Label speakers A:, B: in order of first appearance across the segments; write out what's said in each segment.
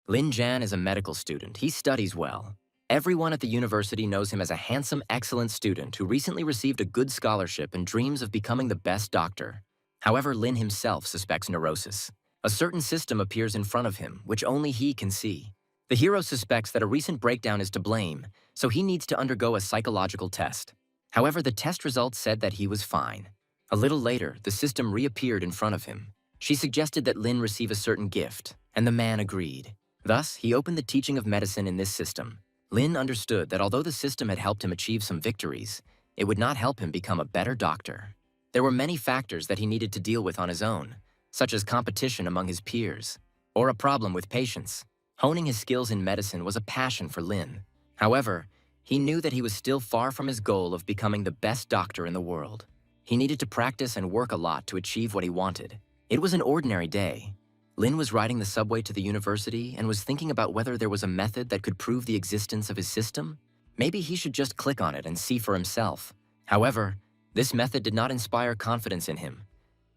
A: Lin Jan is a medical student. He studies well. Everyone at the university knows him as a handsome, excellent student who recently received a good scholarship and dreams of becoming the best doctor. However, Lin himself suspects neurosis. A certain system appears in front of him, which only he can see. The hero suspects that a recent breakdown is to blame, so he needs to undergo a psychological test. However, the test results said that he was fine. A little later, the system reappeared in front of him. She suggested that Lin receive a certain gift, and the man agreed. Thus, he opened the teaching of medicine in this system. Lin understood that although the system had helped him achieve some victories, it would not help him become a better doctor. There were many factors that he needed to deal with on his own, such as competition among his peers, or a problem with patients. Honing his skills in medicine was a passion for Lin. However, he knew that he was still far from his goal of becoming the best doctor in the world. He needed to practice and work a lot to achieve what he wanted. It was an ordinary day. Lin was riding the subway to the university and was thinking about whether there was a method that could prove the existence of his system. Maybe he should just click on it and see for himself. However, this method did not inspire confidence in him.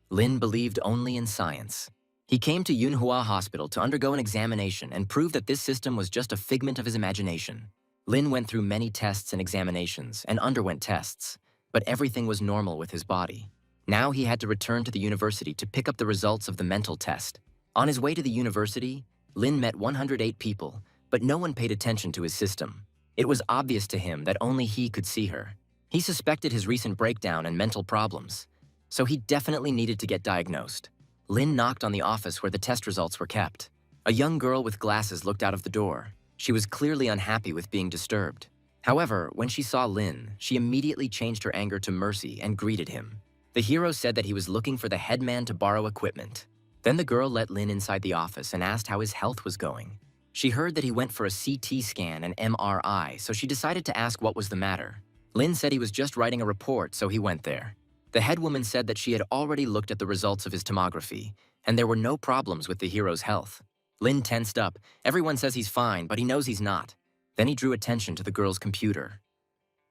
A: Lin believed only in science. He came to Manhwa Hospital to undergo an examination and prove that this system was just a figment of his imagination. Lin went through many tests and examinations and underwent tests, but everything was normal with his body. Now he had to return to the university to pick up the results of the mental test. On his way to the university, Lin met 108 people, but no one paid attention to his system. It was obvious to him that only he could see her. He suspected his recent breakdown and mental problems, so he definitely needed to get diagnosed. Lin knocked on the office where the test results were kept. A young girl with glasses looked out of the door. She was clearly unhappy with being disturbed. However, when she saw Lin, she immediately changed her anger to mercy and greeted him. The hero said that he was looking for the headman to borrow equipment. Then the girl let Lin inside the office and asked how his health was going. She heard that he went for a CT scan and MRI, so she decided to ask what was the matter. Lin said he was just writing a report, so he went there. The head woman said that she had already looked at the results of his tomography, and there were no problems with the hero's health. Lin tensed up. Everyone says he's fine, but he knows he's not. Then he drew attention to the girl's computer.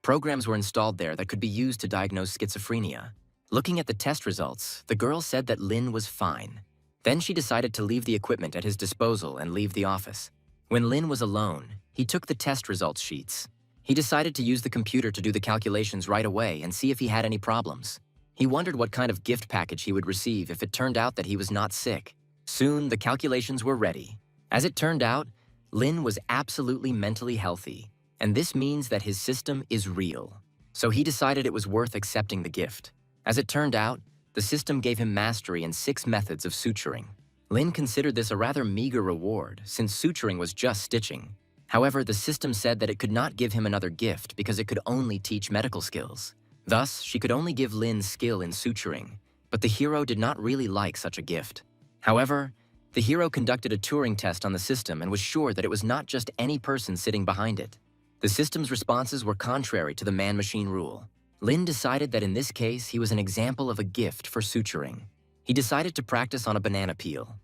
A: Programs were installed there that could be used to diagnose schizophrenia. Looking at the test results, the girl said that Lin was fine. Then she decided to leave the equipment at his disposal and leave the office. When Lin was alone, he took the test results sheets. He decided to use the computer to do the calculations right away and see if he had any problems. He wondered what kind of gift package he would receive if it turned out that he was not sick. Soon, the calculations were ready. As it turned out, Lin was absolutely mentally healthy, and this means that his system is real. So he decided it was worth accepting the gift. As it turned out, the system gave him mastery in 6 methods of suturing. Lin considered this a rather meager reward, since suturing was just stitching. However, the system said that it could not give him another gift because it could only teach medical skills. Thus, she could only give Lin skill in suturing, but the hero did not really like such a gift. However, the hero conducted a Turing test on the system and was sure that it was not just any person sitting behind it. The system's responses were contrary to the man-machine rule. Lin decided that in this case, he was an example of a gift for suturing. He decided to practice on a banana peel.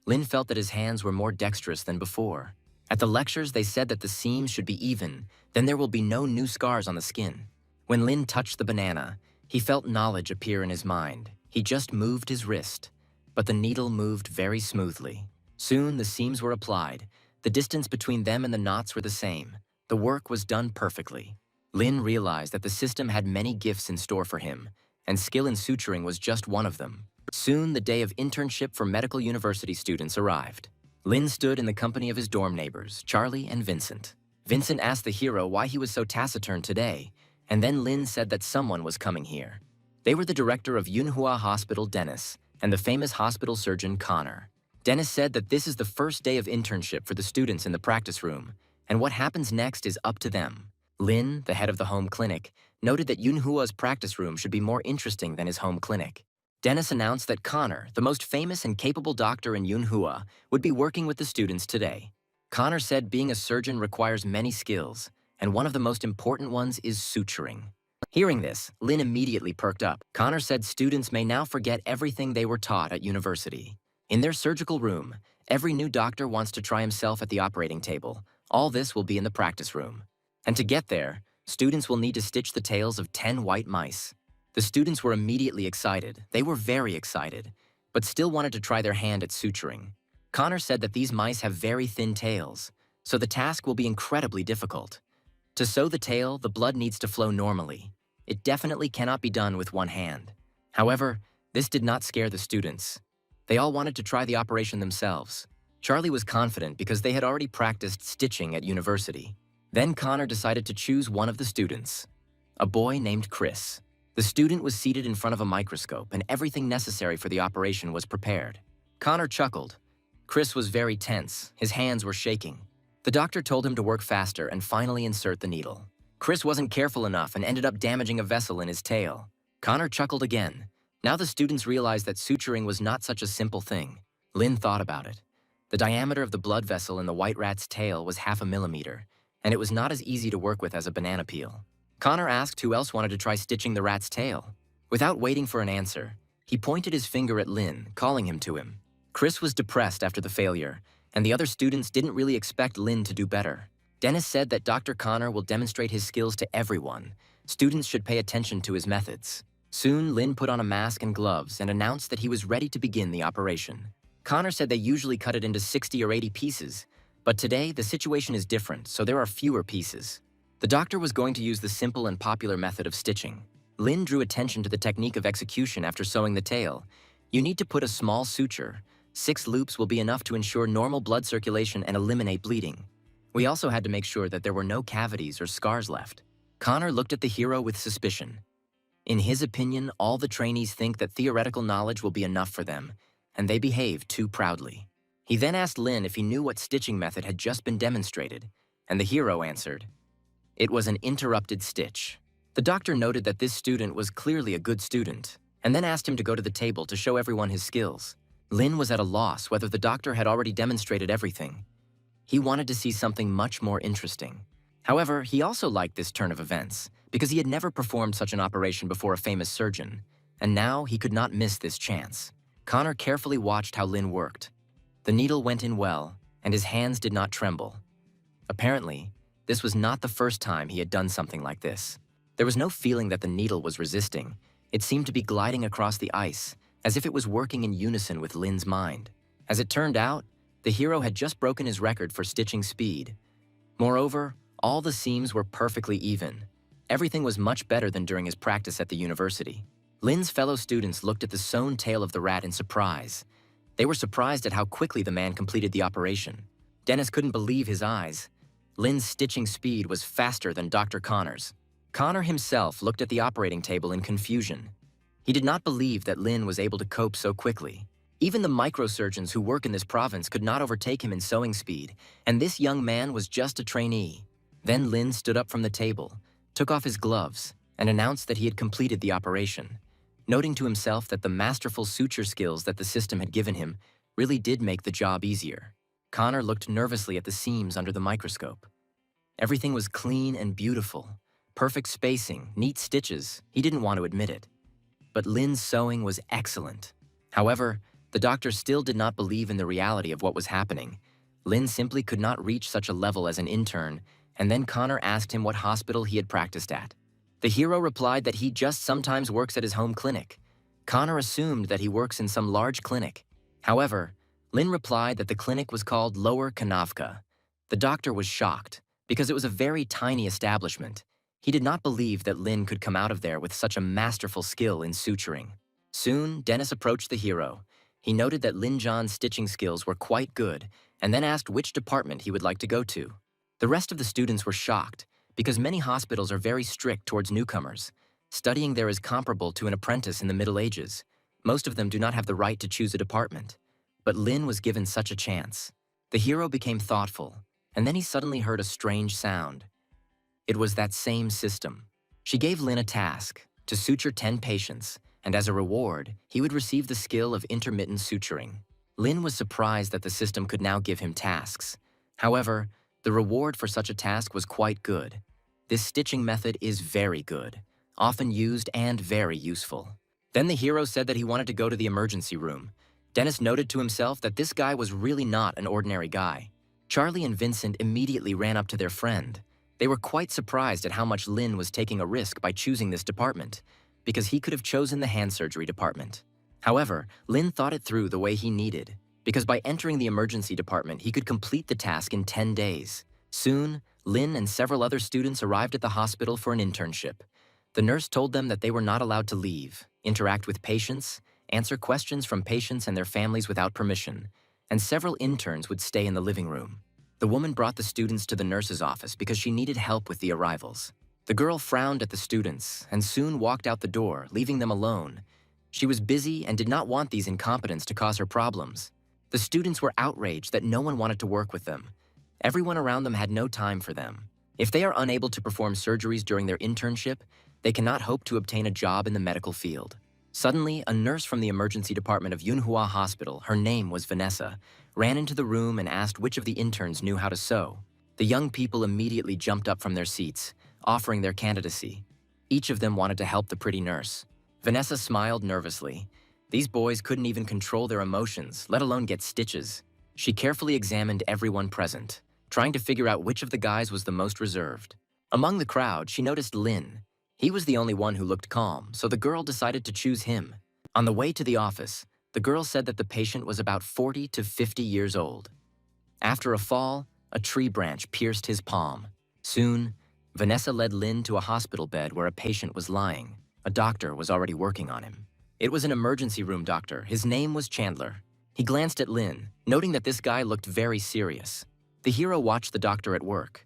A: Lin felt that his hands were more dexterous than before. At the lectures, they said that the seams should be even, then there will be no new scars on the skin. When Lin touched the banana, he felt knowledge appear in his mind. He just moved his wrist, but the needle moved very smoothly. Soon, the seams were applied. The distance between them and the knots were the same. The work was done perfectly. Lin realized that the system had many gifts in store for him, and skill in suturing was just one of them. Soon, the day of internship for medical university students arrived. Lin stood in the company of his dorm neighbors, Charlie and Vincent. Vincent asked the hero why he was so taciturn today, and then Lin said that someone was coming here. They were the director of Manhwa Hospital, Dennis, and the famous hospital surgeon, Connor. Dennis said that this is the first day of internship for the students in the practice room, and what happens next is up to them. Lin, the head of the home clinic, noted that Yunhua's practice room should be more interesting than his home clinic. Dennis announced that Connor, the most famous and capable doctor in Yunhua, would be working with the students today. Connor said being a surgeon requires many skills, and one of the most important ones is suturing. Hearing this, Lin immediately perked up. Connor said students may now forget everything they were taught at university. In their surgical room, every new doctor wants to try himself at the operating table. All this will be in the practice room. And to get there, students will need to stitch the tails of 10 white mice. The students were immediately excited. They were very excited, but still wanted to try their hand at suturing. Connor said that these mice have very thin tails, so the task will be incredibly difficult. To sew the tail, the blood needs to flow normally. It definitely cannot be done with one hand. However, this did not scare the students. They all wanted to try the operation themselves. Charlie was confident because they had already practiced stitching at university. Then Connor decided to choose one of the students, a boy named Chris. The student was seated in front of a microscope and everything necessary for the operation was prepared. Connor chuckled. Chris was very tense. His hands were shaking. The doctor told him to work faster and finally insert the needle. Chris wasn't careful enough and ended up damaging a vessel in his tail. Connor chuckled again. Now the students realized that suturing was not such a simple thing. Lynn thought about it. The diameter of the blood vessel in the white rat's tail was 0.5 millimeter, and it was not as easy to work with as a banana peel. Connor asked who else wanted to try stitching the rat's tail. Without waiting for an answer, he pointed his finger at Lynn, calling him to him. Chris was depressed after the failure, and the other students didn't really expect Lynn to do better. Dennis said that Dr. Connor will demonstrate his skills to everyone. Students should pay attention to his methods. Soon, Lynn put on a mask and gloves and announced that he was ready to begin the operation. Connor said they usually cut it into 60 or 80 pieces, but today the situation is different, so there are fewer pieces. The doctor was going to use the simple and popular method of stitching. Lynn drew attention to the technique of execution after sewing the tail. You need to put a small suture. 6 loops will be enough to ensure normal blood circulation and eliminate bleeding. We also had to make sure that there were no cavities or scars left. Connor looked at the hero with suspicion. In his opinion, all the trainees think that theoretical knowledge will be enough for them, and they behave too proudly. He then asked Lynn if he knew what stitching method had just been demonstrated, and the hero answered, "It was an interrupted stitch." The doctor noted that this student was clearly a good student, and then asked him to go to the table to show everyone his skills. Lynn was at a loss whether the doctor had already demonstrated everything. He wanted to see something much more interesting. However, he also liked this turn of events because he had never performed such an operation before a famous surgeon, and now he could not miss this chance. Connor carefully watched how Lynn worked. The needle went in well, and his hands did not tremble. Apparently, this was not the first time he had done something like this. There was no feeling that the needle was resisting. It seemed to be gliding across the ice, as if it was working in unison with Lynn's mind. As it turned out, the hero had just broken his record for stitching speed. Moreover, all the seams were perfectly even. Everything was much better than during his practice at the university. Lynn's fellow students looked at the sewn tail of the rat in surprise. They were surprised at how quickly the man completed the operation. Dennis couldn't believe his eyes. Lynn's stitching speed was faster than Dr. Connor's. Connor himself looked at the operating table in confusion. He did not believe that Lynn was able to cope so quickly. Even the microsurgeons who work in this province could not overtake him in sewing speed, and this young man was just a trainee. Then Lynn stood up from the table, took off his gloves, and announced that he had completed the operation, noting to himself that the masterful suture skills that the system had given him really did make the job easier. Connor looked nervously at the seams under the microscope. Everything was clean and beautiful. Perfect spacing, neat stitches. He didn't want to admit it. But Lynn's sewing was excellent. However, the doctor still did not believe in the reality of what was happening. Lynn simply could not reach such a level as an intern, and then Connor asked him what hospital he had practiced at. The hero replied that he just sometimes works at his home clinic. Connor assumed that he works in some large clinic. However, Lynn replied that the clinic was called Lower Kanavka. The doctor was shocked, because it was a very tiny establishment. He did not believe that Lynn could come out of there with such a masterful skill in suturing. Soon, Dennis approached the hero. He noted that Lin John's stitching skills were quite good, and then asked which department he would like to go to. The rest of the students were shocked, because many hospitals are very strict towards newcomers. Studying there is comparable to an apprentice in the Middle Ages. Most of them do not have the right to choose a department. But Lynn was given such a chance. The hero became thoughtful, and then he suddenly heard a strange sound. It was that same system. She gave Lynn a task, to suture 10 patients, and as a reward, he would receive the skill of intermittent suturing. Lynn was surprised that the system could now give him tasks. However, the reward for such a task was quite good. This stitching method is very good, often used and very useful. Then the hero said that he wanted to go to the emergency room. Dennis noted to himself that this guy was really not an ordinary guy. Charlie and Vincent immediately ran up to their friend. They were quite surprised at how much Lynn was taking a risk by choosing this department, because he could have chosen the hand surgery department. However, Lynn thought it through the way he needed. because by entering the emergency department, he could complete the task in 10 days. Soon, Lin and several other students arrived at the hospital for an internship. The nurse told them that they were not allowed to leave, interact with patients, answer questions from patients and their families without permission, and several interns would stay in the living room. The woman brought the students to the nurse's office because she needed help with the arrivals. The girl frowned at the students and soon walked out the door, leaving them alone. She was busy and did not want these incompetents to cause her problems. The students were outraged that no one wanted to work with them. Everyone around them had no time for them. If they are unable to perform surgeries during their internship, they cannot hope to obtain a job in the medical field. Suddenly, a nurse from the emergency department of Yunhua Hospital, her name was Vanessa, ran into the room and asked which of the interns knew how to sew. The young people immediately jumped up from their seats, offering their candidacy. Each of them wanted to help the pretty nurse. Vanessa smiled nervously. These boys couldn't even control their emotions, let alone get stitches. She carefully examined everyone present, trying to figure out which of the guys was the most reserved. Among the crowd, she noticed Lin. He was the only one who looked calm, so the girl decided to choose him. On the way to the office, the girl said that the patient was about 40 to 50 years old. After a fall, a tree branch pierced his palm. Soon, Vanessa led Lin to a hospital bed where a patient was lying. A doctor was already working on him. It was an emergency room doctor. His name was Chandler. He glanced at Lin, noting that this guy looked very serious. The hero watched the doctor at work.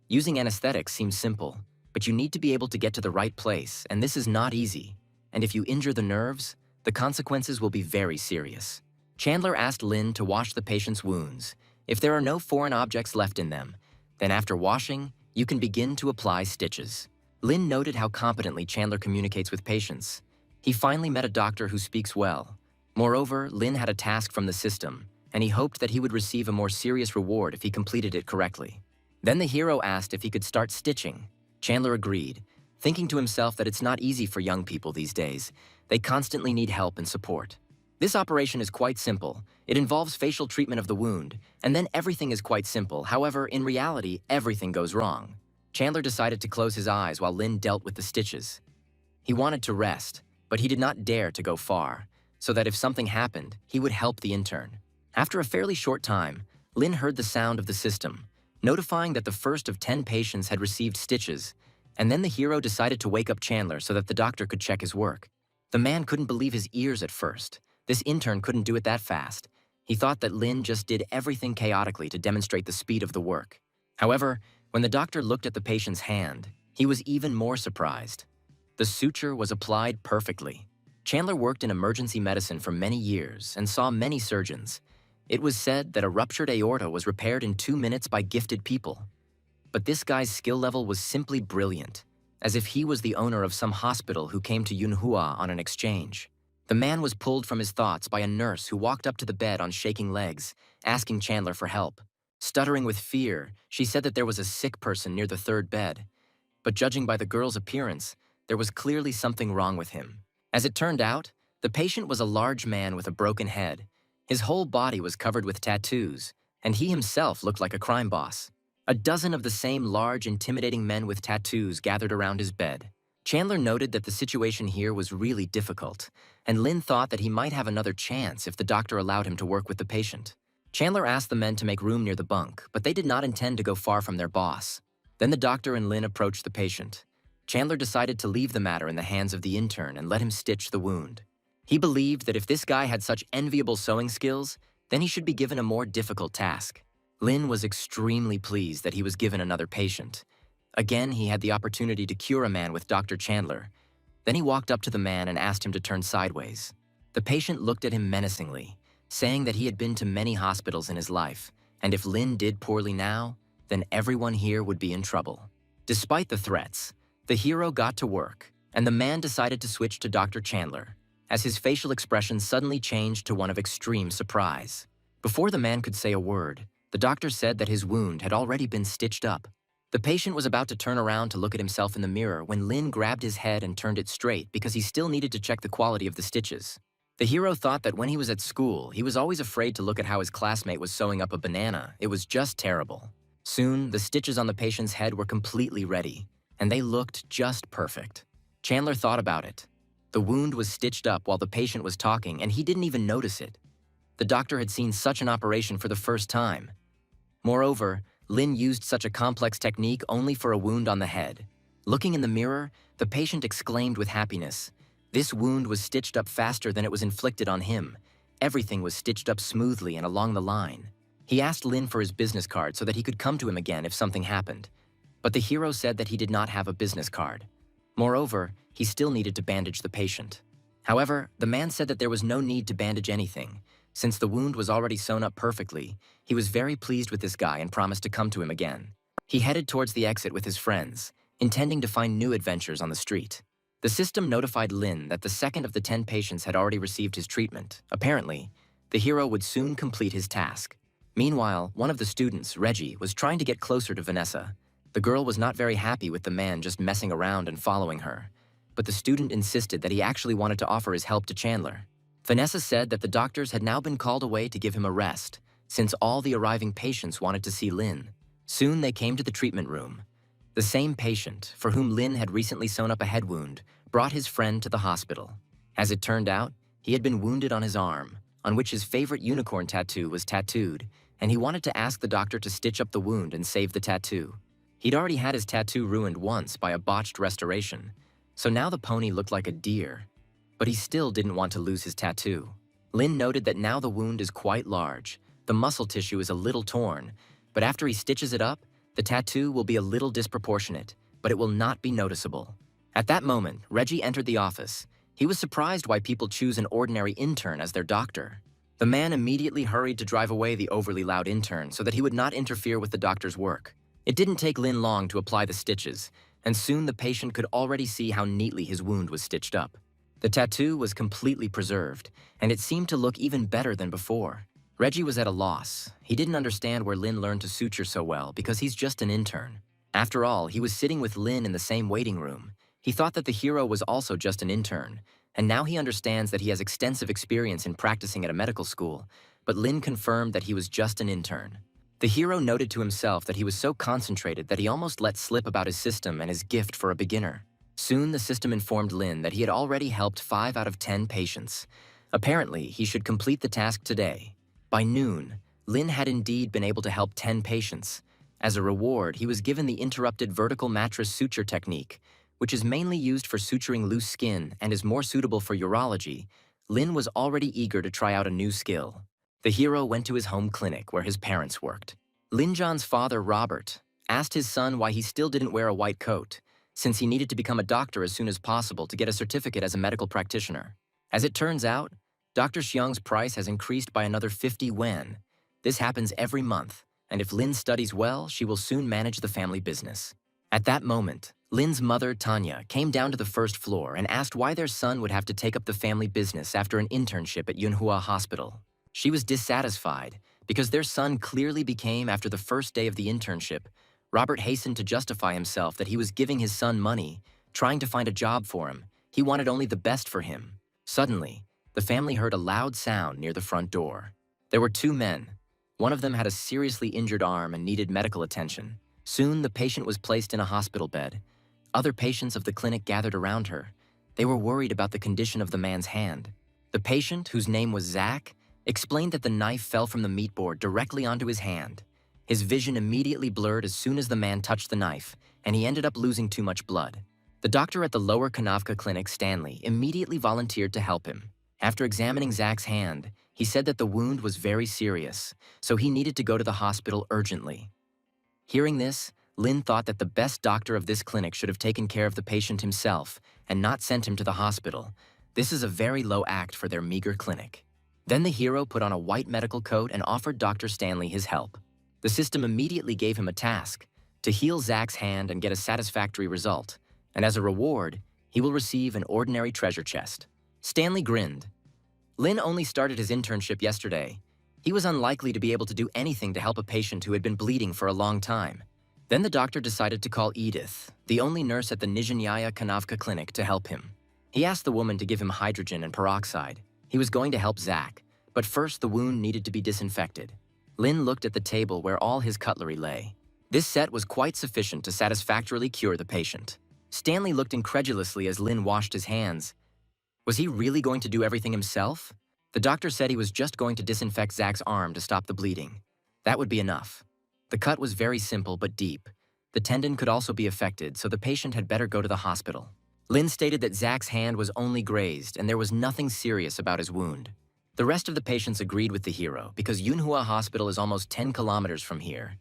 A: Using anesthetics seems simple, but you need to be able to get to the right place, and this is not easy. And if you injure the nerves, the consequences will be very serious. Chandler asked Lin to wash the patient's wounds. If there are no foreign objects left in them, then after washing, you can begin to apply stitches. Lin noted how competently Chandler communicates with patients. He finally met a doctor who speaks well. Moreover, Lin had a task from the system, and he hoped that he would receive a more serious reward if he completed it correctly. Then the hero asked if he could start stitching. Chandler agreed, thinking to himself that it's not easy for young people these days. They constantly need help and support. This operation is quite simple. It involves facial treatment of the wound, and then everything is quite simple. However, in reality, everything goes wrong. Chandler decided to close his eyes while Lin dealt with the stitches. He wanted to rest, but he did not dare to go far, so that if something happened, he would help the intern. After a fairly short time, Lin heard the sound of the system, notifying that the first of 10 patients had received stitches, and then the hero decided to wake up Chandler so that the doctor could check his work. The man couldn't believe his ears at first. This intern couldn't do it that fast. He thought that Lin just did everything chaotically to demonstrate the speed of the work. However, when the doctor looked at the patient's hand, he was even more surprised. The suture was applied perfectly. Chandler worked in emergency medicine for many years and saw many surgeons. It was said that a ruptured aorta was repaired in 2 minutes by gifted people. But this guy's skill level was simply brilliant, as if he was the owner of some hospital who came to Yunhua on an exchange. The man was pulled from his thoughts by a nurse who walked up to the bed on shaking legs, asking Chandler for help. Stuttering with fear, she said that there was a sick person near the third bed. But judging by the girl's appearance, there was clearly something wrong with him. As it turned out, the patient was a large man with a broken head. His whole body was covered with tattoos, and he himself looked like a crime boss. A dozen of the same large, intimidating men with tattoos gathered around his bed. Chandler noted that the situation here was really difficult, and Lin thought that he might have another chance if the doctor allowed him to work with the patient. Chandler asked the men to make room near the bunk, but they did not intend to go far from their boss. Then the doctor and Lin approached the patient. Chandler decided to leave the matter in the hands of the intern and let him stitch the wound. He believed that if this guy had such enviable sewing skills, then he should be given a more difficult task. Lin was extremely pleased that he was given another patient. Again, he had the opportunity to cure a man with Dr. Chandler. Then he walked up to the man and asked him to turn sideways. The patient looked at him menacingly, saying that he had been to many hospitals in his life, and if Lin did poorly now, then everyone here would be in trouble. Despite the threats, the hero got to work, and the man decided to switch to Dr. Chandler, as his facial expression suddenly changed to one of extreme surprise. Before the man could say a word, the doctor said that his wound had already been stitched up. The patient was about to turn around to look at himself in the mirror when Lin grabbed his head and turned it straight because he still needed to check the quality of the stitches. The hero thought that when he was at school, he was always afraid to look at how his classmate was sewing up a banana. It was just terrible. Soon, the stitches on the patient's head were completely ready, and they looked just perfect. Chandler thought about it. The wound was stitched up while the patient was talking, and he didn't even notice it. The doctor had seen such an operation for the first time. Moreover, Lin used such a complex technique only for a wound on the head. Looking in the mirror, the patient exclaimed with happiness. This wound was stitched up faster than it was inflicted on him. Everything was stitched up smoothly and along the line. He asked Lin for his business card so that he could come to him again if something happened. But the hero said that he did not have a business card. Moreover, he still needed to bandage the patient. However, the man said that there was no need to bandage anything. Since the wound was already sewn up perfectly, he was very pleased with this guy and promised to come to him again. He headed towards the exit with his friends, intending to find new adventures on the street. The system notified Lin that the second of the 10 patients had already received his treatment. Apparently, the hero would soon complete his task. Meanwhile, one of the students, Reggie, was trying to get closer to Vanessa. The girl was not very happy with the man just messing around and following her. But the student insisted that he actually wanted to offer his help to Chandler. Vanessa said that the doctors had now been called away to give him a rest, since all the arriving patients wanted to see Lin. Soon they came to the treatment room. The same patient, for whom Lin had recently sewn up a head wound, brought his friend to the hospital. As it turned out, he had been wounded on his arm, on which his favorite unicorn tattoo was tattooed, and he wanted to ask the doctor to stitch up the wound and save the tattoo. He'd already had his tattoo ruined once by a botched restoration, so now the pony looked like a deer. But he still didn't want to lose his tattoo. Lin noted that now the wound is quite large. The muscle tissue is a little torn, but after he stitches it up, the tattoo will be a little disproportionate, but it will not be noticeable. At that moment, Reggie entered the office. He was surprised why people choose an ordinary intern as their doctor. The man immediately hurried to drive away the overly loud intern so that he would not interfere with the doctor's work. It didn't take Lin long to apply the stitches, and soon the patient could already see how neatly his wound was stitched up. The tattoo was completely preserved, and it seemed to look even better than before. Reggie was at a loss. He didn't understand where Lin learned to suture so well because he's just an intern. After all, he was sitting with Lin in the same waiting room. He thought that the hero was also just an intern, and now he understands that he has extensive experience in practicing at a medical school, but Lin confirmed that he was just an intern. The hero noted to himself that he was so concentrated that he almost let slip about his system and his gift for a beginner. Soon the system informed Lin that he had already helped 5 out of 10 patients. Apparently, he should complete the task today. By noon, Lin had indeed been able to help 10 patients. As a reward, he was given the interrupted vertical mattress suture technique, which is mainly used for suturing loose skin and is more suitable for urology. Lin was already eager to try out a new skill. The hero went to his home clinic where his parents worked. Lin John's father, Robert, asked his son why he still didn't wear a white coat, since he needed to become a doctor as soon as possible to get a certificate as a medical practitioner. As it turns out, Dr. Xiang's price has increased by another 50 yuan. This happens every month, and if Lin studies well, she will soon manage the family business. At that moment, Lin's mother, Tanya, came down to the first floor and asked why their son would have to take up the family business after an internship at Yunhua Hospital. She was dissatisfied because their son clearly became, after the first day of the internship, Robert hastened to justify himself that he was giving his son money, trying to find a job for him. He wanted only the best for him. Suddenly, the family heard a loud sound near the front door. There were 2 men. One of them had a seriously injured arm and needed medical attention. Soon, the patient was placed in a hospital bed. Other patients of the clinic gathered around her. They were worried about the condition of the man's hand. The patient, whose name was Zach, explained that the knife fell from the meat board directly onto his hand. His vision immediately blurred as soon as the man touched the knife, and he ended up losing too much blood. The doctor at the lower Kanavka clinic, Stanley, immediately volunteered to help him. After examining Zach's hand, he said that the wound was very serious, so he needed to go to the hospital urgently. Hearing this, Lin thought that the best doctor of this clinic should have taken care of the patient himself and not sent him to the hospital. This is a very low act for their meager clinic. Then the hero put on a white medical coat and offered Dr. Stanley his help. The system immediately gave him a task, to heal Zach's hand and get a satisfactory result, and as a reward, he will receive an ordinary treasure chest. Stanley grinned. Lin only started his internship yesterday. He was unlikely to be able to do anything to help a patient who had been bleeding for a long time. Then the doctor decided to call Edith, the only nurse at the Nizhnyaya Kanavka clinic, to help him. He asked the woman to give him hydrogen and peroxide. He was going to help Zach, but first the wound needed to be disinfected. Lin looked at the table where all his cutlery lay. This set was quite sufficient to satisfactorily cure the patient. Stanley looked incredulously as Lin washed his hands. Was he really going to do everything himself? The doctor said he was just going to disinfect Zach's arm to stop the bleeding. That would be enough. The cut was very simple but deep. The tendon could also be affected, so the patient had better go to the hospital. Lin stated that Zach's hand was only grazed and there was nothing serious about his wound. The rest of the patients agreed with the hero because Yunhua Hospital is almost 10 kilometers from here.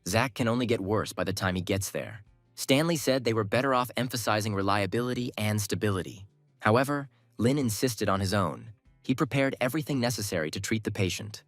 A: Zach can only get worse by the time he gets there. Stanley said they were better off emphasizing reliability and stability. However, Lin insisted on his own. He prepared everything necessary to treat the patient.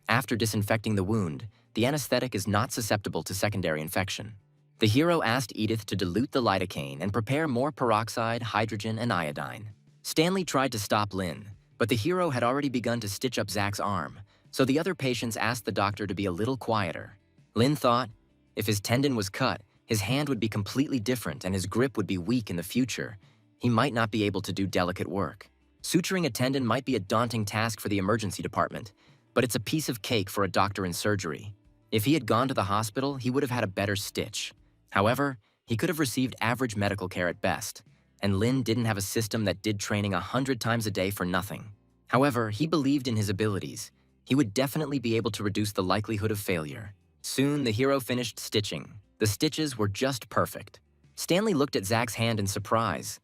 A: After disinfecting the wound, the anesthetic is not susceptible to secondary infection. The hero asked Edith to dilute the lidocaine and prepare more peroxide, hydrogen, and iodine. Stanley tried to stop Lin, but the hero had already begun to stitch up Zach's arm, so the other patients asked the doctor to be a little quieter. Lin thought, if his tendon was cut, his hand would be completely different and his grip would be weak in the future. He might not be able to do delicate work. Suturing a tendon might be a daunting task for the emergency department, but it's a piece of cake for a doctor in surgery. If he had gone to the hospital, he would have had a better stitch. However, he could have received average medical care at best, and Lin didn't have a system that did training 100 times a day for nothing. However, he believed in his abilities. He would definitely be able to reduce the likelihood of failure. Soon, the hero finished stitching. The stitches were just perfect. Stanley looked at Zach's hand in surprise.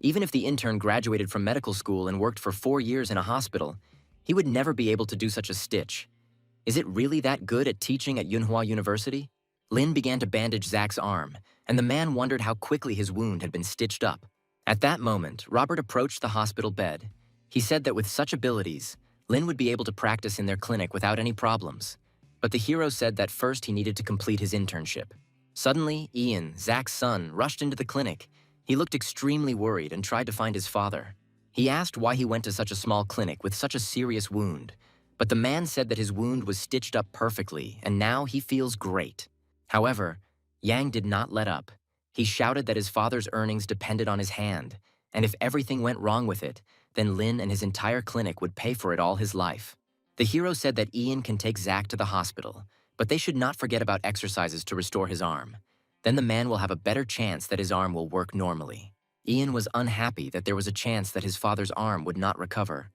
A: Even if the intern graduated from medical school and worked for 4 years in a hospital, he would never be able to do such a stitch. Is it really that good at teaching at Yunhua University? Lin began to bandage Zach's arm, and the man wondered how quickly his wound had been stitched up. At that moment, Robert approached the hospital bed. He said that with such abilities, Lin would be able to practice in their clinic without any problems. But the hero said that first he needed to complete his internship. Suddenly, Ian, Zach's son, rushed into the clinic. He looked extremely worried and tried to find his father. He asked why he went to such a small clinic with such a serious wound. But the man said that his wound was stitched up perfectly, and now he feels great. However, Yang did not let up. He shouted that his father's earnings depended on his hand, and if everything went wrong with it, then Lin and his entire clinic would pay for it all his life. The hero said that Ian can take Zach to the hospital, but they should not forget about exercises to restore his arm. Then the man will have a better chance that his arm will work normally. Ian was unhappy that there was a chance that his father's arm would not recover.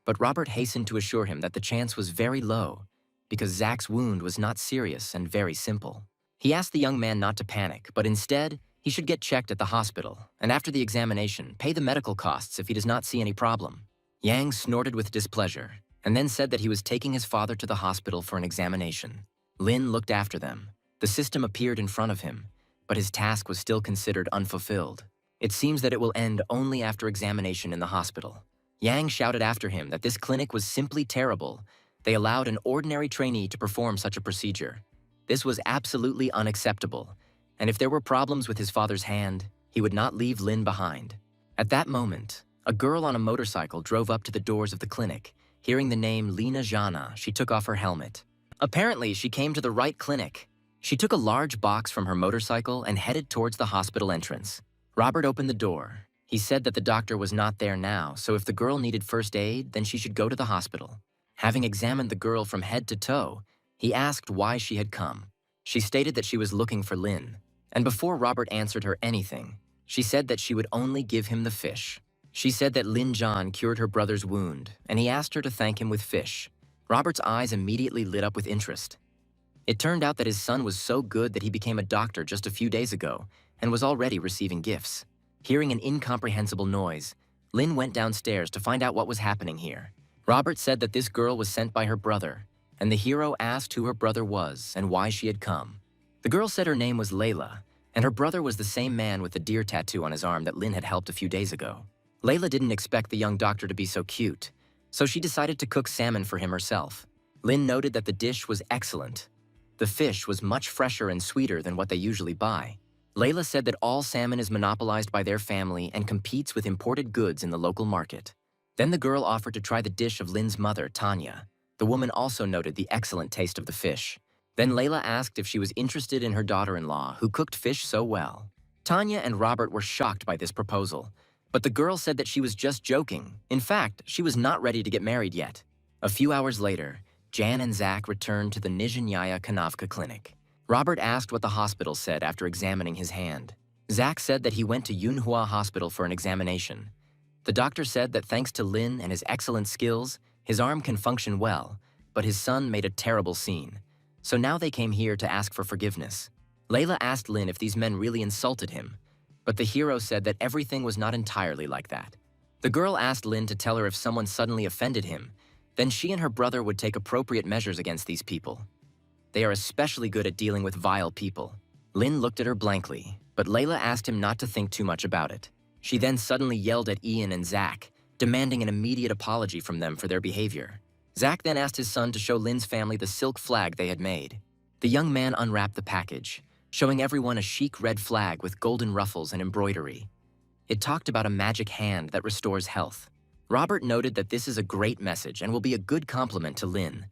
A: But Robert hastened to assure him that the chance was very low, because Zach's wound was not serious and very simple. He asked the young man not to panic, but instead, he should get checked at the hospital, and after the examination, pay the medical costs if he does not see any problem. Yang snorted with displeasure, and then said that he was taking his father to the hospital for an examination. Lin looked after them. The system appeared in front of him, but his task was still considered unfulfilled. It seems that it will end only after examination in the hospital. Yang shouted after him that this clinic was simply terrible. They allowed an ordinary trainee to perform such a procedure. This was absolutely unacceptable, and if there were problems with his father's hand, he would not leave Lin behind. At that moment, a girl on a motorcycle drove up to the doors of the clinic. Hearing the name Lena Jana, she took off her helmet. Apparently, she came to the right clinic. She took a large box from her motorcycle and headed towards the hospital entrance. Robert opened the door. He said that the doctor was not there now, so if the girl needed first aid, then she should go to the hospital. Having examined the girl from head to toe, he asked why she had come. She stated that she was looking for Lin, and before Robert answered her anything, she said that she would only give him the fish. She said that Lin John cured her brother's wound, and he asked her to thank him with fish. Robert's eyes immediately lit up with interest. It turned out that his son was so good that he became a doctor just a few days ago and was already receiving gifts. Hearing an incomprehensible noise, Lin went downstairs to find out what was happening here. Robert said that this girl was sent by her brother, and the hero asked who her brother was and why she had come. The girl said her name was Layla, and her brother was the same man with the deer tattoo on his arm that Lin had helped a few days ago. Layla didn't expect the young doctor to be so cute, so she decided to cook salmon for him herself. Lin noted that the dish was excellent. The fish was much fresher and sweeter than what they usually buy. Layla said that all salmon is monopolized by their family and competes with imported goods in the local market. Then the girl offered to try the dish of Lin's mother, Tanya. The woman also noted the excellent taste of the fish. Then Layla asked if she was interested in her daughter-in-law, who cooked fish so well. Tanya and Robert were shocked by this proposal, but the girl said that she was just joking. In fact, she was not ready to get married yet. A few hours later, Jan and Zach returned to the Nizhnyaya Kanavka clinic. Robert asked what the hospital said after examining his hand. Zach said that he went to Yunhua Hospital for an examination. The doctor said that thanks to Lin and his excellent skills, His arm can function well, but his son made a terrible scene. So now they came here to ask for forgiveness. Layla asked Lin if these men really insulted him, but the hero said that everything was not entirely like that. The girl asked Lin to tell her if someone suddenly offended him, then she and her brother would take appropriate measures against these people. They are especially good at dealing with vile people. Lin looked at her blankly, but Layla asked him not to think too much about it. She then suddenly yelled at Ian and Zach, demanding an immediate apology from them for their behavior. Zach then asked his son to show Lin's family the silk flag they had made. The young man unwrapped the package, showing everyone a chic red flag with golden ruffles and embroidery. It talked about a magic hand that restores health. Robert noted that this is a great message and will be a good compliment to Lin.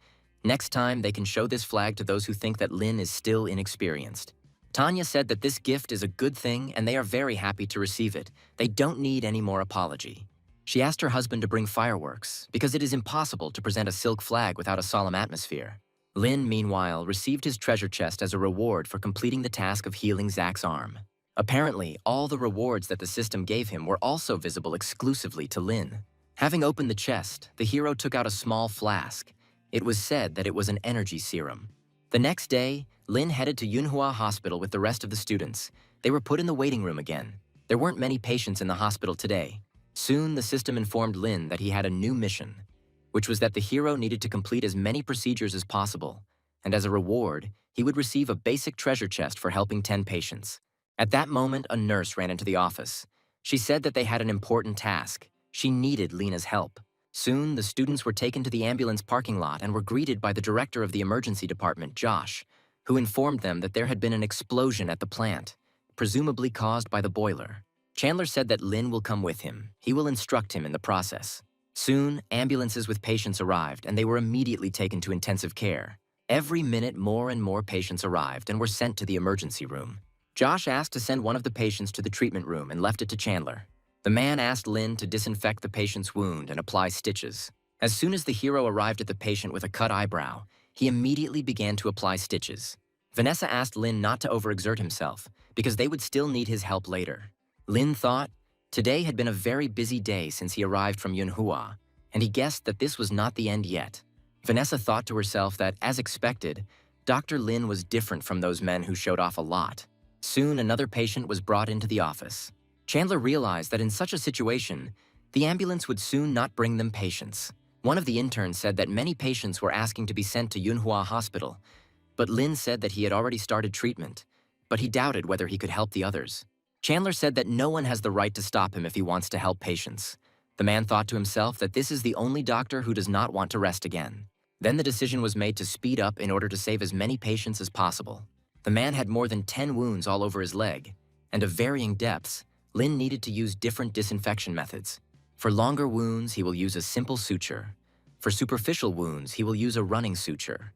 A: Next time, they can show this flag to those who think that Lin is still inexperienced. Tanya said that this gift is a good thing and they are very happy to receive it. They don't need any more apology. She asked her husband to bring fireworks because it is impossible to present a silk flag without a solemn atmosphere. Lin, meanwhile, received his treasure chest as a reward for completing the task of healing Zach's arm. Apparently, all the rewards that the system gave him were also visible exclusively to Lin. Having opened the chest, the hero took out a small flask. It was said that it was an energy serum. The next day, Lin headed to Yunhua Hospital with the rest of the students. They were put in the waiting room again. There weren't many patients in the hospital today. Soon, the system informed Lin that he had a new mission, which was that the hero needed to complete as many procedures as possible, and as a reward, he would receive a basic treasure chest for helping 10 patients. At that moment, a nurse ran into the office. She said that they had an important task. She needed Lena's help. Soon, the students were taken to the ambulance parking lot and were greeted by the director of the emergency department, Josh, who informed them that there had been an explosion at the plant, presumably caused by the boiler. Chandler said that Lin will come with him. He will instruct him in the process. Soon, ambulances with patients arrived, and they were immediately taken to intensive care. Every minute, more and more patients arrived and were sent to the emergency room. Josh asked to send one of the patients to the treatment room and left it to Chandler. The man asked Lin to disinfect the patient's wound and apply stitches. As soon as the hero arrived at the patient with a cut eyebrow, he immediately began to apply stitches. Vanessa asked Lin not to overexert himself, because they would still need his help later. Lin thought, today had been a very busy day since he arrived from Yunhua, and he guessed that this was not the end yet. Vanessa thought to herself that, as expected, Dr. Lin was different from those men who showed off a lot. Soon, another patient was brought into the office. Chandler realized that in such a situation, the ambulance would soon not bring them patients. One of the interns said that many patients were asking to be sent to Yunhua Hospital, but Lin said that he had already started treatment, but he doubted whether he could help the others. Chandler said that no one has the right to stop him if he wants to help patients. The man thought to himself that this is the only doctor who does not want to rest again. Then the decision was made to speed up in order to save as many patients as possible. The man had more than 10 wounds all over his leg, and of varying depths. Lin needed to use different disinfection methods. For longer wounds, he will use a simple suture. For superficial wounds, he will use a running suture.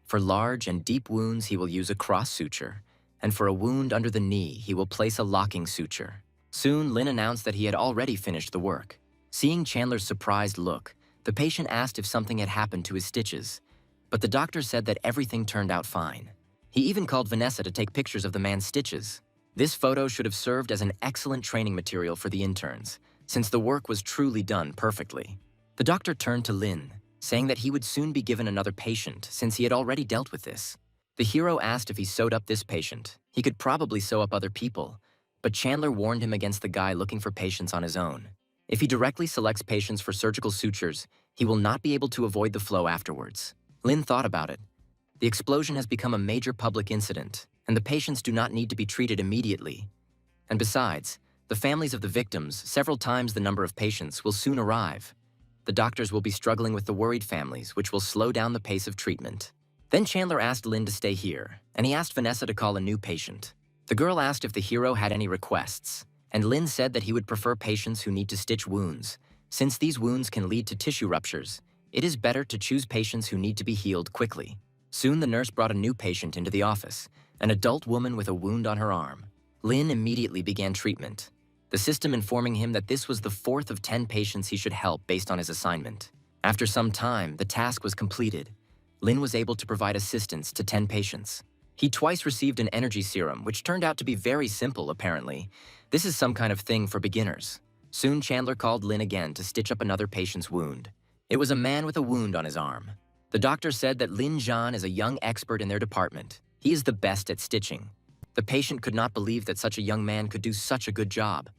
A: For large and deep wounds, he will use a cross suture. And for a wound under the knee, he will place a locking suture. Soon, Lin announced that he had already finished the work. Seeing Chandler's surprised look, the patient asked if something had happened to his stitches, but the doctor said that everything turned out fine. He even called Vanessa to take pictures of the man's stitches. This photo should have served as an excellent training material for the interns, since the work was truly done perfectly. The doctor turned to Lin, saying that he would soon be given another patient since he had already dealt with this. The hero asked if he sewed up this patient. He could probably sew up other people, but Chandler warned him against the guy looking for patients on his own. If he directly selects patients for surgical sutures, he will not be able to avoid the flow afterwards. Lin thought about it. The explosion has become a major public incident, and the patients do not need to be treated immediately. And besides, the families of the victims, several times the number of patients, will soon arrive. The doctors will be struggling with the worried families, which will slow down the pace of treatment. Then Chandler asked Lin to stay here, and he asked Vanessa to call a new patient. The girl asked if the hero had any requests, and Lin said that he would prefer patients who need to stitch wounds. Since these wounds can lead to tissue ruptures, it is better to choose patients who need to be healed quickly. Soon the nurse brought a new patient into the office, an adult woman with a wound on her arm. Lin immediately began treatment, the system informing him that this was the 4th of 10 patients he should help based on his assignment. After some time, the task was completed. Lin was able to provide assistance to 10 patients. He twice received an energy serum, which turned out to be very simple, apparently. This is some kind of thing for beginners. Soon Chandler called Lin again to stitch up another patient's wound. It was a man with a wound on his arm. The doctor said that Lin Zhan is a young expert in their department. He is the best at stitching. The patient could not believe that such a young man could do such a good job.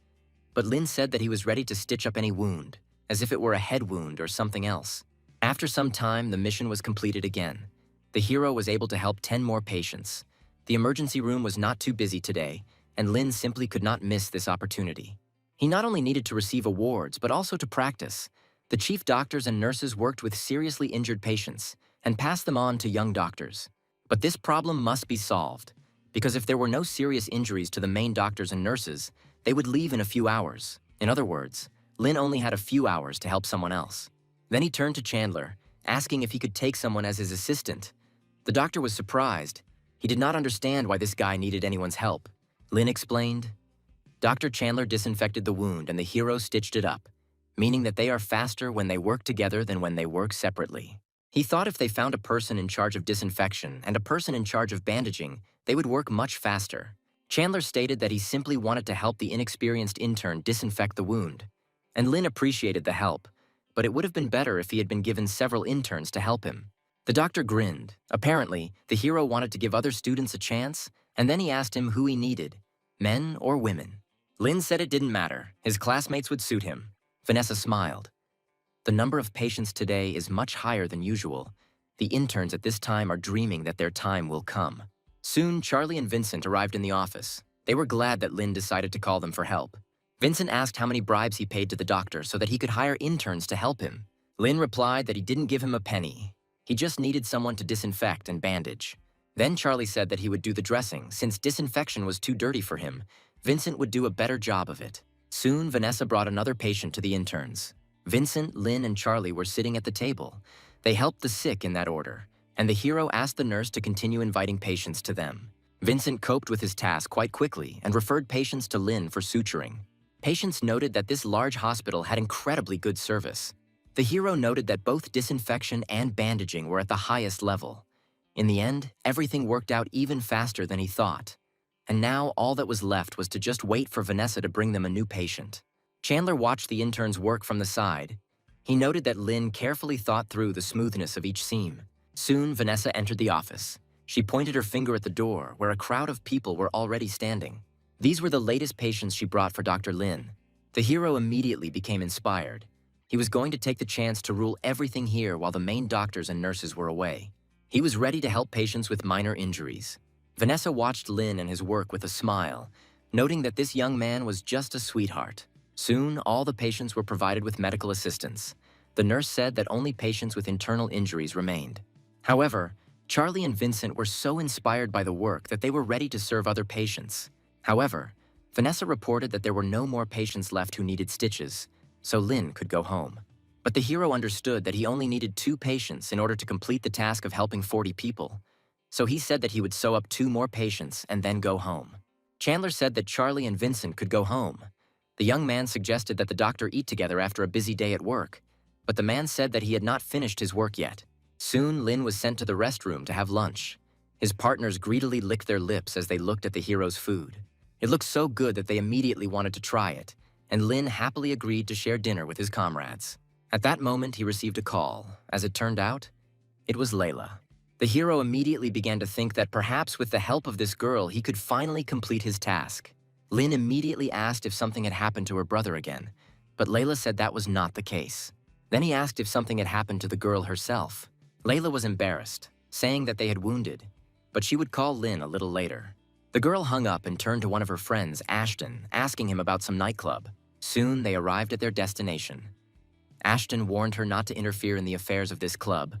A: But Lin said that he was ready to stitch up any wound, as if it were a head wound or something else. After some time, the mission was completed again. The hero was able to help 10 more patients. The emergency room was not too busy today, and Lin simply could not miss this opportunity. He not only needed to receive awards, but also to practice. The chief doctors and nurses worked with seriously injured patients and passed them on to young doctors. But this problem must be solved, because if there were no serious injuries to the main doctors and nurses, they would leave in a few hours. In other words, Lin only had a few hours to help someone else. Then he turned to Chandler, asking if he could take someone as his assistant. The doctor was surprised. He did not understand why this guy needed anyone's help. Lin explained. Dr. Chandler disinfected the wound and the hero stitched it up, meaning that they are faster when they work together than when they work separately. He thought if they found a person in charge of disinfection and a person in charge of bandaging, they would work much faster. Chandler stated that he simply wanted to help the inexperienced intern disinfect the wound. And Lin appreciated the help, but it would have been better if he had been given several interns to help him. The doctor grinned. Apparently, the hero wanted to give other students a chance, and then he asked him who he needed, men or women. Lin said it didn't matter. His classmates would suit him. Vanessa smiled. The number of patients today is much higher than usual. The interns at this time are dreaming that their time will come. Soon, Charlie and Vincent arrived in the office. They were glad that Lin decided to call them for help. Vincent asked how many bribes he paid to the doctor so that he could hire interns to help him. Lin replied that he didn't give him a penny. He just needed someone to disinfect and bandage. Then Charlie said that he would do the dressing. Since disinfection was too dirty for him, Vincent would do a better job of it. Soon, Vanessa brought another patient to the interns. Vincent, Lin, and Charlie were sitting at the table. They helped the sick in that order, and the hero asked the nurse to continue inviting patients to them. Vincent coped with his task quite quickly and referred patients to Lin for suturing. Patients noted that this large hospital had incredibly good service. The hero noted that both disinfection and bandaging were at the highest level. In the end, everything worked out even faster than he thought. And now all that was left was to just wait for Vanessa to bring them a new patient. Chandler watched the interns work from the side. He noted that Lin carefully thought through the smoothness of each seam. Soon, Vanessa entered the office. She pointed her finger at the door, where a crowd of people were already standing. These were the latest patients she brought for Dr. Lin. The hero immediately became inspired. He was going to take the chance to rule everything here while the main doctors and nurses were away. He was ready to help patients with minor injuries. Vanessa watched Lin and his work with a smile, noting that this young man was just a sweetheart. Soon, all the patients were provided with medical assistance. The nurse said that only patients with internal injuries remained. However, Charlie and Vincent were so inspired by the work that they were ready to serve other patients. However, Vanessa reported that there were no more patients left who needed stitches, so Lin could go home. But the hero understood that he only needed 2 patients in order to complete the task of helping 40 people. So he said that he would sew up 2 more patients and then go home. Chandler said that Charlie and Vincent could go home. The young man suggested that the doctor eat together after a busy day at work, but the man said that he had not finished his work yet. Soon, Lin was sent to the restroom to have lunch. His partners greedily licked their lips as they looked at the hero's food. It looked so good that they immediately wanted to try it, and Lin happily agreed to share dinner with his comrades. At that moment, he received a call. As it turned out, it was Layla. The hero immediately began to think that perhaps with the help of this girl, he could finally complete his task. Lin immediately asked if something had happened to her brother again, but Layla said that was not the case. Then he asked if something had happened to the girl herself. Layla was embarrassed, saying that they had wounded, but she would call Lin a little later. The girl hung up and turned to one of her friends, Ashton, asking him about some nightclub. Soon, they arrived at their destination. Ashton warned her not to interfere in the affairs of this club,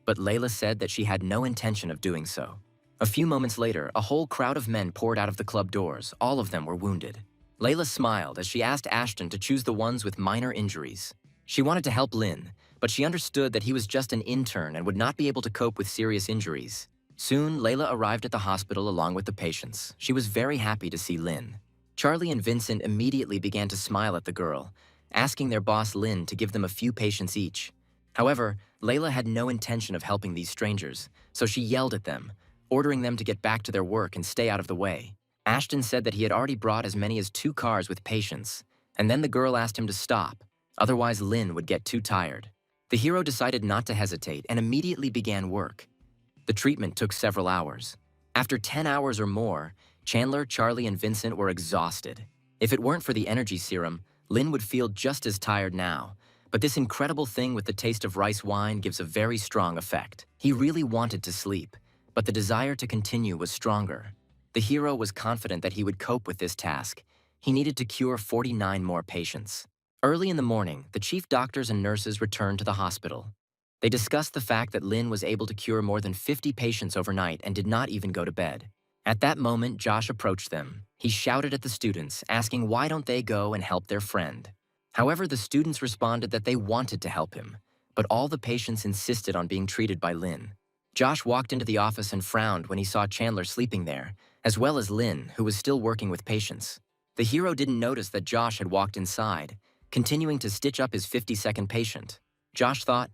A: but Layla said that she had no intention of doing so. A few moments later, a whole crowd of men poured out of the club doors. All of them were wounded. Layla smiled as she asked Ashton to choose the ones with minor injuries. She wanted to help Lin, but she understood that he was just an intern and would not be able to cope with serious injuries. Soon, Layla arrived at the hospital along with the patients. She was very happy to see Lin. Charlie and Vincent immediately began to smile at the girl, asking their boss Lin to give them a few patients each. However, Layla had no intention of helping these strangers, so she yelled at them, ordering them to get back to their work and stay out of the way. Ashton said that he had already brought as many as 2 cars with patients, and then the girl asked him to stop, otherwise Lin would get too tired. The hero decided not to hesitate and immediately began work. The treatment took several hours. After 10 hours or more, Chandler, Charlie, and Vincent were exhausted. If it weren't for the energy serum, Lin would feel just as tired now. But this incredible thing with the taste of rice wine gives a very strong effect. He really wanted to sleep, but the desire to continue was stronger. The hero was confident that he would cope with this task. He needed to cure 49 more patients. Early in the morning, the chief doctors and nurses returned to the hospital. They discussed the fact that Lin was able to cure more than 50 patients overnight and did not even go to bed. At that moment, Josh approached them. He shouted at the students, asking why don't they go and help their friend. However, the students responded that they wanted to help him, but all the patients insisted on being treated by Lin. Josh walked into the office and frowned when he saw Chandler sleeping there, as well as Lin, who was still working with patients. The hero didn't notice that Josh had walked inside, continuing to stitch up his 52nd patient. Josh thought,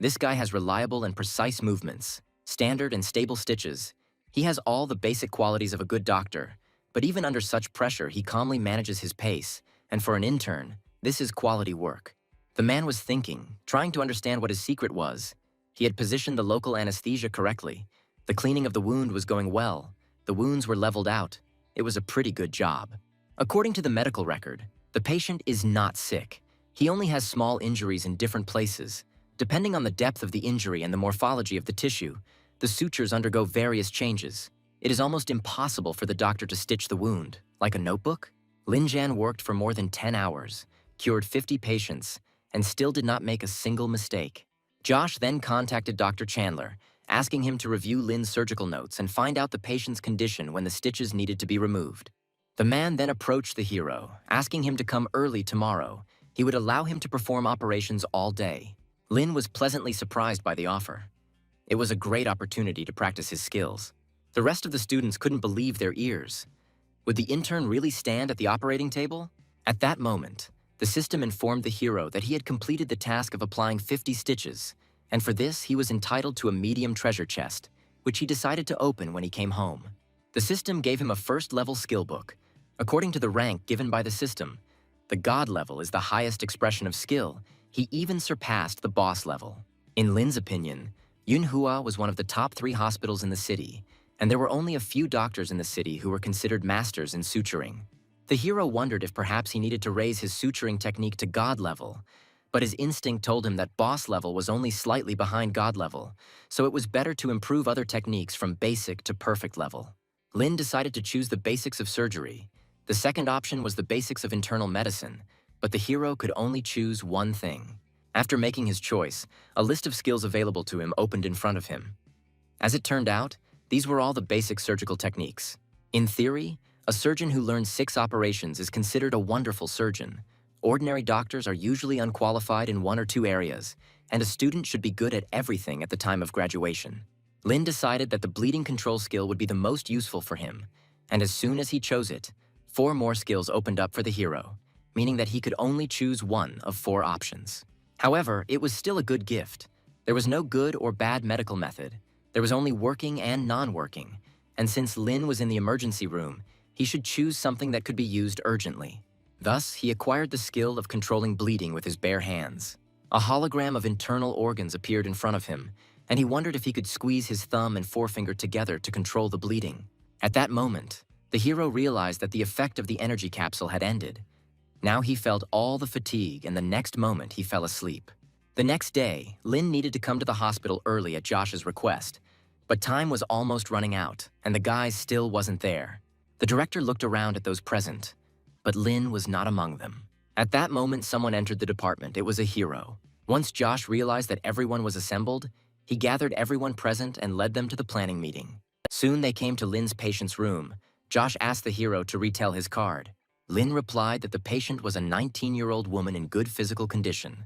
A: this guy has reliable and precise movements, standard and stable stitches. He has all the basic qualities of a good doctor, but even under such pressure, he calmly manages his pace, and for an intern, this is quality work. The man was thinking, trying to understand what his secret was. He had positioned the local anesthesia correctly. The cleaning of the wound was going well. The wounds were leveled out. It was a pretty good job. According to the medical record, the patient is not sick. He only has small injuries in different places. Depending on the depth of the injury and the morphology of the tissue, the sutures undergo various changes. It is almost impossible for the doctor to stitch the wound, like a notebook. Lin Jan worked for more than 10 hours, cured 50 patients, and still did not make a single mistake. Josh then contacted Dr. Chandler, asking him to review Lin's surgical notes and find out the patient's condition when the stitches needed to be removed. The man then approached the hero, asking him to come early tomorrow. He would allow him to perform operations all day. Lin was pleasantly surprised by the offer. It was a great opportunity to practice his skills. The rest of the students couldn't believe their ears. Would the intern really stand at the operating table? At that moment, the system informed the hero that he had completed the task of applying 50 stitches, and for this he was entitled to a medium treasure chest, which he decided to open when he came home. The system gave him a first-level skill book. According to the rank given by the system, the God level is the highest expression of skill. He even surpassed the boss level. In Lin's opinion, Yunhua was one of the top 3 hospitals in the city, and there were only a few doctors in the city who were considered masters in suturing. The hero wondered if perhaps he needed to raise his suturing technique to God level, but his instinct told him that boss level was only slightly behind God level, so it was better to improve other techniques from basic to perfect level. Lin decided to choose the basics of surgery. The second option was the basics of internal medicine, but the hero could only choose one thing. After making his choice, a list of skills available to him opened in front of him. As it turned out, these were all the basic surgical techniques. In theory, a surgeon who learns 6 operations is considered a wonderful surgeon. Ordinary doctors are usually unqualified in 1 or 2 areas, and a student should be good at everything at the time of graduation. Lin decided that the bleeding control skill would be the most useful for him, and as soon as he chose it, 4 more skills opened up for the hero, meaning that he could only choose 1 of 4 options. However, it was still a good gift. There was no good or bad medical method. There was only working and non-working, and since Lin was in the emergency room, he should choose something that could be used urgently. Thus, he acquired the skill of controlling bleeding with his bare hands. A hologram of internal organs appeared in front of him, and he wondered if he could squeeze his thumb and forefinger together to control the bleeding. At that moment, the hero realized that the effect of the energy capsule had ended. Now he felt all the fatigue, and the next moment he fell asleep. The next day, Lin needed to come to the hospital early at Josh's request, but time was almost running out, and the guy still wasn't there. The director looked around at those present, but Lin was not among them. At that moment, someone entered the department. It was a hero. Once Josh realized that everyone was assembled, he gathered everyone present and led them to the planning meeting. Soon they came to Lin's patient's room. Josh asked the hero to retell his card. Lin replied that the patient was a 19-year-old woman in good physical condition.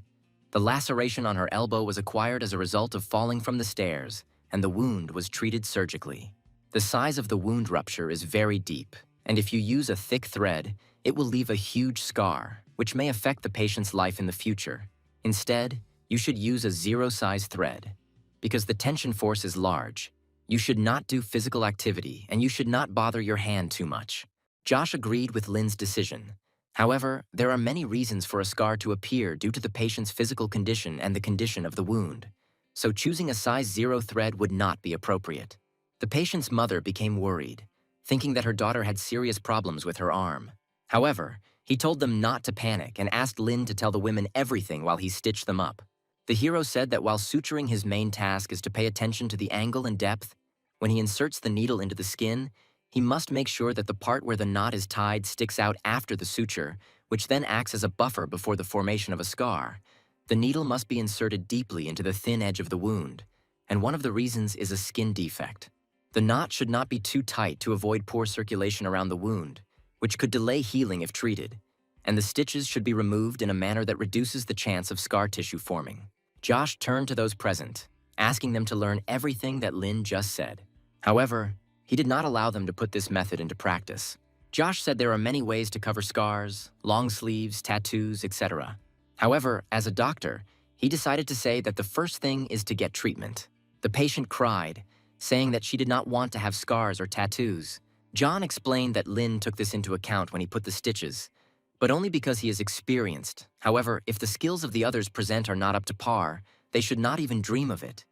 A: The laceration on her elbow was acquired as a result of falling from the stairs, and the wound was treated surgically. The size of the wound rupture is very deep, and if you use a thick thread, it will leave a huge scar, which may affect the patient's life in the future. Instead, you should use a 0-size thread. Because the tension force is large, you should not do physical activity, and you should not bother your hand too much. Josh agreed with Lin's decision. However, there are many reasons for a scar to appear due to the patient's physical condition and the condition of the wound. So choosing a size 0 thread would not be appropriate. The patient's mother became worried, thinking that her daughter had serious problems with her arm. However, he told them not to panic and asked Lin to tell the women everything while he stitched them up. The hero said that while suturing, his main task is to pay attention to the angle and depth. When he inserts the needle into the skin, he must make sure that the part where the knot is tied sticks out after the suture, which then acts as a buffer before the formation of a scar. The needle must be inserted deeply into the thin edge of the wound, and one of the reasons is a skin defect. The knot should not be too tight to avoid poor circulation around the wound, which could delay healing if treated, and the stitches should be removed in a manner that reduces the chance of scar tissue forming. Josh turned to those present, asking them to learn everything that Lin just said. However, he did not allow them to put this method into practice. Josh said there are many ways to cover scars, long sleeves, tattoos, etc. However, as a doctor, he decided to say that the first thing is to get treatment. The patient cried, saying that she did not want to have scars or tattoos. John explained that Lin took this into account when he put the stitches, but only because he is experienced. However, if the skills of the others present are not up to par, they should not even dream of it.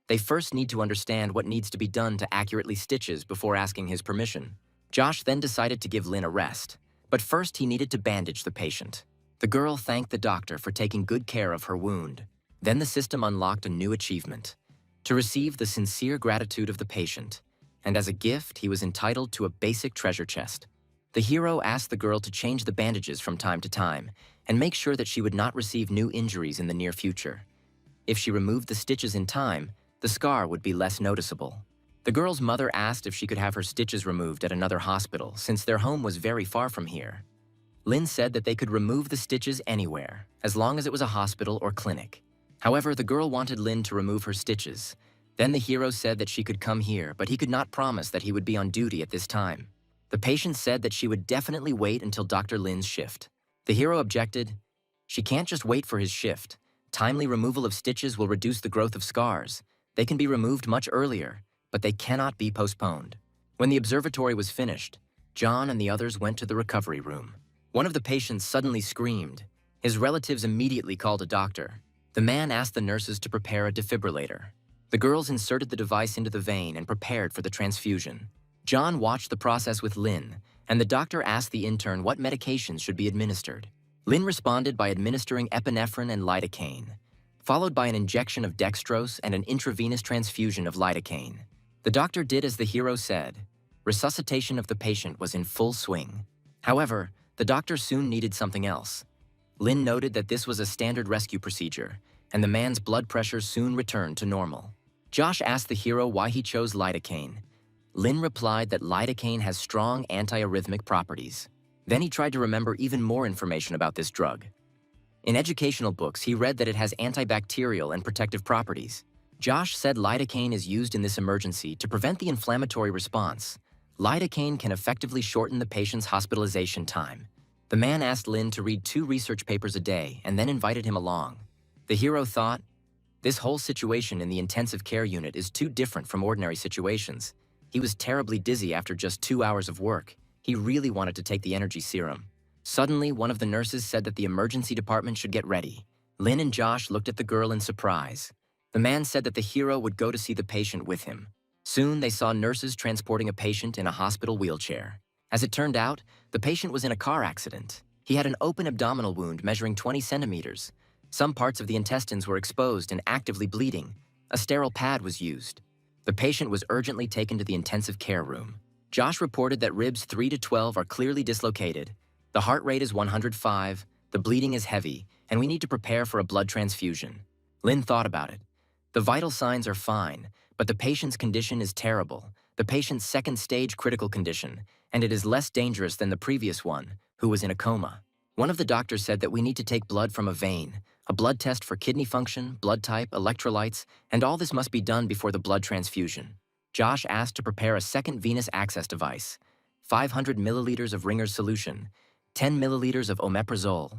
A: They first need to understand what needs to be done to accurately stitches before asking his permission. Josh then decided to give Lin a rest, but first he needed to bandage the patient. The girl thanked the doctor for taking good care of her wound. Then the system unlocked a new achievement: to receive the sincere gratitude of the patient, and as a gift he was entitled to a basic treasure chest. The hero asked the girl to change the bandages from time to time and make sure that she would not receive new injuries in the near future. If she removed the stitches in time, the scar would be less noticeable. The girl's mother asked if she could have her stitches removed at another hospital since their home was very far from here. Lin said that they could remove the stitches anywhere, as long as it was a hospital or clinic. However, the girl wanted Lin to remove her stitches. Then the hero said that she could come here, but he could not promise that he would be on duty at this time. The patient said that she would definitely wait until Dr. Lin's shift. The hero objected. She can't just wait for his shift. Timely removal of stitches will reduce the growth of scars. They can be removed much earlier, but they cannot be postponed. When the observatory was finished, John and the others went to the recovery room. One of the patients suddenly screamed. His relatives immediately called a doctor. The man asked the nurses to prepare a defibrillator. The girls inserted the device into the vein and prepared for the transfusion. John watched the process with Lin, and the doctor asked the intern what medications should be administered. Lin responded by administering epinephrine and lidocaine, followed by an injection of dextrose and an intravenous transfusion of lidocaine. The doctor did as the hero said. Resuscitation of the patient was in full swing. However, the doctor soon needed something else. Lin noted that this was a standard rescue procedure, and the man's blood pressure soon returned to normal. Josh asked the hero why he chose lidocaine. Lin replied that lidocaine has strong antiarrhythmic properties. Then he tried to remember even more information about this drug. In educational books, he read that it has antibacterial and protective properties. Josh said lidocaine is used in this emergency to prevent the inflammatory response. Lidocaine can effectively shorten the patient's hospitalization time. The man asked Lin to read 2 research papers a day and then invited him along. The hero thought, this whole situation in the intensive care unit is too different from ordinary situations. He was terribly dizzy after just 2 hours of work. He really wanted to take the energy serum. Suddenly, one of the nurses said that the emergency department should get ready. Lin and Josh looked at the girl in surprise. The man said that the hero would go to see the patient with him. Soon, they saw nurses transporting a patient in a hospital wheelchair. As it turned out, the patient was in a car accident. He had an open abdominal wound measuring 20 centimeters. Some parts of the intestines were exposed and actively bleeding. A sterile pad was used. The patient was urgently taken to the intensive care room. Josh reported that ribs 3 to 12 are clearly dislocated. The heart rate is 105, the bleeding is heavy, and we need to prepare for a blood transfusion. Lin thought about it. The vital signs are fine, but the patient's condition is terrible, the patient's second-stage critical condition, and it is less dangerous than the previous one, who was in a coma. One of the doctors said that we need to take blood from a vein, a blood test for kidney function, blood type, electrolytes, and all this must be done before the blood transfusion. Josh asked to prepare a second venous access device, 500 milliliters of Ringer's solution, 10 milliliters of omeprazole,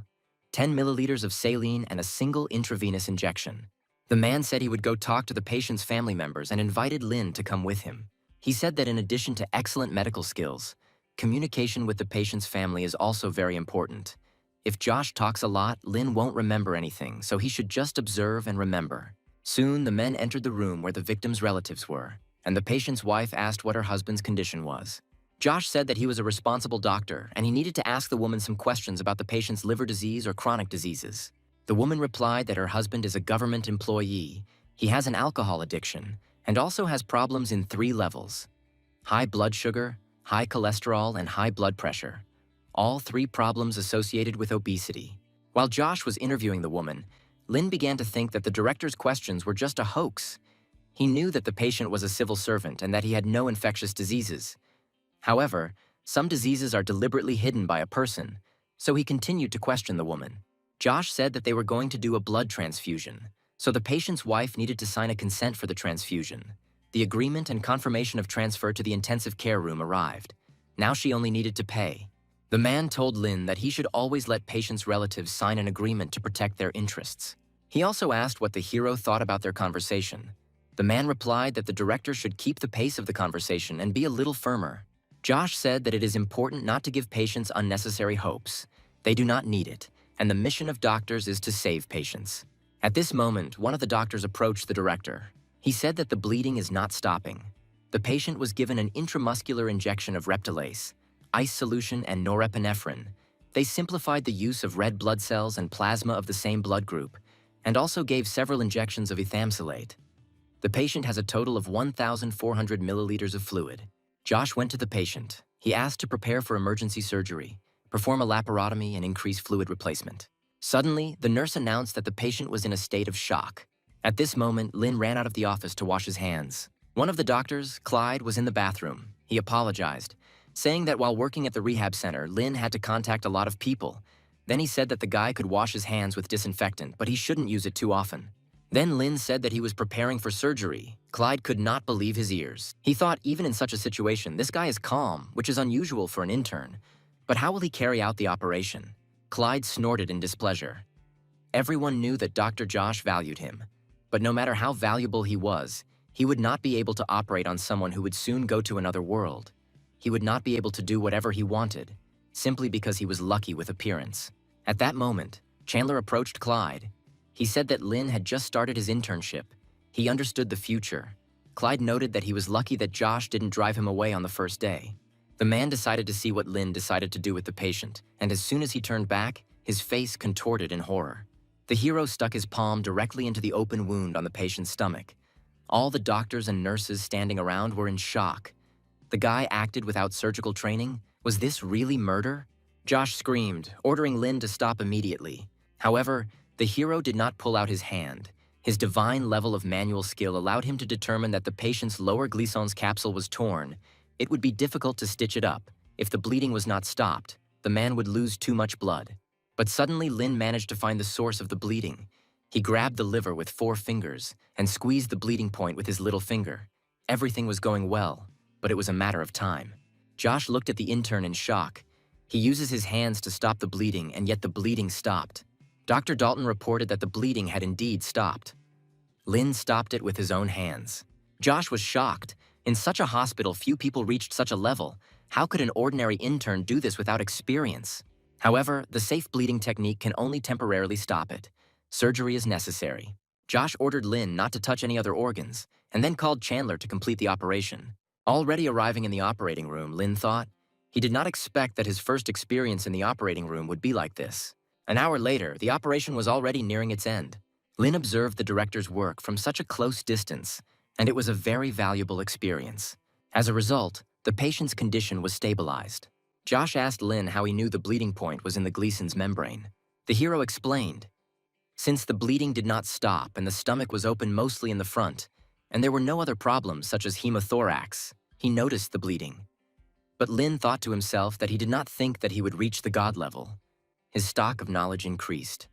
A: 10 milliliters of saline, and a single intravenous injection. The man said he would go talk to the patient's family members and invited Lin to come with him. He said that in addition to excellent medical skills, communication with the patient's family is also very important. If Josh talks a lot, Lin won't remember anything, so he should just observe and remember. Soon, the men entered the room where the victim's relatives were, and the patient's wife asked what her husband's condition was. Josh said that he was a responsible doctor, and he needed to ask the woman some questions about the patient's liver disease or chronic diseases. The woman replied that her husband is a government employee, he has an alcohol addiction, and also has problems in 3 levels: high blood sugar, high cholesterol, and high blood pressure. All 3 problems associated with obesity. While Josh was interviewing the woman, Lin began to think that the director's questions were just a hoax. He knew that the patient was a civil servant and that he had no infectious diseases. However, some diseases are deliberately hidden by a person, so he continued to question the woman. Josh said that they were going to do a blood transfusion, so the patient's wife needed to sign a consent for the transfusion. The agreement and confirmation of transfer to the intensive care room arrived. Now she only needed to pay. The man told Lin that he should always let patients' relatives sign an agreement to protect their interests. He also asked what the hero thought about their conversation. The man replied that the director should keep the pace of the conversation and be a little firmer. Josh said that it is important not to give patients unnecessary hopes. They do not need it, and the mission of doctors is to save patients. At this moment, one of the doctors approached the director. He said that the bleeding is not stopping. The patient was given an intramuscular injection of Reptilase, ice solution, and norepinephrine. They simplified the use of red blood cells and plasma of the same blood group, and also gave several injections of ethamsulate. The patient has a total of 1,400 milliliters of fluid. Josh went to the patient. He asked to prepare for emergency surgery, perform a laparotomy, and increase fluid replacement. Suddenly, the nurse announced that the patient was in a state of shock. At this moment, Lin ran out of the office to wash his hands. One of the doctors, Clyde, was in the bathroom. He apologized, saying that while working at the rehab center, Lin had to contact a lot of people. Then he said that the guy could wash his hands with disinfectant, but he shouldn't use it too often. Then Lin said that he was preparing for surgery. Clyde could not believe his ears. He thought even in such a situation, this guy is calm, which is unusual for an intern. But how will he carry out the operation? Clyde snorted in displeasure. Everyone knew that Dr. Josh valued him. But no matter how valuable he was, he would not be able to operate on someone who would soon go to another world. He would not be able to do whatever he wanted, simply because he was lucky with appearance. At that moment, Chandler approached Clyde. He said that Lin had just started his internship. He understood the future. Clyde noted that he was lucky that Josh didn't drive him away on the first day. The man decided to see what Lin decided to do with the patient, and as soon as he turned back, his face contorted in horror. The hero stuck his palm directly into the open wound on the patient's stomach. All the doctors and nurses standing around were in shock. The guy acted without surgical training? Was this really murder? Josh screamed, ordering Lin to stop immediately. However, the hero did not pull out his hand. His divine level of manual skill allowed him to determine that the patient's lower glissons capsule was torn. It would be difficult to stitch it up. If the bleeding was not stopped, the man would lose too much blood. But suddenly Lin managed to find the source of the bleeding. He grabbed the liver with 4 fingers and squeezed the bleeding point with his little finger. Everything was going well, but it was a matter of time. Josh looked at the intern in shock. He uses his hands to stop the bleeding, and yet the bleeding stopped. Dr. Dalton reported that the bleeding had indeed stopped. Lin stopped it with his own hands. Josh was shocked. In such a hospital, few people reached such a level. How could an ordinary intern do this without experience? However, the safe bleeding technique can only temporarily stop it. Surgery is necessary. Josh ordered Lin not to touch any other organs, and then called Chandler to complete the operation. Already arriving in the operating room, Lin thought. He did not expect that his first experience in the operating room would be like this. An hour later, the operation was already nearing its end. Lin observed the director's work from such a close distance, and it was a very valuable experience. As a result, the patient's condition was stabilized. Josh asked Lin how he knew the bleeding point was in the Gleason's membrane. The hero explained. Since the bleeding did not stop and the stomach was open mostly in the front, and there were no other problems such as hemothorax, he noticed the bleeding. But Lin thought to himself that he did not think that he would reach the god level. His stock of knowledge increased.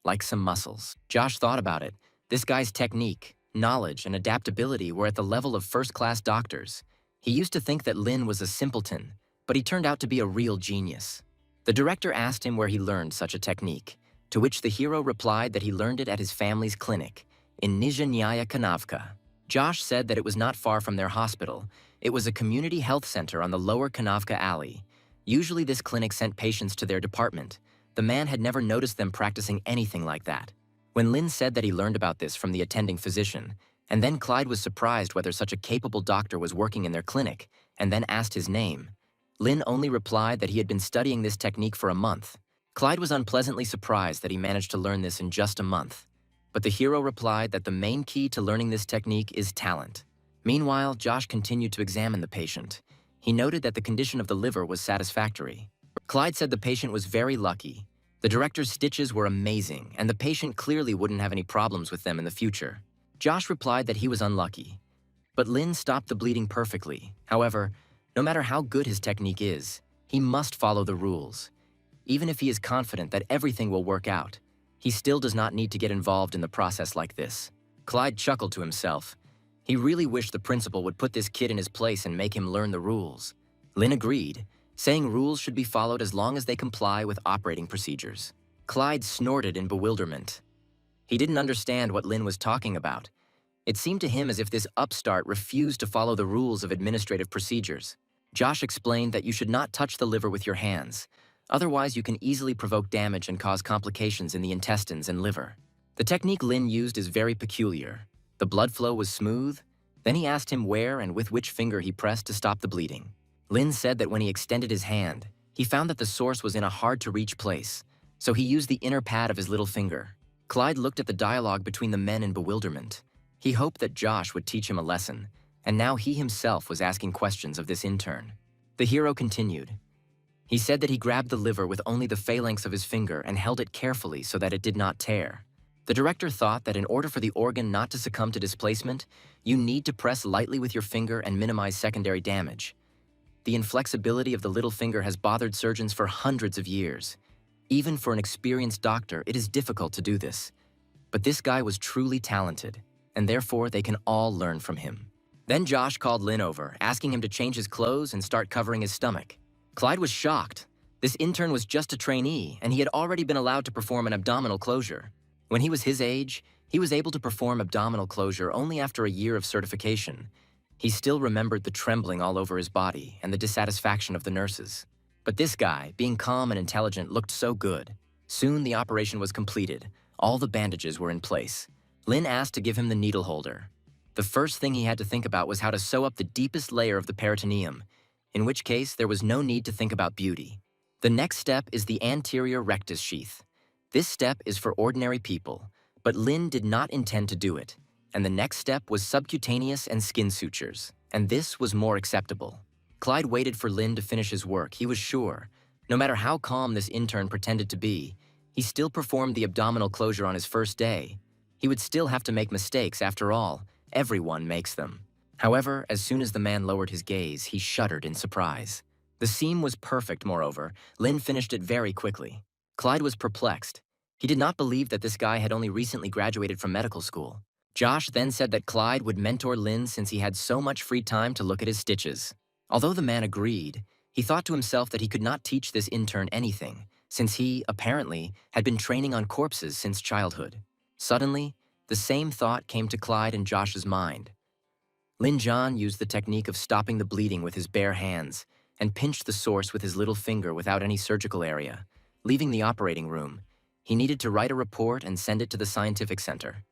A: Like some muscles. Josh thought about it. This guy's technique, knowledge, and adaptability were at the level of first-class doctors. He used to think that Lin was a simpleton, but he turned out to be a real genius. The director asked him where he learned such a technique, to which the hero replied that he learned it at his family's clinic, in Nizhnyaya Kanavka. Josh said that it was not far from their hospital. It was a community health center on the lower Kanavka alley. Usually this clinic sent patients to their department. The man had never noticed them practicing anything like that. When Lin said that he learned about this from the attending physician, and then Clyde was surprised whether such a capable doctor was working in their clinic, and then asked his name, Lin only replied that he had been studying this technique for a month. Clyde was unpleasantly surprised that he managed to learn this in just a month. But the hero replied that the main key to learning this technique is talent. Meanwhile, Josh continued to examine the patient. He noted that the condition of the liver was satisfactory. Clyde said the patient was very lucky. The director's stitches were amazing, and the patient clearly wouldn't have any problems with them in the future. Josh replied that he was unlucky. But Lin stopped the bleeding perfectly. However, no matter how good his technique is, he must follow the rules. Even if he is confident that everything will work out, he still does not need to get involved in the process like this. Clyde chuckled to himself. He really wished the principal would put this kid in his place and make him learn the rules. Lin agreed, saying rules should be followed as long as they comply with operating procedures. Clyde snorted in bewilderment. He didn't understand what Lin was talking about. It seemed to him as if this upstart refused to follow the rules of administrative procedures. Josh explained that you should not touch the liver with your hands. Otherwise, you can easily provoke damage and cause complications in the intestines and liver. The technique Lin used is very peculiar. The blood flow was smooth. Then he asked him where and with which finger he pressed to stop the bleeding. Lin said that when he extended his hand, he found that the source was in a hard-to-reach place, so he used the inner pad of his little finger. Clyde looked at the dialogue between the men in bewilderment. He hoped that Josh would teach him a lesson, and now he himself was asking questions of this intern. The hero continued. He said that he grabbed the liver with only the phalanx of his finger and held it carefully so that it did not tear. The director thought that in order for the organ not to succumb to displacement, you need to press lightly with your finger and minimize secondary damage. The inflexibility of the little finger has bothered surgeons for hundreds of years. Even for an experienced doctor, it is difficult to do this. But this guy was truly talented, and therefore they can all learn from him. Then Josh called Lin over, asking him to change his clothes and start covering his stomach. Clyde was shocked. This intern was just a trainee, and he had already been allowed to perform an abdominal closure. When he was his age, he was able to perform abdominal closure only after a year of certification. He still remembered the trembling all over his body and the dissatisfaction of the nurses. But this guy, being calm and intelligent, looked so good. Soon the operation was completed. All the bandages were in place. Lin asked to give him the needle holder. The first thing he had to think about was how to sew up the deepest layer of the peritoneum, in which case there was no need to think about beauty. The next step is the anterior rectus sheath. This step is for ordinary people, but Lin did not intend to do it, and the next step was subcutaneous and skin sutures, and this was more acceptable. Clyde waited for Lin to finish his work. He was sure, no matter how calm this intern pretended to be, he still performed the abdominal closure on his first day. He would still have to make mistakes. After all, everyone makes them. However, as soon as the man lowered his gaze, he shuddered in surprise. The seam was perfect, moreover. Lin finished it very quickly. Clyde was perplexed. He did not believe that this guy had only recently graduated from medical school. Josh then said that Clyde would mentor Lin since he had so much free time to look at his stitches. Although the man agreed, he thought to himself that he could not teach this intern anything, since he, apparently, had been training on corpses since childhood. Suddenly, the same thought came to Clyde and Josh's mind. Lin John used the technique of stopping the bleeding with his bare hands and pinched the source with his little finger without any surgical area. Leaving the operating room, he needed to write a report and send it to the scientific center.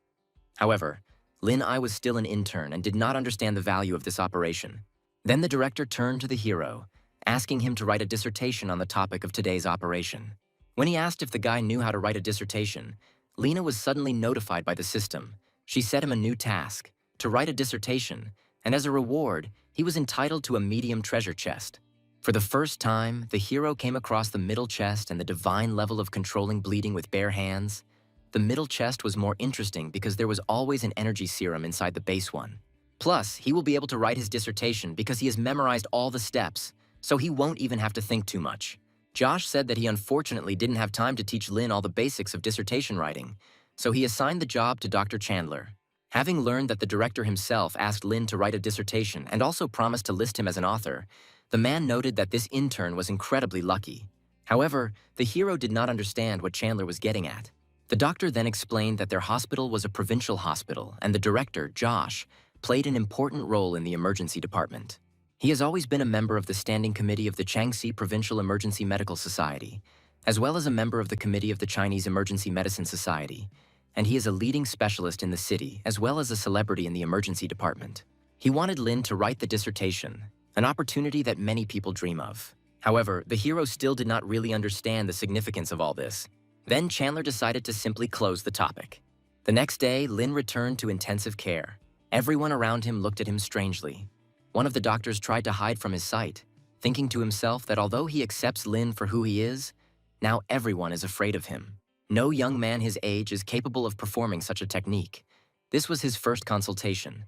A: However, Lin I was still an intern and did not understand the value of this operation. Then the director turned to the hero, asking him to write a dissertation on the topic of today's operation. When he asked if the guy knew how to write a dissertation, Lena was suddenly notified by the system. She set him a new task, to write a dissertation, and as a reward, he was entitled to a medium treasure chest. For the first time, the hero came across the middle chest and the divine level of controlling bleeding with bare hands. The middle chest was more interesting because there was always an energy serum inside the base one. Plus, he will be able to write his dissertation because he has memorized all the steps, so he won't even have to think too much. Josh said that he unfortunately didn't have time to teach Lin all the basics of dissertation writing, so he assigned the job to Dr. Chandler. Having learned that the director himself asked Lin to write a dissertation and also promised to list him as an author, the man noted that this intern was incredibly lucky. However, the hero did not understand what Chandler was getting at. The doctor then explained that their hospital was a provincial hospital and the director, Josh, played an important role in the emergency department. He has always been a member of the Standing Committee of the Changsha Provincial Emergency Medical Society, as well as a member of the Committee of the Chinese Emergency Medicine Society, and he is a leading specialist in the city as well as a celebrity in the emergency department. He wanted Lin to write the dissertation, an opportunity that many people dream of. However, the hero still did not really understand the significance of all this. Then Chandler decided to simply close the topic. The next day, Lin returned to intensive care. Everyone around him looked at him strangely. One of the doctors tried to hide from his sight, thinking to himself that although he accepts Lin for who he is, now everyone is afraid of him. No young man his age is capable of performing such a technique. This was his first consultation.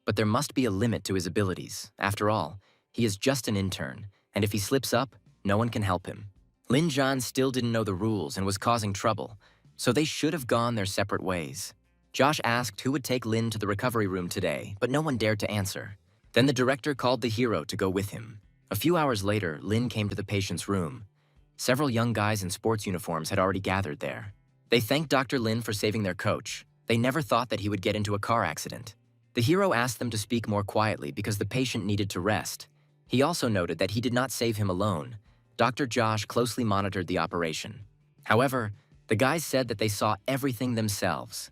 A: But there must be a limit to his abilities. After all, he is just an intern, and if he slips up, no one can help him. Lin Zhan still didn't know the rules and was causing trouble, so they should have gone their separate ways. Josh asked who would take Lin to the recovery room today, but no one dared to answer. Then the director called the hero to go with him. A few hours later, Lin came to the patient's room. Several young guys in sports uniforms had already gathered there. They thanked Dr. Lin for saving their coach. They never thought that he would get into a car accident. The hero asked them to speak more quietly because the patient needed to rest. He also noted that he did not save him alone. Dr. Josh closely monitored the operation. However, the guys said that they saw everything themselves.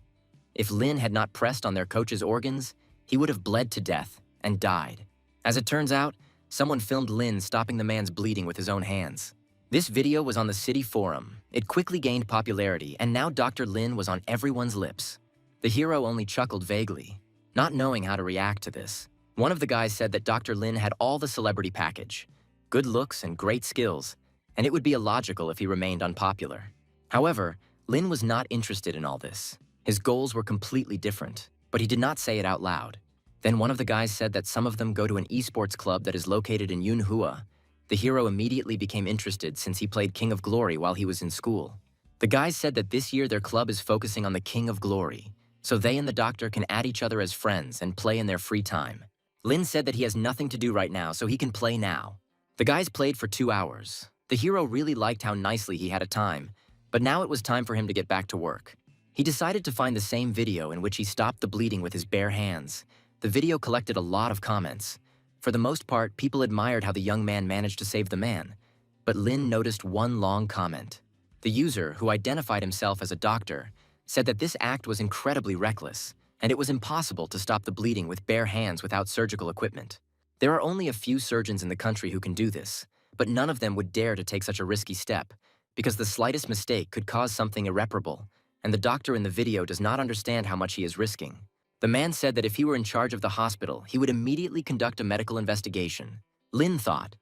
A: If Lin had not pressed on their coach's organs, he would have bled to death and died. As it turns out, someone filmed Lin stopping the man's bleeding with his own hands. This video was on the city forum. It quickly gained popularity, and now Dr. Lin was on everyone's lips. The hero only chuckled vaguely, not knowing how to react to this. One of the guys said that Dr. Lin had all the celebrity package, good looks and great skills, and it would be illogical if he remained unpopular. However, Lin was not interested in all this. His goals were completely different, but he did not say it out loud. Then one of the guys said that some of them go to an esports club that is located in Yunhua. The hero immediately became interested since he played King of Glory while he was in school. The guys said that this year their club is focusing on the King of Glory, so they and the doctor can add each other as friends and play in their free time. Lin said that he has nothing to do right now, so he can play now. The guys played for 2 hours. The hero really liked how nicely he had a time, but now it was time for him to get back to work. He decided to find the same video in which he stopped the bleeding with his bare hands. The video collected a lot of comments. For the most part, people admired how the young man managed to save the man. But Lin noticed one long comment. The user, who identified himself as a doctor, said that this act was incredibly reckless, and it was impossible to stop the bleeding with bare hands without surgical equipment. There are only a few surgeons in the country who can do this, but none of them would dare to take such a risky step, because the slightest mistake could cause something irreparable, and the doctor in the video does not understand how much he is risking. The man said that if he were in charge of the hospital, he would immediately conduct a medical investigation. Lin thought.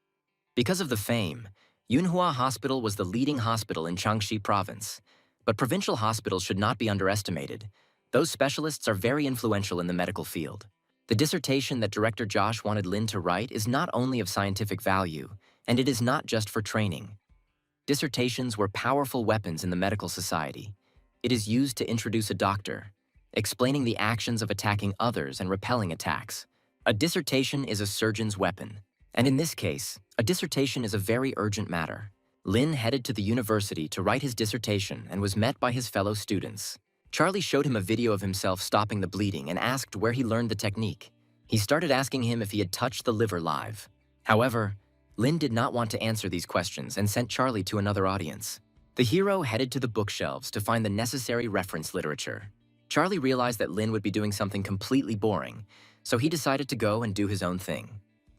A: Because of the fame, Yunhua Hospital was the leading hospital in Changsha Province. But provincial hospitals should not be underestimated. Those specialists are very influential in the medical field. The dissertation that Director Josh wanted Lin to write is not only of scientific value, and it is not just for training. Dissertations were powerful weapons in the medical society. It is used to introduce a doctor, explaining the actions of attacking others and repelling attacks. A dissertation is a surgeon's weapon. And in this case, a dissertation is a very urgent matter. Lin headed to the university to write his dissertation and was met by his fellow students. Charlie showed him a video of himself stopping the bleeding and asked where he learned the technique. He started asking him if he had touched the liver live. However, Lin did not want to answer these questions and sent Charlie to another audience. The hero headed to the bookshelves to find the necessary reference literature. Charlie realized that Lin would be doing something completely boring, so he decided to go and do his own thing.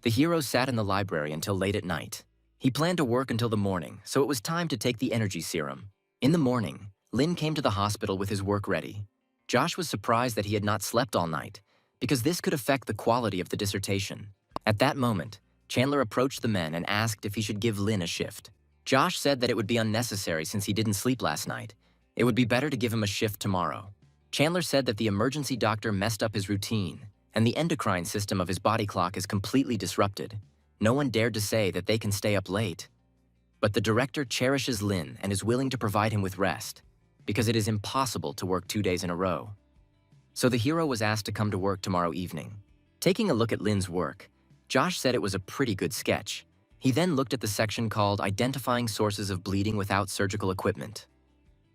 A: The hero sat in the library until late at night. He planned to work until the morning, so it was time to take the energy serum. In the morning, Lin came to the hospital with his work ready. Josh was surprised that he had not slept all night, because this could affect the quality of the dissertation. At that moment, Chandler approached the men and asked if he should give Lin a shift. Josh said that it would be unnecessary since he didn't sleep last night. It would be better to give him a shift tomorrow. Chandler said that the emergency doctor messed up his routine, and the endocrine system of his body clock is completely disrupted. No one dared to say that they can stay up late. But the director cherishes Lin and is willing to provide him with rest, because it is impossible to work 2 days in a row. So the hero was asked to come to work tomorrow evening. Taking a look at Lin's work, Josh said it was a pretty good sketch. He then looked at the section called Identifying Sources of Bleeding Without Surgical Equipment.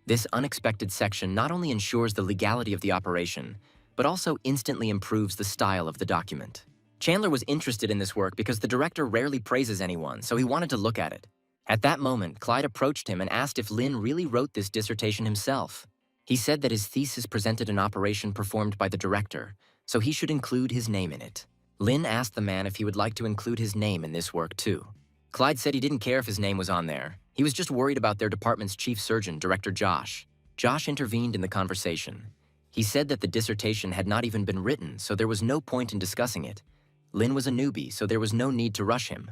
A: This unexpected section not only ensures the legality of the operation, but also instantly improves the style of the document. Chandler was interested in this work because the director rarely praises anyone, so he wanted to look at it. At that moment, Clyde approached him and asked if Lin really wrote this dissertation himself. He said that his thesis presented an operation performed by the director, so he should include his name in it. Lin asked the man if he would like to include his name in this work too. Clyde said he didn't care if his name was on there. He was just worried about their department's chief surgeon, Director Josh. Josh intervened in the conversation. He said that the dissertation had not even been written, so there was no point in discussing it. Lin was a newbie, so there was no need to rush him.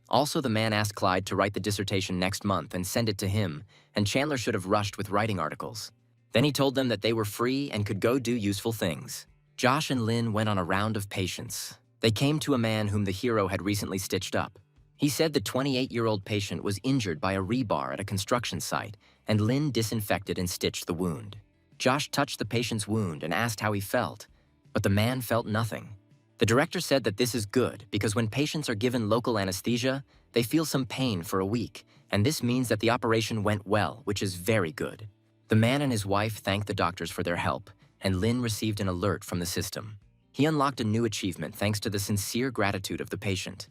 A: Also, the man asked Clyde to write the dissertation next month and send it to him, and Chandler should have rushed with writing articles. Then he told them that they were free and could go do useful things. Josh and Lin went on a round of patients. They came to a man whom the hero had recently stitched up. He said the 28-year-old patient was injured by a rebar at a construction site, and Lin disinfected and stitched the wound. Josh touched the patient's wound and asked how he felt, but the man felt nothing. The director said that this is good because when patients are given local anesthesia, they feel some pain for a week, and this means that the operation went well, which is very good. The man and his wife thanked the doctors for their help, and Lin received an alert from the system. He unlocked a new achievement thanks to the sincere gratitude of the patient.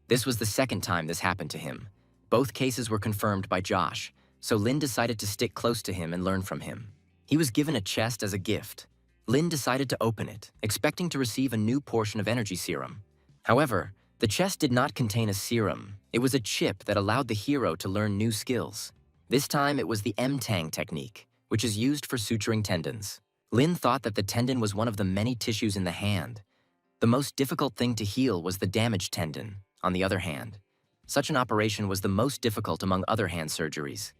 A: This was the second time this happened to him. Both cases were confirmed by Josh, so Lin decided to stick close to him and learn from him. He was given a chest as a gift. Lin decided to open it, expecting to receive a new portion of energy serum. However, the chest did not contain a serum. It was a chip that allowed the hero to learn new skills. This time it was the M-Tang technique, which is used for suturing tendons. Lin thought that the tendon was one of the many tissues in the hand. The most difficult thing to heal was the damaged tendon, on the other hand. Such an operation was the most difficult among other hand surgeries.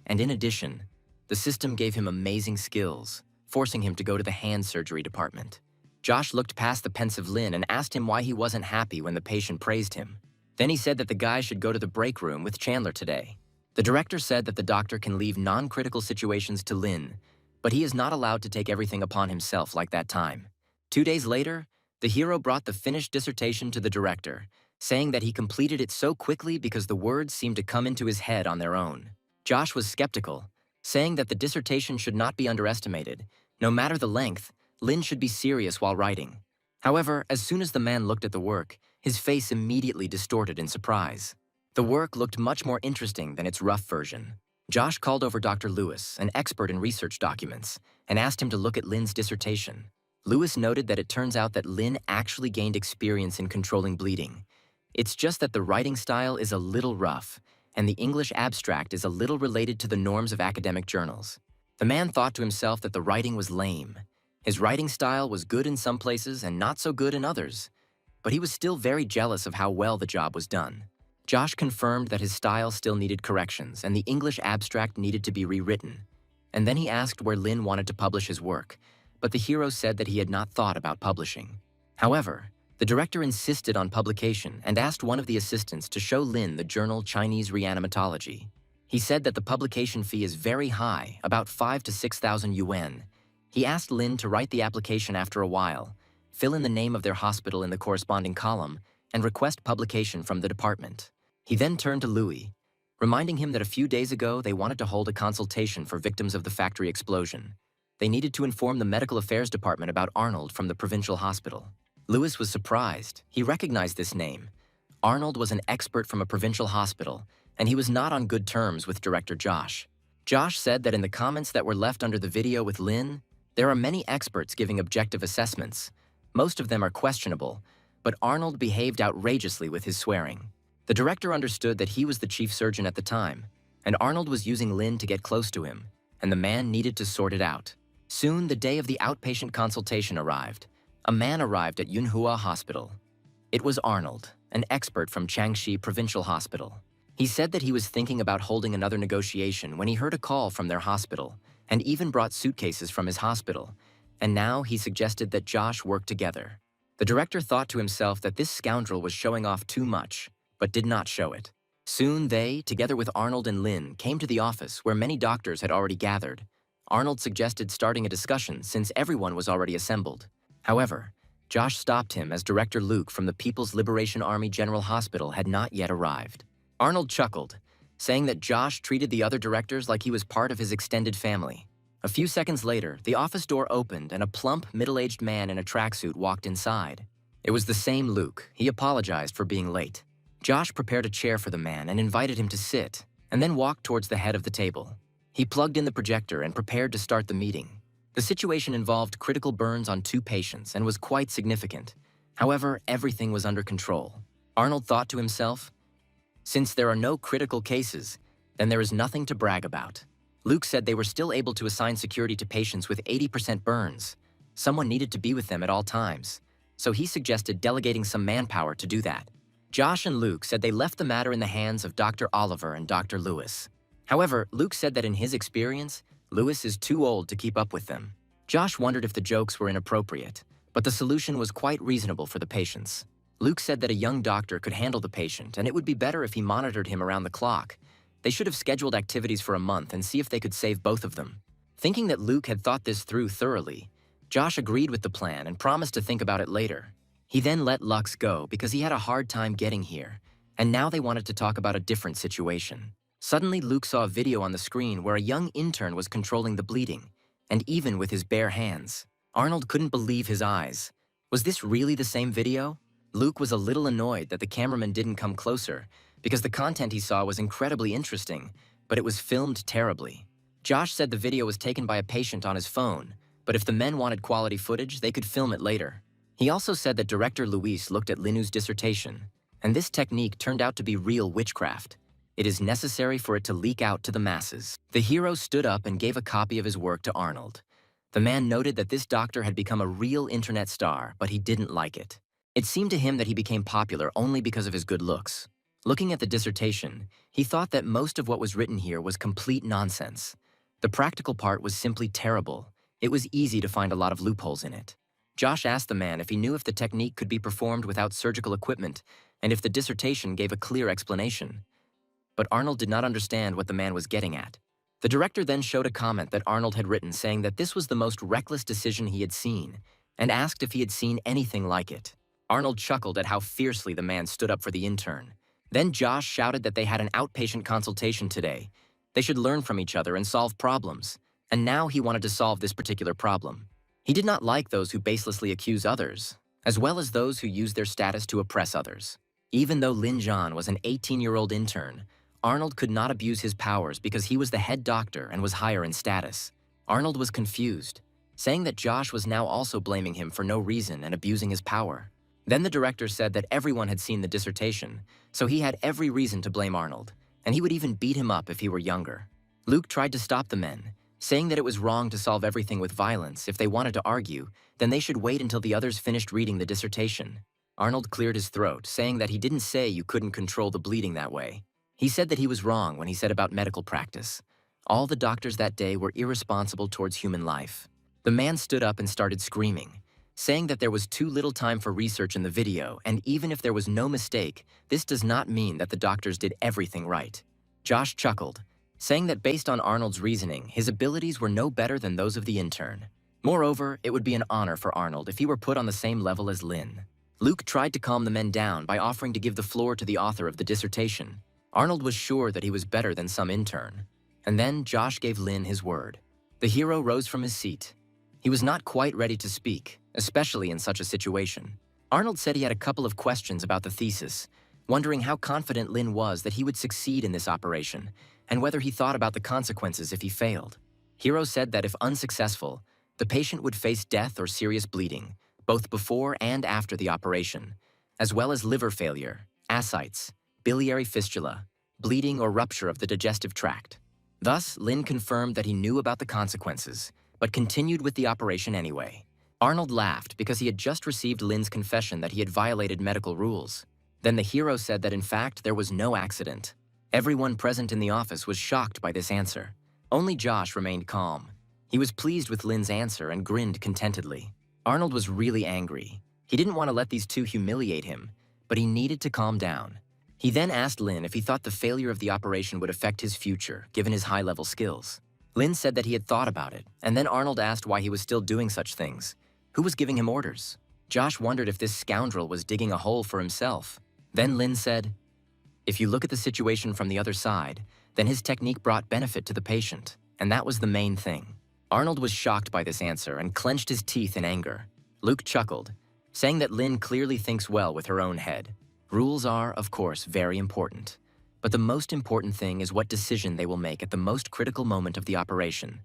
A: And in addition, the system gave him amazing skills, forcing him to go to the hand surgery department. Josh looked past the pensive Lin and asked him why he wasn't happy when the patient praised him. Then he said that the guy should go to the break room with Chandler today. The director said that the doctor can leave non-critical situations to Lin, but he is not allowed to take everything upon himself like that time. 2 days later, the hero brought the finished dissertation to the director, saying that he completed it so quickly because the words seemed to come into his head on their own. Josh was skeptical, saying that the dissertation should not be underestimated. No matter the length, Lin should be serious while writing. However, as soon as the man looked at the work, his face immediately distorted in surprise. The work looked much more interesting than its rough version. Josh called over Dr. Lewis, an expert in research documents, and asked him to look at Lin's dissertation. Lewis noted that it turns out that Lin actually gained experience in controlling bleeding. It's just that the writing style is a little rough, and the English abstract is a little related to the norms of academic journals. The man thought to himself that the writing was lame. His writing style was good in some places and not so good in others, but he was still very jealous of how well the job was done. Josh confirmed that his style still needed corrections and the English abstract needed to be rewritten. And then he asked where Lin wanted to publish his work, but the hero said that he had not thought about publishing. However, the director insisted on publication and asked one of the assistants to show Lin the journal Chinese Reanimatology. He said that the publication fee is very high, about 5,000 to 6,000 yuan. He asked Lin to write the application after a while, fill in the name of their hospital in the corresponding column, and request publication from the department. He then turned to Louis, reminding him that a few days ago they wanted to hold a consultation for victims of the factory explosion. They needed to inform the medical affairs department about Arnold from the provincial hospital. Louis was surprised. He recognized this name. Arnold was an expert from a provincial hospital, and he was not on good terms with director Josh. Josh said that in the comments that were left under the video with Lin, there are many experts giving objective assessments. Most of them are questionable, but Arnold behaved outrageously with his swearing. The director understood that he was the chief surgeon at the time, and Arnold was using Lin to get close to him, and the man needed to sort it out. Soon, the day of the outpatient consultation arrived. A man arrived at Yunhua Hospital. It was Arnold, an expert from Changxi Provincial Hospital. He said that he was thinking about holding another negotiation when he heard a call from their hospital, and even brought suitcases from his hospital, and now he suggested that Josh work together. The director thought to himself that this scoundrel was showing off too much, but did not show it. Soon they, together with Arnold and Lin, came to the office where many doctors had already gathered. Arnold suggested starting a discussion since everyone was already assembled. However, Josh stopped him as Director Luke from the People's Liberation Army General Hospital had not yet arrived. Arnold chuckled, saying that Josh treated the other directors like he was part of his extended family. A few seconds later, the office door opened and a plump, middle-aged man in a tracksuit walked inside. It was the same Luke. He apologized for being late. Josh prepared a chair for the man and invited him to sit, and then walked towards the head of the table. He plugged in the projector and prepared to start the meeting. The situation involved critical burns on 2 patients and was quite significant. However, everything was under control. Arnold thought to himself, since there are no critical cases, then there is nothing to brag about. Luke said they were still able to assign security to patients with 80% burns. Someone needed to be with them at all times, so he suggested delegating some manpower to do that. Josh and Luke said they left the matter in the hands of Dr. Oliver and Dr. Lewis. However, Luke said that in his experience, Lewis is too old to keep up with them. Josh wondered if the jokes were inappropriate, but the solution was quite reasonable for the patients. Luke said that a young doctor could handle the patient, and it would be better if he monitored him around the clock. They should have scheduled activities for a month and see if they could save both of them. Thinking that Luke had thought this through thoroughly, Josh agreed with the plan and promised to think about it later. He then let Lux go because he had a hard time getting here, and now they wanted to talk about a different situation. Suddenly, Luke saw a video on the screen where a young intern was controlling the bleeding, and even with his bare hands. Arnold couldn't believe his eyes. Was this really the same video? Luke was a little annoyed that the cameraman didn't come closer, because the content he saw was incredibly interesting, but it was filmed terribly. Josh said the video was taken by a patient on his phone, but if the men wanted quality footage, they could film it later. He also said that director Luis looked at Linu's dissertation, and this technique turned out to be real witchcraft. It is necessary for it to leak out to the masses. The hero stood up and gave a copy of his work to Arnold. The man noted that this doctor had become a real internet star, but he didn't like it. It seemed to him that he became popular only because of his good looks. Looking at the dissertation, he thought that most of what was written here was complete nonsense. The practical part was simply terrible. It was easy to find a lot of loopholes in it. Josh asked the man if he knew if the technique could be performed without surgical equipment, and if the dissertation gave a clear explanation. But Arnold did not understand what the man was getting at. The director then showed a comment that Arnold had written saying that this was the most reckless decision he had seen, and asked if he had seen anything like it. Arnold chuckled at how fiercely the man stood up for the intern. Then Josh shouted that they had an outpatient consultation today. They should learn from each other and solve problems, and now he wanted to solve this particular problem. He did not like those who baselessly accuse others, as well as those who use their status to oppress others. Even though Lin Zhan was an 18-year-old intern, Arnold could not abuse his powers because he was the head doctor and was higher in status. Arnold was confused, saying that Josh was now also blaming him for no reason and abusing his power. Then the director said that everyone had seen the dissertation, so he had every reason to blame Arnold, and he would even beat him up if he were younger. Luke tried to stop the men, saying that it was wrong to solve everything with violence. If they wanted to argue, then they should wait until the others finished reading the dissertation. Arnold cleared his throat, saying that he didn't say you couldn't control the bleeding that way. He said that he was wrong when he said about medical practice. All the doctors that day were irresponsible towards human life. The man stood up and started screaming, saying that there was too little time for research in the video, and even if there was no mistake, this does not mean that the doctors did everything right. Josh chuckled, saying that based on Arnold's reasoning, his abilities were no better than those of the intern. Moreover, it would be an honor for Arnold if he were put on the same level as Lin. Luke tried to calm the men down by offering to give the floor to the author of the dissertation. Arnold was sure that he was better than some intern. And then Josh gave Lin his word. The hero rose from his seat. He was not quite ready to speak, especially in such a situation. Arnold said he had a couple of questions about the thesis, wondering how confident Lin was that he would succeed in this operation, and whether he thought about the consequences if he failed. Hero said that if unsuccessful, the patient would face death or serious bleeding, both before and after the operation, as well as liver failure, ascites, biliary fistula, bleeding or rupture of the digestive tract. Thus, Lin confirmed that he knew about the consequences, but continued with the operation anyway. Arnold laughed because he had just received Lin's confession that he had violated medical rules. Then the hero said that in fact there was no accident. Everyone present in the office was shocked by this answer. Only Josh remained calm. He was pleased with Lin's answer and grinned contentedly. Arnold was really angry. He didn't want to let these two humiliate him, but he needed to calm down. He then asked Lin if he thought the failure of the operation would affect his future, given his high-level skills. Lin said that he had thought about it, and then Arnold asked why he was still doing such things. Who was giving him orders? Josh wondered if this scoundrel was digging a hole for himself. Then Lin said, "If you look at the situation from the other side, then his technique brought benefit to the patient, and that was the main thing." Arnold was shocked by this answer and clenched his teeth in anger. Luke chuckled, saying that Lin clearly thinks well with her own head. Rules are, of course, very important. But the most important thing is what decision they will make at the most critical moment of the operation,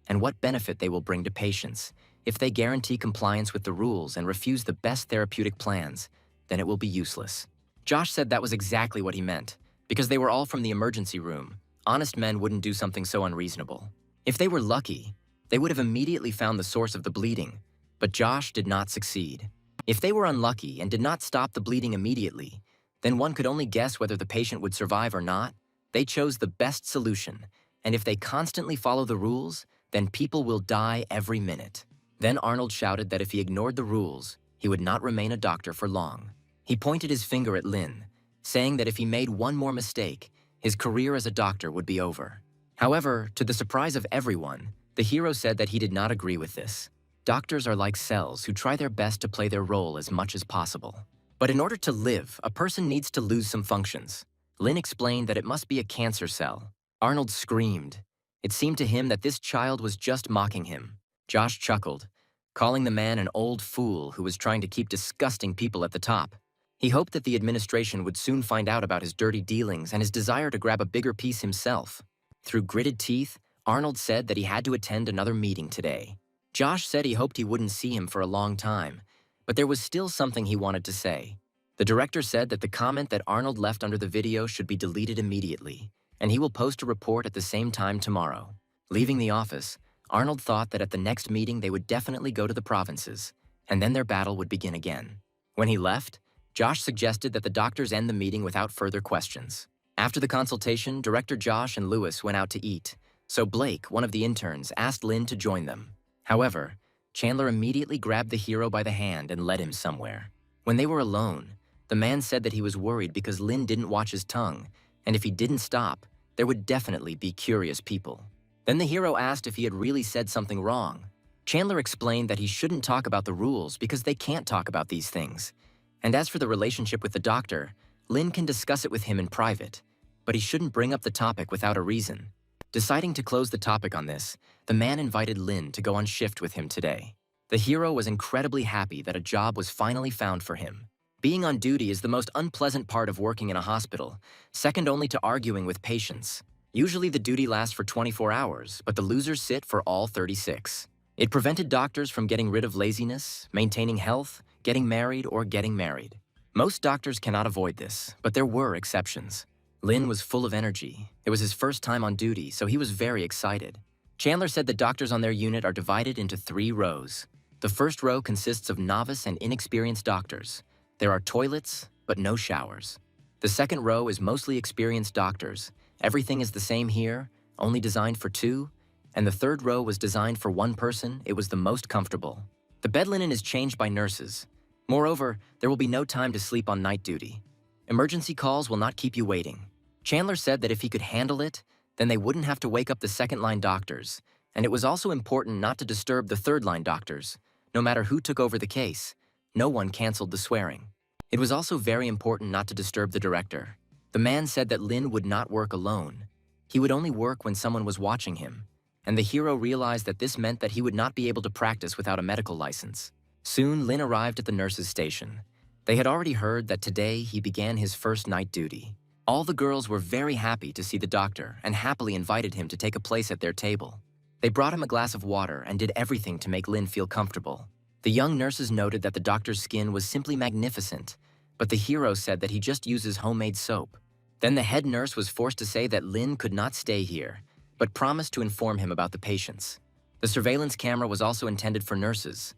A: and what benefit they will bring to patients. If they guarantee compliance with the rules and refuse the best therapeutic plans, then it will be useless. Josh said that was exactly what he meant, because they were all from the emergency room. Honest men wouldn't do something so unreasonable. If they were lucky, they would have immediately found the source of the bleeding, but Josh did not succeed. If they were unlucky and did not stop the bleeding immediately, then one could only guess whether the patient would survive or not. They chose the best solution, and if they constantly follow the rules, then people will die every minute. Then Arnold shouted that if he ignored the rules, he would not remain a doctor for long. He pointed his finger at Lin, saying that if he made one more mistake, his career as a doctor would be over. However, to the surprise of everyone, the hero said that he did not agree with this. Doctors are like cells who try their best to play their role as much as possible. But in order to live, a person needs to lose some functions. Lin explained that it must be a cancer cell. Arnold screamed. It seemed to him that this child was just mocking him. Josh chuckled, calling the man an old fool who was trying to keep disgusting people at the top. He hoped that the administration would soon find out about his dirty dealings and his desire to grab a bigger piece himself. Through gritted teeth, Arnold said that he had to attend another meeting today. Josh said he hoped he wouldn't see him for a long time, but there was still something he wanted to say. The director said that the comment that Arnold left under the video should be deleted immediately, and he will post a report at the same time tomorrow. Leaving the office, Arnold thought that at the next meeting they would definitely go to the provinces, and then their battle would begin again. When he left, Josh suggested that the doctors end the meeting without further questions. After the consultation, Director Josh and Lewis went out to eat, so Blake, one of the interns, asked Lin to join them. However, Chandler immediately grabbed the hero by the hand and led him somewhere. When they were alone, the man said that he was worried because Lin didn't watch his tongue, and if he didn't stop, there would definitely be curious people. Then the hero asked if he had really said something wrong. Chandler explained that he shouldn't talk about the rules because they can't talk about these things. And as for the relationship with the doctor, Lin can discuss it with him in private, but he shouldn't bring up the topic without a reason. Deciding to close the topic on this, the man invited Lin to go on shift with him today. The hero was incredibly happy that a job was finally found for him. Being on duty is the most unpleasant part of working in a hospital, second only to arguing with patients. Usually the duty lasts for 24 hours, but the losers sit for all 36. It prevented doctors from getting rid of laziness, maintaining health, getting married, or getting married. Most doctors cannot avoid this, but there were exceptions. Lin was full of energy. It was his first time on duty, so he was very excited. Chandler said the doctors on their unit are divided into 3 rows. The first row consists of novice and inexperienced doctors. There are toilets, but no showers. The second row is mostly experienced doctors. Everything is the same here, only designed for 2. And the third row was designed for 1 person. It was the most comfortable. The bed linen is changed by nurses. Moreover, there will be no time to sleep on night duty. Emergency calls will not keep you waiting. Chandler said that if he could handle it, then they wouldn't have to wake up the second-line doctors, and it was also important not to disturb the third-line doctors. No matter who took over the case, no one canceled the swearing. It was also very important not to disturb the director. The man said that Lin would not work alone. He would only work when someone was watching him, and the hero realized that this meant that he would not be able to practice without a medical license. Soon, Lin arrived at the nurse's station. They had already heard that today he began his first night duty. All the girls were very happy to see the doctor and happily invited him to take a place at their table. They brought him a glass of water and did everything to make Lin feel comfortable. The young nurses noted that the doctor's skin was simply magnificent, but the hero said that he just uses homemade soap. Then the head nurse was forced to say that Lin could not stay here, but promised to inform him about the patients. The surveillance camera was also intended for nurses.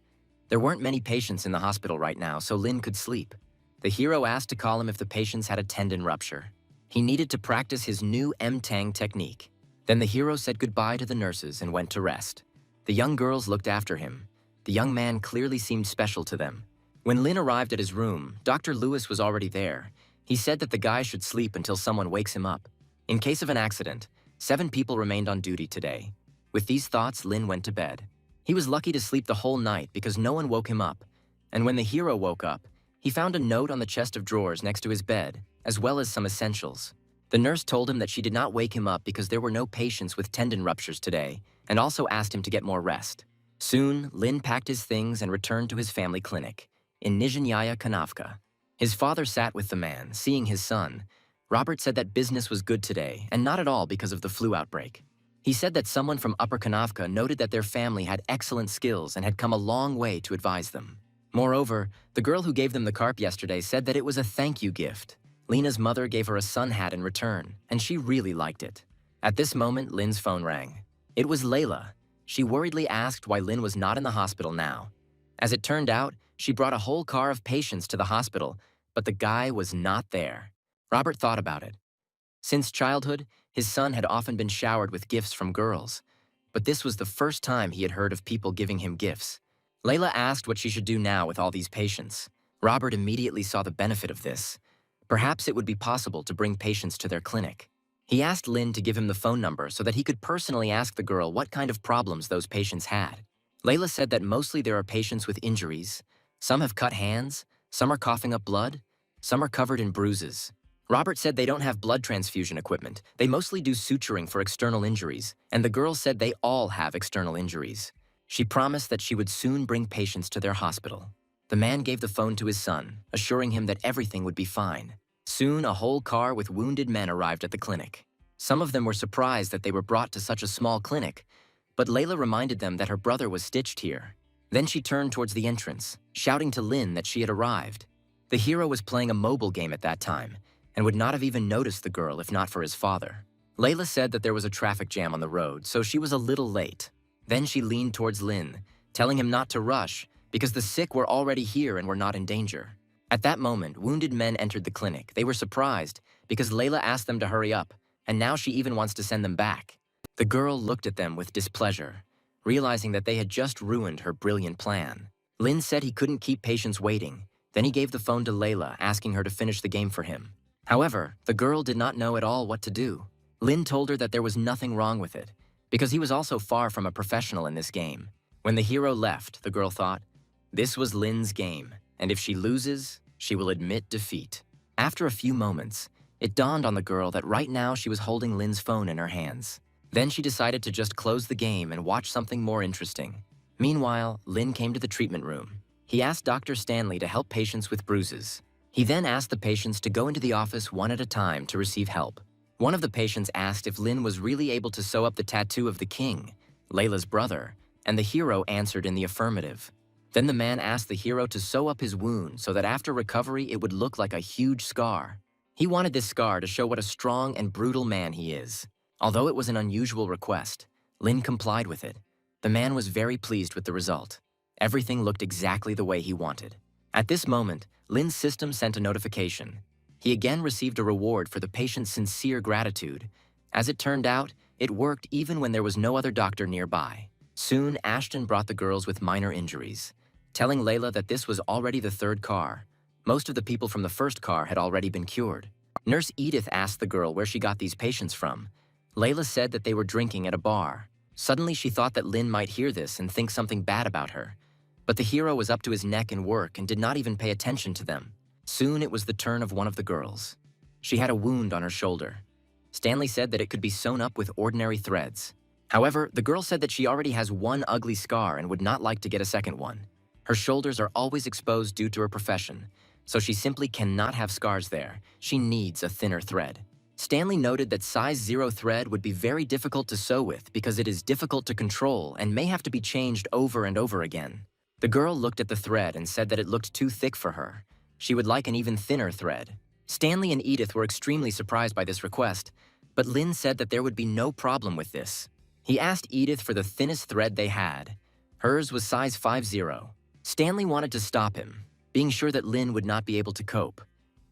A: There weren't many patients in the hospital right now, so Lin could sleep. The hero asked to call him if the patients had a tendon rupture. He needed to practice his new M-Tang technique. Then the hero said goodbye to the nurses and went to rest. The young girls looked after him. The young man clearly seemed special to them. When Lin arrived at his room, Dr. Lewis was already there. He said that the guy should sleep until someone wakes him up. In case of an accident, 7 people remained on duty today. With these thoughts, Lin went to bed. He was lucky to sleep the whole night because no one woke him up. And when the hero woke up, he found a note on the chest of drawers next to his bed, as well as some essentials. The nurse told him that she did not wake him up because there were no patients with tendon ruptures today, and also asked him to get more rest. Soon, Lin packed his things and returned to his family clinic. in Nizhnyaya Kanavka. His father sat with the man, seeing his son. Robert said that business was good today, and not at all because of the flu outbreak. He said that someone from Upper Kanavka noted that their family had excellent skills and had come a long way to advise them. Moreover, the girl who gave them the carp yesterday said that it was a thank you gift. Lena's mother gave her a sun hat in return, and she really liked it. At this moment, Lynn's phone rang. It was Layla. She worriedly asked why Lynn was not in the hospital now. As it turned out, she brought a whole car of patients to the hospital, but the guy was not there. Robert thought about it. Since childhood, his son had often been showered with gifts from girls, but this was the first time he had heard of people giving him gifts. Layla asked what she should do now with all these patients. Robert immediately saw the benefit of this. Perhaps it would be possible to bring patients to their clinic. He asked Lynn to give him the phone number so that he could personally ask the girl what kind of problems those patients had. Layla said that mostly there are patients with injuries. Some have cut hands, some are coughing up blood, some are covered in bruises. Robert said they don't have blood transfusion equipment. They mostly do suturing for external injuries, and the girl said they all have external injuries. She promised that she would soon bring patients to their hospital. The man gave the phone to his son, assuring him that everything would be fine. Soon, a whole car with wounded men arrived at the clinic. Some of them were surprised that they were brought to such a small clinic, but Layla reminded them that her brother was stitched here. Then she turned towards the entrance, shouting to Lynn that she had arrived. The hero was playing a mobile game at that time, and would not have even noticed the girl if not for his father. Layla said that there was a traffic jam on the road, so she was a little late. Then she leaned towards Lynn, telling him not to rush, because the sick were already here and were not in danger. At that moment, wounded men entered the clinic. They were surprised, because Layla asked them to hurry up, and now she even wants to send them back. The girl looked at them with displeasure, realizing that they had just ruined her brilliant plan. Lynn said he couldn't keep patients waiting. Then he gave the phone to Layla, asking her to finish the game for him. However, the girl did not know at all what to do. Lynn told her that there was nothing wrong with it, because he was also far from a professional in this game. When the hero left, the girl thought, this was Lynn's game, and if she loses, she will admit defeat. After a few moments, it dawned on the girl that right now she was holding Lynn's phone in her hands. Then she decided to just close the game and watch something more interesting. Meanwhile, Lynn came to the treatment room. He asked Dr. Stanley to help patients with bruises. He then asked the patients to go into the office one at a time to receive help. One of the patients asked if Lynn was really able to sew up the tattoo of the king, Layla's brother, and the hero answered in the affirmative. Then the man asked the hero to sew up his wound so that after recovery it would look like a huge scar. He wanted this scar to show what a strong and brutal man he is. Although it was an unusual request, Lynn complied with it. The man was very pleased with the result. Everything looked exactly the way he wanted. At this moment, Lynn's system sent a notification. He again received a reward for the patient's sincere gratitude. As it turned out, it worked even when there was no other doctor nearby. Soon, Ashton brought the girls with minor injuries, telling Layla that this was already the third car. Most of the people from the first car had already been cured. Nurse Edith asked the girl where she got these patients from. Layla said that they were drinking at a bar. Suddenly, she thought that Lynn might hear this and think something bad about her. But the hero was up to his neck in work and did not even pay attention to them. Soon, it was the turn of one of the girls. She had a wound on her shoulder. Stanley said that it could be sewn up with ordinary threads. However, the girl said that she already has one ugly scar and would not like to get a second one. Her shoulders are always exposed due to her profession, so she simply cannot have scars there. She needs a thinner thread. Stanley noted that size 0 thread would be very difficult to sew with because it is difficult to control and may have to be changed over and over again. The girl looked at the thread and said that it looked too thick for her. She would like an even thinner thread. Stanley and Edith were extremely surprised by this request, but Lynn said that there would be no problem with this. He asked Edith for the thinnest thread they had. Hers was size 50. Stanley wanted to stop him, being sure that Lynn would not be able to cope.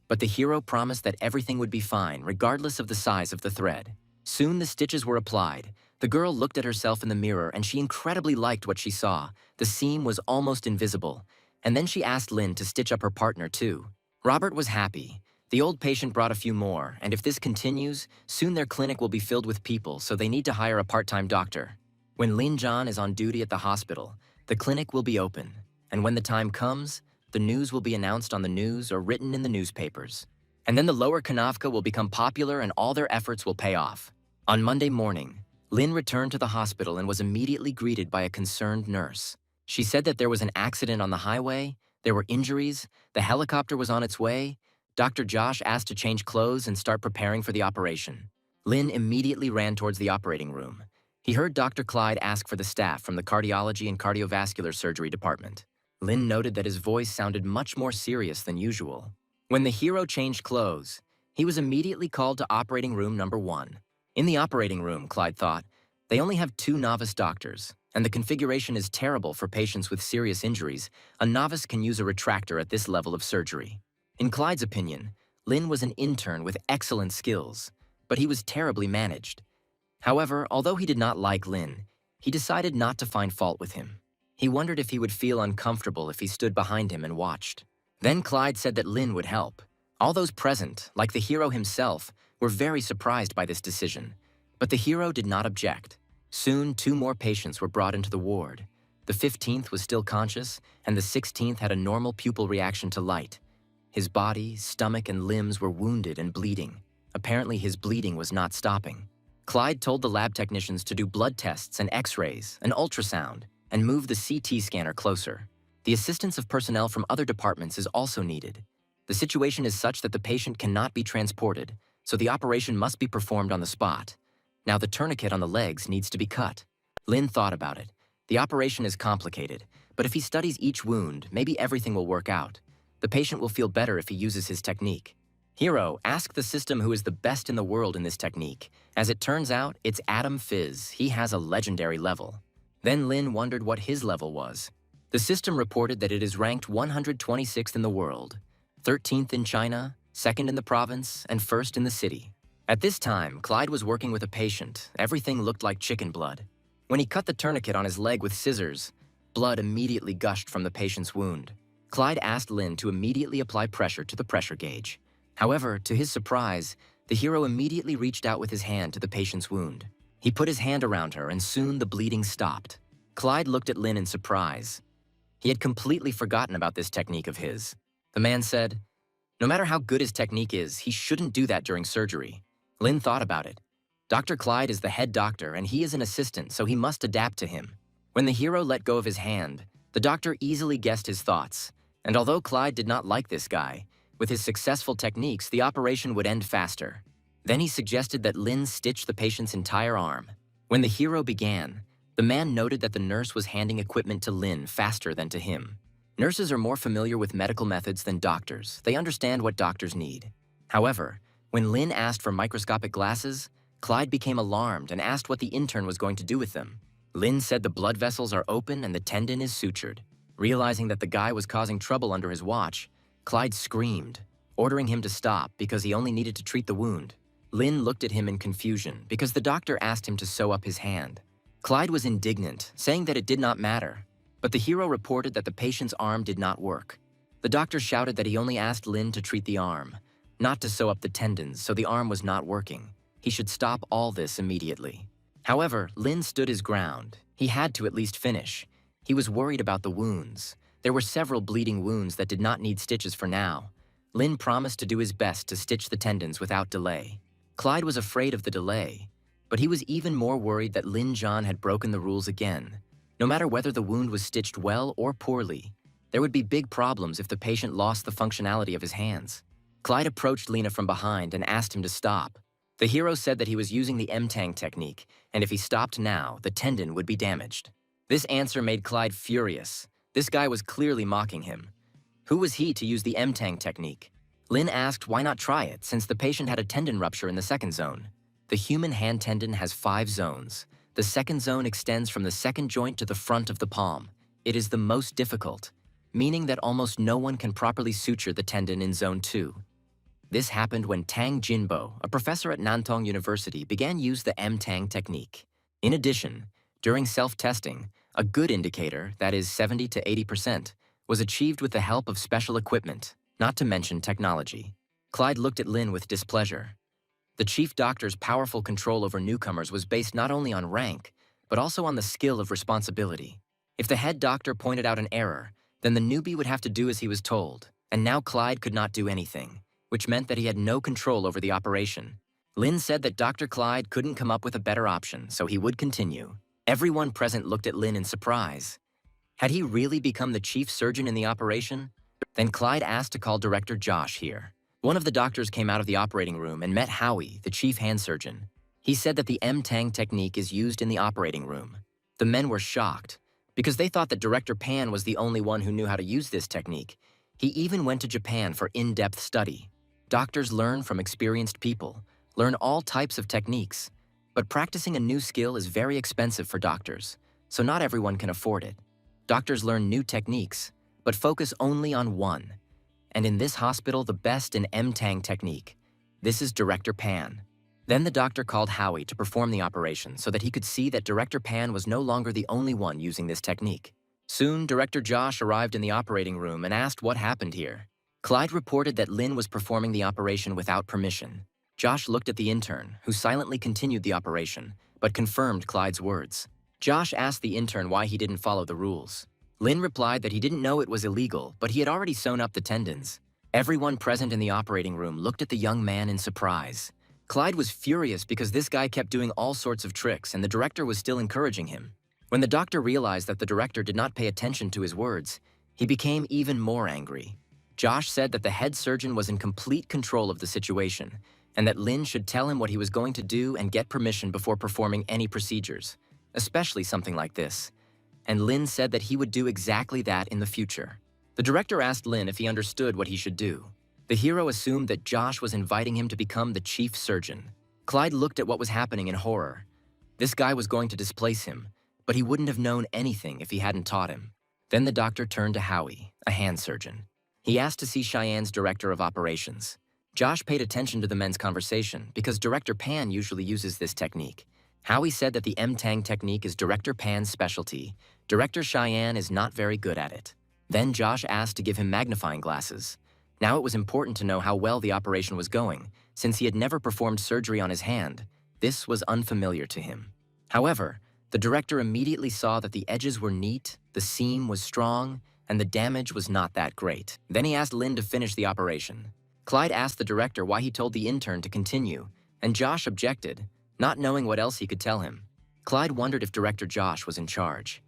A: But the hero promised that everything would be fine, regardless of the size of the thread. Soon the stitches were applied. The girl looked at herself in the mirror and she incredibly liked what she saw. The seam was almost invisible. And then she asked Lynn to stitch up her partner too. Robert was happy. The old patient brought a few more, and if this continues, soon their clinic will be filled with people, so they need to hire a part-time doctor. When Lin John is on duty at the hospital, the clinic will be open. And when the time comes, the news will be announced on the news or written in the newspapers. And then the lower Kanavka will become popular and all their efforts will pay off. On Monday morning, Lynn returned to the hospital and was immediately greeted by a concerned nurse. She said that there was an accident on the highway, There were injuries, the helicopter was on its way. Dr. Josh asked to change clothes and start preparing for the operation. Lin immediately ran towards the operating room. He heard Dr. Clyde ask for the staff from the cardiology and cardiovascular surgery department. Lin noted that his voice sounded much more serious than usual. When the hero changed clothes, he was immediately called to operating room number 1. In the operating room, Clyde thought, they only have 2 novice doctors, and the configuration is terrible for patients with serious injuries. A novice can use a retractor at this level of surgery. In Clyde's opinion, Lin was an intern with excellent skills, but he was terribly managed. However, although he did not like Lin, he decided not to find fault with him. He wondered if he would feel uncomfortable if he stood behind him and watched. Then Clyde said that Lin would help. All those present, like the hero himself, were very surprised by this decision, but the hero did not object. Soon, 2 more patients were brought into the ward. The 15th was still conscious, and the 16th had a normal pupil reaction to light. His body, stomach, and limbs were wounded and bleeding. Apparently, his bleeding was not stopping. Clyde told the lab technicians to do blood tests and x-rays, an ultrasound, and move the CT scanner closer. The assistance of personnel from other departments is also needed. The situation is such that the patient cannot be transported, so the operation must be performed on the spot. Now the tourniquet on the legs needs to be cut. Lin thought about it. The operation is complicated, but if he studies each wound, maybe everything will work out. The patient will feel better if he uses his technique. Hero, ask the system who is the best in the world in this technique. As it turns out, it's Adam Fizz. He has a legendary level. Then Lin wondered what his level was. The system reported that it is ranked 126th in the world, 13th in China, 2nd in the province, and 1st in the city. At this time, Clyde was working with a patient. Everything looked like chicken blood. When he cut the tourniquet on his leg with scissors, blood immediately gushed from the patient's wound. Clyde asked Lin to immediately apply pressure to the pressure gauge. However, to his surprise, the hero immediately reached out with his hand to the patient's wound. He put his hand around her, and soon the bleeding stopped. Clyde looked at Lin in surprise. He had completely forgotten about this technique of his. The man said, "No matter how good his technique is, he shouldn't do that during surgery." Lin thought about it. Dr. Clyde is the head doctor, and he is an assistant, so he must adapt to him. When the hero let go of his hand, the doctor easily guessed his thoughts, and although Clyde did not like this guy, with his successful techniques, the operation would end faster. Then he suggested that Lin stitch the patient's entire arm. When the hero began, the man noted that the nurse was handing equipment to Lin faster than to him. Nurses are more familiar with medical methods than doctors. They understand what doctors need. However, when Lin asked for microscopic glasses, Clyde became alarmed and asked what the intern was going to do with them. Lin said the blood vessels are open and the tendon is sutured. Realizing that the guy was causing trouble under his watch, Clyde screamed, ordering him to stop because he only needed to treat the wound. Lin looked at him in confusion because the doctor asked him to sew up his hand. Clyde was indignant, saying that it did not matter, but the hero reported that the patient's arm did not work. The doctor shouted that he only asked Lin to treat the arm, not to sew up the tendons, so the arm was not working. He should stop all this immediately. However, Lin stood his ground. He had to at least finish. He was worried about the wounds. There were several bleeding wounds that did not need stitches for now. Lin promised to do his best to stitch the tendons without delay. Clyde was afraid of the delay, but he was even more worried that Lin John had broken the rules again. No matter whether the wound was stitched well or poorly, there would be big problems if the patient lost the functionality of his hands. Clyde approached Lina from behind and asked him to stop. The hero said that he was using the M-Tang technique, and if he stopped now, the tendon would be damaged. This answer made Clyde furious. This guy was clearly mocking him. Who was he to use the M-Tang technique? Lin asked why not try it, since the patient had a tendon rupture in the second zone. The human hand tendon has 5 zones. The second zone extends from the second joint to the front of the palm. It is the most difficult, meaning that almost no one can properly suture the tendon in zone 2. This happened when Tang Jinbo, a professor at Nantong University, began use the M-Tang technique. In addition, during self-testing, a good indicator, that is 70 to 80%, was achieved with the help of special equipment, not to mention technology. Clyde looked at Lin with displeasure. The chief doctor's powerful control over newcomers was based not only on rank, but also on the skill of responsibility. If the head doctor pointed out an error, then the newbie would have to do as he was told, and now Clyde could not do anything, which meant that he had no control over the operation. Lin said that Dr. Clyde couldn't come up with a better option, so he would continue. Everyone present looked at Lin in surprise. Had he really become the chief surgeon in the operation? Then Clyde asked to call Director Josh here. One of the doctors came out of the operating room and met Howie, the chief hand surgeon. He said that the M-Tang technique is used in the operating room. The men were shocked, because they thought that Director Pan was the only one who knew how to use this technique. He even went to Japan for in-depth study. Doctors learn from experienced people, learn all types of techniques. But practicing a new skill is very expensive for doctors, so not everyone can afford it. Doctors learn new techniques, but focus only on one. And in this hospital, the best in M-Tang technique. This is Director Pan. Then the doctor called Howie to perform the operation so that he could see that Director Pan was no longer the only one using this technique. Soon, Director Josh arrived in the operating room and asked what happened here. Clyde reported that Lynn was performing the operation without permission. Josh looked at the intern, who silently continued the operation, but confirmed Clyde's words. Josh asked the intern why he didn't follow the rules. Lynn replied that he didn't know it was illegal, but he had already sewn up the tendons. Everyone present in the operating room looked at the young man in surprise. Clyde was furious because this guy kept doing all sorts of tricks and the director was still encouraging him. When the doctor realized that the director did not pay attention to his words, he became even more angry. Josh said that the head surgeon was in complete control of the situation and that Lynn should tell him what he was going to do and get permission before performing any procedures, especially something like this. And Lynn said that he would do exactly that in the future. The director asked Lynn if he understood what he should do. The hero assumed that Josh was inviting him to become the chief surgeon. Clyde looked at what was happening in horror. This guy was going to displace him, but he wouldn't have known anything if he hadn't taught him. Then the doctor turned to Howie, a hand surgeon. He asked to see Cheyenne's director of operations. Josh paid attention to the men's conversation because Director Pan usually uses this technique. Howie said that the M-Tang technique is Director Pan's specialty. Director Cheyenne is not very good at it. Then Josh asked to give him magnifying glasses. Now it was important to know how well the operation was going, since he had never performed surgery on his hand. This was unfamiliar to him. However, the director immediately saw that the edges were neat, the seam was strong, and the damage was not that great. Then he asked Lynn to finish the operation. Clyde asked the director why he told the intern to continue, and Josh objected, not knowing what else he could tell him. Clyde wondered if Director Josh was in charge.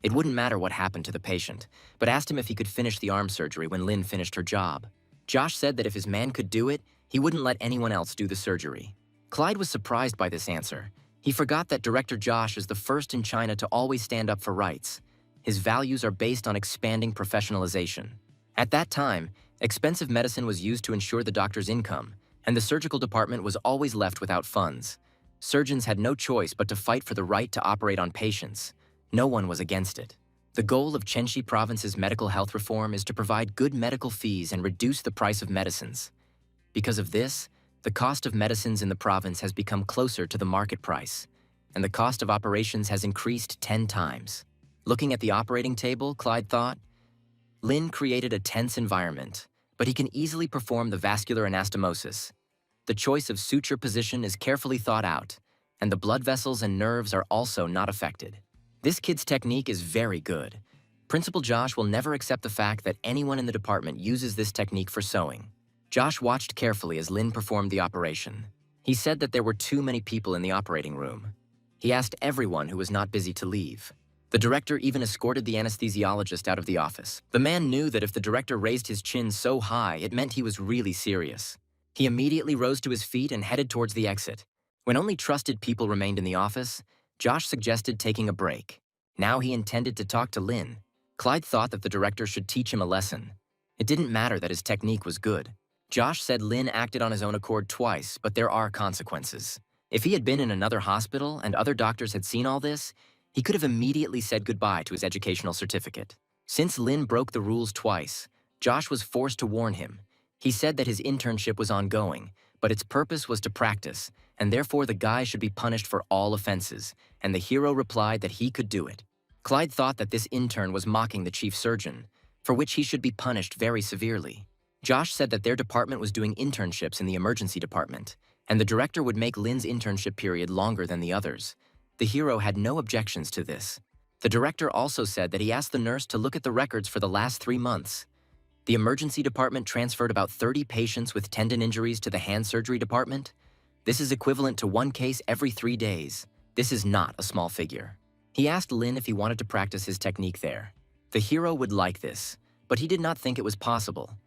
A: It wouldn't matter what happened to the patient, but asked him if he could finish the arm surgery when Lynn finished her job. Josh said that if his man could do it, he wouldn't let anyone else do the surgery. Clyde was surprised by this answer. He forgot that Director Josh is the first in China to always stand up for rights. His values are based on expanding professionalization. At that time, expensive medicine was used to ensure the doctor's income, and the surgical department was always left without funds. Surgeons had no choice but to fight for the right to operate on patients. No one was against it. The goal of Chenshi Province's medical health reform is to provide good medical fees and reduce the price of medicines. Because of this, the cost of medicines in the province has become closer to the market price, and the cost of operations has increased 10 times. Looking at the operating table, Clyde thought, Lynn created a tense environment, but he can easily perform the vascular anastomosis. The choice of suture position is carefully thought out, and the blood vessels and nerves are also not affected. This kid's technique is very good. Principal Josh will never accept the fact that anyone in the department uses this technique for sewing. Josh watched carefully as Lynn performed the operation. He said that there were too many people in the operating room. He asked everyone who was not busy to leave. The director even escorted the anesthesiologist out of the office. The man knew that if the director raised his chin so high, it meant he was really serious. He immediately rose to his feet and headed towards the exit. When only trusted people remained in the office, Josh suggested taking a break. Now he intended to talk to Lynn. Clyde thought that the director should teach him a lesson. It didn't matter that his technique was good. Josh said Lynn acted on his own accord twice, but there are consequences. If he had been in another hospital and other doctors had seen all this, he could have immediately said goodbye to his educational certificate. Since Lynn broke the rules twice, Josh was forced to warn him. He said that his internship was ongoing, but its purpose was to practice, and therefore the guy should be punished for all offenses, and the hero replied that he could do it. Clyde thought that this intern was mocking the chief surgeon, for which he should be punished very severely. Josh said that their department was doing internships in the emergency department, and the director would make Lynn's internship period longer than the others. The hero had no objections to this. The director also said that he asked the nurse to look at the records for the last 3 months. The emergency department transferred about 30 patients with tendon injuries to the hand surgery department. This is equivalent to 1 case every 3 days. This is not a small figure. He asked Lynn if he wanted to practice his technique there. The hero would like this, but he did not think it was possible.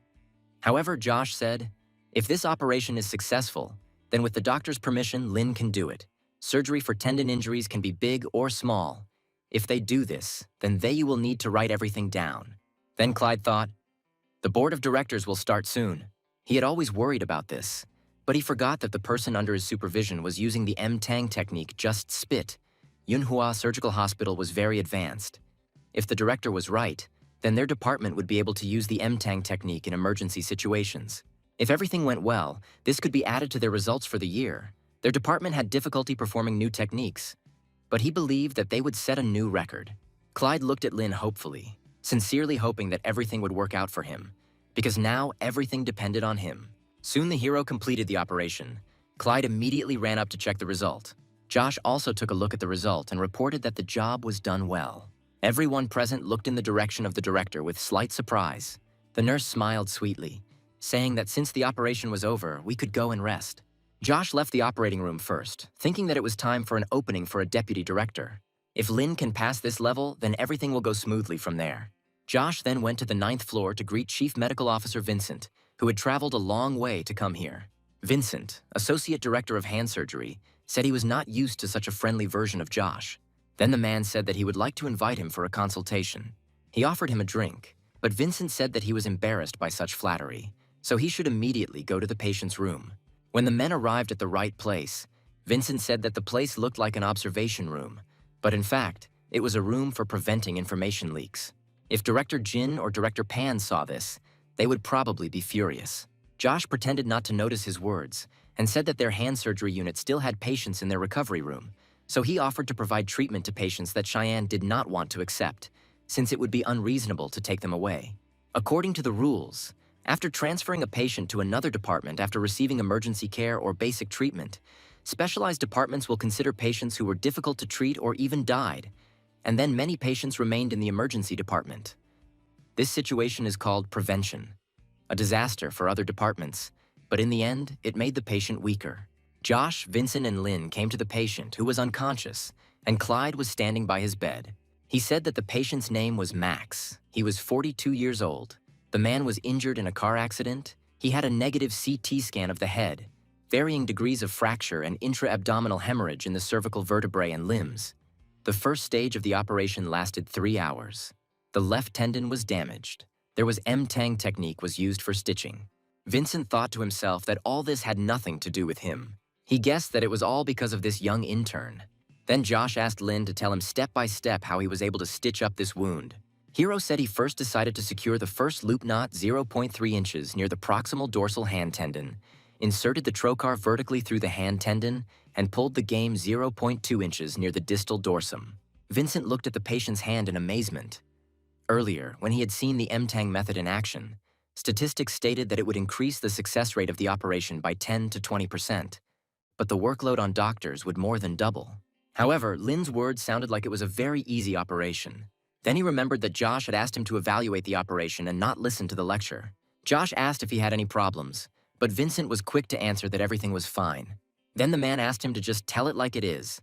A: However, Josh said, "If this operation is successful, then with the doctor's permission, Lin can do it. Surgery for tendon injuries can be big or small. If they do this, then they will need to write everything down." Then Clyde thought, the board of directors will start soon. He had always worried about this, but he forgot that the person under his supervision was using the M-Tang technique, just spit. Yunhua Surgical Hospital was very advanced. If the director was right, then their department would be able to use the M-Tang technique in emergency situations. If everything went well, this could be added to their results for the year. Their department had difficulty performing new techniques, but he believed that they would set a new record. Clyde looked at Lin hopefully, sincerely hoping that everything would work out for him, because now everything depended on him. Soon the hero completed the operation. Clyde immediately ran up to check the result. Josh also took a look at the result and reported that the job was done well. Everyone present looked in the direction of the director with slight surprise. The nurse smiled sweetly, saying that since the operation was over, we could go and rest. Josh left the operating room first, thinking that it was time for an opening for a deputy director. If Lin can pass this level, then everything will go smoothly from there. Josh then went to the 9th floor to greet Chief Medical Officer Vincent, who had traveled a long way to come here. Vincent, Associate Director of Hand Surgery, said he was not used to such a friendly version of Josh. Then the man said that he would like to invite him for a consultation. He offered him a drink, but Vincent said that he was embarrassed by such flattery, so he should immediately go to the patient's room. When the men arrived at the right place, Vincent said that the place looked like an observation room, but in fact, it was a room for preventing information leaks. If Director Jin or Director Pan saw this, they would probably be furious. Josh pretended not to notice his words and said that their hand surgery unit still had patients in their recovery room, so he offered to provide treatment to patients that Cheyenne did not want to accept, since it would be unreasonable to take them away. According to the rules, after transferring a patient to another department after receiving emergency care or basic treatment, specialized departments will consider patients who were difficult to treat or even died, and then many patients remained in the emergency department. This situation is called prevention, a disaster for other departments, but in the end, it made the patient weaker. Josh, Vincent, and Lin came to the patient, who was unconscious, and Clyde was standing by his bed. He said that the patient's name was Max. He was 42 years old. The man was injured in a car accident. He had a negative CT scan of the head, varying degrees of fracture and intra-abdominal hemorrhage in the cervical vertebrae and limbs. The first stage of the operation lasted 3 hours. The left tendon was damaged. There was M-Tang technique was used for stitching. Vincent thought to himself that all this had nothing to do with him. He guessed that it was all because of this young intern. Then Josh asked Lin to tell him step by step how he was able to stitch up this wound. Hiro said he first decided to secure the first loop knot 0.3 inches near the proximal dorsal hand tendon, inserted the trocar vertically through the hand tendon, and pulled the game 0.2 inches near the distal dorsum. Vincent looked at the patient's hand in amazement. Earlier, when he had seen the M-Tang method in action, statistics stated that it would increase the success rate of the operation by 10 to 20%, but the workload on doctors would more than double. However, Lin's words sounded like it was a very easy operation. Then he remembered that Josh had asked him to evaluate the operation and not listen to the lecture. Josh asked if he had any problems, but Vincent was quick to answer that everything was fine. Then the man asked him to just tell it like it is.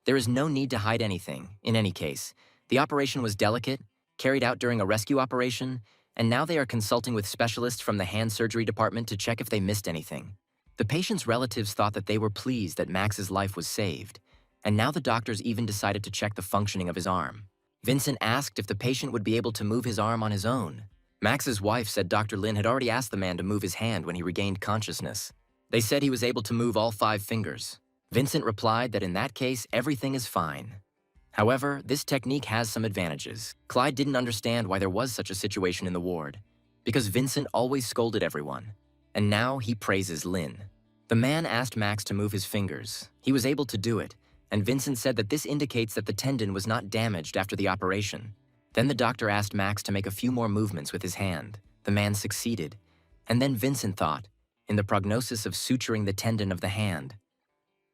A: There is no need to hide anything, in any case. The operation was delicate, carried out during a rescue operation, and now they are consulting with specialists from the hand surgery department to check if they missed anything. The patient's relatives thought that they were pleased that Max's life was saved, and now the doctors even decided to check the functioning of his arm. Vincent asked if the patient would be able to move his arm on his own. Max's wife said Dr. Lin had already asked the man to move his hand when he regained consciousness. They said he was able to move all 5 fingers. Vincent replied that in that case, everything is fine. However, this technique has some advantages. Clyde didn't understand why there was such a situation in the ward, because Vincent always scolded everyone, and now he praises Lin. The man asked Max to move his fingers. He was able to do it, and Vincent said that this indicates that the tendon was not damaged after the operation. Then the doctor asked Max to make a few more movements with his hand. The man succeeded, and then Vincent thought, in the prognosis of suturing the tendon of the hand.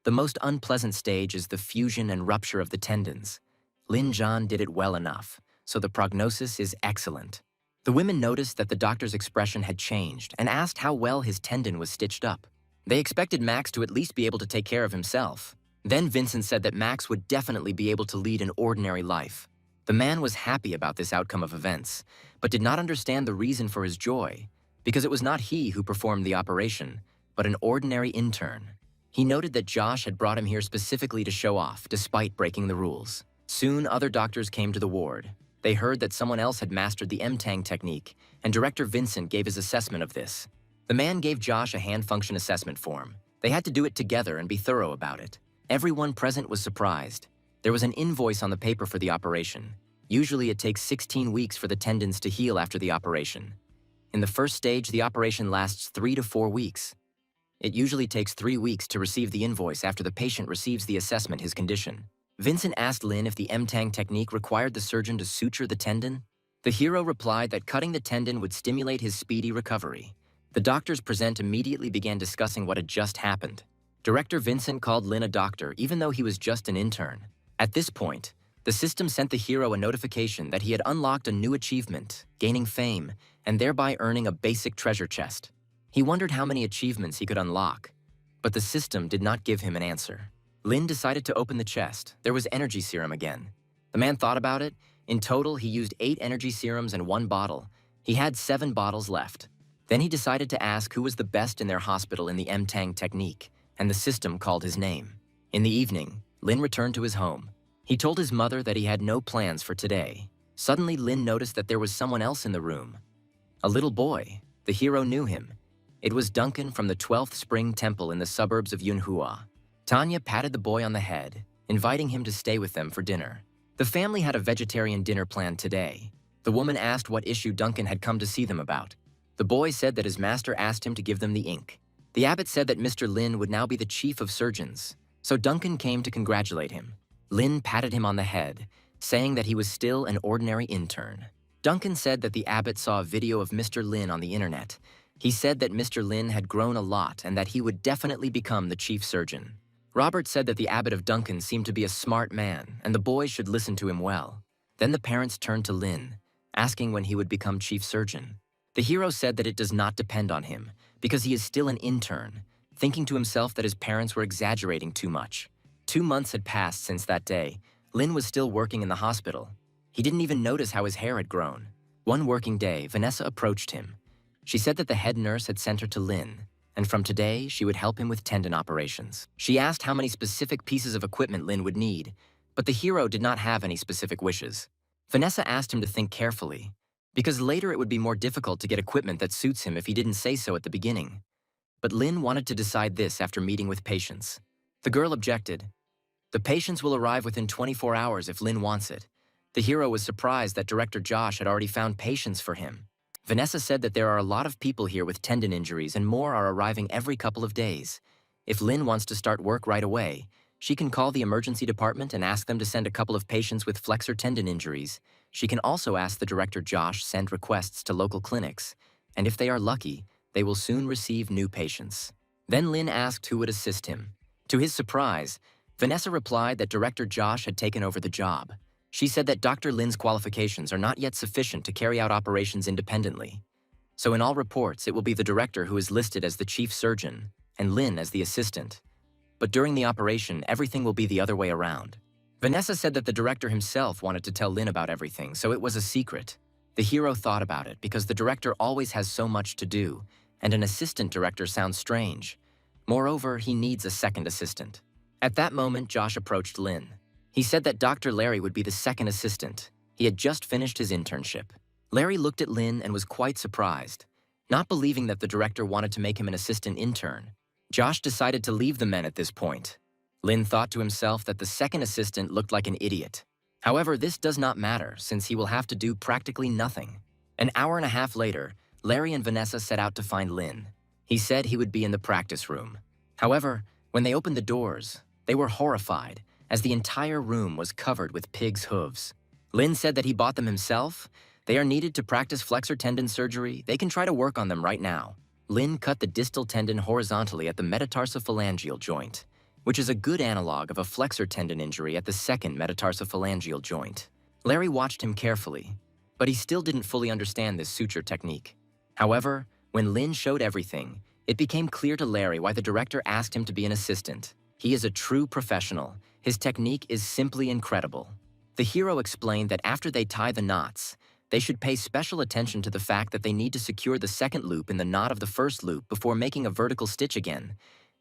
A: The most unpleasant stage is the fusion and rupture of the tendons. Lin Zhan did it well enough, so the prognosis is excellent. The women noticed that the doctor's expression had changed and asked how well his tendon was stitched up. They expected Max to at least be able to take care of himself. Then Vincent said that Max would definitely be able to lead an ordinary life. The man was happy about this outcome of events, but did not understand the reason for his joy, because it was not he who performed the operation, but an ordinary intern. He noted that Josh had brought him here specifically to show off, despite breaking the rules. Soon, other doctors came to the ward. They heard that someone else had mastered the M-Tang technique, and Director Vincent gave his assessment of this. The man gave Josh a hand function assessment form. They had to do it together and be thorough about it. Everyone present was surprised. There was an invoice on the paper for the operation. Usually it takes 16 weeks for the tendons to heal after the operation. In the first stage, the operation lasts 3 to 4 weeks. It usually takes 3 weeks to receive the invoice after the patient receives the assessment his condition. Vincent asked Lin if the M-Tang technique required the surgeon to suture the tendon. The hero replied that cutting the tendon would stimulate his speedy recovery. The doctors present immediately began discussing what had just happened. Director Vincent called Lin a doctor even though he was just an intern. At this point, the system sent the hero a notification that he had unlocked a new achievement, gaining fame, and thereby earning a basic treasure chest. He wondered how many achievements he could unlock, but the system did not give him an answer. Lin decided to open the chest. There was energy serum again. The man thought about it. In total, he used 8 energy serums and 1 bottle. He had 7 bottles left. Then he decided to ask who was the best in their hospital in the M-Tang technique, and the system called his name. In the evening, Lin returned to his home. He told his mother that he had no plans for today. Suddenly, Lin noticed that there was someone else in the room. A little boy. The hero knew him. It was Duncan from the 12th Spring Temple in the suburbs of Yunhua. Tanya patted the boy on the head, inviting him to stay with them for dinner. The family had a vegetarian dinner planned today. The woman asked what issue Duncan had come to see them about. The boy said that his master asked him to give them the ink. The abbot said that Mr. Lin would now be the chief of surgeons, so Duncan came to congratulate him. Lin patted him on the head, saying that he was still an ordinary intern. Duncan said that the abbot saw a video of Mr. Lin on the internet. He said that Mr. Lin had grown a lot and that he would definitely become the chief surgeon. Robert said that the abbot of Duncan seemed to be a smart man and the boys should listen to him well. Then the parents turned to Lin, asking when he would become chief surgeon. The hero said that it does not depend on him because he is still an intern, thinking to himself that his parents were exaggerating too much. 2 months had passed since that day. Lin was still working in the hospital. He didn't even notice how his hair had grown. One working day, Vanessa approached him. She said that the head nurse had sent her to Lin, and from today, she would help him with tendon operations. She asked how many specific pieces of equipment Lin would need, but the hero did not have any specific wishes. Vanessa asked him to think carefully, because later it would be more difficult to get equipment that suits him if he didn't say so at the beginning. But Lin wanted to decide this after meeting with patients. The girl objected. The patients will arrive within 24 hours if Lin wants it. The hero was surprised that Director Josh had already found patients for him. Vanessa said that there are a lot of people here with tendon injuries and more are arriving every couple of days. If Lin wants to start work right away, she can call the emergency department and ask them to send a couple of patients with flexor tendon injuries. She can also ask the Director Josh send requests to local clinics, and if they are lucky, they will soon receive new patients. Then Lin asked who would assist him. To his surprise, Vanessa replied that Director Josh had taken over the job. She said that Dr. Lin's qualifications are not yet sufficient to carry out operations independently. So in all reports, it will be the director who is listed as the chief surgeon and Lin as the assistant. But during the operation, everything will be the other way around. Vanessa said that the director himself wanted to tell Lin about everything, so it was a secret. The hero thought about it because the director always has so much to do, and an assistant director sounds strange. Moreover, he needs a second assistant. At that moment, Josh approached Lin. He said that Dr. Larry would be the second assistant. He had just finished his internship. Larry looked at Lin and was quite surprised, not believing that the director wanted to make him an assistant intern. Josh decided to leave the men at this point. Lin thought to himself that the second assistant looked like an idiot. However, this does not matter since he will have to do practically nothing. An hour and a half later, Larry and Vanessa set out to find Lin. He said he would be in the practice room. However, when they opened the doors, they were horrified, as the entire room was covered with pigs' hooves. Lin said that he bought them himself. They are needed to practice flexor tendon surgery. They can try to work on them right now. Lin cut the distal tendon horizontally at the metatarsophalangeal joint, which is a good analog of a flexor tendon injury at the second metatarsophalangeal joint. Larry watched him carefully, but he still didn't fully understand this suture technique. However, when Lin showed everything, it became clear to Larry why the director asked him to be an assistant. He is a true professional. His technique is simply incredible. The hero explained that after they tie the knots, they should pay special attention to the fact that they need to secure the second loop in the knot of the first loop before making a vertical stitch again,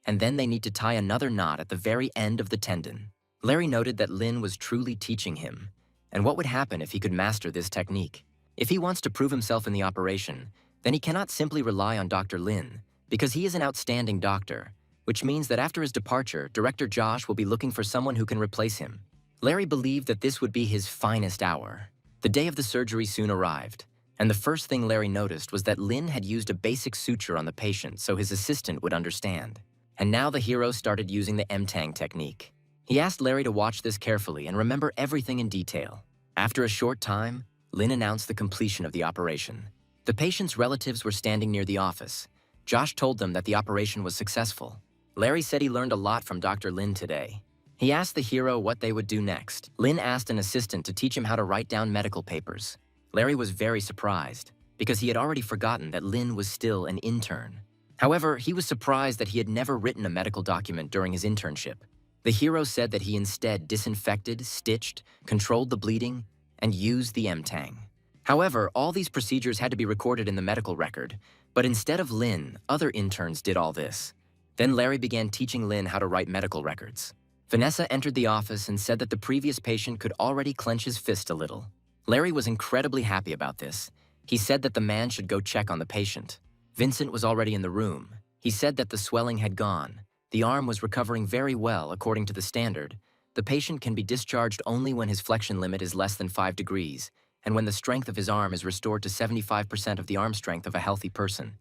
A: and then they need to tie another knot at the very end of the tendon. Larry noted that Lin was truly teaching him, and what would happen if he could master this technique. If he wants to prove himself in the operation, then he cannot simply rely on Dr. Lin, because he is an outstanding doctor, which means that after his departure, Director Josh will be looking for someone who can replace him. Larry believed that this would be his finest hour. The day of the surgery soon arrived, and the first thing Larry noticed was that Lin had used a basic suture on the patient so his assistant would understand. And now the hero started using the M-Tang technique. He asked Larry to watch this carefully and remember everything in detail. After a short time, Lin announced the completion of the operation. The patient's relatives were standing near the office. Josh told them that the operation was successful. Larry said he learned a lot from Dr. Lin today. He asked the hero what they would do next. Lin asked an assistant to teach him how to write down medical papers. Larry was very surprised, because he had already forgotten that Lin was still an intern. However, he was surprised that he had never written a medical document during his internship. The hero said that he instead disinfected, stitched, controlled the bleeding, and used the M-Tang. However, all these procedures had to be recorded in the medical record, but instead of Lin, other interns did all this. Then Larry began teaching Lin how to write medical records. Vanessa entered the office and said that the previous patient could already clench his fist a little. Larry was incredibly happy about this. He said that the man should go check on the patient. Vincent was already in the room. He said that the swelling had gone. The arm was recovering very well according to the standard. The patient can be discharged only when his flexion limit is less than 5 degrees, and when the strength of his arm is restored to 75% of the arm strength of a healthy person.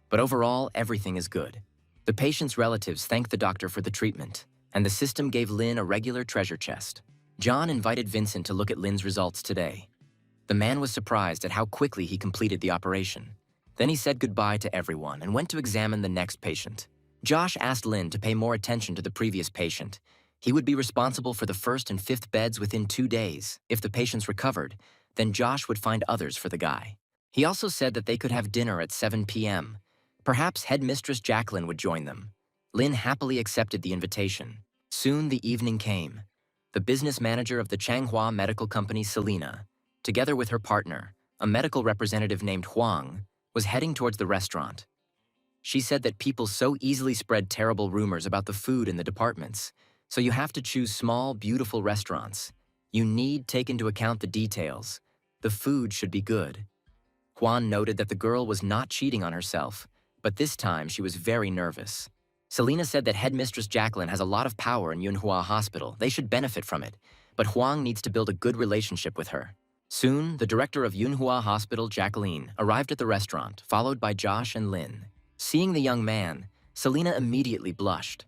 A: But overall, everything is good. The patient's relatives thanked the doctor for the treatment, and the system gave Lin a regular treasure chest. John invited Vincent to look at Lin's results today. The man was surprised at how quickly he completed the operation. Then he said goodbye to everyone and went to examine the next patient. Josh asked Lin to pay more attention to the previous patient. He would be responsible for the first and fifth beds within 2 days. If the patients recovered, then Josh would find others for the guy. He also said that they could have dinner at 7 p.m. Perhaps headmistress Jacqueline would join them. Lin happily accepted the invitation. Soon the evening came. The business manager of the Changhua medical company, Selena, together with her partner, a medical representative named Huang, was heading towards the restaurant. She said that people so easily spread terrible rumors about the food in the departments, so you have to choose small, beautiful restaurants. You need take into account the details. The food should be good. Huang noted that the girl was not cheating on herself, but this time she was very nervous. Selena said that headmistress Jacqueline has a lot of power in Yunhua Hospital. They should benefit from it, but Huang needs to build a good relationship with her. Soon, the director of Yunhua Hospital, Jacqueline, arrived at the restaurant, followed by Josh and Lin. Seeing the young man, Selena immediately blushed.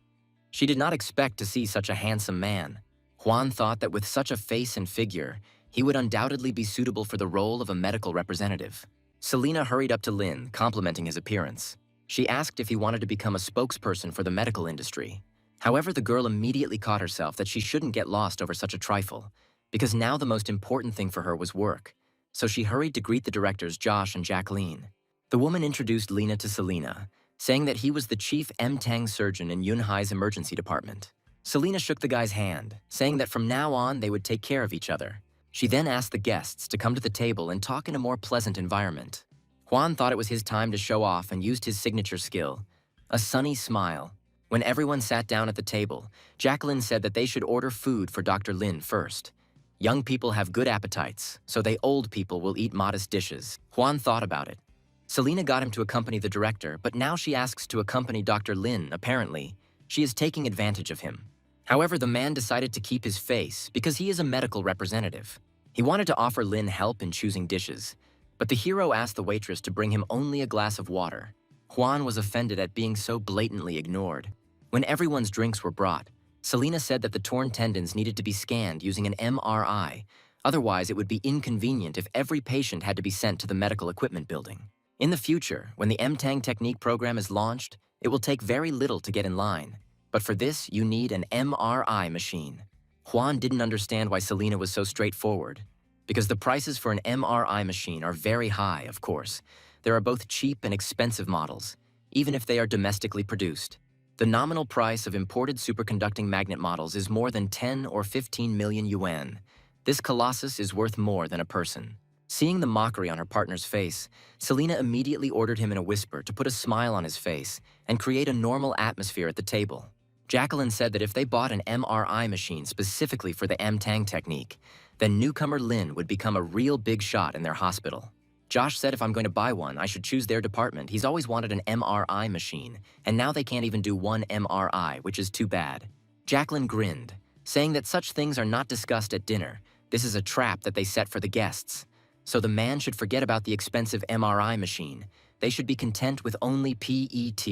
A: She did not expect to see such a handsome man. Huang thought that with such a face and figure, he would undoubtedly be suitable for the role of a medical representative. Selena hurried up to Lin, complimenting his appearance. She asked if he wanted to become a spokesperson for the medical industry. However, the girl immediately caught herself that she shouldn't get lost over such a trifle, because now the most important thing for her was work. So she hurried to greet the directors Josh and Jacqueline. The woman introduced Lena to Selena, saying that he was the chief M-Tang surgeon in Yunhai's emergency department. Selena shook the guy's hand, saying that from now on they would take care of each other. She then asked the guests to come to the table and talk in a more pleasant environment. Juan thought it was his time to show off and used his signature skill, a sunny smile. When everyone sat down at the table, Jacqueline said that they should order food for Dr. Lin first. Young people have good appetites, so they old people will eat modest dishes. Juan thought about it. Selena got him to accompany the director, but now she asks to accompany Dr. Lin, apparently. She is taking advantage of him. However, the man decided to keep his face because he is a medical representative. He wanted to offer Lin help in choosing dishes, but the hero asked the waitress to bring him only a glass of water. Juan was offended at being so blatantly ignored. When everyone's drinks were brought, Selena said that the torn tendons needed to be scanned using an MRI, otherwise it would be inconvenient if every patient had to be sent to the medical equipment building. In the future, when the M-Tang technique program is launched, it will take very little to get in line. But for this, you need an MRI machine. Juan didn't understand why Selena was so straightforward. Because the prices for an MRI machine are very high, of course. There are both cheap and expensive models, even if they are domestically produced. The nominal price of imported superconducting magnet models is more than 10 or 15 million yuan. This colossus is worth more than a person. Seeing the mockery on her partner's face, Selena immediately ordered him in a whisper to put a smile on his face and create a normal atmosphere at the table. Jacqueline said that if they bought an MRI machine specifically for the M-Tang technique, then newcomer Lin would become a real big shot in their hospital. Josh said if I'm going to buy one, I should choose their department. He's always wanted an MRI machine, and now they can't even do one MRI, which is too bad. Jacqueline grinned, saying that such things are not discussed at dinner. This is a trap that they set for the guests. So the man should forget about the expensive MRI machine. They should be content with only PET.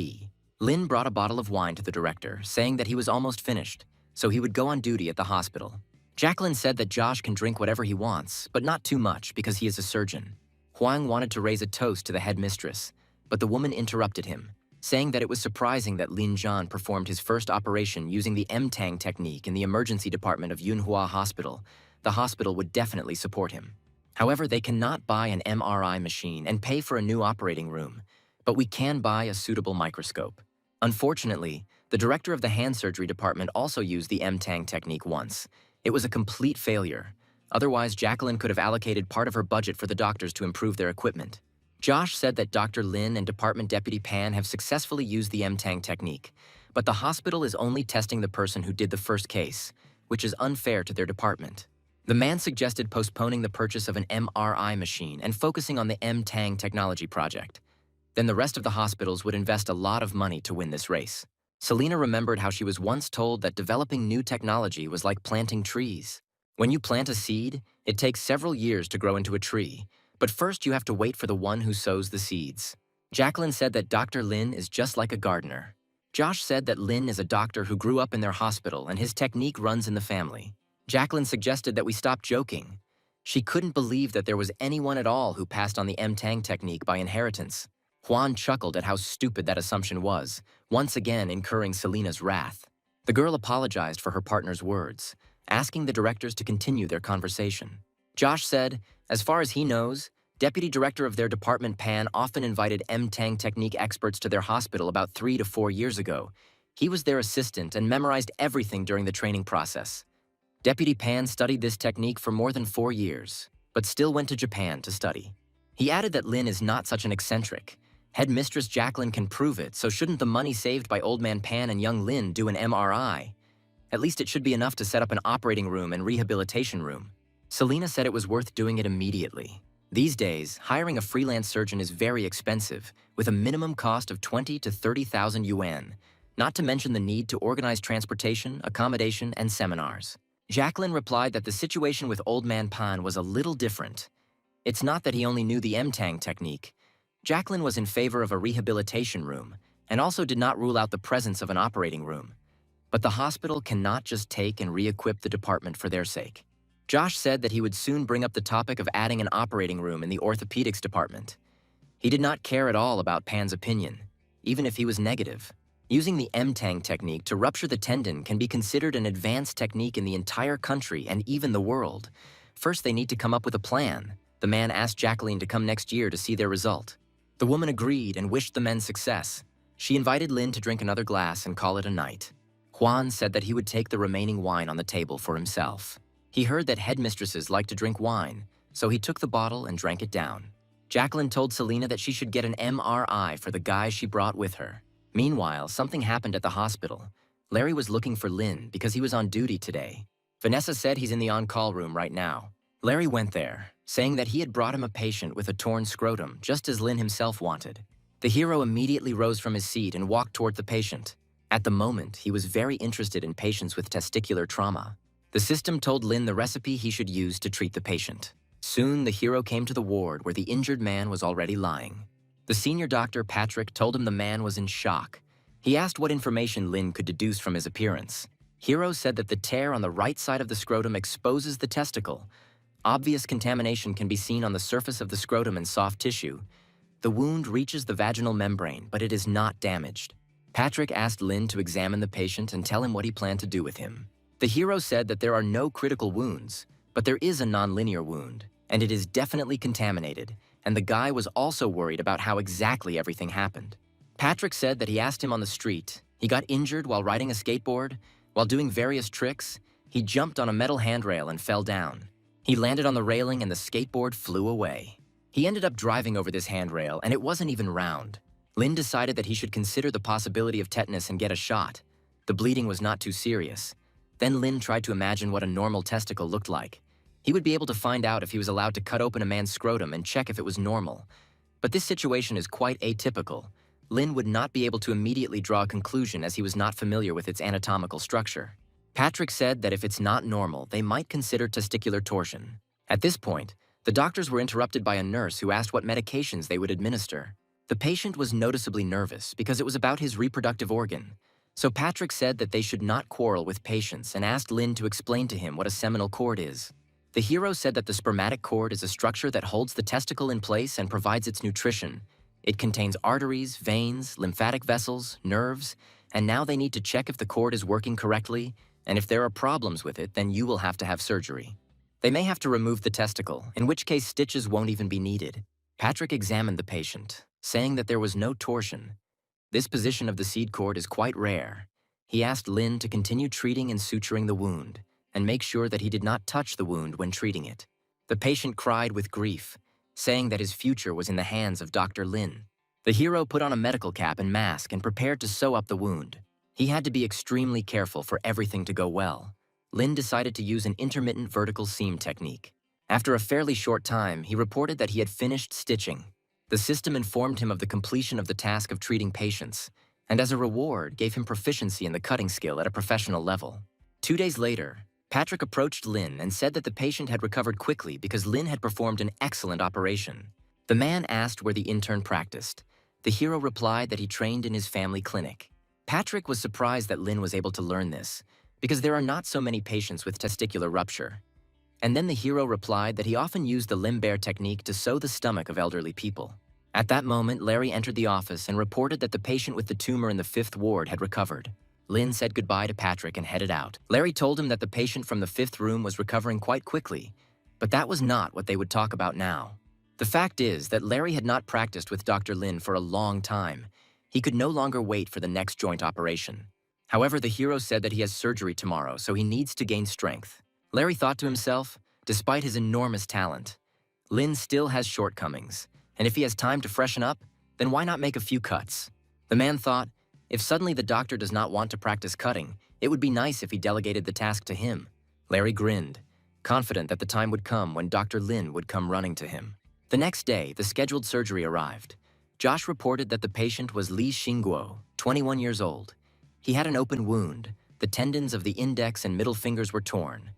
A: Lin brought a bottle of wine to the director, saying that he was almost finished, so he would go on duty at the hospital. Jacqueline said that Josh can drink whatever he wants, but not too much because he is a surgeon. Huang wanted to raise a toast to the headmistress, but the woman interrupted him, saying that it was surprising that Lin Zhan performed his first operation using the M-Tang technique in the emergency department of Yunhua Hospital. The hospital would definitely support him. However, they cannot buy an MRI machine and pay for a new operating room, but we can buy a suitable microscope. Unfortunately, the director of the hand surgery department also used the M-Tang technique once. It was a complete failure. Otherwise, Jacqueline could have allocated part of her budget for the doctors to improve their equipment. Josh said that Dr. Lin and Department Deputy Pan have successfully used the M-Tang technique, but the hospital is only testing the person who did the first case, which is unfair to their department. The man suggested postponing the purchase of an MRI machine and focusing on the M-Tang technology project. Then the rest of the hospitals would invest a lot of money to win this race. Selena remembered how she was once told that developing new technology was like planting trees. When you plant a seed, it takes several years to grow into a tree, but first you have to wait for the one who sows the seeds. Jacqueline said that Dr. Lin is just like a gardener. Josh said that Lin is a doctor who grew up in their hospital and his technique runs in the family. Jacqueline suggested that we stop joking. She couldn't believe that there was anyone at all who passed on the M-Tang technique by inheritance. Juan chuckled at how stupid that assumption was, once again incurring Selena's wrath. The girl apologized for her partner's words, asking the directors to continue their conversation. Josh said, as far as he knows, Deputy Director of their department Pan often invited M-Tang technique experts to their hospital about 3 to 4 years ago. He was their assistant and memorized everything during the training process. Deputy Pan studied this technique for more than 4 years, but still went to Japan to study. He added that Lin is not such an eccentric. Headmistress Jacqueline can prove it, so shouldn't the money saved by Old Man Pan and young Lin do an MRI? At least it should be enough to set up an operating room and rehabilitation room. Selena said it was worth doing it immediately. These days, hiring a freelance surgeon is very expensive, with a minimum cost of 20 to 30,000 yuan, not to mention the need to organize transportation, accommodation, and seminars. Jacqueline replied that the situation with Old Man Pan was a little different. It's not that he only knew the M-Tang technique. Jacqueline was in favor of a rehabilitation room and also did not rule out the presence of an operating room. But the hospital cannot just take and re-equip the department for their sake. Josh said that he would soon bring up the topic of adding an operating room in the orthopedics department. He did not care at all about Pan's opinion, even if he was negative. Using the M-Tang technique to rupture the tendon can be considered an advanced technique in the entire country and even the world. First, they need to come up with a plan. The man asked Jacqueline to come next year to see their result. The woman agreed and wished the men success. She invited Lin to drink another glass and call it a night. Juan said that he would take the remaining wine on the table for himself. He heard that headmistresses like to drink wine, so he took the bottle and drank it down. Jacqueline told Selena that she should get an MRI for the guy she brought with her. Meanwhile, something happened at the hospital. Larry was looking for Lin because he was on duty today. Vanessa said he's in the on-call room right now. Larry went there, saying that he had brought him a patient with a torn scrotum, just as Lin himself wanted. The hero immediately rose from his seat and walked toward the patient. At the moment, he was very interested in patients with testicular trauma. The system told Lin the recipe he should use to treat the patient. Soon, the hero came to the ward where the injured man was already lying. The senior doctor, Patrick, told him the man was in shock. He asked what information Lin could deduce from his appearance. Hero said that the tear on the right side of the scrotum exposes the testicle. Obvious contamination can be seen on the surface of the scrotum and soft tissue. The wound reaches the vaginal membrane, but it is not damaged. Patrick asked Lin to examine the patient and tell him what he planned to do with him. The hero said that there are no critical wounds, but there is a nonlinear wound, and it is definitely contaminated, and the guy was also worried about how exactly everything happened. Patrick said that he asked him on the street. He got injured while riding a skateboard. While doing various tricks, he jumped on a metal handrail and fell down. He landed on the railing and the skateboard flew away. He ended up driving over this handrail, and it wasn't even round. Lin decided that he should consider the possibility of tetanus and get a shot. The bleeding was not too serious. Then Lin tried to imagine what a normal testicle looked like. He would be able to find out if he was allowed to cut open a man's scrotum and check if it was normal. But this situation is quite atypical. Lin would not be able to immediately draw a conclusion as he was not familiar with its anatomical structure. Patrick said that if it's not normal, they might consider testicular torsion. At this point, the doctors were interrupted by a nurse who asked what medications they would administer. The patient was noticeably nervous because it was about his reproductive organ. So Patrick said that they should not quarrel with patients and asked Lin to explain to him what a seminal cord is. The hero said that the spermatic cord is a structure that holds the testicle in place and provides its nutrition. It contains arteries, veins, lymphatic vessels, nerves, and now they need to check if the cord is working correctly, and if there are problems with it, then you will have to have surgery. They may have to remove the testicle, in which case stitches won't even be needed. Patrick examined the patient, saying that there was no torsion. This position of the seed cord is quite rare. He asked Lin to continue treating and suturing the wound, and make sure that he did not touch the wound when treating it. The patient cried with grief, saying that his future was in the hands of Dr. Lin. The hero put on a medical cap and mask and prepared to sew up the wound. He had to be extremely careful for everything to go well. Lin decided to use an intermittent vertical seam technique. After a fairly short time, he reported that he had finished stitching. The system informed him of the completion of the task of treating patients, and as a reward, gave him proficiency in the cutting skill at a professional level. 2 days later, Patrick approached Lin and said that the patient had recovered quickly because Lin had performed an excellent operation. The man asked where the intern practiced. The hero replied that he trained in his family clinic. Patrick was surprised that Lin was able to learn this, because there are not so many patients with testicular rupture. And then the hero replied that he often used the limb bear technique to sew the stomach of elderly people. At that moment, Larry entered the office and reported that the patient with the tumor in the 5th ward had recovered. Lin said goodbye to Patrick and headed out. Larry told him that the patient from the 5th room was recovering quite quickly, but that was not what they would talk about now. The fact is that Larry had not practiced with Dr. Lin for a long time. He could no longer wait for the next joint operation. However, the hero said that he has surgery tomorrow, so he needs to gain strength. Larry thought to himself, despite his enormous talent, Lin still has shortcomings, and if he has time to freshen up, then why not make a few cuts? The man thought, if suddenly the doctor does not want to practice cutting, it would be nice if he delegated the task to him. Larry grinned, confident that the time would come when Dr. Lin would come running to him. The next day, the scheduled surgery arrived. Josh reported that the patient was Li Xingguo, 21 years old. He had an open wound. The tendons of the index and middle fingers were torn.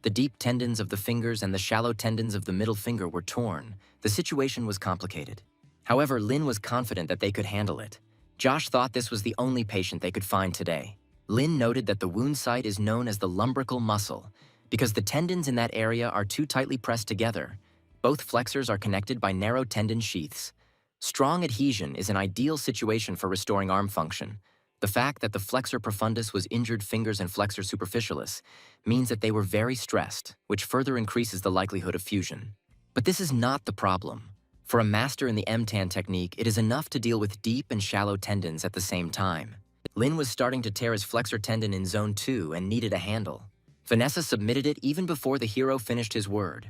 A: The deep tendons of the fingers and the shallow tendons of the middle finger were torn. The situation was complicated. However, Lin was confident that they could handle it. Josh thought this was the only patient they could find today. Lin noted that the wound site is known as the lumbrical muscle because the tendons in that area are too tightly pressed together. Both flexors are connected by narrow tendon sheaths. Strong adhesion is an ideal situation for restoring arm function. The fact that the flexor profundus was injured fingers and flexor superficialis means that they were very stressed, which further increases the likelihood of fusion. But this is not the problem. For a master in the MTAN technique, it is enough to deal with deep and shallow tendons at the same time. Lin was starting to tear his flexor tendon in zone 2 and needed a handle. Vanessa submitted it even before the hero finished his word.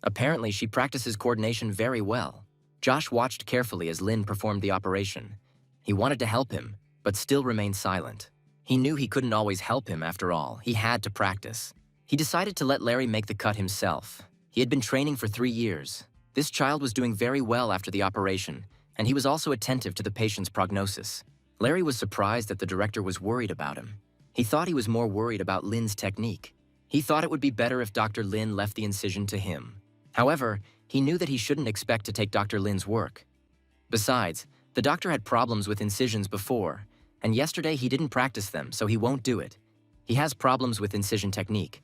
A: Apparently, she practices coordination very well. Josh watched carefully as Lin performed the operation. He wanted to help him, but still remained silent. He knew he couldn't always help him after all. He had to practice. He decided to let Larry make the cut himself. He had been training for 3 years. This child was doing very well after the operation, and he was also attentive to the patient's prognosis. Larry was surprised that the director was worried about him. He thought he was more worried about Lin's technique. He thought it would be better if Dr. Lin left the incision to him. However, he knew that he shouldn't expect to take Dr. Lin's work. Besides, the doctor had problems with incisions before, and yesterday he didn't practice them, so he won't do it. He has problems with incision technique.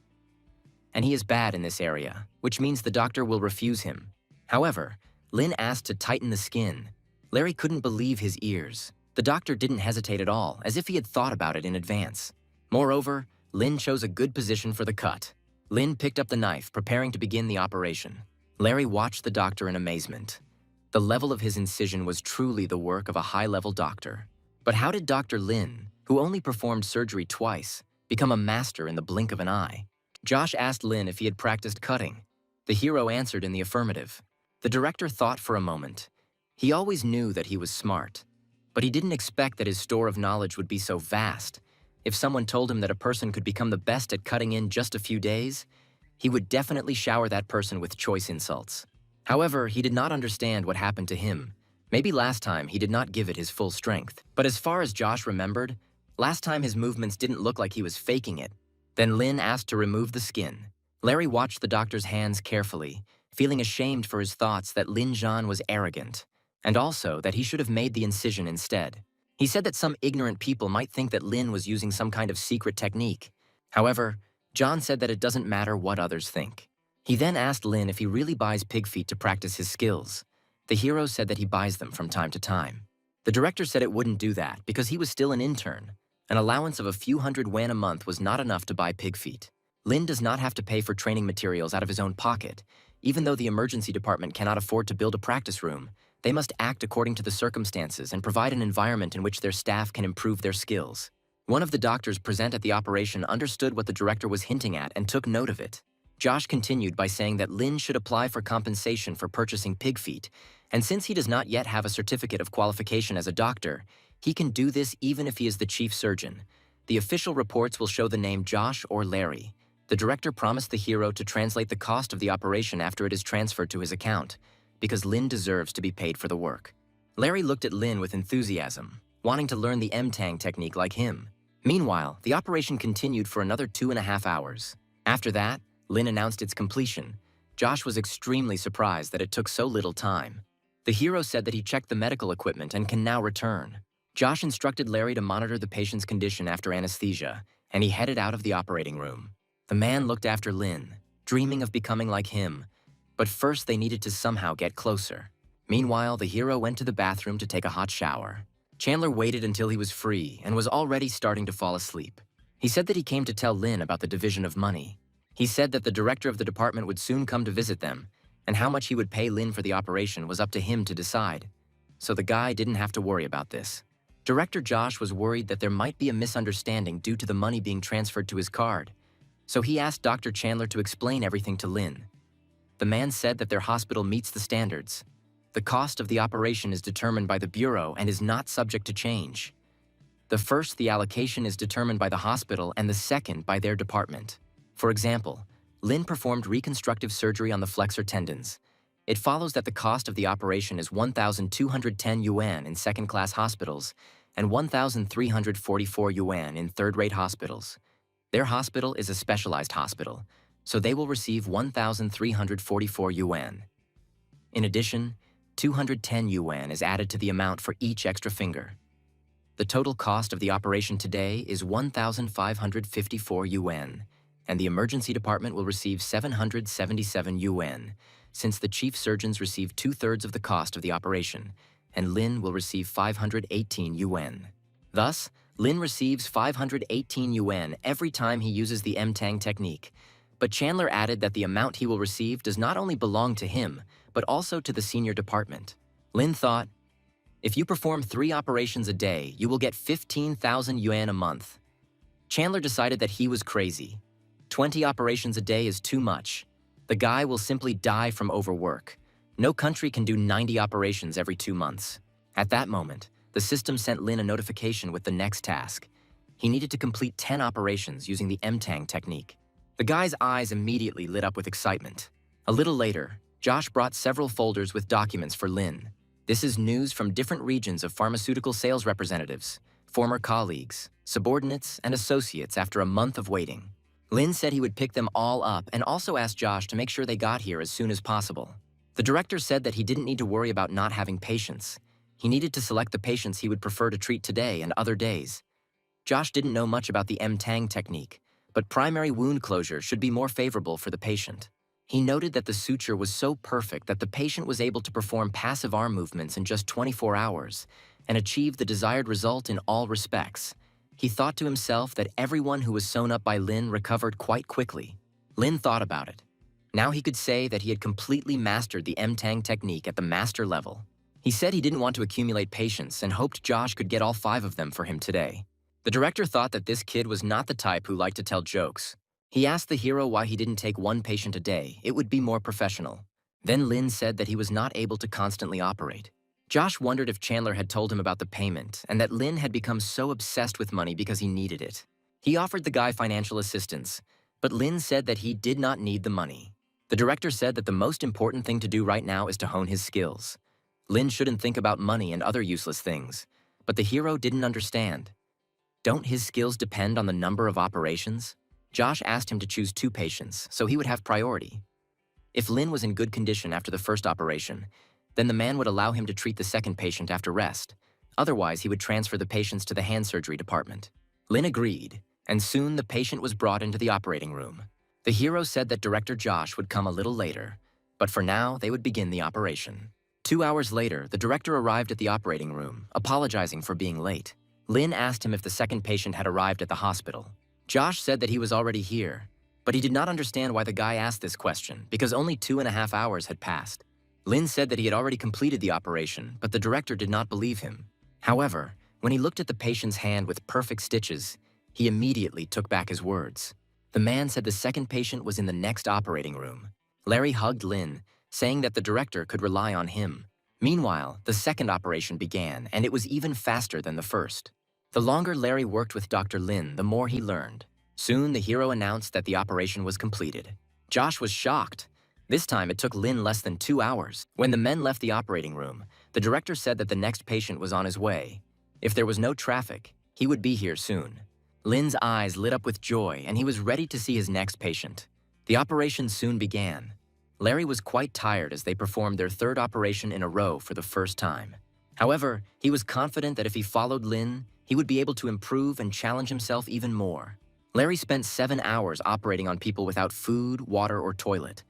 A: And he is bad in this area, which means the doctor will refuse him. However, Lin asked to tighten the skin. Larry couldn't believe his ears. The doctor didn't hesitate at all, as if he had thought about it in advance. Moreover, Lin chose a good position for the cut. Lin picked up the knife, preparing to begin the operation. Larry watched the doctor in amazement. The level of his incision was truly the work of a high-level doctor. But how did Dr. Lin, who only performed surgery twice, become a master in the blink of an eye? Josh asked Lin if he had practiced cutting. The hero answered in the affirmative. The director thought for a moment. He always knew that he was smart, but he didn't expect that his store of knowledge would be so vast. If someone told him that a person could become the best at cutting in just a few days, he would definitely shower that person with choice insults. However, he did not understand what happened to him. Maybe last time he did not give it his full strength. But as far as Josh remembered, last time his movements didn't look like he was faking it. Then Lin asked to remove the skin. Larry watched the doctor's hands carefully, feeling ashamed for his thoughts that Lin Zhan was arrogant, and also that he should have made the incision instead. He said that some ignorant people might think that Lin was using some kind of secret technique. However, John said that it doesn't matter what others think. He then asked Lin if he really buys pig feet to practice his skills. The hero said that he buys them from time to time. The director said it wouldn't do that because he was still an intern. An allowance of a few hundred yuan a month was not enough to buy pig feet. Lin does not have to pay for training materials out of his own pocket. Even though the emergency department cannot afford to build a practice room, they must act according to the circumstances and provide an environment in which their staff can improve their skills. One of the doctors present at the operation understood what the director was hinting at and took note of it. Josh continued by saying that Lin should apply for compensation for purchasing pig feet, and since he does not yet have a certificate of qualification as a doctor, he can do this even if he is the chief surgeon. The official reports will show the name Josh or Larry. The director promised the hero to translate the cost of the operation after it is transferred to his account, because Lin deserves to be paid for the work. Larry looked at Lin with enthusiasm, wanting to learn the M-Tang technique like him. Meanwhile, the operation continued for another 2.5 hours. After that, Lin announced its completion. Josh was extremely surprised that it took so little time. The hero said that he checked the medical equipment and can now return. Josh instructed Larry to monitor the patient's condition after anesthesia, and he headed out of the operating room. The man looked after Lin, dreaming of becoming like him, but first they needed to somehow get closer. Meanwhile, the hero went to the bathroom to take a hot shower. Chandler waited until he was free and was already starting to fall asleep. He said that he came to tell Lin about the division of money. He said that the director of the department would soon come to visit them, and how much he would pay Lin for the operation was up to him to decide. So the guy didn't have to worry about this. Director Josh was worried that there might be a misunderstanding due to the money being transferred to his card, so he asked Dr. Chandler to explain everything to Lin. The man said that their hospital meets the standards. The cost of the operation is determined by the bureau and is not subject to change. The allocation is determined by the hospital and the second by their department. For example, Lin performed reconstructive surgery on the flexor tendons. It follows that the cost of the operation is 1,210 yuan in second-class hospitals and 1,344 yuan in third-rate hospitals. Their hospital is a specialized hospital, so they will receive 1,344 yuan. In addition, 210 yuan is added to the amount for each extra finger. The total cost of the operation today is 1,554 yuan, and the emergency department will receive 777 yuan, since the chief surgeons receive 2/3 of the cost of the operation, and Lin will receive 518 yuan. Thus, Lin receives 518 yuan every time he uses the M-Tang technique, but Chandler added that the amount he will receive does not only belong to him, but also to the senior department. Lin thought, if you perform 3 operations a day, you will get 15,000 yuan a month. Chandler decided that he was crazy. 20 operations a day is too much. The guy will simply die from overwork. No country can do 90 operations every 2 months. At that moment, the system sent Lin a notification with the next task. He needed to complete 10 operations using the M-Tang technique. The guy's eyes immediately lit up with excitement. A little later, Josh brought several folders with documents for Lin. This is news from different regions of pharmaceutical sales representatives, former colleagues, subordinates, and associates after a month of waiting. Lin said he would pick them all up and also asked Josh to make sure they got here as soon as possible. The director said that he didn't need to worry about not having patients. He needed to select the patients he would prefer to treat today and other days. Josh didn't know much about the M-Tang technique, but primary wound closure should be more favorable for the patient. He noted that the suture was so perfect that the patient was able to perform passive arm movements in just 24 hours and achieve the desired result in all respects. He thought to himself that everyone who was sewn up by Lin recovered quite quickly. Lin thought about it. Now he could say that he had completely mastered the M-Tang technique at the master level. He said he didn't want to accumulate patients and hoped Josh could get all 5 of them for him today. The director thought that this kid was not the type who liked to tell jokes. He asked the hero why he didn't take one patient a day. It would be more professional. Then Lin said that he was not able to constantly operate. Josh wondered if Chandler had told him about the payment and that Lin had become so obsessed with money because he needed it. He offered the guy financial assistance, but Lin said that he did not need the money. The director said that the most important thing to do right now is to hone his skills. Lin shouldn't think about money and other useless things, but the hero didn't understand. Don't his skills depend on the number of operations? Josh asked him to choose 2 patients, so he would have priority. If Lin was in good condition after the first operation, then the man would allow him to treat the second patient after rest. Otherwise, he would transfer the patients to the hand surgery department. Lin agreed, and soon the patient was brought into the operating room. The hero said that Director Josh would come a little later, but for now, they would begin the operation. 2 hours later, the director arrived at the operating room, apologizing for being late. Lin asked him if the second patient had arrived at the hospital. Josh said that he was already here, but he did not understand why the guy asked this question because only 2.5 hours had passed. Lin said that he had already completed the operation, but the director did not believe him. However, when he looked at the patient's hand with perfect stitches, he immediately took back his words. The man said the second patient was in the next operating room. Larry hugged Lin, saying that the director could rely on him. Meanwhile, the second operation began, and it was even faster than the first. The longer Larry worked with Dr. Lin, the more he learned. Soon, the hero announced that the operation was completed. Josh was shocked. This time, it took Lin less than 2 hours. When the men left the operating room, the director said that the next patient was on his way. If there was no traffic, he would be here soon. Lin's eyes lit up with joy, and he was ready to see his next patient. The operation soon began. Larry was quite tired as they performed their 3rd operation in a row for the first time. However, he was confident that if he followed Lin, he would be able to improve and challenge himself even more. Larry spent 7 hours operating on people without food, water, or toilet.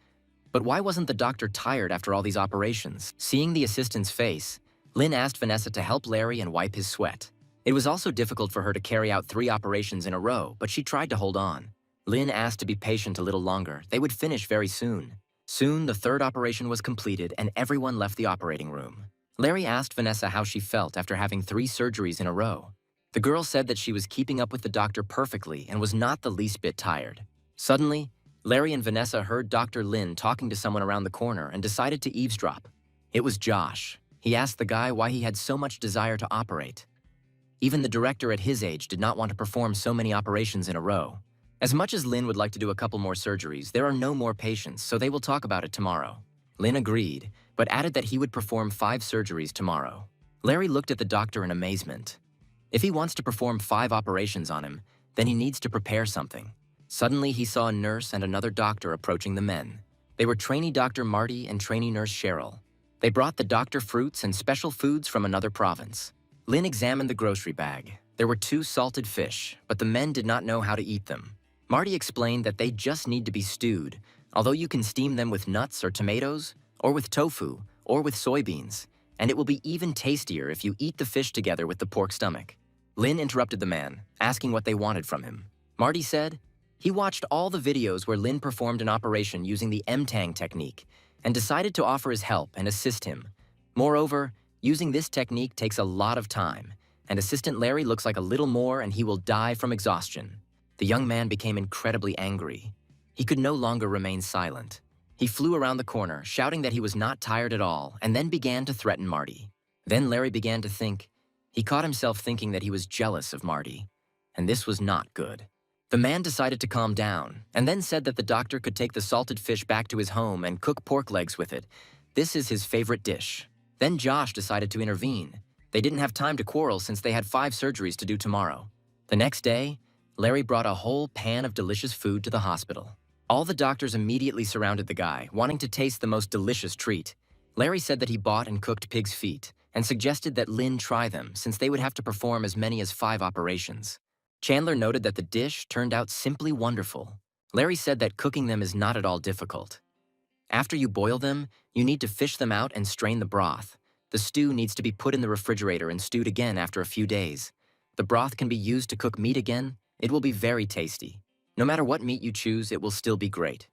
A: But why wasn't the doctor tired after all these operations? Seeing the assistant's face, Lin asked Vanessa to help Larry and wipe his sweat. It was also difficult for her to carry out 3 operations in a row, but she tried to hold on. Lin asked to be patient a little longer. They would finish very soon. Soon, the 3rd operation was completed and everyone left the operating room. Larry asked Vanessa how she felt after having 3 surgeries in a row. The girl said that she was keeping up with the doctor perfectly and was not the least bit tired. Suddenly, Larry and Vanessa heard Dr. Lin talking to someone around the corner and decided to eavesdrop. It was Josh. He asked the guy why he had so much desire to operate. Even the director at his age did not want to perform so many operations in a row. As much as Lin would like to do a couple more surgeries, there are no more patients, so they will talk about it tomorrow. Lin agreed, but added that he would perform 5 surgeries tomorrow. Larry looked at the doctor in amazement. If he wants to perform 5 operations on him, then he needs to prepare something. Suddenly, he saw a nurse and another doctor approaching the men. They were trainee Dr. Marty and trainee nurse Cheryl. They brought the doctor fruits and special foods from another province. Lin examined the grocery bag. There were 2 salted fish, but the men did not know how to eat them. Marty explained that they just need to be stewed, although you can steam them with nuts or tomatoes, or with tofu, or with soybeans, and it will be even tastier if you eat the fish together with the pork stomach. Lin interrupted the man, asking what they wanted from him. Marty said he watched all the videos where Lin performed an operation using the M-Tang technique and decided to offer his help and assist him. Moreover, using this technique takes a lot of time, and Assistant Larry looks like a little more and he will die from exhaustion. The young man became incredibly angry. He could no longer remain silent. He flew around the corner, shouting that he was not tired at all, and then began to threaten Marty. Then Larry began to think. He caught himself thinking that he was jealous of Marty, and this was not good. The man decided to calm down, and then said that the doctor could take the salted fish back to his home and cook pork legs with it. This is his favorite dish. Then Josh decided to intervene. They didn't have time to quarrel since they had 5 surgeries to do tomorrow. The next day, Larry brought a whole pan of delicious food to the hospital. All the doctors immediately surrounded the guy, wanting to taste the most delicious treat. Larry said that he bought and cooked pig's feet, and suggested that Lin try them since they would have to perform as many as 5 operations. Chandler noted that the dish turned out simply wonderful. Larry said that cooking them is not at all difficult. After you boil them, you need to fish them out and strain the broth. The stew needs to be put in the refrigerator and stewed again after a few days. The broth can be used to cook meat again. It will be very tasty. No matter what meat you choose, it will still be great.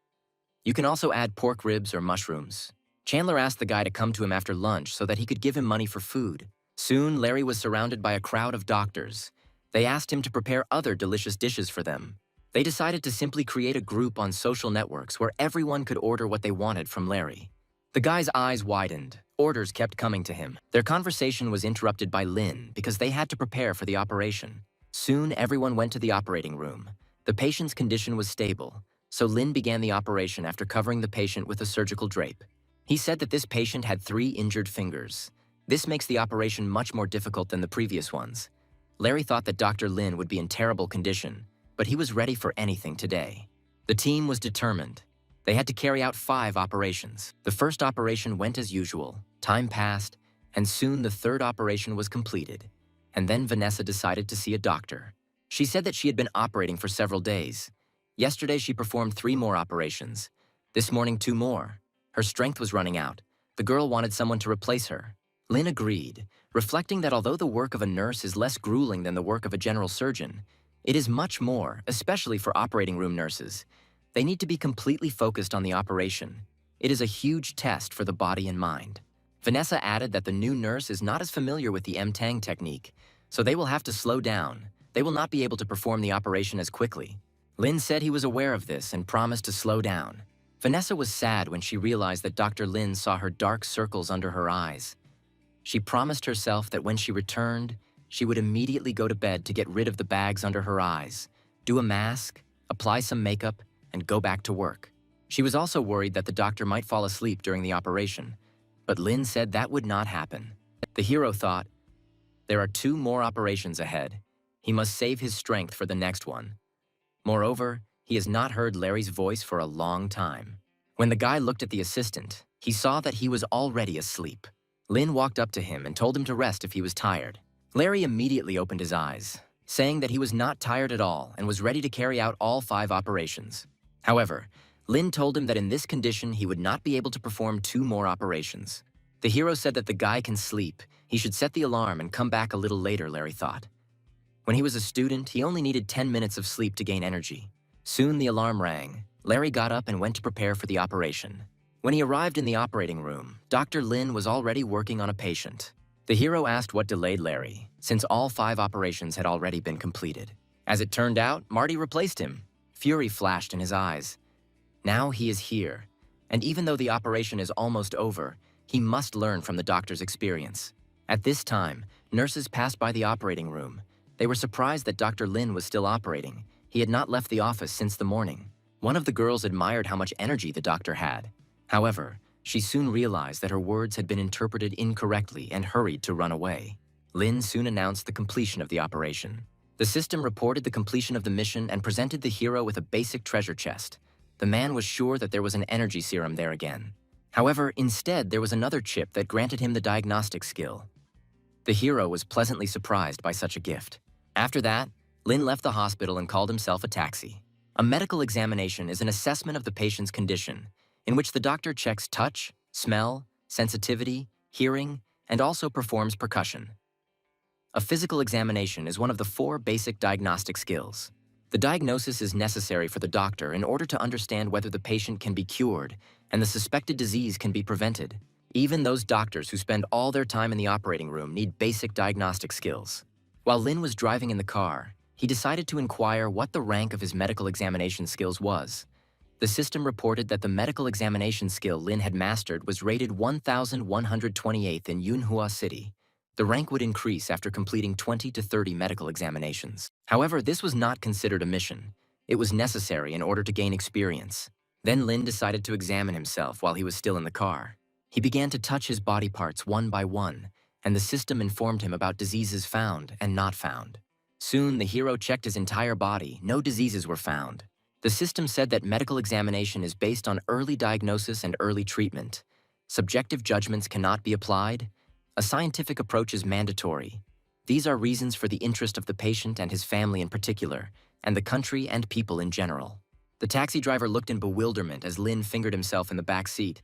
A: You can also add pork ribs or mushrooms. Chandler asked the guy to come to him after lunch so that he could give him money for food. Soon, Larry was surrounded by a crowd of doctors. They asked him to prepare other delicious dishes for them. They decided to simply create a group on social networks where everyone could order what they wanted from Larry. The guy's eyes widened. Orders kept coming to him. Their conversation was interrupted by Lin because they had to prepare for the operation. Soon, everyone went to the operating room. The patient's condition was stable, so Lin began the operation after covering the patient with a surgical drape. He said that this patient had 3 injured fingers. This makes the operation much more difficult than the previous ones. Larry thought that Dr. Lin would be in terrible condition, but he was ready for anything today. The team was determined. They had to carry out 5 operations. The first operation went as usual. Time passed, and soon the third operation was completed. And then Vanessa decided to see a doctor. She said that she had been operating for several days. Yesterday she performed 3 more operations. This morning 2 more. Her strength was running out. The girl wanted someone to replace her. Lin agreed, reflecting that although the work of a nurse is less grueling than the work of a general surgeon, it is much more, especially for operating room nurses. They need to be completely focused on the operation. It is a huge test for the body and mind. Vanessa added that the new nurse is not as familiar with the M-Tang technique, so they will have to slow down. They will not be able to perform the operation as quickly. Lin said he was aware of this and promised to slow down. Vanessa was sad when she realized that Dr. Lin saw her dark circles under her eyes. She promised herself that when she returned, she would immediately go to bed to get rid of the bags under her eyes, do a mask, apply some makeup, and go back to work. She was also worried that the doctor might fall asleep during the operation, but Lin said that would not happen. The hero thought, there are 2 more operations ahead. He must save his strength for the next one. Moreover, he has not heard Larry's voice for a long time. When the guy looked at the assistant, he saw that he was already asleep. Lin walked up to him and told him to rest if he was tired. Larry immediately opened his eyes, saying that he was not tired at all and was ready to carry out all 5 operations. However, Lin told him that in this condition he would not be able to perform 2 more operations. The hero said that the guy can sleep. He should set the alarm and come back a little later, Larry thought. When he was a student, he only needed 10 minutes of sleep to gain energy. Soon the alarm rang. Larry got up and went to prepare for the operation. When he arrived in the operating room, Dr. Lin was already working on a patient. The hero asked what delayed Larry, since all 5 operations had already been completed. As it turned out, Marty replaced him. Fury flashed in his eyes. Now he is here, and even though the operation is almost over, he must learn from the doctor's experience. At this time, nurses passed by the operating room. They were surprised that Dr. Lin was still operating. He had not left the office since the morning. One of the girls admired how much energy the doctor had. However, she soon realized that her words had been interpreted incorrectly and hurried to run away. Lin soon announced the completion of the operation. The system reported the completion of the mission and presented the hero with a basic treasure chest. The man was sure that there was an energy serum there again. However, instead, there was another chip that granted him the diagnostic skill. The hero was pleasantly surprised by such a gift. After that, Lin left the hospital and called himself a taxi. A medical examination is an assessment of the patient's condition, in which the doctor checks touch, smell, sensitivity, hearing, and also performs percussion. A physical examination is one of the 4 basic diagnostic skills. The diagnosis is necessary for the doctor in order to understand whether the patient can be cured and the suspected disease can be prevented. Even those doctors who spend all their time in the operating room need basic diagnostic skills. While Lin was driving in the car, he decided to inquire what the rank of his medical examination skills was. The system reported that the medical examination skill Lin had mastered was rated 1,128th in Yunhua City. The rank would increase after completing 20 to 30 medical examinations. However, this was not considered a mission. It was necessary in order to gain experience. Then Lin decided to examine himself while he was still in the car. He began to touch his body parts one by one, and the system informed him about diseases found and not found. Soon, the hero checked his entire body. No diseases were found. The system said that medical examination is based on early diagnosis and early treatment. Subjective judgments cannot be applied. A scientific approach is mandatory. These are reasons for the interest of the patient and his family in particular, and the country and people in general. The taxi driver looked in bewilderment as Lin fingered himself in the back seat.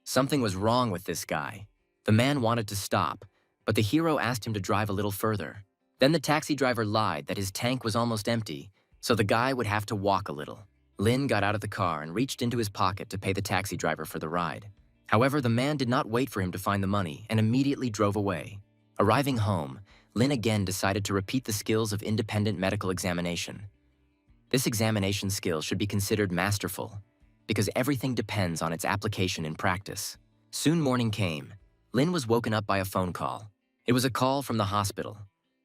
A: Something was wrong with this guy. The man wanted to stop, but the hero asked him to drive a little further. Then the taxi driver lied that his tank was almost empty, so the guy would have to walk a little. Lin got out of the car and reached into his pocket to pay the taxi driver for the ride. However, the man did not wait for him to find the money and immediately drove away. Arriving home, Lin again decided to repeat the skills of independent medical examination. This examination skill should be considered masterful, because everything depends on its application in practice. Soon morning came. Lin was woken up by a phone call. It was a call from the hospital.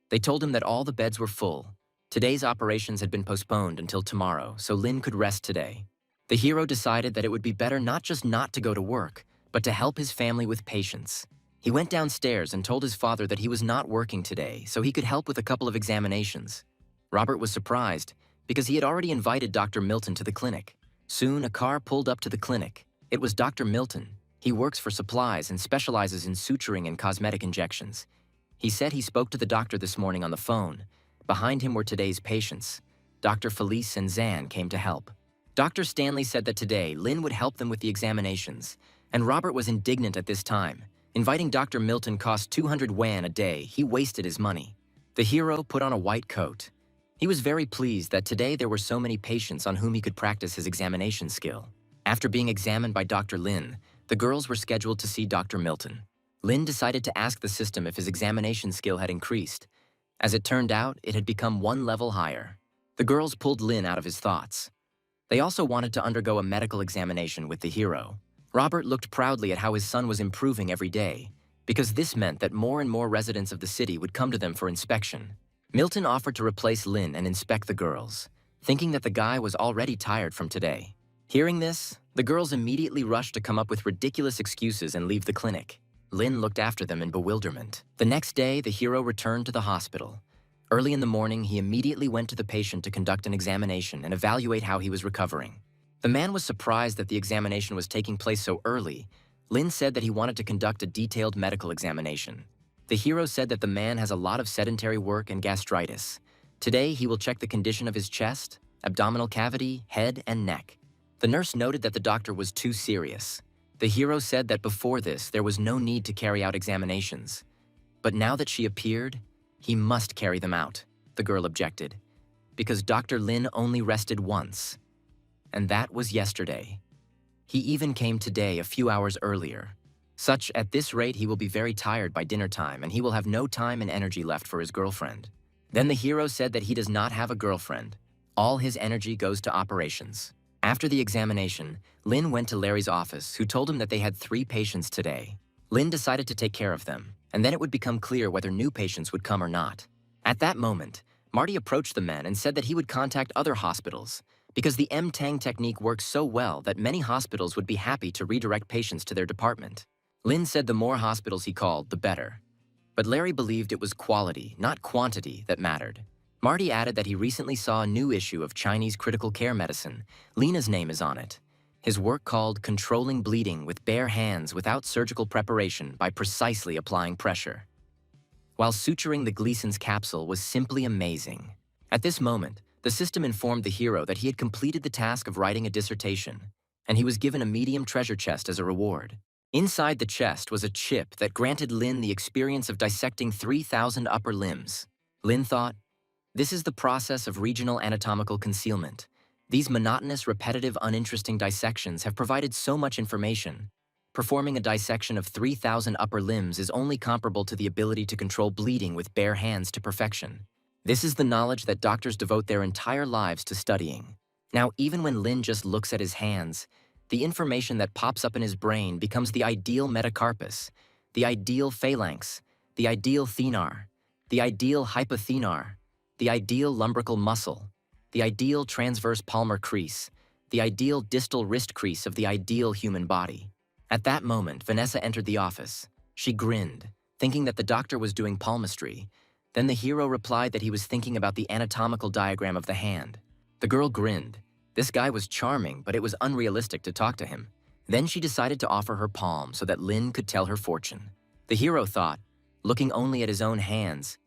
A: They told him that all the beds were full. Today's operations had been postponed until tomorrow, so Lin could rest today. The hero decided that it would be better not just not to go to work, but to help his family with patience. He went downstairs and told his father that he was not working today, so he could help with a couple of examinations. Robert was surprised, because he had already invited Dr. Milton to the clinic. Soon, a car pulled up to the clinic. It was Dr. Milton. He works for supplies and specializes in suturing and cosmetic injections. He said he spoke to the doctor this morning on the phone. Behind him were today's patients. Dr. Felice and Zan came to help. Dr. Stanley said that today, Lin would help them with the examinations, and Robert was indignant at this time. Inviting Dr. Milton cost 200 yuan a day. He wasted his money. The hero put on a white coat. He was very pleased that today there were so many patients on whom he could practice his examination skill. After being examined by Dr. Lin, the girls were scheduled to see Dr. Milton. Lin decided to ask the system if his examination skill had increased. As it turned out, it had become one level higher. The girls pulled Lin out of his thoughts. They also wanted to undergo a medical examination with the hero. Robert looked proudly at how his son was improving every day, because this meant that more and more residents of the city would come to them for inspection. Milton offered to replace Lin and inspect the girls, thinking that the guy was already tired from today. Hearing this, the girls immediately rushed to come up with ridiculous excuses and leave the clinic. Lin looked after them in bewilderment. The next day, the hero returned to the hospital. Early in the morning, he immediately went to the patient to conduct an examination and evaluate how he was recovering. The man was surprised that the examination was taking place so early. Lin said that he wanted to conduct a detailed medical examination. The hero said that the man has a lot of sedentary work and gastritis. Today, he will check the condition of his chest, abdominal cavity, head, and neck. The nurse noted that the doctor was too serious. The hero said that before this, there was no need to carry out examinations. But now that she appeared, he must carry them out, the girl objected, because Dr. Lin only rested once. And that was yesterday. He even came today a few hours earlier. At this rate, he will be very tired by dinner time, and he will have no time and energy left for his girlfriend. Then the hero said that he does not have a girlfriend. All his energy goes to operations. After the examination, Lin went to Larry's office, who told him that they had 3 patients today. Lin decided to take care of them, and then it would become clear whether new patients would come or not. At that moment, Marty approached the man and said that he would contact other hospitals, because the M-Tang technique works so well that many hospitals would be happy to redirect patients to their department. Lin said the more hospitals he called, the better. But Larry believed it was quality, not quantity, that mattered. Marty added that he recently saw a new issue of Chinese critical care medicine. Lena's name is on it. His work called Controlling Bleeding with Bare Hands Without Surgical Preparation by Precisely Applying Pressure. While suturing the Gleason's capsule was simply amazing. At this moment, the system informed the hero that he had completed the task of writing a dissertation, and he was given a medium treasure chest as a reward. Inside the chest was a chip that granted Lin the experience of dissecting 3,000 upper limbs. Lin thought, "This is the process of regional anatomical concealment. These monotonous, repetitive, uninteresting dissections have provided so much information. Performing a dissection of 3,000 upper limbs is only comparable to the ability to control bleeding with bare hands to perfection. This is the knowledge that doctors devote their entire lives to studying." Now, even when Lin just looks at his hands, the information that pops up in his brain becomes the ideal metacarpus, the ideal phalanx, the ideal thenar, the ideal hypothenar, the ideal lumbrical muscle, the ideal transverse palmar crease, the ideal distal wrist crease of the ideal human body. At that moment, Vanessa entered the office. She grinned, thinking that the doctor was doing palmistry. Then the hero replied that he was thinking about the anatomical diagram of the hand. The girl grinned. This guy was charming, but it was unrealistic to talk to him. Then she decided to offer her palm so that Lin could tell her fortune. The hero thought, looking only at his own hands,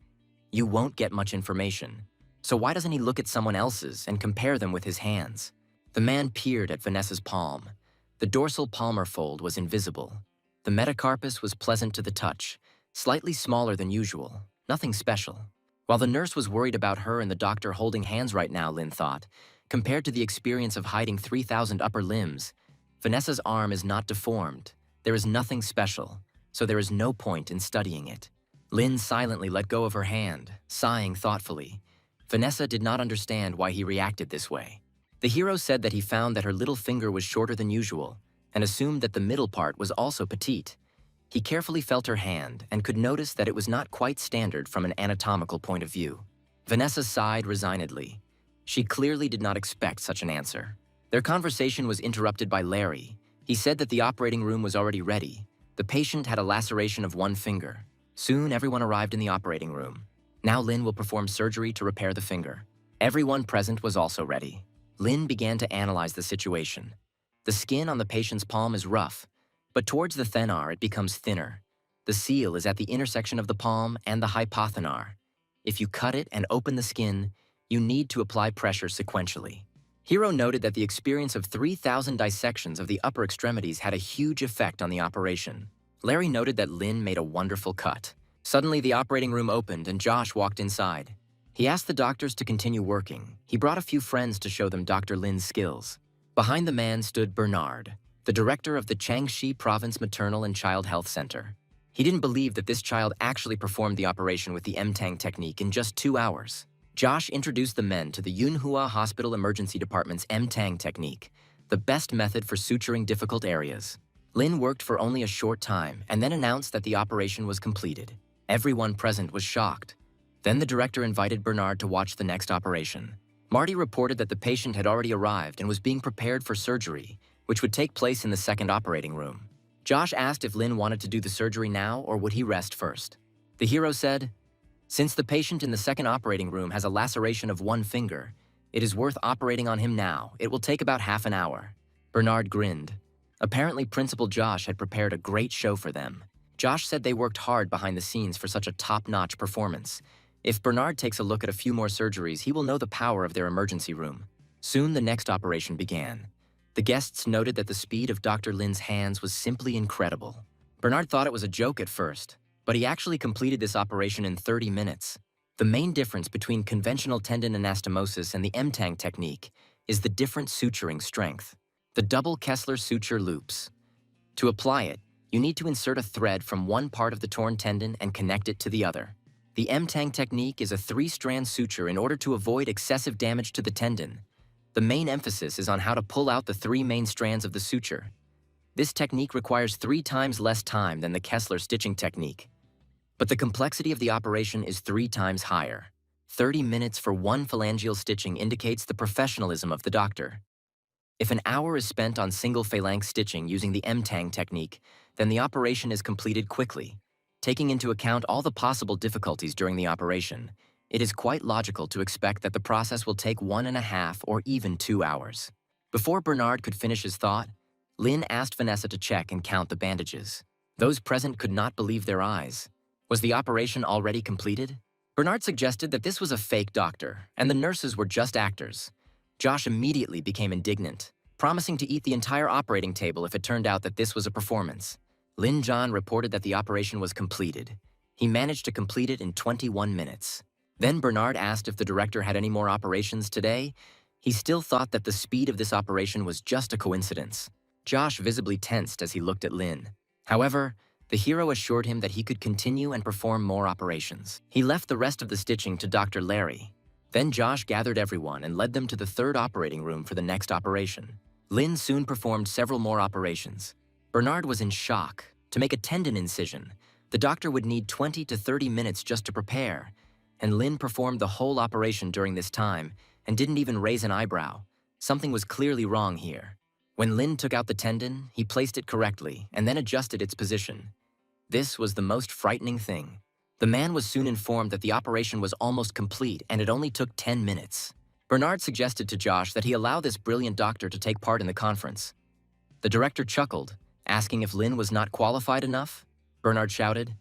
A: you won't get much information. So why doesn't he look at someone else's and compare them with his hands? The man peered at Vanessa's palm. The dorsal palmar fold was invisible. The metacarpus was pleasant to the touch, slightly smaller than usual, nothing special. While the nurse was worried about her and the doctor holding hands right now, Lin thought, compared to the experience of hiding 3,000 upper limbs, Vanessa's arm is not deformed. There is nothing special, so there is no point in studying it. Lin silently let go of her hand, sighing thoughtfully. Vanessa did not understand why he reacted this way. The hero said that he found that her little finger was shorter than usual and assumed that the middle part was also petite. He carefully felt her hand and could notice that it was not quite standard from an anatomical point of view. Vanessa sighed resignedly. She clearly did not expect such an answer. Their conversation was interrupted by Larry. He said that the operating room was already ready. The patient had a laceration of one finger. Soon, everyone arrived in the operating room. Now Lin will perform surgery to repair the finger. Everyone present was also ready. Lin began to analyze the situation. The skin on the patient's palm is rough, but towards the thenar it becomes thinner. The seal is at the intersection of the palm and the hypothenar. If you cut it and open the skin, you need to apply pressure sequentially. Hiro noted that the experience of 3,000 dissections of the upper extremities had a huge effect on the operation. Larry noted that Lin made a wonderful cut. Suddenly, the operating room opened and Josh walked inside. He asked the doctors to continue working. He brought a few friends to show them Dr. Lin's skills. Behind the man stood Bernard, the director of the Changsha Province Maternal and Child Health Center. He didn't believe that this child actually performed the operation with the M-Tang technique in just 2 hours. Josh introduced the men to the Yunhua Hospital Emergency Department's M-Tang technique, the best method for suturing difficult areas. Lin worked for only a short time and then announced that the operation was completed. Everyone present was shocked. Then the director invited Bernard to watch the next operation. Marty reported that the patient had already arrived and was being prepared for surgery, which would take place in the second operating room. Josh asked if Lin wanted to do the surgery now or would he rest first. The hero said, "Since the patient in the second operating room has a laceration of one finger, it is worth operating on him now. It will take about half an hour." Bernard grinned. Apparently, Principal Josh had prepared a great show for them. Josh said they worked hard behind the scenes for such a top-notch performance. If Bernard takes a look at a few more surgeries, he will know the power of their emergency room. Soon, the next operation began. The guests noted that the speed of Dr. Lin's hands was simply incredible. Bernard thought it was a joke at first, but he actually completed this operation in 30 minutes. The main difference between conventional tendon anastomosis and the M-Tang technique is the different suturing strength. The double Kessler suture loops. To apply it, you need to insert a thread from one part of the torn tendon and connect it to the other. The M-Tang technique is a 3-strand suture in order to avoid excessive damage to the tendon. The main emphasis is on how to pull out the 3 main strands of the suture. This technique requires 3 times less time than the Kessler stitching technique. But the complexity of the operation is 3 times higher. 30 minutes for one phalangeal stitching indicates the professionalism of the doctor. If an hour is spent on single phalanx stitching using the M-Tang technique, then the operation is completed quickly. Taking into account all the possible difficulties during the operation, it is quite logical to expect that the process will take 1.5 or even 2 hours. Before Bernard could finish his thought, Lin asked Vanessa to check and count the bandages. Those present could not believe their eyes. Was the operation already completed? Bernard suggested that this was a fake doctor, and the nurses were just actors. Josh immediately became indignant, promising to eat the entire operating table if it turned out that this was a performance. Lin John reported that the operation was completed. He managed to complete it in 21 minutes. Then Bernard asked if the director had any more operations today. He still thought that the speed of this operation was just a coincidence. Josh visibly tensed as he looked at Lin. However, the hero assured him that he could continue and perform more operations. He left the rest of the stitching to Dr. Larry. Then Josh gathered everyone and led them to the third operating room for the next operation. Lin soon performed several more operations. Bernard was in shock. To make a tendon incision, the doctor would need 20 to 30 minutes just to prepare, and Lin performed the whole operation during this time and didn't even raise an eyebrow. Something was clearly wrong here. When Lin took out the tendon, he placed it correctly and then adjusted its position. This was the most frightening thing. The man was soon informed that the operation was almost complete and it only took 10 minutes. Bernard suggested to Josh that he allow this brilliant doctor to take part in the conference. The director chuckled, asking if Lin was not qualified enough. Bernard shouted,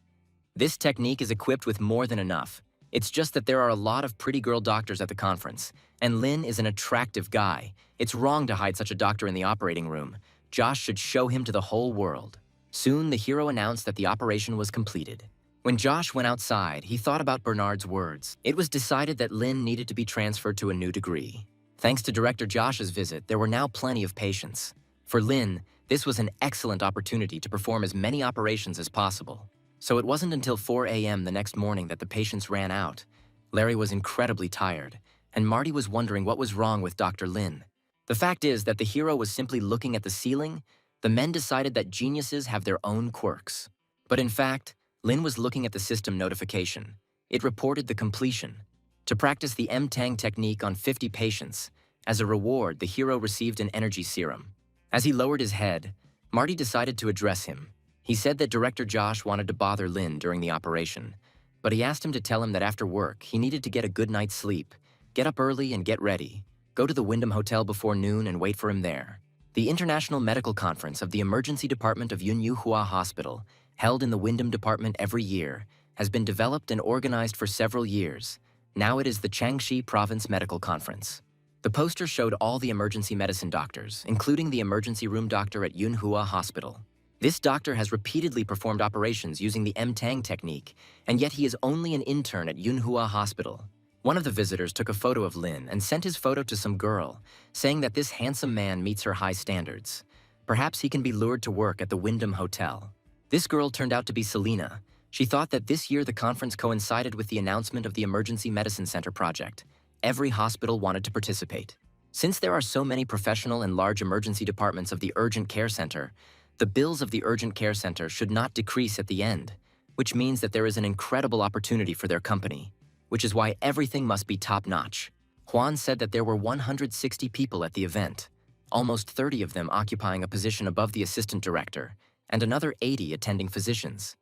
A: "This technique is equipped with more than enough. It's just that there are a lot of pretty girl doctors at the conference, and Lin is an attractive guy. It's wrong to hide such a doctor in the operating room. Josh should show him to the whole world." Soon, the hero announced that the operation was completed. When Josh went outside, he thought about Bernard's words. It was decided that Lin needed to be transferred to a new degree. Thanks to Director Josh's visit, there were now plenty of patients. For Lin, this was an excellent opportunity to perform as many operations as possible. So it wasn't until 4 a.m. the next morning that the patients ran out. Larry was incredibly tired, and Marty was wondering what was wrong with Dr. Lin. The fact is that the hero was simply looking at the ceiling. The men decided that geniuses have their own quirks. But in fact, Lin was looking at the system notification. It reported the completion. To practice the M-Tang technique on 50 patients, as a reward, the hero received an energy serum. As he lowered his head, Marty decided to address him. He said that Director Josh wanted to bother Lin during the operation, but he asked him to tell him that after work, he needed to get a good night's sleep, get up early and get ready, go to the Wyndham Hotel before noon and wait for him there. The International Medical Conference of the Emergency Department of Yunhua Hospital, held in the Wyndham Department every year, has been developed and organized for several years. Now it is the Changsha Province Medical Conference. The poster showed all the emergency medicine doctors, including the emergency room doctor at Yunhua Hospital. This doctor has repeatedly performed operations using the M-Tang technique, and yet he is only an intern at Yunhua Hospital. One of the visitors took a photo of Lin and sent his photo to some girl, saying that this handsome man meets her high standards. Perhaps he can be lured to work at the Wyndham Hotel. This girl turned out to be Selena. She thought that this year the conference coincided with the announcement of the Emergency Medicine Center project. Every hospital wanted to participate. Since there are so many professional and large emergency departments of the Urgent Care Center, the bills of the Urgent Care Center should not decrease at the end, which means that there is an incredible opportunity for their company, which is why everything must be top-notch. Juan said that there were 160 people at the event, almost 30 of them occupying a position above the assistant director, and another 80 attending physicians.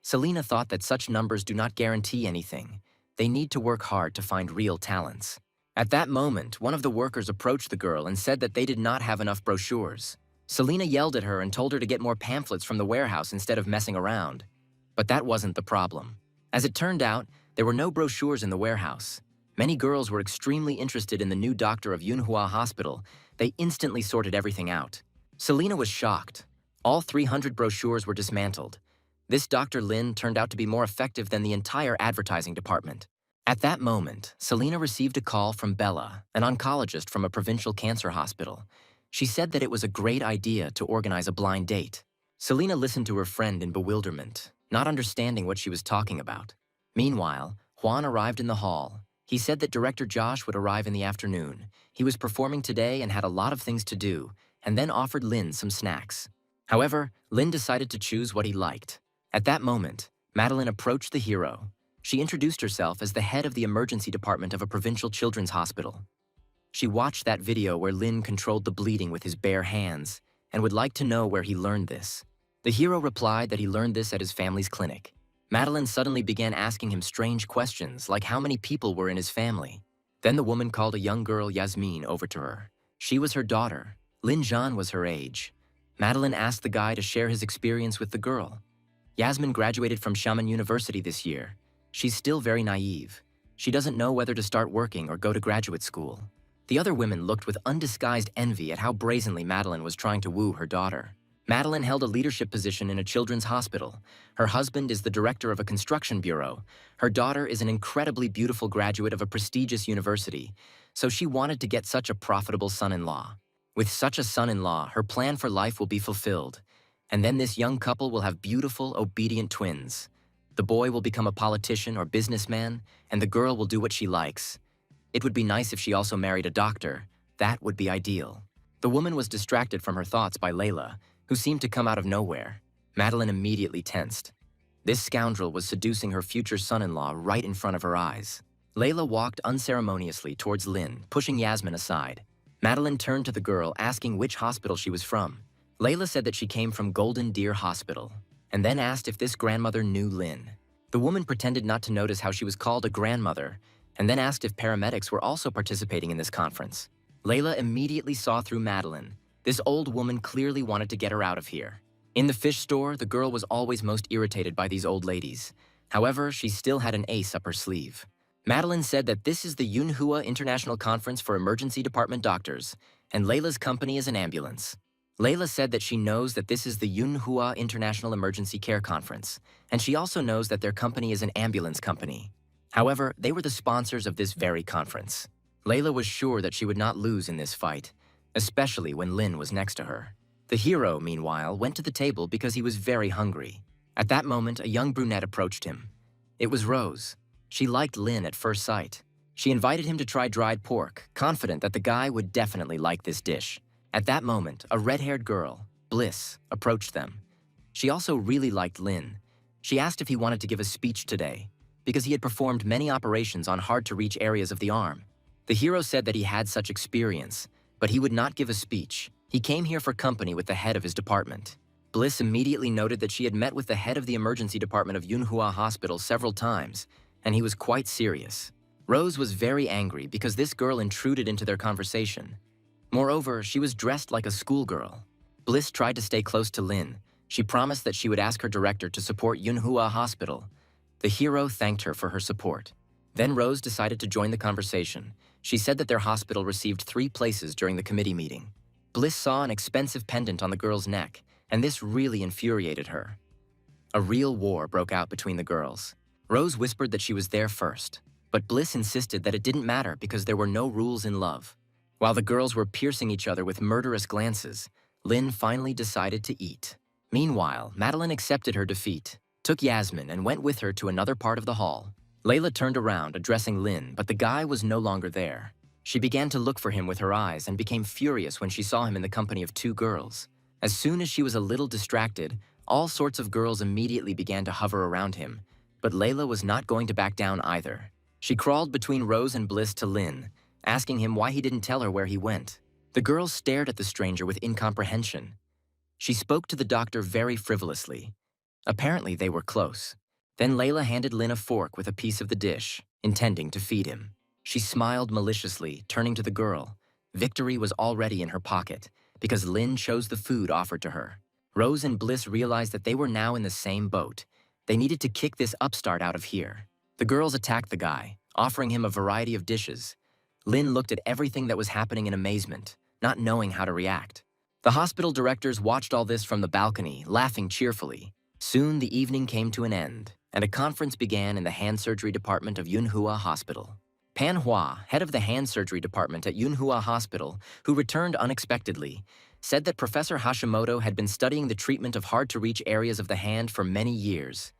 A: Selena thought that such numbers do not guarantee anything. They need to work hard to find real talents. At that moment, one of the workers approached the girl and said that they did not have enough brochures. Selena yelled at her and told her to get more pamphlets from the warehouse instead of messing around. But that wasn't the problem. As it turned out, there were no brochures in the warehouse. Many girls were extremely interested in the new doctor of Yunhua Hospital. They instantly sorted everything out. Selena was shocked. All 300 brochures were dismantled. This Dr. Lin turned out to be more effective than the entire advertising department. At that moment, Selena received a call from Bella, an oncologist from a provincial cancer hospital. She said that it was a great idea to organize a blind date. Selena listened to her friend in bewilderment, not understanding what she was talking about. Meanwhile, Juan arrived in the hall. He said that Director Josh would arrive in the afternoon. He was performing today and had a lot of things to do, and then offered Lin some snacks. However, Lin decided to choose what he liked. At that moment, Madeline approached the hero. She introduced herself as the head of the emergency department of a provincial children's hospital. She watched that video where Lin controlled the bleeding with his bare hands and would like to know where he learned this. The hero replied that he learned this at his family's clinic. Madeline suddenly began asking him strange questions like how many people were in his family. Then the woman called a young girl, Yasmin, over to her. She was her daughter. Lin Zhan was her age. Madeline asked the guy to share his experience with the girl. Yasmin graduated from Xiamen University this year. She's still very naive. She doesn't know whether to start working or go to graduate school. The other women looked with undisguised envy at how brazenly Madeline was trying to woo her daughter. Madeline held a leadership position in a children's hospital. Her husband is the director of a construction bureau. Her daughter is an incredibly beautiful graduate of a prestigious university, so she wanted to get such a profitable son-in-law. With such a son-in-law, her plan for life will be fulfilled. And then this young couple will have beautiful, obedient twins. The boy will become a politician or businessman, and the girl will do what she likes. It would be nice if she also married a doctor. That would be ideal. The woman was distracted from her thoughts by Layla, who seemed to come out of nowhere. Madeline immediately tensed. This scoundrel was seducing her future son-in-law right in front of her eyes. Layla walked unceremoniously towards Lin, pushing Yasmin aside. Madeline turned to the girl, asking which hospital she was from. Layla said that she came from Golden Deer Hospital, and then asked if this grandmother knew Lin. The woman pretended not to notice how she was called a grandmother, and then asked if paramedics were also participating in this conference. Layla immediately saw through Madeline. This old woman clearly wanted to get her out of here. In the fish store, the girl was always most irritated by these old ladies. However, she still had an ace up her sleeve. Madeline said that this is the Yunhua International Conference for Emergency Department Doctors, and Layla's company is an ambulance. Layla said that she knows that this is the Yunhua International Emergency Care Conference, and she also knows that their company is an ambulance company. However, they were the sponsors of this very conference. Layla was sure that she would not lose in this fight, especially when Lin was next to her. The hero, meanwhile, went to the table because he was very hungry. At that moment, a young brunette approached him. It was Rose. She liked Lin at first sight. She invited him to try dried pork, confident that the guy would definitely like this dish. At that moment, a red-haired girl, Bliss, approached them. She also really liked Lin. She asked if he wanted to give a speech today, because he had performed many operations on hard-to-reach areas of the arm. The hero said that he had such experience, but he would not give a speech. He came here for company with the head of his department. Bliss immediately noted that she had met with the head of the emergency department of Yunhua Hospital several times, and he was quite serious. Rose was very angry because this girl intruded into their conversation. Moreover, she was dressed like a schoolgirl. Bliss tried to stay close to Lin. She promised that she would ask her director to support Yunhua Hospital. The hero thanked her for her support. Then Rose decided to join the conversation. She said that their hospital received 3 places during the committee meeting. Bliss saw an expensive pendant on the girl's neck, and this really infuriated her. A real war broke out between the girls. Rose whispered that she was there first, but Bliss insisted that it didn't matter because there were no rules in love. While the girls were piercing each other with murderous glances, Lin finally decided to eat. Meanwhile, Madeline accepted her defeat, took Yasmin, and went with her to another part of the hall. Layla turned around, addressing Lin, but the guy was no longer there. She began to look for him with her eyes and became furious when she saw him in the company of 2 girls. As soon as she was a little distracted, all sorts of girls immediately began to hover around him, but Layla was not going to back down either. She crawled between Rose and Bliss to Lin, asking him why he didn't tell her where he went. The girls stared at the stranger with incomprehension. She spoke to the doctor very frivolously. Apparently they were close. Then Layla handed Lin a fork with a piece of the dish, intending to feed him. She smiled maliciously, turning to the girl. Victory was already in her pocket, because Lin chose the food offered to her. Rose and Bliss realized that they were now in the same boat. They needed to kick this upstart out of here. The girls attacked the guy, offering him a variety of dishes. Lin looked at everything that was happening in amazement, not knowing how to react. The hospital directors watched all this from the balcony, laughing cheerfully. Soon the evening came to an end, and a conference began in the hand surgery department of Yunhua Hospital. Manhwa, head of the hand surgery department at Yunhua Hospital, who returned unexpectedly, said that Professor Hashimoto had been studying the treatment of hard-to-reach areas of the hand for many years.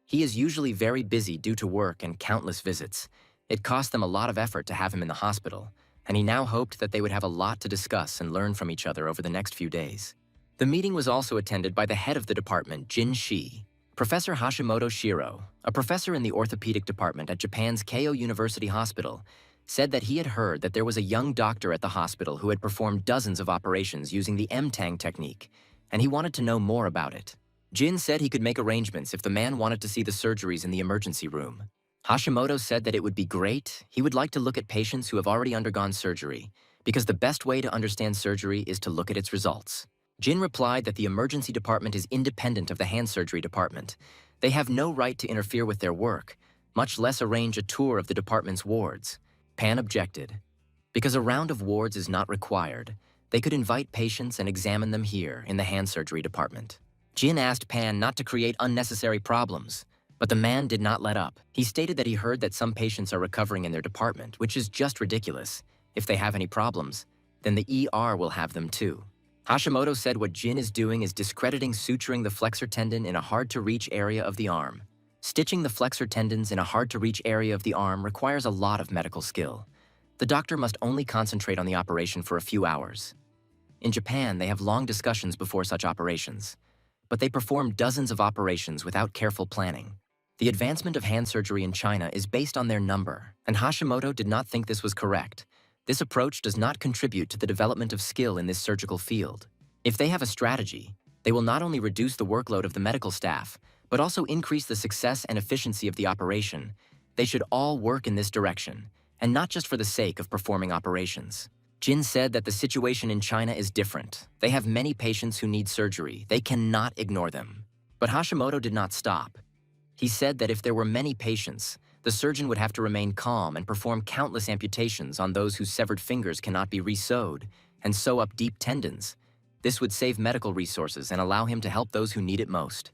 A: He is usually very busy due to work and countless visits. It cost them a lot of effort to have him in the hospital, and he now hoped that they would have a lot to discuss and learn from each other over the next few days. The meeting was also attended by the head of the department, Jin Shi. Professor Hashimoto Shiro, a professor in the orthopedic department at Japan's Keio University Hospital, said that he had heard that there was a young doctor at the hospital who had performed dozens of operations using the M-Tang technique, and he wanted to know more about it. Jin said he could make arrangements if the man wanted to see the surgeries in the emergency room. Hashimoto said that it would be great. He would like to look at patients who have already undergone surgery, because the best way to understand surgery is to look at its results. Jin replied that the emergency department is independent of the hand surgery department. They have no right to interfere with their work, much less arrange a tour of the department's wards. Pan objected. Because a round of wards is not required, they could invite patients and examine them here in the hand surgery department. Jin asked Pan not to create unnecessary problems, but the man did not let up. He stated that he heard that some patients are recovering in their department, which is just ridiculous. If they have any problems, then the ER will have them too. Hashimoto said what Jin is doing is discrediting suturing the flexor tendon in a hard-to-reach area of the arm. Stitching the flexor tendons in a hard-to-reach area of the arm requires a lot of medical skill. The doctor must only concentrate on the operation for a few hours. In Japan, they have long discussions before such operations, but they perform dozens of operations without careful planning. The advancement of hand surgery in China is based on their number, and Hashimoto did not think this was correct. This approach does not contribute to the development of skill in this surgical field. If they have a strategy, they will not only reduce the workload of the medical staff, but also increase the success and efficiency of the operation. They should all work in this direction, and not just for the sake of performing operations. Jin said that the situation in China is different. They have many patients who need surgery. They cannot ignore them. But Hashimoto did not stop. He said that if there were many patients, the surgeon would have to remain calm and perform countless amputations on those whose severed fingers cannot be re-sewed, and sew up deep tendons. This would save medical resources and allow him to help those who need it most.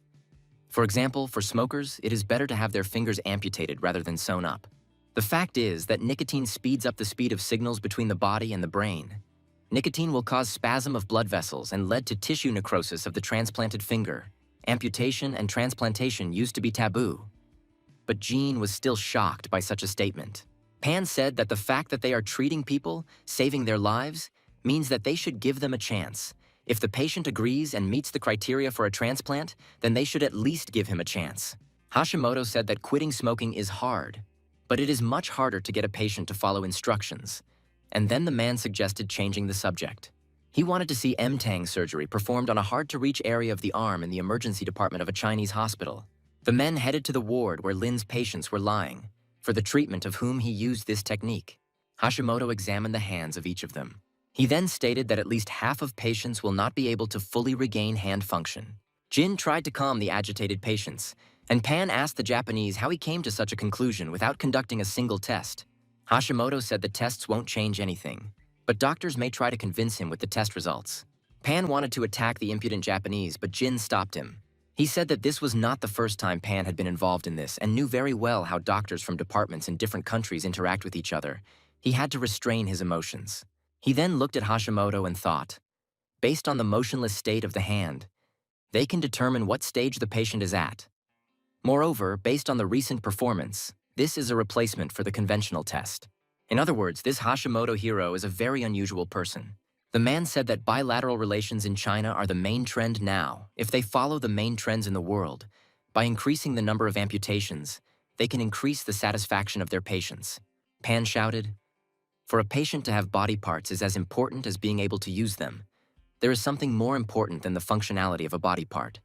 A: For example, for smokers, it is better to have their fingers amputated rather than sewn up. The fact is that nicotine speeds up the speed of signals between the body and the brain. Nicotine will cause spasm of blood vessels and lead to tissue necrosis of the transplanted finger. Amputation and transplantation used to be taboo. but Jean was still shocked by such a statement. Pan said that the fact that they are treating people, saving their lives, means that they should give them a chance. If the patient agrees and meets the criteria for a transplant, then they should at least give him a chance. Hashimoto said that quitting smoking is hard, but it is much harder to get a patient to follow instructions. And then the man suggested changing the subject. He wanted to see M-Tang surgery performed on a hard-to-reach area of the arm in the emergency department of a Chinese hospital. The men headed to the ward where Lin's patients were lying, for the treatment of whom he used this technique. Hashimoto examined the hands of each of them. He then stated that at least half of patients will not be able to fully regain hand function. Jin tried to calm the agitated patients, and Pan asked the Japanese how he came to such a conclusion without conducting a single test. Hashimoto said the tests won't change anything, but doctors may try to convince him with the test results. Pan wanted to attack the impudent Japanese, but Jin stopped him. He said that this was not the first time Pan had been involved in this and knew very well how doctors from departments in different countries interact with each other. He had to restrain his emotions. He then looked at Hashimoto and thought, based on the motionless state of the hand, they can determine what stage the patient is at. Moreover, based on the recent performance, this is a replacement for the conventional test. In other words, this Hashimoto hero is a very unusual person. The man said that bilateral relations in China are the main trend now. If they follow the main trends in the world, by increasing the number of amputations, they can increase the satisfaction of their patients. Pan shouted, "For a patient to have body parts is as important as being able to use them. There is something more important than the functionality of a body part.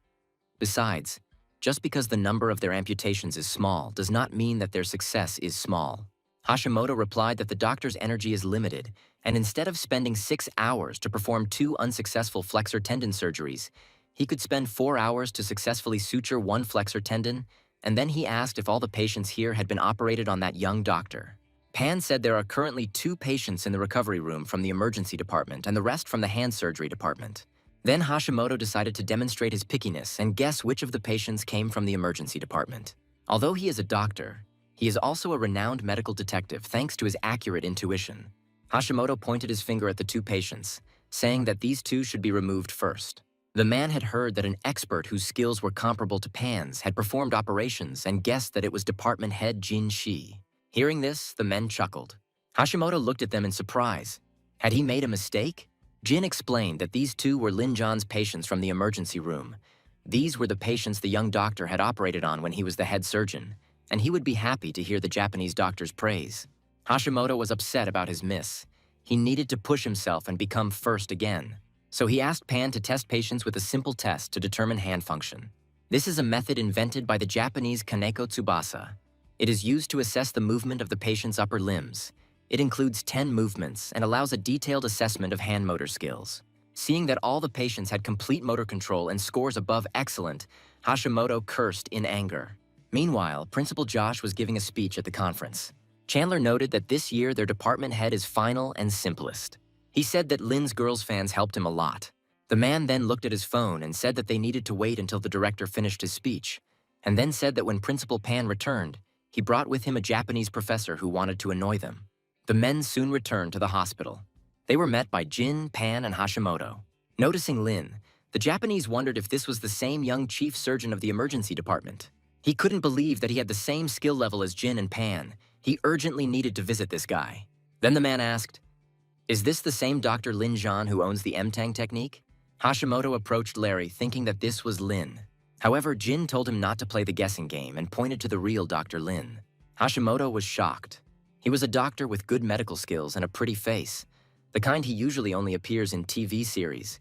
A: Besides, just because the number of their amputations is small does not mean that their success is small." Hashimoto replied that the doctor's energy is limited, and instead of spending 6 hours to perform 2 unsuccessful flexor tendon surgeries, he could spend 4 hours to successfully suture 1 flexor tendon, and then he asked if all the patients here had been operated on that young doctor. Pan said there are currently 2 patients in the recovery room from the emergency department and the rest from the hand surgery department. Then Hashimoto decided to demonstrate his pickiness and guess which of the patients came from the emergency department. Although he is a doctor, he is also a renowned medical detective thanks to his accurate intuition. Hashimoto pointed his finger at the 2 patients, saying that these 2 should be removed first. The man had heard that an expert whose skills were comparable to Pan's had performed operations and guessed that it was department head Jin Shi. Hearing this, the men chuckled. Hashimoto looked at them in surprise. Had he made a mistake? Jin explained that these 2 were Lin Zhan's patients from the emergency room. These were the patients the young doctor had operated on when he was the head surgeon, and he would be happy to hear the Japanese doctor's praise. Hashimoto was upset about his miss. He needed to push himself and become first again. So he asked Pan to test patients with a simple test to determine hand function. This is a method invented by the Japanese Kaneko Tsubasa. It is used to assess the movement of the patient's upper limbs. It includes 10 movements and allows a detailed assessment of hand motor skills. Seeing that all the patients had complete motor control and scores above excellent, Hashimoto cursed in anger. Meanwhile, Principal Josh was giving a speech at the conference. Chandler noted that this year their department head is final and simplest. He said that Lin's girls fans helped him a lot. The man then looked at his phone and said that they needed to wait until the director finished his speech, and then said that when Principal Pan returned, he brought with him a Japanese professor who wanted to annoy them. The men soon returned to the hospital. They were met by Jin, Pan, and Hashimoto. Noticing Lin, the Japanese wondered if this was the same young chief surgeon of the emergency department. He couldn't believe that he had the same skill level as Jin and Pan. He urgently needed to visit this guy. Then the man asked, "Is this the same Dr. Lin Zhan who owns the M-Tang technique?" Hashimoto approached Larry thinking that this was Lin. However, Jin told him not to play the guessing game and pointed to the real Dr. Lin. Hashimoto was shocked. He was a doctor with good medical skills and a pretty face, the kind he usually only appears in TV series.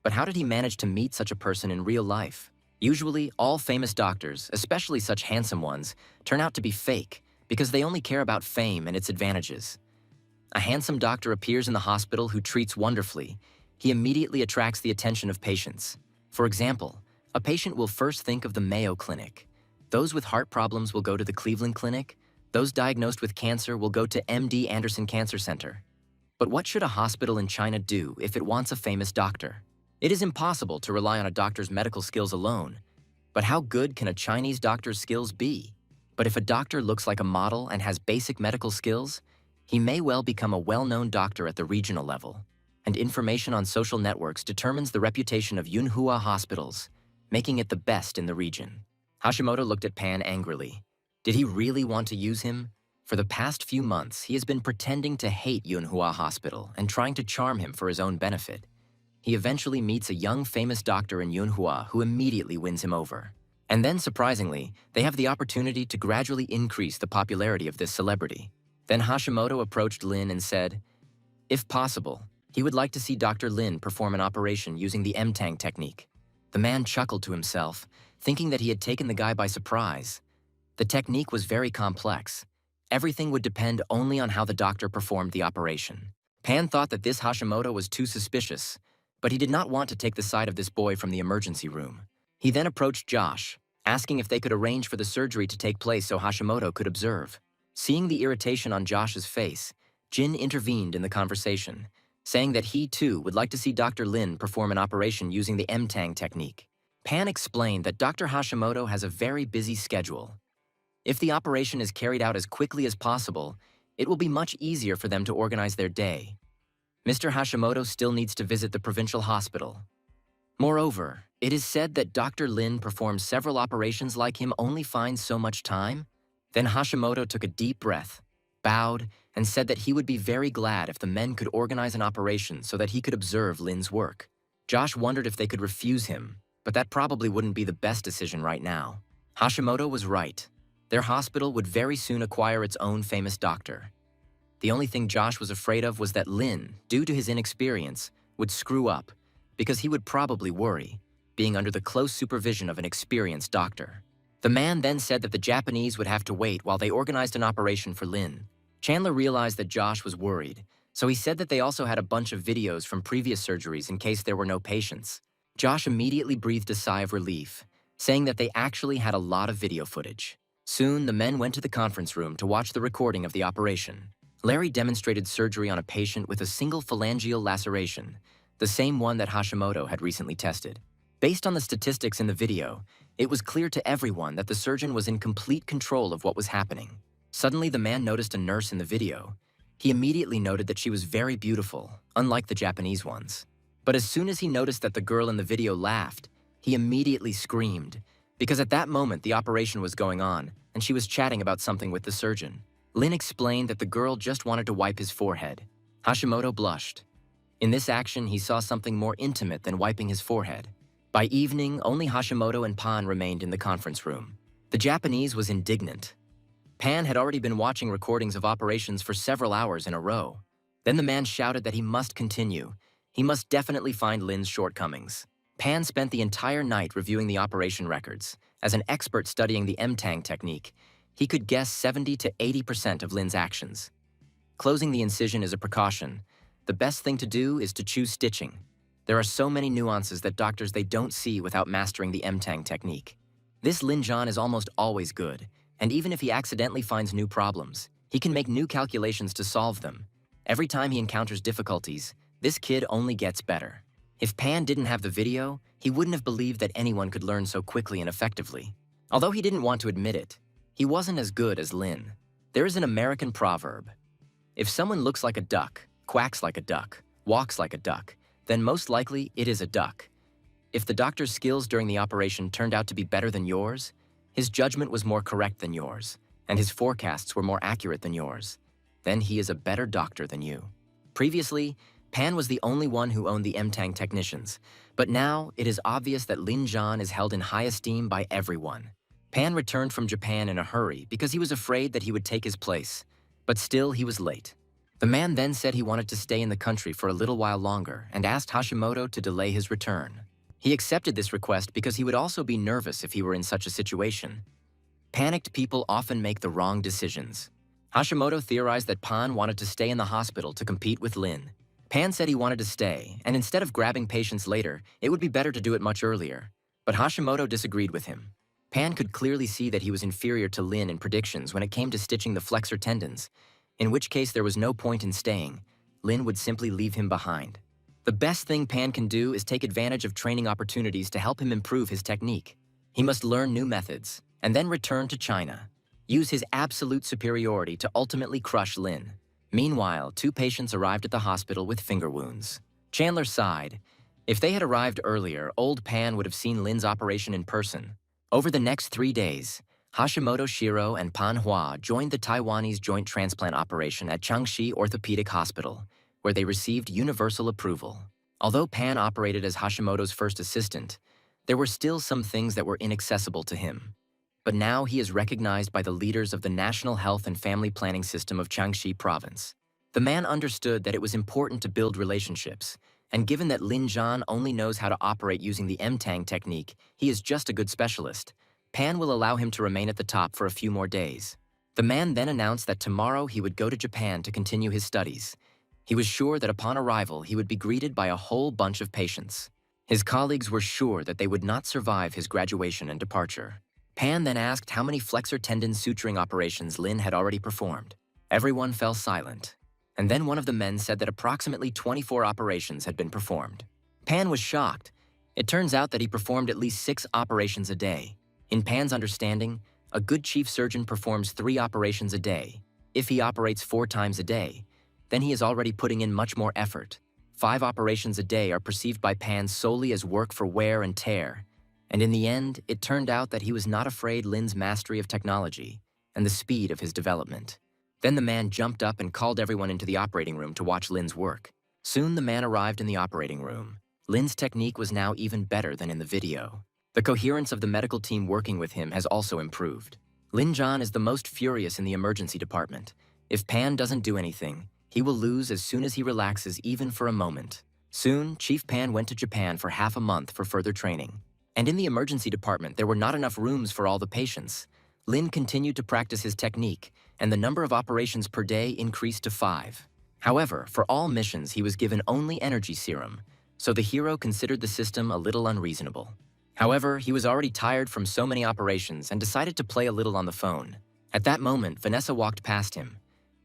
A: But how did he manage to meet such a person in real life? Usually, all famous doctors, especially such handsome ones, turn out to be fake because they only care about fame and its advantages. A handsome doctor appears in the hospital who treats wonderfully. He immediately attracts the attention of patients. For example, a patient will first think of the Mayo Clinic. Those with heart problems will go to the Cleveland Clinic. Those diagnosed with cancer will go to MD Anderson Cancer Center. But what should a hospital in China do if it wants a famous doctor? It is impossible to rely on a doctor's medical skills alone. But how good can a Chinese doctor's skills be? But if a doctor looks like a model and has basic medical skills, he may well become a well-known doctor at the regional level. And information on social networks determines the reputation of Yunhua hospitals, making it the best in the region. Hashimoto looked at Pan angrily. Did he really want to use him? For the past few months, he has been pretending to hate Yunhua Hospital and trying to charm him for his own benefit. He eventually meets a young famous doctor in Yunhua who immediately wins him over. And then, surprisingly, they have the opportunity to gradually increase the popularity of this celebrity. Then Hashimoto approached Lin and said, if possible, he would like to see Dr. Lin perform an operation using the M-Tang technique. The man chuckled to himself, thinking that he had taken the guy by surprise. The technique was very complex. Everything would depend only on how the doctor performed the operation. Pan thought that this Hashimoto was too suspicious, but he did not want to take the side of this boy from the emergency room. He then approached Josh, asking if they could arrange for the surgery to take place so Hashimoto could observe. Seeing the irritation on Josh's face, Jin intervened in the conversation, saying that he too would like to see Dr. Lin perform an operation using the M-Tang technique. Pan explained that Dr. Hashimoto has a very busy schedule. If the operation is carried out as quickly as possible, it will be much easier for them to organize their day. Mr. Hashimoto still needs to visit the provincial hospital. Moreover, it is said that Dr. Lin performs several operations like him only finds so much time. Then Hashimoto took a deep breath, bowed, and said that he would be very glad if the men could organize an operation so that he could observe Lin's work. Josh wondered if they could refuse him, but that probably wouldn't be the best decision right now. Hashimoto was right. Their hospital would very soon acquire its own famous doctor. The only thing Josh was afraid of was that Lin, due to his inexperience, would screw up, because he would probably worry, being under the close supervision of an experienced doctor. The man then said that the Japanese would have to wait while they organized an operation for Lin. Chandler realized that Josh was worried, so he said that they also had a bunch of videos from previous surgeries in case there were no patients. Josh immediately breathed a sigh of relief, saying that they actually had a lot of video footage. Soon, the men went to the conference room to watch the recording of the operation. Larry demonstrated surgery on a patient with a single phalangeal laceration, the same one that Hashimoto had recently tested. Based on the statistics in the video, it was clear to everyone that the surgeon was in complete control of what was happening. Suddenly, the man noticed a nurse in the video. He immediately noted that she was very beautiful, unlike the Japanese ones. But as soon as he noticed that the girl in the video laughed, he immediately screamed, because at that moment the operation was going on, and she was chatting about something with the surgeon. Lin explained that the girl just wanted to wipe his forehead. Hashimoto blushed. In this action, he saw something more intimate than wiping his forehead. By evening, only Hashimoto and Pan remained in the conference room. The Japanese was indignant. Pan had already been watching recordings of operations for several hours in a row. Then the man shouted that he must continue. He must definitely find Lin's shortcomings. Pan spent the entire night reviewing the operation records. As an expert studying the M-Tang technique, he could guess 70 to 80% of Lin's actions. Closing the incision is a precaution. The best thing to do is to choose stitching. There are so many nuances that doctors they don't see without mastering the M-Tang technique. This Lin John is almost always good, and even if he accidentally finds new problems, he can make new calculations to solve them. Every time he encounters difficulties, this kid only gets better. If Pan didn't have the video, he wouldn't have believed that anyone could learn so quickly and effectively. Although he didn't want to admit it, he wasn't as good as Lin. There is an American proverb. If someone looks like a duck, quacks like a duck, walks like a duck, then most likely it is a duck. If the doctor's skills during the operation turned out to be better than yours, his judgment was more correct than yours, and his forecasts were more accurate than yours, then he is a better doctor than you. Previously, Pan was the only one who owned the M-Tang technicians, but now it is obvious that Lin John is held in high esteem by everyone. Pan returned from Japan in a hurry because he was afraid that he would take his place, but still he was late. The man then said he wanted to stay in the country for a little while longer and asked Hashimoto to delay his return. He accepted this request because he would also be nervous if he were in such a situation. Panicked people often make the wrong decisions. Hashimoto theorized that Pan wanted to stay in the hospital to compete with Lin. Pan said he wanted to stay, and instead of grabbing patients later, it would be better to do it much earlier. But Hashimoto disagreed with him. Pan could clearly see that he was inferior to Lin in predictions when it came to stitching the flexor tendons, in which case there was no point in staying. Lin would simply leave him behind. The best thing Pan can do is take advantage of training opportunities to help him improve his technique. He must learn new methods, and then return to China. Use his absolute superiority to ultimately crush Lin. Meanwhile, 2 patients arrived at the hospital with finger wounds. Chandler sighed. If they had arrived earlier, old Pan would have seen Lin's operation in person. Over the next 3 days, Hashimoto Shiro and Manhwa joined the Taiwanese joint transplant operation at Changshi Orthopedic Hospital, where they received universal approval. Although Pan operated as Hashimoto's first assistant, there were still some things that were inaccessible to him. But now he is recognized by the leaders of the National Health and Family Planning System of Changshi Province. The man understood that it was important to build relationships, and given that Lin Zhan only knows how to operate using the M-Tang technique, he is just a good specialist. Pan will allow him to remain at the top for a few more days. The man then announced that tomorrow he would go to Japan to continue his studies. He was sure that upon arrival he would be greeted by a whole bunch of patients. His colleagues were sure that they would not survive his graduation and departure. Pan then asked how many flexor tendon suturing operations Lin had already performed. Everyone fell silent. And then one of the men said that approximately 24 operations had been performed. Pan was shocked. It turns out that he performed at least 6 operations a day. In Pan's understanding, a good chief surgeon performs 3 operations a day. If he operates 4 times a day, then he is already putting in much more effort. 5 operations a day are perceived by Pan solely as work for wear and tear. And in the end, it turned out that he was not afraid Lin's mastery of technology and the speed of his development. Then the man jumped up and called everyone into the operating room to watch Lin's work. Soon the man arrived in the operating room. Lin's technique was now even better than in the video. The coherence of the medical team working with him has also improved. Lin Zhan is the most furious in the emergency department. If Pan doesn't do anything, he will lose as soon as he relaxes even for a moment. Soon, Chief Pan went to Japan for half a month for further training. And in the emergency department, there were not enough rooms for all the patients. Lin continued to practice his technique, and the number of operations per day increased to 5. However, for all missions, he was given only energy serum, so the hero considered the system a little unreasonable. However, he was already tired from so many operations and decided to play a little on the phone. At that moment, Vanessa walked past him.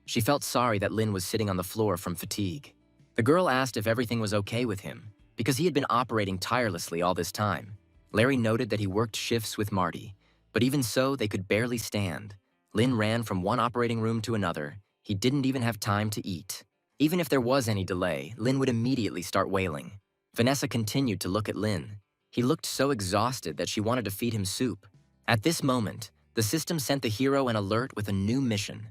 A: She felt sorry that Lin was sitting on the floor from fatigue. The girl asked if everything was okay with him, because he had been operating tirelessly all this time. Larry noted that he worked shifts with Marty, but even so, they could barely stand. Lin ran from one operating room to another. He didn't even have time to eat. Even if there was any delay, Lin would immediately start wailing. Vanessa continued to look at Lin. He looked so exhausted that she wanted to feed him soup. At this moment, the system sent the hero an alert with a new mission.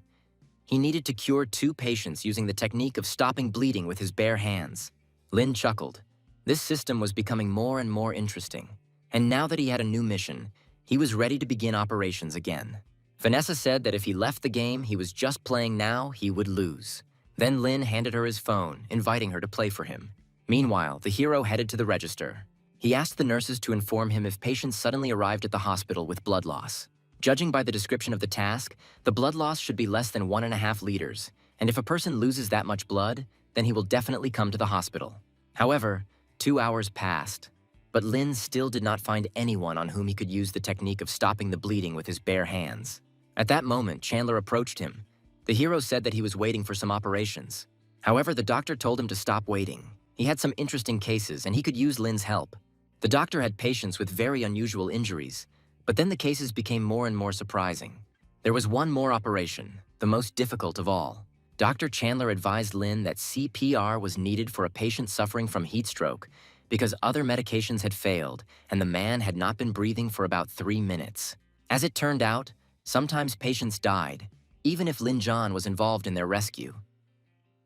A: He needed to cure 2 patients using the technique of stopping bleeding with his bare hands. Lin chuckled. This system was becoming more and more interesting. And now that he had a new mission, he was ready to begin operations again. Vanessa said that if he left the game he was just playing now, he would lose. Then Lin handed her his phone, inviting her to play for him. Meanwhile, the hero headed to the register. He asked the nurses to inform him if patients suddenly arrived at the hospital with blood loss. Judging by the description of the task, the blood loss should be less than 1.5 liters, and if a person loses that much blood, then he will definitely come to the hospital. However, 2 hours passed, but Lin still did not find anyone on whom he could use the technique of stopping the bleeding with his bare hands. At that moment, Chandler approached him. The hero said that he was waiting for some operations. However, the doctor told him to stop waiting. He had some interesting cases, and he could use Lin's help. The doctor had patients with very unusual injuries, but then the cases became more and more surprising. There was one more operation, the most difficult of all. Dr. Chandler advised Lin that CPR was needed for a patient suffering from heat stroke because other medications had failed and the man had not been breathing for about 3 minutes. As it turned out, sometimes patients died, even if Lin Zhan was involved in their rescue.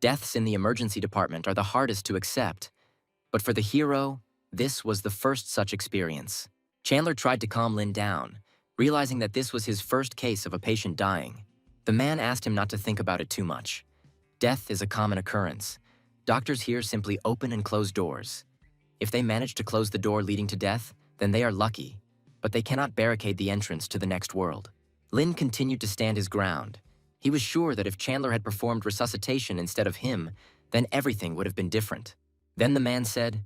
A: Deaths in the emergency department are the hardest to accept, but for the hero, this was the first such experience. Chandler tried to calm Lin down, realizing that this was his first case of a patient dying. The man asked him not to think about it too much. Death is a common occurrence. Doctors here simply open and close doors. If they manage to close the door leading to death, then they are lucky, but they cannot barricade the entrance to the next world. Lin continued to stand his ground. He was sure that if Chandler had performed resuscitation instead of him, then everything would have been different. Then the man said,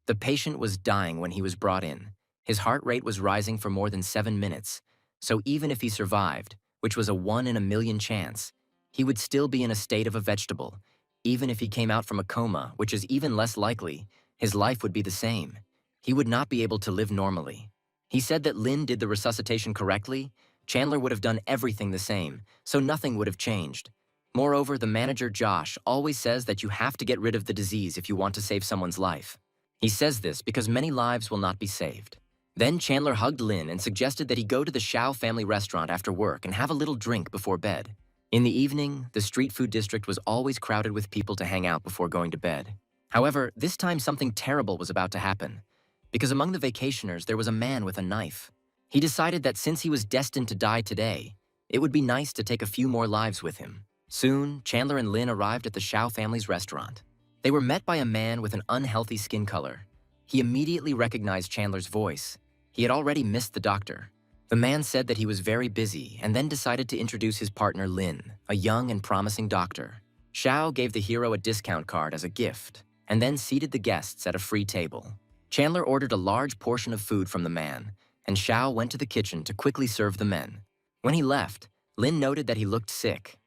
A: "The patient was dying when he was brought in. His heart rate was rising for more than 7 minutes, so even if he survived, which was a 1 in a million chance, he would still be in a state of a vegetable. Even if he came out from a coma, which is even less likely, his life would be the same. He would not be able to live normally." He said that Lin did the resuscitation correctly. Chandler would have done everything the same, so nothing would have changed. Moreover, the manager Josh always says that you have to get rid of the disease if you want to save someone's life. He says this because many lives will not be saved. Then Chandler hugged Lin and suggested that he go to the Shao family restaurant after work and have a little drink before bed. In the evening, the street food district was always crowded with people to hang out before going to bed. However, this time something terrible was about to happen, because among the vacationers there was a man with a knife. He decided that since he was destined to die today, it would be nice to take a few more lives with him. Soon, Chandler and Lin arrived at the Shao family's restaurant. They were met by a man with an unhealthy skin color. He immediately recognized Chandler's voice. He had already missed the doctor. The man said that he was very busy and then decided to introduce his partner Lin, a young and promising doctor. Shao gave the hero a discount card as a gift and then seated the guests at a free table. Chandler ordered a large portion of food from the man, and Shao went to the kitchen to quickly serve the men. When he left, Lin noted that he looked sick.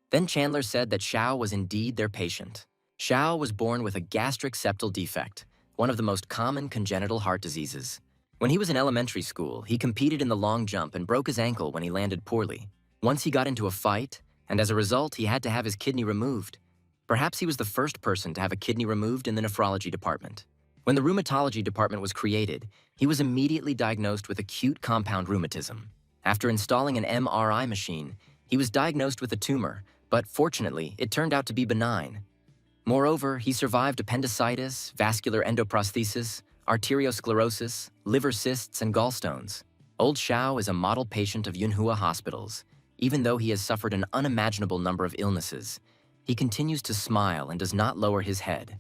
A: Then Chandler said that Shao was indeed their patient. Shao was born with a gastric septal defect, one of the most common congenital heart diseases. When he was in elementary school, he competed in the long jump and broke his ankle when he landed poorly. Once he got into a fight, and as a result, he had to have his kidney removed. Perhaps he was the first person to have a kidney removed in the nephrology department. When the rheumatology department was created, he was immediately diagnosed with acute compound rheumatism. After installing an MRI machine, he was diagnosed with a tumor, but fortunately, it turned out to be benign. Moreover, he survived appendicitis, vascular endoprosthesis, arteriosclerosis, liver cysts, and gallstones. Old Shao is a model patient of Yunhua hospitals. Even though he has suffered an unimaginable number of illnesses, he continues to smile and does not lower his head.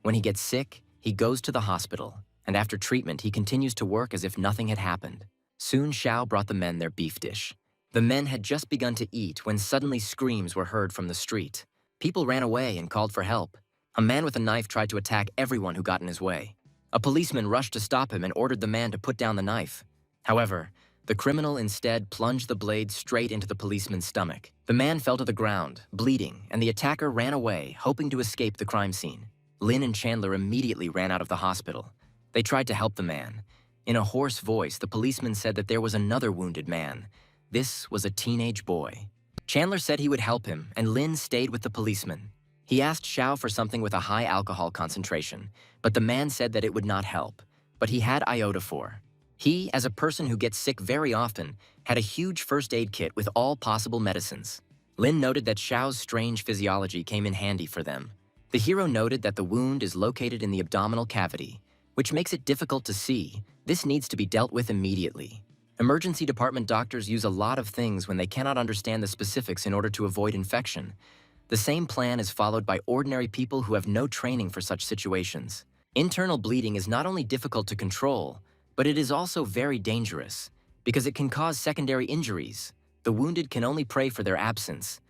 A: When he gets sick, he goes to the hospital, and after treatment, he continues to work as if nothing had happened. Soon Shao brought the men their beef dish. The men had just begun to eat when suddenly screams were heard from the street. People ran away and called for help. A man with a knife tried to attack everyone who got in his way. A policeman rushed to stop him and ordered the man to put down the knife. However, the criminal instead plunged the blade straight into the policeman's stomach. The man fell to the ground, bleeding, and the attacker ran away, hoping to escape the crime scene. Lin and Chandler immediately ran out of the hospital. They tried to help the man. In a hoarse voice, the policeman said that there was another wounded man. This was a teenage boy. Chandler said he would help him, and Lin stayed with the policeman. He asked Shao for something with a high alcohol concentration, but the man said that it would not help, but he had iodophor. He, as a person who gets sick very often, had a huge first aid kit with all possible medicines. Lin noted that Shao's strange physiology came in handy for them. The hero noted that the wound is located in the abdominal cavity, which makes it difficult to see. This needs to be dealt with immediately. Emergency department doctors use a lot of things when they cannot understand the specifics in order to avoid infection. The same plan is followed by ordinary people who have no training for such situations. Internal bleeding is not only difficult to control, but it is also very dangerous, because it can cause secondary injuries. The wounded can only pray for their absence.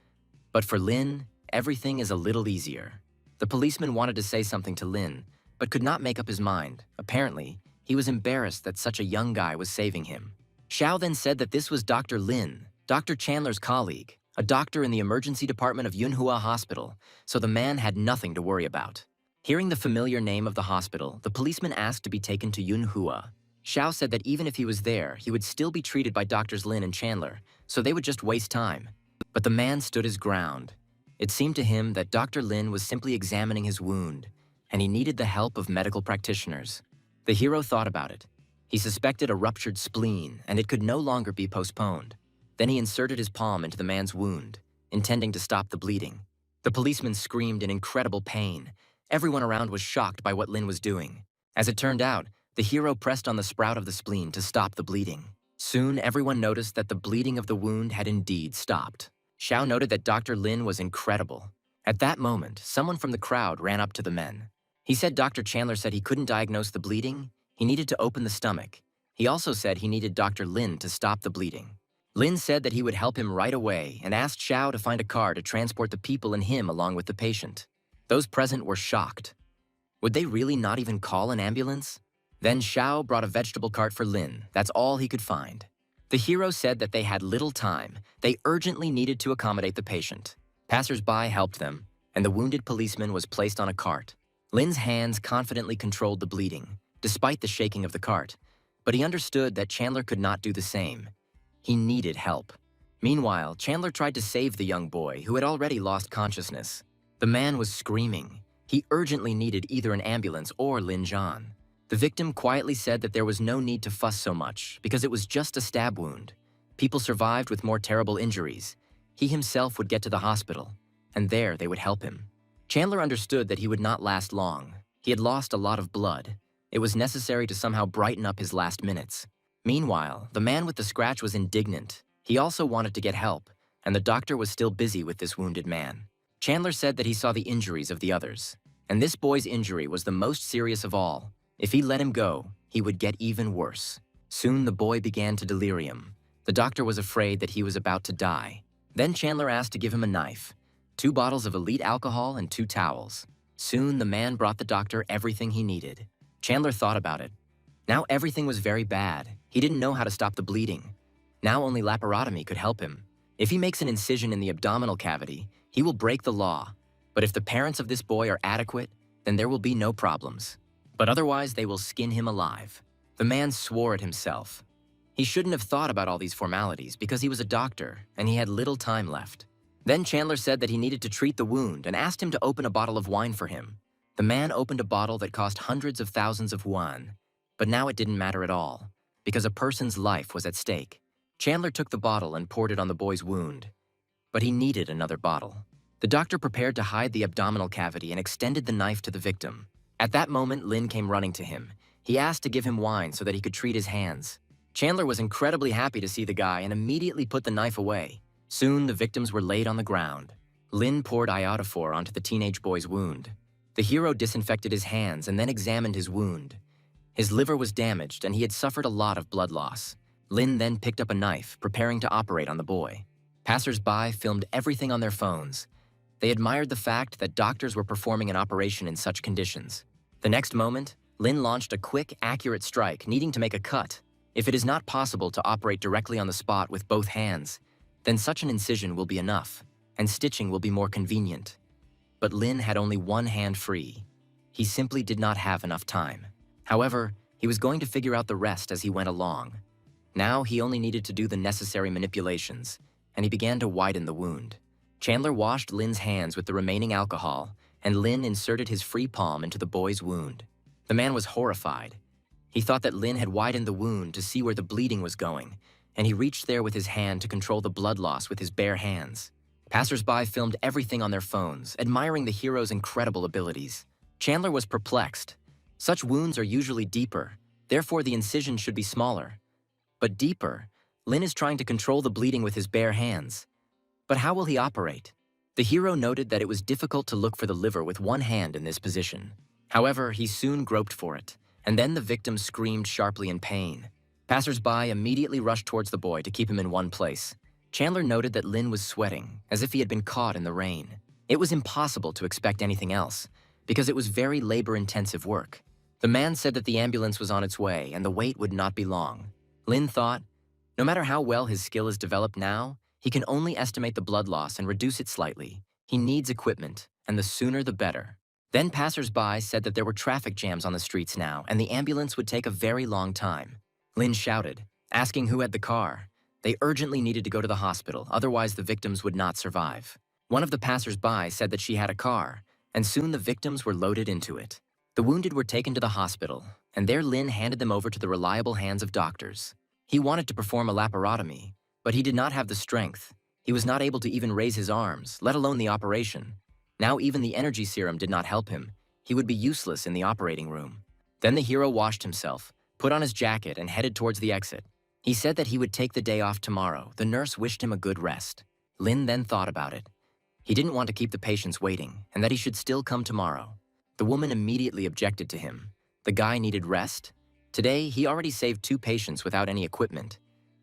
A: But for Lin, everything is a little easier. The policeman wanted to say something to Lin, but could not make up his mind. Apparently, he was embarrassed that such a young guy was saving him. Shao then said that this was Dr. Lin, Dr. Chandler's colleague, a doctor in the emergency department of Yunhua Hospital, so the man had nothing to worry about. Hearing the familiar name of the hospital, the policeman asked to be taken to Yunhua. Shao said that even if he was there, he would still be treated by Doctors Lin and Chandler, so they would just waste time. But the man stood his ground. It seemed to him that Dr. Lin was simply examining his wound, and he needed the help of medical practitioners. The hero thought about it. He suspected a ruptured spleen, and it could no longer be postponed. Then he inserted his palm into the man's wound, intending to stop the bleeding. The policeman screamed in incredible pain. Everyone around was shocked by what Lin was doing. As it turned out, the hero pressed on the sprout of the spleen to stop the bleeding. Soon, everyone noticed that the bleeding of the wound had indeed stopped. Shao noted that Dr. Lin was incredible. At that moment, someone from the crowd ran up to the men. He said Dr. Chandler said he couldn't diagnose the bleeding. He needed to open the stomach. He also said he needed Dr. Lin to stop the bleeding. Lin said that he would help him right away and asked Shao to find a car to transport the people and him along with the patient. Those present were shocked. Would they really not even call an ambulance? Then Shao brought a vegetable cart for Lin. That's all he could find. The hero said that they had little time. They urgently needed to accommodate the patient. Passers-by helped them, and the wounded policeman was placed on a cart. Lin's hands confidently controlled the bleeding, despite the shaking of the cart, but he understood that Chandler could not do the same. He needed help. Meanwhile, Chandler tried to save the young boy, who had already lost consciousness. The man was screaming. He urgently needed either an ambulance or Lin Zhan. The victim quietly said that there was no need to fuss so much because it was just a stab wound. People survived with more terrible injuries. He himself would get to the hospital, and there they would help him. Chandler understood that he would not last long. He had lost a lot of blood. It was necessary to somehow brighten up his last minutes. Meanwhile, the man with the scratch was indignant. He also wanted to get help, and the doctor was still busy with this wounded man. Chandler said that he saw the injuries of the others, and this boy's injury was the most serious of all. If he let him go, he would get even worse. Soon the boy began to delirium. The doctor was afraid that he was about to die. Then Chandler asked to give him a knife, 2 bottles of elite alcohol, and 2 towels. Soon the man brought the doctor everything he needed. Chandler thought about it. Now everything was very bad. He didn't know how to stop the bleeding. Now only laparotomy could help him. If he makes an incision in the abdominal cavity, he will break the law. But if the parents of this boy are adequate, then there will be no problems. But otherwise, they will skin him alive. The man swore at himself. He shouldn't have thought about all these formalities because he was a doctor and he had little time left. Then Chandler said that he needed to treat the wound and asked him to open a bottle of wine for him. The man opened a bottle that cost hundreds of thousands of won. But now it didn't matter at all, because a person's life was at stake. Chandler took the bottle and poured it on the boy's wound. But he needed another bottle. The doctor prepared to hide the abdominal cavity and extended the knife to the victim. At that moment, Lin came running to him. He asked to give him wine so that he could treat his hands. Chandler was incredibly happy to see the guy and immediately put the knife away. Soon, the victims were laid on the ground. Lin poured iodophor onto the teenage boy's wound. The hero disinfected his hands and then examined his wound. His liver was damaged and he had suffered a lot of blood loss. Lin then picked up a knife, preparing to operate on the boy. Passers-by filmed everything on their phones. They admired the fact that doctors were performing an operation in such conditions. The next moment, Lin launched a quick, accurate strike, needing to make a cut. If it is not possible to operate directly on the spot with both hands, then such an incision will be enough, and stitching will be more convenient. But Lin had only one hand free. He simply did not have enough time. However, he was going to figure out the rest as he went along. Now he only needed to do the necessary manipulations, and he began to widen the wound. Chandler washed Lin's hands with the remaining alcohol, and Lin inserted his free palm into the boy's wound. The man was horrified. He thought that Lin had widened the wound to see where the bleeding was going, and he reached there with his hand to control the blood loss with his bare hands. Passers-by filmed everything on their phones, admiring the hero's incredible abilities. Chandler was perplexed. Such wounds are usually deeper, therefore the incision should be smaller. But deeper, Lin is trying to control the bleeding with his bare hands. But how will he operate? The hero noted that it was difficult to look for the liver with one hand in this position. However, he soon groped for it, and then the victim screamed sharply in pain. Passers-by immediately rushed towards the boy to keep him in one place. Chandler noted that Lin was sweating, as if he had been caught in the rain. It was impossible to expect anything else, because it was very labor-intensive work. The man said that the ambulance was on its way and the wait would not be long. Lin thought, no matter how well his skill is developed now, he can only estimate the blood loss and reduce it slightly. He needs equipment, and the sooner the better. Then passers-by said that there were traffic jams on the streets now, and the ambulance would take a very long time. Lin shouted, asking who had the car. They urgently needed to go to the hospital, otherwise the victims would not survive. One of the passers-by said that she had a car, and soon the victims were loaded into it. The wounded were taken to the hospital, and there Lin handed them over to the reliable hands of doctors. He wanted to perform a laparotomy, but he did not have the strength. He was not able to even raise his arms, let alone the operation. Now even the energy serum did not help him. He would be useless in the operating room. Then the hero washed himself, put on his jacket, and headed towards the exit. He said that he would take the day off tomorrow. The nurse wished him a good rest. Lin then thought about it. He didn't want to keep the patients waiting, and that he should still come tomorrow. The woman immediately objected to him. The guy needed rest. Today, he already saved 2 patients without any equipment.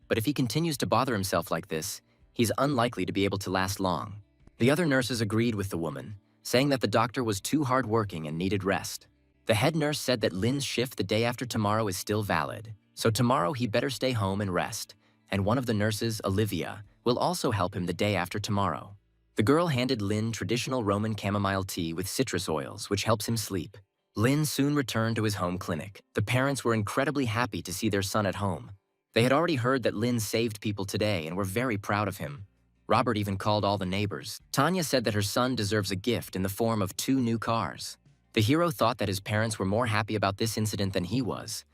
A: But if he continues to bother himself like this, he's unlikely to be able to last long. The other nurses agreed with the woman, saying that the doctor was too hardworking and needed rest. The head nurse said that Lin's shift the day after tomorrow is still valid, so tomorrow he better stay home and rest, and one of the nurses, Olivia, will also help him the day after tomorrow. The girl handed Lin traditional Roman chamomile tea with citrus oils, which helps him sleep. Lin soon returned to his home clinic. The parents were incredibly happy to see their son at home. They had already heard that Lin saved people today and were very proud of him. Robert even called all the neighbors. Tanya said that her son deserves a gift in the form of 2 new cars. The hero thought that his parents were more happy about this incident than he was.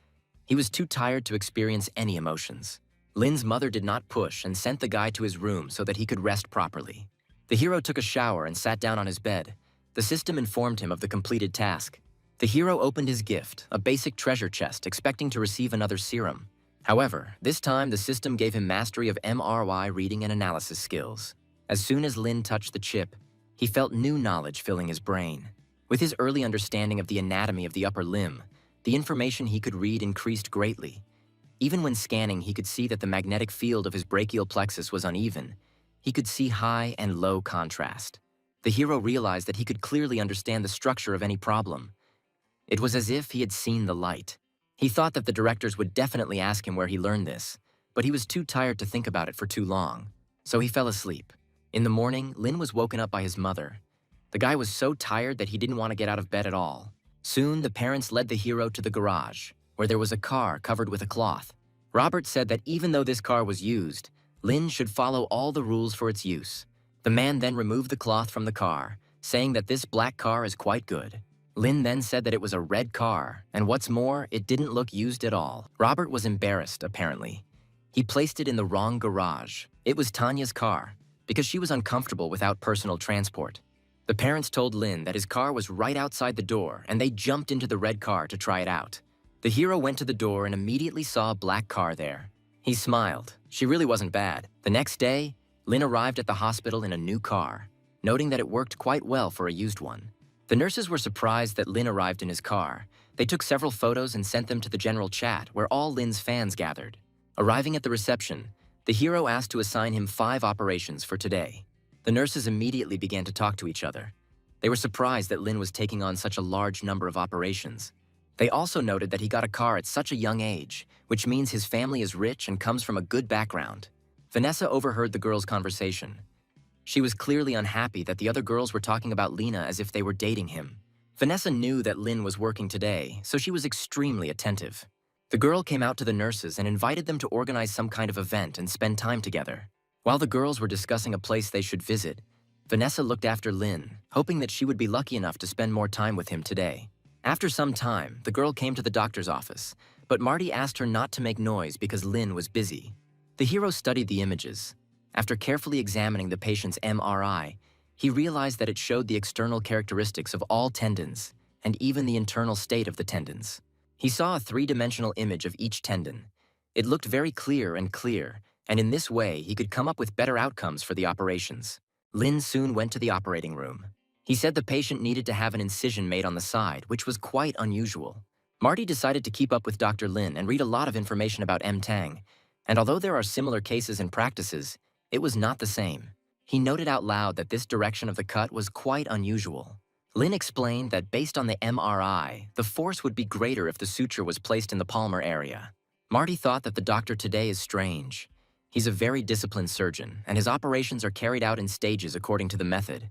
A: He was too tired to experience any emotions. Lin's mother did not push and sent the guy to his room so that he could rest properly. The hero took a shower and sat down on his bed. The system informed him of the completed task. The hero opened his gift, a basic treasure chest, expecting to receive another serum. However, this time the system gave him mastery of MRY reading and analysis skills. As soon as Lin touched the chip, he felt new knowledge filling his brain. With his early understanding of the anatomy of the upper limb, the information he could read increased greatly. Even when scanning, he could see that the magnetic field of his brachial plexus was uneven. He could see high and low contrast. The hero realized that he could clearly understand the structure of any problem. It was as if he had seen the light. He thought that the directors would definitely ask him where he learned this, but he was too tired to think about it for too long, so he fell asleep. In the morning, Lin was woken up by his mother. The guy was so tired that he didn't want to get out of bed at all. Soon, the parents led the hero to the garage, where there was a car covered with a cloth. Robert said that even though this car was used, Lin should follow all the rules for its use. The man then removed the cloth from the car, saying that this black car is quite good. Lin then said that it was a red car, and what's more, it didn't look used at all. Robert was embarrassed, apparently. He placed it in the wrong garage. It was Tanya's car, because she was uncomfortable without personal transport. The parents told Lin that his car was right outside the door, and they jumped into the red car to try it out. The hero went to the door and immediately saw a black car there. He smiled. She really wasn't bad. The next day, Lin arrived at the hospital in a new car, noting that it worked quite well for a used one. The nurses were surprised that Lin arrived in his car. They took several photos and sent them to the general chat, where all Lin's fans gathered. Arriving at the reception, the hero asked to assign him 5 operations for today. The nurses immediately began to talk to each other. They were surprised that Lin was taking on such a large number of operations. They also noted that he got a car at such a young age, which means his family is rich and comes from a good background. Vanessa overheard the girls' conversation. She was clearly unhappy that the other girls were talking about Lena as if they were dating him. Vanessa knew that Lin was working today, so she was extremely attentive. The girl came out to the nurses and invited them to organize some kind of event and spend time together. While the girls were discussing a place they should visit, Vanessa looked after Lin, hoping that she would be lucky enough to spend more time with him today. After some time, the girl came to the doctor's office, but Marty asked her not to make noise because Lin was busy. The hero studied the images. After carefully examining the patient's MRI, he realized that it showed the external characteristics of all tendons, and even the internal state of the tendons. He saw a 3-dimensional image of each tendon. It looked very clear, and in this way, he could come up with better outcomes for the operations. Lin soon went to the operating room. He said the patient needed to have an incision made on the side, which was quite unusual. Marty decided to keep up with Dr. Lin and read a lot of information about M-Tang, and although there are similar cases and practices, it was not the same. He noted out loud that this direction of the cut was quite unusual. Lin explained that based on the MRI, the force would be greater if the suture was placed in the palmar area. Marty thought that the doctor today is strange. He's a very disciplined surgeon, and his operations are carried out in stages according to the method.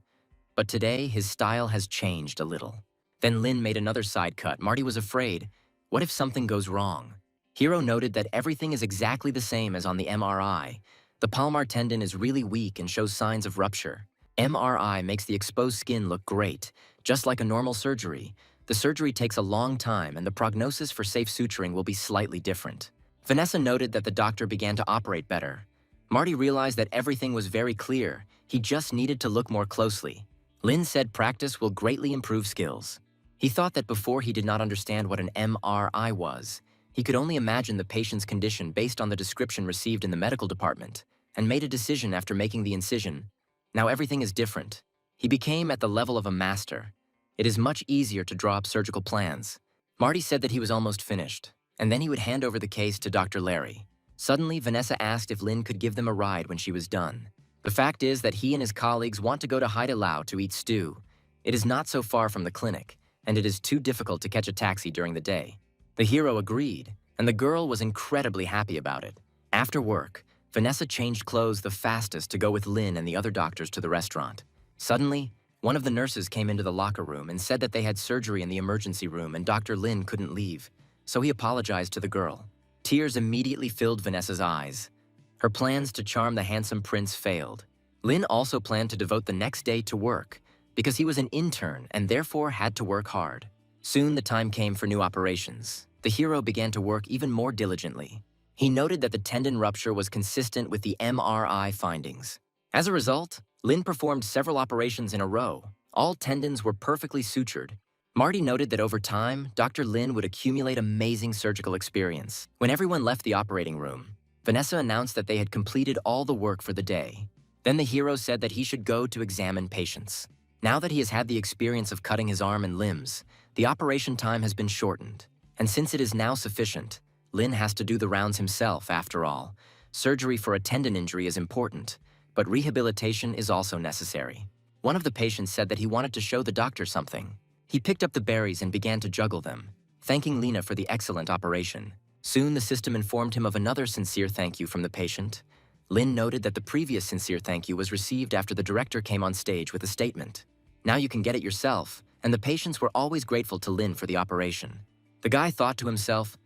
A: But today, his style has changed a little. Then Lin made another side cut. Marty was afraid. What if something goes wrong? Hero noted that everything is exactly the same as on the MRI. The palmar tendon is really weak and shows signs of rupture. MRI makes the exposed skin look great, just like a normal surgery. The surgery takes a long time, and the prognosis for safe suturing will be slightly different. Vanessa noted that the doctor began to operate better. Marty realized that everything was very clear. He just needed to look more closely. Lin said practice will greatly improve skills. He thought that before he did not understand what an MRI was. He could only imagine the patient's condition based on the description received in the medical department, and made a decision after making the incision. Now everything is different. He became at the level of a master. It is much easier to draw up surgical plans. Marty said that he was almost finished, and then he would hand over the case to Dr. Larry. Suddenly, Vanessa asked if Lin could give them a ride when she was done. The fact is that he and his colleagues want to go to Haidilao to eat stew. It is not so far from the clinic, and it is too difficult to catch a taxi during the day. The hero agreed, and the girl was incredibly happy about it. After work, Vanessa changed clothes the fastest to go with Lin and the other doctors to the restaurant. Suddenly, one of the nurses came into the locker room and said that they had surgery in the emergency room and Dr. Lin couldn't leave, so he apologized to the girl. Tears immediately filled Vanessa's eyes. Her plans to charm the handsome prince failed. Lin also planned to devote the next day to work, because he was an intern and therefore had to work hard. Soon the time came for new operations. The hero began to work even more diligently. He noted that the tendon rupture was consistent with the MRI findings. As a result, Lin performed several operations in a row. All tendons were perfectly sutured. Marty noted that over time, Dr. Lin would accumulate amazing surgical experience. When everyone left the operating room, Vanessa announced that they had completed all the work for the day. Then the hero said that he should go to examine patients. Now that he has had the experience of cutting his arm and limbs, the operation time has been shortened. And since it is now sufficient, Lin has to do the rounds himself after all. Surgery for a tendon injury is important, but rehabilitation is also necessary. One of the patients said that he wanted to show the doctor something. He picked up the berries and began to juggle them, thanking Lena for the excellent operation. Soon the system informed him of another sincere thank you from the patient. Lin noted that the previous sincere thank you was received after the director came on stage with a statement. Now you can get it yourself, and the patients were always grateful to Lin for the operation. The guy thought to himself,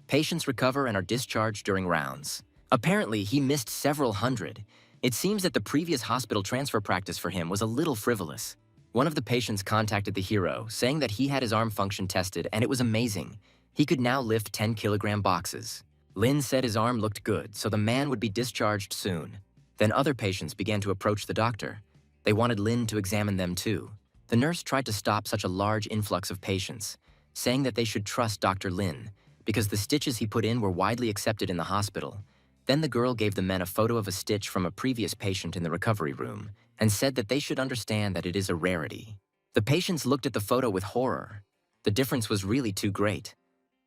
A: patients recover and are discharged during rounds. Apparently, he missed several hundred. It seems that the previous hospital transfer practice for him was a little frivolous. One of the patients contacted the hero, saying that he had his arm function tested and it was amazing. He could now lift 10-kilogram boxes. Lin said his arm looked good, so the man would be discharged soon. Then other patients began to approach the doctor. They wanted Lin to examine them too. The nurse tried to stop such a large influx of patients, saying that they should trust Dr. Lin, because the stitches he put in were widely accepted in the hospital. Then the girl gave the men a photo of a stitch from a previous patient in the recovery room, and said that they should understand that it is a rarity. The patients looked at the photo with horror. The difference was really too great.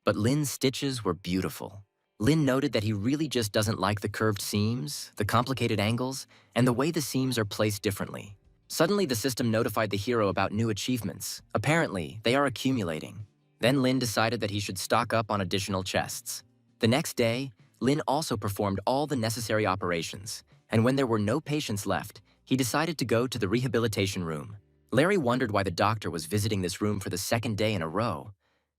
A: But Lin's stitches were beautiful. Lin noted that he really just doesn't like the curved seams, the complicated angles, and the way the seams are placed differently. Suddenly, the system notified the hero about new achievements. Apparently, they are accumulating. Then Lin decided that he should stock up on additional chests. The next day, Lin also performed all the necessary operations, and when there were no patients left, he decided to go to the rehabilitation room. Larry wondered why the doctor was visiting this room for the second day in a row.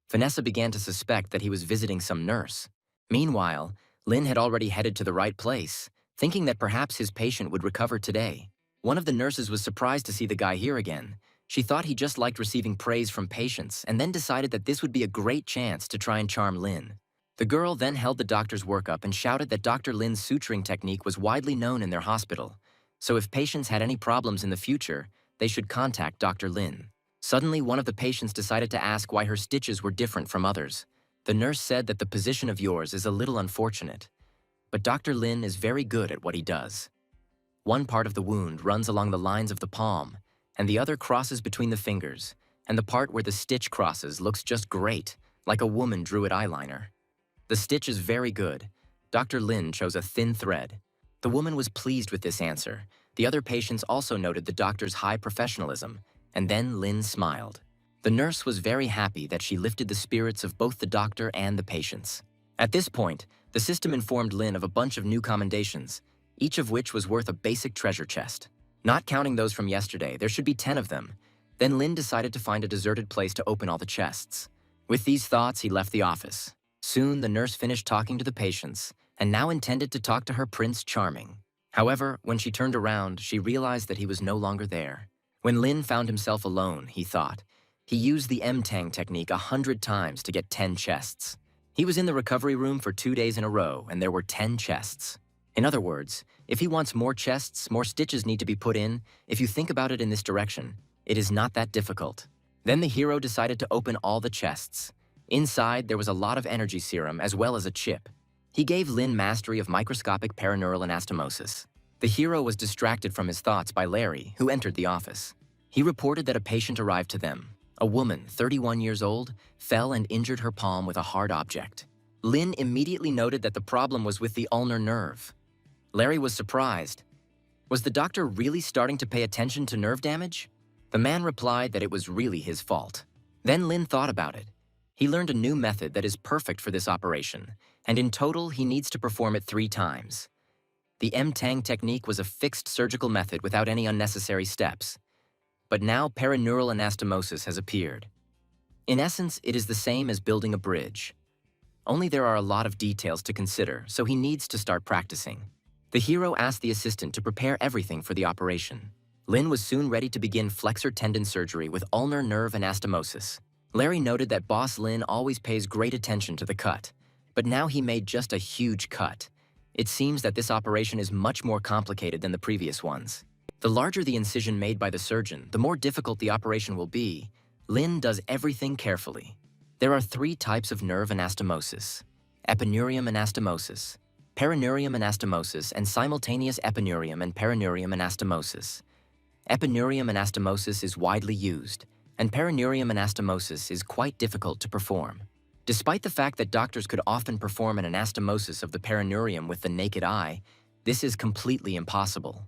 A: Vanessa began to suspect that he was visiting some nurse. Meanwhile, Lin had already headed to the right place, thinking that perhaps his patient would recover today. One of the nurses was surprised to see the guy here again. She thought he just liked receiving praise from patients and then decided that this would be a great chance to try and charm Lin. The girl then held the doctor's workup and shouted that Dr. Lin's suturing technique was widely known in their hospital. So if patients had any problems in the future, they should contact Dr. Lin. Suddenly, one of the patients decided to ask why her stitches were different from others. The nurse said that the position of yours is a little unfortunate, but Dr. Lin is very good at what he does. One part of the wound runs along the lines of the palm, and the other crosses between the fingers, and the part where the stitch crosses looks just great, like a woman drew it eyeliner. The stitch is very good. Dr. Lin chose a thin thread. The woman was pleased with this answer. The other patients also noted the doctor's high professionalism, and then Lin smiled. The nurse was very happy that she lifted the spirits of both the doctor and the patients. At this point, the system informed Lin of a bunch of new commendations, each of which was worth a basic treasure chest. Not counting those from yesterday, there should be 10 of them. Then Lin decided to find a deserted place to open all the chests. With these thoughts, he left the office. Soon, the nurse finished talking to the patients, and now intended to talk to her Prince Charming. However, when she turned around, she realized that he was no longer there. When Lin found himself alone, he thought, he used the M-Tang technique 100 times to get 10 chests. He was in the recovery room for 2 days in a row, and there were 10 chests. In other words, if he wants more chests, more stitches need to be put in. If you think about it in this direction, it is not that difficult. Then the hero decided to open all the chests. Inside, there was a lot of energy serum as well as a chip. He gave Lin mastery of microscopic paraneural anastomosis. The hero was distracted from his thoughts by Larry, who entered the office. He reported that a patient arrived to them. A woman, 31 years old, fell and injured her palm with a hard object. Lin immediately noted that the problem was with the ulnar nerve. Larry was surprised. Was the doctor really starting to pay attention to nerve damage? The man replied that it was really his fault. Then Lin thought about it. He learned a new method that is perfect for this operation, and in total, he needs to perform it 3 times. The M-Tang technique was a fixed surgical method without any unnecessary steps. But now paraneural anastomosis has appeared. In essence, it is the same as building a bridge. Only there are a lot of details to consider, so he needs to start practicing. The hero asked the assistant to prepare everything for the operation. Lynn was soon ready to begin flexor tendon surgery with ulnar nerve anastomosis. Larry noted that boss Lynn always pays great attention to the cut, but now he made just a huge cut. It seems that this operation is much more complicated than the previous ones. The larger the incision made by the surgeon, the more difficult the operation will be. Lynn does everything carefully. There are 3 types of nerve anastomosis: epineurium anastomosis, perineurium anastomosis, and simultaneous epineurium and perineurium anastomosis. Epineurium anastomosis is widely used, and perineurium anastomosis is quite difficult to perform. Despite the fact that doctors could often perform an anastomosis of the perineurium with the naked eye, this is completely impossible.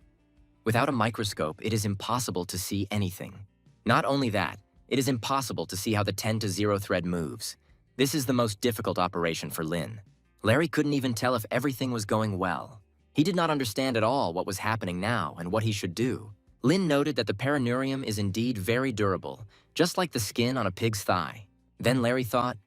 A: Without a microscope, it is impossible to see anything. Not only that, it is impossible to see how the 10-0 thread moves. This is the most difficult operation for Lynn. Larry couldn't even tell if everything was going well. He did not understand at all what was happening now and what he should do. Lynn noted that the perineurium is indeed very durable, just like the skin on a pig's thigh. Then Larry thought,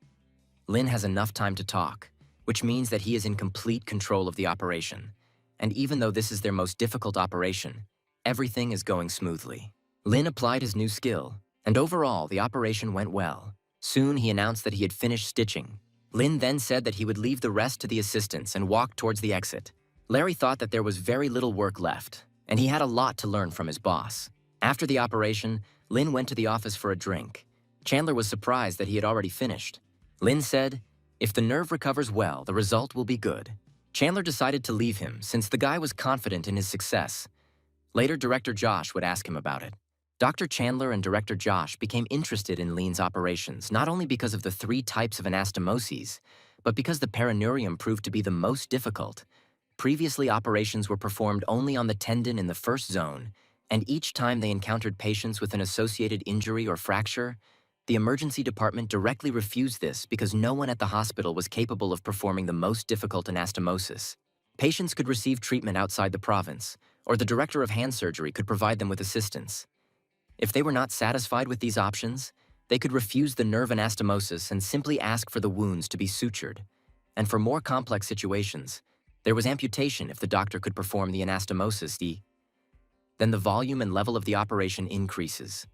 A: Lynn has enough time to talk, which means that he is in complete control of the operation. And even though this is their most difficult operation, everything is going smoothly. Lynn applied his new skill, and overall the operation went well. Soon he announced that he had finished stitching. Lynn then said that he would leave the rest to the assistants and walk towards the exit. Larry thought that there was very little work left, and he had a lot to learn from his boss. After the operation, Lynn went to the office for a drink. Chandler was surprised that he had already finished. Lynn said, "If the nerve recovers well, the result will be good." Chandler decided to leave him since the guy was confident in his success. Later, Director Josh would ask him about it. Dr. Chandler and Director Josh became interested in Lynn's operations not only because of the 3 types of anastomoses, but because the perineurium proved to be the most difficult. Previously, operations were performed only on the tendon in the first zone, and each time they encountered patients with an associated injury or fracture, the emergency department directly refused this because no one at the hospital was capable of performing the most difficult anastomosis. Patients could receive treatment outside the province, or the director of hand surgery could provide them with assistance. If they were not satisfied with these options, they could refuse the nerve anastomosis and simply ask for the wounds to be sutured. And for more complex situations, there was amputation if the doctor could perform the anastomosis. Then the volume and level of the operation increases.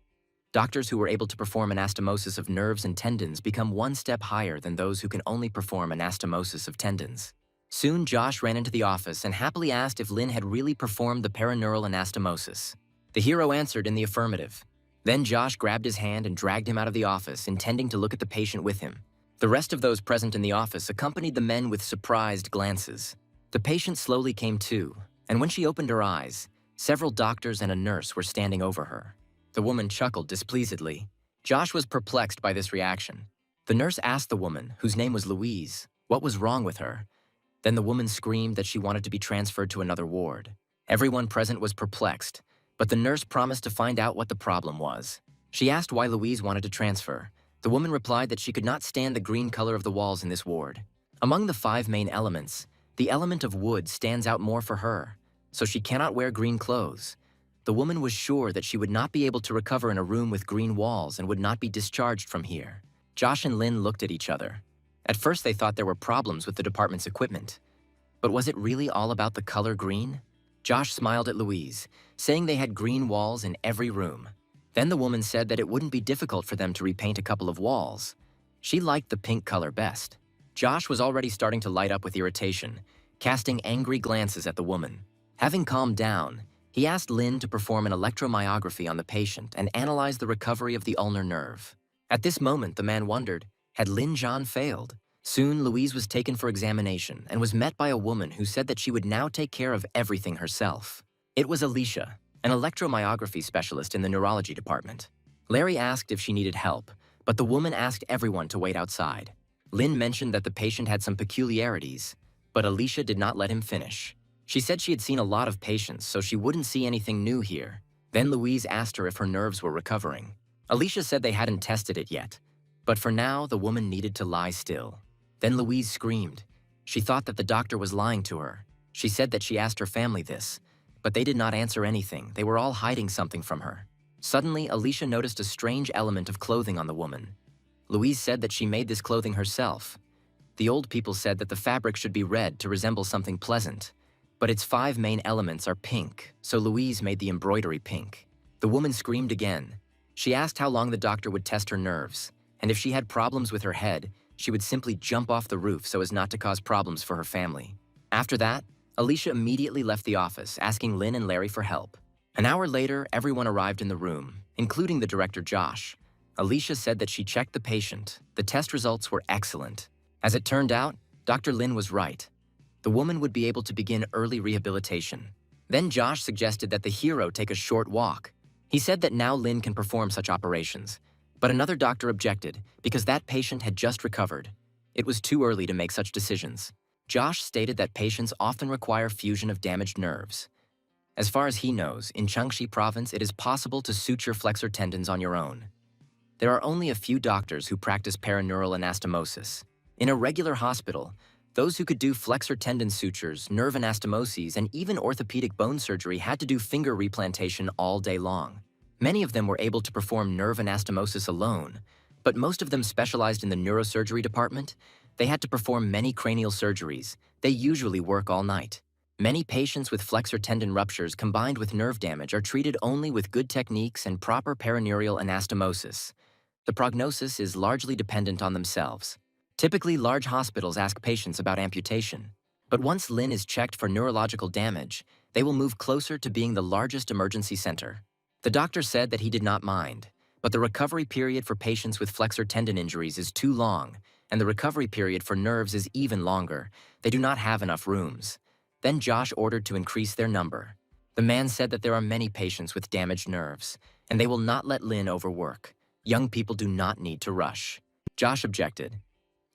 A: Doctors who were able to perform anastomosis of nerves and tendons become 1 step higher than those who can only perform anastomosis of tendons. Soon, Josh ran into the office and happily asked if Lynn had really performed the perineural anastomosis. The hero answered in the affirmative. Then Josh grabbed his hand and dragged him out of the office, intending to look at the patient with him. The rest of those present in the office accompanied the men with surprised glances. The patient slowly came to, and when she opened her eyes, several doctors and a nurse were standing over her. The woman chuckled displeasedly. Josh was perplexed by this reaction. The nurse asked the woman, whose name was Louise, what was wrong with her. Then the woman screamed that she wanted to be transferred to another ward. Everyone present was perplexed, but the nurse promised to find out what the problem was. She asked why Louise wanted to transfer. The woman replied that she could not stand the green color of the walls in this ward. Among the 5 main elements, the element of wood stands out more for her, so she cannot wear green clothes. The woman was sure that she would not be able to recover in a room with green walls and would not be discharged from here. Josh and Lynn looked at each other. At first they thought there were problems with the department's equipment. But was it really all about the color green? Josh smiled at Louise, saying they had green walls in every room. Then the woman said that it wouldn't be difficult for them to repaint a couple of walls. She liked the pink color best. Josh was already starting to light up with irritation, casting angry glances at the woman. Having calmed down, he asked Lynn to perform an electromyography on the patient and analyze the recovery of the ulnar nerve. At this moment, the man wondered, had Lynn John failed? Soon, Louise was taken for examination and was met by a woman who said that she would now take care of everything herself. It was Alicia, an electromyography specialist in the neurology department. Larry asked if she needed help, but the woman asked everyone to wait outside. Lynn mentioned that the patient had some peculiarities, but Alicia did not let him finish. She said she had seen a lot of patients, so she wouldn't see anything new here. Then Louise asked her if her nerves were recovering. Alicia said they hadn't tested it yet, but for now, the woman needed to lie still. Then Louise screamed. She thought that the doctor was lying to her. She said that she asked her family this, but they did not answer anything. They were all hiding something from her. Suddenly, Alicia noticed a strange element of clothing on the woman. Louise said that she made this clothing herself. The old people said that the fabric should be red to resemble something pleasant, but its 5 main elements are pink, so Louise made the embroidery pink. The woman screamed again. She asked how long the doctor would test her nerves, and if she had problems with her head, she would simply jump off the roof so as not to cause problems for her family. After that, Alicia immediately left the office, asking Lynn and Larry for help. An hour later, everyone arrived in the room, including the director Josh. Alicia said that she checked the patient. The test results were excellent. As it turned out, Dr. Lynn was right. The woman would be able to begin early rehabilitation. Then Josh suggested that the hero take a short walk. He said that now Lynn can perform such operations. But another doctor objected because that patient had just recovered. It was too early to make such decisions. Josh stated that patients often require fusion of damaged nerves. As far as he knows, in Changsha province, it is possible to suture flexor tendons on your own. There are only a few doctors who practice paraneural anastomosis. In a regular hospital, those who could do flexor tendon sutures, nerve anastomoses, and even orthopedic bone surgery had to do finger replantation all day long. Many of them were able to perform nerve anastomosis alone, but most of them specialized in the neurosurgery department. They had to perform many cranial surgeries. They usually work all night. Many patients with flexor tendon ruptures combined with nerve damage are treated only with good techniques and proper paraneural anastomosis. The prognosis is largely dependent on themselves. Typically, large hospitals ask patients about amputation. But once Lynn is checked for neurological damage, they will move closer to being the largest emergency center. The doctor said that he did not mind, but the recovery period for patients with flexor tendon injuries is too long, and the recovery period for nerves is even longer. They do not have enough rooms. Then Josh ordered to increase their number. The man said that there are many patients with damaged nerves, and they will not let Lynn overwork. Young people do not need to rush. Josh objected.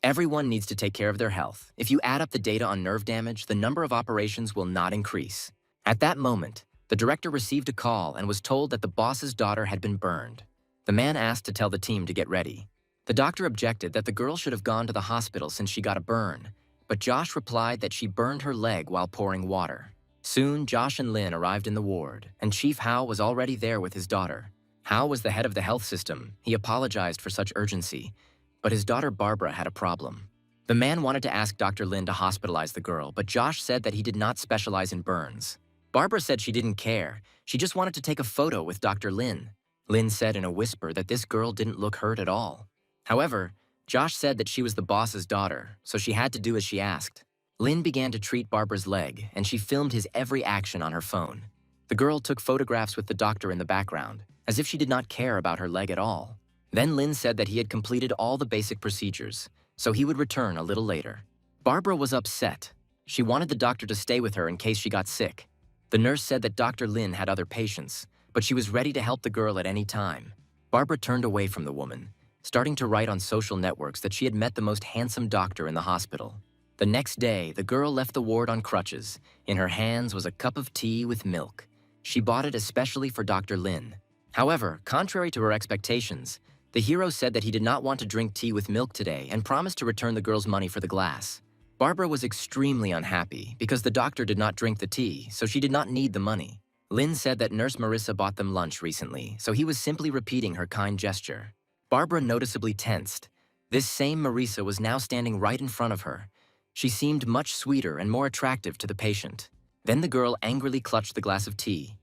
A: Everyone needs to take care of their health. If you add up the data on nerve damage, the number of operations will not increase. At that moment, the director received a call and was told that the boss's daughter had been burned. The man asked to tell the team to get ready. The doctor objected that the girl should have gone to the hospital since she got a burn, but Josh replied that she burned her leg while pouring water. Soon, Josh and Lynn arrived in the ward, and Chief Hao was already there with his daughter. Hao was the head of the health system. He apologized for such urgency, but his daughter Barbara had a problem. The man wanted to ask Dr. Lin to hospitalize the girl, but Josh said that he did not specialize in burns. Barbara said she didn't care. She just wanted to take a photo with Dr. Lin. Lin said in a whisper that this girl didn't look hurt at all. However, Josh said that she was the boss's daughter, so she had to do as she asked. Lin began to treat Barbara's leg, and she filmed his every action on her phone. The girl took photographs with the doctor in the background, as if she did not care about her leg at all. Then Lin said that he had completed all the basic procedures, so he would return a little later. Barbara was upset. She wanted the doctor to stay with her in case she got sick. The nurse said that Dr. Lin had other patients, but she was ready to help the girl at any time. Barbara turned away from the woman, starting to write on social networks that she had met the most handsome doctor in the hospital. The next day, the girl left the ward on crutches. In her hands was a cup of tea with milk. She bought it especially for Dr. Lin. However, contrary to her expectations, the hero said that he did not want to drink tea with milk today and promised to return the girl's money for the glass. Barbara was extremely unhappy because the doctor did not drink the tea, so she did not need the money. Lin said that Nurse Marissa bought them lunch recently, so he was simply repeating her kind gesture. Barbara noticeably tensed. This same Marissa was now standing right in front of her. She seemed much sweeter and more attractive to the patient. Then the girl angrily clutched the glass of tea.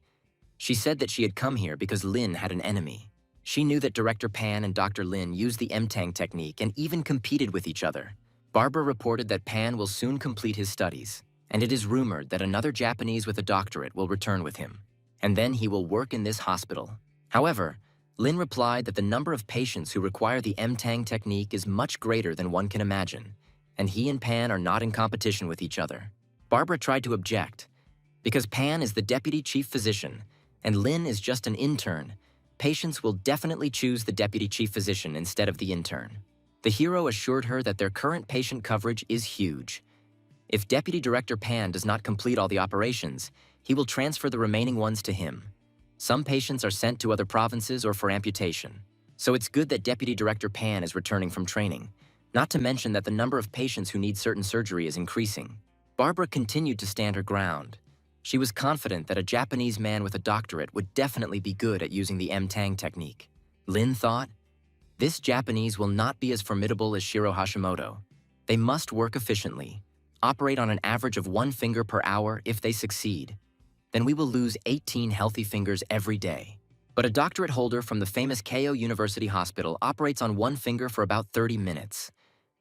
A: She said that she had come here because Lin had an enemy. She knew that Director Pan and Dr. Lin used the M-Tang technique and even competed with each other. Barbara reported that Pan will soon complete his studies, and it is rumored that another Japanese with a doctorate will return with him, and then he will work in this hospital. However, Lin replied that the number of patients who require the M-Tang technique is much greater than one can imagine, and he and Pan are not in competition with each other. Barbara tried to object. Because Pan is the deputy chief physician, and Lin is just an intern, patients will definitely choose the deputy chief physician instead of the intern. The hero assured her that their current patient coverage is huge. If Deputy Director Pan does not complete all the operations, he will transfer the remaining ones to him. Some patients are sent to other provinces or for amputation. So it's good that Deputy Director Pan is returning from training, not to mention that the number of patients who need certain surgery is increasing. Barbara continued to stand her ground. She was confident that a Japanese man with a doctorate would definitely be good at using the M-Tang technique. Lin thought, this Japanese will not be as formidable as Shiro Hashimoto. They must work efficiently, operate on an average of 1 finger per hour if they succeed. Then we will lose 18 healthy fingers every day. But a doctorate holder from the famous Keio University Hospital operates on one finger for about 30 minutes.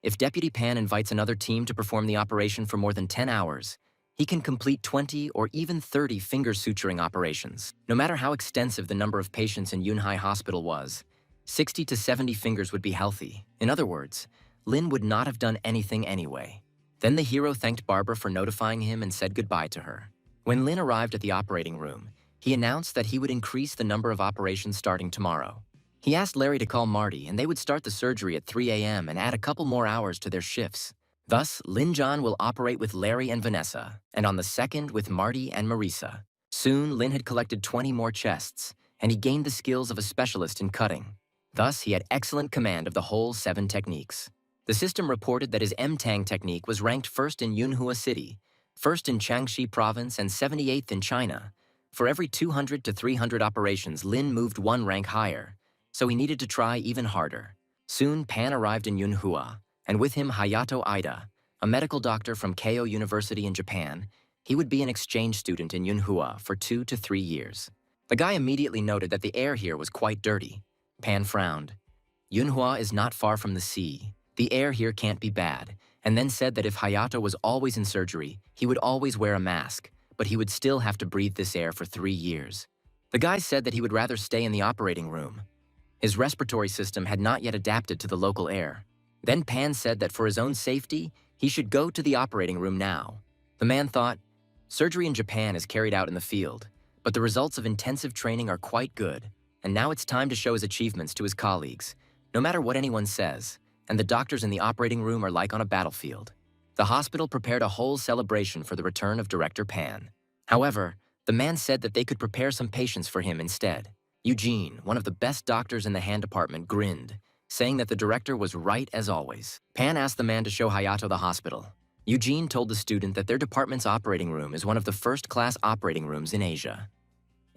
A: If Deputy Pan invites another team to perform the operation for more than 10 hours, he can complete 20 or even 30 finger suturing operations. No matter how extensive the number of patients in Yunhai Hospital was, 60 to 70 fingers would be healthy. In other words, Lin would not have done anything anyway. Then the hero thanked Barbara for notifying him and said goodbye to her. When Lin arrived at the operating room, he announced that he would increase the number of operations starting tomorrow. He asked Larry to call Marty, and they would start the surgery at 3 a.m. and add a couple more hours to their shifts. Thus, Lin John will operate with Larry and Vanessa, and on the second with Marty and Marisa. Soon, Lin had collected 20 more chests, and he gained the skills of a specialist in cutting. Thus, he had excellent command of the whole 7 techniques. The system reported that his M-Tang technique was ranked first in Yunhua City, first in Jiangxi Province, and 78th in China. For every 200 to 300 operations, Lin moved 1 rank higher, so he needed to try even harder. Soon, Pan arrived in Yunhua, and with him Hayato Ida, a medical doctor from Keio University in Japan. He would be an exchange student in Yunhua for 2 to 3 years. The guy immediately noted that the air here was quite dirty. Pan frowned. Yunhua is not far from the sea. The air here can't be bad, and then said that if Hayato was always in surgery, he would always wear a mask, but he would still have to breathe this air for 3 years. The guy said that he would rather stay in the operating room. His respiratory system had not yet adapted to the local air. Then Pan said that for his own safety, he should go to the operating room now. The man thought, surgery in Japan is carried out in the field, but the results of intensive training are quite good, and now it's time to show his achievements to his colleagues, no matter what anyone says, and the doctors in the operating room are like on a battlefield. The hospital prepared a whole celebration for the return of Director Pan. However, the man said that they could prepare some patients for him instead. Eugene, one of the best doctors in the hand department, grinned, saying that the director was right as always. Pan asked the man to show Hayato the hospital. Eugene told the student that their department's operating room is one of the first-class operating rooms in Asia.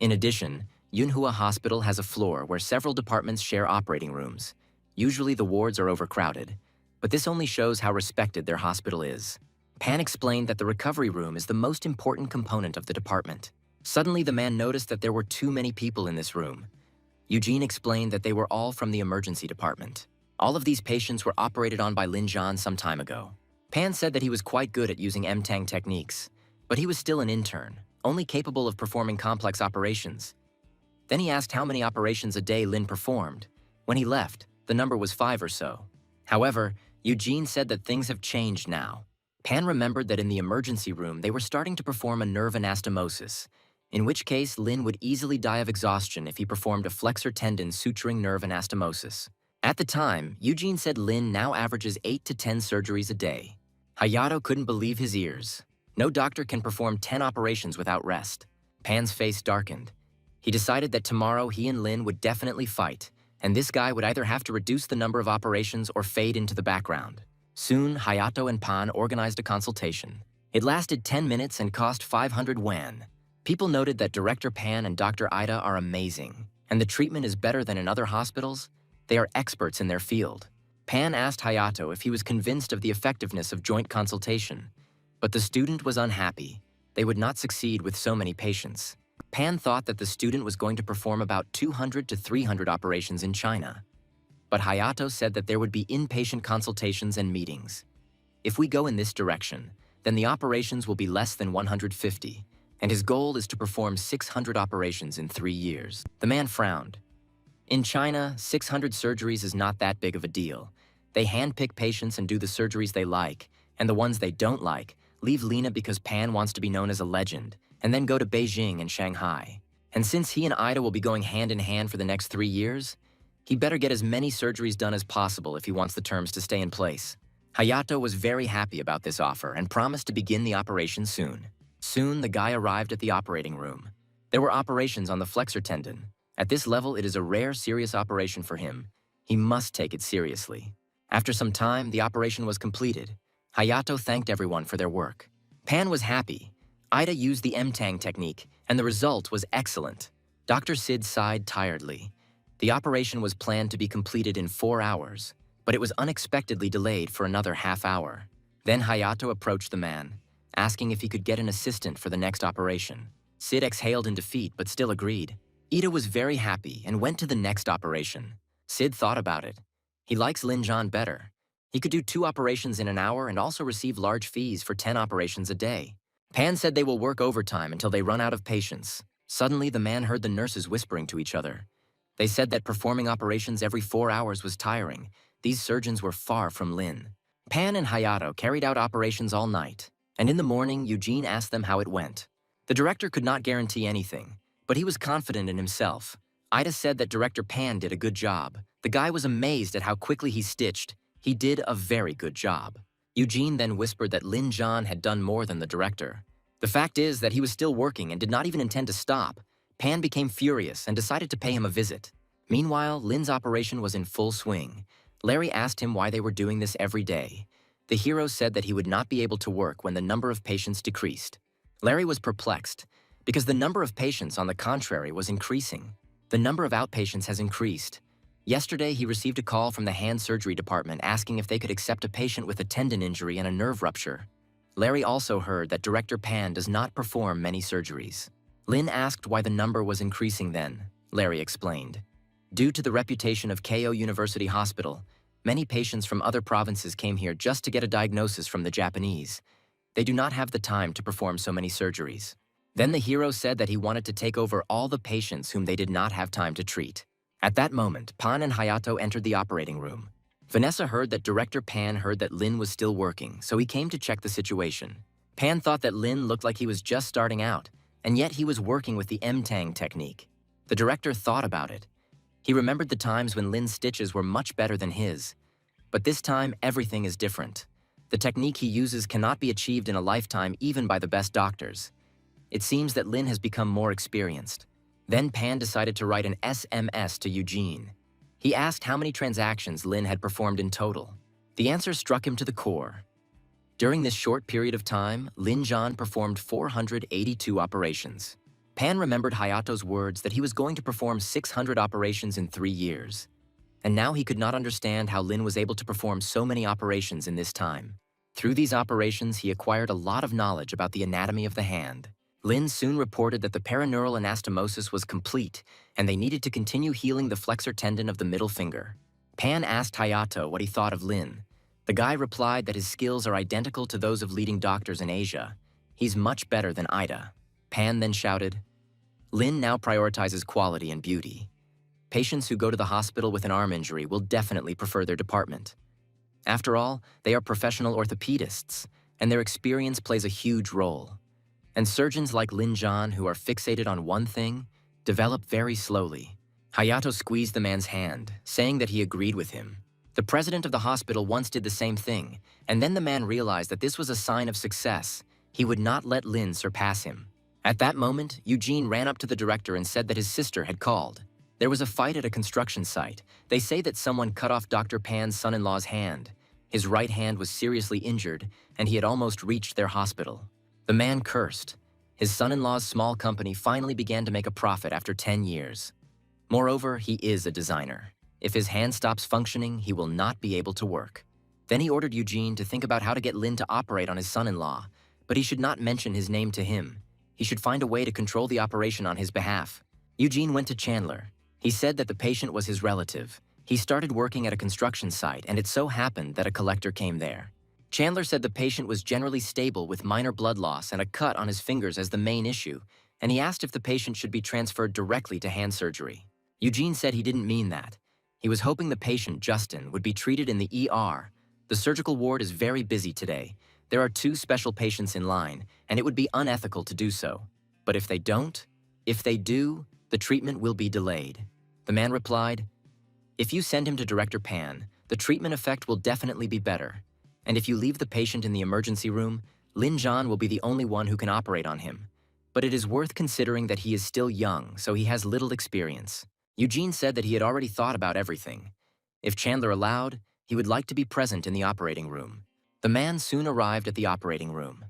A: In addition, Yunhua Hospital has a floor where several departments share operating rooms. Usually the wards are overcrowded, but this only shows how respected their hospital is. Pan explained that the recovery room is the most important component of the department. Suddenly, the man noticed that there were too many people in this room. Eugene explained that they were all from the emergency department. All of these patients were operated on by Lin John some time ago. Pan said that he was quite good at using M-Tang techniques, but he was still an intern, only capable of performing complex operations. Then he asked how many operations a day Lin performed. When he left, the number was 5 or so. However, Eugene said that things have changed now. Pan remembered that in the emergency room they were starting to perform a nerve anastomosis, in which case Lin would easily die of exhaustion if he performed a flexor tendon suturing nerve anastomosis. At the time, Eugene said Lin now averages 8 to 10 surgeries a day. Hayato couldn't believe his ears. No doctor can perform 10 operations without rest. Pan's face darkened. He decided that tomorrow he and Lin would definitely fight, and this guy would either have to reduce the number of operations or fade into the background. Soon, Hayato and Pan organized a consultation. It lasted 10 minutes and cost 500 yuan. People noted that Director Pan and Dr. Ida are amazing, and the treatment is better than in other hospitals. They are experts in their field. Pan asked Hayato if he was convinced of the effectiveness of joint consultation, but the student was unhappy. They would not succeed with so many patients. Pan thought that the student was going to perform about 200 to 300 operations in China. But Hayato said that there would be inpatient consultations and meetings. If we go in this direction, then the operations will be less than 150, and his goal is to perform 600 operations in 3 years. The man frowned. In China, 600 surgeries is not that big of a deal. They handpick patients and do the surgeries they like, and the ones they don't like, leave Lena because Pan wants to be known as a legend, and then go to Beijing and Shanghai. And since he and Ida will be going hand in hand for the next 3 years, he better get as many surgeries done as possible if he wants the terms to stay in place. Hayato was very happy about this offer and promised to begin the operation soon. Soon, the guy arrived at the operating room. There were operations on the flexor tendon. At this level, it is a rare, serious operation for him. He must take it seriously. After some time, the operation was completed. Hayato thanked everyone for their work. Pan was happy. Ida used the M-Tang technique, and the result was excellent. Dr. Sid sighed tiredly. The operation was planned to be completed in 4 hours, but it was unexpectedly delayed for another half hour. Then Hayato approached the man, asking if he could get an assistant for the next operation. Sid exhaled in defeat but still agreed. Ida was very happy and went to the next operation. Sid thought about it. He likes Lin John better. He could do 2 operations in an hour and also receive large fees for 10 operations a day. Pan said they will work overtime until they run out of patients. Suddenly, the man heard the nurses whispering to each other. They said that performing operations every 4 hours was tiring. These surgeons were far from Lin. Pan and Hayato carried out operations all night, and in the morning, Eugene asked them how it went. The director could not guarantee anything, but he was confident in himself. Ida said that Director Pan did a good job. The guy was amazed at how quickly he stitched. He did a very good job. Eugene then whispered that Lin John had done more than the director. The fact is that he was still working and did not even intend to stop. Pan became furious and decided to pay him a visit. Meanwhile, Lin's operation was in full swing. Larry asked him why they were doing this every day. The hero said that he would not be able to work when the number of patients decreased. Larry was perplexed, because the number of patients, on the contrary, was increasing. The number of outpatients has increased. Yesterday, he received a call from the hand surgery department asking if they could accept a patient with a tendon injury and a nerve rupture. Larry also heard that Director Pan does not perform many surgeries. Lin asked why the number was increasing then. Larry explained. Due to the reputation of Keio University Hospital, many patients from other provinces came here just to get a diagnosis from the Japanese. They do not have the time to perform so many surgeries. Then the hero said that he wanted to take over all the patients whom they did not have time to treat. At that moment, Pan and Hayato entered the operating room. Vanessa heard that Director Pan heard that Lin was still working, so he came to check the situation. Pan thought that Lin looked like he was just starting out, and yet he was working with the M-Tang technique. The director thought about it. He remembered the times when Lin's stitches were much better than his. But this time, everything is different. The technique he uses cannot be achieved in a lifetime even by the best doctors. It seems that Lin has become more experienced. Then Pan decided to write an SMS to Eugene. He asked how many transactions Lin had performed in total. The answer struck him to the core. During this short period of time, Lin John performed 482 operations. Pan remembered Hayato's words that he was going to perform 600 operations in 3 years. And now he could not understand how Lin was able to perform so many operations in this time. Through these operations, he acquired a lot of knowledge about the anatomy of the hand. Lin soon reported that the perineural anastomosis was complete, and they needed to continue healing the flexor tendon of the middle finger. Pan asked Hayato what he thought of Lin. The guy replied that his skills are identical to those of leading doctors in Asia. He's much better than Ida. Pan then shouted, Lin now prioritizes quality and beauty. Patients who go to the hospital with an arm injury will definitely prefer their department. After all, they are professional orthopedists, and their experience plays a huge role. And surgeons like Lin John, who are fixated on one thing, develop very slowly. Hayato squeezed the man's hand, saying that he agreed with him. The president of the hospital once did the same thing, and then the man realized that this was a sign of success. He would not let Lin surpass him. At that moment, Eugene ran up to the director and said that his sister had called. There was a fight at a construction site. They say that someone cut off Dr. Pan's son-in-law's hand. His right hand was seriously injured, and he had almost reached their hospital. The man cursed. His son-in-law's small company finally began to make a profit after 10 years. Moreover, he is a designer. If his hand stops functioning, he will not be able to work. Then he ordered Eugene to think about how to get Lin to operate on his son-in-law, but he should not mention his name to him. He should find a way to control the operation on his behalf. Eugene went to Chandler. He said that the patient was his relative. He started working at a construction site, and it so happened that a collector came there. Chandler said the patient was generally stable with minor blood loss and a cut on his fingers as the main issue, and he asked if the patient should be transferred directly to hand surgery. Eugene said he didn't mean that. He was hoping the patient, Justin, would be treated in the ER. The surgical ward is very busy today. There are 2 special patients in line, and it would be unethical to do so. But if they do, the treatment will be delayed. The man replied, if you send him to Director Pan, the treatment effect will definitely be better. And if you leave the patient in the emergency room, Lin John will be the only one who can operate on him. But it is worth considering that he is still young, so he has little experience. Eugene said that he had already thought about everything. If Chandler allowed, he would like to be present in the operating room. The man soon arrived at the operating room.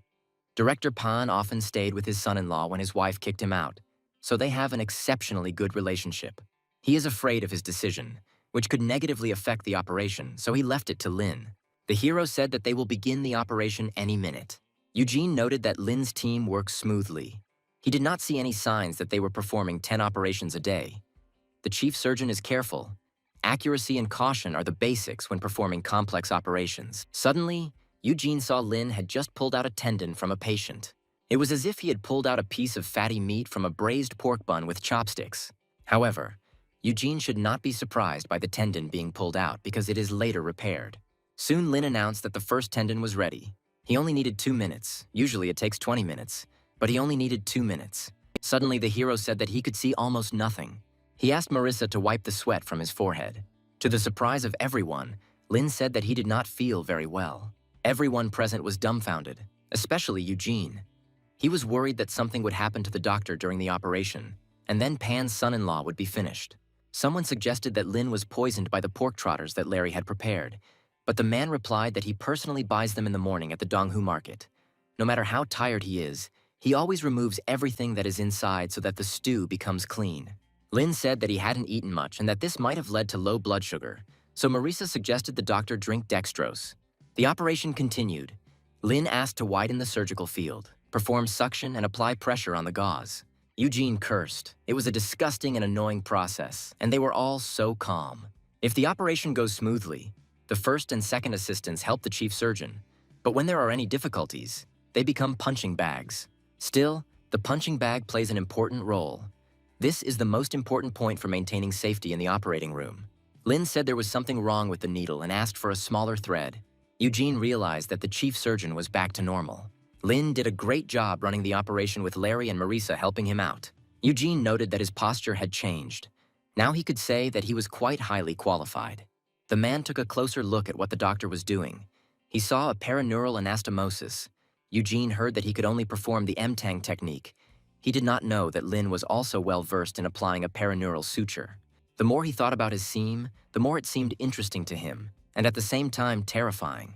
A: Director Pan often stayed with his son-in-law when his wife kicked him out, so they have an exceptionally good relationship. He is afraid of his decision, which could negatively affect the operation, so he left it to Lin. The hero said that they will begin the operation any minute. Eugene noted that Lin's team works smoothly. He did not see any signs that they were performing 10 operations a day. The chief surgeon is careful. Accuracy and caution are the basics when performing complex operations. Suddenly, Eugene saw Lin had just pulled out a tendon from a patient. It was as if he had pulled out a piece of fatty meat from a braised pork bun with chopsticks. However, Eugene should not be surprised by the tendon being pulled out because it is later repaired. Soon Lin announced that the first tendon was ready. He only needed 2 minutes. Usually it takes 20 minutes, but he only needed 2 minutes. Suddenly the hero said that he could see almost nothing. He asked Marissa to wipe the sweat from his forehead. To the surprise of everyone, Lin said that he did not feel very well. Everyone present was dumbfounded, especially Eugene. He was worried that something would happen to the doctor during the operation, and then Pan's son-in-law would be finished. Someone suggested that Lin was poisoned by the pork trotters that Larry had prepared, but the man replied that he personally buys them in the morning at the Donghu market. No matter how tired he is, he always removes everything that is inside so that the stew becomes clean. Lin said that he hadn't eaten much and that this might have led to low blood sugar, so Marissa suggested the doctor drink dextrose. The operation continued. Lin asked to widen the surgical field, perform suction, and apply pressure on the gauze. Eugene cursed. It was a disgusting and annoying process, and they were all so calm. If the operation goes smoothly, the first and second assistants help the chief surgeon, but when there are any difficulties, they become punching bags. Still, the punching bag plays an important role. This is the most important point for maintaining safety in the operating room. Lin said there was something wrong with the needle and asked for a smaller thread. Eugene realized that the chief surgeon was back to normal. Lin did a great job running the operation with Larry and Marissa helping him out. Eugene noted that his posture had changed. Now he could say that he was quite highly qualified. The man took a closer look at what the doctor was doing. He saw a paraneural anastomosis. Eugene heard that he could only perform the M-Tang technique. He did not know that Lin was also well-versed in applying a paraneural suture. The more he thought about his seam, the more it seemed interesting to him, and at the same time terrifying.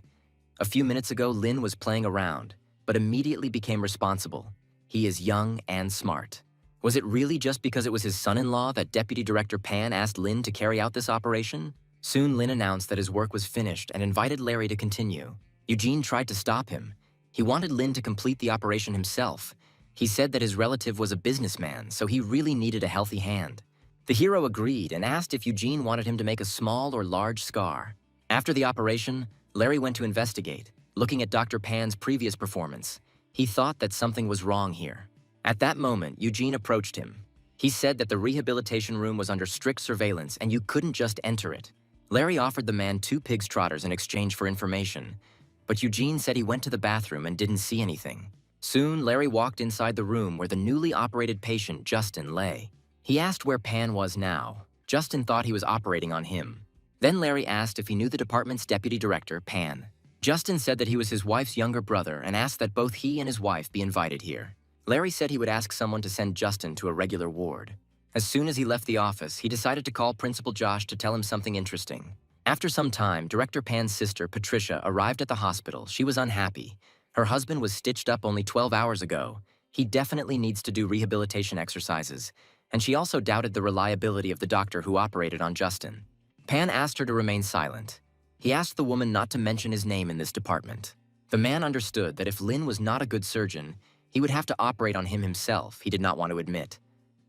A: A few minutes ago, Lin was playing around, but immediately became responsible. He is young and smart. Was it really just because it was his son-in-law that Deputy Director Pan asked Lin to carry out this operation? Soon Lin announced that his work was finished and invited Larry to continue. Eugene tried to stop him. He wanted Lin to complete the operation himself. He said that his relative was a businessman, so he really needed a healthy hand. The hero agreed and asked if Eugene wanted him to make a small or large scar. After the operation, Larry went to investigate. Looking at Dr. Pan's previous performance, he thought that something was wrong here. At that moment, Eugene approached him. He said that the rehabilitation room was under strict surveillance and you couldn't just enter it. Larry offered the man 2 pig's trotters in exchange for information, but Eugene said he went to the bathroom and didn't see anything. Soon, Larry walked inside the room where the newly operated patient, Justin, lay. He asked where Pan was now. Justin thought he was operating on him. Then Larry asked if he knew the department's deputy director, Pan. Justin said that he was his wife's younger brother and asked that both he and his wife be invited here. Larry said he would ask someone to send Justin to a regular ward. As soon as he left the office, he decided to call Principal Josh to tell him something interesting. After some time, Director Pan's sister, Patricia, arrived at the hospital. She was unhappy. Her husband was stitched up only 12 hours ago. He definitely needs to do rehabilitation exercises, and she also doubted the reliability of the doctor who operated on Justin. Pan asked her to remain silent. He asked the woman not to mention his name in this department. The man understood that if Lin was not a good surgeon, he would have to operate on him himself, he did not want to admit.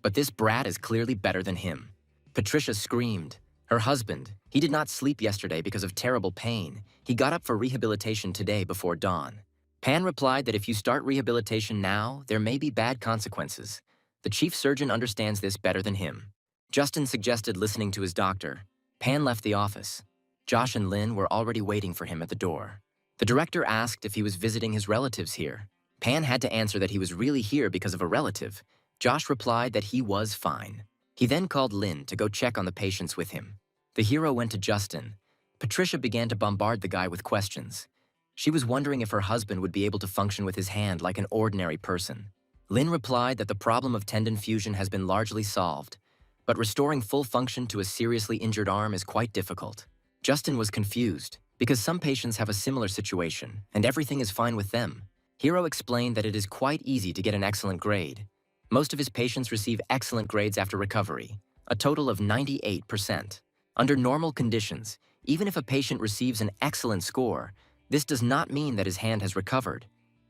A: But this brat is clearly better than him. Patricia screamed. Her husband, he did not sleep yesterday because of terrible pain. He got up for rehabilitation today before dawn. Pan replied that if you start rehabilitation now, there may be bad consequences. The chief surgeon understands this better than him. Justin suggested listening to his doctor. Pan left the office. Josh and Lin were already waiting for him at the door. The director asked if he was visiting his relatives here. Pan had to answer that he was really here because of a relative. Josh replied that he was fine. He then called Lin to go check on the patients with him. The hero went to Justin. Patricia began to bombard the guy with questions. She was wondering if her husband would be able to function with his hand like an ordinary person. Lin replied that the problem of tendon fusion has been largely solved, but restoring full function to a seriously injured arm is quite difficult. Justin was confused, because some patients have a similar situation, and everything is fine with them. Hero explained that it is quite easy to get an excellent grade. Most of his patients receive excellent grades after recovery, a total of 98%. Under normal conditions, even if a patient receives an excellent score, this does not mean that his hand has recovered.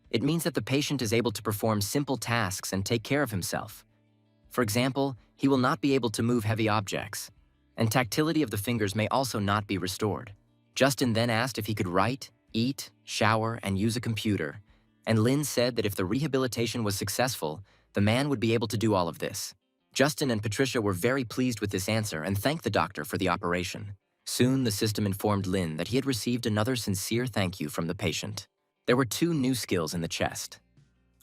A: It means that the patient is able to perform simple tasks and take care of himself. For example, he will not be able to move heavy objects, and tactility of the fingers may also not be restored. Justin then asked if he could write, eat, shower, and use a computer, and Lin said that if the rehabilitation was successful, the man would be able to do all of this. Justin and Patricia were very pleased with this answer and thanked the doctor for the operation. Soon, the system informed Lin that he had received another sincere thank you from the patient. There were 2 new skills in the chest: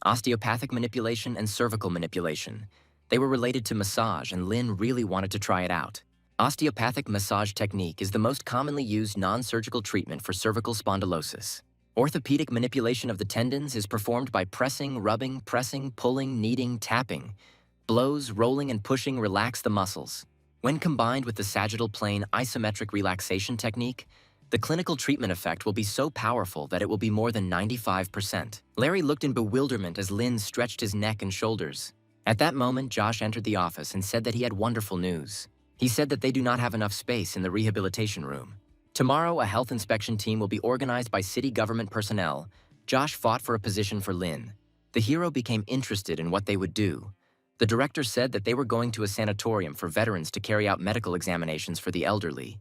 A: osteopathic manipulation and cervical manipulation. They were related to massage, and Lin really wanted to try it out. Osteopathic massage technique is the most commonly used non-surgical treatment for cervical spondylosis. Orthopedic manipulation of the tendons is performed by pressing, rubbing, pressing, pulling, kneading, tapping. Blows, rolling, and pushing relax the muscles. When combined with the sagittal plane isometric relaxation technique, the clinical treatment effect will be so powerful that it will be more than 95%. Larry looked in bewilderment as Lin stretched his neck and shoulders. At that moment, Josh entered the office and said that he had wonderful news. He said that they do not have enough space in the rehabilitation room. Tomorrow, a health inspection team will be organized by city government personnel. Josh fought for a position for Lin. The hero became interested in what they would do. The director said that they were going to a sanatorium for veterans to carry out medical examinations for the elderly.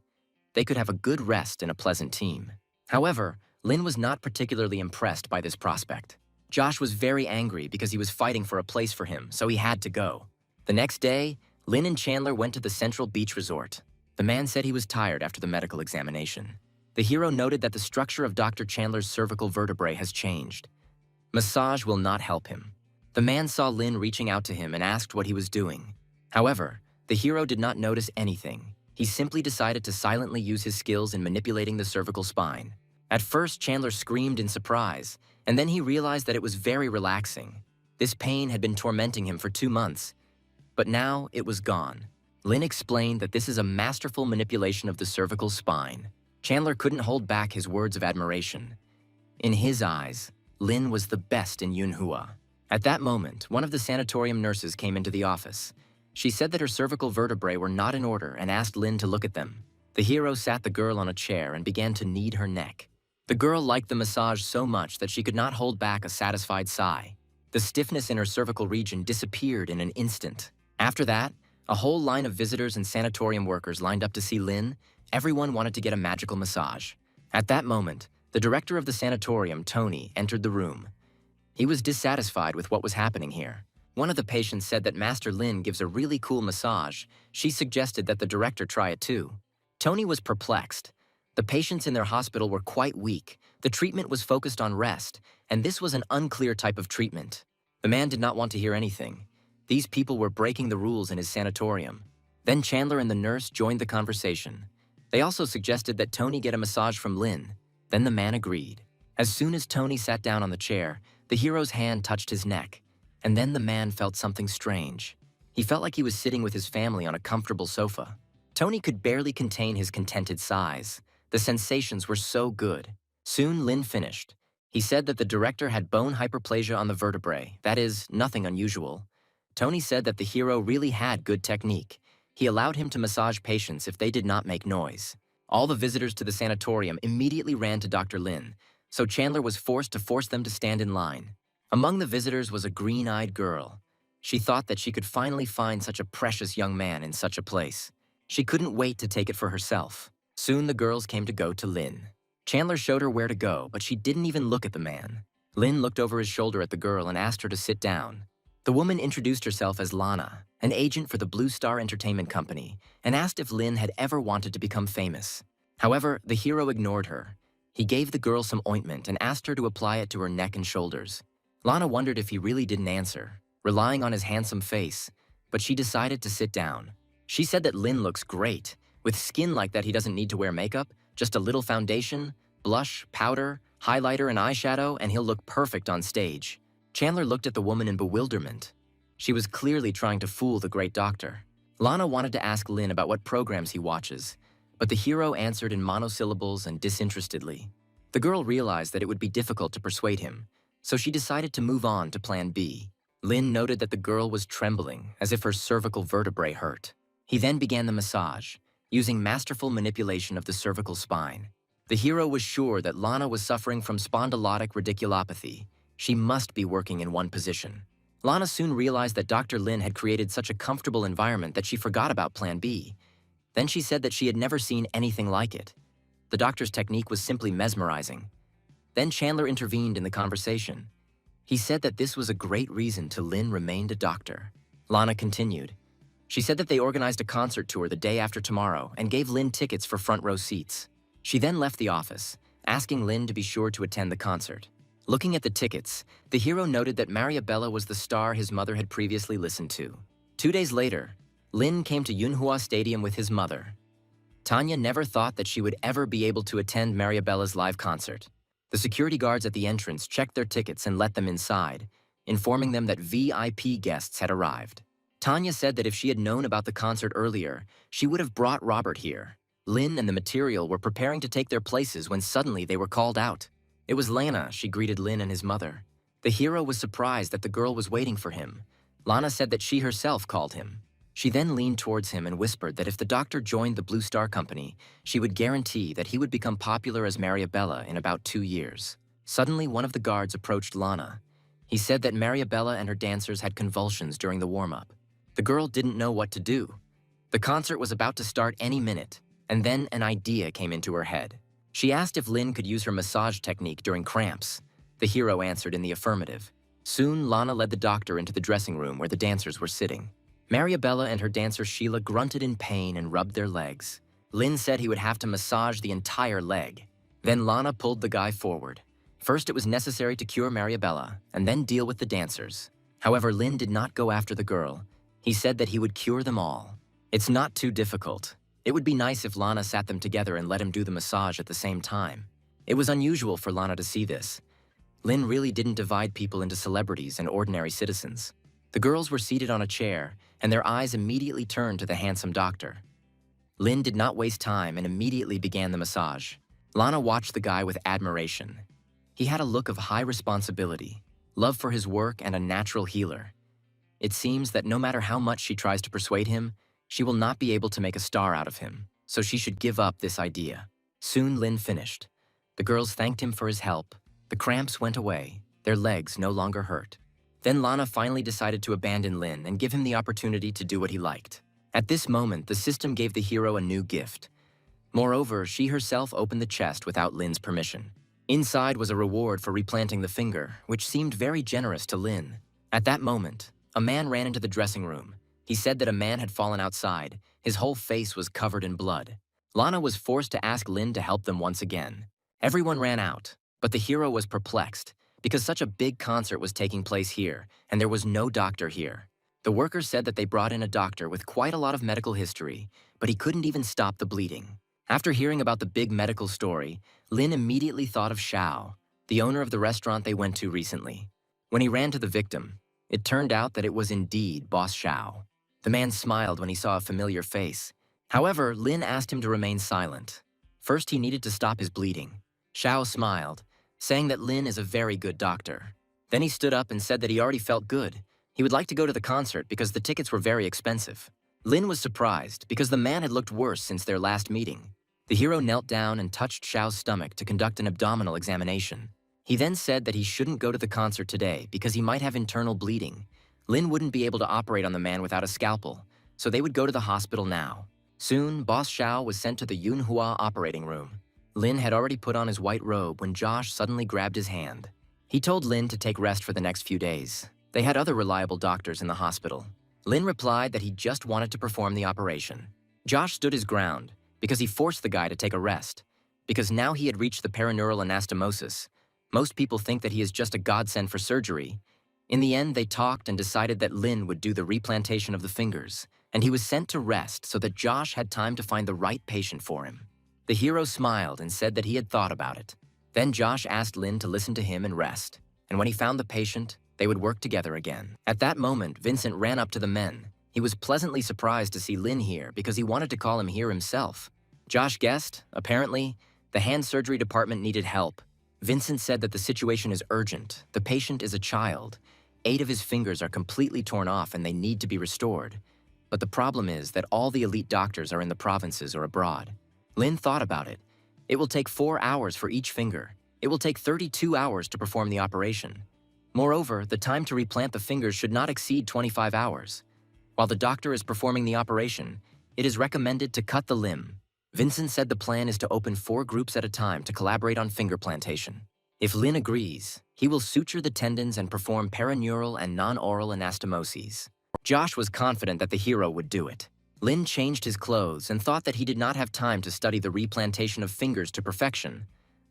A: They could have a good rest in a pleasant team. However, Lin was not particularly impressed by this prospect. Josh was very angry because he was fighting for a place for him, so he had to go. The next day, Lin and Chandler went to the Central Beach Resort. The man said he was tired after the medical examination. The hero noted that the structure of Dr. Chandler's cervical vertebrae has changed. Massage will not help him. The man saw Lin reaching out to him and asked what he was doing. However, the hero did not notice anything. He simply decided to silently use his skills in manipulating the cervical spine. At first, Chandler screamed in surprise, and then he realized that it was very relaxing. This pain had been tormenting him for 2 months, but now it was gone. Lin explained that this is a masterful manipulation of the cervical spine. Chandler couldn't hold back his words of admiration. In his eyes, Lin was the best in Yunhua. At that moment, one of the sanatorium nurses came into the office. She said that her cervical vertebrae were not in order and asked Lin to look at them. The hero sat the girl on a chair and began to knead her neck. The girl liked the massage so much that she could not hold back a satisfied sigh. The stiffness in her cervical region disappeared in an instant. After that, a whole line of visitors and sanatorium workers lined up to see Lin. Everyone wanted to get a magical massage. At that moment, the director of the sanatorium, Tony, entered the room. He was dissatisfied with what was happening here. One of the patients said that Master Lin gives a really cool massage. She suggested that the director try it too. Tony was perplexed. The patients in their hospital were quite weak. The treatment was focused on rest, and this was an unclear type of treatment. The man did not want to hear anything. These people were breaking the rules in his sanatorium. Then Chandler and the nurse joined the conversation. They also suggested that Tony get a massage from Lin. Then the man agreed. As soon as Tony sat down on the chair, the hero's hand touched his neck, and then the man felt something strange. He felt like he was sitting with his family on a comfortable sofa. Tony could barely contain his contented sighs. The sensations were so good. Soon Lin finished. He said that the director had bone hyperplasia on the vertebrae, that is, nothing unusual. Tony said that the hero really had good technique. He allowed him to massage patients if they did not make noise. All the visitors to the sanatorium immediately ran to Dr. Lin, so Chandler was forced to force them to stand in line. Among the visitors was a green-eyed girl. She thought that she could finally find such a precious young man in such a place. She couldn't wait to take it for herself. Soon the girls came to go to Lin. Chandler showed her where to go, but she didn't even look at the man. Lin looked over his shoulder at the girl and asked her to sit down. The woman introduced herself as Lana, an agent for the Blue Star Entertainment Company, and asked if Lin had ever wanted to become famous. However, the hero ignored her. He gave the girl some ointment and asked her to apply it to her neck and shoulders. Lana wondered if he really didn't answer, relying on his handsome face, but she decided to sit down. She said that Lin looks great. With skin like that, he doesn't need to wear makeup, just a little foundation, blush, powder, highlighter, and eyeshadow, and he'll look perfect on stage. Chandler looked at the woman in bewilderment. She was clearly trying to fool the great doctor. Lana wanted to ask Lin about what programs he watches, but the hero answered in monosyllables and disinterestedly. The girl realized that it would be difficult to persuade him, so she decided to move on to Plan B. Lin noted that the girl was trembling, as if her cervical vertebrae hurt. He then began the massage, using masterful manipulation of the cervical spine. The hero was sure that Lana was suffering from spondylotic radiculopathy. She must be working in one position. Lana soon realized that Dr. Lin had created such a comfortable environment that she forgot about Plan B. Then she said that she had never seen anything like it. The doctor's technique was simply mesmerizing. Then Chandler intervened in the conversation. He said that this was a great reason to Lin remained a doctor. Lana continued. She said that they organized a concert tour the day after tomorrow and gave Lin tickets for front row seats. She then left the office, asking Lin to be sure to attend the concert. Looking at the tickets, the hero noted that Mariabella was the star his mother had previously listened to. 2 days later, Lin came to Yunhua Stadium with his mother. Tanya never thought that she would ever be able to attend Mariabella's live concert. The security guards at the entrance checked their tickets and let them inside, informing them that VIP guests had arrived. Tanya said that if she had known about the concert earlier, she would have brought Robert here. Lin and the material were preparing to take their places when suddenly they were called out. It was Lana, she greeted Lin and his mother. The hero was surprised that the girl was waiting for him. Lana said that she herself called him. She then leaned towards him and whispered that if the doctor joined the Blue Star Company, she would guarantee that he would become popular as Mariabella in about 2 years. Suddenly, one of the guards approached Lana. He said that Mariabella and her dancers had convulsions during the warm-up. The girl didn't know what to do. The concert was about to start any minute, and then an idea came into her head. She asked if Lin could use her massage technique during cramps. The hero answered in the affirmative. Soon, Lana led the doctor into the dressing room where the dancers were sitting. Mariabella and her dancer Sheila grunted in pain and rubbed their legs. Lin said he would have to massage the entire leg. Then Lana pulled the guy forward. First, it was necessary to cure Mariabella, and then deal with the dancers. However, Lin did not go after the girl. He said that he would cure them all. It's not too difficult. It would be nice if Lana sat them together and let him do the massage at the same time. It was unusual for Lana to see this. Lin really didn't divide people into celebrities and ordinary citizens. The girls were seated on a chair, and their eyes immediately turned to the handsome doctor. Lin did not waste time and immediately began the massage. Lana watched the guy with admiration. He had a look of high responsibility, love for his work, and a natural healer. It seems that no matter how much she tries to persuade him, she will not be able to make a star out of him, so she should give up this idea. Soon Lin finished. The girls thanked him for his help. The cramps went away. Their legs no longer hurt. Then Lana finally decided to abandon Lin and give him the opportunity to do what he liked. At this moment, the system gave the hero a new gift. Moreover, she herself opened the chest without Lin's permission. Inside was a reward for replanting the finger, which seemed very generous to Lin. At that moment, a man ran into the dressing room. He said that a man had fallen outside. His whole face was covered in blood. Lana was forced to ask Lin to help them once again. Everyone ran out, but the hero was perplexed, because such a big concert was taking place here, and there was no doctor here. The workers said that they brought in a doctor with quite a lot of medical history, but he couldn't even stop the bleeding. After hearing about the big medical story, Lin immediately thought of Xiao, the owner of the restaurant they went to recently. When he ran to the victim, it turned out that it was indeed Boss Xiao. The man smiled when he saw a familiar face. However, Lin asked him to remain silent. First, he needed to stop his bleeding. Xiao smiled, saying that Lin is a very good doctor. Then he stood up and said that he already felt good. He would like to go to the concert because the tickets were very expensive. Lin was surprised because the man had looked worse since their last meeting. The hero knelt down and touched Xiao's stomach to conduct an abdominal examination. He then said that he shouldn't go to the concert today because he might have internal bleeding. Lin wouldn't be able to operate on the man without a scalpel, so they would go to the hospital now. Soon, Boss Xiao was sent to the Yunhua operating room. Lin had already put on his white robe when Josh suddenly grabbed his hand. He told Lin to take rest for the next few days. They had other reliable doctors in the hospital. Lin replied that he just wanted to perform the operation. Josh stood his ground because he forced the guy to take a rest, because now he had reached the perineural anastomosis. Most people think that he is just a godsend for surgery. In the end, they talked and decided that Lin would do the replantation of the fingers, and he was sent to rest so that Josh had time to find the right patient for him. The hero smiled and said that he had thought about it. Then Josh asked Lin to listen to him and rest, and when he found the patient, they would work together again. At that moment, Vincent ran up to the men. He was pleasantly surprised to see Lin here because he wanted to call him here himself. Josh guessed, apparently, the hand surgery department needed help. Vincent said that the situation is urgent. The patient is a child. 8 of his fingers are completely torn off and they need to be restored. But the problem is that all the elite doctors are in the provinces or abroad. Lin thought about it. It will take 4 hours for each finger. It will take 32 hours to perform the operation. Moreover, the time to replant the fingers should not exceed 25 hours. While the doctor is performing the operation, it is recommended to cut the limb. Vincent said the plan is to open 4 groups at a time to collaborate on finger plantation. If Lin agrees, he will suture the tendons and perform perineural and non-oral anastomoses. Josh was confident that the hero would do it. Lin changed his clothes and thought that he did not have time to study the replantation of fingers to perfection.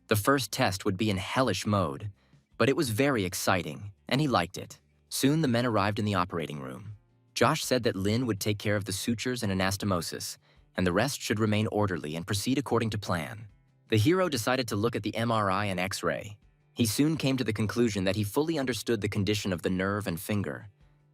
A: The first test would be in hellish mode, but it was very exciting, and he liked it. Soon the men arrived in the operating room. Josh said that Lin would take care of the sutures and anastomosis, and the rest should remain orderly and proceed according to plan. The hero decided to look at the MRI and X-ray. He soon came to the conclusion that he fully understood the condition of the nerve and finger.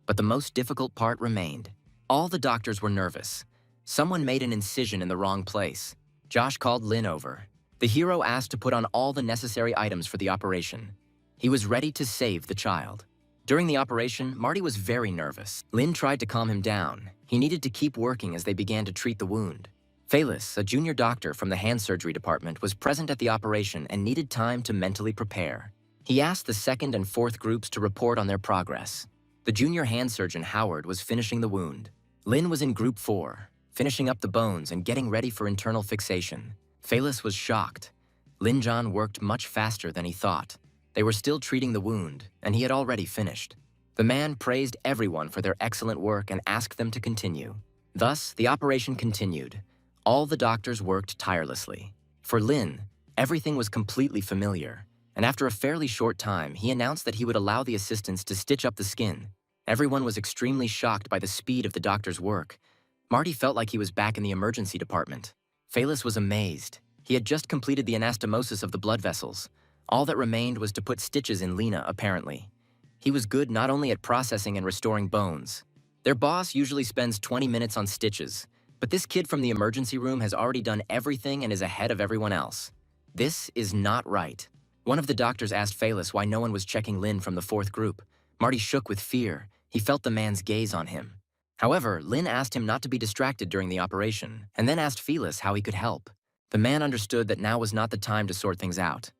A: But the most difficult part remained. All the doctors were nervous. Someone made an incision in the wrong place. Josh called Lin over. The hero asked to put on all the necessary items for the operation. He was ready to save the child. During the operation, Marty was very nervous. Lin tried to calm him down. He needed to keep working as they began to treat the wound. Phelis, a junior doctor from the hand surgery department, was present at the operation and needed time to mentally prepare. He asked the 2nd and 4th groups to report on their progress. The junior hand surgeon, Howard, was finishing the wound. Lin was in Group 4, finishing up the bones and getting ready for internal fixation. Phelis was shocked. Lin John worked much faster than he thought. They were still treating the wound, and he had already finished. The man praised everyone for their excellent work and asked them to continue. Thus, the operation continued. All the doctors worked tirelessly. For Lin, everything was completely familiar, and after a fairly short time, he announced that he would allow the assistants to stitch up the skin. Everyone was extremely shocked by the speed of the doctor's work. Marty felt like he was back in the emergency department. Phelis was amazed. He had just completed the anastomosis of the blood vessels. All that remained was to put stitches in Lena, apparently. He was good not only at processing and restoring bones. Their boss usually spends 20 minutes on stitches, but this kid from the emergency room has already done everything and is ahead of everyone else. This is not right. One of the doctors asked Phelis why no one was checking Lin from the 4th group. Marty shook with fear. He felt the man's gaze on him. However, Lin asked him not to be distracted during the operation, and then asked Phelis how he could help. The man understood that now was not the time to sort things out.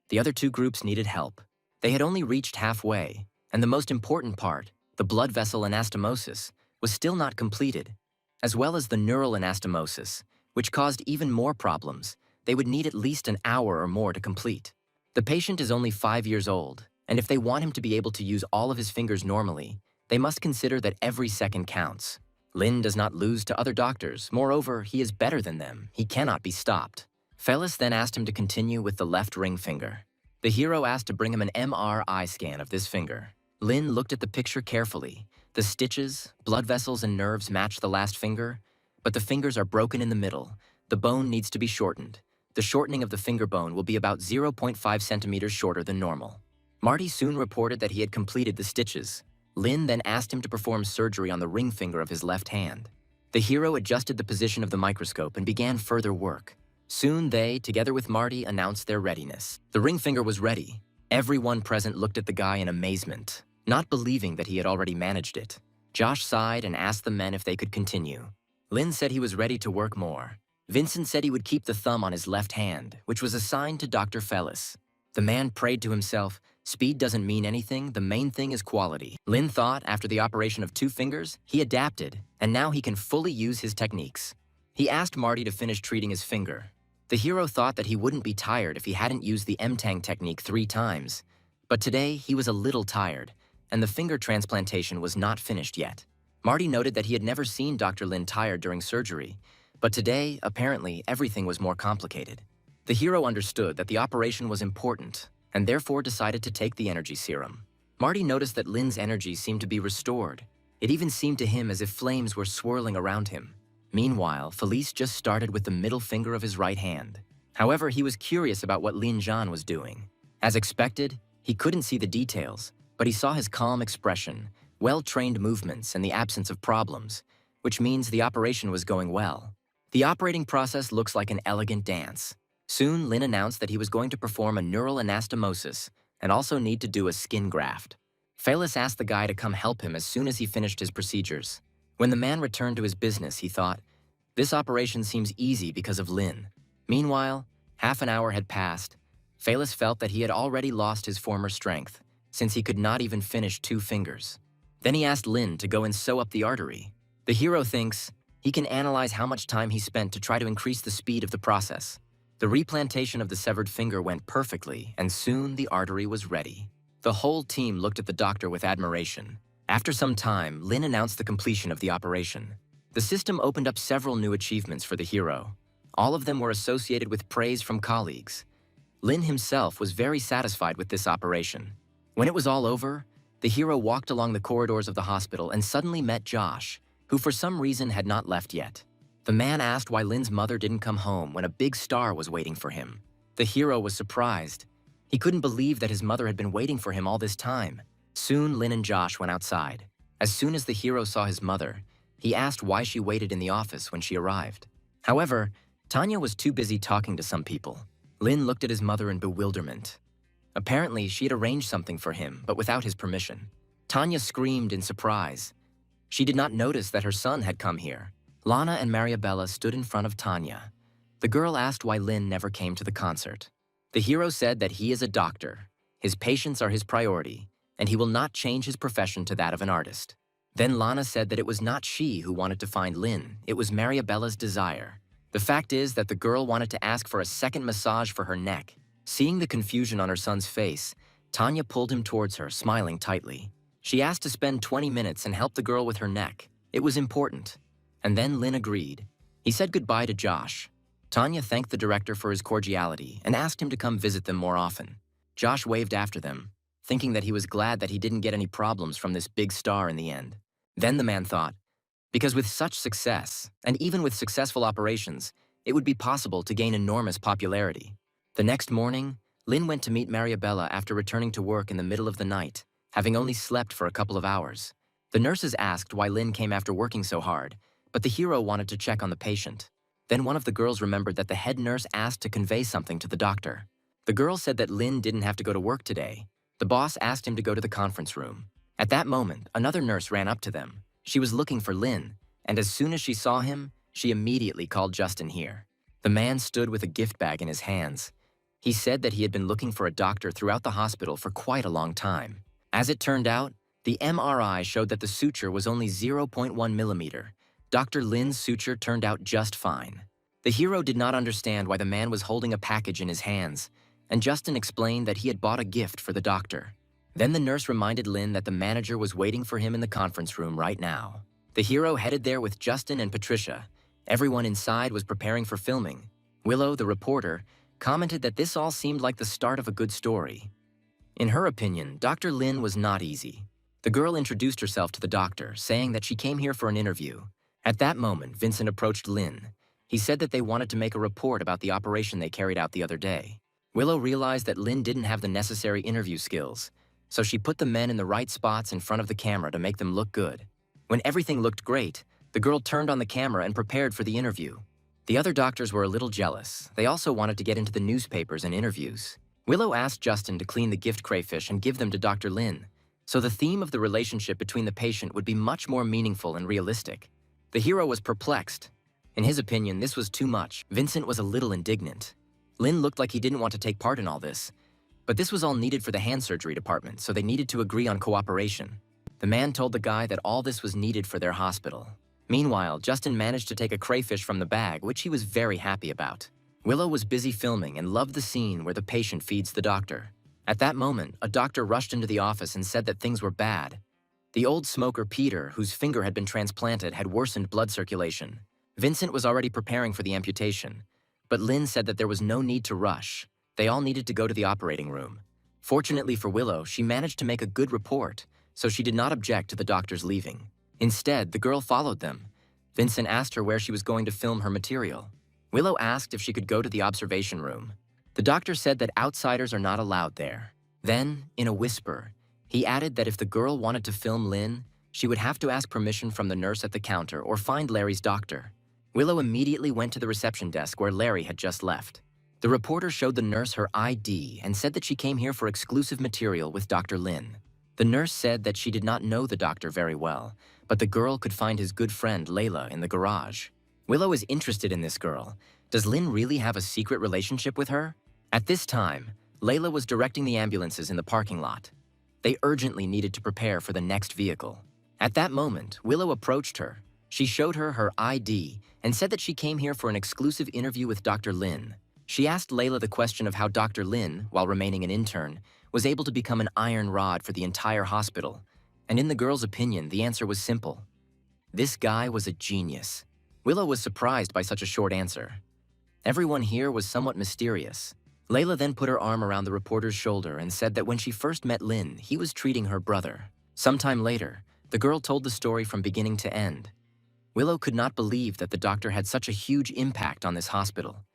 A: The other 2 groups needed help. They had only reached halfway, and the most important part, the blood vessel anastomosis, was still not completed, as well as the neural anastomosis, which caused even more problems. They would need at least an hour or more to complete. The patient is only 5 years old, and if they want him to be able to use all of his fingers normally, they must consider that every second counts. Lin does not lose to other doctors. Moreover, he is better than them. He cannot be stopped. Phelis then asked him to continue with the left ring finger. The hero asked to bring him an MRI scan of this finger. Lin looked at the picture carefully. The stitches, blood vessels, and nerves match the last finger, but the fingers are broken in the middle. The bone needs to be shortened. The shortening of the finger bone will be about 0.5 centimeters shorter than normal. Marty soon reported that he had completed the stitches. Lin then asked him to perform surgery on the ring finger of his left hand. The hero adjusted the position of the microscope and began further work. Soon they, together with Marty, announced their readiness. The ring finger was ready. Everyone present looked at the guy in amazement, not believing that he had already managed it. Josh sighed and asked the men if they could continue. Lin said he was ready to work more. Vincent said he would keep the thumb on his left hand, which was assigned to Dr. Phelis. The man prayed to himself, "Speed doesn't mean anything, the main thing is quality." Lin thought, after the operation of 2 fingers, he adapted, and now he can fully use his techniques. He asked Marty to finish treating his finger. The hero thought that he wouldn't be tired if he hadn't used the M-Tang technique 3 times. But today, he was a little tired, and the finger transplantation was not finished yet. Marty noted that he had never seen Dr. Lin tired during surgery, but today, apparently, everything was more complicated. The hero understood that the operation was important, and therefore decided to take the energy serum. Marty noticed that Lin's energy seemed to be restored. It even seemed to him as if flames were swirling around him. Meanwhile, Felice just started with the middle finger of his right hand. However, he was curious about what Lin Zhan was doing. As expected, he couldn't see the details, but he saw his calm expression, well-trained movements, and the absence of problems, which means the operation was going well. The operating process looks like an elegant dance. Soon, Lin announced that he was going to perform a neural anastomosis and also need to do a skin graft. Phelis asked the guy to come help him as soon as he finished his procedures. When the man returned to his business, he thought, "This operation seems easy because of Lin." Meanwhile, half an hour had passed. Phelis felt that he had already lost his former strength. since he could not even finish 2 fingers. Then he asked Lin to go and sew up the artery. The hero thinks he can analyze how much time he spent to try to increase the speed of the process. The replantation of the severed finger went perfectly, and soon the artery was ready. The whole team looked at the doctor with admiration. After some time, Lin announced the completion of the operation. The system opened up several new achievements for the hero. All of them were associated with praise from colleagues. Lin himself was very satisfied with this operation. When it was all over, the hero walked along the corridors of the hospital and suddenly met Josh, who for some reason had not left yet. The man asked why Lin's mother didn't come home when a big star was waiting for him. The hero was surprised. He couldn't believe that his mother had been waiting for him all this time. Soon, Lin and Josh went outside. As soon as the hero saw his mother, he asked why she waited in the office when she arrived. However, Tanya was too busy talking to some people. Lin looked at his mother in bewilderment. Apparently, she had arranged something for him, but without his permission. Tanya screamed in surprise. She did not notice that her son had come here. Lana and Mariabella stood in front of Tanya. The girl asked why Lin never came to the concert. The hero said that he is a doctor. His patients are his priority, and he will not change his profession to that of an artist. Then Lana said that it was not she who wanted to find Lin, it was Mariabella's desire. The fact is that the girl wanted to ask for a second massage for her neck. Seeing the confusion on her son's face, Tanya pulled him towards her, smiling tightly. She asked to spend 20 minutes and help the girl with her neck. It was important. And then Lin agreed. He said goodbye to Josh. Tanya thanked the director for his cordiality and asked him to come visit them more often. Josh waved after them, thinking that he was glad that he didn't get any problems from this big star in the end. Then the man thought, because with such success, and even with successful operations, it would be possible to gain enormous popularity. The next morning, Lin went to meet Mariabella after returning to work in the middle of the night, having only slept for a couple of hours. The nurses asked why Lin came after working so hard, but the hero wanted to check on the patient. Then one of the girls remembered that the head nurse asked to convey something to the doctor. The girl said that Lin didn't have to go to work today. The boss asked him to go to the conference room. At that moment, another nurse ran up to them. She was looking for Lin, and as soon as she saw him, she immediately called Justin here. The man stood with a gift bag in his hands. He said that he had been looking for a doctor throughout the hospital for quite a long time. As it turned out, the MRI showed that the suture was only 0.1 millimeter. Dr. Lin's suture turned out just fine. The hero did not understand why the man was holding a package in his hands, and Justin explained that he had bought a gift for the doctor. Then the nurse reminded Lin that the manager was waiting for him in the conference room right now. The hero headed there with Justin and Patricia. Everyone inside was preparing for filming. Willow, the reporter, commented that this all seemed like the start of a good story. In her opinion, Dr. Lin was not easy. The girl introduced herself to the doctor, saying that she came here for an interview. At that moment, Vincent approached Lin. He said that they wanted to make a report about the operation they carried out the other day. Willow realized that Lin didn't have the necessary interview skills, so she put the men in the right spots in front of the camera to make them look good. When everything looked great, the girl turned on the camera and prepared for the interview. The other doctors were a little jealous. They also wanted to get into the newspapers and interviews. Willow asked Justin to clean the gift crayfish and give them to Dr. Lin, so the theme of the relationship between the patient would be much more meaningful and realistic. The hero was perplexed. In his opinion, this was too much. Vincent was a little indignant. Lin looked like he didn't want to take part in all this, but this was all needed for the hand surgery department, so they needed to agree on cooperation. The man told the guy that all this was needed for their hospital. Meanwhile, Justin managed to take a crayfish from the bag, which he was very happy about. Willow was busy filming and loved the scene where the patient feeds the doctor. At that moment, a doctor rushed into the office and said that things were bad. The old smoker Peter, whose finger had been transplanted, had worsened blood circulation. Vincent was already preparing for the amputation, but Lin said that there was no need to rush. They all needed to go to the operating room. Fortunately for Willow, she managed to make a good report, so she did not object to the doctors leaving. Instead, the girl followed them. Vincent asked her where she was going to film her material. Willow asked if she could go to the observation room. The doctor said that outsiders are not allowed there. Then, in a whisper, he added that if the girl wanted to film Lin, she would have to ask permission from the nurse at the counter or find Larry's doctor. Willow immediately went to the reception desk where Larry had just left. The reporter showed the nurse her ID and said that she came here for exclusive material with Dr. Lin. The nurse said that she did not know the doctor very well, but the girl could find his good friend Layla in the garage. Willow is interested in this girl. Does Lin really have a secret relationship with her? At this time, Layla was directing the ambulances in the parking lot. They urgently needed to prepare for the next vehicle. At that moment, Willow approached her. She showed her her ID and said that she came here for an exclusive interview with Dr. Lin. She asked Layla the question of how Dr. Lin, while remaining an intern, was able to become an iron rod for the entire hospital. And in the girl's opinion, the answer was simple. This guy was a genius. Willow was surprised by such a short answer. Everyone here was somewhat mysterious. Layla then put her arm around the reporter's shoulder and said that when she first met Lin, he was treating her brother. Sometime later, the girl told the story from beginning to end. Willow could not believe that the doctor had such a huge impact on this hospital,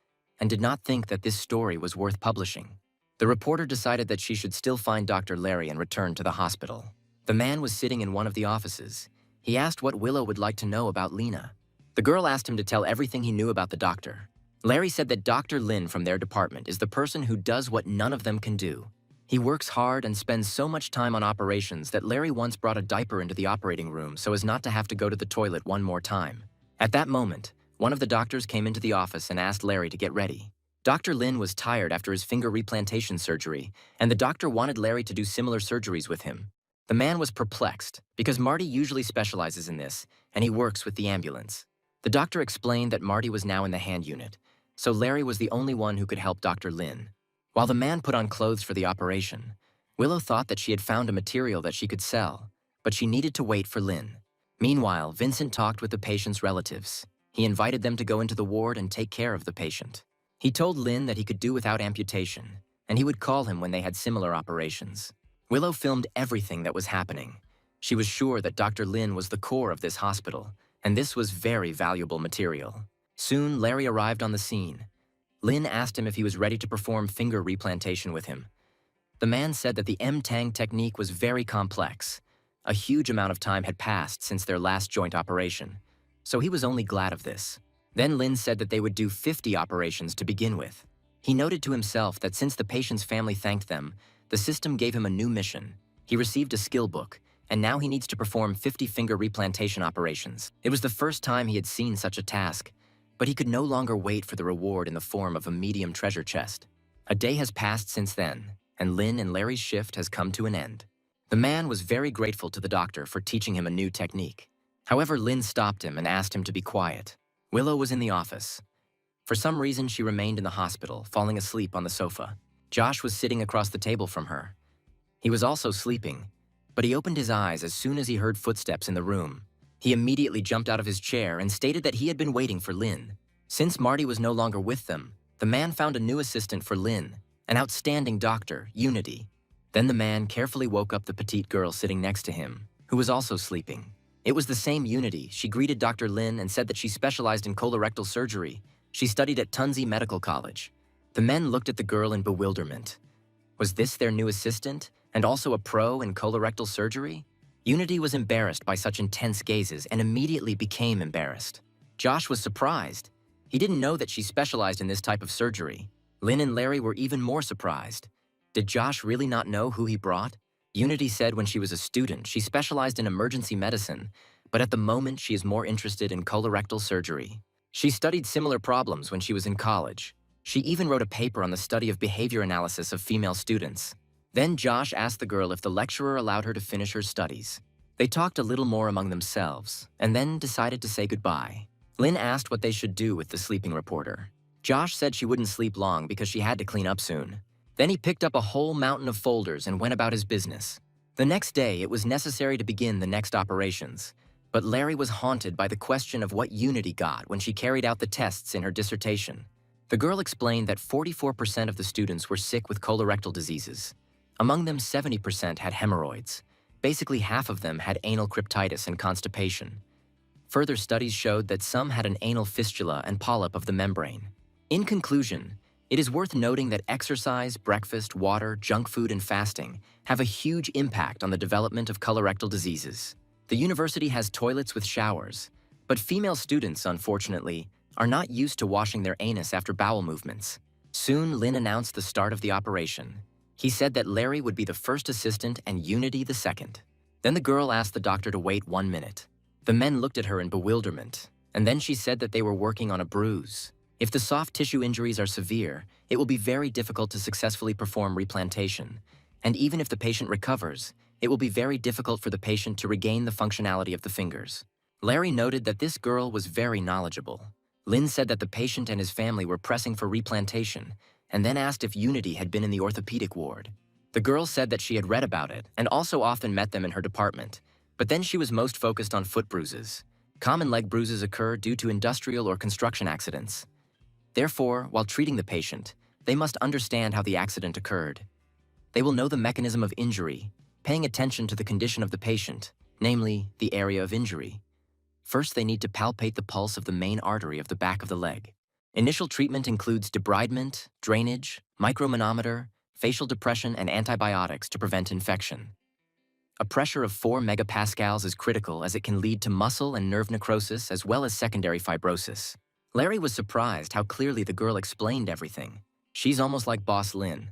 A: and did not think that this story was worth publishing. The reporter decided that she should still find Dr. Larry and return to the hospital. The man was sitting in one of the offices. He asked what Willow would like to know about Lena. The girl asked him to tell everything he knew about the doctor. Larry said that Dr. Lin from their department is the person who does what none of them can do. He works hard and spends so much time on operations that Larry once brought a diaper into the operating room so as not to have to go to the toilet one more time. At that moment, one of the doctors came into the office and asked Larry to get ready. Dr. Lin was tired after his finger replantation surgery, and the doctor wanted Larry to do similar surgeries with him. The man was perplexed, because Marty usually specializes in this, and he works with the ambulance. The doctor explained that Marty was now in the hand unit, so Larry was the only one who could help Dr. Lin. While the man put on clothes for the operation, Willow thought that she had found a material that she could sell, but she needed to wait for Lin. Meanwhile, Vincent talked with the patient's relatives. He invited them to go into the ward and take care of the patient. He told Lin that he could do without amputation, and he would call him when they had similar operations. Willow filmed everything that was happening. She was sure that Dr. Lin was the core of this hospital, and this was very valuable material. Soon, Larry arrived on the scene. Lin asked him if he was ready to perform finger replantation with him. The man said that the M-Tang technique was very complex. A huge amount of time had passed since their last joint operation, so he was only glad of this. Then Lin said that they would do 50 operations to begin with. He noted to himself that since the patient's family thanked them, the system gave him a new mission. He received a skill book, and now he needs to perform 50 finger replantation operations. It was the first time he had seen such a task, but he could no longer wait for the reward in the form of a medium treasure chest. A day has passed since then, and Lin and Larry's shift has come to an end. The man was very grateful to the doctor for teaching him a new technique. However, Lin stopped him and asked him to be quiet. Willow was in the office. For some reason, she remained in the hospital, falling asleep on the sofa. Josh was sitting across the table from her. He was also sleeping, but he opened his eyes as soon as he heard footsteps in the room. He immediately jumped out of his chair and stated that he had been waiting for Lin. Since Marty was no longer with them, the man found a new assistant for Lin, an outstanding doctor, Unity. Then the man carefully woke up the petite girl sitting next to him, who was also sleeping. It was the same Unity. She greeted Dr. Lin and said that she specialized in colorectal surgery. She studied at Tunzi Medical College. The men looked at the girl in bewilderment. Was this their new assistant, and also a pro in colorectal surgery? Unity was embarrassed by such intense gazes and immediately became embarrassed. Josh was surprised. He didn't know that she specialized in this type of surgery. Lin and Larry were even more surprised. Did Josh really not know who he brought? Unity said when she was a student, she specialized in emergency medicine, but at the moment she is more interested in colorectal surgery. She studied similar problems when she was in college. She even wrote a paper on the study of behavior analysis of female students. Then Josh asked the girl if the lecturer allowed her to finish her studies. They talked a little more among themselves, and then decided to say goodbye. Lin asked what they should do with the sleeping reporter. Josh said she wouldn't sleep long because she had to clean up soon. Then he picked up a whole mountain of folders and went about his business. The next day, it was necessary to begin the next operations, but Larry was haunted by the question of what Unity got when she carried out the tests in her dissertation. The girl explained that 44% of the students were sick with colorectal diseases. Among them, 70% had hemorrhoids. Basically, half of them had anal cryptitis and constipation. Further studies showed that some had an anal fistula and polyp of the membrane. In conclusion, it is worth noting that exercise, breakfast, water, junk food, and fasting have a huge impact on the development of colorectal diseases. The university has toilets with showers, but female students, unfortunately, are not used to washing their anus after bowel movements. Soon, Lin announced the start of the operation. He said that Larry would be the first assistant and Unity the second. Then the girl asked the doctor to wait 1 minute. The men looked at her in bewilderment, and then she said that they were working on a bruise. If the soft tissue injuries are severe, it will be very difficult to successfully perform replantation, and even if the patient recovers, it will be very difficult for the patient to regain the functionality of the fingers. Larry noted that this girl was very knowledgeable. Lin said that the patient and his family were pressing for replantation, and then asked if Unity had been in the orthopedic ward. The girl said that she had read about it and also often met them in her department, but then she was most focused on foot bruises. Common leg bruises occur due to industrial or construction accidents. Therefore, while treating the patient, they must understand how the accident occurred. They will know the mechanism of injury, paying attention to the condition of the patient, namely, the area of injury. First, they need to palpate the pulse of the main artery of the back of the leg. Initial treatment includes debridement, drainage, micromanometer, facial depression, and antibiotics to prevent infection. A pressure of 4 megapascals is critical as it can lead to muscle and nerve necrosis as well as secondary fibrosis. Larry was surprised how clearly the girl explained everything. She's almost like Boss Lin.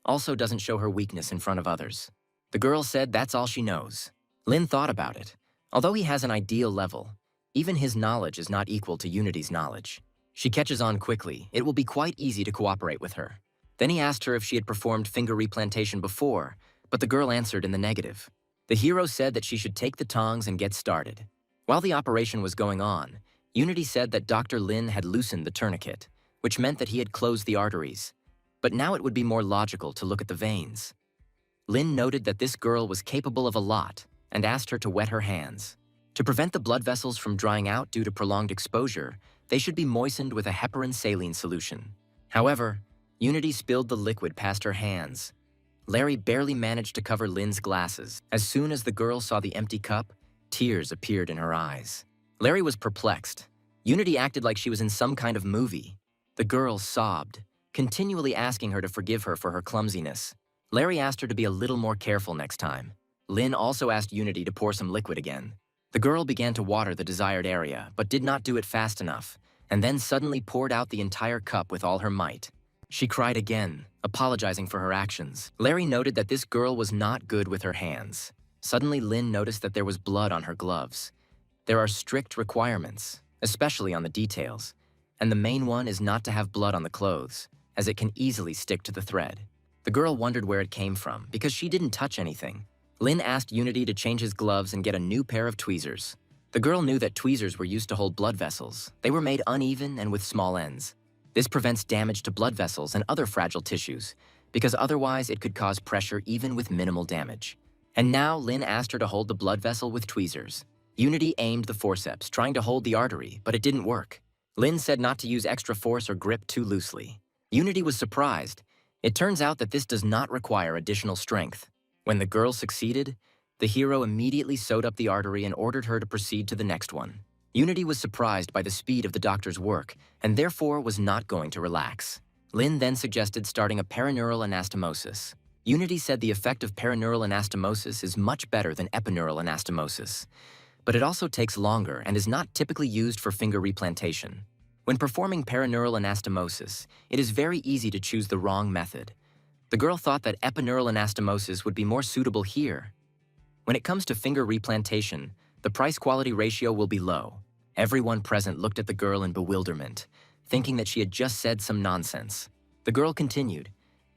A: Also doesn't show her weakness in front of others. The girl said that's all she knows. Lin thought about it. Although he has an ideal level, even his knowledge is not equal to Unity's knowledge. She catches on quickly. It will be quite easy to cooperate with her. Then he asked her if she had performed finger replantation before, but the girl answered in the negative. The hero said that she should take the tongs and get started. While the operation was going on, Unity said that Dr. Lin had loosened the tourniquet, which meant that he had closed the arteries. But now it would be more logical to look at the veins. Lin noted that this girl was capable of a lot and asked her to wet her hands. To prevent the blood vessels from drying out due to prolonged exposure, they should be moistened with a heparin saline solution. However, Unity spilled the liquid past her hands. Larry barely managed to cover Lin's glasses. As soon as the girl saw the empty cup, tears appeared in her eyes. Larry was perplexed. Unity acted like she was in some kind of movie. The girl sobbed, continually asking her to forgive her for her clumsiness. Larry asked her to be a little more careful next time. Lin also asked Unity to pour some liquid again. The girl began to water the desired area, but did not do it fast enough, and then suddenly poured out the entire cup with all her might. She cried again, apologizing for her actions. Larry noted that this girl was not good with her hands. Suddenly, Lin noticed that there was blood on her gloves. There are strict requirements, especially on the details, and the main one is not to have blood on the clothes, as it can easily stick to the thread. The girl wondered where it came from, because she didn't touch anything. Lin asked Unity to change his gloves and get a new pair of tweezers. The girl knew that tweezers were used to hold blood vessels. They were made uneven and with small ends. This prevents damage to blood vessels and other fragile tissues, because otherwise it could cause pressure even with minimal damage. And now Lin asked her to hold the blood vessel with tweezers. Unity aimed the forceps, trying to hold the artery, but it didn't work. Lin said not to use extra force or grip too loosely. Unity was surprised. It turns out that this does not require additional strength. When the girl succeeded, the hero immediately sewed up the artery and ordered her to proceed to the next one. Unity was surprised by the speed of the doctor's work and therefore was not going to relax. Lin then suggested starting a perineural anastomosis. Unity said the effect of perineural anastomosis is much better than epineural anastomosis, but it also takes longer and is not typically used for finger replantation. When performing perineural anastomosis, it is very easy to choose the wrong method. The girl thought that epineural anastomosis would be more suitable here. When it comes to finger replantation, the price-quality ratio will be low. Everyone present looked at the girl in bewilderment, thinking that she had just said some nonsense. The girl continued,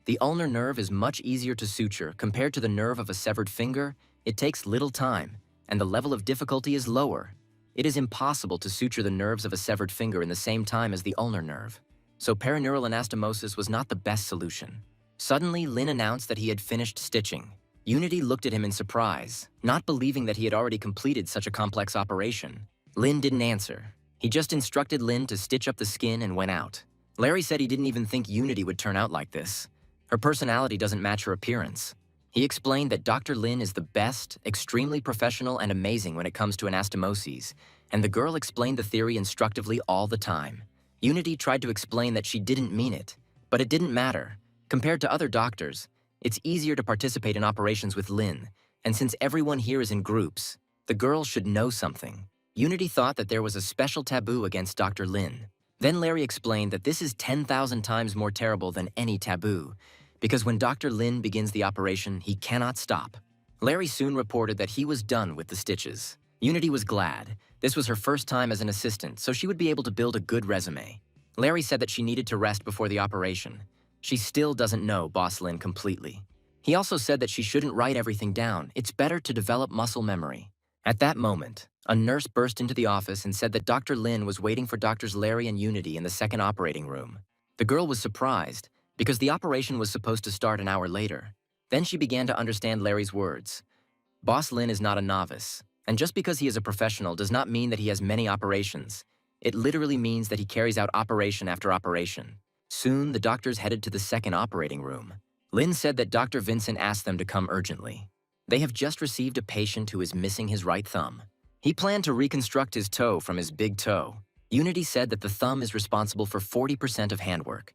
A: "The ulnar nerve is much easier to suture compared to the nerve of a severed finger. It takes little time, and the level of difficulty is lower. It is impossible to suture the nerves of a severed finger in the same time as the ulnar nerve. So perineural anastomosis was not the best solution." Suddenly, Lin announced that he had finished stitching. Unity looked at him in surprise, not believing that he had already completed such a complex operation. Lin didn't answer. He just instructed Lin to stitch up the skin and went out. Larry said he didn't even think Unity would turn out like this. Her personality doesn't match her appearance. He explained that Dr. Lin is the best, extremely professional and amazing when it comes to anastomoses, and the girl explained the theory instructively all the time. Unity tried to explain that she didn't mean it, but it didn't matter. Compared to other doctors, it's easier to participate in operations with Lin, and since everyone here is in groups, the girl should know something. Unity thought that there was a special taboo against Dr. Lin. Then Larry explained that this is 10,000 times more terrible than any taboo, because when Dr. Lin begins the operation, he cannot stop. Larry soon reported that he was done with the stitches. Unity was glad. This was her first time as an assistant, so she would be able to build a good resume. Larry said that she needed to rest before the operation. She still doesn't know Boss Lin completely. He also said that she shouldn't write everything down. It's better to develop muscle memory. At that moment, a nurse burst into the office and said that Dr. Lin was waiting for Doctors Larry and Unity in the second operating room. The girl was surprised because the operation was supposed to start an hour later. Then she began to understand Larry's words. Boss Lin is not a novice, and just because he is a professional does not mean that he has many operations. It literally means that he carries out operation after operation. Soon, the doctors headed to the second operating room. Lin said that Dr. Vincent asked them to come urgently. They have just received a patient who is missing his right thumb. He planned to reconstruct his toe from his big toe. Unity said that the thumb is responsible for 40% of handwork.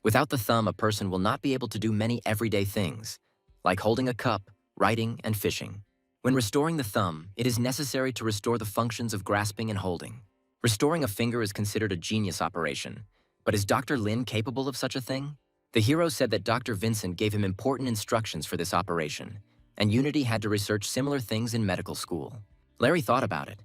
A: Without the thumb, a person will not be able to do many everyday things, like holding a cup, writing, and fishing. When restoring the thumb, it is necessary to restore the functions of grasping and holding. Restoring a finger is considered a genius operation. But is Dr. Lin capable of such a thing? The hero said that Dr. Vincent gave him important instructions for this operation, and Unity had to research similar things in medical school. Larry thought about it.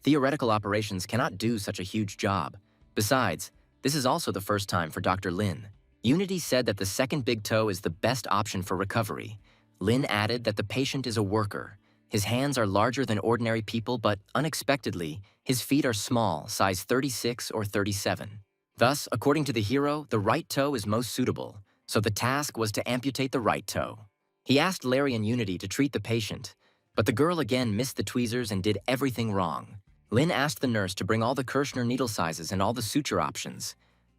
A: Theoretical operations cannot do such a huge job. Besides, this is also the first time for Dr. Lin. Unity said that the second big toe is the best option for recovery. Lin added that the patient is a worker. His hands are larger than ordinary people, but unexpectedly, his feet are small, size 36 or 37. Thus, according to the hero, the right toe is most suitable, so the task was to amputate the right toe. He asked Larry and Unity to treat the patient, but the girl again missed the tweezers and did everything wrong. Lin asked the nurse to bring all the Kirschner needle sizes and all the suture options.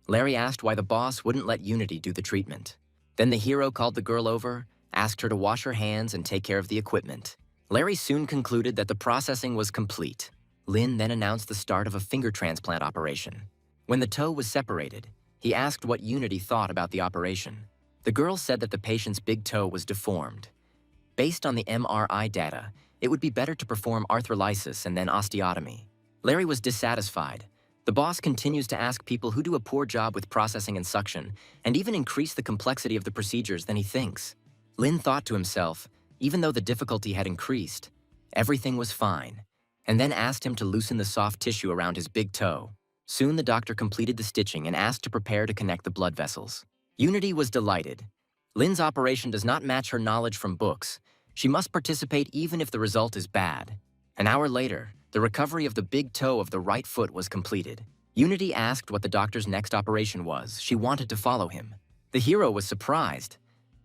A: Larry asked why the boss wouldn't let Unity do the treatment. Then the hero called the girl over, asked her to wash her hands and take care of the equipment. Larry soon concluded that the processing was complete. Lin then announced the start of a finger transplant operation. When the toe was separated, he asked what Unity thought about the operation. The girl said that the patient's big toe was deformed. Based on the MRI data, it would be better to perform arthrolysis and then osteotomy. Larry was dissatisfied. The boss continues to ask people who do a poor job with processing and suction, and even increase the complexity of the procedures than he thinks. Lin thought to himself, even though the difficulty had increased, everything was fine, and then asked him to loosen the soft tissue around his big toe. Soon the doctor completed the stitching and asked to prepare to connect the blood vessels. Unity was delighted. Lin's operation does not match her knowledge from books. She must participate even if the result is bad. An hour later, the recovery of the big toe of the right foot was completed. Unity asked what the doctor's next operation was. She wanted to follow him. The hero was surprised.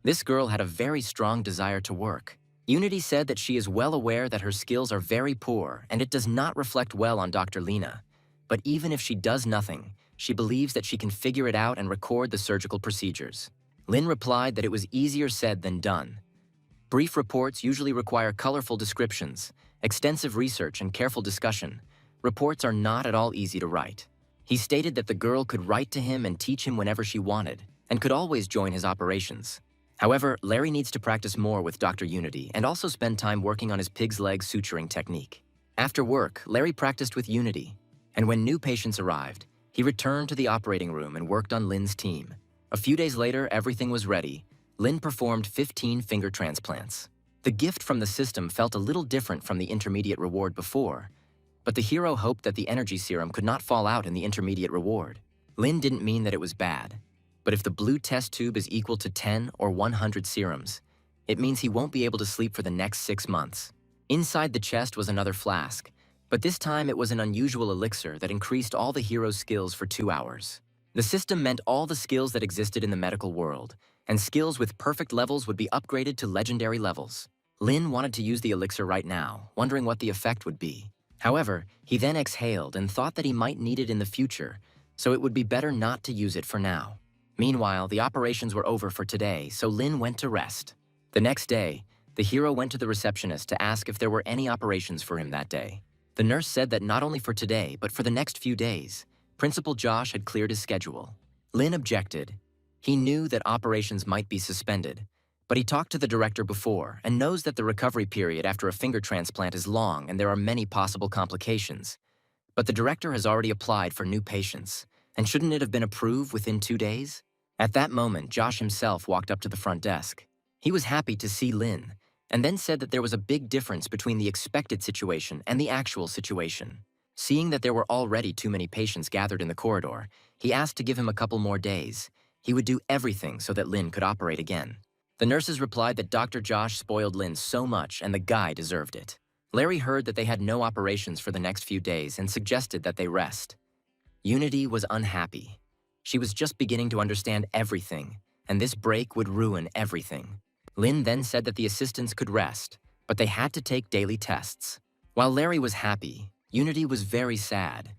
A: This girl had a very strong desire to work. Unity said that she is well aware that her skills are very poor and it does not reflect well on Dr. Lina. But even if she does nothing, she believes that she can figure it out and record the surgical procedures. Lin replied that it was easier said than done. Brief reports usually require colorful descriptions, extensive research, and careful discussion. Reports are not at all easy to write. He stated that the girl could write to him and teach him whenever she wanted, and could always join his operations. However, Larry needs to practice more with Dr. Unity and also spend time working on his pig's leg suturing technique. After work, Larry practiced with Unity, and when new patients arrived, he returned to the operating room and worked on Lin's team. A few days later, everything was ready. Lin performed 15 finger transplants. The gift from the system felt a little different from the intermediate reward before, but the hero hoped that the energy serum could not fall out in the intermediate reward. Lin didn't mean that it was bad, but if the blue test tube is equal to 10 or 100 serums, it means he won't be able to sleep for the next 6 months. Inside the chest was another flask, but this time it was an unusual elixir that increased all the hero's skills for 2 hours. The system meant all the skills that existed in the medical world, and skills with perfect levels would be upgraded to legendary levels. Lin wanted to use the elixir right now, wondering what the effect would be. However, he then exhaled and thought that he might need it in the future, so it would be better not to use it for now. Meanwhile, the operations were over for today, so Lin went to rest. The next day, the hero went to the receptionist to ask if there were any operations for him that day. The nurse said that not only for today, but for the next few days, Principal Josh had cleared his schedule. Lin objected. He knew that operations might be suspended, but he talked to the director before and knows that the recovery period after a finger transplant is long and there are many possible complications. But the director has already applied for new patients, and shouldn't it have been approved within 2 days? At that moment, Josh himself walked up to the front desk. He was happy to see Lin, and then said that there was a big difference between the expected situation and the actual situation. Seeing that there were already too many patients gathered in the corridor, he asked to give him a couple more days. He would do everything so that Lin could operate again. The nurses replied that Dr. Josh spoiled Lynn so much and the guy deserved it. Larry heard that they had no operations for the next few days and suggested that they rest. Unity was unhappy. She was just beginning to understand everything, and this break would ruin everything. Lynn then said that the assistants could rest, but they had to take daily tests. While Larry was happy, Unity was very sad.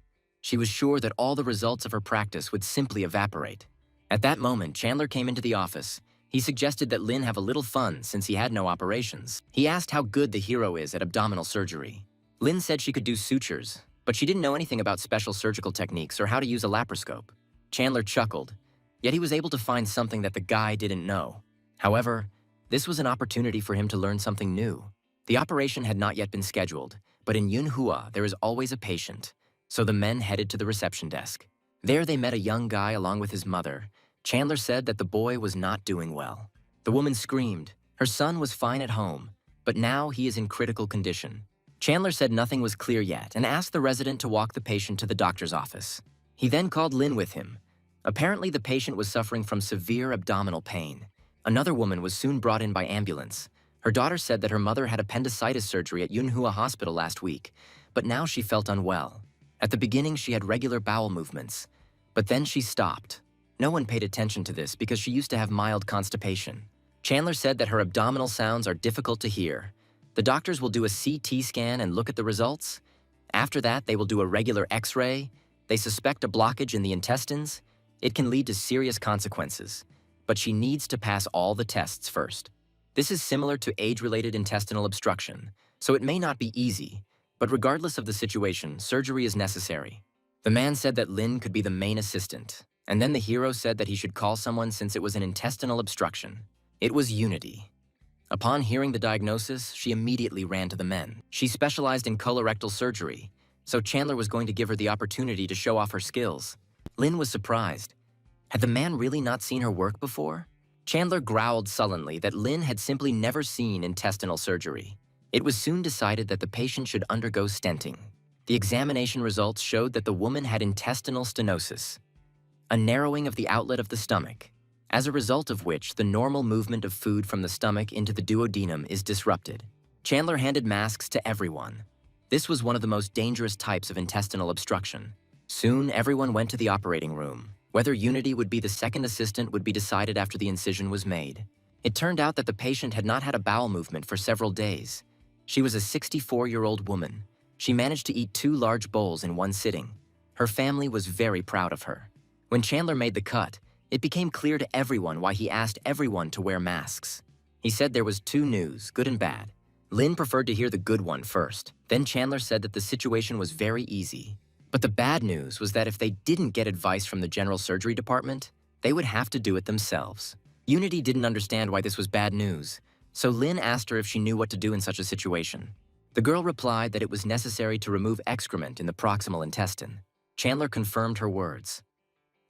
A: She was sure that all the results of her practice would simply evaporate. At that moment, Chandler came into the office. He suggested that Lynn have a little fun since he had no operations. He asked how good the hero is at abdominal surgery. Lynn said she could do sutures, but she didn't know anything about special surgical techniques or how to use a laparoscope. Chandler chuckled, yet he was able to find something that the guy didn't know. However, this was an opportunity for him to learn something new. The operation had not yet been scheduled, but in Yunhua there is always a patient, so the men headed to the reception desk. There they met a young guy along with his mother. Chandler said that the boy was not doing well. The woman screamed. Her son was fine at home, but now he is in critical condition. Chandler said nothing was clear yet and asked the resident to walk the patient to the doctor's office. He then called Lynn with him. Apparently the patient was suffering from severe abdominal pain. Another woman was soon brought in by ambulance. Her daughter said that her mother had appendicitis surgery at Yunhua Hospital last week, but now she felt unwell. At the beginning she had regular bowel movements, but then she stopped. No one paid attention to this because she used to have mild constipation. Chandler said that her abdominal sounds are difficult to hear. The doctors will do a CT scan and look at the results. After that, they will do a regular X-ray. They suspect a blockage in the intestines. It can lead to serious consequences, but she needs to pass all the tests first. This is similar to age-related intestinal obstruction, so it may not be easy, but regardless of the situation, surgery is necessary. The man said that Lynn could be the main assistant, and then the hero said that he should call someone since it was an intestinal obstruction. It was Unity. Upon hearing the diagnosis, she immediately ran to the men. She specialized in colorectal surgery, so Chandler was going to give her the opportunity to show off her skills. Lynn was surprised. Had the man really not seen her work before? Chandler growled sullenly that Lynn had simply never seen intestinal surgery. It was soon decided that the patient should undergo stenting. The examination results showed that the woman had intestinal stenosis, a narrowing of the outlet of the stomach, as a result of which the normal movement of food from the stomach into the duodenum is disrupted. Chandler handed masks to everyone. This was one of the most dangerous types of intestinal obstruction. Soon, everyone went to the operating room. Whether Unity would be the second assistant would be decided after the incision was made. It turned out that the patient had not had a bowel movement for several days. She was a 64-year-old woman. She managed to eat 2 large bowls in one sitting. Her family was very proud of her. When Chandler made the cut, it became clear to everyone why he asked everyone to wear masks. He said there was 2 news, good and bad. Lynn preferred to hear the good one first. Then Chandler said that the situation was very easy. But the bad news was that if they didn't get advice from the general surgery department, they would have to do it themselves. Unity didn't understand why this was bad news, so Lynn asked her if she knew what to do in such a situation. The girl replied that it was necessary to remove excrement in the proximal intestine. Chandler confirmed her words.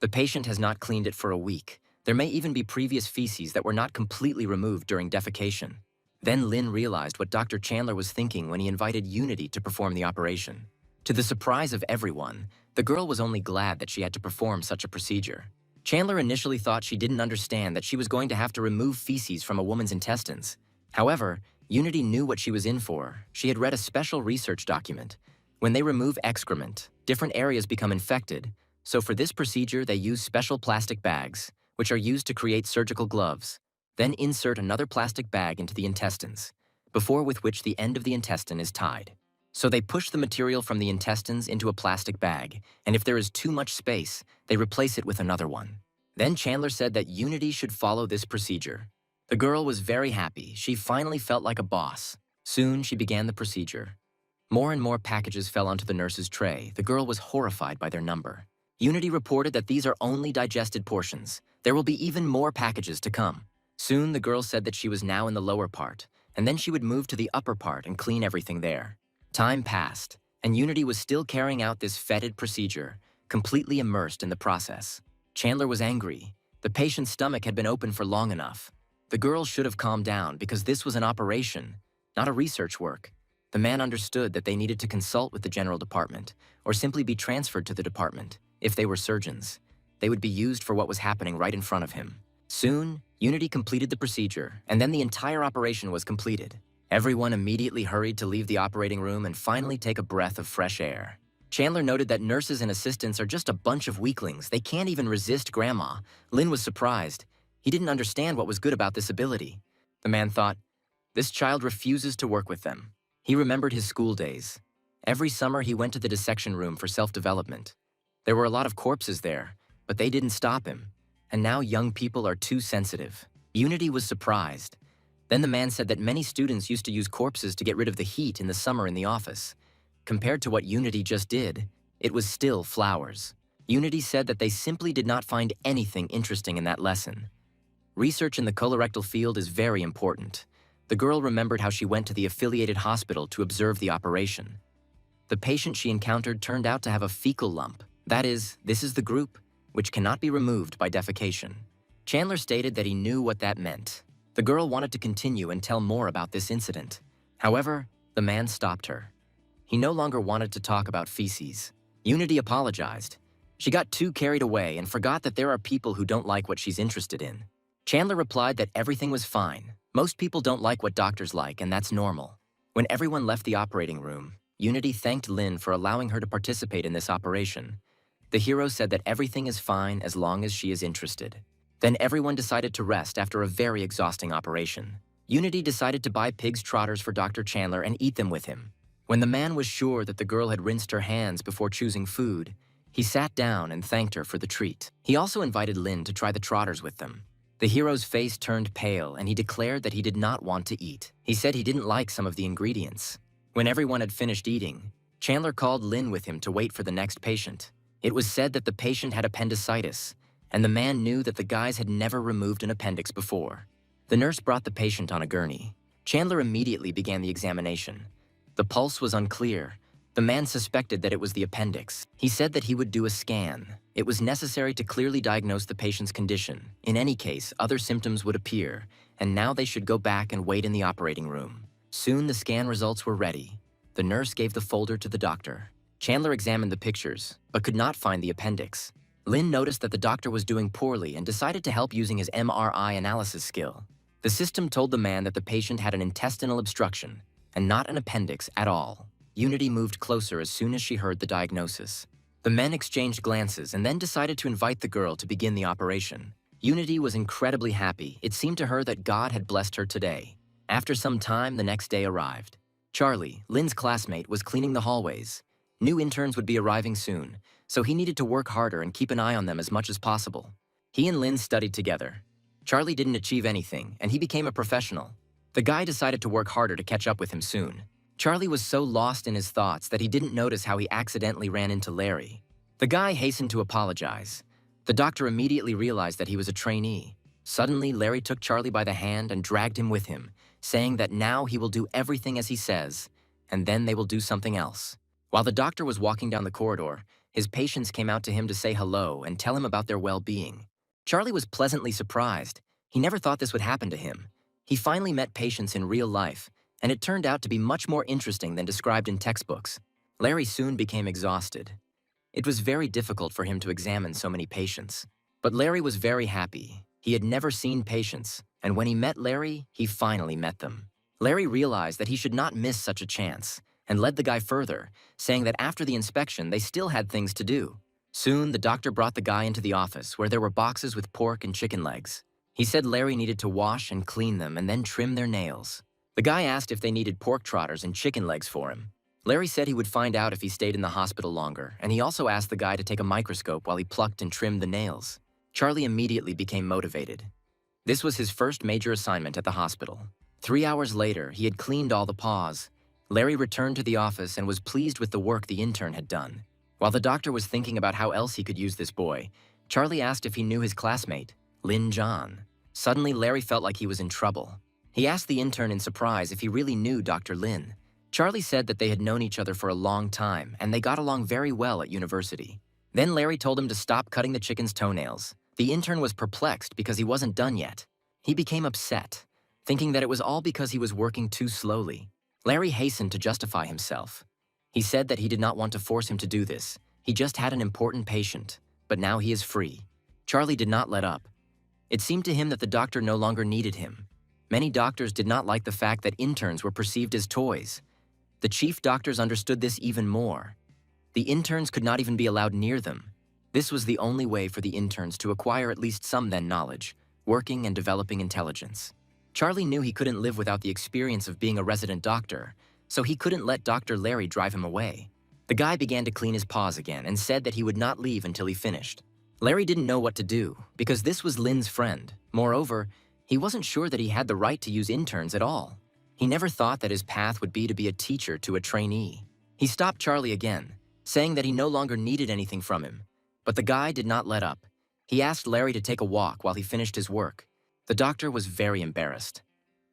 A: The patient has not cleaned it for a week. There may even be previous feces that were not completely removed during defecation. Then Lynn realized what Dr. Chandler was thinking when he invited Unity to perform the operation. To the surprise of everyone, the girl was only glad that she had to perform such a procedure. Chandler initially thought she didn't understand that she was going to have to remove feces from a woman's intestines. However, Unity knew what she was in for. She had read a special research document. When they remove excrement, different areas become infected. So for this procedure, they use special plastic bags, which are used to create surgical gloves. Then insert another plastic bag into the intestines, before with which the end of the intestine is tied. So they push the material from the intestines into a plastic bag, and if there is too much space, they replace it with another one. Then Chandler said that Unity should follow this procedure. The girl was very happy. She finally felt like a boss. Soon, she began the procedure. More and more packages fell onto the nurse's tray. The girl was horrified by their number. Unity reported that these are only digested portions. There will be even more packages to come. Soon, the girl said that she was now in the lower part, and then she would move to the upper part and clean everything there. Time passed, and Unity was still carrying out this fetid procedure, completely immersed in the process. Chandler was angry. The patient's stomach had been open for long enough. The girl should have calmed down because this was an operation, not a research work. The man understood that they needed to consult with the general department, or simply be transferred to the department. If they were surgeons, they would be used for what was happening right in front of him. Soon, Unity completed the procedure, and then the entire operation was completed. Everyone immediately hurried to leave the operating room and finally take a breath of fresh air. Chandler noted that nurses and assistants are just a bunch of weaklings. They can't even resist Grandma. Lin was surprised. He didn't understand what was good about this ability. The man thought, this child refuses to work with them. He remembered his school days. Every summer he went to the dissection room for self-development. There were a lot of corpses there, but they didn't stop him. And now young people are too sensitive. Unity was surprised. Then the man said that many students used to use corpses to get rid of the heat in the summer in the office. Compared to what Unity just did, it was still flowers. Unity said that they simply did not find anything interesting in that lesson. Research in the colorectal field is very important. The girl remembered how she went to the affiliated hospital to observe the operation. The patient she encountered turned out to have a fecal lump. That is, this is the group, which cannot be removed by defecation. Chandler stated that he knew what that meant. The girl wanted to continue and tell more about this incident. However, the man stopped her. He no longer wanted to talk about feces. Unity apologized. She got too carried away and forgot that there are people who don't like what she's interested in. Chandler replied that everything was fine. Most people don't like what doctors like, and that's normal. When everyone left the operating room, Unity thanked Lin for allowing her to participate in this operation. The hero said that everything is fine as long as she is interested. Then everyone decided to rest after a very exhausting operation. Unity decided to buy pig's trotters for Dr. Chandler and eat them with him. When the man was sure that the girl had rinsed her hands before choosing food, he sat down and thanked her for the treat. He also invited Lin to try the trotters with them. The hero's face turned pale and he declared that he did not want to eat. He said he didn't like some of the ingredients. When everyone had finished eating, Chandler called Lin with him to wait for the next patient. It was said that the patient had appendicitis, and the man knew that the guys had never removed an appendix before. The nurse brought the patient on a gurney. Chandler immediately began the examination. The pulse was unclear. The man suspected that it was the appendix. He said that he would do a scan. It was necessary to clearly diagnose the patient's condition. In any case, other symptoms would appear, and now they should go back and wait in the operating room. Soon the scan results were ready. The nurse gave the folder to the doctor. Chandler examined the pictures, but could not find the appendix. Lin noticed that the doctor was doing poorly and decided to help using his MRI analysis skill. The system told the man that the patient had an intestinal obstruction, and not an appendix at all. Unity moved closer as soon as she heard the diagnosis. The men exchanged glances and then decided to invite the girl to begin the operation. Unity was incredibly happy. It seemed to her that God had blessed her today. After some time, the next day arrived. Charlie, Lin's classmate, was cleaning the hallways. New interns would be arriving soon, so he needed to work harder and keep an eye on them as much as possible. He and Lin studied together. Charlie didn't achieve anything, and he became a professional. The guy decided to work harder to catch up with him soon. Charlie was so lost in his thoughts that he didn't notice how he accidentally ran into Larry. The guy hastened to apologize. The doctor immediately realized that he was a trainee. Suddenly, Larry took Charlie by the hand and dragged him with him, saying that now he will do everything as he says, and then they will do something else. While the doctor was walking down the corridor, his patients came out to him to say hello and tell him about their well-being. Charlie was pleasantly surprised. He never thought this would happen to him. He finally met patients in real life, and it turned out to be much more interesting than described in textbooks. Larry soon became exhausted. It was very difficult for him to examine so many patients. But Larry was very happy. He had never seen patients, and when he met Larry, he finally met them. Larry realized that he should not miss such a chance, and led the guy further, saying that after the inspection, they still had things to do. Soon, the doctor brought the guy into the office where there were boxes with pork and chicken legs. He said Larry needed to wash and clean them and then trim their nails. The guy asked if they needed pork trotters and chicken legs for him. Larry said he would find out if he stayed in the hospital longer, and he also asked the guy to take a microscope while he plucked and trimmed the nails. Charlie immediately became motivated. This was his first major assignment at the hospital. 3 hours later, he had cleaned all the paws. Larry returned to the office and was pleased with the work the intern had done. While the doctor was thinking about how else he could use this boy, Charlie asked if he knew his classmate, Lin John. Suddenly, Larry felt like he was in trouble. He asked the intern in surprise if he really knew Dr. Lin. Charlie said that they had known each other for a long time and they got along very well at university. Then Larry told him to stop cutting the chicken's toenails. The intern was perplexed because he wasn't done yet. He became upset, thinking that it was all because he was working too slowly. Larry hastened to justify himself. He said that he did not want to force him to do this. He just had an important patient, but now he is free. Charlie did not let up. It seemed to him that the doctor no longer needed him. Many doctors did not like the fact that interns were perceived as toys. The chief doctors understood this even more. The interns could not even be allowed near them. This was the only way for the interns to acquire at least some then knowledge, working and developing intelligence. Charlie knew he couldn't live without the experience of being a resident doctor, so he couldn't let Dr. Larry drive him away. The guy began to clean his paws again and said that he would not leave until he finished. Larry didn't know what to do, because this was Lin's friend. Moreover, he wasn't sure that he had the right to use interns at all. He never thought that his path would be to be a teacher to a trainee. He stopped Charlie again, saying that he no longer needed anything from him. But the guy did not let up. He asked Larry to take a walk while he finished his work. The doctor was very embarrassed.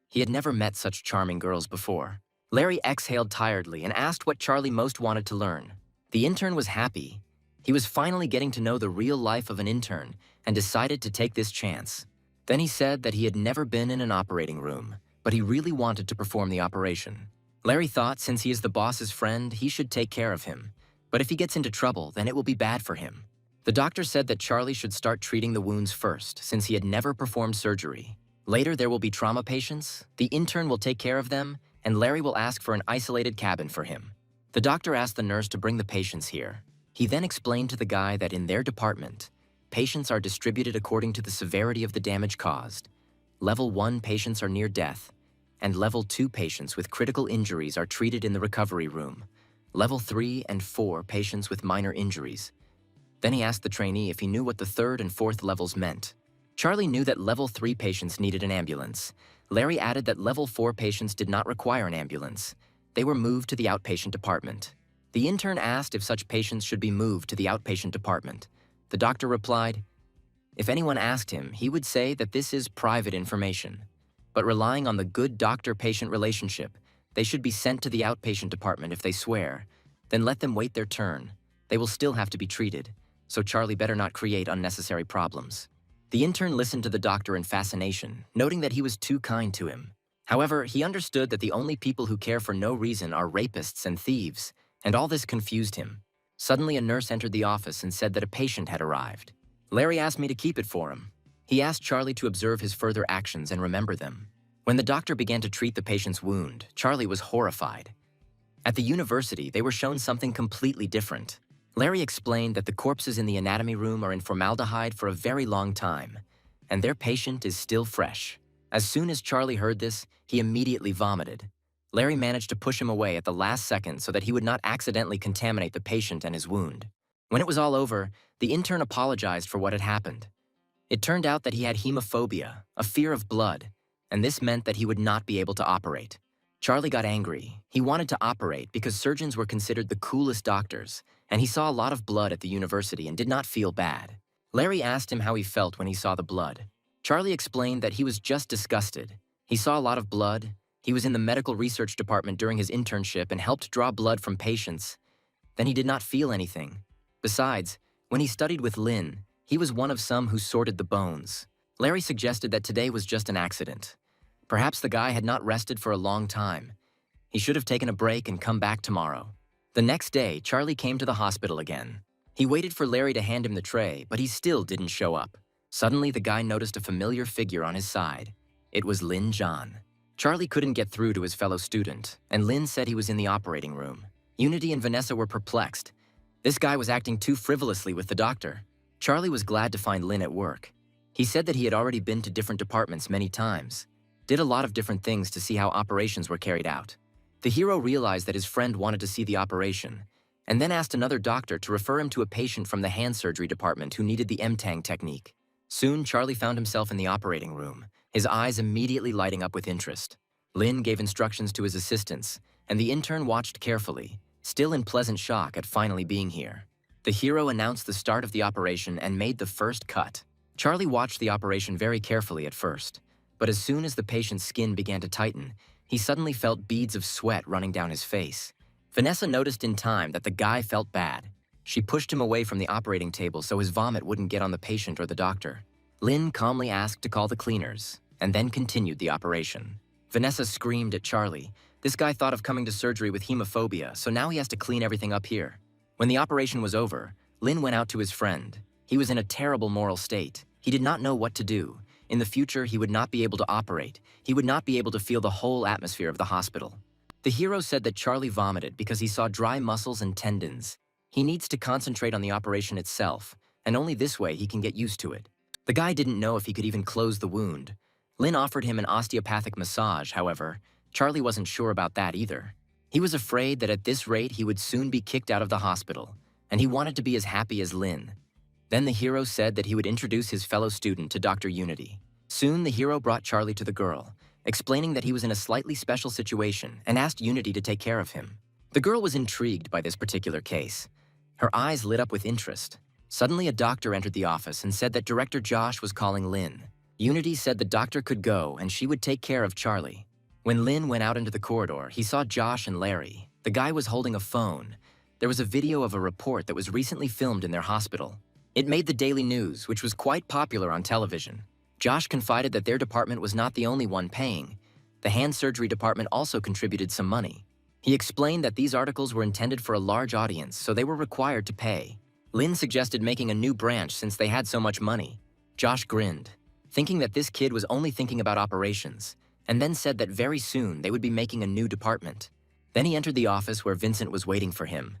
A: He had never met such charming girls before. Larry exhaled tiredly and asked what Charlie most wanted to learn. The intern was happy. He was finally getting to know the real life of an intern and decided to take this chance. Then he said that he had never been in an operating room, but he really wanted to perform the operation. Larry thought since he is the boss's friend, he should take care of him. But if he gets into trouble, then it will be bad for him. The doctor said that Charlie should start treating the wounds first, since he had never performed surgery. Later, there will be trauma patients, the intern will take care of them, and Larry will ask for an isolated cabin for him. The doctor asked the nurse to bring the patients here. He then explained to the guy that in their department, patients are distributed according to the severity of the damage caused. Level 1 patients are near death, and Level 2 patients with critical injuries are treated in the recovery room. Level 3 and 4 patients with minor injuries. Then he asked the trainee if he knew what the 3rd and 4th levels meant. Charlie knew that Level 3 patients needed an ambulance. Larry added that Level 4 patients did not require an ambulance. They were moved to the outpatient department. The intern asked if such patients should be moved to the outpatient department. The doctor replied, if anyone asked him, he would say that this is private information. But relying on the good doctor-patient relationship, they should be sent to the outpatient department if they swear. Then let them wait their turn. They will still have to be treated, so Charlie better not create unnecessary problems. The intern listened to the doctor in fascination, noting that he was too kind to him. However, he understood that the only people who care for no reason are rapists and thieves, and all this confused him. Suddenly, a nurse entered the office and said that a patient had arrived. Larry asked me to keep it for him. He asked Charlie to observe his further actions and remember them. When the doctor began to treat the patient's wound, Charlie was horrified. At the university, they were shown something completely different. Larry explained that the corpses in the anatomy room are in formaldehyde for a very long time, and their patient is still fresh. As soon as Charlie heard this, he immediately vomited. Larry managed to push him away at the last second so that he would not accidentally contaminate the patient and his wound. When it was all over, the intern apologized for what had happened. It turned out that he had hemophobia, a fear of blood, and this meant that he would not be able to operate. Charlie got angry. He wanted to operate because surgeons were considered the coolest doctors, and he saw a lot of blood at the university and did not feel bad. Larry asked him how he felt when he saw the blood. Charlie explained that he was just disgusted. He saw a lot of blood. He was in the medical research department during his internship and helped draw blood from patients. Then he did not feel anything. Besides, when he studied with Lin, he was one of some who sorted the bones. Larry suggested that today was just an accident. Perhaps the guy had not rested for a long time. He should have taken a break and come back tomorrow. The next day, Charlie came to the hospital again. He waited for Larry to hand him the tray, but he still didn't show up. Suddenly, the guy noticed a familiar figure on his side. It was Lin John. Charlie couldn't get through to his fellow student, and Lin said he was in the operating room. Unity and Vanessa were perplexed. This guy was acting too frivolously with the doctor. Charlie was glad to find Lin at work. He said that he had already been to different departments many times, did a lot of different things to see how operations were carried out. The hero realized that his friend wanted to see the operation, and then asked another doctor to refer him to a patient from the hand surgery department who needed the M-Tang technique. Soon, Charlie found himself in the operating room, his eyes immediately lighting up with interest. Lin gave instructions to his assistants, and the intern watched carefully, still in pleasant shock at finally being here. The hero announced the start of the operation and made the first cut. Charlie watched the operation very carefully at first, but as soon as the patient's skin began to tighten, he suddenly felt beads of sweat running down his face. Vanessa noticed in time that the guy felt bad. She pushed him away from the operating table so his vomit wouldn't get on the patient or the doctor. Lin calmly asked to call the cleaners, and then continued the operation. Vanessa screamed at Charlie. This guy thought of coming to surgery with hemophobia, so now he has to clean everything up here. When the operation was over, Lin went out to his friend. He was in a terrible moral state. He did not know what to do. In the future, he would not be able to operate. He would not be able to feel the whole atmosphere of the hospital. The hero said that Charlie vomited because he saw dry muscles and tendons. He needs to concentrate on the operation itself, and only this way he can get used to it. The guy didn't know if he could even close the wound. Lin offered him an osteopathic massage, however. Charlie wasn't sure about that either. He was afraid that at this rate he would soon be kicked out of the hospital, and he wanted to be as happy as Lin. Then the hero said that he would introduce his fellow student to Dr. Unity. Soon the hero brought Charlie to the girl, explaining that he was in a slightly special situation and asked Unity to take care of him. The girl was intrigued by this particular case. Her eyes lit up with interest. Suddenly a doctor entered the office and said that Director Josh was calling Lin. Unity said the doctor could go and she would take care of Charlie. When Lin went out into the corridor, he saw Josh and Larry. The guy was holding a phone. There was a video of a report that was recently filmed in their hospital. It made the daily news, which was quite popular on television. Josh confided that their department was not the only one paying. The hand surgery department also contributed some money. He explained that these articles were intended for a large audience, so they were required to pay. Lin suggested making a new branch since they had so much money. Josh grinned, thinking that this kid was only thinking about operations, and then said that very soon they would be making a new department. Then he entered the office where Vincent was waiting for him.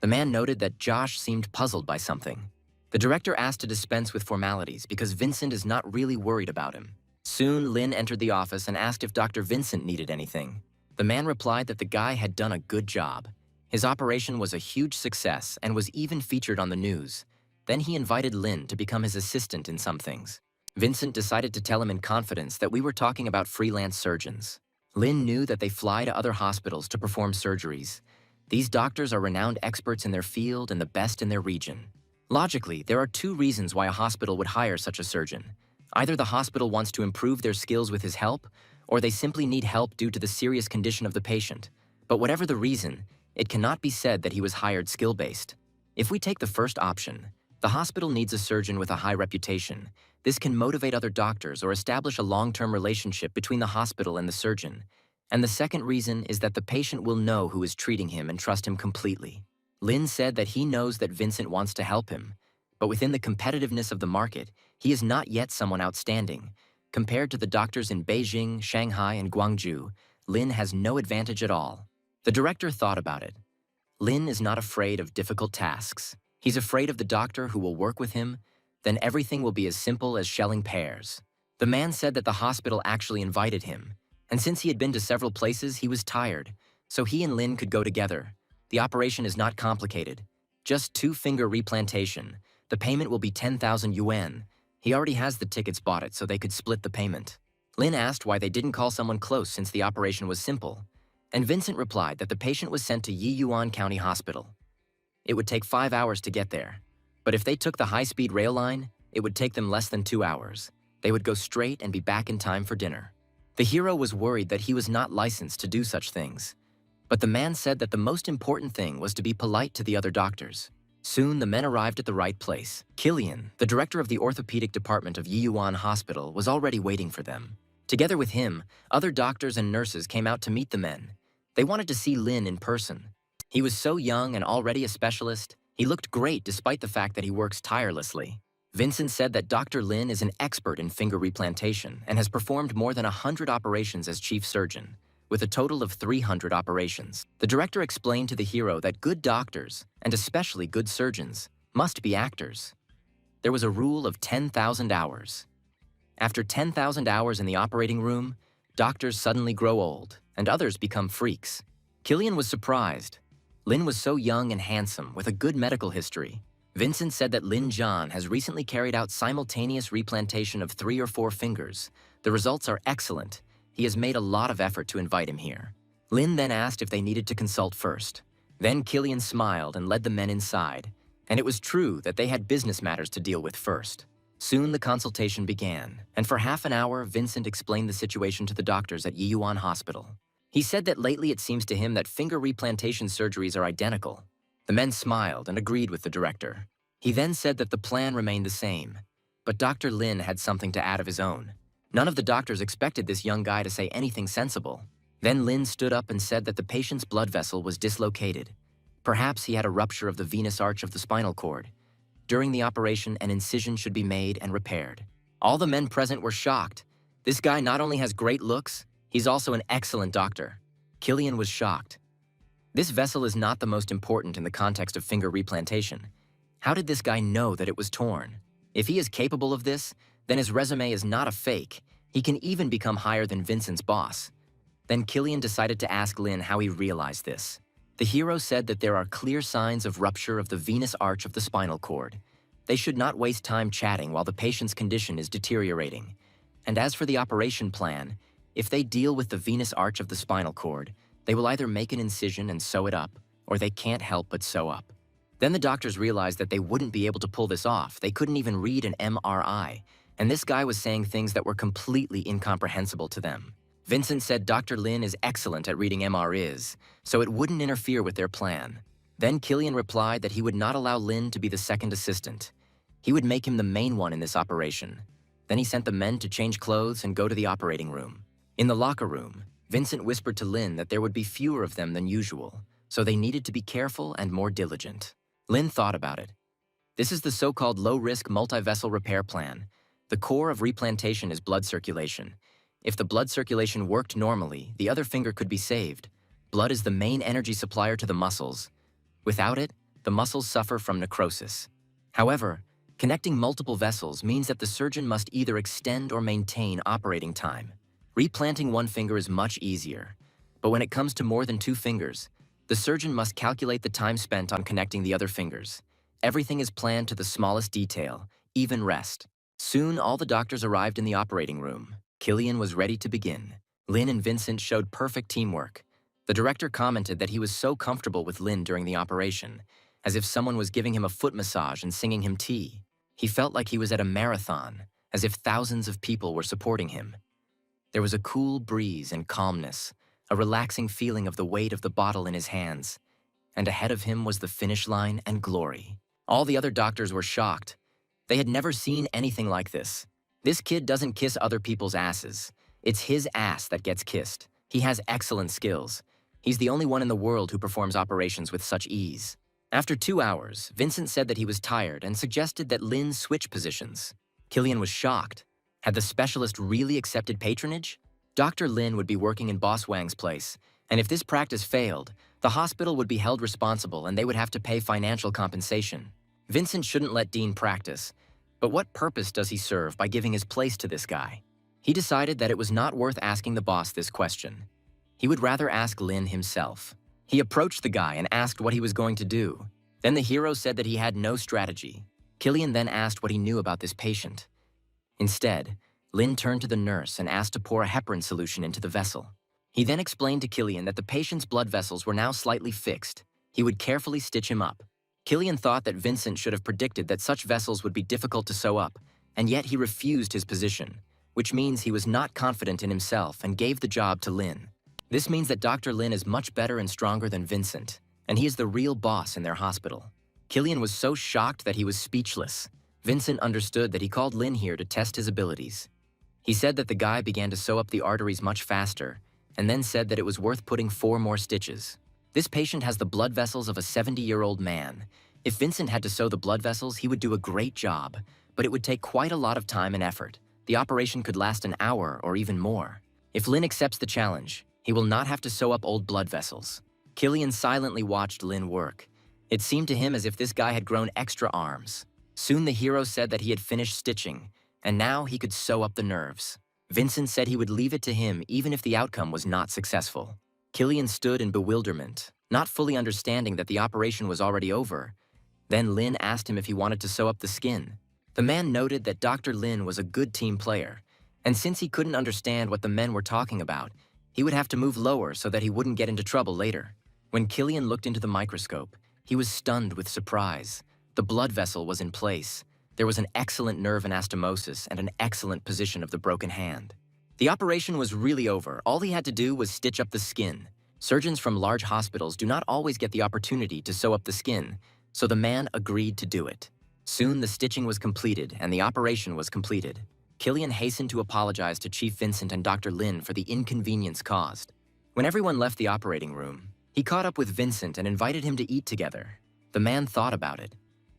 A: The man noted that Josh seemed puzzled by something. The director asked to dispense with formalities because Vincent is not really worried about him. Soon, Lin entered the office and asked if Dr. Vincent needed anything. The man replied that the guy had done a good job. His operation was a huge success and was even featured on the news. Then he invited Lin to become his assistant in some things. Vincent decided to tell him in confidence that we were talking about freelance surgeons. Lin knew that they fly to other hospitals to perform surgeries. These doctors are renowned experts in their field and the best in their region. Logically, there are two reasons why a hospital would hire such a surgeon. Either the hospital wants to improve their skills with his help, or they simply need help due to the serious condition of the patient. But whatever the reason, it cannot be said that he was hired skill-based. If we take the first option, the hospital needs a surgeon with a high reputation. This can motivate other doctors or establish a long-term relationship between the hospital and the surgeon. And the second reason is that the patient will know who is treating him and trust him completely. Lin said that he knows that Vincent wants to help him, but within the competitiveness of the market, he is not yet someone outstanding. Compared to the doctors in Beijing, Shanghai, and Guangzhou, Lin has no advantage at all. The director thought about it. Lin is not afraid of difficult tasks. He's afraid of the doctor who will work with him. Then everything will be as simple as shelling pears. The man said that the hospital actually invited him, and since he had been to several places, he was tired, so he and Lin could go together. The operation is not complicated. Just 2-finger replantation. The payment will be 10,000 yuan. He already has the tickets bought it, so they could split the payment. Lin asked why they didn't call someone close since the operation was simple, and Vincent replied that the patient was sent to Yiyuan County Hospital. It would take 5 hours to get there, but if they took the high-speed rail line, it would take them less than 2 hours. They would go straight and be back in time for dinner. The hero was worried that he was not licensed to do such things. But the man said that the most important thing was to be polite to the other doctors. Soon, the men arrived at the right place. Killian, the director of the orthopedic department of Yiyuan Hospital, was already waiting for them. Together with him, other doctors and nurses came out to meet the men. They wanted to see Lin in person. He was so young and already a specialist. He looked great despite the fact that he works tirelessly. Vincent said that Dr. Lin is an expert in finger replantation and has performed more than 100 operations as chief surgeon, with a total of 300 operations. The director explained to the hero that good doctors, and especially good surgeons, must be actors. There was a rule of 10,000 hours. After 10,000 hours in the operating room, doctors suddenly grow old, and others become freaks. Killian was surprised. Lin was so young and handsome, with a good medical history. Vincent said that Lin Zhan has recently carried out simultaneous replantation of 3 or 4 fingers. The results are excellent. He has made a lot of effort to invite him here. Lin then asked if they needed to consult first. Then Killian smiled and led the men inside, and it was true that they had business matters to deal with first. Soon the consultation began, and for half an hour, Vincent explained the situation to the doctors at Yiyuan Hospital. He said that lately it seems to him that finger replantation surgeries are identical. The men smiled and agreed with the director. He then said that the plan remained the same, but Dr. Lin had something to add of his own. None of the doctors expected this young guy to say anything sensible. Then Lin stood up and said that the patient's blood vessel was dislocated. Perhaps he had a rupture of the venous arch of the spinal cord. During the operation, an incision should be made and repaired. All the men present were shocked. This guy not only has great looks, he's also an excellent doctor. Killian was shocked. This vessel is not the most important in the context of finger replantation. How did this guy know that it was torn? If he is capable of this, then his resume is not a fake. He can even become higher than Vincent's boss. Then Killian decided to ask Lin how he realized this. The hero said that there are clear signs of rupture of the venous arch of the spinal cord. They should not waste time chatting while the patient's condition is deteriorating. And as for the operation plan, if they deal with the venous arch of the spinal cord, they will either make an incision and sew it up, or they can't help but sew up. Then the doctors realized that they wouldn't be able to pull this off. They couldn't even read an MRI, and this guy was saying things that were completely incomprehensible to them. Vincent said Dr. Lin is excellent at reading MRIs, so it wouldn't interfere with their plan. Then Killian replied that he would not allow Lin to be the second assistant. He would make him the main one in this operation. Then he sent the men to change clothes and go to the operating room. In the locker room, Vincent whispered to Lin that there would be fewer of them than usual, so they needed to be careful and more diligent. Lin thought about it. This is the so-called low-risk multi-vessel repair plan. The core of replantation is blood circulation. If the blood circulation worked normally, the other finger could be saved. Blood is the main energy supplier to the muscles. Without it, the muscles suffer from necrosis. However, connecting multiple vessels means that the surgeon must either extend or maintain operating time. Replanting one finger is much easier. But when it comes to more than 2 fingers, the surgeon must calculate the time spent on connecting the other fingers. Everything is planned to the smallest detail, even rest. Soon, all the doctors arrived in the operating room. Killian was ready to begin. Lin and Vincent showed perfect teamwork. The director commented that he was so comfortable with Lin during the operation, as if someone was giving him a foot massage and singing him tea. He felt like he was at a marathon, as if thousands of people were supporting him. There was a cool breeze and calmness, a relaxing feeling of the weight of the bottle in his hands, and ahead of him was the finish line and glory. All the other doctors were shocked. They had never seen anything like this. This kid doesn't kiss other people's asses. It's his ass that gets kissed. He has excellent skills. He's the only one in the world who performs operations with such ease. After 2 hours, Vincent said that he was tired and suggested that Lin switch positions. Killian was shocked. Had the specialist really accepted patronage? Dr. Lin would be working in Boss Wang's place, and if this practice failed, the hospital would be held responsible and they would have to pay financial compensation. Vincent shouldn't let Dean practice, but what purpose does he serve by giving his place to this guy? He decided that it was not worth asking the boss this question. He would rather ask Lin himself. He approached the guy and asked what he was going to do. Then the hero said that he had no strategy. Killian then asked what he knew about this patient. Instead, Lin turned to the nurse and asked to pour a heparin solution into the vessel. He then explained to Killian that the patient's blood vessels were now slightly fixed. He would carefully stitch him up. Killian thought that Vincent should have predicted that such vessels would be difficult to sew up, and yet he refused his position, which means he was not confident in himself and gave the job to Lin. This means that Dr. Lin is much better and stronger than Vincent, and he is the real boss in their hospital. Killian was so shocked that he was speechless. Vincent understood that he called Lin here to test his abilities. He said that the guy began to sew up the arteries much faster, and then said that it was worth putting 4 more stitches. This patient has the blood vessels of a 70-year-old man. If Vincent had to sew the blood vessels, he would do a great job, but it would take quite a lot of time and effort. The operation could last an hour or even more. If Lin accepts the challenge, he will not have to sew up old blood vessels. Killian silently watched Lin work. It seemed to him as if this guy had grown extra arms. Soon the hero said that he had finished stitching, and now he could sew up the nerves. Vincent said he would leave it to him even if the outcome was not successful. Killian stood in bewilderment, not fully understanding that the operation was already over. Then Lin asked him if he wanted to sew up the skin. The man noted that Dr. Lin was a good team player, and since he couldn't understand what the men were talking about, he would have to move lower so that he wouldn't get into trouble later. When Killian looked into the microscope, he was stunned with surprise. The blood vessel was in place. There was an excellent nerve anastomosis and an excellent position of the broken hand. The operation was really over. All he had to do was stitch up the skin. Surgeons from large hospitals do not always get the opportunity to sew up the skin, so the man agreed to do it. Soon the stitching was completed and the operation was completed. Killian hastened to apologize to Chief Vincent and Dr. Lin for the inconvenience caused. When everyone left the operating room, he caught up with Vincent and invited him to eat together. The man thought about it.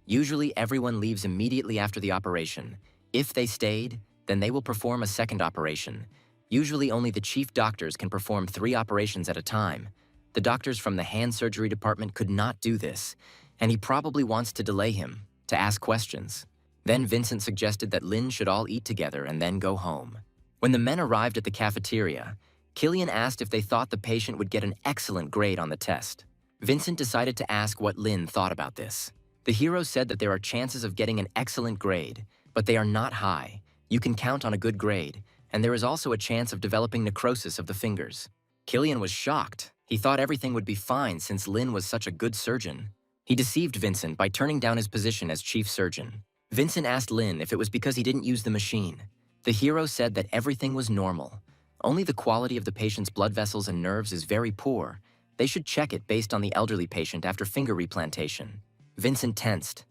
A: Usually everyone leaves immediately after the operation. If they stayed, then they will perform a second operation. Usually only the chief doctors can perform 3 operations at a time. The doctors from the hand surgery department could not do this, and he probably wants to delay him, to ask questions. Then Vincent suggested that Lin should all eat together and then go home. When the men arrived at the cafeteria, Killian asked if they thought the patient would get an excellent grade on the test. Vincent decided to ask what Lin thought about this. The hero said that there are chances of getting an excellent grade, but they are not high. You can count on a good grade, and there is also a chance of developing necrosis of the fingers. Killian was shocked. He thought everything would be fine since Lin was such a good surgeon. He deceived Vincent by turning down his position as chief surgeon. Vincent asked Lin if it was because he didn't use the machine. The hero said that everything was normal. Only the quality of the patient's blood vessels and nerves is very poor. They should check it based on the elderly patient after finger replantation. Vincent tensed.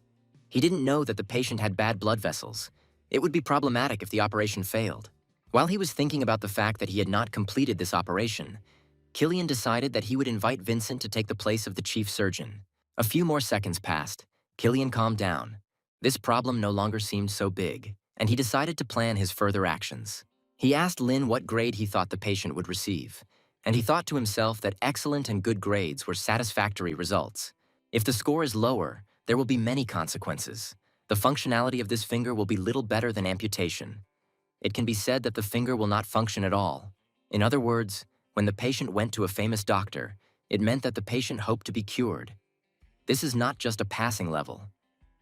A: He didn't know that the patient had bad blood vessels. It would be problematic if the operation failed. While he was thinking about the fact that he had not completed this operation, Killian decided that he would invite Vincent to take the place of the chief surgeon. A few more seconds passed. Killian calmed down. This problem no longer seemed so big, and he decided to plan his further actions. He asked Lin what grade he thought the patient would receive, and he thought to himself that excellent and good grades were satisfactory results. If the score is lower, there will be many consequences. The functionality of this finger will be little better than amputation. It can be said that the finger will not function at all. In other words, when the patient went to a famous doctor, it meant that the patient hoped to be cured. This is not just a passing level.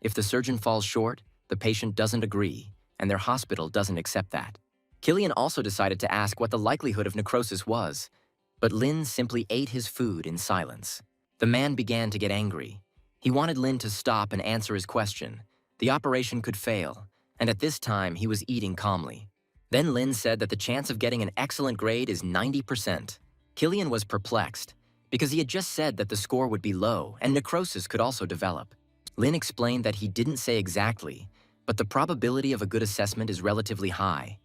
A: If the surgeon falls short, the patient doesn't agree, and their hospital doesn't accept that. Killian also decided to ask what the likelihood of necrosis was, but Lin simply ate his food in silence. The man began to get angry. He wanted Lin to stop and answer his question. The operation could fail, and at this time he was eating calmly. Then Lin said that the chance of getting an excellent grade is 90%. Killian was perplexed, because he had just said that the score would be low and necrosis could also develop. Lin explained that he didn't say exactly, but the probability of a good assessment is relatively high.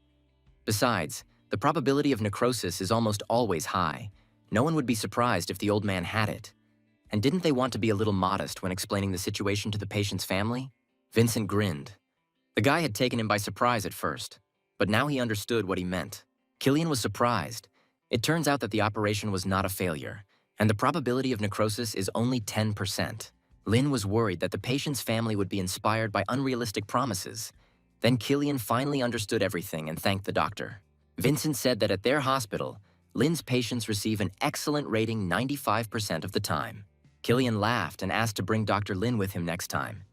A: Besides, the probability of necrosis is almost always high. No one would be surprised if the old man had it. And didn't they want to be a little modest when explaining the situation to the patient's family? Vincent grinned. The guy had taken him by surprise at first, but now he understood what he meant. Killian was surprised. It turns out that the operation was not a failure, and the probability of necrosis is only 10%. Lin was worried that the patient's family would be inspired by unrealistic promises. Then Killian finally understood everything and thanked the doctor. Vincent said that at their hospital, Lin's patients receive an excellent rating 95% of the time. Killian laughed and asked to bring Dr. Lin with him next time.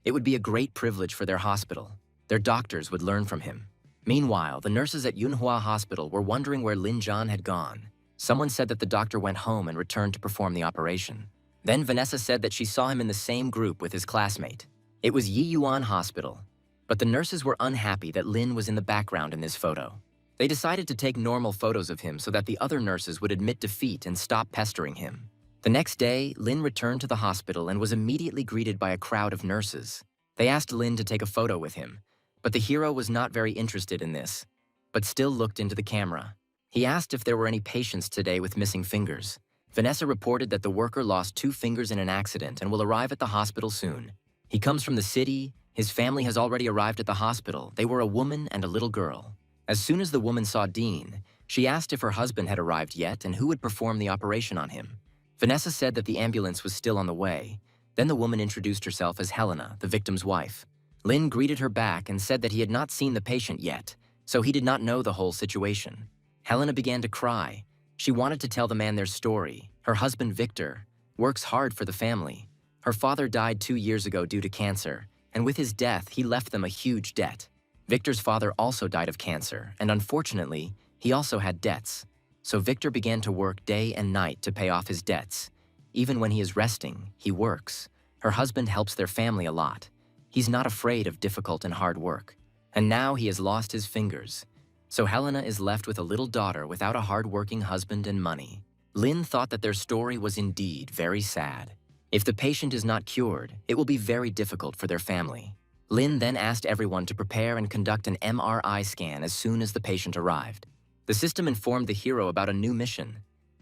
A: It would be a great privilege for their hospital. Their doctors would learn from him. Meanwhile, the nurses at Yunhua Hospital were wondering where Lin Zhan had gone. Someone said that the doctor went home and returned to perform the operation. Then Vanessa said that she saw him in the same group with his classmate. It was Yiyuan Hospital. But the nurses were unhappy that Lin was in the background in this photo. They decided to take normal photos of him so that the other nurses would admit defeat and stop pestering him. The next day, Lin returned to the hospital and was immediately greeted by a crowd of nurses. They asked Lin to take a photo with him, but the hero was not very interested in this, but still looked into the camera. He asked if there were any patients today with missing fingers. Vanessa reported that the worker lost 2 fingers in an accident and will arrive at the hospital soon. He comes from the city. His family has already arrived at the hospital. They were a woman and a little girl. As soon as the woman saw Dean, she asked if her husband had arrived yet and who would perform the operation on him. Vanessa said that the ambulance was still on the way. Then the woman introduced herself as Helena, the victim's wife. Lin greeted her back and said that he had not seen the patient yet, so he did not know the whole situation. Helena began to cry. She wanted to tell the man their story. Her husband, Victor, works hard for the family. Her father died 2 years ago due to cancer, and with his death, he left them a huge debt. Victor's father also died of cancer, and unfortunately, he also had debts. So Victor began to work day and night to pay off his debts. Even when he is resting, he works. Her husband helps their family a lot. He's not afraid of difficult and hard work. And now he has lost his fingers. So Helena is left with a little daughter without a hard-working husband and money. Lin thought that their story was indeed very sad. If the patient is not cured, it will be very difficult for their family. Lin then asked everyone to prepare and conduct an MRI scan as soon as the patient arrived. The system informed the hero about a new mission.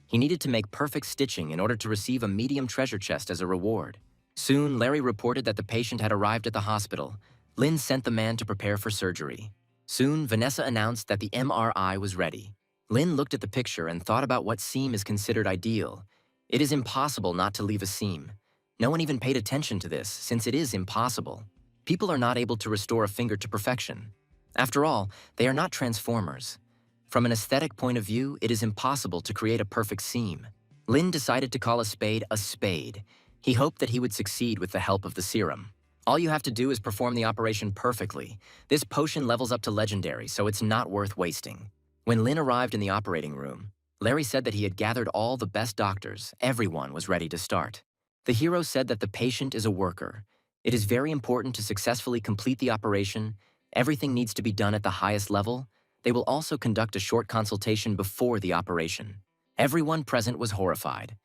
A: He needed to make perfect stitching in order to receive a medium treasure chest as a reward. Soon, Larry reported that the patient had arrived at the hospital. Lin sent the man to prepare for surgery. Soon, Vanessa announced that the MRI was ready. Lynn looked at the picture and thought about what seam is considered ideal. It is impossible not to leave a seam. No one even paid attention to this, since it is impossible. People are not able to restore a finger to perfection. After all, they are not transformers. From an aesthetic point of view, it is impossible to create a perfect seam. Lynn decided to call a spade a spade. He hoped that he would succeed with the help of the serum. All you have to do is perform the operation perfectly. This potion levels up to legendary, so it's not worth wasting. When Lynn arrived in the operating room, Larry said that he had gathered all the best doctors. Everyone was ready to start. The hero said that the patient is a worker. It is very important to successfully complete the operation. Everything needs to be done at the highest level. They will also conduct a short consultation before the operation. Everyone present was horrified.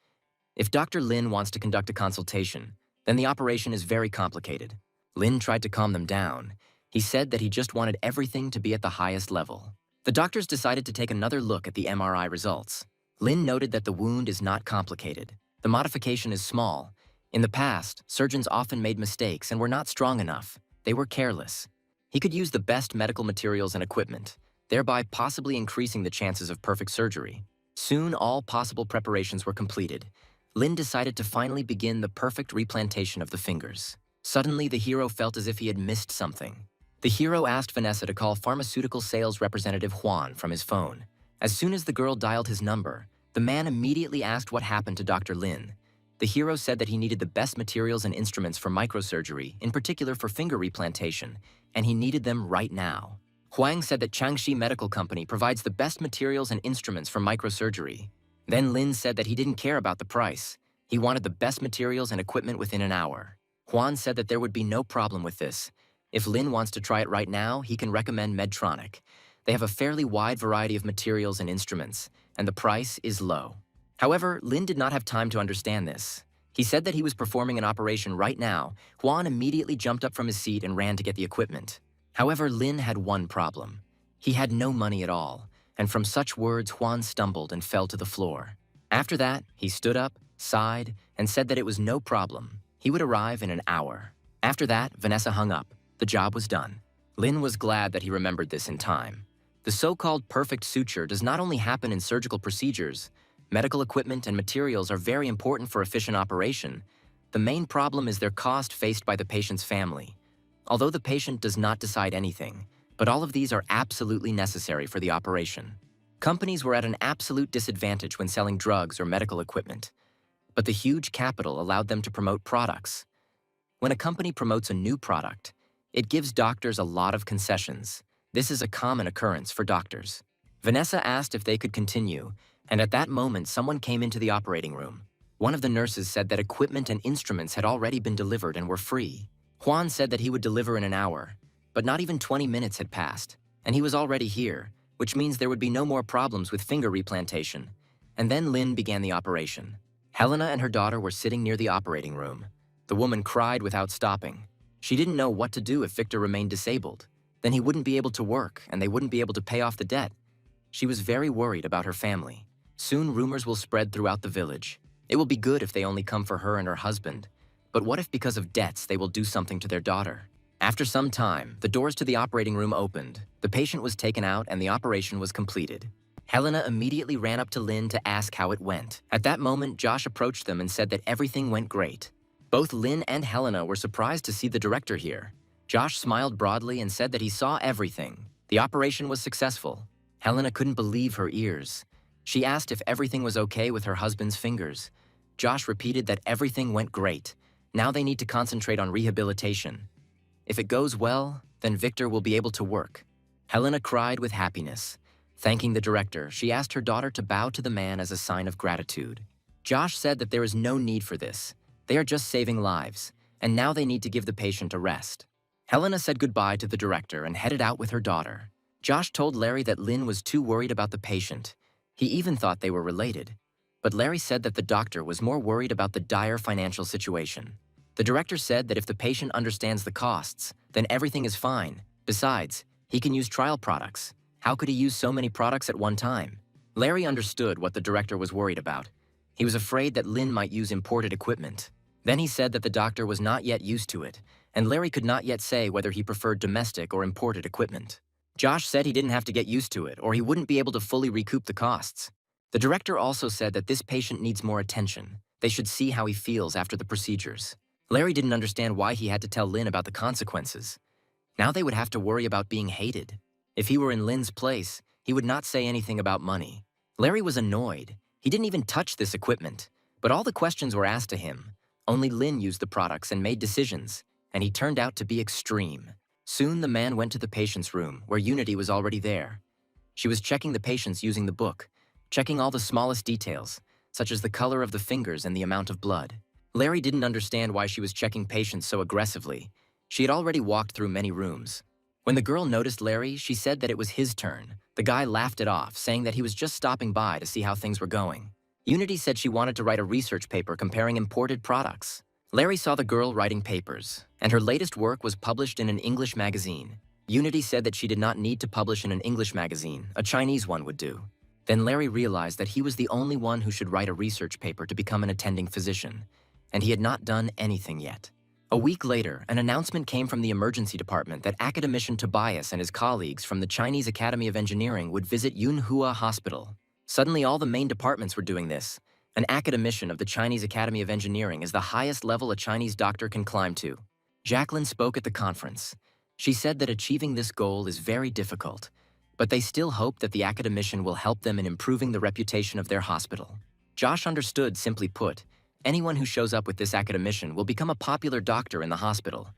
A: If Dr. Lin wants to conduct a consultation, then the operation is very complicated. Lin tried to calm them down. He said that he just wanted everything to be at the highest level. The doctors decided to take another look at the MRI results. Lin noted that the wound is not complicated. The modification is small. In the past, surgeons often made mistakes and were not strong enough. They were careless. He could use the best medical materials and equipment, thereby possibly increasing the chances of perfect surgery. Soon, all possible preparations were completed. Lin decided to finally begin the perfect replantation of the fingers. Suddenly, the hero felt as if he had missed something. The hero asked Vanessa to call pharmaceutical sales representative Juan from his phone. As soon as the girl dialed his number, the man immediately asked what happened to Dr. Lin. The hero said that he needed the best materials and instruments for microsurgery, in particular for finger replantation, and he needed them right now. Huang said that Changxi Medical Company provides the best materials and instruments for microsurgery. Then Lin said that he didn't care about the price. He wanted the best materials and equipment within an hour. Juan said that there would be no problem with this. If Lin wants to try it right now, he can recommend Medtronic. They have a fairly wide variety of materials and instruments, and the price is low. However, Lin did not have time to understand this. He said that he was performing an operation right now. Juan immediately jumped up from his seat and ran to get the equipment. However, Lin had one problem. He had no money at all, and from such words, Juan stumbled and fell to the floor. After that, he stood up, sighed, and said that it was no problem. He would arrive in an hour. After that, Vanessa hung up. The job was done. Lin was glad that he remembered this in time. The so-called perfect suture does not only happen in surgical procedures. Medical equipment and materials are very important for efficient operation. The main problem is their cost faced by the patient's family. Although the patient does not decide anything, but all of these are absolutely necessary for the operation. Companies were at an absolute disadvantage when selling drugs or medical equipment, but the huge capital allowed them to promote products. When a company promotes a new product, it gives doctors a lot of concessions. This is a common occurrence for doctors. Vanessa asked if they could continue, and at that moment someone came into the operating room. One of the nurses said that equipment and instruments had already been delivered and were free. Juan said that he would deliver in an hour, but not even 20 minutes had passed, and he was already here, which means there would be no more problems with finger replantation. And then Lin began the operation. Helena and her daughter were sitting near the operating room. The woman cried without stopping. She didn't know what to do if Victor remained disabled. Then he wouldn't be able to work, and they wouldn't be able to pay off the debt. She was very worried about her family. Soon rumors will spread throughout the village. It will be good if they only come for her and her husband. But what if because of debts they will do something to their daughter? After some time, the doors to the operating room opened. The patient was taken out and the operation was completed. Helena immediately ran up to Lin to ask how it went. At that moment, Josh approached them and said that everything went great. Both Lin and Helena were surprised to see the director here. Josh smiled broadly and said that he saw everything. The operation was successful. Helena couldn't believe her ears. She asked if everything was okay with her husband's fingers. Josh repeated that everything went great. Now they need to concentrate on rehabilitation. If it goes well, then Victor will be able to work. Helena cried with happiness. Thanking the director, she asked her daughter to bow to the man as a sign of gratitude. Josh said that there is no need for this. They are just saving lives, and now they need to give the patient a rest. Helena said goodbye to the director and headed out with her daughter. Josh told Larry that Lin was too worried about the patient. He even thought they were related. But Larry said that the doctor was more worried about the dire financial situation. The director said that if the patient understands the costs, then everything is fine. Besides, he can use trial products. How could he use so many products at one time? Larry understood what the director was worried about. He was afraid that Lin might use imported equipment. Then he said that the doctor was not yet used to it, and Larry could not yet say whether he preferred domestic or imported equipment. Josh said he didn't have to get used to it, or he wouldn't be able to fully recoup the costs. The director also said that this patient needs more attention. They should see how he feels after the procedures. Larry didn't understand why he had to tell Lynn about the consequences. Now they would have to worry about being hated. If he were in Lynn's place, he would not say anything about money. Larry was annoyed. He didn't even touch this equipment, but all the questions were asked to him. Only Lynn used the products and made decisions, and he turned out to be extreme. Soon the man went to the patient's room, where Unity was already there. She was checking the patients using the book, checking all the smallest details, such as the color of the fingers and the amount of blood. Larry didn't understand why she was checking patients so aggressively. She had already walked through many rooms. When the girl noticed Larry, she said that it was his turn. The guy laughed it off, saying that he was just stopping by to see how things were going. Unity said she wanted to write a research paper comparing imported products. Larry saw the girl writing papers, and her latest work was published in an English magazine. Unity said that she did not need to publish in an English magazine, a Chinese one would do. Then Larry realized that he was the only one who should write a research paper to become an attending physician, and he had not done anything yet. A week later, an announcement came from the emergency department that academician Tobias and his colleagues from the Chinese Academy of Engineering would visit Yunhua Hospital. Suddenly, all the main departments were doing this. An academician of the Chinese Academy of Engineering is the highest level a Chinese doctor can climb to. Jacqueline spoke at the conference. She said that achieving this goal is very difficult, but they still hope that the academician will help them in improving the reputation of their hospital. Josh understood, simply put, anyone who shows up with this academician will become a popular doctor in the hospital.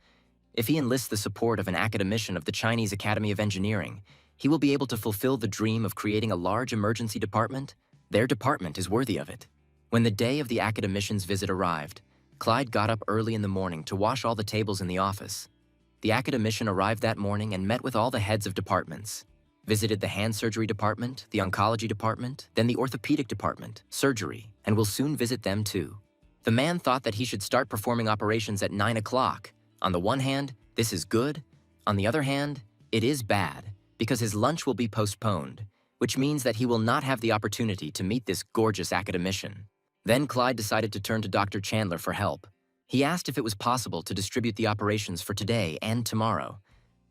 A: If he enlists the support of an academician of the Chinese Academy of Engineering, he will be able to fulfill the dream of creating a large emergency department. Their department is worthy of it. When the day of the academician's visit arrived, Clyde got up early in the morning to wash all the tables in the office. The academician arrived that morning and met with all the heads of departments, visited the hand surgery department, the oncology department, then the orthopedic department, surgery, and will soon visit them too. The man thought that he should start performing operations at 9 o'clock. On the one hand, this is good. On the other hand, it is bad, because his lunch will be postponed, which means that he will not have the opportunity to meet this gorgeous academician. Then Clyde decided to turn to Dr. Chandler for help. He asked if it was possible to distribute the operations for today and tomorrow.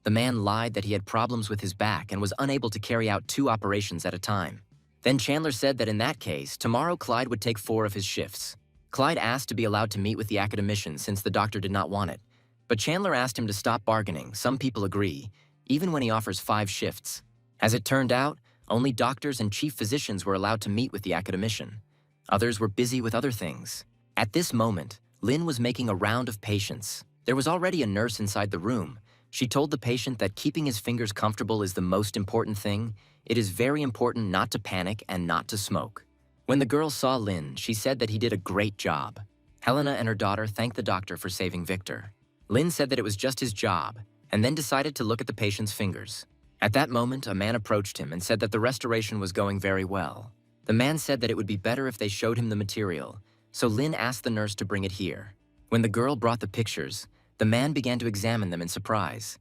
A: The man lied that he had problems with his back and was unable to carry out 2 operations at a time. Then Chandler said that in that case, tomorrow Clyde would take 4 of his shifts. Clyde asked to be allowed to meet with the academician since the doctor did not want it. But Chandler asked him to stop bargaining. Some people agree, even when he offers 5 shifts. As it turned out, only doctors and chief physicians were allowed to meet with the academician. Others were busy with other things. At this moment, Lynn was making a round of patients. There was already a nurse inside the room. She told the patient that keeping his fingers comfortable is the most important thing. It is very important not to panic and not to smoke. When the girl saw Lynn, she said that he did a great job. Helena and her daughter thanked the doctor for saving Victor. Lynn said that it was just his job, and then decided to look at the patient's fingers. At that moment, a man approached him and said that the restoration was going very well. The man said that it would be better if they showed him the material, so Lynn asked the nurse to bring it here. When the girl brought the pictures, the man began to examine them in surprise.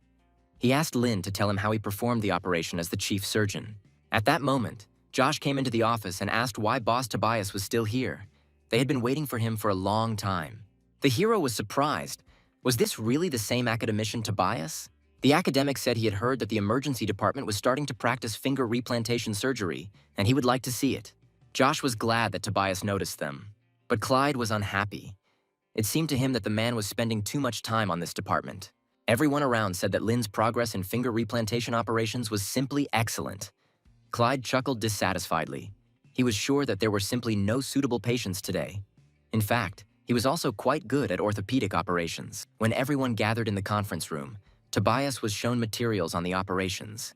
A: He asked Lynn to tell him how he performed the operation as the chief surgeon. At that moment, Josh came into the office and asked why boss Tobias was still here. They had been waiting for him for a long time. The hero was surprised. Was this really the same academician Tobias? The academic said he had heard that the emergency department was starting to practice finger replantation surgery, and he would like to see it. Josh was glad that Tobias noticed them, but Clyde was unhappy. It seemed to him that the man was spending too much time on this department. Everyone around said that Lynn's progress in finger replantation operations was simply excellent. Clyde chuckled dissatisfiedly. He was sure that there were simply no suitable patients today. In fact, he was also quite good at orthopedic operations. When everyone gathered in the conference room, Tobias was shown materials on the operations.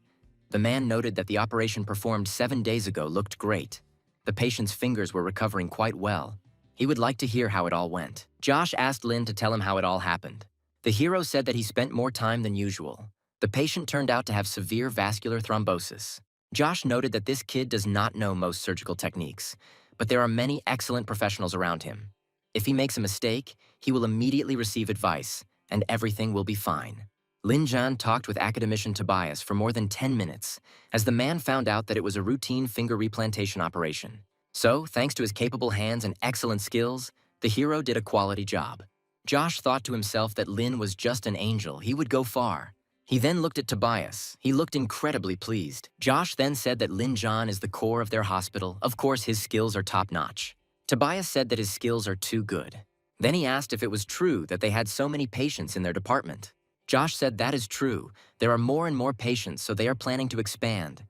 A: The man noted that the operation performed 7 days ago looked great. The patient's fingers were recovering quite well. He would like to hear how it all went. Josh asked Lynn to tell him how it all happened. The hero said that he spent more time than usual. The patient turned out to have severe vascular thrombosis. Josh noted that this kid does not know most surgical techniques, but there are many excellent professionals around him. If he makes a mistake, he will immediately receive advice, and everything will be fine. Lin Jian talked with academician Tobias for more than 10 minutes, as the man found out that it was a routine finger replantation operation. So, thanks to his capable hands and excellent skills, the hero did a quality job. Josh thought to himself that Lin was just an angel. He would go far. He then looked at Tobias. He looked incredibly pleased. Josh then said that Lin John is the core of their hospital. Of course, his skills are top-notch. Tobias said that his skills are too good. Then he asked if it was true that they had so many patients in their department. Josh said that is true. There are more and more patients, so they are planning to expand.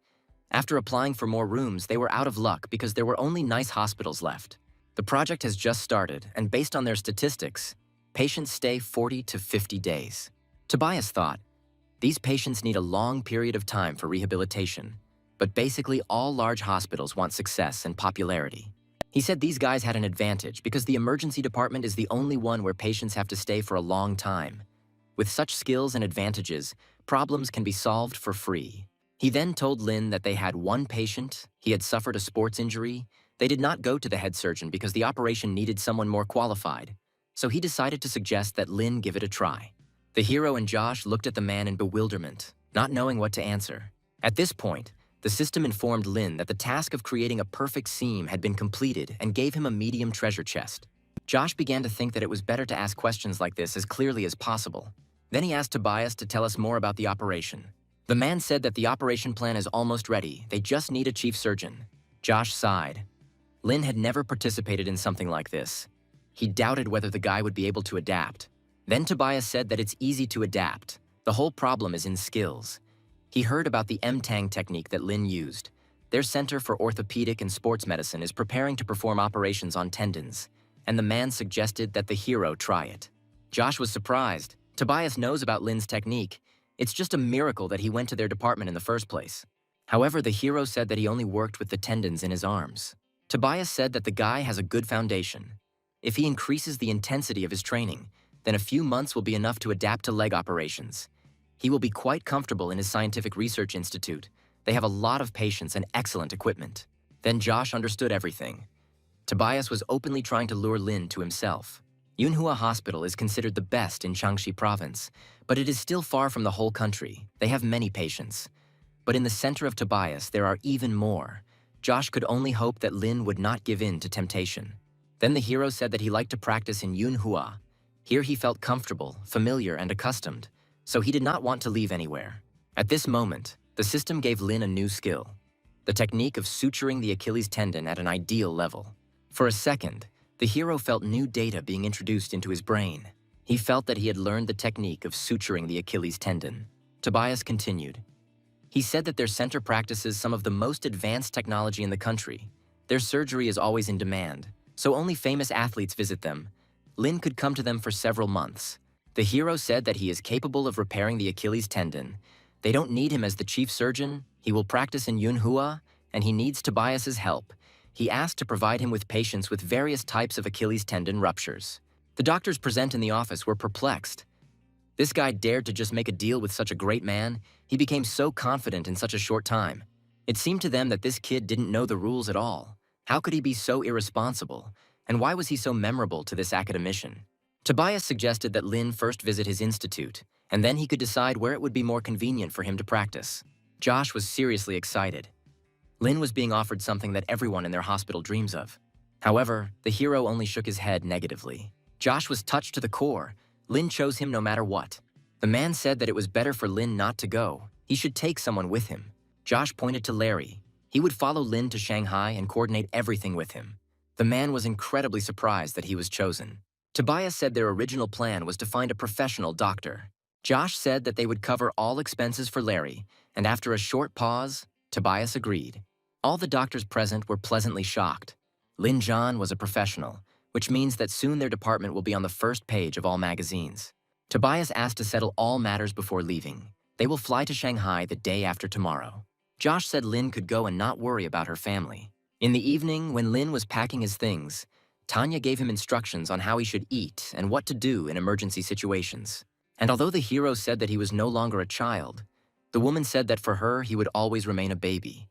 A: After applying for more rooms, they were out of luck because there were only nice hospitals left. The project has just started, and based on their statistics, patients stay 40 to 50 days. Tobias thought, these patients need a long period of time for rehabilitation, but basically all large hospitals want success and popularity. He said these guys had an advantage because the emergency department is the only one where patients have to stay for a long time. With such skills and advantages, problems can be solved for free. He then told Lin that they had one patient, he had suffered a sports injury. They did not go to the head surgeon because the operation needed someone more qualified, so he decided to suggest that Lin give it a try. The hero and Josh looked at the man in bewilderment, not knowing what to answer. At this point, the system informed Lin that the task of creating a perfect seam had been completed and gave him a medium treasure chest. Josh began to think that it was better to ask questions like this as clearly as possible. Then he asked Tobias to tell us more about the operation. The man said that the operation plan is almost ready, they just need a chief surgeon. Josh sighed. Lin had never participated in something like this. He doubted whether the guy would be able to adapt. Then Tobias said that it's easy to adapt. The whole problem is in skills. He heard about the M-Tang technique that Lin used. Their Center for Orthopedic and Sports Medicine is preparing to perform operations on tendons, and the man suggested that the hero try it. Josh was surprised. Tobias knows about Lin's technique. It's just a miracle that he went to their department in the first place. However, the hero said that he only worked with the tendons in his arms. Tobias said that the guy has a good foundation. If he increases the intensity of his training, then a few months will be enough to adapt to leg operations. He will be quite comfortable in his scientific research institute. They have a lot of patients and excellent equipment. Then Josh understood everything. Tobias was openly trying to lure Lin to himself. Yunhua Hospital is considered the best in Jiangxi province, but it is still far from the whole country. They have many patients. But in the center of Tobias, there are even more. Josh could only hope that Lin would not give in to temptation. Then the hero said that he liked to practice in Yunhua. Here he felt comfortable, familiar, and accustomed, so he did not want to leave anywhere. At this moment, the system gave Lin a new skill, the technique of suturing the Achilles tendon at an ideal level. For a second, the hero felt new data being introduced into his brain. He felt that he had learned the technique of suturing the Achilles tendon. Tobias continued. He said that their center practices some of the most advanced technology in the country. Their surgery is always in demand, so only famous athletes visit them. Lin could come to them for several months. The hero said that he is capable of repairing the Achilles tendon. They don't need him as the chief surgeon. He will practice in Yunhua, and he needs Tobias's help. He asked to provide him with patients with various types of Achilles tendon ruptures. The doctors present in the office were perplexed. This guy dared to just make a deal with such a great man. He became so confident in such a short time. It seemed to them that this kid didn't know the rules at all. How could he be so irresponsible? And why was he so memorable to this academician? Tobias suggested that Lin first visit his institute, and then he could decide where it would be more convenient for him to practice. Josh was seriously excited. Lin was being offered something that everyone in their hospital dreams of. However, the hero only shook his head negatively. Josh was touched to the core. Lin chose him no matter what. The man said that it was better for Lin not to go. He should take someone with him. Josh pointed to Larry. He would follow Lin to Shanghai and coordinate everything with him. The man was incredibly surprised that he was chosen. Tobias said their original plan was to find a professional doctor. Josh said that they would cover all expenses for Larry, and after a short pause, Tobias agreed. All the doctors present were pleasantly shocked. Lin John was a professional, which means that soon their department will be on the first page of all magazines. Tobias asked to settle all matters before leaving. They will fly to Shanghai the day after tomorrow. Josh said Lin could go and not worry about her family. In the evening, when Lin was packing his things, Tanya gave him instructions on how he should eat and what to do in emergency situations. And although the hero said that he was no longer a child, the woman said that for her, he would always remain a baby.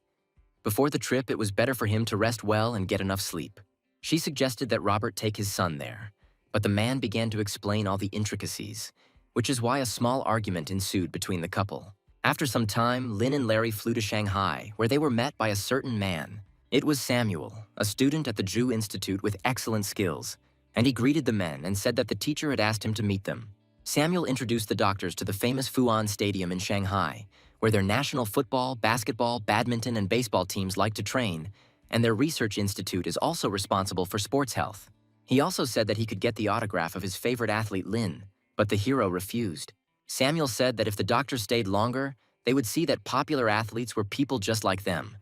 A: Before the trip, it was better for him to rest well and get enough sleep. She suggested that Robert take his son there, but the man began to explain all the intricacies, which is why a small argument ensued between the couple. After some time, Lin and Larry flew to Shanghai, where they were met by a certain man. It was Samuel, a student at the Jew Institute with excellent skills, and he greeted the men and said that the teacher had asked him to meet them. Samuel introduced the doctors to the famous Fuan Stadium in Shanghai, where their national football, basketball, badminton, and baseball teams like to train, and their research institute is also responsible for sports health. He also said that he could get the autograph of his favorite athlete Lin, but the hero refused. Samuel said that if the doctors stayed longer, they would see that popular athletes were people just like them.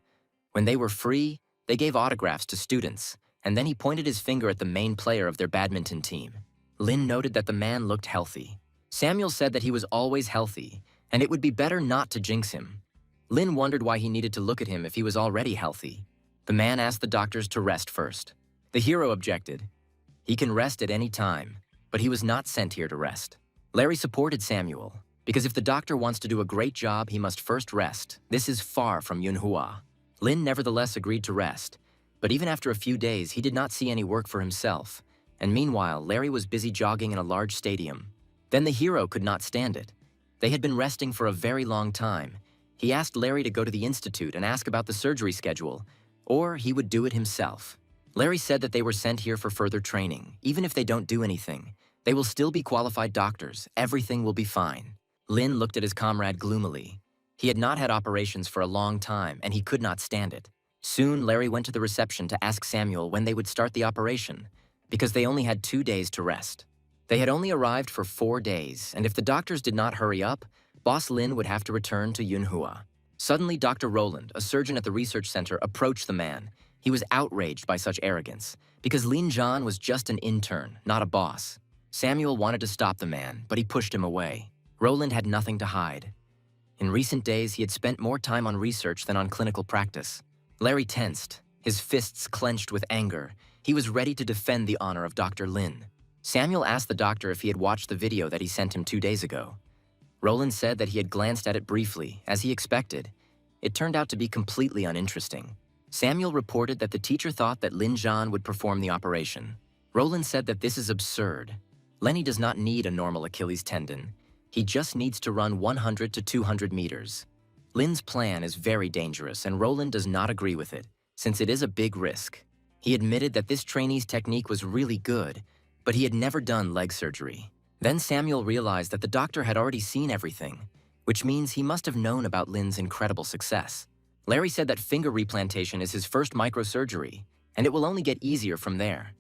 A: When they were free, they gave autographs to students, and then he pointed his finger at the main player of their badminton team. Lin noted that the man looked healthy. Samuel said that he was always healthy, and it would be better not to jinx him. Lin wondered why he needed to look at him if he was already healthy. The man asked the doctors to rest first. The hero objected. He can rest at any time, but he was not sent here to rest. Larry supported Samuel, because if the doctor wants to do a great job, he must first rest. This is far from Manhwa. Lin nevertheless agreed to rest, but even after a few days, he did not see any work for himself, and meanwhile, Larry was busy jogging in a large stadium. Then the hero could not stand it. They had been resting for a very long time. He asked Larry to go to the institute and ask about the surgery schedule, or he would do it himself. Larry said that they were sent here for further training. Even if they don't do anything, they will still be qualified doctors. Everything will be fine. Lin looked at his comrade gloomily. He had not had operations for a long time, and he could not stand it. Soon, Larry went to the reception to ask Samuel when they would start the operation, because they only had 2 days to rest. They had only arrived for 4 days, and if the doctors did not hurry up, Boss Lin would have to return to Yunhua. Suddenly, Dr. Roland, a surgeon at the research center, approached the man. He was outraged by such arrogance, because Lin Zhan was just an intern, not a boss. Samuel wanted to stop the man, but he pushed him away. Roland had nothing to hide. In recent days, he had spent more time on research than on clinical practice. Larry tensed, his fists clenched with anger. He was ready to defend the honor of Dr. Lin. Samuel asked the doctor if he had watched the video that he sent him 2 days ago. Roland said that he had glanced at it briefly, as he expected. It turned out to be completely uninteresting. Samuel reported that the teacher thought that Lin Zhan would perform the operation. Roland said that this is absurd. Lenny does not need a normal Achilles tendon. He just needs to run 100 to 200 meters. Lin's plan is very dangerous, and Roland does not agree with it, since it is a big risk. He admitted that this trainee's technique was really good, but he had never done leg surgery. Then Samuel realized that the doctor had already seen everything, which means he must have known about Lin's incredible success. Larry said that finger replantation is his first microsurgery, and it will only get easier from there.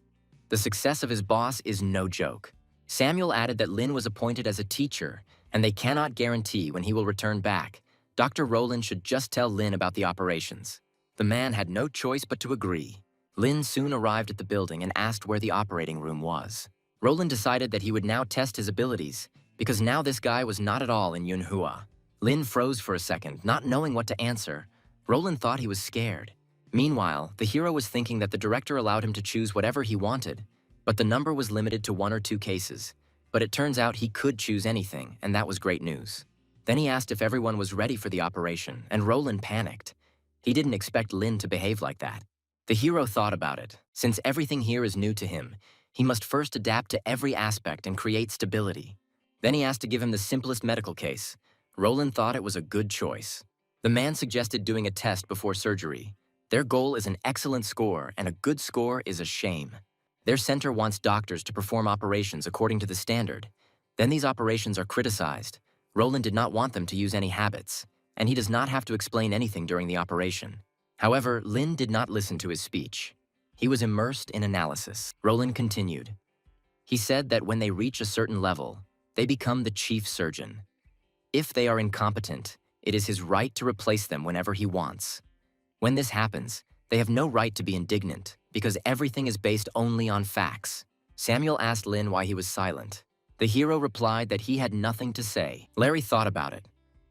A: The success of his boss is no joke. Samuel added that Lin was appointed as a teacher, and they cannot guarantee when he will return back. Dr. Roland should just tell Lin about the operations. The man had no choice but to agree. Lin soon arrived at the building and asked where the operating room was. Roland decided that he would now test his abilities, because now this guy was not at all in Yunhua. Lin froze for a second, not knowing what to answer. Roland thought he was scared. Meanwhile, the hero was thinking that the director allowed him to choose whatever he wanted, but the number was limited to 1 or 2 cases. But it turns out he could choose anything, and that was great news. Then he asked if everyone was ready for the operation, and Roland panicked. He didn't expect Lin to behave like that. The hero thought about it. Since everything here is new to him, he must first adapt to every aspect and create stability. Then he asked to give him the simplest medical case. Roland thought it was a good choice. The man suggested doing a test before surgery. Their goal is an excellent score, and a good score is a shame. Their center wants doctors to perform operations according to the standard. Then these operations are criticized. Roland did not want them to use any habits, and he does not have to explain anything during the operation. However, Lin did not listen to his speech. He was immersed in analysis. Roland continued. He said that when they reach a certain level, they become the chief surgeon. If they are incompetent, it is his right to replace them whenever he wants. When this happens, they have no right to be indignant, because everything is based only on facts. Samuel asked Lin why he was silent. The hero replied that he had nothing to say. Larry thought about it.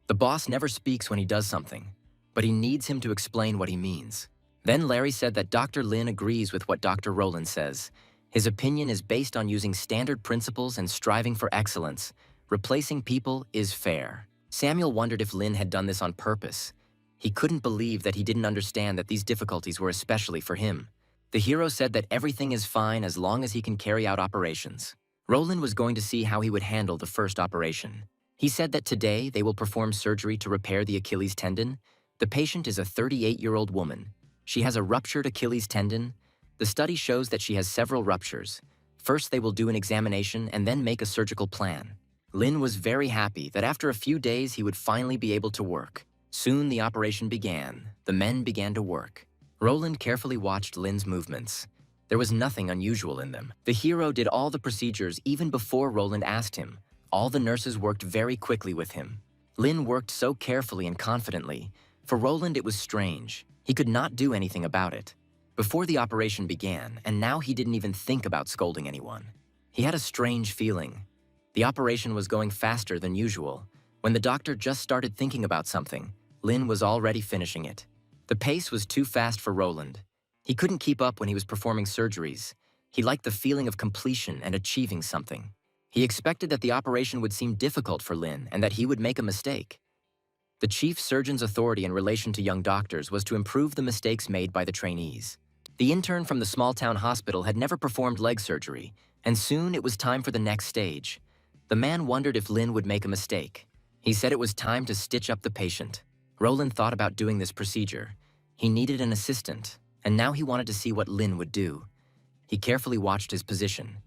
A: The boss never speaks when he does something, but he needs him to explain what he means. Then Larry said that Dr. Lin agrees with what Dr. Roland says. His opinion is based on using standard principles and striving for excellence. Replacing people is fair. Samuel wondered if Lin had done this on purpose. He couldn't believe that he didn't understand that these difficulties were especially for him. The hero said that everything is fine as long as he can carry out operations. Roland was going to see how he would handle the first operation. He said that today they will perform surgery to repair the Achilles tendon. The patient is a 38-year-old woman. She has a ruptured Achilles tendon. The study shows that she has several ruptures. First, they will do an examination and then make a surgical plan. Lin was very happy that after a few days he would finally be able to work. Soon the operation began. The men began to work. Roland carefully watched Lin's movements. There was nothing unusual in them. The hero did all the procedures even before Roland asked him. All the nurses worked very quickly with him. Lin worked so carefully and confidently. For Roland, it was strange. He could not do anything about it. Before the operation began, and now he didn't even think about scolding anyone. He had a strange feeling. The operation was going faster than usual. When the doctor just started thinking about something, Lin was already finishing it. The pace was too fast for Roland. He couldn't keep up when he was performing surgeries. He liked the feeling of completion and achieving something. He expected that the operation would seem difficult for Lin and that he would make a mistake. The chief surgeon's authority in relation to young doctors was to improve the mistakes made by the trainees. The intern from the small-town hospital had never performed leg surgery, and soon it was time for the next stage. The man wondered if Lin would make a mistake. He said it was time to stitch up the patient. Roland thought about doing this procedure. He needed an assistant, and now he wanted to see what Lin would do. He carefully watched his position.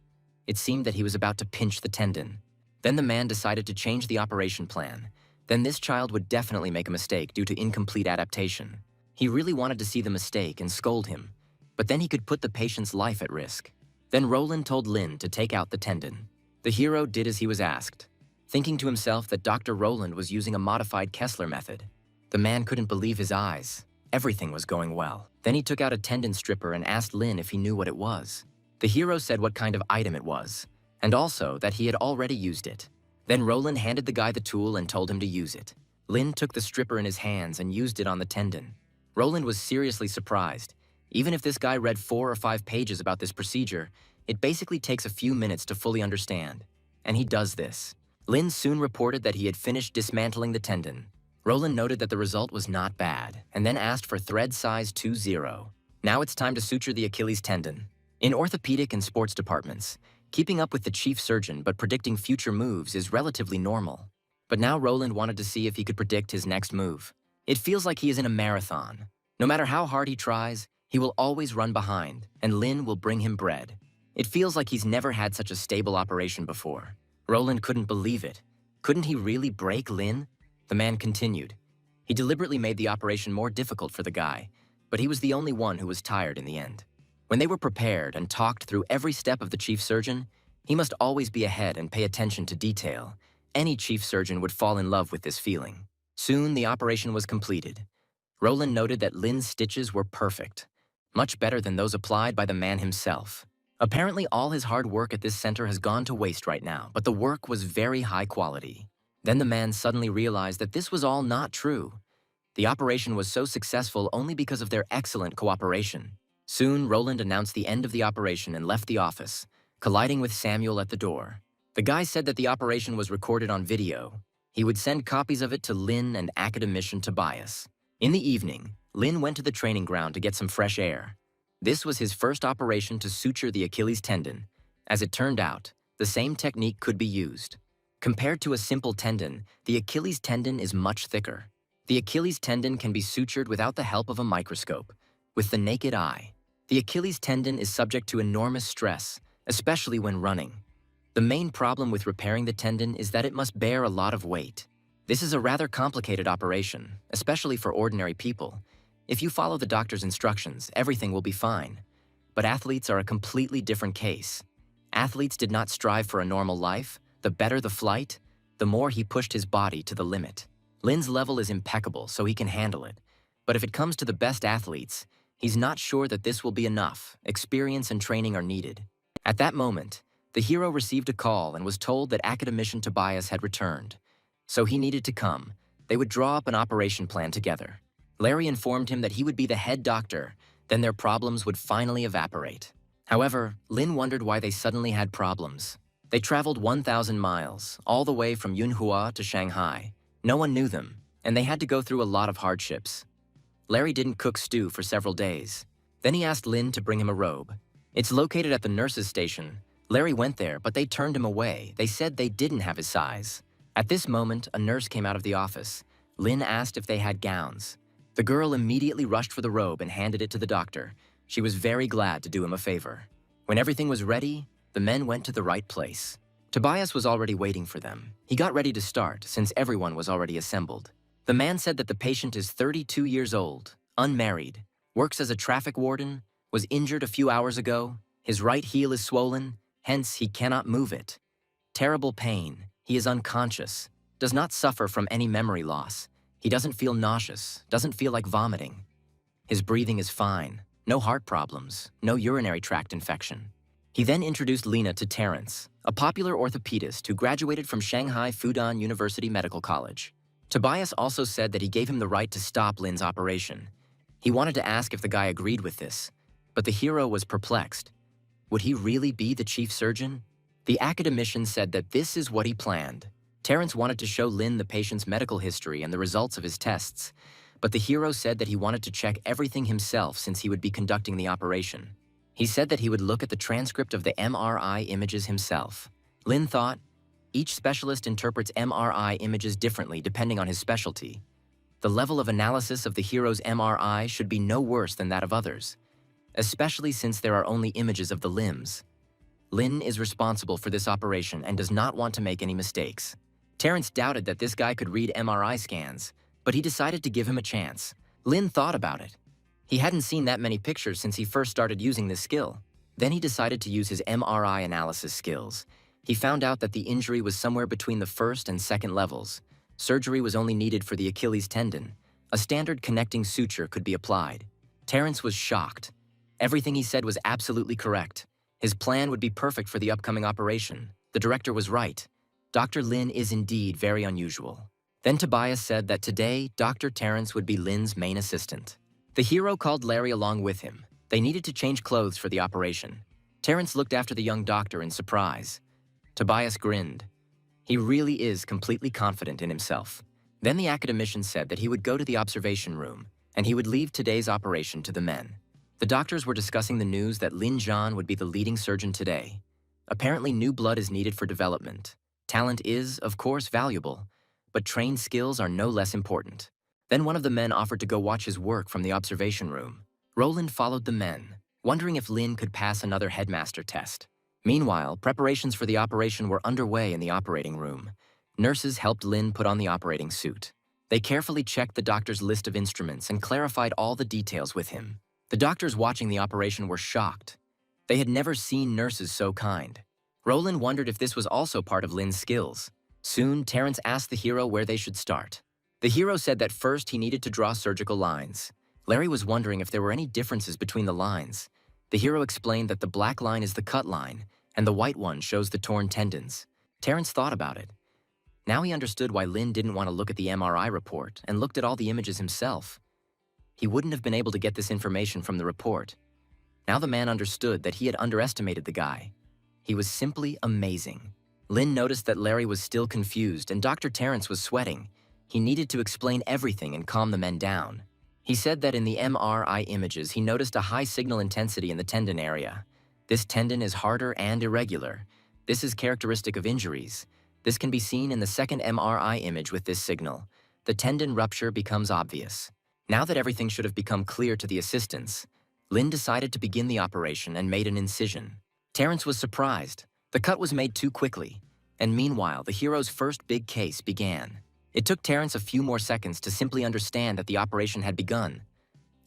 A: It seemed that he was about to pinch the tendon. Then the man decided to change the operation plan. Then this child would definitely make a mistake due to incomplete adaptation. He really wanted to see the mistake and scold him, but then he could put the patient's life at risk. Then Roland told Lin to take out the tendon. The hero did as he was asked, thinking to himself that Dr. Roland was using a modified Kessler method. The man couldn't believe his eyes. Everything was going well. Then he took out a tendon stripper and asked Lin if he knew what it was. The hero said what kind of item it was, and also that he had already used it. Then Roland handed the guy the tool and told him to use it. Lin took the stripper in his hands and used it on the tendon. Roland was seriously surprised. Even if this guy read 4 or 5 pages about this procedure, it basically takes a few minutes to fully understand. And he does this. Lin soon reported that he had finished dismantling the tendon. Roland noted that the result was not bad, and then asked for thread size 20. Now it's time to suture the Achilles tendon. In orthopedic and sports departments, keeping up with the chief surgeon but predicting future moves is relatively normal. But now Roland wanted to see if he could predict his next move. It feels like he is in a marathon. No matter how hard he tries, he will always run behind, and Lin will bring him bread. It feels like he's never had such a stable operation before. Roland couldn't believe it. Couldn't he really break Lin? The man continued. He deliberately made the operation more difficult for the guy, but he was the only one who was tired in the end. When they were prepared and talked through every step of the chief surgeon, he must always be ahead and pay attention to detail. Any chief surgeon would fall in love with this feeling. Soon the operation was completed. Roland noted that Lin's stitches were perfect, much better than those applied by the man himself. Apparently all his hard work at this center has gone to waste right now, but the work was very high quality. Then the man suddenly realized that this was all not true. The operation was so successful only because of their excellent cooperation. Soon, Roland announced the end of the operation and left the office, colliding with Samuel at the door. The guy said that the operation was recorded on video. He would send copies of it to Lin and academician Tobias. In the evening, Lin went to the training ground to get some fresh air. This was his first operation to suture the Achilles tendon. As it turned out, the same technique could be used. Compared to a simple tendon, the Achilles tendon is much thicker. The Achilles tendon can be sutured without the help of a microscope, with the naked eye. The Achilles tendon is subject to enormous stress, especially when running. The main problem with repairing the tendon is that it must bear a lot of weight. This is a rather complicated operation, especially for ordinary people. If you follow the doctor's instructions, everything will be fine. But athletes are a completely different case. Athletes did not strive for a normal life. The better the flight, the more he pushed his body to the limit. Lin's level is impeccable, so he can handle it. But if it comes to the best athletes, he's not sure that this will be enough. Experience and training are needed. At that moment, the hero received a call and was told that academician Tobias had returned. So he needed to come. They would draw up an operation plan together. Larry informed him that he would be the head doctor, then their problems would finally evaporate. However, Lin wondered why they suddenly had problems. They traveled 1,000 miles, all the way from Yunhua to Shanghai. No one knew them, and they had to go through a lot of hardships. Larry didn't cook stew for several days. Then he asked Lin to bring him a robe. It's located at the nurse's station. Larry went there, but they turned him away. They said they didn't have his size. At this moment, a nurse came out of the office. Lin asked if they had gowns. The girl immediately rushed for the robe and handed it to the doctor. She was very glad to do him a favor. When everything was ready, the men went to the right place. Tobias was already waiting for them. He got ready to start since everyone was already assembled. The man said that the patient is 32 years old, unmarried, works as a traffic warden, was injured a few hours ago, his right heel is swollen, hence he cannot move it. Terrible pain, he is unconscious, does not suffer from any memory loss. He doesn't feel nauseous, doesn't feel like vomiting. His breathing is fine, no heart problems, no urinary tract infection. He then introduced Lena to Terrence, a popular orthopedist who graduated from Shanghai Fudan University Medical College. Tobias also said that he gave him the right to stop Lin's operation. He wanted to ask if the guy agreed with this, but the hero was perplexed. Would he really be the chief surgeon? The academician said that this is what he planned. Terrence wanted to show Lin the patient's medical history and the results of his tests, but the hero said that he wanted to check everything himself since he would be conducting the operation. He said that he would look at the transcript of the MRI images himself. Lin thought, each specialist interprets MRI images differently depending on his specialty. The level of analysis of the hero's MRI should be no worse than that of others, especially since there are only images of the limbs. Lin is responsible for this operation and does not want to make any mistakes. Terrence doubted that this guy could read MRI scans, but he decided to give him a chance. Lin thought about it. He hadn't seen that many pictures since he first started using this skill. Then he decided to use his MRI analysis skills. He found out that the injury was somewhere between the first and second levels. Surgery was only needed for the Achilles tendon. A standard connecting suture could be applied. Terrence was shocked. Everything he said was absolutely correct. His plan would be perfect for the upcoming operation. The director was right. Dr. Lin is indeed very unusual. Then Tobias said that today, Dr. Terrence would be Lin's main assistant. The hero called Larry along with him. They needed to change clothes for the operation. Terrence looked after the young doctor in surprise. Tobias grinned. He really is completely confident in himself. Then the academician said that he would go to the observation room, and he would leave today's operation to the men. The doctors were discussing the news that Lin Zhan would be the leading surgeon today. Apparently new blood is needed for development. Talent is, of course, valuable, but trained skills are no less important. Then one of the men offered to go watch his work from the observation room. Roland followed the men, wondering if Lin could pass another headmaster test. Meanwhile, preparations for the operation were underway in the operating room. Nurses helped Lin put on the operating suit. They carefully checked the doctor's list of instruments and clarified all the details with him. The doctors watching the operation were shocked. They had never seen nurses so kind. Roland wondered if this was also part of Lin's skills. Soon, Terrence asked the hero where they should start. The hero said that first he needed to draw surgical lines. Larry was wondering if there were any differences between the lines. The hero explained that the black line is the cut line, and the white one shows the torn tendons. Terrence thought about it. Now he understood why Lin didn't want to look at the MRI report and looked at all the images himself. He wouldn't have been able to get this information from the report. Now the man understood that he had underestimated the guy. He was simply amazing. Lin noticed that Larry was still confused and Dr. Terrence was sweating. He needed to explain everything and calm the men down. He said that in the MRI images, he noticed a high signal intensity in the tendon area. This tendon is harder and irregular. This is characteristic of injuries. This can be seen in the second MRI image with this signal. The tendon rupture becomes obvious. Now that everything should have become clear to the assistants, Lin decided to begin the operation and made an incision. Terrence was surprised. The cut was made too quickly. And meanwhile, the hero's first big case began. It took Terrence a few more seconds to simply understand that the operation had begun.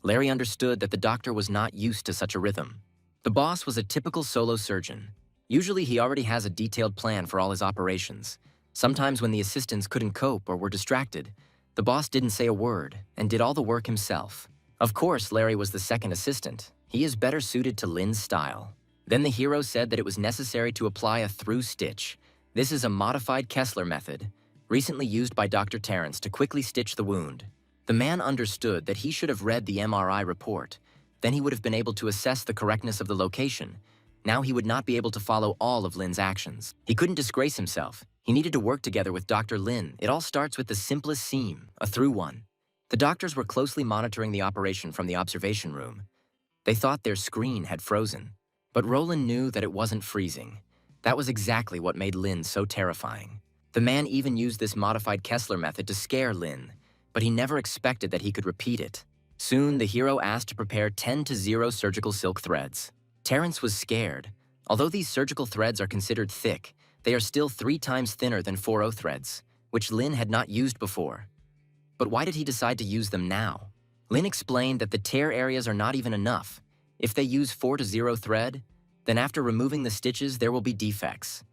A: Larry understood that the doctor was not used to such a rhythm. The boss was a typical solo surgeon. Usually he already has a detailed plan for all his operations. Sometimes when the assistants couldn't cope or were distracted, the boss didn't say a word and did all the work himself. Of course, Larry was the second assistant. He is better suited to Lin's style. Then the hero said that it was necessary to apply a through stitch. This is a modified Kessler method, recently used by Dr. Terrence to quickly stitch the wound. The man understood that he should have read the MRI report. Then he would have been able to assess the correctness of the location. Now he would not be able to follow all of Lin's actions. He couldn't disgrace himself. He needed to work together with Dr. Lin. It all starts with the simplest seam, a through one. The doctors were closely monitoring the operation from the observation room. They thought their screen had frozen. But Roland knew that it wasn't freezing. That was exactly what made Lin so terrifying. The man even used this modified Kessler method to scare Lin, but he never expected that he could repeat it. Soon, the hero asked to prepare 10-0 surgical silk threads. Terrence was scared. Although these surgical threads are considered thick, they are still 3 times thinner than 4/0 threads, which Lin had not used before. But why did he decide to use them now? Lin explained that the tear areas are not even enough. If they use 4-0 thread, then after removing the stitches there will be defects.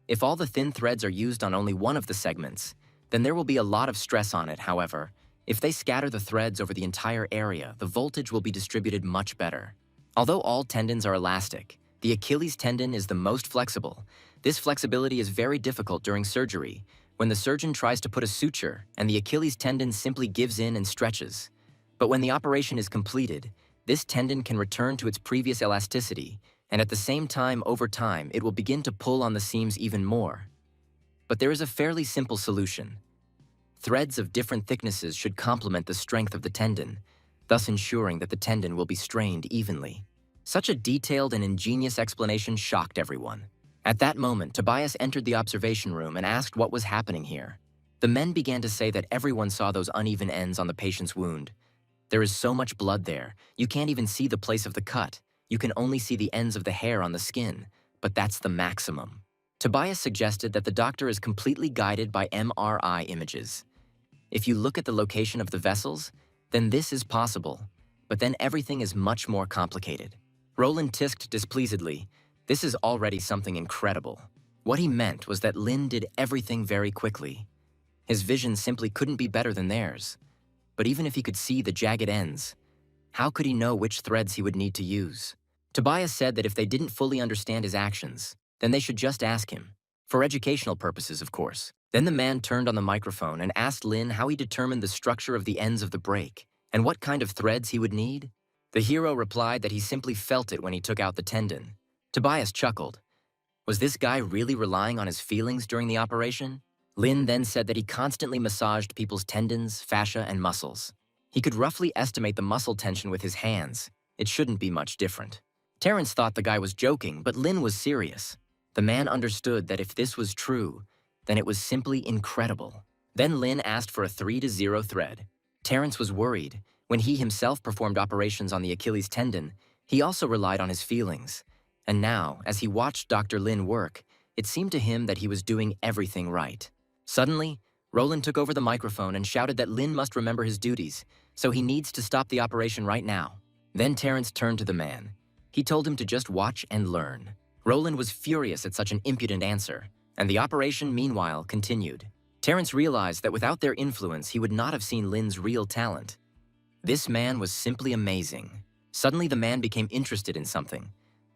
A: If all the thin threads are used on only one of the segments, then there will be a lot of stress on it. However, if they scatter the threads over the entire area, the voltage will be distributed much better. Although all tendons are elastic, the Achilles tendon is the most flexible. This flexibility is very difficult during surgery, when the surgeon tries to put a suture and the Achilles tendon simply gives in and stretches. But when the operation is completed, this tendon can return to its previous elasticity, and at the same time, over time, it will begin to pull on the seams even more. But there is a fairly simple solution. Threads of different thicknesses should complement the strength of the tendon, thus ensuring that the tendon will be strained evenly. Such a detailed and ingenious explanation shocked everyone. At that moment, Tobias entered the observation room and asked what was happening here. The men began to say that everyone saw those uneven ends on the patient's wound. There is so much blood there, you can't even see the place of the cut. You can only see the ends of the hair on the skin, but that's the maximum. Tobias suggested that the doctor is completely guided by MRI images. If you look at the location of the vessels, then this is possible, but then everything is much more complicated. Roland tisked displeasedly. This is already something incredible. What he meant was that Lin did everything very quickly. His vision simply couldn't be better than theirs. But even if he could see the jagged ends, how could he know which threads he would need to use? Tobias said that if they didn't fully understand his actions, then they should just ask him. For educational purposes, of course. Then the man turned on the microphone and asked Lin how he determined the structure of the ends of the break and what kind of threads he would need. The hero replied that he simply felt it when he took out the tendon. Tobias chuckled. Was this guy really relying on his feelings during the operation? Lin then said that he constantly massaged people's tendons, fascia, and muscles. He could roughly estimate the muscle tension with his hands. It shouldn't be much different. Terrence thought the guy was joking, but Lin was serious. The man understood that if this was true, then it was simply incredible. Then Lin asked for a 3-0 thread. Terrence was worried. When he himself performed operations on the Achilles tendon, he also relied on his feelings. And now, as he watched Dr. Lin work, it seemed to him that he was doing everything right. Suddenly, Roland took over the microphone and shouted that Lin must remember his duties, so he needs to stop the operation right now. Then Terrence turned to the man. He told him to just watch and learn. Roland was furious at such an impudent answer, and the operation, meanwhile, continued. Terrence realized that without their influence, he would not have seen Lin's real talent. This man was simply amazing. Suddenly, the man became interested in something.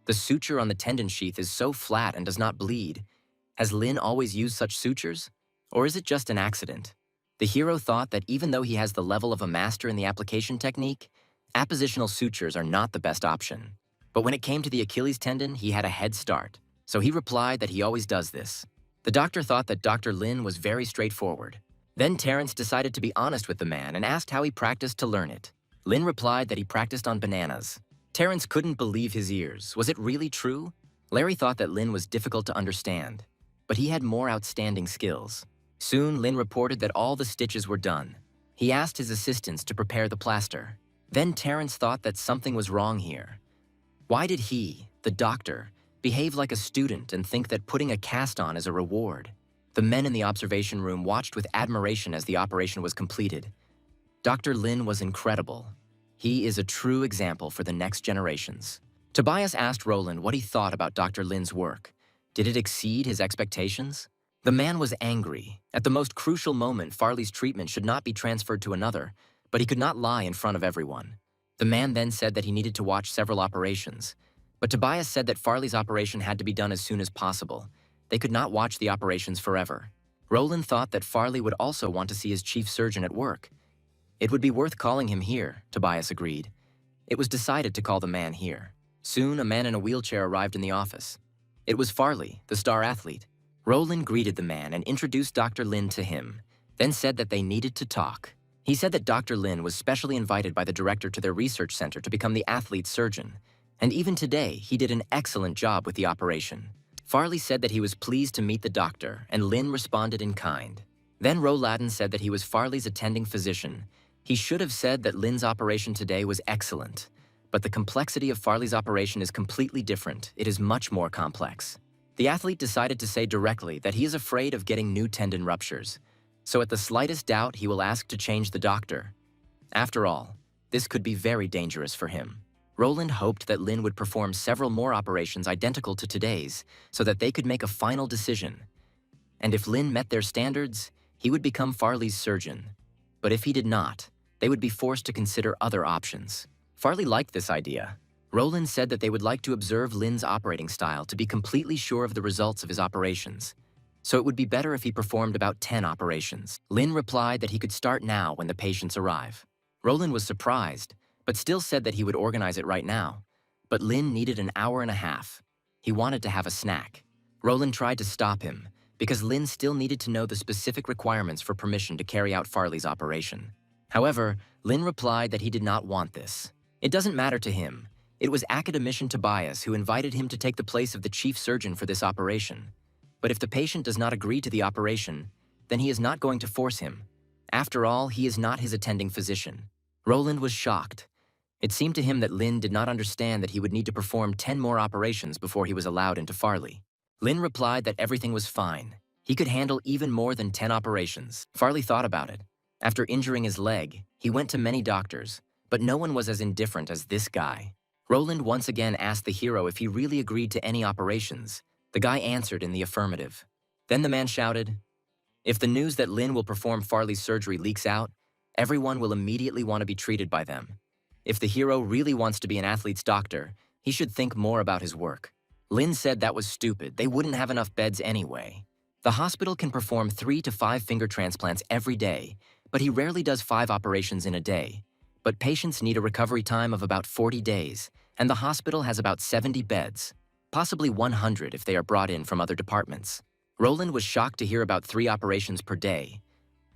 A: The suture on the tendon sheath is so flat and does not bleed. Has Lin always used such sutures? Or is it just an accident? The hero thought that even though he has the level of a master in the application technique, appositional sutures are not the best option. But when it came to the Achilles tendon, he had a head start, so he replied that he always does this. The doctor thought that Dr. Lin was very straightforward. Then Terrence decided to be honest with the man and asked how he practiced to learn it. Lin replied that he practiced on bananas. Terrence couldn't believe his ears. Was it really true? Larry thought that Lin was difficult to understand, but he had more outstanding skills. Soon, Lin reported that all the stitches were done. He asked his assistants to prepare the plaster. Then Terrence thought that something was wrong here. Why did he, the doctor, behave like a student and think that putting a cast on is a reward? The men in the observation room watched with admiration as the operation was completed. Dr. Lin was incredible. He is a true example for the next generations. Tobias asked Roland what he thought about Dr. Lin's work. Did it exceed his expectations? The man was angry. At the most crucial moment, Farley's treatment should not be transferred to another, but he could not lie in front of everyone. The man then said that he needed to watch several operations, but Tobias said that Farley's operation had to be done as soon as possible. They could not watch the operations forever. Roland thought that Farley would also want to see his chief surgeon at work. It would be worth calling him here, Tobias agreed. It was decided to call the man here. Soon, a man in a wheelchair arrived in the office. It was Farley, the star athlete. Roland greeted the man and introduced Dr. Lin to him, then said that they needed to talk. He said that Dr. Lin was specially invited by the director to their research center to become the athlete's surgeon, and even today, he did an excellent job with the operation. Farley said that he was pleased to meet the doctor, and Lin responded in kind. Then Roladin said that he was Farley's attending physician. He should have said that Lin's operation today was excellent, but the complexity of Farley's operation is completely different. It is much more complex. The athlete decided to say directly that he is afraid of getting new tendon ruptures, so at the slightest doubt he will ask to change the doctor. After all, this could be very dangerous for him. Roland hoped that Lin would perform several more operations identical to today's so that they could make a final decision. And if Lin met their standards, he would become Farley's surgeon. But if he did not, they would be forced to consider other options. Farley liked this idea. Roland said that they would like to observe Lin's operating style to be completely sure of the results of his operations. So it would be better if he performed about 10 operations. Lin replied that he could start now when the patients arrive. Roland was surprised, but still said that he would organize it right now. But Lin needed an hour and a half. He wanted to have a snack. Roland tried to stop him, because Lin still needed to know the specific requirements for permission to carry out Farley's operation. However, Lin replied that he did not want this. It doesn't matter to him. It was academician Tobias who invited him to take the place of the chief surgeon for this operation. But if the patient does not agree to the operation, then he is not going to force him. After all, he is not his attending physician. Roland was shocked. It seemed to him that Lin did not understand that he would need to perform 10 more operations before he was allowed into Farley. Lin replied that everything was fine. He could handle even more than 10 operations. Farley thought about it. After injuring his leg, he went to many doctors, but no one was as indifferent as this guy. Roland once again asked the hero if he really agreed to any operations. The guy answered in the affirmative. Then the man shouted, "If the news that Lin will perform Farley's surgery leaks out, everyone will immediately want to be treated by them. If the hero really wants to be an athlete's doctor, he should think more about his work." Lin said that was stupid. They wouldn't have enough beds anyway. The hospital can perform 3 to 5 finger transplants every day, but he rarely does 5 operations in a day. But patients need a recovery time of about 40 days, and the hospital has about 70 beds, possibly 100 if they are brought in from other departments. Roland was shocked to hear about 3 operations per day.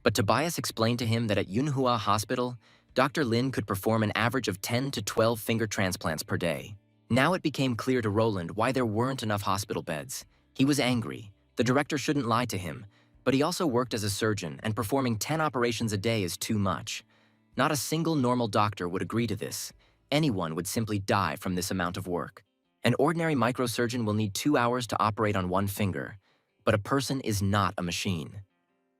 A: But Tobias explained to him that at Yunhua Hospital, Dr. Lin could perform an average of 10 to 12 finger transplants per day. Now it became clear to Roland why there weren't enough hospital beds. He was angry. The director shouldn't lie to him, but he also worked as a surgeon, and performing 10 operations a day is too much. Not a single normal doctor would agree to this. Anyone would simply die from this amount of work. An ordinary microsurgeon will need 2 hours to operate on one finger, but a person is not a machine.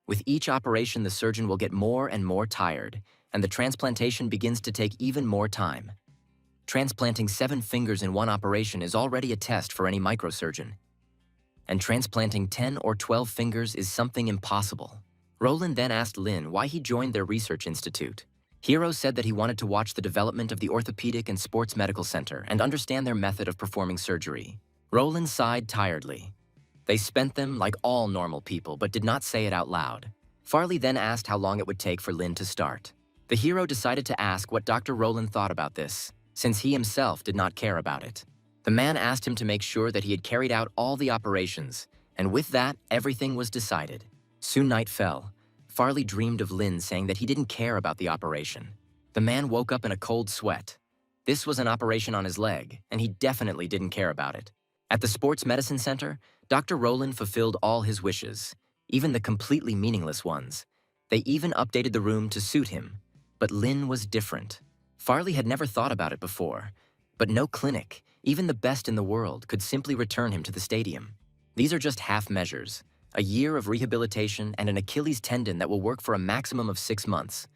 A: With each operation, the surgeon will get more and more tired, and the transplantation begins to take even more time. Transplanting 7 fingers in one operation is already a test for any microsurgeon. And transplanting 10 or 12 fingers is something impossible. Roland then asked Lin why he joined their research institute. Hiro said that he wanted to watch the development of the Orthopedic and Sports Medical Center and understand their method of performing surgery. Roland sighed tiredly. They spent them like all normal people, but did not say it out loud. Farley then asked how long it would take for Lin to start. The hero decided to ask what Dr. Roland thought about this, since he himself did not care about it. The man asked him to make sure that he had carried out all the operations, and with that, everything was decided. Soon night fell. Farley dreamed of Lin saying that he didn't care about the operation. The man woke up in a cold sweat. This was an operation on his leg, and he definitely didn't care about it. At the Sports Medicine Center, Dr. Roland fulfilled all his wishes, even the completely meaningless ones. They even updated the room to suit him. But Lin was different. Farley had never thought about it before, but no clinic, even the best in the world, could simply return him to the stadium. These are just half measures. A year of rehabilitation and an Achilles tendon that will work for a maximum of 6 months,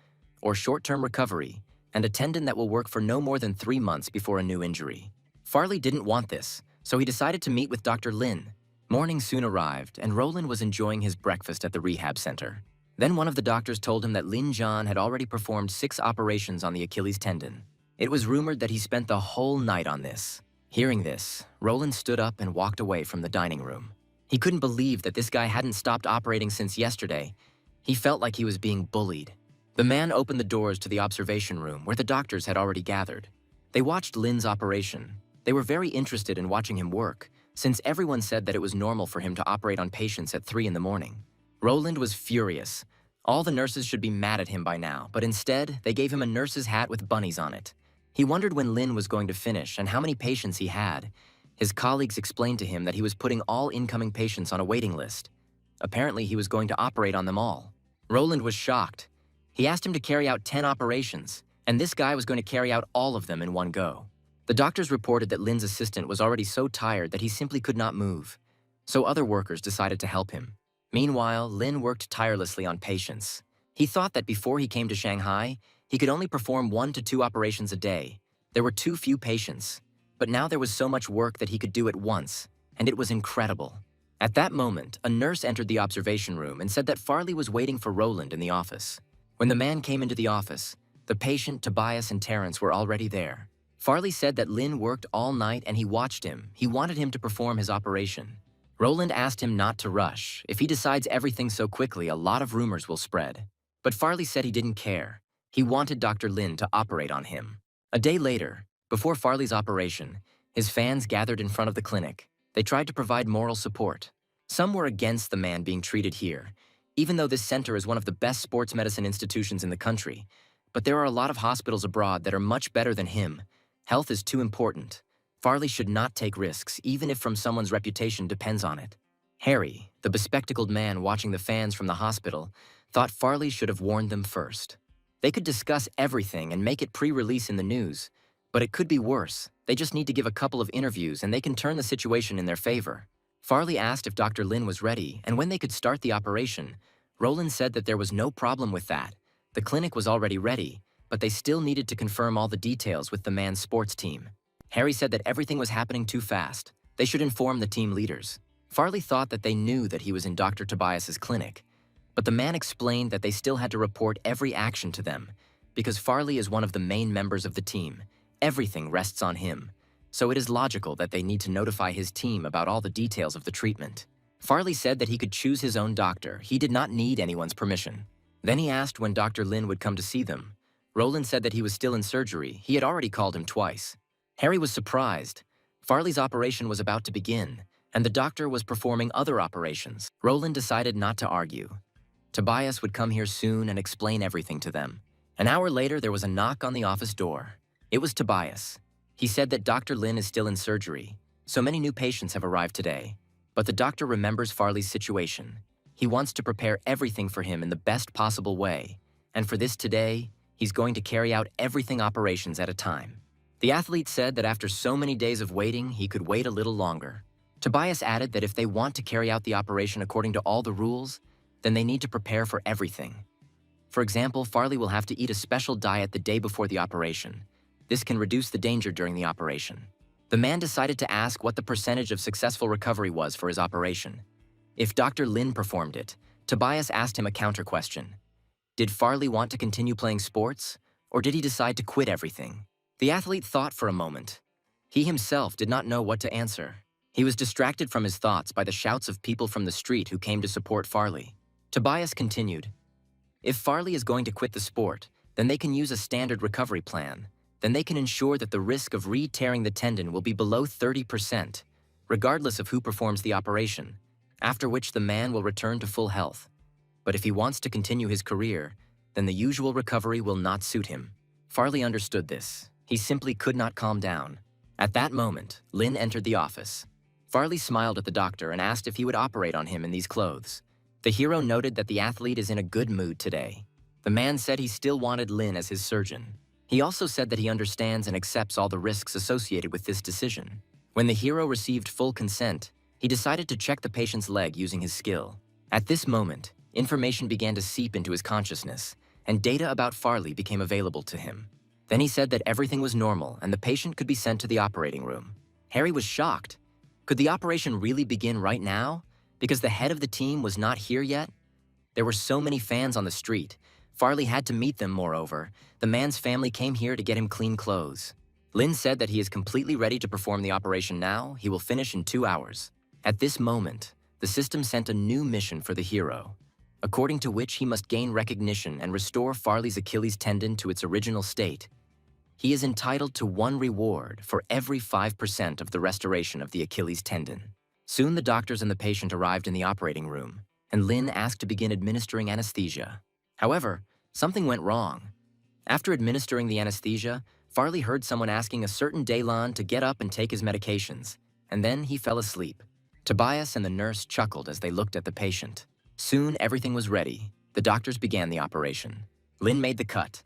A: or short-term recovery, and a tendon that will work for no more than 3 months before a new injury. Farley didn't want this, so he decided to meet with Dr. Lin. Morning soon arrived, and Roland was enjoying his breakfast at the rehab center. Then one of the doctors told him that Lin John had already performed 6 operations on the Achilles tendon. It was rumored that he spent the whole night on this. Hearing this, Roland stood up and walked away from the dining room. He couldn't believe that this guy hadn't stopped operating since yesterday. He felt like he was being bullied. The man opened the doors to the observation room where the doctors had already gathered. They watched Lin's operation. They were very interested in watching him work, since everyone said that it was normal for him to operate on patients at 3 in the morning. Roland was furious. All the nurses should be mad at him by now, but instead, they gave him a nurse's hat with bunnies on it. He wondered when Lin was going to finish and how many patients he had. His colleagues explained to him that he was putting all incoming patients on a waiting list. Apparently, he was going to operate on them all. Roland was shocked. He asked him to carry out 10 operations, and this guy was going to carry out all of them in one go. The doctors reported that Lin's assistant was already so tired that he simply could not move. so other workers decided to help him. Meanwhile, Lin worked tirelessly on patients. He thought that before he came to Shanghai, he could only perform 1 to 2 operations a day. There were too few patients, but now there was so much work that he could do at once, and it was incredible. At that moment, a nurse entered the observation room and said that Farley was waiting for Roland in the office. When the man came into the office, the patient, Tobias, and Terrence were already there. Farley said that Lin worked all night and he watched him. He wanted him to perform his operation. Roland asked him not to rush. If he decides everything so quickly, a lot of rumors will spread. But Farley said he didn't care. He wanted Dr. Lin to operate on him. A day later, before Farley's operation, his fans gathered in front of the clinic. They tried to provide moral support. Some were against the man being treated here, even though this center is one of the best sports medicine institutions in the country. But there are a lot of hospitals abroad that are much better than him. Health is too important. Farley should not take risks, even if from someone's reputation depends on it. Harry, the bespectacled man watching the fans from the hospital, thought Farley should have warned them first. They could discuss everything and make it pre-release in the news, but it could be worse. They just need to give a couple of interviews and they can turn the situation in their favor. Farley asked if Dr. Lin was ready and when they could start the operation. Roland said that there was no problem with that. The clinic was already ready, but they still needed to confirm all the details with the man's sports team. Harry said that everything was happening too fast. They should inform the team leaders. Farley thought that they knew that he was in Dr. Tobias's clinic, but the man explained that they still had to report every action to them, because Farley is one of the main members of the team. Everything rests on him, so it is logical that they need to notify his team about all the details of the treatment. Farley said that he could choose his own doctor. He did not need anyone's permission. Then he asked when Dr. Lin would come to see them. Roland said that he was still in surgery. He had already called him twice. Harry was surprised. Farley's operation was about to begin, and the doctor was performing other operations. Roland decided not to argue. Tobias would come here soon and explain everything to them. An hour later, there was a knock on the office door. It was Tobias. He said that Dr. Lin is still in surgery. So many new patients have arrived today. But the doctor remembers Farley's situation. He wants to prepare everything for him in the best possible way. And for this today, he's going to carry out everything operations at a time. The athlete said that after so many days of waiting, he could wait a little longer. Tobias added that if they want to carry out the operation according to all the rules, then they need to prepare for everything. For example, Farley will have to eat a special diet the day before the operation. This can reduce the danger during the operation. The man decided to ask what the percentage of successful recovery was for his operation. If Dr. Lin performed it, Tobias asked him a counter question. Did Farley want to continue playing sports, or did he decide to quit everything? The athlete thought for a moment. He himself did not know what to answer. He was distracted from his thoughts by the shouts of people from the street who came to support Farley. Tobias continued, if Farley is going to quit the sport, then they can use a standard recovery plan. Then they can ensure that the risk of re-tearing the tendon will be below 30%, regardless of who performs the operation, after which the man will return to full health. But if he wants to continue his career, then the usual recovery will not suit him. Farley understood this. He simply could not calm down. At that moment, Lin entered the office. Farley smiled at the doctor and asked if he would operate on him in these clothes. The hero noted that the athlete is in a good mood today. The man said he still wanted Lin as his surgeon. He also said that he understands and accepts all the risks associated with this decision. When the hero received full consent, he decided to check the patient's leg using his skill. At this moment, information began to seep into his consciousness, and data about Farley became available to him. Then he said that everything was normal and the patient could be sent to the operating room. Harry was shocked. Could the operation really begin right now? Because the head of the team was not here yet? There were so many fans on the street. Farley had to meet them, moreover. The man's family came here to get him clean clothes. Lin said that he is completely ready to perform the operation now. He will finish in 2 hours. At this moment, the system sent a new mission for the hero, according to which he must gain recognition and restore Farley's Achilles tendon to its original state. He is entitled to 1 reward for every 5% of the restoration of the Achilles tendon. Soon the doctors and the patient arrived in the operating room, and Lin asked to begin administering anesthesia. However, something went wrong. After administering the anesthesia, Farley heard someone asking a certain Daylon to get up and take his medications, and then he fell asleep. Tobias and the nurse chuckled as they looked at the patient. Soon everything was ready. The doctors began the operation. Lin made the cut.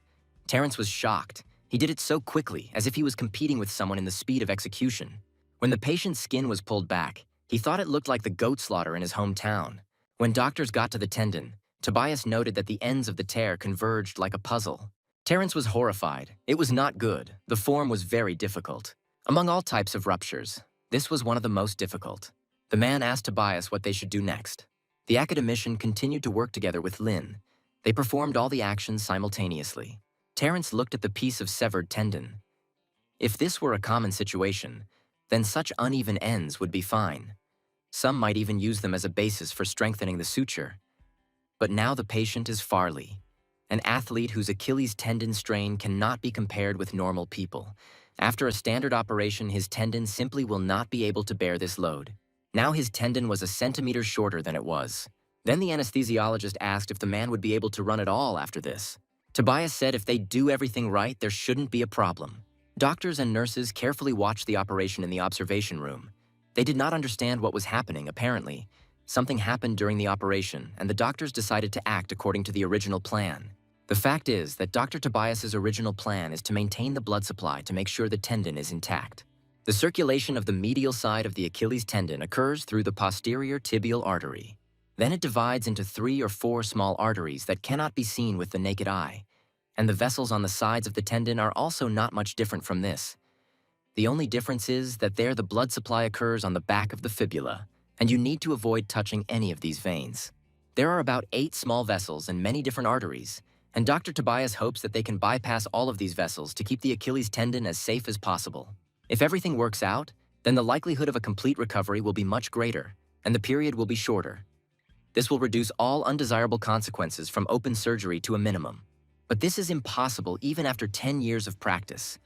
A: Terrence was shocked. He did it so quickly, as if he was competing with someone in the speed of execution. When the patient's skin was pulled back, He thought it looked like the goat slaughter in his hometown. When doctors got to the tendon, Tobias noted that the ends of the tear converged like a puzzle. Terence was horrified. It was not good. The form was very difficult. Among all types of ruptures, this was one of the most difficult. The man asked Tobias what they should do next. The academician continued to work together with Lin. They performed all the actions simultaneously. Terence looked at the piece of severed tendon. If this were a common situation, then such uneven ends would be fine. Some might even use them as a basis for strengthening the suture. But now the patient is Farley, an athlete whose Achilles tendon strain cannot be compared with normal people. After a standard operation, his tendon simply will not be able to bear this load. Now his tendon was a centimeter shorter than it was. Then the anesthesiologist asked if the man would be able to run at all after this. Tobias said if they do everything right, there shouldn't be a problem. Doctors and nurses carefully watched the operation in the observation room. They did not understand what was happening, apparently. Something happened during the operation, and the doctors decided to act according to the original plan. The fact is that Dr. Tobias's original plan is to maintain the blood supply to make sure the tendon is intact. The circulation of the medial side of the Achilles tendon occurs through the posterior tibial artery. Then it divides into 3 or 4 small arteries that cannot be seen with the naked eye, and the vessels on the sides of the tendon are also not much different from this. The only difference is that there the blood supply occurs on the back of the fibula, and you need to avoid touching any of these veins. There are about 8 small vessels and many different arteries, and Dr. Tobias hopes that they can bypass all of these vessels to keep the Achilles tendon as safe as possible. If everything works out, then the likelihood of a complete recovery will be much greater, and the period will be shorter. This will reduce all undesirable consequences from open surgery to a minimum. But this is impossible even after 10 years of practice.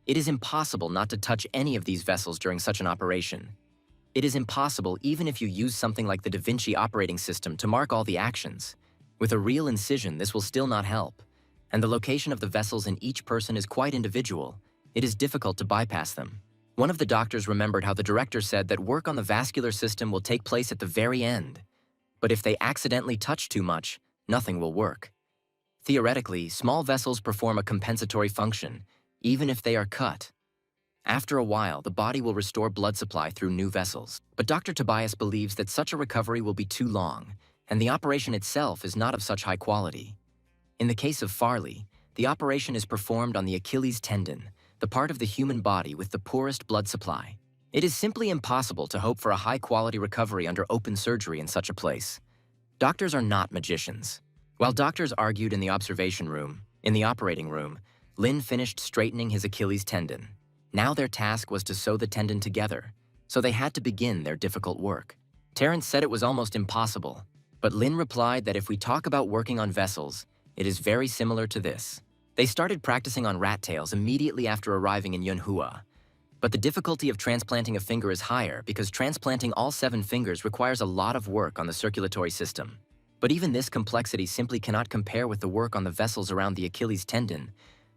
A: It is impossible not to touch any of these vessels during such an operation. It is impossible even if you use something like the Da Vinci operating system to mark all the actions. With a real incision, this will still not help. And the location of the vessels in each person is quite individual. It is difficult to bypass them. One of the doctors remembered how the director said that work on the vascular system will take place at the very end. But if they accidentally touch too much, nothing will work. Theoretically, small vessels perform a compensatory function, even if they are cut. After a while, the body will restore blood supply through new vessels. But Dr. Tobias believes that such a recovery will be too long, and the operation itself is not of such high quality. In the case of Farley, the operation is performed on the Achilles tendon, the part of the human body with the poorest blood supply. It is simply impossible to hope for a high-quality recovery under open surgery in such a place. Doctors are not magicians. While doctors argued in the observation room, in the operating room, Lin finished straightening his Achilles tendon. Now their task was to sew the tendon together, so they had to begin their difficult work. Terence said it was almost impossible, but Lin replied that if we talk about working on vessels, it is very similar to this. They started practicing on rat tails immediately after arriving in Yunhua. But the difficulty of transplanting a finger is higher because transplanting all 7 fingers requires a lot of work on the circulatory system. But even this complexity simply cannot compare with the work on the vessels around the Achilles tendon.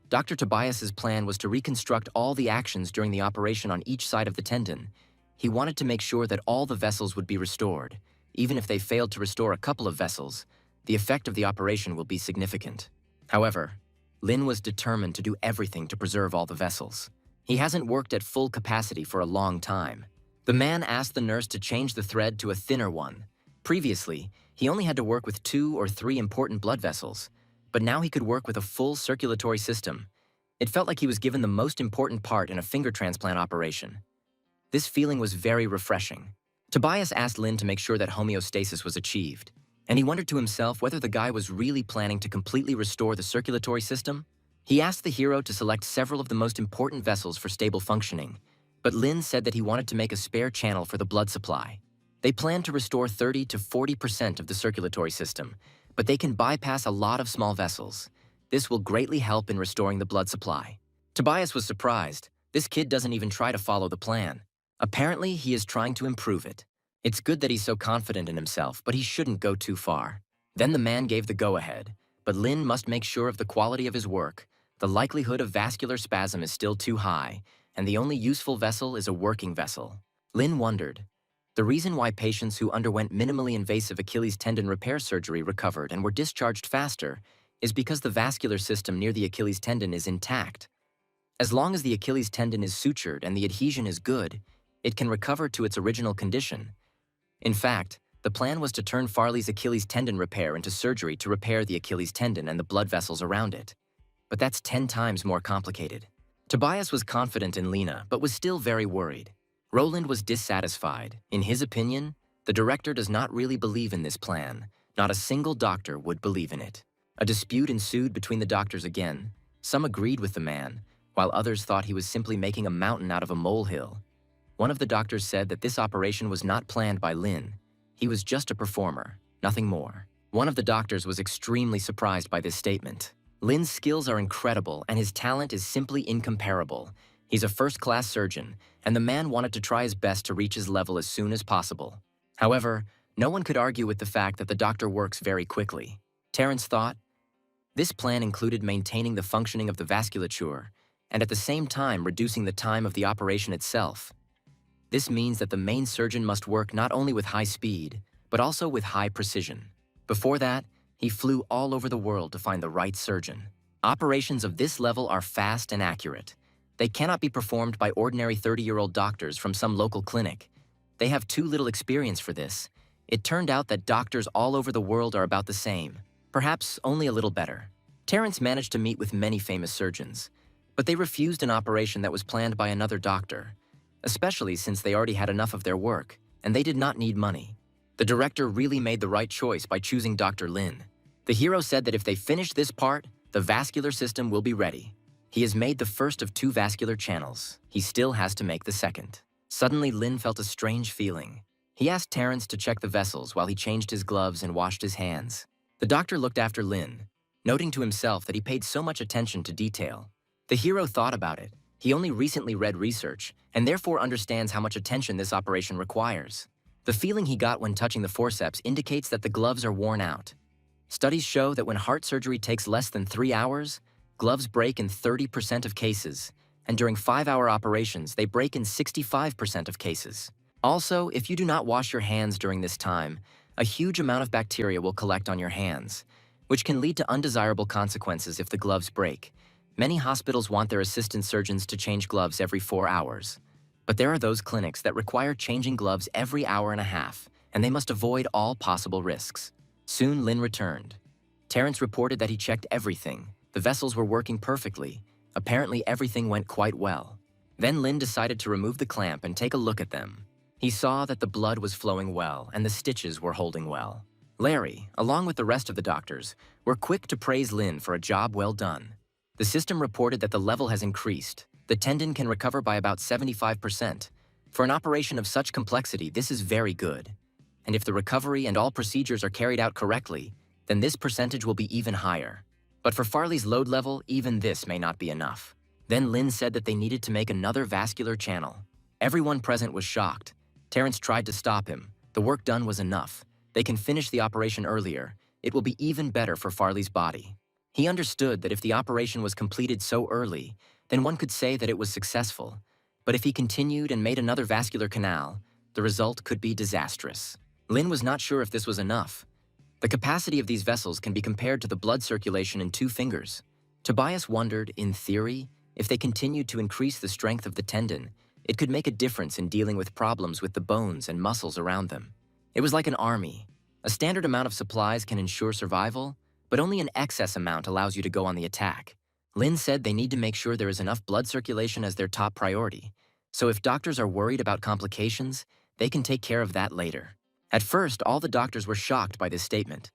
A: Dr. Tobias's plan was to reconstruct all the actions during the operation on each side of the tendon. He wanted to make sure that all the vessels would be restored. Even if they failed to restore a couple of vessels, the effect of the operation will be significant. However, Lin was determined to do everything to preserve all the vessels. He hasn't worked at full capacity for a long time. The man asked the nurse to change the thread to a thinner one. Previously, he only had to work with 2 or 3 important blood vessels, but now he could work with a full circulatory system. It felt like he was given the most important part in a finger transplant operation. This feeling was very refreshing. Tobias asked Lin to make sure that homeostasis was achieved, and he wondered to himself whether the guy was really planning to completely restore the circulatory system. He asked the hero to select several of the most important vessels for stable functioning, but Lin said that he wanted to make a spare channel for the blood supply. They planned to restore 30 to 40% of the circulatory system, but they can bypass a lot of small vessels. This will greatly help in restoring the blood supply. Tobias was surprised. This kid doesn't even try to follow the plan. Apparently, he is trying to improve it. It's good that he's so confident in himself, but he shouldn't go too far. Then the man gave the go-ahead, but Lin must make sure of the quality of his work. The likelihood of vascular spasm is still too high, and the only useful vessel is a working vessel. Lin wondered. The reason why patients who underwent minimally invasive Achilles tendon repair surgery recovered and were discharged faster is because the vascular system near the Achilles tendon is intact. As long as the Achilles tendon is sutured and the adhesion is good, it can recover to its original condition. In fact, the plan was to turn Farley's Achilles tendon repair into surgery to repair the Achilles tendon and the blood vessels around it. But that's 10 times more complicated. Tobias was confident in Lena, but was still very worried. Roland was dissatisfied. In his opinion, the director does not really believe in this plan. Not a single doctor would believe in it. A dispute ensued between the doctors again. Some agreed with the man, while others thought he was simply making a mountain out of a molehill. One of the doctors said that this operation was not planned by Lin. He was just a performer, nothing more. One of the doctors was extremely surprised by this statement. Lin's skills are incredible and his talent is simply incomparable. He's a first-class surgeon, and the man wanted to try his best to reach his level as soon as possible. However, no one could argue with the fact that the doctor works very quickly. Terrence thought, this plan included maintaining the functioning of the vasculature and at the same time reducing the time of the operation itself. This means that the main surgeon must work not only with high speed, but also with high precision. Before that, he flew all over the world to find the right surgeon. Operations of this level are fast and accurate. They cannot be performed by ordinary 30-year-old doctors from some local clinic. They have too little experience for this. It turned out that doctors all over the world are about the same, perhaps only a little better. Terrence managed to meet with many famous surgeons, but they refused an operation that was planned by another doctor, especially since they already had enough of their work, and they did not need money. The director really made the right choice by choosing Dr. Lin. The hero said that if they finish this part, the vascular system will be ready. He has made the first of 2 vascular channels. He still has to make the second. Suddenly, Lin felt a strange feeling. He asked Terrence to check the vessels while he changed his gloves and washed his hands. The doctor looked after Lin, noting to himself that he paid so much attention to detail. The hero thought about it. He only recently read research, and therefore understands how much attention this operation requires. The feeling he got when touching the forceps indicates that the gloves are worn out. Studies show that when heart surgery takes less than 3 hours, gloves break in 30% of cases, and during 5-hour operations, they break in 65% of cases. Also, if you do not wash your hands during this time, a huge amount of bacteria will collect on your hands, which can lead to undesirable consequences if the gloves break. Many hospitals want their assistant surgeons to change gloves every 4 hours. But there are those clinics that require changing gloves every hour and a half, and they must avoid all possible risks. Soon, Lin returned. Terrence reported that he checked everything. The vessels were working perfectly. Apparently, everything went quite well. Then Lin decided to remove the clamp and take a look at them. He saw that the blood was flowing well and the stitches were holding well. Larry, along with the rest of the doctors, were quick to praise Lin for a job well done. The system reported that the level has increased. The tendon can recover by about 75%. For an operation of such complexity, this is very good. And if the recovery and all procedures are carried out correctly, then this percentage will be even higher. But for Farley's load level, even this may not be enough. Then Lin said that they needed to make another vascular channel. Everyone present was shocked. Terrence tried to stop him. The work done was enough. They can finish the operation earlier. It will be even better for Farley's body. He understood that if the operation was completed so early, then one could say that it was successful. But if he continued and made another vascular canal, the result could be disastrous. Lin was not sure if this was enough. The capacity of these vessels can be compared to the blood circulation in 2 fingers. Tobias wondered, in theory, if they continued to increase the strength of the tendon, it could make a difference in dealing with problems with the bones and muscles around them. It was like an army. A standard amount of supplies can ensure survival, but only an excess amount allows you to go on the attack. Lin said they need to make sure there is enough blood circulation as their top priority. So if doctors are worried about complications, they can take care of that later. At first, all the doctors were shocked by this statement.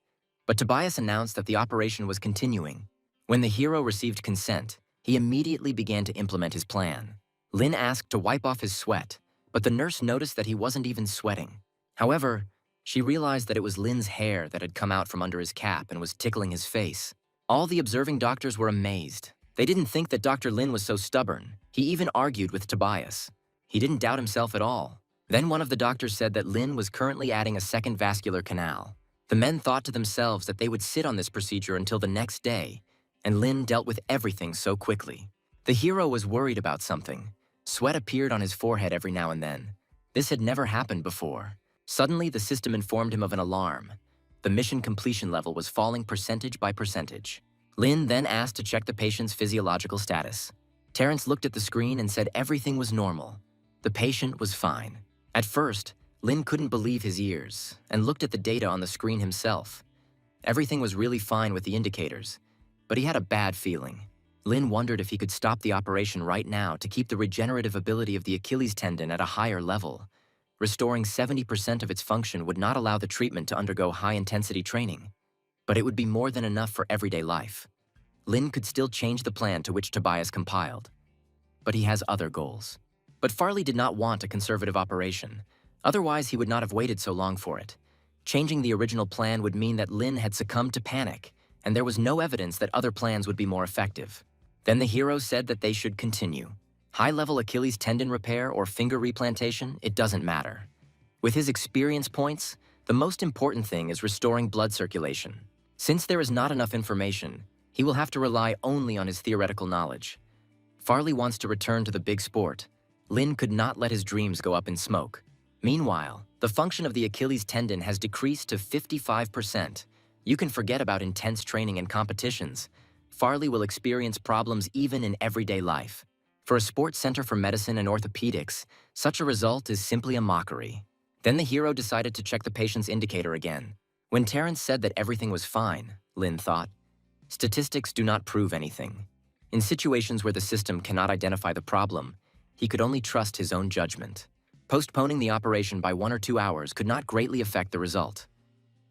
A: But Tobias announced that the operation was continuing. When the hero received consent, he immediately began to implement his plan. Lin asked to wipe off his sweat, but the nurse noticed that he wasn't even sweating. However, she realized that it was Lin's hair that had come out from under his cap and was tickling his face. All the observing doctors were amazed. They didn't think that Dr. Lin was so stubborn. He even argued with Tobias. He didn't doubt himself at all. Then one of the doctors said that Lin was currently adding a second vascular canal. The men thought to themselves that they would sit on this procedure until the next day, and Lin dealt with everything so quickly. The hero was worried about something. Sweat appeared on his forehead every now and then. This had never happened before. Suddenly, the system informed him of an alarm. The mission completion level was falling percentage by percentage. Lin then asked to check the patient's physiological status. Terrence looked at the screen and said everything was normal. The patient was fine. At first, Lin couldn't believe his ears and looked at the data on the screen himself. Everything was really fine with the indicators, but he had a bad feeling. Lin wondered if he could stop the operation right now to keep the regenerative ability of the Achilles tendon at a higher level. Restoring 70% of its function would not allow the treatment to undergo high-intensity training, but it would be more than enough for everyday life. Lin could still change the plan to which Tobias compiled, but he has other goals. But Farley did not want a conservative operation. Otherwise, he would not have waited so long for it. Changing the original plan would mean that Lin had succumbed to panic, and there was no evidence that other plans would be more effective. Then the hero said that they should continue. High-level Achilles tendon repair or finger replantation, it doesn't matter. With his experience points, the most important thing is restoring blood circulation. Since there is not enough information, he will have to rely only on his theoretical knowledge. Farley wants to return to the big sport. Lin could not let his dreams go up in smoke. Meanwhile, the function of the Achilles tendon has decreased to 55%. You can forget about intense training and competitions. Farley will experience problems even in everyday life. For a sports center for medicine and orthopedics, such a result is simply a mockery. Then the hero decided to check the patient's indicator again. When Terrence said that everything was fine, Lin thought, statistics do not prove anything. In situations where the system cannot identify the problem, he could only trust his own judgment. Postponing the operation by 1 or 2 hours could not greatly affect the result.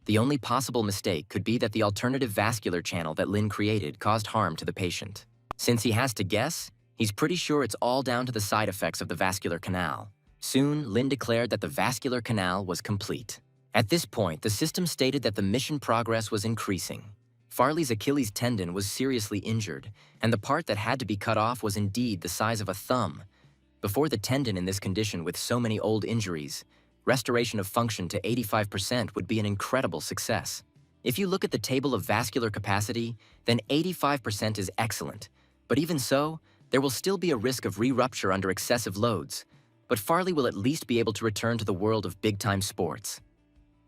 A: The only possible mistake could be that the alternative vascular channel that Lin created caused harm to the patient. Since he has to guess, he's pretty sure it's all down to the side effects of the vascular canal. Soon, Lin declared that the vascular canal was complete. At this point, the system stated that the mission progress was increasing. Farley's Achilles tendon was seriously injured, and the part that had to be cut off was indeed the size of a thumb. Before the tendon in this condition with so many old injuries, restoration of function to 85% would be an incredible success. If you look at the table of vascular capacity, then 85% is excellent. But even so, there will still be a risk of re-rupture under excessive loads. But Farley will at least be able to return to the world of big-time sports.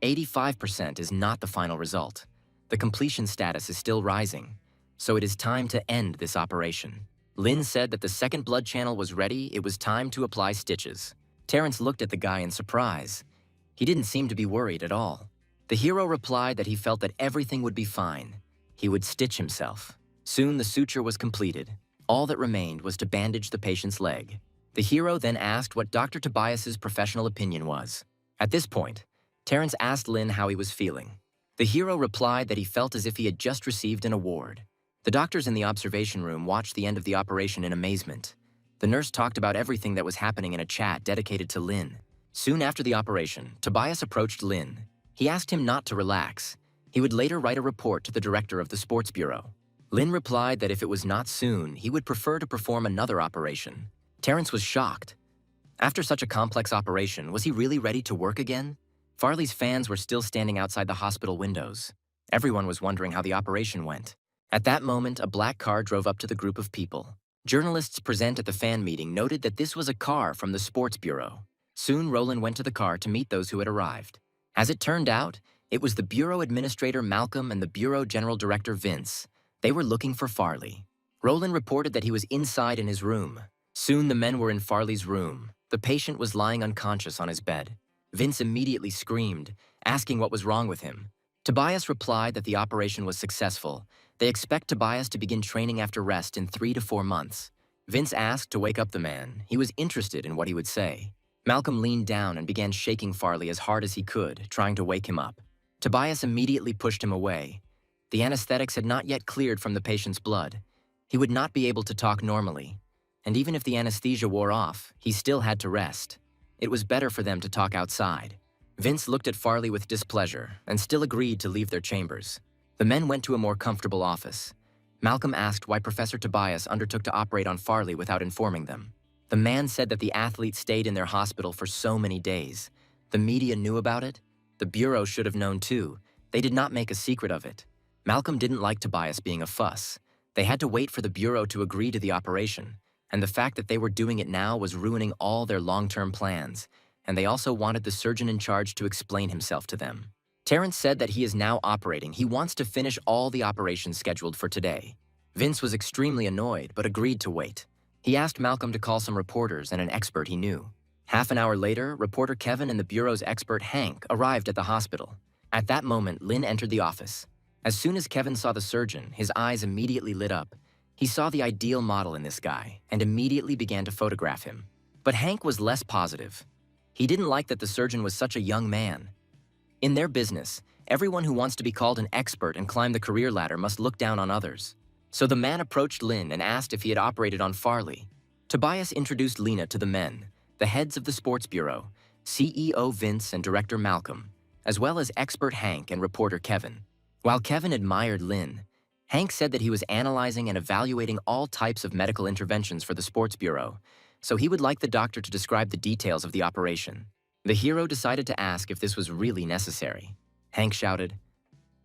A: 85% is not the final result. The completion status is still rising, so it is time to end this operation. Lin said that the second blood channel was ready, it was time to apply stitches. Terrence looked at the guy in surprise. He didn't seem to be worried at all. The hero replied that he felt that everything would be fine. He would stitch himself. Soon the suture was completed. All that remained was to bandage the patient's leg. The hero then asked what Dr. Tobias's professional opinion was. At this point, Terrence asked Lin how he was feeling. The hero replied that he felt as if he had just received an award. The doctors in the observation room watched the end of the operation in amazement. The nurse talked about everything that was happening in a chat dedicated to Lin. Soon after the operation, Tobias approached Lin. He asked him not to relax. He would later write a report to the director of the sports bureau. Lin replied that if it was not soon, he would prefer to perform another operation. Terrence was shocked. After such a complex operation, was he really ready to work again? Farley's fans were still standing outside the hospital windows. Everyone was wondering how the operation went. At that moment, a black car drove up to the group of people. Journalists present at the fan meeting noted that this was a car from the sports bureau. Soon, Roland went to the car to meet those who had arrived. As it turned out, it was the bureau administrator Malcolm and the bureau general director Vince. They were looking for Farley. Roland reported that he was inside in his room. Soon the men were in Farley's room. The patient was lying unconscious on his bed. Vince immediately screamed, asking what was wrong with him. Tobias replied that the operation was successful. They expect Tobias to begin training after rest in 3 to 4 months. Vince asked to wake up the man. He was interested in what he would say. Malcolm leaned down and began shaking Farley as hard as he could, trying to wake him up. Tobias immediately pushed him away. The anesthetics had not yet cleared from the patient's blood. He would not be able to talk normally. And even if the anesthesia wore off, he still had to rest. It was better for them to talk outside. Vince looked at Farley with displeasure and still agreed to leave their chambers. The men went to a more comfortable office. Malcolm asked why Professor Tobias undertook to operate on Farley without informing them. The man said that the athlete stayed in their hospital for so many days. The media knew about it. The bureau should have known too. They did not make a secret of it. Malcolm didn't like Tobias being a fuss. They had to wait for the bureau to agree to the operation, and the fact that they were doing it now was ruining all their long-term plans, and they also wanted the surgeon in charge to explain himself to them. Terrence said that he is now operating. He wants to finish all the operations scheduled for today. Vince was extremely annoyed, but agreed to wait. He asked Malcolm to call some reporters and an expert he knew. Half an hour later, reporter Kevin and the bureau's expert Hank arrived at the hospital. At that moment, Lin entered the office. As soon as Kevin saw the surgeon, his eyes immediately lit up. He saw the ideal model in this guy and immediately began to photograph him. But Hank was less positive. He didn't like that the surgeon was such a young man. In their business, everyone who wants to be called an expert and climb the career ladder must look down on others. So the man approached Lin and asked if he had operated on Farley. Tobias introduced Lena to the men, the heads of the sports bureau, CEO Vince and director Malcolm, as well as expert Hank and reporter Kevin. While Kevin admired Lin, Hank said that he was analyzing and evaluating all types of medical interventions for the sports bureau, so he would like the doctor to describe the details of the operation. The hero decided to ask if this was really necessary. Hank shouted,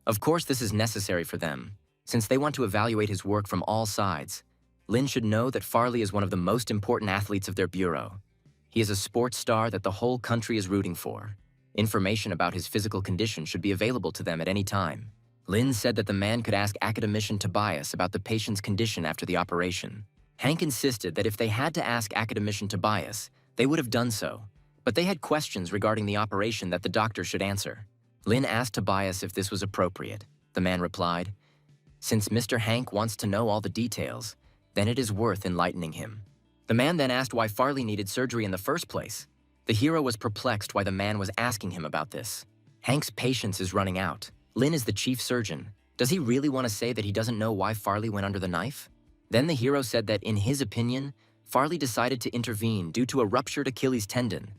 A: "Of course this is necessary for them, since they want to evaluate his work from all sides. Lin should know that Farley is one of the most important athletes of their bureau. He is a sports star that the whole country is rooting for. Information about his physical condition should be available to them at any time." Lin said that the man could ask academician Tobias about the patient's condition after the operation. Hank insisted that if they had to ask academician Tobias, they would have done so, but they had questions regarding the operation that the doctor should answer. Lin asked Tobias if this was appropriate. The man replied, "Since Mr. Hank wants to know all the details, then it is worth enlightening him." The man then asked why Farley needed surgery in the first place. The hero was perplexed why the man was asking him about this. Hank's patience is running out. Lin is the chief surgeon. Does he really want to say that he doesn't know why Farley went under the knife? Then the hero said that, in his opinion, Farley decided to intervene due to a ruptured Achilles tendon.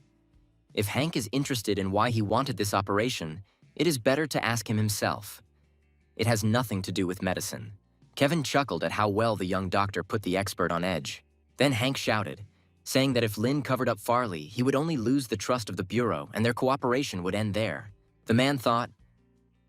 A: If Hank is interested in why he wanted this operation, it is better to ask him himself. It has nothing to do with medicine. Kevin chuckled at how well the young doctor put the expert on edge. Then Hank shouted, saying that if Lin covered up Farley, he would only lose the trust of the bureau and their cooperation would end there. The man thought,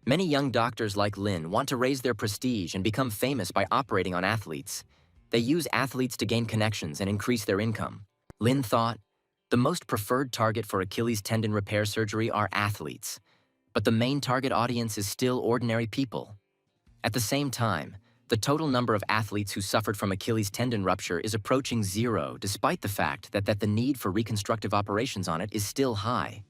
A: "Many young doctors like Lin want to raise their prestige and become famous by operating on athletes. They use athletes to gain connections and increase their income." Lin thought, "The most preferred target for Achilles tendon repair surgery are athletes, but the main target audience is still ordinary people." At the same time, the total number of athletes who suffered from Achilles tendon rupture is approaching zero, despite the fact that the need for reconstructive operations on it is still high.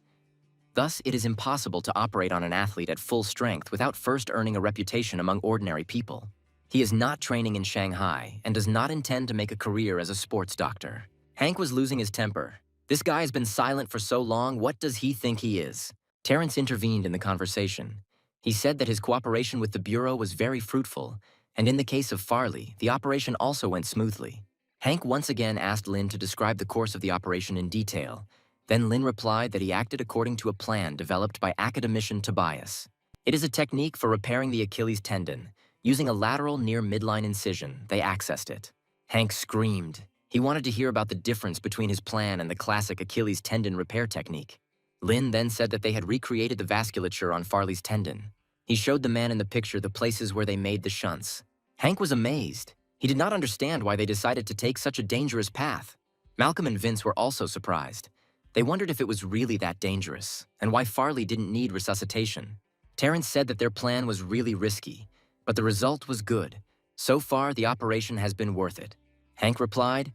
A: Thus, it is impossible to operate on an athlete at full strength without first earning a reputation among ordinary people. He is not training in Shanghai and does not intend to make a career as a sports doctor. Hank was losing his temper. This guy has been silent for so long, what does he think he is? Terrence intervened in the conversation. He said that his cooperation with the bureau was very fruitful, and in the case of Farley, the operation also went smoothly. Hank once again asked Lin to describe the course of the operation in detail. Then Lin replied that he acted according to a plan developed by academician Tobias. It is a technique for repairing the Achilles tendon. Using a lateral near midline incision, they accessed it. Hank screamed. He wanted to hear about the difference between his plan and the classic Achilles tendon repair technique. Lin then said that they had recreated the vasculature on Farley's tendon. He showed the man in the picture the places where they made the shunts. Hank was amazed. He did not understand why they decided to take such a dangerous path. Malcolm and Vince were also surprised. They wondered if it was really that dangerous, and why Farley didn't need resuscitation. Terrence said that their plan was really risky, but the result was good. So far, the operation has been worth it. Hank replied,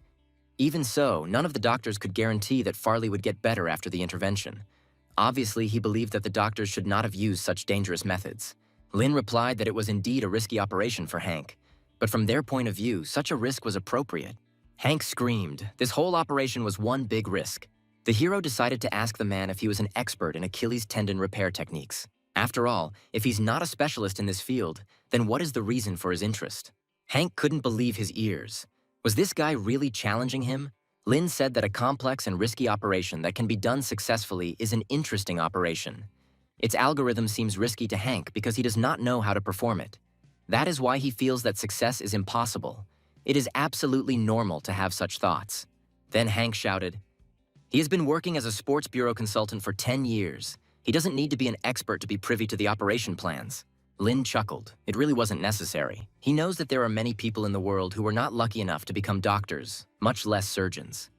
A: "Even so, none of the doctors could guarantee that Farley would get better after the intervention. Obviously, he believed that the doctors should not have used such dangerous methods." Lin replied that it was indeed a risky operation for Hank, but from their point of view, such a risk was appropriate. Hank screamed. This whole operation was one big risk. The hero decided to ask the man if he was an expert in Achilles tendon repair techniques. After all, if he's not a specialist in this field, then what is the reason for his interest? Hank couldn't believe his ears. Was this guy really challenging him? Lin said that a complex and risky operation that can be done successfully is an interesting operation. Its algorithm seems risky to Hank because he does not know how to perform it. That is why he feels that success is impossible. It is absolutely normal to have such thoughts. Then Hank shouted, "He has been working as a sports bureau consultant for 10 years. He doesn't need to be an expert to be privy to the operation plans." Lin chuckled. It really wasn't necessary. He knows that there are many people in the world who were not lucky enough to become doctors, much less surgeons.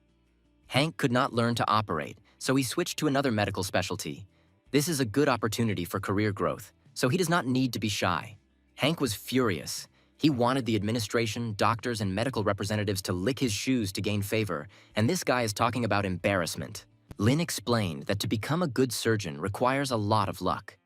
A: Hank could not learn to operate, so he switched to another medical specialty. This is a good opportunity for career growth, so he does not need to be shy. Hank was furious. He wanted the administration, doctors, and medical representatives to lick his shoes to gain favor, and this guy is talking about embarrassment. Lin explained that to become a good surgeon requires a lot of luck.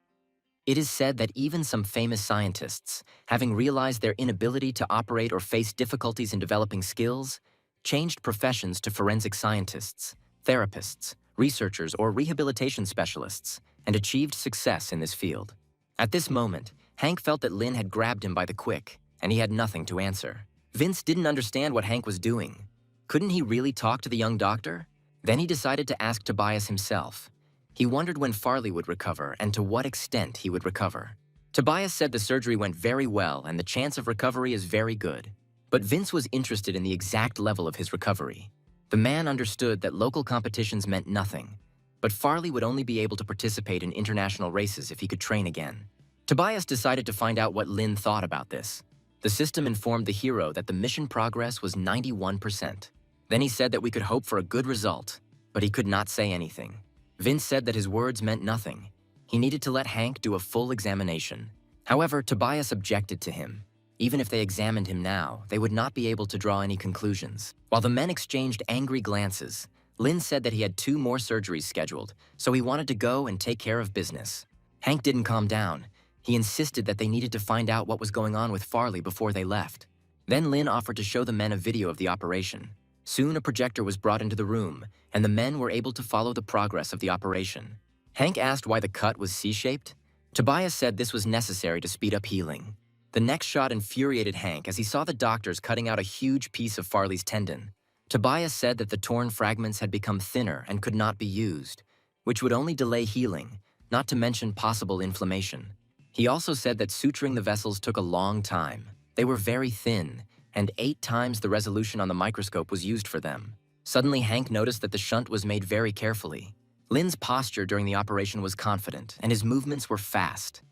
A: It is said that even some famous scientists, having realized their inability to operate or face difficulties in developing skills, changed professions to forensic scientists, therapists, researchers, or rehabilitation specialists, and achieved success in this field. At this moment, Hank felt that Lin had grabbed him by the quick, and he had nothing to answer. Vince didn't understand what Hank was doing. Couldn't he really talk to the young doctor? Then he decided to ask Tobias himself. He wondered when Farley would recover and to what extent he would recover. Tobias said the surgery went very well and the chance of recovery is very good. But Vince was interested in the exact level of his recovery. The man understood that local competitions meant nothing, but Farley would only be able to participate in international races if he could train again. Tobias decided to find out what Lin thought about this. The system informed the hero that the mission progress was 91%. Then he said that we could hope for a good result, but he could not say anything. Vince said that his words meant nothing. He needed to let Hank do a full examination. However, Tobias objected to him. Even if they examined him now, they would not be able to draw any conclusions. While the men exchanged angry glances, Lin said that he had 2 more surgeries scheduled, so he wanted to go and take care of business. Hank didn't calm down. He insisted that they needed to find out what was going on with Farley before they left. Then Lin offered to show the men a video of the operation. Soon a projector was brought into the room, and the men were able to follow the progress of the operation. Hank asked why the cut was C-shaped. Tobias said this was necessary to speed up healing. The next shot infuriated Hank as he saw the doctors cutting out a huge piece of Farley's tendon. Tobias said that the torn fragments had become thinner and could not be used, which would only delay healing, not to mention possible inflammation. He also said that suturing the vessels took a long time. They were very thin, and 8 times the resolution on the microscope was used for them. Suddenly, Hank noticed that the shunt was made very carefully. Lin's posture during the operation was confident, and his movements were fast.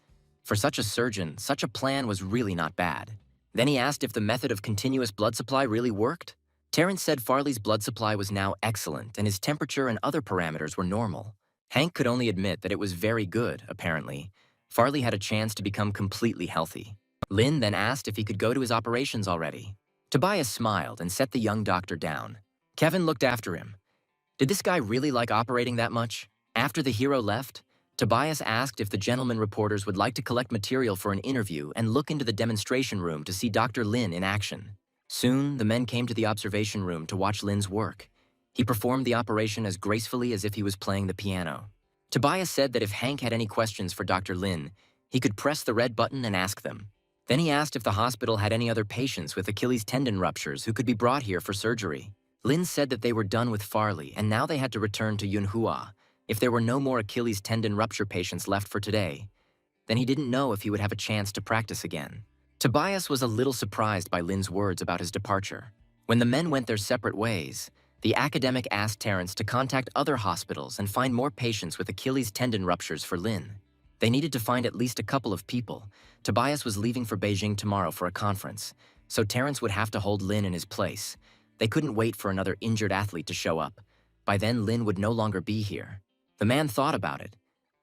A: For such a surgeon, such a plan was really not bad. Then he asked if the method of continuous blood supply really worked. Terrence said Farley's blood supply was now excellent, and his temperature and other parameters were normal. Hank could only admit that it was very good, apparently. Farley had a chance to become completely healthy. Lin then asked if he could go to his operations already. Tobias smiled and set the young doctor down. Kevin looked after him. Did this guy really like operating that much? After the hero left, Tobias asked if the gentleman reporters would like to collect material for an interview and look into the demonstration room to see Dr. Lin in action. Soon, the men came to the observation room to watch Lin's work. He performed the operation as gracefully as if he was playing the piano. Tobias said that if Hank had any questions for Dr. Lin, he could press the red button and ask them. Then he asked if the hospital had any other patients with Achilles tendon ruptures who could be brought here for surgery. Lin said that they were done with Farley and now they had to return to Yunhua. If there were no more Achilles tendon rupture patients left for today, then he didn't know if he would have a chance to practice again. Tobias was a little surprised by Lin's words about his departure. When the men went their separate ways, the academic asked Terrence to contact other hospitals and find more patients with Achilles tendon ruptures for Lin. They needed to find at least a couple of people. Tobias was leaving for Beijing tomorrow for a conference, so Terrence would have to hold Lin in his place. They couldn't wait for another injured athlete to show up. By then, Lin would no longer be here. The man thought about it.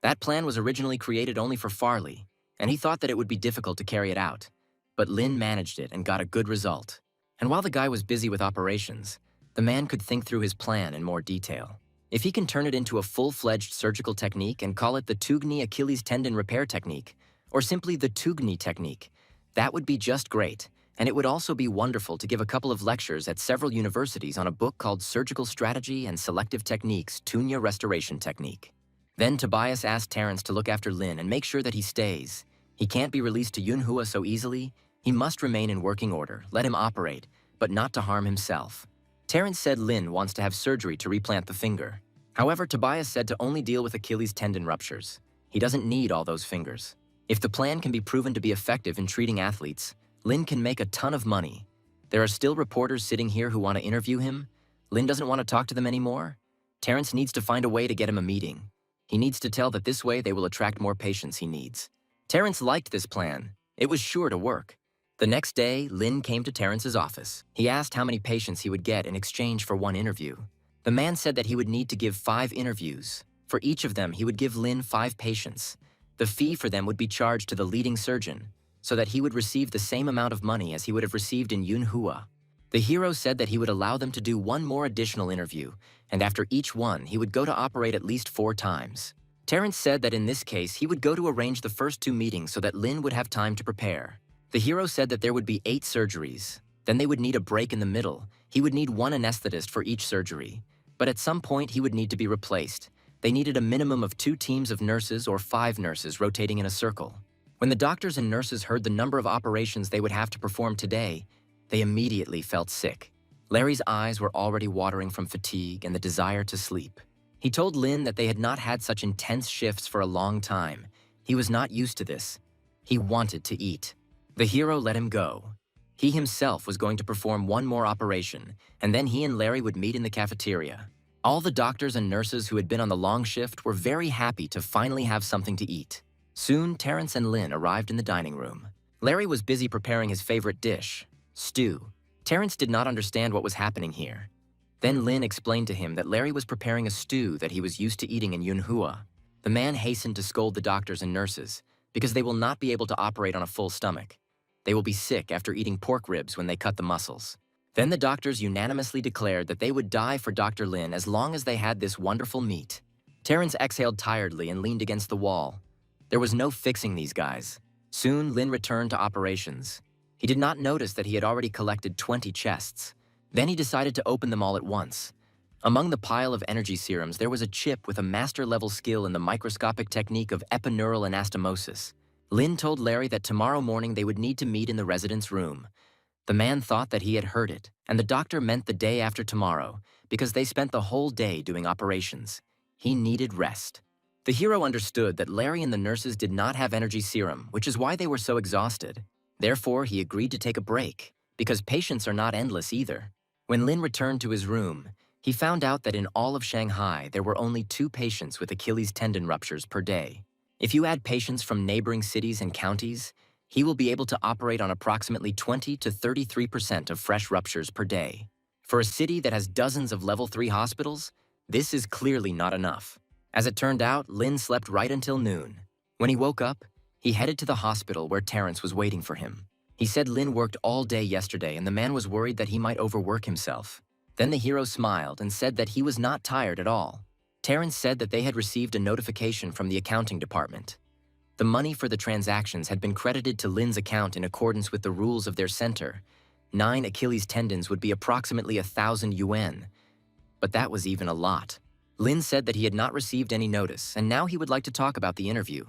A: That plan was originally created only for Farley, and he thought that it would be difficult to carry it out. But Lin managed it and got a good result. And while the guy was busy with operations, the man could think through his plan in more detail. If he can turn it into a full-fledged surgical technique and call it the Tugni Achilles tendon repair technique, or simply the Tugni technique, that would be just great. And it would also be wonderful to give a couple of lectures at several universities on a book called Surgical Strategy and Selective Techniques, Tunya Restoration Technique. Then Tobias asked Terrence to look after Lin and make sure that he stays. He can't be released to Yunhua so easily. He must remain in working order, let him operate, but not to harm himself. Terrence said Lin wants to have surgery to replant the finger. However, Tobias said to only deal with Achilles tendon ruptures. He doesn't need all those fingers. If the plan can be proven to be effective in treating athletes, Lin can make a ton of money. There are still reporters sitting here who want to interview him. Lin doesn't want to talk to them anymore. Terrence needs to find a way to get him a meeting. He needs to tell that this way they will attract more patients he needs. Terrence liked this plan. It was sure to work. The next day, Lin came to Terrence's office. He asked how many patients he would get in exchange for one interview. The man said that he would need to give 5 interviews. For each of them, he would give Lin 5 patients. The fee for them would be charged to the leading surgeon, so that he would receive the same amount of money as he would have received in Yunhua. The hero said that he would allow them to do 1 more additional interview, and after each one, he would go to operate at least 4 times. Terrence said that in this case, he would go to arrange the first 2 meetings so that Lin would have time to prepare. The hero said that there would be 8 surgeries. Then they would need a break in the middle. He would need 1 anesthetist for each surgery. But at some point, he would need to be replaced. They needed a minimum of 2 teams of nurses or 5 nurses rotating in a circle. When the doctors and nurses heard the number of operations they would have to perform today, they immediately felt sick. Larry's eyes were already watering from fatigue and the desire to sleep. He told Lin that they had not had such intense shifts for a long time. He was not used to this. He wanted to eat. The hero let him go. He himself was going to perform 1 more operation, and then he and Larry would meet in the cafeteria. All the doctors and nurses who had been on the long shift were very happy to finally have something to eat. Soon, Terrence and Lin arrived in the dining room. Larry was busy preparing his favorite dish, stew. Terrence did not understand what was happening here. Then Lin explained to him that Larry was preparing a stew that he was used to eating in Yunhua. The man hastened to scold the doctors and nurses, because they will not be able to operate on a full stomach. They will be sick after eating pork ribs when they cut the muscles. Then the doctors unanimously declared that they would die for Dr. Lin as long as they had this wonderful meat. Terrence exhaled tiredly and leaned against the wall. There was no fixing these guys. Soon, Lin returned to operations. He did not notice that he had already collected 20 chests. Then he decided to open them all at once. Among the pile of energy serums, there was a chip with a master-level skill in the microscopic technique of epineural anastomosis. Lin told Larry that tomorrow morning they would need to meet in the resident's room. The man thought that he had heard it, and the doctor meant the day after tomorrow, because they spent the whole day doing operations. He needed rest. The hero understood that Larry and the nurses did not have energy serum, which is why they were so exhausted. Therefore, he agreed to take a break, because patients are not endless either. When Lin returned to his room, he found out that in all of Shanghai, there were only 2 patients with Achilles tendon ruptures per day. If you add patients from neighboring cities and counties, he will be able to operate on approximately 20 to 33% of fresh ruptures per day. For a city that has dozens of level 3 hospitals, this is clearly not enough. As it turned out, Lin slept right until noon. When he woke up, he headed to the hospital where Terrence was waiting for him. He said Lin worked all day yesterday and the man was worried that he might overwork himself. Then the hero smiled and said that he was not tired at all. Terrence said that they had received a notification from the accounting department. The money for the transactions had been credited to Lin's account in accordance with the rules of their center. 9 Achilles tendons would be approximately 1,000 yuan. But that was even a lot. Lin said that he had not received any notice, and now he would like to talk about the interview.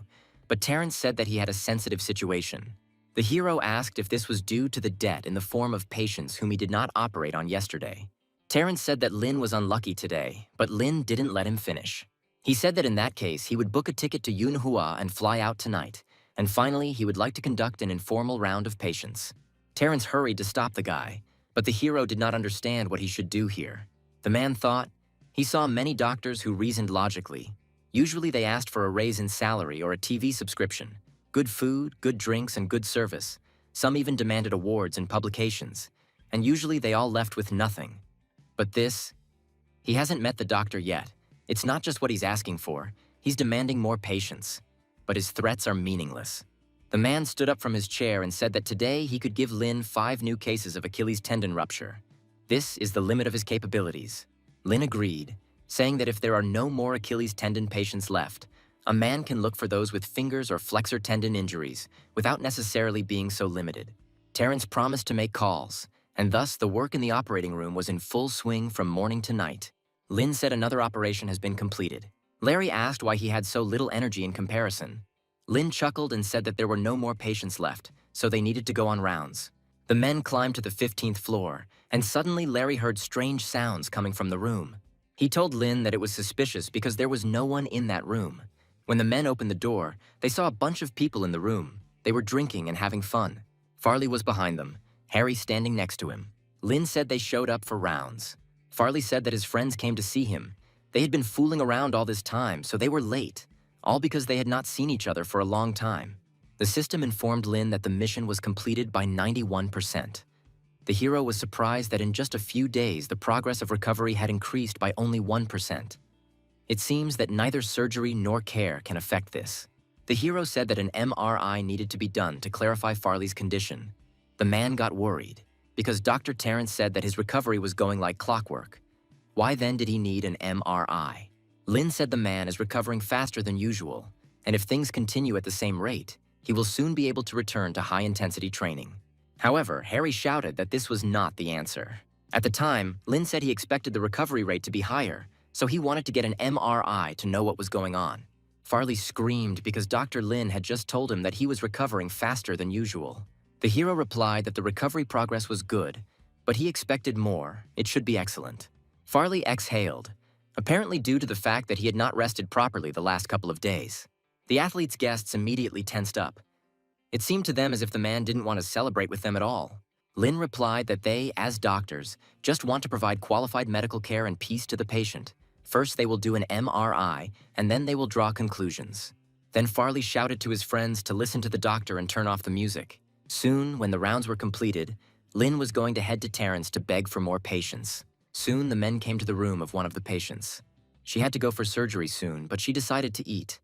A: But Terrence said that he had a sensitive situation. The hero asked if this was due to the debt in the form of patients whom he did not operate on yesterday. Terrence said that Lin was unlucky today, but Lin didn't let him finish. He said that in that case, he would book a ticket to Yunhua and fly out tonight, and finally, he would like to conduct an informal round of patients. Terrence hurried to stop the guy, but the hero did not understand what he should do here. The man thought, he saw many doctors who reasoned logically. Usually they asked for a raise in salary or a TV subscription, good food, good drinks, and good service. Some even demanded awards and publications, and usually they all left with nothing. But this, he hasn't met the doctor yet. It's not just what he's asking for, he's demanding more patience. But his threats are meaningless. The man stood up from his chair and said that today he could give Lin 5 new cases of Achilles tendon rupture. This is the limit of his capabilities. Lin agreed, saying that if there are no more Achilles tendon patients left, a man can look for those with fingers or flexor tendon injuries without necessarily being so limited. Terrence promised to make calls, and thus the work in the operating room was in full swing from morning to night. Lin said another operation has been completed. Larry asked why he had so little energy in comparison. Lin chuckled and said that there were no more patients left, so they needed to go on rounds. The men climbed to the 15th floor, and suddenly Larry heard strange sounds coming from the room. He told Lin that it was suspicious because there was no one in that room. When the men opened the door, they saw a bunch of people in the room. They were drinking and having fun. Farley was behind them, Harry standing next to him. Lin said they showed up for rounds. Farley said that his friends came to see him. They had been fooling around all this time, so they were late, all because they had not seen each other for a long time. The system informed Lin that the mission was completed by 91%. The hero was surprised that in just a few days, the progress of recovery had increased by only 1%. It seems that neither surgery nor care can affect this. The hero said that an MRI needed to be done to clarify Farley's condition. The man got worried, because Dr. Terrence said that his recovery was going like clockwork. Why then did he need an MRI? Lin said the man is recovering faster than usual, and if things continue at the same rate, he will soon be able to return to high-intensity training. However, Harry shouted that this was not the answer. At the time, Lin said he expected the recovery rate to be higher, so he wanted to get an MRI to know what was going on. Farley screamed because Dr. Lin had just told him that he was recovering faster than usual. The hero replied that the recovery progress was good, but he expected more. It should be excellent. Farley exhaled, apparently due to the fact that he had not rested properly the last couple of days. The athlete's guests immediately tensed up. It seemed to them as if the man didn't want to celebrate with them at all. Lin replied that they, as doctors, just want to provide qualified medical care and peace to the patient. First, they will do an MRI, and then they will draw conclusions. Then Farley shouted to his friends to listen to the doctor and turn off the music. Soon, when the rounds were completed, Lin was going to head to Terrence to beg for more patience. Soon, the men came to the room of one of the patients. She had to go for surgery soon, but she decided to eat.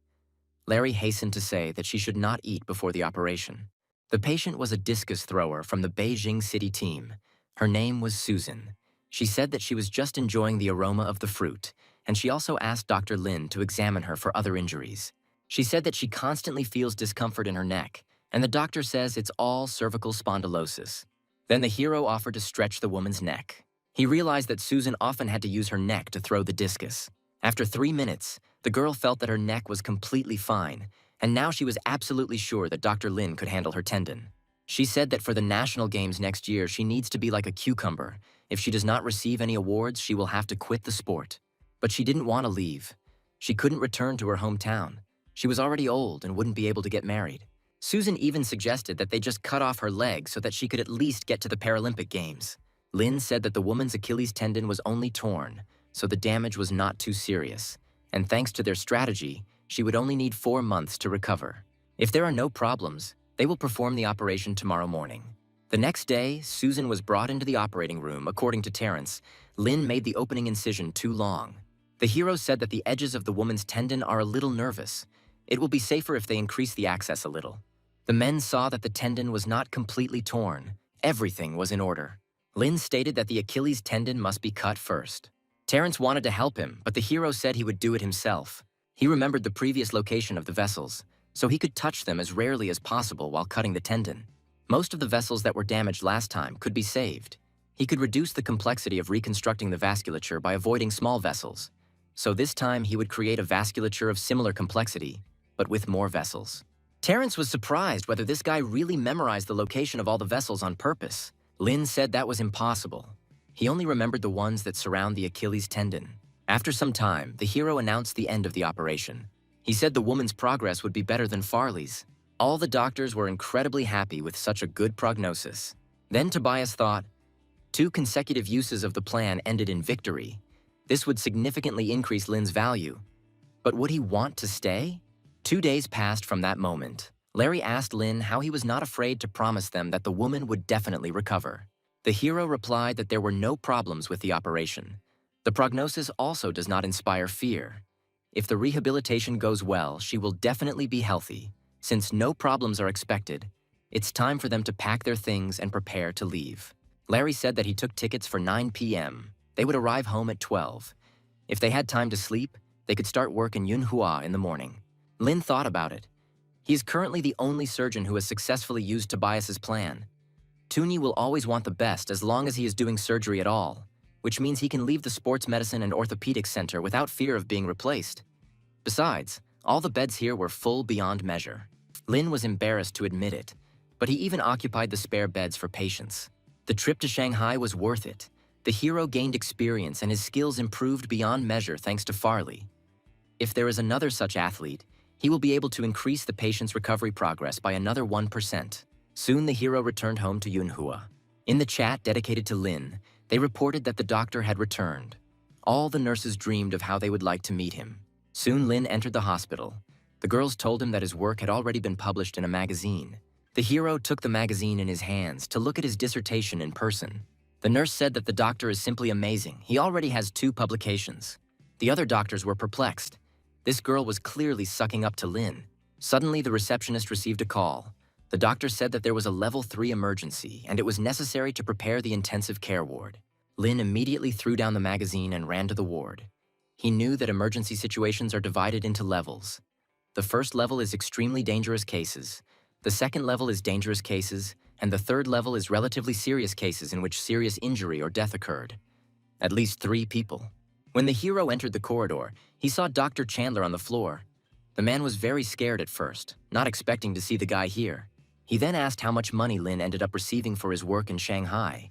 A: Larry hastened to say that she should not eat before the operation. The patient was a discus thrower from the Beijing City team. Her name was Susan. She said that she was just enjoying the aroma of the fruit, and she also asked Dr. Lin to examine her for other injuries. She said that she constantly feels discomfort in her neck, and the doctor says it's all cervical spondylosis. Then the hero offered to stretch the woman's neck. He realized that Susan often had to use her neck to throw the discus. After 3 minutes, the girl felt that her neck was completely fine, and now she was absolutely sure that Dr. Lin could handle her tendon. She said that for the national games next year, she needs to be like a cucumber. If she does not receive any awards, she will have to quit the sport. But she didn't want to leave. She couldn't return to her hometown. She was already old and wouldn't be able to get married. Susan even suggested that they just cut off her leg so that she could at least get to the Paralympic Games. Lin said that the woman's Achilles tendon was only torn, so the damage was not too serious. And thanks to their strategy, she would only need 4 months to recover. If there are no problems, they will perform the operation tomorrow morning. The next day, Susan was brought into the operating room. According to Terrence, Lin made the opening incision too long. The hero said that the edges of the woman's tendon are a little nervous. It will be safer if they increase the access a little. The men saw that the tendon was not completely torn. Everything was in order. Lin stated that the Achilles tendon must be cut first. Terrence wanted to help him, but the hero said he would do it himself. He remembered the previous location of the vessels, so he could touch them as rarely as possible while cutting the tendon. Most of the vessels that were damaged last time could be saved. He could reduce the complexity of reconstructing the vasculature by avoiding small vessels. So this time he would create a vasculature of similar complexity, but with more vessels. Terrence was surprised whether this guy really memorized the location of all the vessels on purpose. Lin said that was impossible. He only remembered the ones that surround the Achilles tendon. After some time, the hero announced the end of the operation. He said the woman's progress would be better than Farley's. All the doctors were incredibly happy with such a good prognosis. Then Tobias thought, 2 consecutive uses of the plan ended in victory. This would significantly increase Lin's value. But would he want to stay? 2 days passed from that moment. Larry asked Lin how he was not afraid to promise them that the woman would definitely recover. The hero replied that there were no problems with the operation. The prognosis also does not inspire fear. If the rehabilitation goes well, she will definitely be healthy. Since no problems are expected, it's time for them to pack their things and prepare to leave. Larry said that he took tickets for 9 p.m. They would arrive home at 12. If they had time to sleep, they could start work in Yunhua in the morning. Lin thought about it. He is currently the only surgeon who has successfully used Tobias's plan. Tuni will always want the best as long as he is doing surgery at all, which means he can leave the sports medicine and orthopedic center without fear of being replaced. Besides, all the beds here were full beyond measure. Lin was embarrassed to admit it, but he even occupied the spare beds for patients. The trip to Shanghai was worth it. The hero gained experience and his skills improved beyond measure thanks to Farley. If there is another such athlete, he will be able to increase the patient's recovery progress by another 1%. Soon the hero returned home to Yunhua. In the chat dedicated to Lin, they reported that the doctor had returned. All the nurses dreamed of how they would like to meet him. Soon Lin entered the hospital. The girls told him that his work had already been published in a magazine. The hero took the magazine in his hands to look at his dissertation in person. The nurse said that the doctor is simply amazing. He already has 2 publications. The other doctors were perplexed. This girl was clearly sucking up to Lin. Suddenly, the receptionist received a call. The doctor said that there was a level 3 emergency and it was necessary to prepare the intensive care ward. Lin immediately threw down the magazine and ran to the ward. He knew that emergency situations are divided into levels. The first level is extremely dangerous cases. The second level is dangerous cases, and the third level is relatively serious cases in which serious injury or death occurred. At least 3 people. When the hero entered the corridor, he saw Dr. Chandler on the floor. The man was very scared at first, not expecting to see the guy here. He then asked how much money Lin ended up receiving for his work in Shanghai.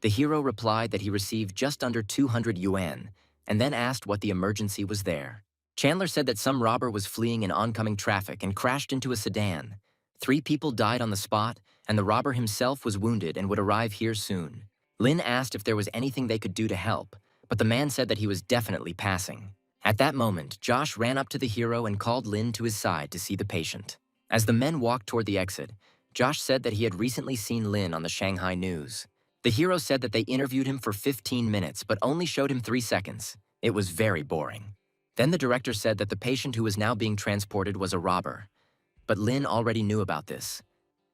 A: The hero replied that he received just under 200 yuan, and then asked what the emergency was there. Chandler said that some robber was fleeing in oncoming traffic and crashed into a sedan. 3 people died on the spot, and the robber himself was wounded and would arrive here soon. Lin asked if there was anything they could do to help, but the man said that he was definitely passing. At that moment, Josh ran up to the hero and called Lin to his side to see the patient. As the men walked toward the exit, Josh said that he had recently seen Lin on the Shanghai news. The hero said that they interviewed him for 15 minutes, but only showed him 3 seconds. It was very boring. Then the director said that the patient who was now being transported was a robber. But Lin already knew about this.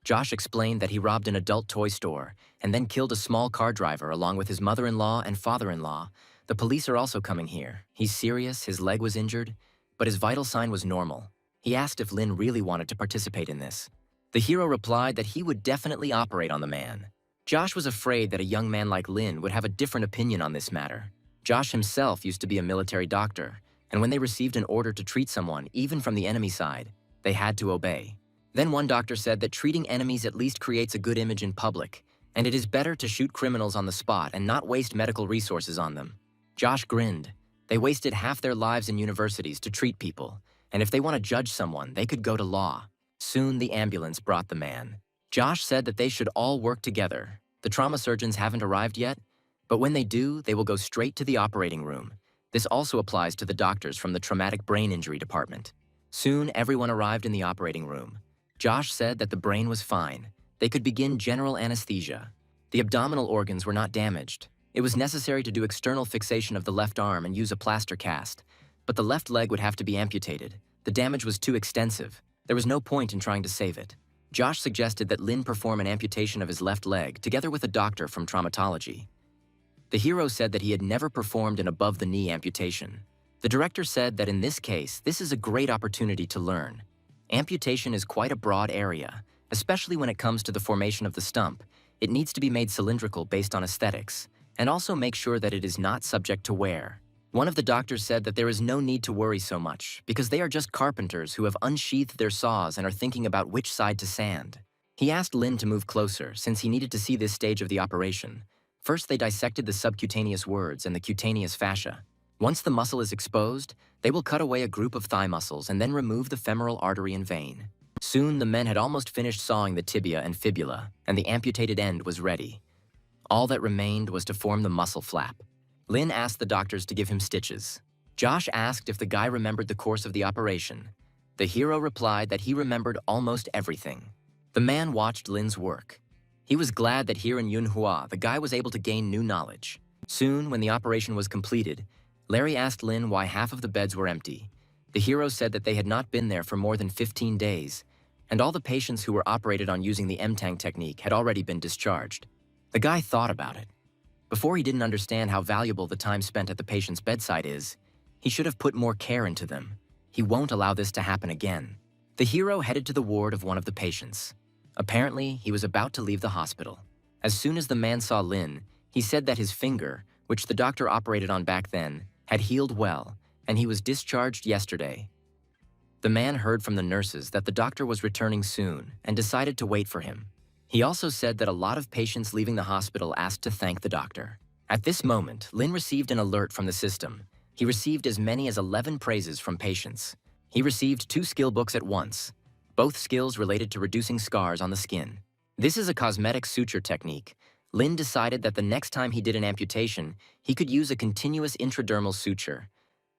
A: Josh explained that he robbed an adult toy store and then killed a small car driver along with his mother-in-law and father-in-law. The police are also coming here. He's serious, his leg was injured, but his vital sign was normal. He asked if Lin really wanted to participate in this. The hero replied that he would definitely operate on the man. Josh was afraid that a young man like Lin would have a different opinion on this matter. Josh himself used to be a military doctor, and when they received an order to treat someone, even from the enemy side, they had to obey. Then one doctor said that treating enemies at least creates a good image in public, and it is better to shoot criminals on the spot and not waste medical resources on them. Josh grinned. They wasted half their lives in universities to treat people, and if they want to judge someone, they could go to law. Soon the ambulance brought the man. Josh said that they should all work together. The trauma surgeons haven't arrived yet, but when they do, they will go straight to the operating room. This also applies to the doctors from the traumatic brain injury department. Soon everyone arrived in the operating room. Josh said that the brain was fine. They could begin general anesthesia. The abdominal organs were not damaged. It was necessary to do external fixation of the left arm and use a plaster cast, but the left leg would have to be amputated. The damage was too extensive. There was no point in trying to save it. Josh suggested that Lin perform an amputation of his left leg together with a doctor from traumatology. The hero said that he had never performed an above-the-knee amputation. The director said that in this case, this is a great opportunity to learn. Amputation is quite a broad area, especially when it comes to the formation of the stump. It needs to be made cylindrical based on aesthetics, and also make sure that it is not subject to wear. One of the doctors said that there is no need to worry so much, because they are just carpenters who have unsheathed their saws and are thinking about which side to sand. He asked Lin to move closer, since he needed to see this stage of the operation. First, they dissected the subcutaneous wards and the cutaneous fascia. Once the muscle is exposed, they will cut away a group of thigh muscles and then remove the femoral artery and vein. Soon, the men had almost finished sawing the tibia and fibula, and the amputated end was ready. All that remained was to form the muscle flap. Lin asked the doctors to give him stitches. Josh asked if the guy remembered the course of the operation. The hero replied that he remembered almost everything. The man watched Lin's work. He was glad that here in Yunhua, the guy was able to gain new knowledge. Soon, when the operation was completed, Larry asked Lin why half of the beds were empty. The hero said that they had not been there for more than 15 days, and all the patients who were operated on using the M-Tang technique had already been discharged. The guy thought about it. Before he didn't understand how valuable the time spent at the patient's bedside is, he should have put more care into them. He won't allow this to happen again. The hero headed to the ward of one of the patients. Apparently, he was about to leave the hospital. As soon as the man saw Lin, he said that his finger, which the doctor operated on back then, had healed well, and he was discharged yesterday. The man heard from the nurses that the doctor was returning soon and decided to wait for him. He also said that a lot of patients leaving the hospital asked to thank the doctor. At this moment, Lin received an alert from the system. He received as many as 11 praises from patients. He received 2 skill books at once, both skills related to reducing scars on the skin. This is a cosmetic suture technique. Lin decided that the next time he did an amputation, he could use a continuous intradermal suture.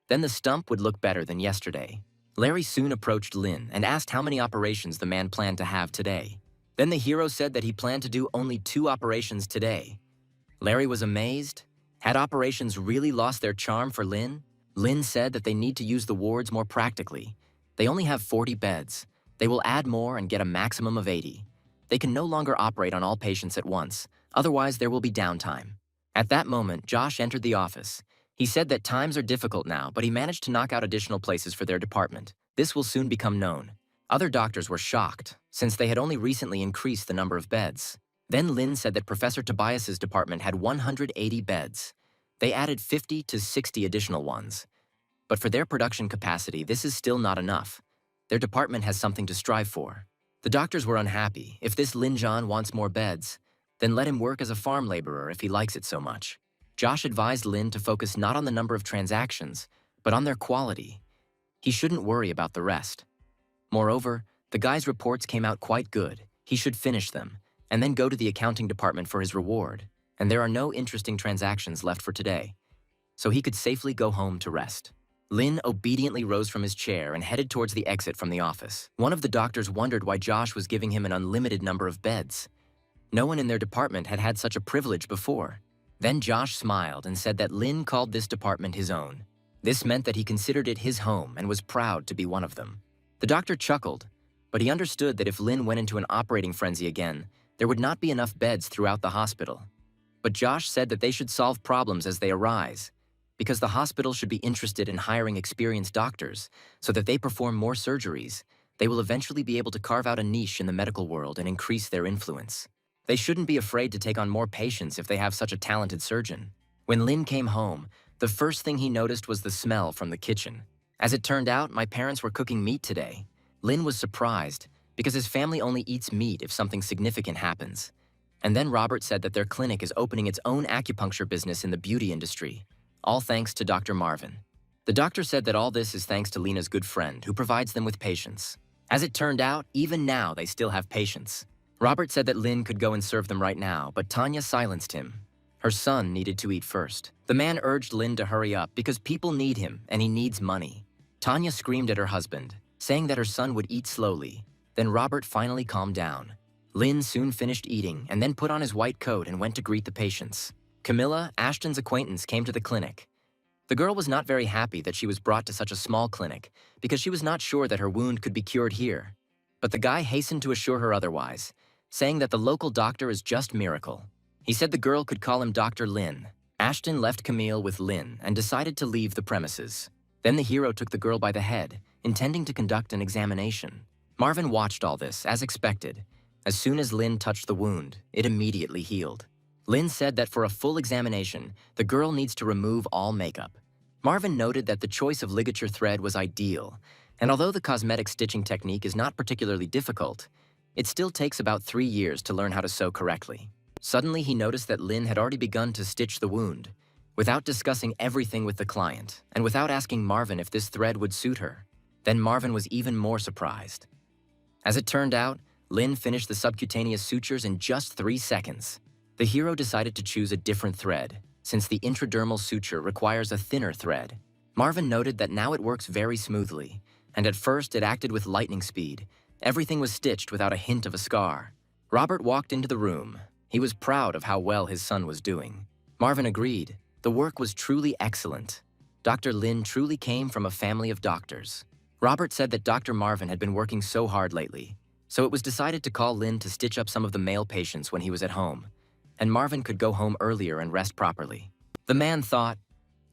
A: Then the stump would look better than yesterday. Larry soon approached Lin and asked how many operations the man planned to have today. Then the hero said that he planned to do only 2 operations today. Larry was amazed. Had operations really lost their charm for Lin? Lin said that they need to use the wards more practically. They only have 40 beds. They will add more and get a maximum of 80. They can no longer operate on all patients at once, otherwise there will be downtime. At that moment, Josh entered the office. He said that times are difficult now, but he managed to knock out additional places for their department. This will soon become known. Other doctors were shocked, since they had only recently increased the number of beds. Then Lin said that Professor Tobias's department had 180 beds. They added 50 to 60 additional ones. But for their production capacity, this is still not enough. Their department has something to strive for. The doctors were unhappy. If this Lin Zhan wants more beds, then let him work as a farm laborer if he likes it so much. Josh advised Lin to focus not on the number of transactions, but on their quality. He shouldn't worry about the rest. Moreover, the guy's reports came out quite good. He should finish them, and then go to the accounting department for his reward. And there are no interesting transactions left for today, so he could safely go home to rest. Lin obediently rose from his chair and headed towards the exit from the office. One of the doctors wondered why Josh was giving him an unlimited number of beds. No one in their department had had such a privilege before. Then Josh smiled and said that Lin called this department his own. This meant that he considered it his home and was proud to be one of them. The doctor chuckled, but he understood that if Lin went into an operating frenzy again, there would not be enough beds throughout the hospital. But Josh said that they should solve problems as they arise, because the hospital should be interested in hiring experienced doctors so that they perform more surgeries. They will eventually be able to carve out a niche in the medical world and increase their influence. They shouldn't be afraid to take on more patients if they have such a talented surgeon. When Lin came home, the first thing he noticed was the smell from the kitchen. As it turned out, my parents were cooking meat today. Lin was surprised because his family only eats meat if something significant happens. And then Robert said that their clinic is opening its own acupuncture business in the beauty industry, all thanks to Dr. Marvin. The doctor said that all this is thanks to Lena's good friend who provides them with patients. As it turned out, even now they still have patients. Robert said that Lin could go and serve them right now, but Tanya silenced him. Her son needed to eat first. The man urged Lin to hurry up because people need him and he needs money. Tanya screamed at her husband, saying that her son would eat slowly. Then Robert finally calmed down. Lin soon finished eating and then put on his white coat and went to greet the patients. Camilla, Ashton's acquaintance, came to the clinic. The girl was not very happy that she was brought to such a small clinic because she was not sure that her wound could be cured here. But the guy hastened to assure her otherwise, saying that the local doctor is just miracle. He said the girl could call him Dr. Lin. Ashton left Camille with Lin and decided to leave the premises. Then the hero took the girl by the head, intending to conduct an examination. Marvin watched all this, as expected. As soon as Lin touched the wound, it immediately healed. Lin said that for a full examination, the girl needs to remove all makeup. Marvin noted that the choice of ligature thread was ideal, and although the cosmetic stitching technique is not particularly difficult, it still takes about 3 years to learn how to sew correctly. Suddenly, he noticed that Lin had already begun to stitch the wound, without discussing everything with the client, and without asking Marvin if this thread would suit her. Then Marvin was even more surprised. As it turned out, Lin finished the subcutaneous sutures in just 3 seconds. The hero decided to choose a different thread, since the intradermal suture requires a thinner thread. Marvin noted that now it works very smoothly, and at first it acted with lightning speed. Everything was stitched without a hint of a scar. Robert walked into the room. He was proud of how well his son was doing. Marvin agreed. The work was truly excellent. Dr. Lin truly came from a family of doctors. Robert said that Dr. Marvin had been working so hard lately, so it was decided to call Lin to stitch up some of the male patients when he was at home, and Marvin could go home earlier and rest properly. The man thought,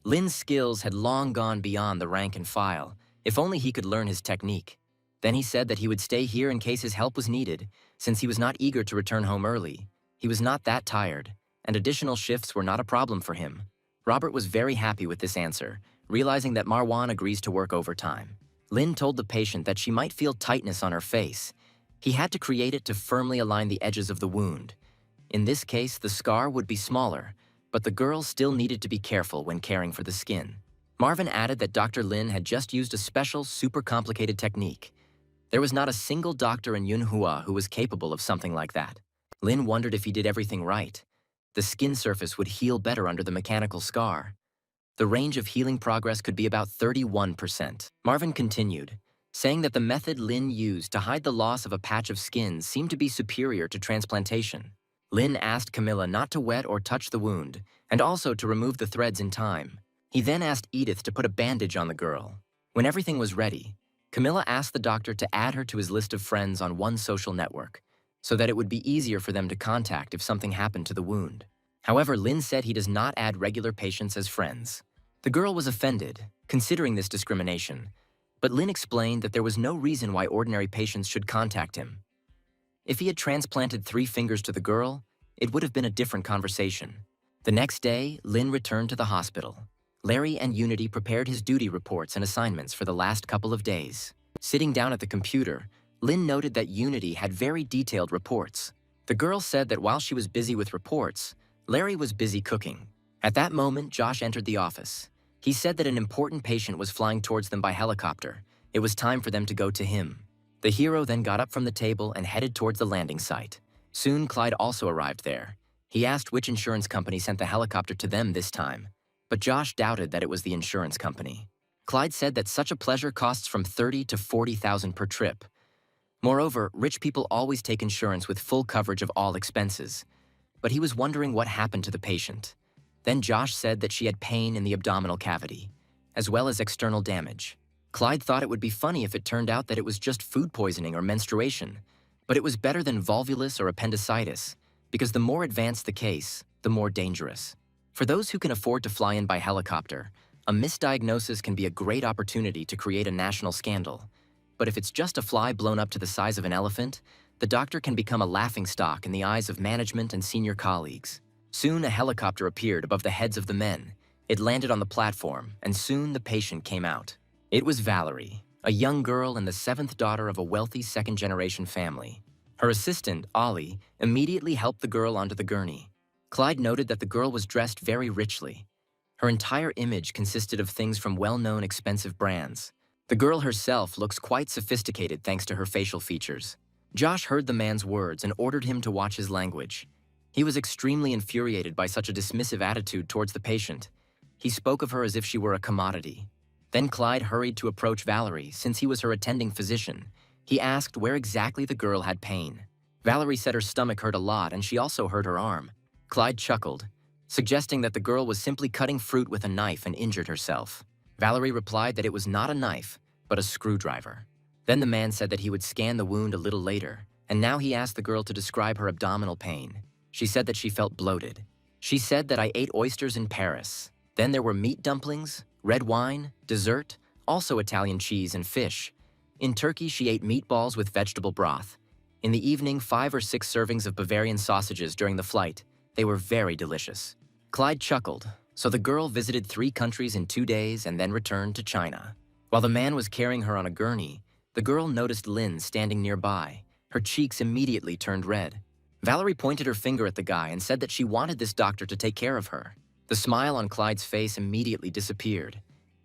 A: Lin's skills had long gone beyond the rank and file, if only he could learn his technique. Then he said that he would stay here in case his help was needed, since he was not eager to return home early. He was not that tired, and additional shifts were not a problem for him. Robert was very happy with this answer, realizing that Marwan agrees to work overtime. Lin told the patient that she might feel tightness on her face. He had to create it to firmly align the edges of the wound. In this case, the scar would be smaller, but the girl still needed to be careful when caring for the skin. Marvin added that Dr. Lin had just used a special, super complicated technique. There was not a single doctor in Yunhua who was capable of something like that. Lin wondered if he did everything right. The skin surface would heal better under the mechanical scar. The range of healing progress could be about 31%. Marvin continued, saying that the method Lin used to hide the loss of a patch of skin seemed to be superior to transplantation. Lin asked Camilla not to wet or touch the wound, and also to remove the threads in time. He then asked Edith to put a bandage on the girl. When everything was ready, Camilla asked the doctor to add her to his list of friends on one social network, so that it would be easier for them to contact if something happened to the wound. However, Lin said he does not add regular patients as friends. The girl was offended, considering this discrimination, but Lin explained that there was no reason why ordinary patients should contact him. If he had transplanted 3 fingers to the girl, it would have been a different conversation. The next day, Lin returned to the hospital. Larry and Unity prepared his duty reports and assignments for the last couple of days. Sitting down at the computer, Lin noted that Unity had very detailed reports. The girl said that while she was busy with reports, Larry was busy cooking. At that moment, Josh entered the office. He said that an important patient was flying towards them by helicopter. It was time for them to go to him. The hero then got up from the table and headed towards the landing site. Soon, Clyde also arrived there. He asked which insurance company sent the helicopter to them this time, but Josh doubted that it was the insurance company. Clyde said that such a pleasure costs from $30,000 to $40,000 per trip. Moreover, rich people always take insurance with full coverage of all expenses. But he was wondering what happened to the patient. Then Josh said that she had pain in the abdominal cavity, as well as external damage. Clyde thought it would be funny if it turned out that it was just food poisoning or menstruation, but it was better than volvulus or appendicitis, because the more advanced the case, the more dangerous. For those who can afford to fly in by helicopter, a misdiagnosis can be a great opportunity to create a national scandal. But if it's just a fly blown up to the size of an elephant, the doctor can become a laughingstock in the eyes of management and senior colleagues. Soon a helicopter appeared above the heads of the men. It landed on the platform, and soon the patient came out. It was Valerie, a young girl and the 7th daughter of a wealthy second-generation family. Her assistant, Ollie, immediately helped the girl onto the gurney. Clyde noted that the girl was dressed very richly. Her entire image consisted of things from well-known expensive brands. The girl herself looks quite sophisticated thanks to her facial features. Josh heard the man's words and ordered him to watch his language. He was extremely infuriated by such a dismissive attitude towards the patient. He spoke of her as if she were a commodity. Then Clyde hurried to approach Valerie, since he was her attending physician. He asked where exactly the girl had pain. Valerie said her stomach hurt a lot and she also hurt her arm. Clyde chuckled, suggesting that the girl was simply cutting fruit with a knife and injured herself. Valerie replied that it was not a knife, but a screwdriver. Then the man said that he would scan the wound a little later, and now he asked the girl to describe her abdominal pain. She said that she felt bloated. She said that I ate oysters in Paris. Then there were meat dumplings, red wine, dessert, also Italian cheese and fish. In Turkey, she ate meatballs with vegetable broth. In the evening, 5 or 6 servings of Bavarian sausages during the flight. They were very delicious. Clyde chuckled. So the girl visited 3 countries in 2 days and then returned to China. While the man was carrying her on a gurney, the girl noticed Lin standing nearby. Her cheeks immediately turned red. Valerie pointed her finger at the guy and said that she wanted this doctor to take care of her. The smile on Clyde's face immediately disappeared.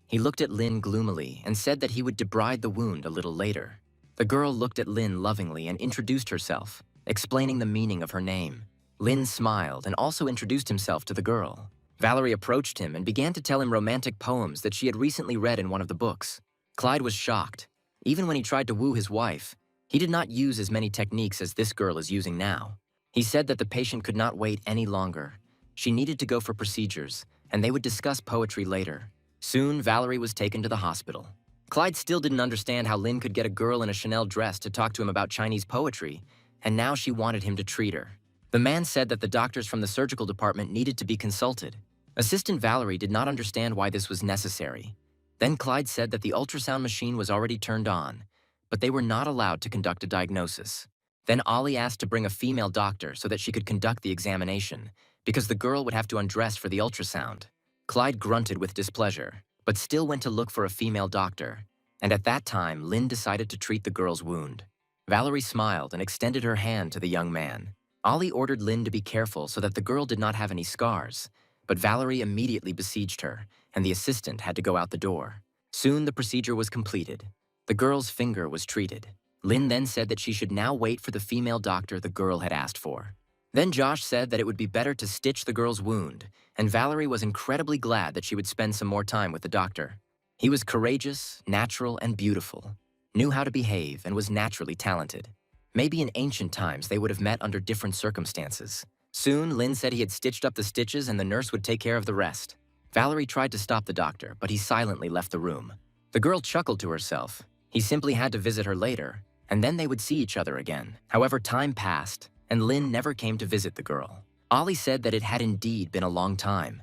A: He looked at Lin gloomily and said that he would debride the wound a little later. The girl looked at Lin lovingly and introduced herself, explaining the meaning of her name. Lin smiled and also introduced himself to the girl. Valerie approached him and began to tell him romantic poems that she had recently read in one of the books. Clyde was shocked. Even when he tried to woo his wife, he did not use as many techniques as this girl is using now. He said that the patient could not wait any longer. She needed to go for procedures, and they would discuss poetry later. Soon, Valerie was taken to the hospital. Clyde still didn't understand how Lin could get a girl in a Chanel dress to talk to him about Chinese poetry, and now she wanted him to treat her. The man said that the doctors from the surgical department needed to be consulted. Assistant Valerie did not understand why this was necessary. Then Clyde said that the ultrasound machine was already turned on, but they were not allowed to conduct a diagnosis. Then Ollie asked to bring a female doctor so that she could conduct the examination, because the girl would have to undress for the ultrasound. Clyde grunted with displeasure, but still went to look for a female doctor, and at that time, Lin decided to treat the girl's wound. Valerie smiled and extended her hand to the young man. Ollie ordered Lin to be careful so that the girl did not have any scars, but Valerie immediately besieged her, and the assistant had to go out the door. Soon the procedure was completed. The girl's finger was treated. Lin then said that she should now wait for the female doctor the girl had asked for. Then Josh said that it would be better to stitch the girl's wound, and Valerie was incredibly glad that she would spend some more time with the doctor. He was courageous, natural, and beautiful, knew how to behave, and was naturally talented. Maybe in ancient times they would have met under different circumstances. Soon, Lin said he had stitched up the stitches and the nurse would take care of the rest. Valerie tried to stop the doctor, but he silently left the room. The girl chuckled to herself. He simply had to visit her later, and then they would see each other again. However, time passed, and Lin never came to visit the girl. Ollie said that it had indeed been a long time.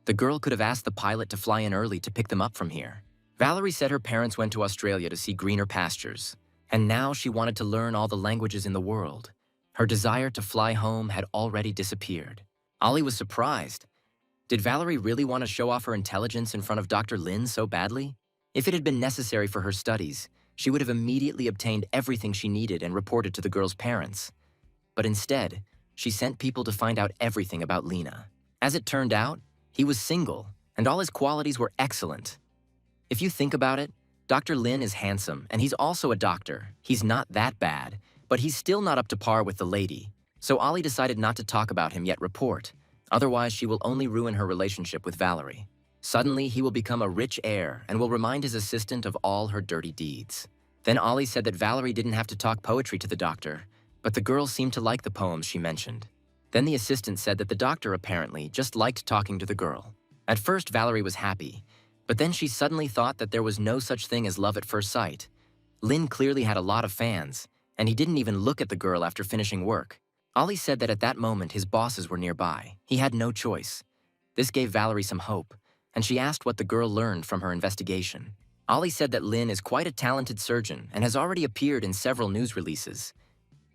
A: The girl could have asked the pilot to fly in early to pick them up from here. Valerie said her parents went to Australia to see greener pastures, and now she wanted to learn all the languages in the world. Her desire to fly home had already disappeared. Ollie was surprised. Did Valerie really want to show off her intelligence in front of Dr. Lin so badly? If it had been necessary for her studies, she would have immediately obtained everything she needed and reported to the girl's parents. But instead, she sent people to find out everything about Lena. As it turned out, he was single, and all his qualities were excellent. If you think about it, Dr. Lin is handsome, and he's also a doctor. He's not that bad, but he's still not up to par with the lady. So Ollie decided not to talk about him yet report. Otherwise, she will only ruin her relationship with Valerie. Suddenly, he will become a rich heir and will remind his assistant of all her dirty deeds. Then Ollie said that Valerie didn't have to talk poetry to the doctor, but the girl seemed to like the poems she mentioned. Then the assistant said that the doctor apparently just liked talking to the girl. At first, Valerie was happy, but then she suddenly thought that there was no such thing as love at first sight. Lin clearly had a lot of fans, and he didn't even look at the girl after finishing work. Ollie said that at that moment his bosses were nearby. He had no choice. This gave Valerie some hope, and she asked what the girl learned from her investigation. Ollie said that Lin is quite a talented surgeon and has already appeared in several news releases.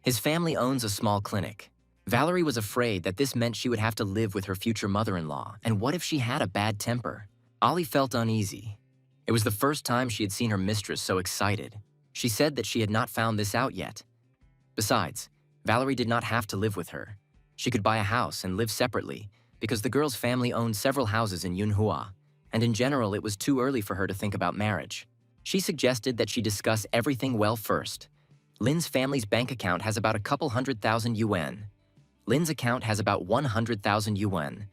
A: His family owns a small clinic. Valerie was afraid that this meant she would have to live with her future mother-in-law, and what if she had a bad temper? Ollie felt uneasy. It was the first time she had seen her mistress so excited. She said that she had not found this out yet. Besides, Valerie did not have to live with her. She could buy a house and live separately because the girl's family owned several houses in Yunhua, and in general it was too early for her to think about marriage. She suggested that she discuss everything well first. Lin's family's bank account has about a couple 100,000 yuan. Lin's account has about 100,000 yuan.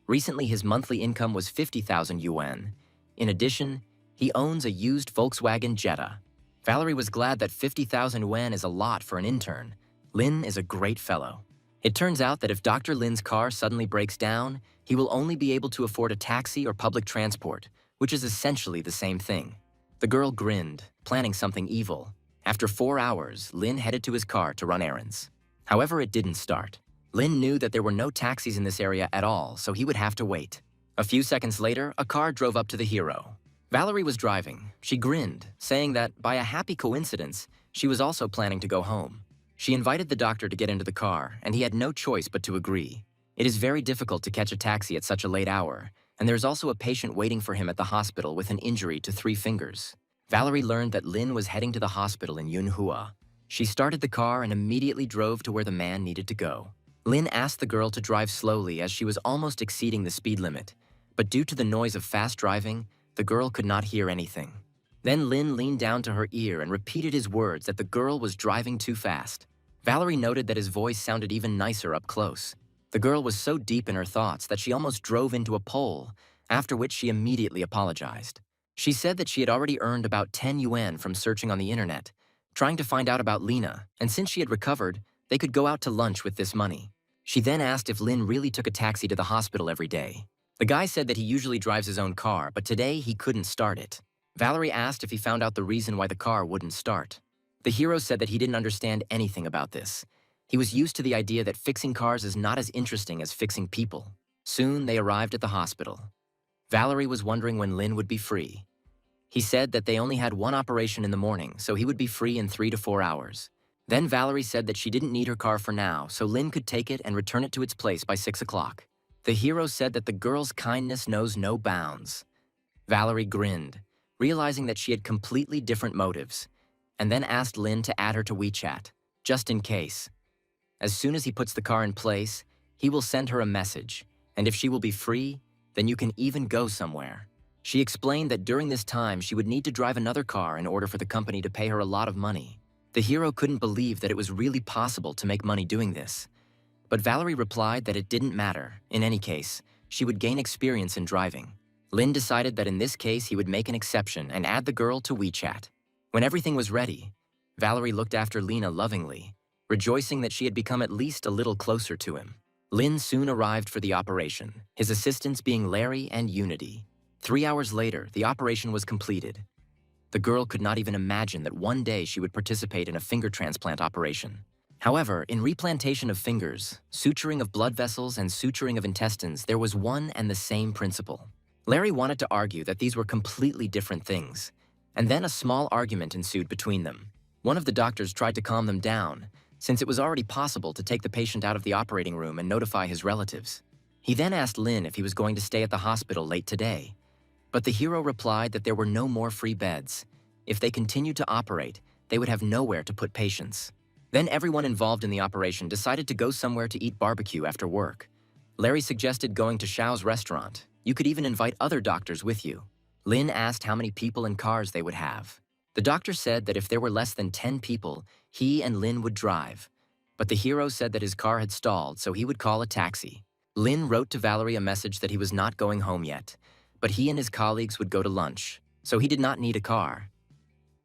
A: Recently, his monthly income was 50,000 yuan. In addition, he owns a used Volkswagen Jetta. Valerie was glad that 50,000 yuan is a lot for an intern. Lin is a great fellow. It turns out that if Dr. Lin's car suddenly breaks down, he will only be able to afford a taxi or public transport, which is essentially the same thing. The girl grinned, planning something evil. After 4 hours, Lin headed to his car to run errands. However, it didn't start. Lin knew that there were no taxis in this area at all, so he would have to wait. A few seconds later, a car drove up to the hero. Valerie was driving. She grinned, saying that, by a happy coincidence, she was also planning to go home. She invited the doctor to get into the car, and he had no choice but to agree. It is very difficult to catch a taxi at such a late hour, and there's also a patient waiting for him at the hospital with an injury to 3 fingers. Valerie learned that Lin was heading to the hospital in Yunhua. She started the car and immediately drove to where the man needed to go. Lin asked the girl to drive slowly as she was almost exceeding the speed limit, but due to the noise of fast driving, the girl could not hear anything. Then Lin leaned down to her ear and repeated his words that the girl was driving too fast. Valerie noted that his voice sounded even nicer up close. The girl was so deep in her thoughts that she almost drove into a pole, after which she immediately apologized. She said that she had already earned about 10 yuan from searching on the internet, trying to find out about Lena, and since she had recovered, they could go out to lunch with this money. She then asked if Lin really took a taxi to the hospital every day. The guy said that he usually drives his own car, but today he couldn't start it. Valerie asked if he found out the reason why the car wouldn't start. The hero said that he didn't understand anything about this. He was used to the idea that fixing cars is not as interesting as fixing people. Soon, they arrived at the hospital. Valerie was wondering when Lin would be free. He said that they only had one operation in the morning, so he would be free in 3 to 4 hours. Then Valerie said that she didn't need her car for now, so Lin could take it and return it to its place by 6 o'clock. The hero said that the girl's kindness knows no bounds. Valerie grinned, realizing that she had completely different motives, and then asked Lin to add her to WeChat, just in case. As soon as he puts the car in place, he will send her a message, and if she will be free, then you can even go somewhere. She explained that during this time she would need to drive another car in order for the company to pay her a lot of money. The hero couldn't believe that it was really possible to make money doing this. But Valerie replied that it didn't matter. In any case, she would gain experience in driving. Lin decided that in this case he would make an exception and add the girl to WeChat. When everything was ready, Valerie looked after Lena lovingly, rejoicing that she had become at least a little closer to him. Lin soon arrived for the operation, his assistants being Larry and Unity. 3 hours later, the operation was completed. The girl could not even imagine that one day she would participate in a finger transplant operation. However, in replantation of fingers, suturing of blood vessels, and suturing of intestines, there was one and the same principle. Larry wanted to argue that these were completely different things, and then a small argument ensued between them. One of the doctors tried to calm them down, since it was already possible to take the patient out of the operating room and notify his relatives. He then asked Lin if he was going to stay at the hospital late today, but the hero replied that there were no more free beds. If they continued to operate, they would have nowhere to put patients. Then everyone involved in the operation decided to go somewhere to eat barbecue after work. Larry suggested going to Xiao's restaurant. You could even invite other doctors with you. Lin asked how many people and cars they would have. The doctor said that if there were less than 10 people, he and Lin would drive. But the hero said that his car had stalled, so he would call a taxi. Lin wrote to Valerie a message that he was not going home yet, but he and his colleagues would go to lunch, so he did not need a car.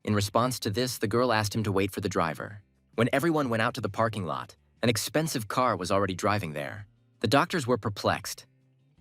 A: In response to this, the girl asked him to wait for the driver. When everyone went out to the parking lot, an expensive car was already driving there. The doctors were perplexed.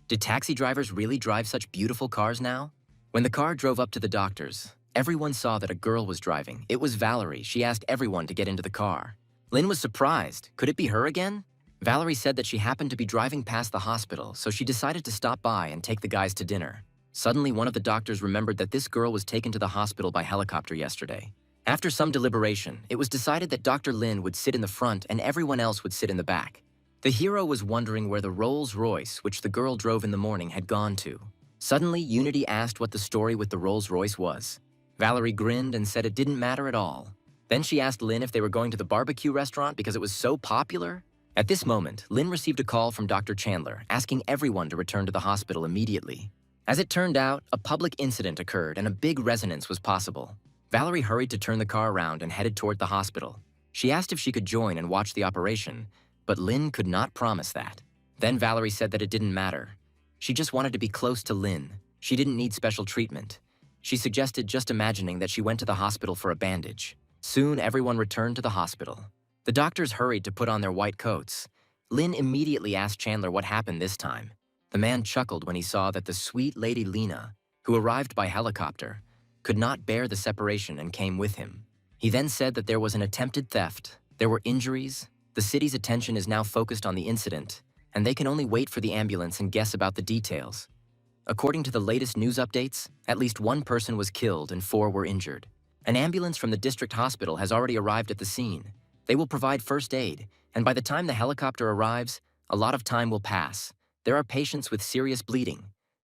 A: Did taxi drivers really drive such beautiful cars now? When the car drove up to the doctors, everyone saw that a girl was driving. It was Valerie. She asked everyone to get into the car. Lin was surprised. Could it be her again? Valerie said that she happened to be driving past the hospital, so she decided to stop by and take the guys to dinner. Suddenly, one of the doctors remembered that this girl was taken to the hospital by helicopter yesterday. After some deliberation, it was decided that Dr. Lin would sit in the front and everyone else would sit in the back. The hero was wondering where the Rolls-Royce, which the girl drove in the morning, had gone to. Suddenly, Unity asked what the story with the Rolls-Royce was. Valerie grinned and said it didn't matter at all. Then she asked Lin if they were going to the barbecue restaurant because it was so popular. At this moment, Lin received a call from Dr. Chandler asking everyone to return to the hospital immediately. As it turned out, a public incident occurred and a big resonance was possible. Valerie hurried to turn the car around and headed toward the hospital. She asked if she could join and watch the operation, but Lin could not promise that. Then Valerie said that it didn't matter. She just wanted to be close to Lin. She didn't need special treatment. She suggested just imagining that she went to the hospital for a bandage. Soon, everyone returned to the hospital. The doctors hurried to put on their white coats. Lin immediately asked Chandler what happened this time. The man chuckled when he saw that the sweet Lady Lena, who arrived by helicopter, could not bear the separation and came with him. He then said that there was an attempted theft, there were injuries, the city's attention is now focused on the incident, and they can only wait for the ambulance and guess about the details. According to the latest news updates, at least one person was killed and 4 were injured. An ambulance from the district hospital has already arrived at the scene. They will provide first aid, and by the time the helicopter arrives, a lot of time will pass. There are patients with serious bleeding.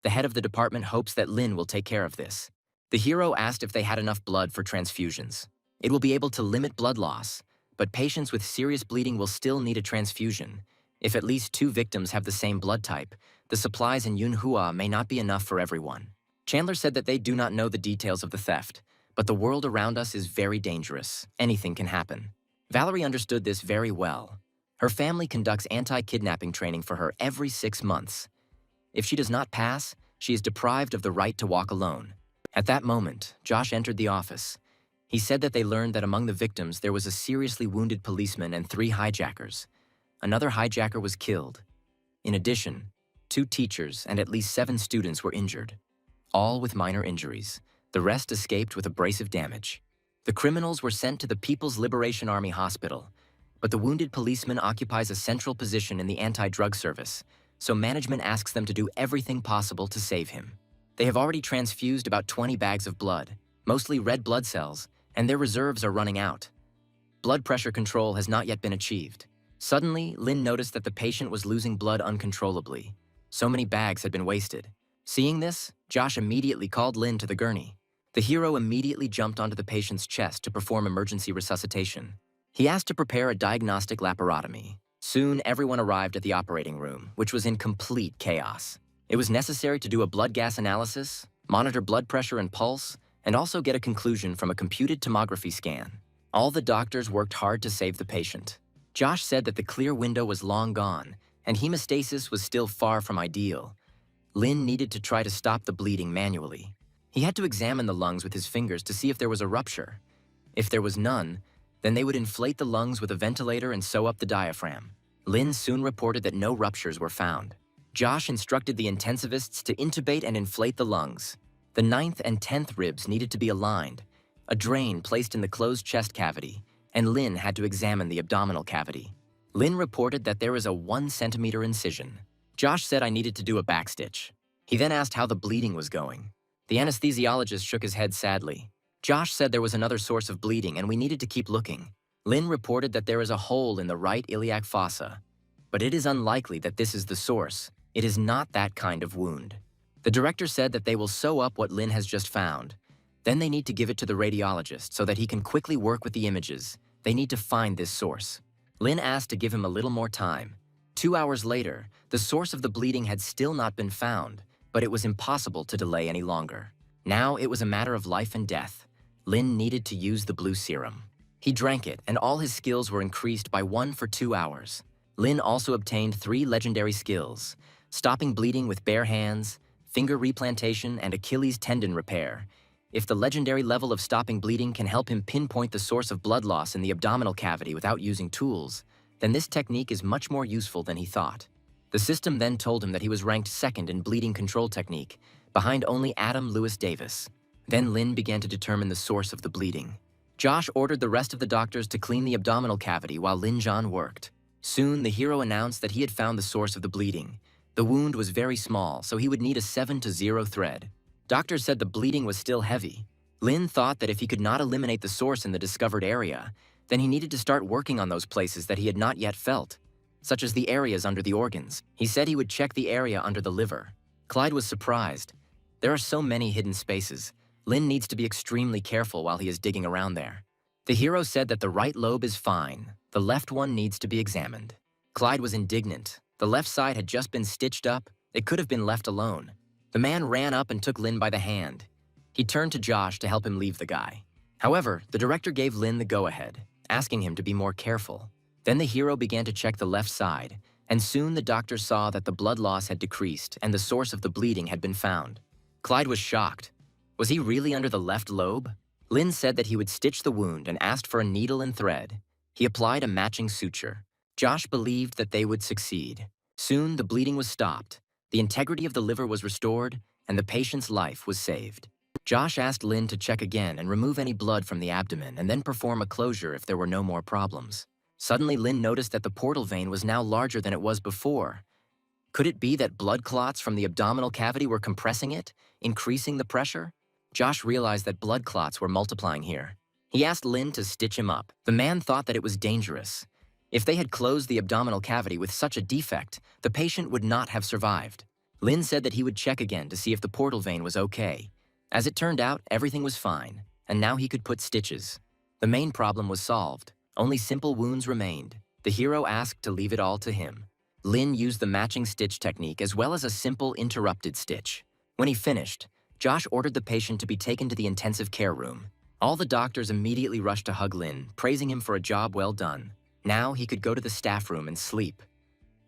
A: The head of the department hopes that Lin will take care of this. The hero asked if they had enough blood for transfusions. It will be able to limit blood loss, but patients with serious bleeding will still need a transfusion. If at least 2 victims have the same blood type, the supplies in Yunhua may not be enough for everyone. Chandler said that they do not know the details of the theft, but the world around us is very dangerous. Anything can happen. Valerie understood this very well. Her family conducts anti-kidnapping training for her every 6 months. If she does not pass, she is deprived of the right to walk alone. At that moment, Josh entered the office. He said that they learned that among the victims there was a seriously wounded policeman and 3 hijackers. Another hijacker was killed. In addition, 2 teachers and at least 7 students were injured, all with minor injuries. The rest escaped with abrasive damage. The criminals were sent to the People's Liberation Army Hospital, but the wounded policeman occupies a central position in the anti-drug service, so management asks them to do everything possible to save him. They have already transfused about 20 bags of blood, mostly red blood cells, and their reserves are running out. Blood pressure control has not yet been achieved. Suddenly, Lin noticed that the patient was losing blood uncontrollably. So many bags had been wasted. Seeing this, Josh immediately called Lin to the gurney. The hero immediately jumped onto the patient's chest to perform emergency resuscitation. He asked to prepare a diagnostic laparotomy. Soon, everyone arrived at the operating room, which was in complete chaos. It was necessary to do a blood gas analysis, monitor blood pressure and pulse, and also get a conclusion from a computed tomography scan. All the doctors worked hard to save the patient. Josh said that the clear window was long gone, and hemostasis was still far from ideal. Lin needed to try to stop the bleeding manually. He had to examine the lungs with his fingers to see if there was a rupture. If there was none, then they would inflate the lungs with a ventilator and sew up the diaphragm. Lin soon reported that no ruptures were found. Josh instructed the intensivists to intubate and inflate the lungs. The 9th and 10th ribs needed to be aligned, a drain placed in the closed chest cavity, and Lin had to examine the abdominal cavity. Lin reported that there is a 1 centimeter incision. Josh said I needed to do a backstitch. He then asked how the bleeding was going. The anesthesiologist shook his head sadly. Josh said there was another source of bleeding and we needed to keep looking. Lin reported that there is a hole in the right iliac fossa. But it is unlikely that this is the source. It is not that kind of wound. The director said that they will sew up what Lin has just found. Then they need to give it to the radiologist so that he can quickly work with the images. They need to find this source. Lin asked to give him a little more time. 2 hours later, the source of the bleeding had still not been found, but it was impossible to delay any longer. Now it was a matter of life and death. Lin needed to use the blue serum. He drank it, and all his skills were increased by 1 for 2 hours. Lin also obtained 3 legendary skills: stopping bleeding with bare hands, finger replantation, and Achilles tendon repair. If the legendary level of stopping bleeding can help him pinpoint the source of blood loss in the abdominal cavity without using tools, then this technique is much more useful than he thought. The system then told him that he was ranked 2nd in bleeding control technique, behind only Adam Lewis Davis. Then Lin began to determine the source of the bleeding. Josh ordered the rest of the doctors to clean the abdominal cavity while Lin Jan worked. Soon, the hero announced that he had found the source of the bleeding. The wound was very small, so he would need a 7-0 thread. Doctors said the bleeding was still heavy. Lin thought that if he could not eliminate the source in the discovered area, then he needed to start working on those places that he had not yet felt, such as the areas under the organs. He said he would check the area under the liver. Clyde was surprised. There are so many hidden spaces. Lin needs to be extremely careful while he is digging around there. The hero said that the right lobe is fine. The left one needs to be examined. Clyde was indignant. The left side had just been stitched up. It could have been left alone. The man ran up and took Lin by the hand. He turned to Josh to help him leave the guy. However, the director gave Lin the go-ahead, asking him to be more careful. Then the hero began to check the left side, and soon the doctor saw that the blood loss had decreased and the source of the bleeding had been found. Clyde was shocked. Was he really under the left lobe? Lin said that he would stitch the wound and asked for a needle and thread. He applied a matching suture. Josh believed that they would succeed. Soon, the bleeding was stopped. The integrity of the liver was restored, and the patient's life was saved. Josh asked Lin to check again and remove any blood from the abdomen and then perform a closure if there were no more problems. Suddenly, Lin noticed that the portal vein was now larger than it was before. Could it be that blood clots from the abdominal cavity were compressing it, increasing the pressure? Josh realized that blood clots were multiplying here. He asked Lin to stitch him up. The man thought that it was dangerous. If they had closed the abdominal cavity with such a defect, the patient would not have survived. Lin said that he would check again to see if the portal vein was okay. As it turned out, everything was fine, and now he could put stitches. The main problem was solved. Only simple wounds remained. The hero asked to leave it all to him. Lin used the matching stitch technique as well as a simple interrupted stitch. When he finished, Josh ordered the patient to be taken to the intensive care room. All the doctors immediately rushed to hug Lin, praising him for a job well done. Now he could go to the staff room and sleep.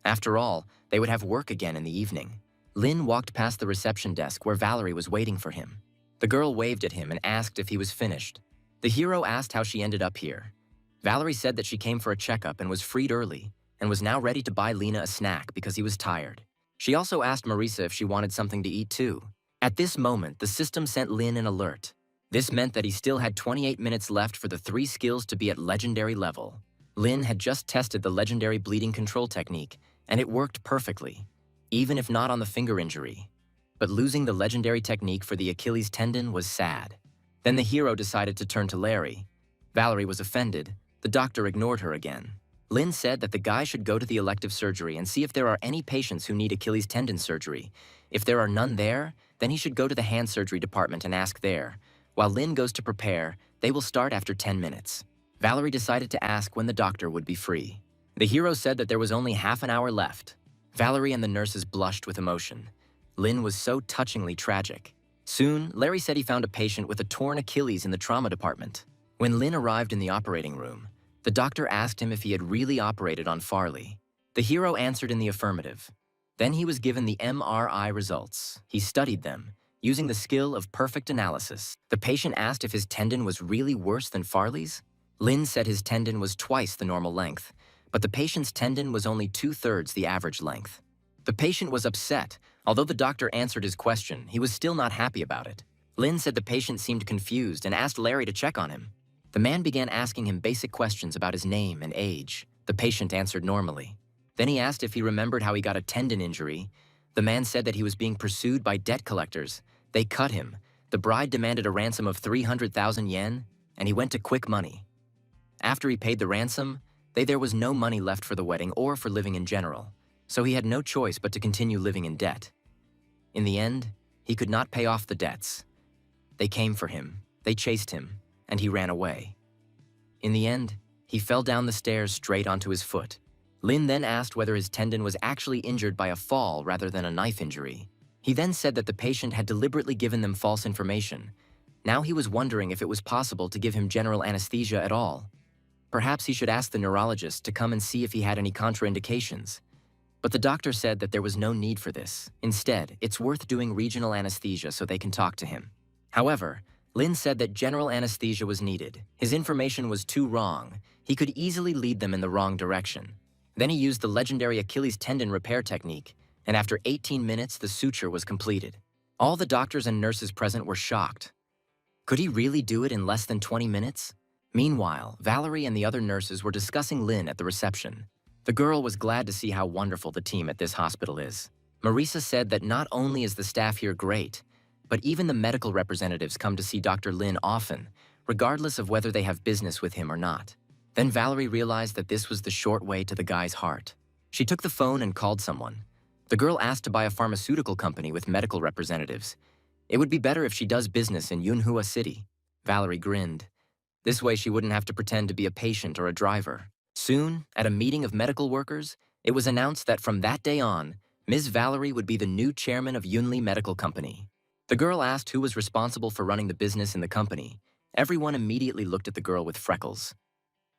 A: After all, they would have work again in the evening. Lin walked past the reception desk where Valerie was waiting for him. The girl waved at him and asked if he was finished. The hero asked how she ended up here. Valerie said that she came for a checkup and was freed early, and was now ready to buy Lena a snack because he was tired. She also asked Marisa if she wanted something to eat too. At this moment, the system sent Lin an alert. This meant that he still had 28 minutes left for the 3 skills to be at legendary level. Lin had just tested the legendary bleeding control technique, and it worked perfectly, even if not on the finger injury. But losing the legendary technique for the Achilles tendon was sad. Then the hero decided to turn to Larry. Valerie was offended. The doctor ignored her again. Lin said that the guy should go to the elective surgery and see if there are any patients who need Achilles tendon surgery. If there are none there, then he should go to the hand surgery department and ask there. While Lin goes to prepare, they will start after 10 minutes. Valerie decided to ask when the doctor would be free. The hero said that there was only half an hour left. Valerie and the nurses blushed with emotion. Lin was so touchingly tragic. Soon, Larry said he found a patient with a torn Achilles in the trauma department. When Lin arrived in the operating room, the doctor asked him if he had really operated on Farley. The hero answered in the affirmative. Then he was given the MRI results. He studied them, using the skill of perfect analysis. The patient asked if his tendon was really worse than Farley's. Lin said his tendon was twice the normal length, but the patient's tendon was only 2/3 the average length. The patient was upset. Although the doctor answered his question, he was still not happy about it. Lin said the patient seemed confused and asked Larry to check on him. The man began asking him basic questions about his name and age. The patient answered normally. Then he asked if he remembered how he got a tendon injury. The man said that he was being pursued by debt collectors. They cut him. The bride demanded a ransom of 300,000 yen, and he went to quick money. After he paid the ransom, there was no money left for the wedding or for living in general, so he had no choice but to continue living in debt. In the end, he could not pay off the debts. They came for him, they chased him, and he ran away. In the end, he fell down the stairs straight onto his foot. Lin then asked whether his tendon was actually injured by a fall rather than a knife injury. He then said that the patient had deliberately given them false information. Now he was wondering if it was possible to give him general anesthesia at all. Perhaps he should ask the neurologist to come and see if he had any contraindications. But the doctor said that there was no need for this. Instead, it's worth doing regional anesthesia so they can talk to him. However, Lin said that general anesthesia was needed. His information was too wrong. He could easily lead them in the wrong direction. Then he used the legendary Achilles tendon repair technique, and after 18 minutes, the suture was completed. All the doctors and nurses present were shocked. Could he really do it in less than 20 minutes? Meanwhile, Valerie and the other nurses were discussing Lin at the reception. The girl was glad to see how wonderful the team at this hospital is. Marisa said that not only is the staff here great, but even the medical representatives come to see Dr. Lin often, regardless of whether they have business with him or not. Then Valerie realized that this was the short way to the guy's heart. She took the phone and called someone. The girl asked to buy a pharmaceutical company with medical representatives. It would be better if she does business in Yunhua City. Valerie grinned. This way she wouldn't have to pretend to be a patient or a driver. Soon, at a meeting of medical workers, it was announced that from that day on, Ms. Valerie would be the new chairman of Yunli Medical Company. The girl asked who was responsible for running the business in the company. Everyone immediately looked at the girl with freckles.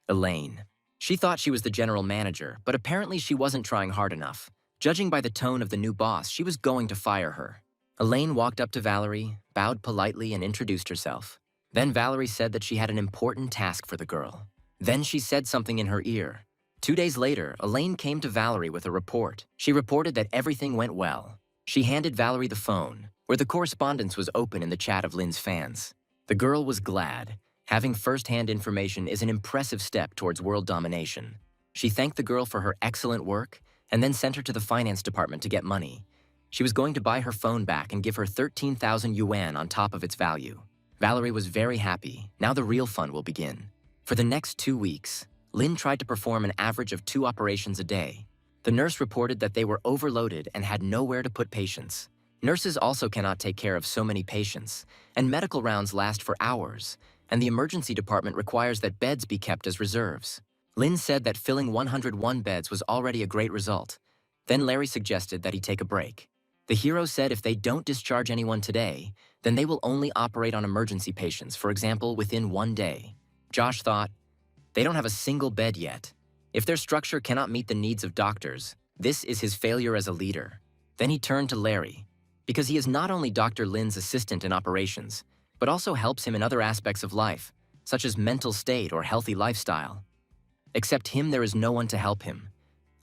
A: Elaine. She thought she was the general manager, but apparently she wasn't trying hard enough. Judging by the tone of the new boss, she was going to fire her. Elaine walked up to Valerie, bowed politely, and introduced herself. Then Valerie said that she had an important task for the girl. Then she said something in her ear. 2 days later, Elaine came to Valerie with a report. She reported that everything went well. She handed Valerie the phone, where the correspondence was open in the chat of Lin's fans. The girl was glad. Having first-hand information is an impressive step towards world domination. She thanked the girl for her excellent work and then sent her to the finance department to get money. She was going to buy her phone back and give her 13,000 yuan on top of its value. Valerie was very happy. Now the real fun will begin. For the next 2 weeks, Lin tried to perform an average of 2 operations a day. The nurse reported that they were overloaded and had nowhere to put patients. Nurses also cannot take care of so many patients, and medical rounds last for hours, and the emergency department requires that beds be kept as reserves. Lin said that filling 101 beds was already a great result. Then Larry suggested that he take a break. The hero said if they don't discharge anyone today, then they will only operate on emergency patients, for example, within 1 day. Josh thought, they don't have a single bed yet. If their structure cannot meet the needs of doctors, this is his failure as a leader. Then he turned to Larry, because he is not only Dr. Lin's assistant in operations, but also helps him in other aspects of life, such as mental state or healthy lifestyle. Except him, there is no one to help him.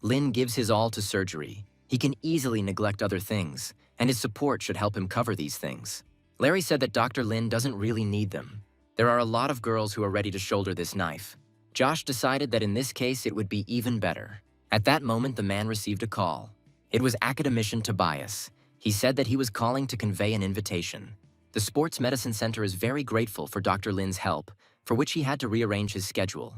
A: Lin gives his all to surgery. He can easily neglect other things, and his support should help him cover these things. Larry said that Dr. Lin doesn't really need them. There are a lot of girls who are ready to shoulder this knife. Josh decided that in this case it would be even better. At that moment, the man received a call. It was academician Tobias. He said that he was calling to convey an invitation. The Sports Medicine Center is very grateful for Dr. Lin's help, for which he had to rearrange his schedule.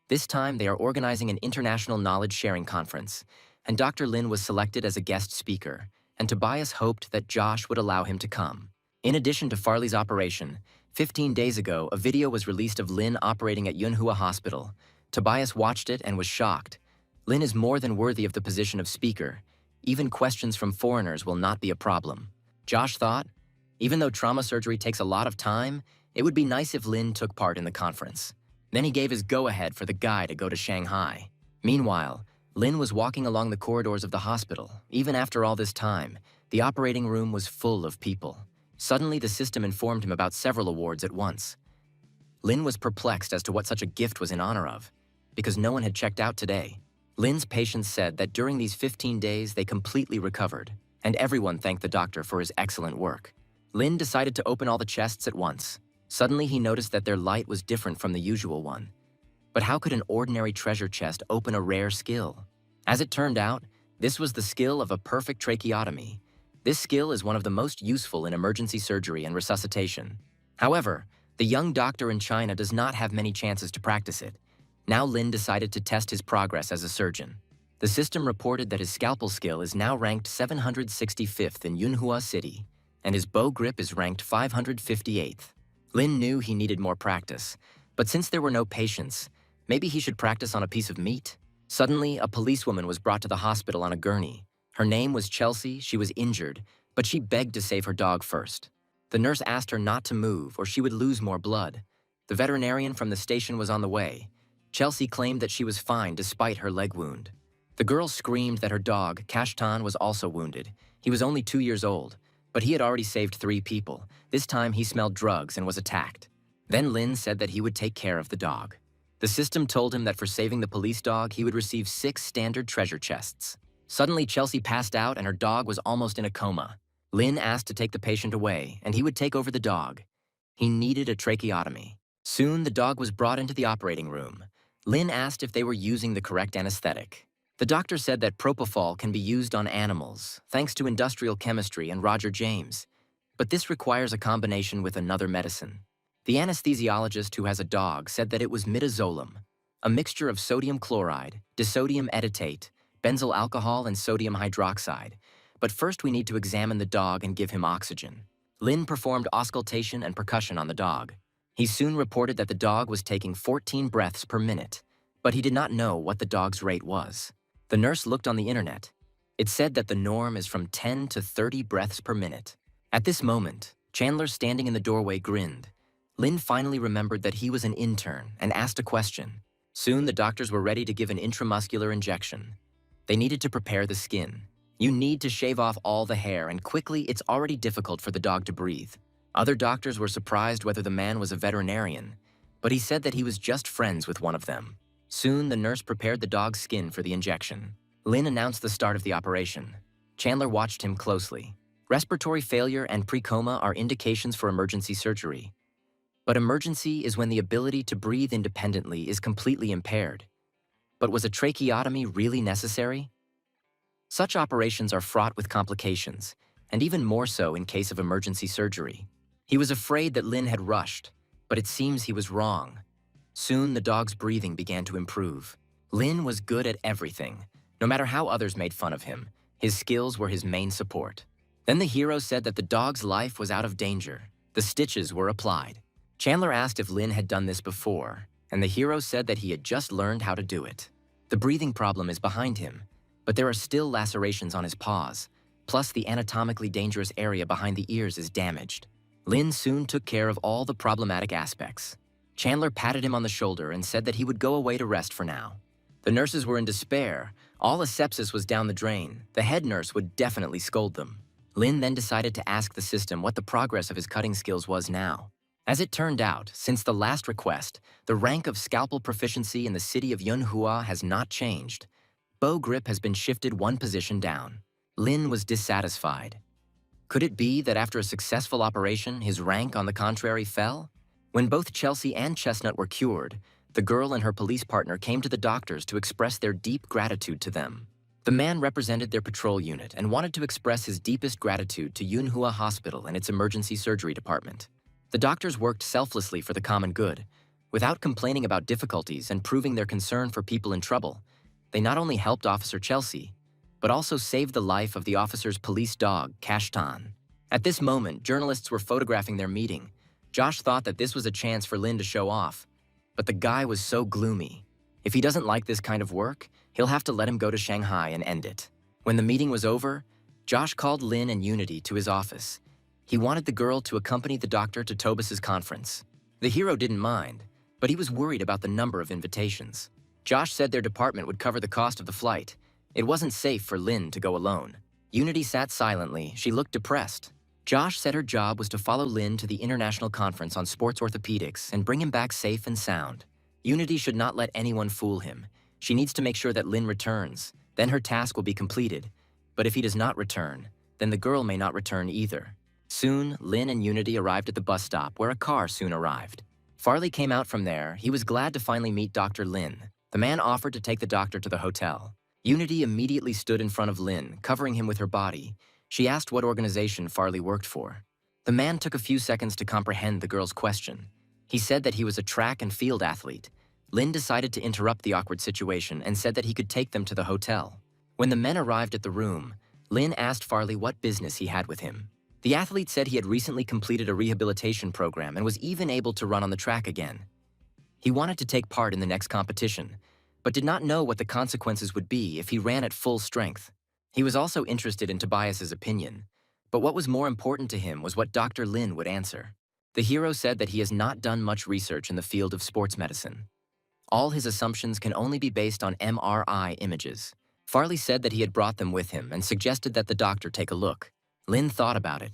A: This time, they are organizing an international knowledge-sharing conference, and Dr. Lin was selected as a guest speaker, and Tobias hoped that Josh would allow him to come. In addition to Farley's operation, 15 days ago, a video was released of Lin operating at Yunhua Hospital. Tobias watched it and was shocked. Lin is more than worthy of the position of speaker. Even questions from foreigners will not be a problem. Josh thought, even though trauma surgery takes a lot of time, it would be nice if Lin took part in the conference. Then he gave his go-ahead for the guy to go to Shanghai. Meanwhile, Lin was walking along the corridors of the hospital. Even after all this time, the operating room was full of people. Suddenly, the system informed him about several awards at once. Lin was perplexed as to what such a gift was in honor of, because no one had checked out today. Lin's patients said that during these 15 days, they completely recovered, and everyone thanked the doctor for his excellent work. Lin decided to open all the chests at once. Suddenly he noticed that their light was different from the usual one. But how could an ordinary treasure chest open a rare skill? As it turned out, this was the skill of a perfect tracheotomy. This skill is one of the most useful in emergency surgery and resuscitation. However, the young doctor in China does not have many chances to practice it. Now Lin decided to test his progress as a surgeon. The system reported that his scalpel skill is now ranked 765th in Yunhua City, and his bow grip is ranked 558th. Lin knew he needed more practice, but since there were no patients, maybe he should practice on a piece of meat? Suddenly, a policewoman was brought to the hospital on a gurney. Her name was Chelsea, she was injured, but she begged to save her dog first. The nurse asked her not to move or she would lose more blood. The veterinarian from the station was on the way. Chelsea claimed that she was fine despite her leg wound. The girl screamed that her dog, Kashtan, was also wounded. He was only 2 years old, but he had already saved 3 people. This time he smelled drugs and was attacked. Then Lin said that he would take care of the dog. The system told him that for saving the police dog, he would receive 6 standard treasure chests. Suddenly Chelsea passed out and her dog was almost in a coma. Lin asked to take the patient away and he would take over the dog. He needed a tracheotomy. Soon the dog was brought into the operating room. Lin asked if they were using the correct anesthetic. The doctor said that propofol can be used on animals, thanks to industrial chemistry and Roger James. But this requires a combination with another medicine. The anesthesiologist who has a dog said that it was midazolam, a mixture of sodium chloride, disodium edetate, benzyl alcohol, and sodium hydroxide. But first we need to examine the dog and give him oxygen. Lin performed auscultation and percussion on the dog. He soon reported that the dog was taking 14 breaths per minute, but he did not know what the dog's rate was. The nurse looked on the internet. It said that the norm is from 10 to 30 breaths per minute. At this moment, Chandler, standing in the doorway, grinned. Lin finally remembered that he was an intern and asked a question. Soon the doctors were ready to give an intramuscular injection. They needed to prepare the skin. You need to shave off all the hair, and quickly it's already difficult for the dog to breathe. Other doctors were surprised whether the man was a veterinarian, but he said that he was just friends with one of them. Soon the nurse prepared the dog's skin for the injection. Lin announced the start of the operation. Chandler watched him closely. Respiratory failure and pre-coma are indications for emergency surgery. But emergency is when the ability to breathe independently is completely impaired. But was a tracheotomy really necessary? Such operations are fraught with complications, and even more so in case of emergency surgery. He was afraid that Lin had rushed, but it seems he was wrong. Soon the dog's breathing began to improve. Lin was good at everything. No matter how others made fun of him, his skills were his main support. Then the hero said that the dog's life was out of danger. The stitches were applied. Chandler asked if Lin had done this before, and the hero said that he had just learned how to do it. The breathing problem is behind him, but there are still lacerations on his paws, plus the anatomically dangerous area behind the ears is damaged. Lin soon took care of all the problematic aspects. Chandler patted him on the shoulder and said that he would go away to rest for now. The nurses were in despair. All asepsis was down the drain. The head nurse would definitely scold them. Lin then decided to ask the system what the progress of his cutting skills was now. As it turned out, since the last request, the rank of scalpel proficiency in the city of Yunhua has not changed. Bow grip has been shifted 1 position down. Lin was dissatisfied. Could it be that after a successful operation, his rank, on the contrary, fell? When both Chelsea and Chestnut were cured, the girl and her police partner came to the doctors to express their deep gratitude to them. The man represented their patrol unit and wanted to express his deepest gratitude to Yunhua Hospital and its emergency surgery department. The doctors worked selflessly for the common good. Without complaining about difficulties and proving their concern for people in trouble, they not only helped Officer Chelsea, but also saved the life of the officer's police dog, Kashtan. At this moment, journalists were photographing their meeting. Josh thought that this was a chance for Lin to show off, but the guy was so gloomy. If he doesn't like this kind of work, he'll have to let him go to Shanghai and end it. When the meeting was over, Josh called Lin and Unity to his office. He wanted the girl to accompany the doctor to Tobus's conference. The hero didn't mind, but he was worried about the number of invitations. Josh said their department would cover the cost of the flight. It wasn't safe for Lin to go alone. Unity sat silently. She looked depressed. Josh said her job was to follow Lin to the International Conference on Sports Orthopedics and bring him back safe and sound. Unity should not let anyone fool him. She needs to make sure that Lin returns. Then her task will be completed. But if he does not return, then the girl may not return either. Soon, Lin and Unity arrived at the bus stop where a car soon arrived. Farley came out from there. He was glad to finally meet Dr. Lin. The man offered to take the doctor to the hotel. Unity immediately stood in front of Lin, covering him with her body. She asked what organization Farley worked for. The man took a few seconds to comprehend the girl's question. He said that he was a track and field athlete. Lin decided to interrupt the awkward situation and said that he could take them to the hotel. When the men arrived at the room, Lin asked Farley what business he had with him. The athlete said he had recently completed a rehabilitation program and was even able to run on the track again. He wanted to take part in the next competition, but did not know what the consequences would be if he ran at full strength. He was also interested in Tobias's opinion, but what was more important to him was what Dr. Lin would answer. The hero said that he has not done much research in the field of sports medicine. All his assumptions can only be based on MRI images. Farley said that he had brought them with him and suggested that the doctor take a look. Lin thought about it.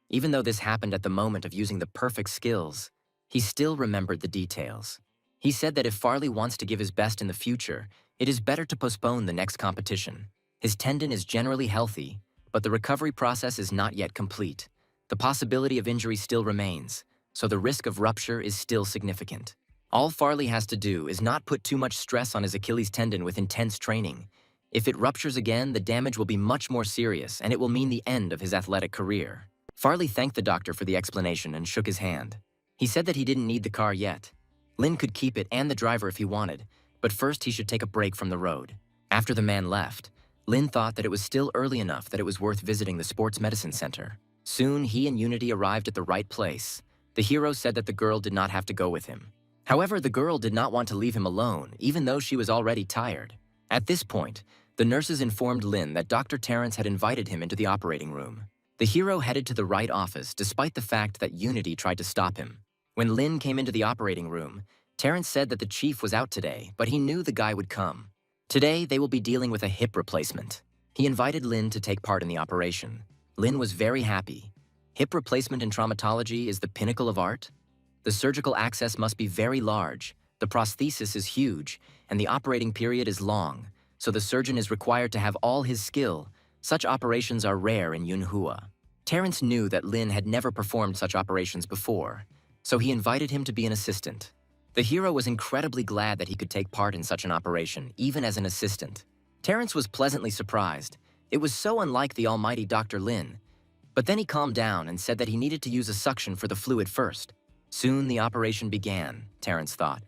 A: Even though this happened at the moment of using the perfect skills, he still remembered the details. He said that if Farley wants to give his best in the future, it is better to postpone the next competition. His tendon is generally healthy, but the recovery process is not yet complete. The possibility of injury still remains, so the risk of rupture is still significant. All Farley has to do is not put too much stress on his Achilles tendon with intense training. If it ruptures again, the damage will be much more serious, and it will mean the end of his athletic career. Farley thanked the doctor for the explanation and shook his hand. He said that he didn't need the car yet. Lin could keep it and the driver if he wanted, but first he should take a break from the road. After the man left, Lin thought that it was still early enough that it was worth visiting the sports medicine center. Soon, he and Unity arrived at the right place. The hero said that the girl did not have to go with him. However, the girl did not want to leave him alone, even though she was already tired. At this point, the nurses informed Lin that Dr. Terrence had invited him into the operating room. The hero headed to the right office despite the fact that Unity tried to stop him. When Lin came into the operating room, Terrence said that the chief was out today, but he knew the guy would come. Today, they will be dealing with a hip replacement. He invited Lin to take part in the operation. Lin was very happy. Hip replacement in traumatology is the pinnacle of art. The surgical access must be very large, the prosthesis is huge, and the operating period is long, so the surgeon is required to have all his skill. Such operations are rare in Yunhua. Terrence knew that Lin had never performed such operations before, so he invited him to be an assistant. The hero was incredibly glad that he could take part in such an operation, even as an assistant. Terrence was pleasantly surprised. It was so unlike the almighty Dr. Lin. But then he calmed down and said that he needed to use a suction for the fluid first. Soon the operation began, Terrence thought.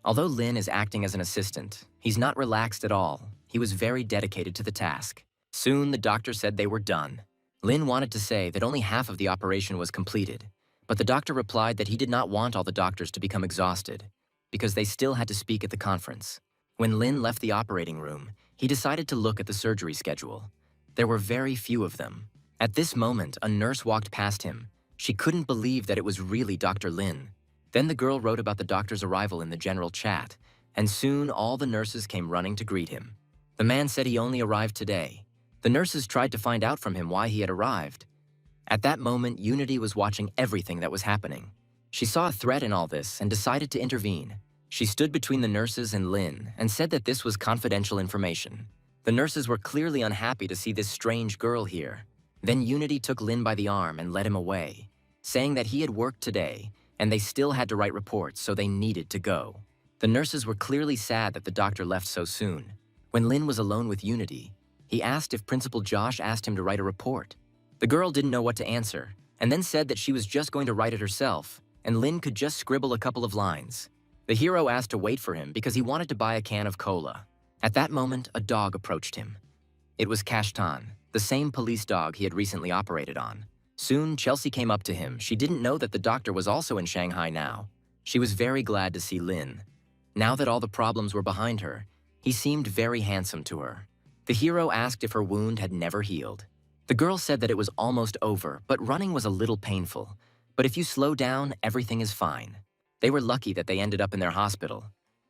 A: Although Lin is acting as an assistant, he's not relaxed at all. He was very dedicated to the task. Soon the doctor said they were done. Lin wanted to say that only half of the operation was completed, but the doctor replied that he did not want all the doctors to become exhausted, because they still had to speak at the conference. When Lin left the operating room, he decided to look at the surgery schedule. There were very few of them. At this moment, a nurse walked past him. She couldn't believe that it was really Dr. Lin. Then the girl wrote about the doctor's arrival in the general chat, and soon all the nurses came running to greet him. The man said he only arrived today. The nurses tried to find out from him why he had arrived. At that moment, Unity was watching everything that was happening. She saw a threat in all this and decided to intervene. She stood between the nurses and Lin and said that this was confidential information. The nurses were clearly unhappy to see this strange girl here. Then Unity took Lin by the arm and led him away, saying that he had worked today and they still had to write reports, so they needed to go. The nurses were clearly sad that the doctor left so soon. When Lin was alone with Unity, he asked if Principal Josh asked him to write a report. The girl didn't know what to answer, and then said that she was just going to write it herself, and Lin could just scribble a couple of lines. The hero asked to wait for him because he wanted to buy a can of cola. At that moment, a dog approached him. It was Kashtan, the same police dog he had recently operated on. Soon, Chelsea came up to him. She didn't know that the doctor was also in Shanghai now. She was very glad to see Lin. Now that all the problems were behind her, he seemed very handsome to her. The hero asked if her wound had never healed. The girl said that it was almost over, but running was a little painful. But if you slow down, everything is fine. They were lucky that they ended up in their hospital.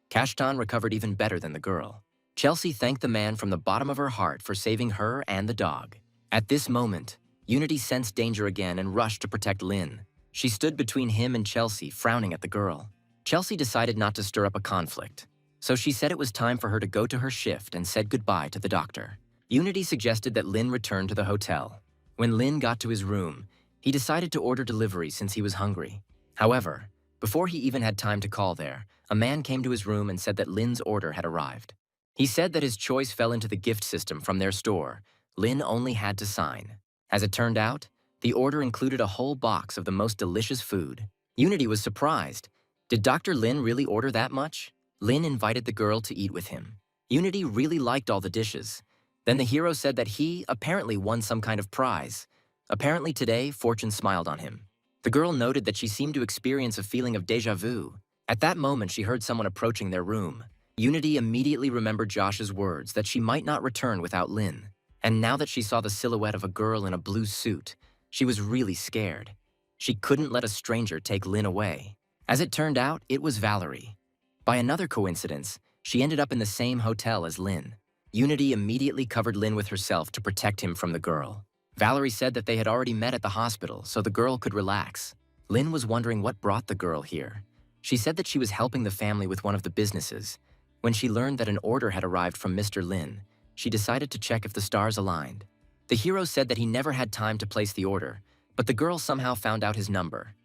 A: Kashtan recovered even better than the girl. Chelsea thanked the man from the bottom of her heart for saving her and the dog. At this moment, Unity sensed danger again and rushed to protect Lin. She stood between him and Chelsea, frowning at the girl. Chelsea decided not to stir up a conflict, so she said it was time for her to go to her shift and said goodbye to the doctor. Unity suggested that Lin return to the hotel. When Lin got to his room, He decided to order delivery since he was hungry. However, before he even had time to call there, a man came to his room and said that Lin's order had arrived. He said that his choice fell into the gift system from their store. Lin only had to sign. As it turned out, the order included a whole box of the most delicious food. Unity was surprised. Did Dr. Lin really order that much? Lin invited the girl to eat with him. Unity really liked all the dishes. Then the hero said that he apparently won some kind of prize. Apparently today, fortune smiled on him. The girl noted that she seemed to experience a feeling of déjà vu. At that moment, she heard someone approaching their room. Unity immediately remembered Josh's words that she might not return without Lin. And now that she saw the silhouette of a girl in a blue suit, she was really scared. She couldn't let a stranger take Lin away. As it turned out, it was Valerie. By another coincidence, she ended up in the same hotel as Lin. Unity immediately covered Lin with herself to protect him from the girl. Valerie said that they had already met at the hospital, so the girl could relax. Lin was wondering what brought the girl here. She said that she was helping the family with one of the businesses. When she learned that an order had arrived from Mr. Lin, she decided to check if the stars aligned. The hero said that he never had time to place the order, but the girl somehow found out his number.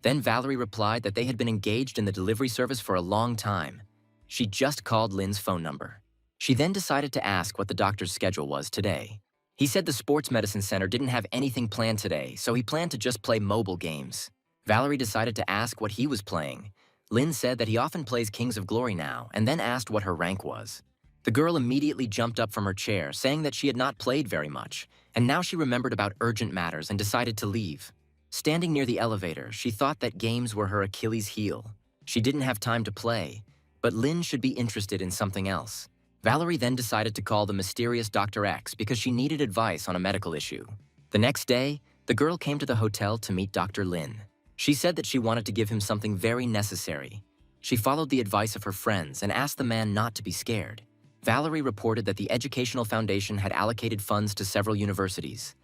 A: Then Valerie replied that they had been engaged in the delivery service for a long time. She just called Lin's phone number. She then decided to ask what the doctor's schedule was today. He said the sports medicine center didn't have anything planned today, so he planned to just play mobile games. Valerie decided to ask what he was playing. Lin said that he often plays Kings of Glory now, and then asked what her rank was. The girl immediately jumped up from her chair, saying that she had not played very much, and now she remembered about urgent matters and decided to leave. Standing near the elevator, she thought that games were her Achilles' heel. She didn't have time to play, but Lin should be interested in something else. Valerie then decided to call the mysterious Dr. X because she needed advice on a medical issue. The next day, the girl came to the hotel to meet Dr. Lin. She said that she wanted to give him something very necessary. She followed the advice of her friends and asked the man not to be scared. Valerie reported that the Educational Foundation had allocated funds to several universities.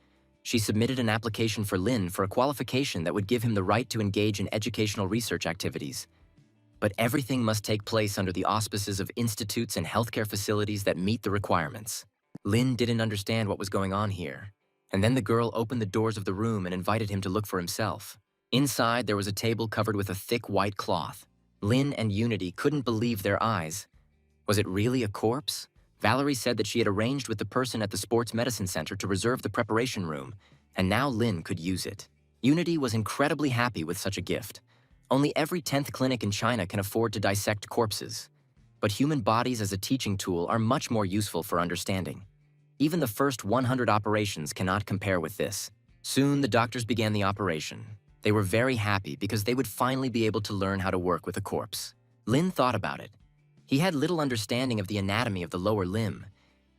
A: She submitted an application for Lin for a qualification that would give him the right to engage in educational research activities. But everything must take place under the auspices of institutes and healthcare facilities that meet the requirements. Lin didn't understand what was going on here. And then the girl opened the doors of the room and invited him to look for himself. Inside, there was a table covered with a thick white cloth. Lin and Unity couldn't believe their eyes. Was it really a corpse? Valerie said that she had arranged with the person at the sports medicine center to reserve the preparation room, and now Lin could use it. Unity was incredibly happy with such a gift. Only every 10th clinic in China can afford to dissect corpses. But human bodies as a teaching tool are much more useful for understanding. Even the first 100 operations cannot compare with this. Soon, the doctors began the operation. They were very happy because they would finally be able to learn how to work with a corpse. Lin thought about it. He had little understanding of the anatomy of the lower limb.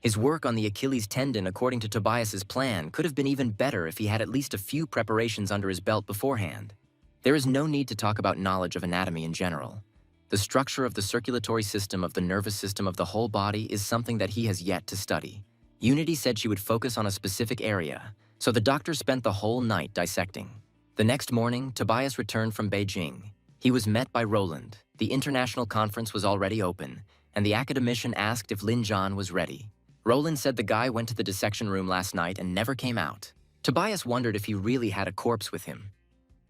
A: His work on the Achilles tendon according to Tobias's plan could have been even better if he had at least a few preparations under his belt beforehand. There is no need to talk about knowledge of anatomy in general. The structure of the circulatory system of the nervous system of the whole body is something that he has yet to study. Unity said she would focus on a specific area, so the doctor spent the whole night dissecting. The next morning, Tobias returned from Beijing. He was met by Roland. The international conference was already open, and the academician asked if Lin Zhan was ready. Roland said the guy went to the dissection room last night and never came out. Tobias wondered if he really had a corpse with him.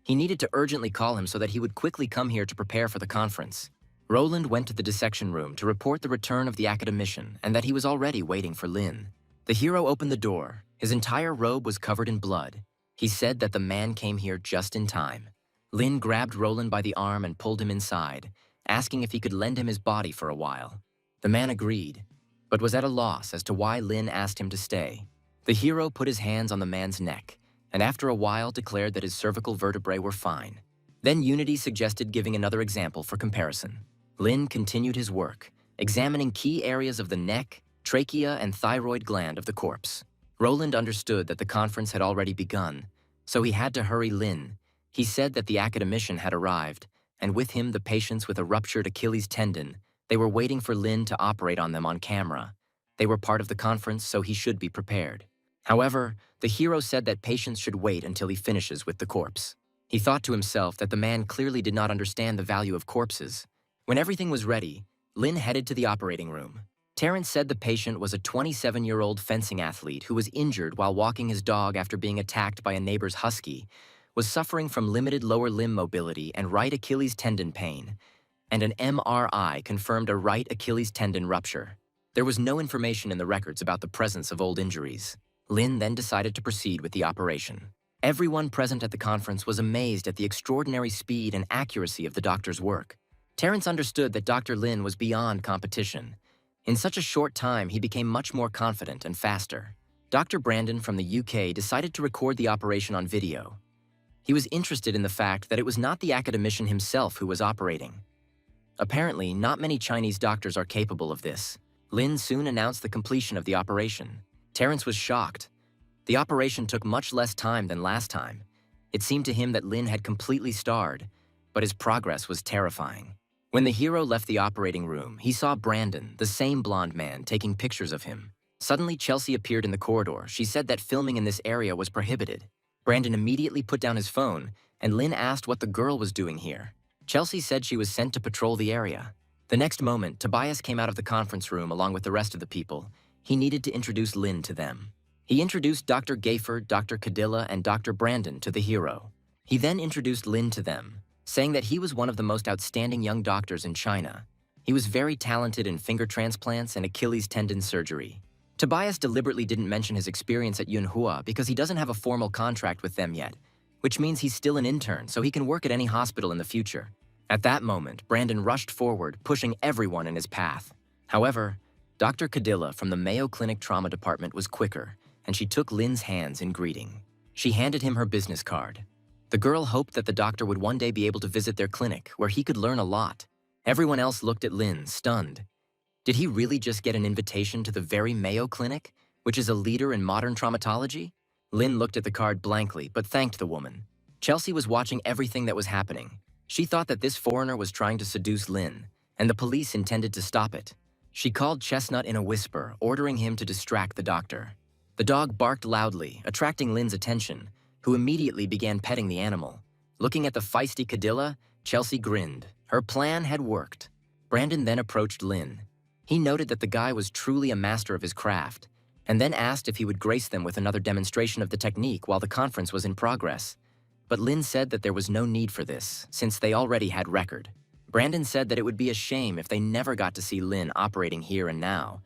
A: He needed to urgently call him so that he would quickly come here to prepare for the conference. Roland went to the dissection room to report the return of the academician and that he was already waiting for Lin. The hero opened the door. His entire robe was covered in blood. He said that the man came here just in time. Lin grabbed Roland by the arm and pulled him inside, asking if he could lend him his body for a while. The man agreed, but was at a loss as to why Lin asked him to stay. The hero put his hands on the man's neck, and after a while declared that his cervical vertebrae were fine. Then Unity suggested giving another example for comparison. Lin continued his work, examining key areas of the neck, trachea, and thyroid gland of the corpse. Roland understood that the conference had already begun, so he had to hurry Lin. He said that the academician had arrived, and with him the patients with a ruptured Achilles tendon. They were waiting for Lin to operate on them on camera. They were part of the conference, so he should be prepared. However, the hero said that patients should wait until he finishes with the corpse. He thought to himself that the man clearly did not understand the value of corpses. When everything was ready, Lin headed to the operating room. Terrence said the patient was a 27-year-old fencing athlete who was injured while walking his dog after being attacked by a neighbor's husky, was suffering from limited lower limb mobility and right Achilles tendon pain, and an MRI confirmed a right Achilles tendon rupture. There was no information in the records about the presence of old injuries. Lin then decided to proceed with the operation. Everyone present at the conference was amazed at the extraordinary speed and accuracy of the doctor's work. Terrence understood that Dr. Lin was beyond competition. In such a short time, he became much more confident and faster. Dr. Brandon from the UK decided to record the operation on video. He was interested in the fact that it was not the academician himself who was operating. Apparently, not many Chinese doctors are capable of this. Lin soon announced the completion of the operation. Terrence was shocked. The operation took much less time than last time. It seemed to him that Lin had completely starred, but his progress was terrifying. When the hero left the operating room, he saw Brandon, the same blonde man, taking pictures of him. Suddenly, Chelsea appeared in the corridor. She said that filming in this area was prohibited. Brandon immediately put down his phone, and Lin asked what the girl was doing here. Chelsea said she was sent to patrol the area. The next moment, Tobias came out of the conference room along with the rest of the people. He needed to introduce Lin to them. He introduced Dr. Gayford, Dr. Cadilla, and Dr. Brandon to the hero. He then introduced Lin to them, saying that he was one of the most outstanding young doctors in China. He was very talented in finger transplants and Achilles tendon surgery. Tobias deliberately didn't mention his experience at Yunhua because he doesn't have a formal contract with them yet, which means he's still an intern, so he can work at any hospital in the future. At that moment, Brandon rushed forward, pushing everyone in his path. However, Dr. Cadilla from the Mayo Clinic Trauma Department was quicker, and she took Lin's hands in greeting. She handed him her business card. The girl hoped that the doctor would one day be able to visit their clinic, where he could learn a lot. Everyone else looked at Lin, stunned. Did he really just get an invitation to the very Mayo Clinic, which is a leader in modern traumatology? Lin looked at the card blankly, but thanked the woman. Chelsea was watching everything that was happening. She thought that this foreigner was trying to seduce Lin, and the police intended to stop it. She called Chestnut in a whisper, ordering him to distract the doctor. The dog barked loudly, attracting Lin's attention, who immediately began petting the animal. Looking at the feisty Cadilla, Chelsea grinned. Her plan had worked. Brandon then approached Lin. He noted that the guy was truly a master of his craft, and then asked if he would grace them with another demonstration of the technique while the conference was in progress. But Lin said that there was no need for this, since they already had record. Brandon said that it would be a shame if they never got to see Lin operating here and now.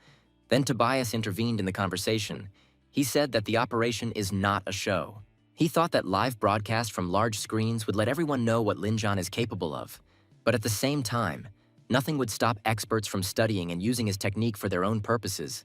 A: Then Tobias intervened in the conversation. He said that the operation is not a show. He thought that live broadcast from large screens would let everyone know what Lin Zhan is capable of. But at the same time, nothing would stop experts from studying and using his technique for their own purposes.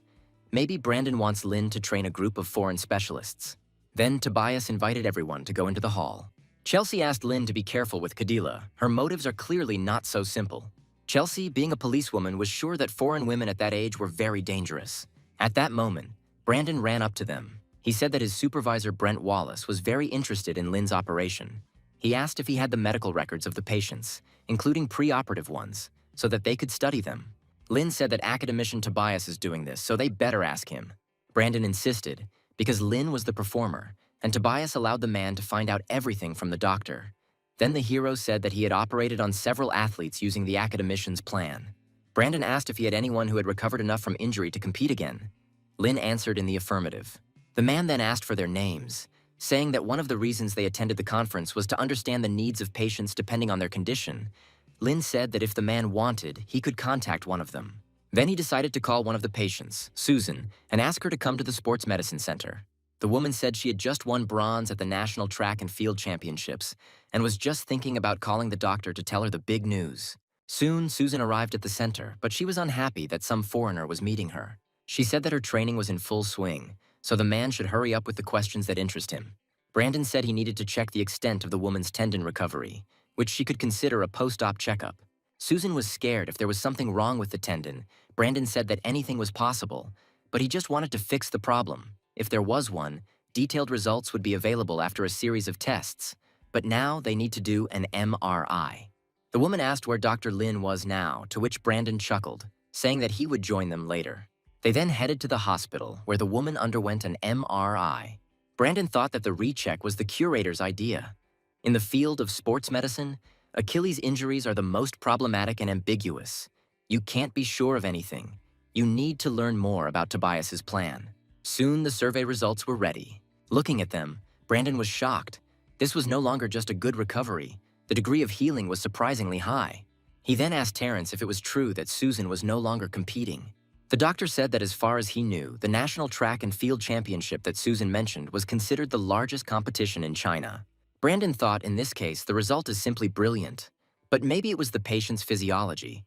A: Maybe Brandon wants Lin to train a group of foreign specialists. Then Tobias invited everyone to go into the hall. Chelsea asked Lin to be careful with Cadilla. Her motives are clearly not so simple. Chelsea, being a policewoman, was sure that foreign women at that age were very dangerous. At that moment, Brandon ran up to them. He said that his supervisor, Brent Wallace, was very interested in Lin's operation. He asked if he had the medical records of the patients, including pre-operative ones, so that they could study them. Lin said that academician Tobias is doing this, so they better ask him. Brandon insisted, because Lin was the performer, and Tobias allowed the man to find out everything from the doctor. Then the hero said that he had operated on several athletes using the academician's plan. Brandon asked if he had anyone who had recovered enough from injury to compete again. Lin answered in the affirmative. The man then asked for their names, saying that one of the reasons they attended the conference was to understand the needs of patients depending on their condition. Lin said that if the man wanted, he could contact one of them. Then he decided to call one of the patients, Susan, and ask her to come to the sports medicine center. The woman said she had just won bronze at the National Track and Field Championships and was just thinking about calling the doctor to tell her the big news. Soon, Susan arrived at the center, but she was unhappy that some foreigner was meeting her. She said that her training was in full swing, so the man should hurry up with the questions that interest him. Brandon said he needed to check the extent of the woman's tendon recovery, which she could consider a post-op checkup. Susan was scared if there was something wrong with the tendon. Brandon said that anything was possible, but he just wanted to fix the problem. If there was one, detailed results would be available after a series of tests. But now they need to do an MRI. The woman asked where Dr. Lin was now, to which Brandon chuckled, saying that he would join them later. They then headed to the hospital, where the woman underwent an MRI. Brandon thought that the recheck was the curator's idea. In the field of sports medicine, Achilles injuries are the most problematic and ambiguous. You can't be sure of anything. You need to learn more about Tobias's plan. Soon, the survey results were ready. Looking at them, Brandon was shocked. This was no longer just a good recovery. The degree of healing was surprisingly high. He then asked Terrence if it was true that Susan was no longer competing. The doctor said that as far as he knew, the National Track and Field Championship that Susan mentioned was considered the largest competition in China. Brandon thought in this case the result is simply brilliant, but maybe it was the patient's physiology.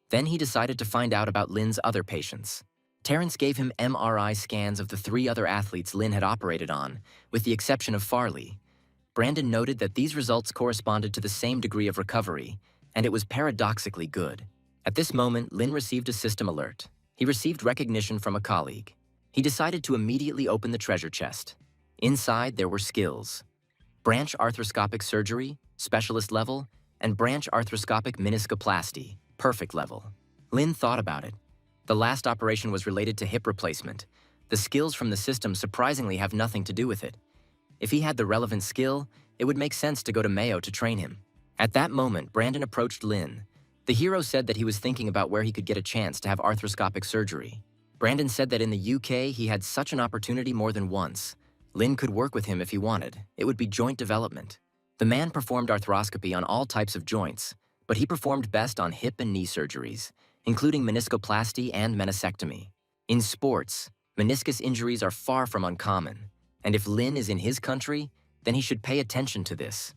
A: Then he decided to find out about Lin's other patients. Terrence gave him MRI scans of the 3 other athletes Lin had operated on, with the exception of Farley. Brandon noted that these results corresponded to the same degree of recovery, and it was paradoxically good. At this moment, Lin received a system alert. He received recognition from a colleague. He decided to immediately open the treasure chest. Inside, there were skills: branch arthroscopic surgery, specialist level, and branch arthroscopic meniscoplasty, perfect level. Lin thought about it. The last operation was related to hip replacement. The skills from the system surprisingly have nothing to do with it. If he had the relevant skill, it would make sense to go to Mayo to train him. At that moment, Brandon approached Lin. The hero said that he was thinking about where he could get a chance to have arthroscopic surgery. Brandon said that in the UK, he had such an opportunity more than once. Lin could work with him if he wanted. It would be joint development. The man performed arthroscopy on all types of joints, but he performed best on hip and knee surgeries, including meniscoplasty and meniscectomy. In sports, meniscus injuries are far from uncommon, and if Lin is in his country, then he should pay attention to this.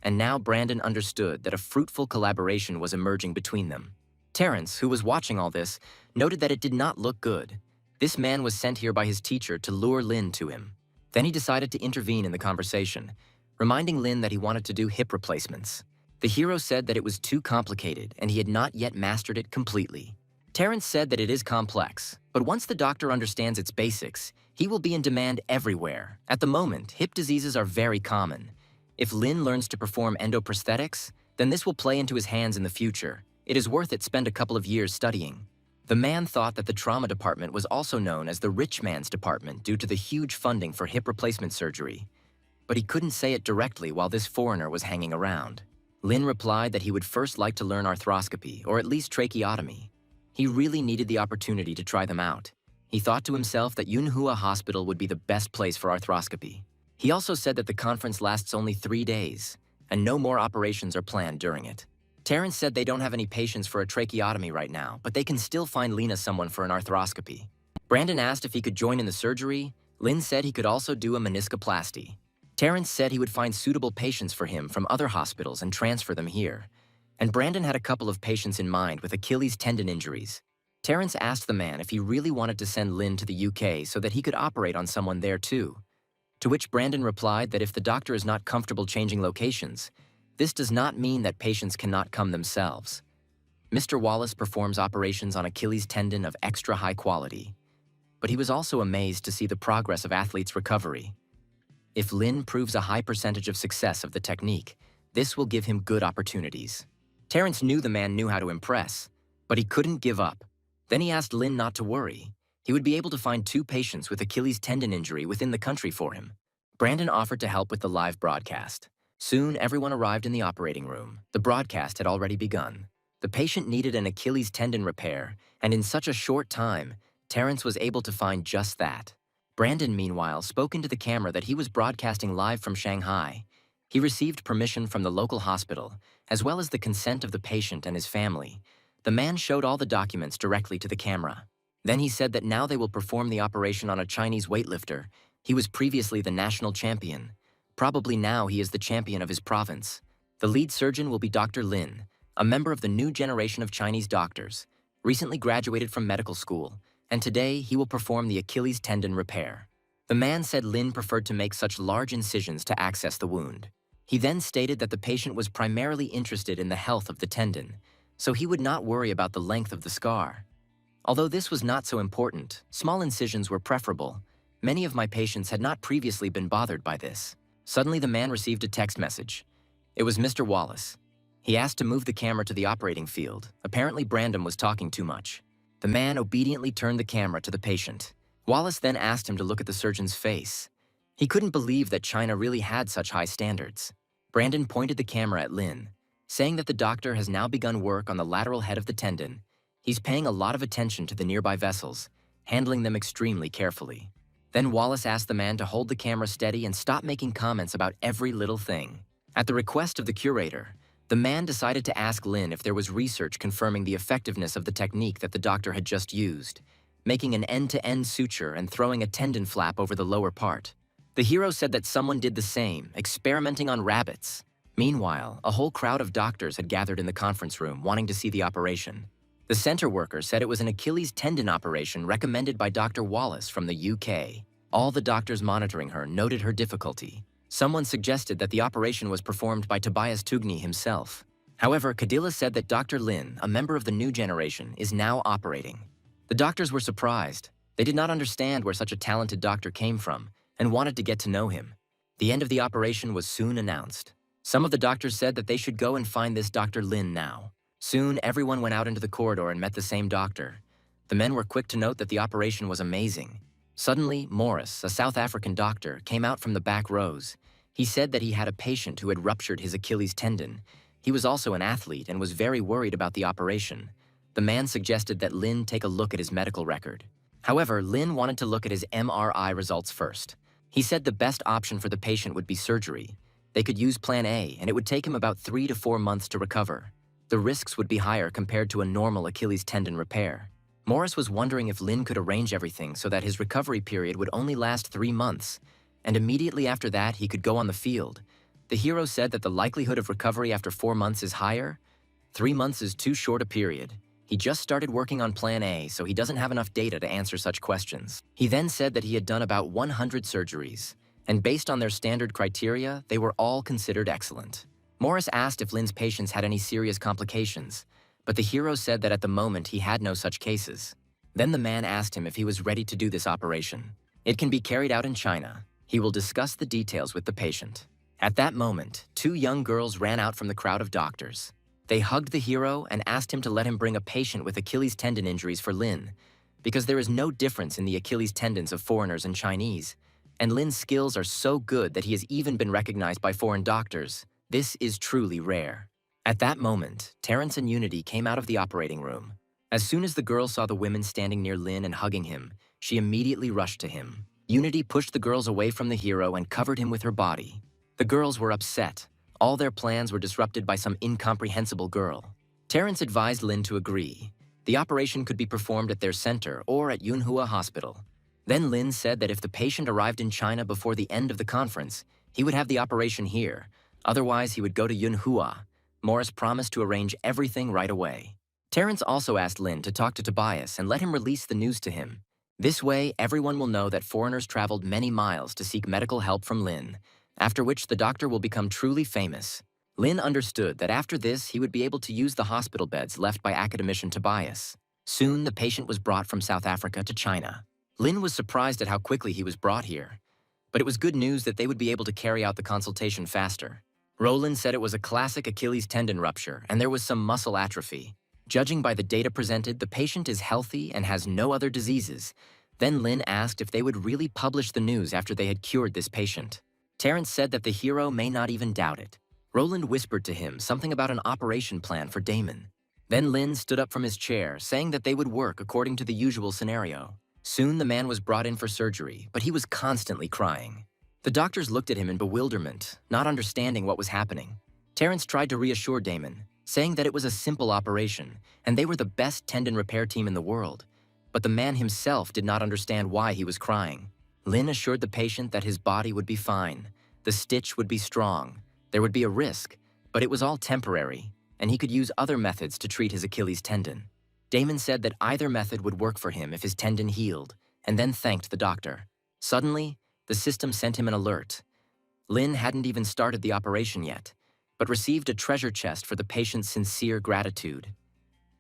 A: And now Brandon understood that a fruitful collaboration was emerging between them. Terrence, who was watching all this, noted that it did not look good. This man was sent here by his teacher to lure Lin to him. Then he decided to intervene in the conversation, reminding Lin that he wanted to do hip replacements. The hero said that it was too complicated and he had not yet mastered it completely. Terrence said that it is complex, but once the doctor understands its basics, he will be in demand everywhere. At the moment, hip diseases are very common. If Lin learns to perform endoprosthetics, then this will play into his hands in the future. It is worth it spend a couple of years studying. The man thought that the trauma department was also known as the rich man's department due to the huge funding for hip replacement surgery. But he couldn't say it directly while this foreigner was hanging around. Lin replied that he would first like to learn arthroscopy, or at least tracheotomy. He really needed the opportunity to try them out. He thought to himself that Yunhua Hospital would be the best place for arthroscopy. He also said that the conference lasts only 3 days, and no more operations are planned during it. Terrence said they don't have any patients for a tracheotomy right now, but they can still find Lena someone for an arthroscopy. Brandon asked if he could join in the surgery. Lin said he could also do a meniscoplasty. Terrence said he would find suitable patients for him from other hospitals and transfer them here. And Brandon had a couple of patients in mind with Achilles tendon injuries. Terrence asked the man if he really wanted to send Lin to the UK so that he could operate on someone there too. To which Brandon replied that if the doctor is not comfortable changing locations, this does not mean that patients cannot come themselves. Mr. Wallace performs operations on Achilles tendon of extra high quality, but he was also amazed to see the progress of athletes' recovery. If Lin proves a high percentage of success of the technique, this will give him good opportunities. Terrence knew the man knew how to impress, but he couldn't give up. Then he asked Lin not to worry. He would be able to find 2 patients with Achilles tendon injury within the country for him. Brandon offered to help with the live broadcast. Soon, everyone arrived in the operating room. The broadcast had already begun. The patient needed an Achilles tendon repair, and in such a short time, Terrence was able to find just that. Brandon, meanwhile, spoke into the camera that he was broadcasting live from Shanghai. He received permission from the local hospital, as well as the consent of the patient and his family. The man showed all the documents directly to the camera. Then he said that now they will perform the operation on a Chinese weightlifter. He was previously the national champion. Probably now he is the champion of his province. The lead surgeon will be Dr. Lin, a member of the new generation of Chinese doctors, recently graduated from medical school, and today he will perform the Achilles tendon repair. The man said Lin preferred to make such large incisions to access the wound. He then stated that the patient was primarily interested in the health of the tendon, so he would not worry about the length of the scar. Although this was not so important, small incisions were preferable. Many of my patients had not previously been bothered by this. Suddenly the man received a text message. It was Mr. Wallace. He asked to move the camera to the operating field. Apparently Brandon was talking too much. The man obediently turned the camera to the patient. Wallace then asked him to look at the surgeon's face. He couldn't believe that China really had such high standards. Brandon pointed the camera at Lin, saying that the doctor has now begun work on the lateral head of the tendon. He's paying a lot of attention to the nearby vessels, handling them extremely carefully. Then Wallace asked the man to hold the camera steady and stop making comments about every little thing. At the request of the curator, the man decided to ask Lin if there was research confirming the effectiveness of the technique that the doctor had just used, making an end-to-end suture and throwing a tendon flap over the lower part. The hero said that someone did the same, experimenting on rabbits. Meanwhile, a whole crowd of doctors had gathered in the conference room wanting to see the operation. The center worker said it was an Achilles tendon operation recommended by Dr. Wallace from the UK. All the doctors monitoring her noted her difficulty. Someone suggested that the operation was performed by Tobias Tugni himself. However, Cadilla said that Dr. Lin, a member of the new generation, is now operating. The doctors were surprised. They did not understand where such a talented doctor came from and wanted to get to know him. The end of the operation was soon announced. Some of the doctors said that they should go and find this Dr. Lin now. Soon, everyone went out into the corridor and met the same doctor. The men were quick to note that the operation was amazing. Suddenly, Morris, a South African doctor, came out from the back rows. He said that he had a patient who had ruptured his Achilles tendon. He was also an athlete and was very worried about the operation. The man suggested that Lin take a look at his medical record. However, Lin wanted to look at his MRI results first. He said the best option for the patient would be surgery. They could use Plan A, and it would take him about 3 to 4 months to recover. The risks would be higher compared to a normal Achilles tendon repair. Morris was wondering if Lin could arrange everything so that his recovery period would only last 3 months, and immediately after that he could go on the field. The hero said that the likelihood of recovery after 4 months is higher. 3 months is too short a period. He just started working on Plan A, so he doesn't have enough data to answer such questions. He then said that he had done about 100 surgeries, and based on their standard criteria, they were all considered excellent. Morris asked if Lin's patients had any serious complications, but the hero said that at the moment he had no such cases. Then the man asked him if he was ready to do this operation. It can be carried out in China. He will discuss the details with the patient. At that moment, 2 young girls ran out from the crowd of doctors. They hugged the hero and asked him to let him bring a patient with Achilles tendon injuries for Lin, because there is no difference in the Achilles tendons of foreigners and Chinese, and Lin's skills are so good that he has even been recognized by foreign doctors. This is truly rare. At that moment, Terrence and Unity came out of the operating room. As soon as the girl saw the women standing near Lin and hugging him, she immediately rushed to him. Unity pushed the girls away from the hero and covered him with her body. The girls were upset. All their plans were disrupted by some incomprehensible girl. Terrence advised Lin to agree. The operation could be performed at their center or at Yunhua Hospital. Then Lin said that if the patient arrived in China before the end of the conference, he would have the operation here. Otherwise, he would go to Yunhua. Morris promised to arrange everything right away. Terrence also asked Lin to talk to Tobias and let him release the news to him. This way, everyone will know that foreigners traveled many miles to seek medical help from Lin, after which the doctor will become truly famous. Lin understood that after this, he would be able to use the hospital beds left by academician Tobias. Soon, the patient was brought from South Africa to China. Lin was surprised at how quickly he was brought here, but it was good news that they would be able to carry out the consultation faster. Roland said it was a classic Achilles tendon rupture and there was some muscle atrophy. Judging by the data presented, the patient is healthy and has no other diseases. Then Lin asked if they would really publish the news after they had cured this patient. Terrence said that the hero may not even doubt it. Roland whispered to him something about an operation plan for Damon. Then Lin stood up from his chair, saying that they would work according to the usual scenario. Soon the man was brought in for surgery, but he was constantly crying. The doctors looked at him in bewilderment, not understanding what was happening. Terrence tried to reassure Damon, saying that it was a simple operation, and they were the best tendon repair team in the world. But the man himself did not understand why he was crying. Lin assured the patient that his body would be fine, the stitch would be strong, there would be a risk, but it was all temporary, and he could use other methods to treat his Achilles tendon. Damon said that either method would work for him if his tendon healed, and then thanked the doctor. Suddenly, the system sent him an alert. Lin hadn't even started the operation yet, but received a treasure chest for the patient's sincere gratitude.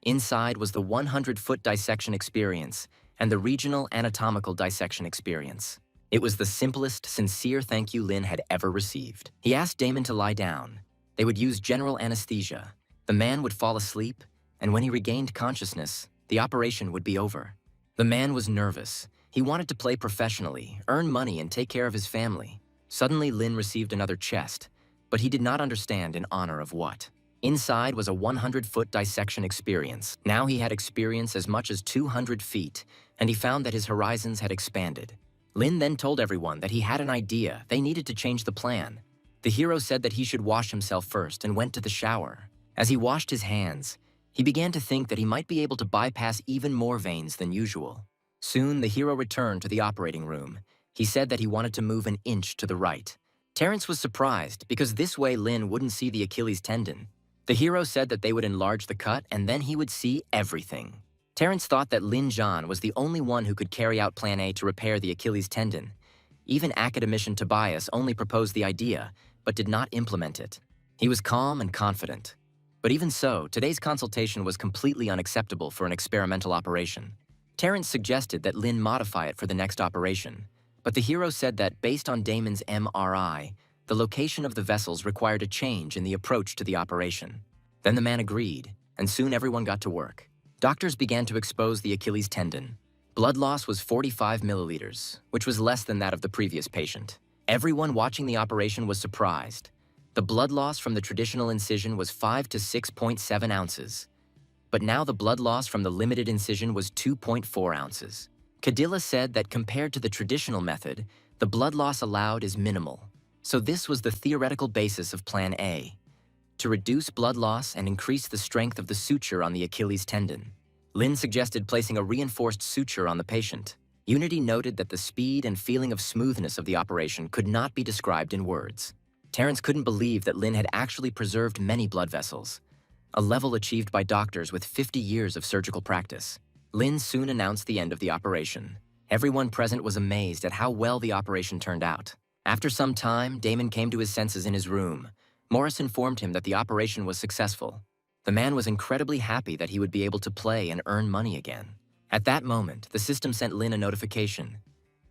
A: Inside was the 100-foot dissection experience and the regional anatomical dissection experience. It was the simplest, sincere thank you Lin had ever received. He asked Damon to lie down. They would use general anesthesia. The man would fall asleep, and when he regained consciousness, the operation would be over. The man was nervous. He wanted to play professionally, earn money, and take care of his family. Suddenly, Lin received another chest, but he did not understand in honor of what. Inside was a 100-foot dissection experience. Now he had experience as much as 200 feet, and he found that his horizons had expanded. Lin then told everyone that he had an idea. They needed to change the plan. The hero said that he should wash himself first and went to the shower. As he washed his hands, he began to think that he might be able to bypass even more veins than usual. Soon, the hero returned to the operating room. He said that he wanted to move an inch to the right. Terrence was surprised because this way Lin wouldn't see the Achilles tendon. The hero said that they would enlarge the cut and then he would see everything. Terrence thought that Lin Zhan was the only one who could carry out Plan A to repair the Achilles tendon. Even academician Tobias only proposed the idea, but did not implement it. He was calm and confident. But even so, today's consultation was completely unacceptable for an experimental operation. Terrence suggested that Lin modify it for the next operation, but the hero said that based on Damon's MRI, the location of the vessels required a change in the approach to the operation. Then the man agreed, and soon everyone got to work. Doctors began to expose the Achilles tendon. Blood loss was 45 milliliters, which was less than that of the previous patient. Everyone watching the operation was surprised. The blood loss from the traditional incision was 5 to 6.7 ounces. But now the blood loss from the limited incision was 2.4 ounces. Cadilla said that compared to the traditional method, the blood loss allowed is minimal. So this was the theoretical basis of Plan A, to reduce blood loss and increase the strength of the suture on the Achilles tendon. Lin suggested placing a reinforced suture on the patient. Unity noted that the speed and feeling of smoothness of the operation could not be described in words. Terrence couldn't believe that Lin had actually preserved many blood vessels, a level achieved by doctors with 50 years of surgical practice. Lin soon announced the end of the operation. Everyone present was amazed at how well the operation turned out. After some time, Damon came to his senses in his room. Morris informed him that the operation was successful. The man was incredibly happy that he would be able to play and earn money again. At that moment, the system sent Lin a notification.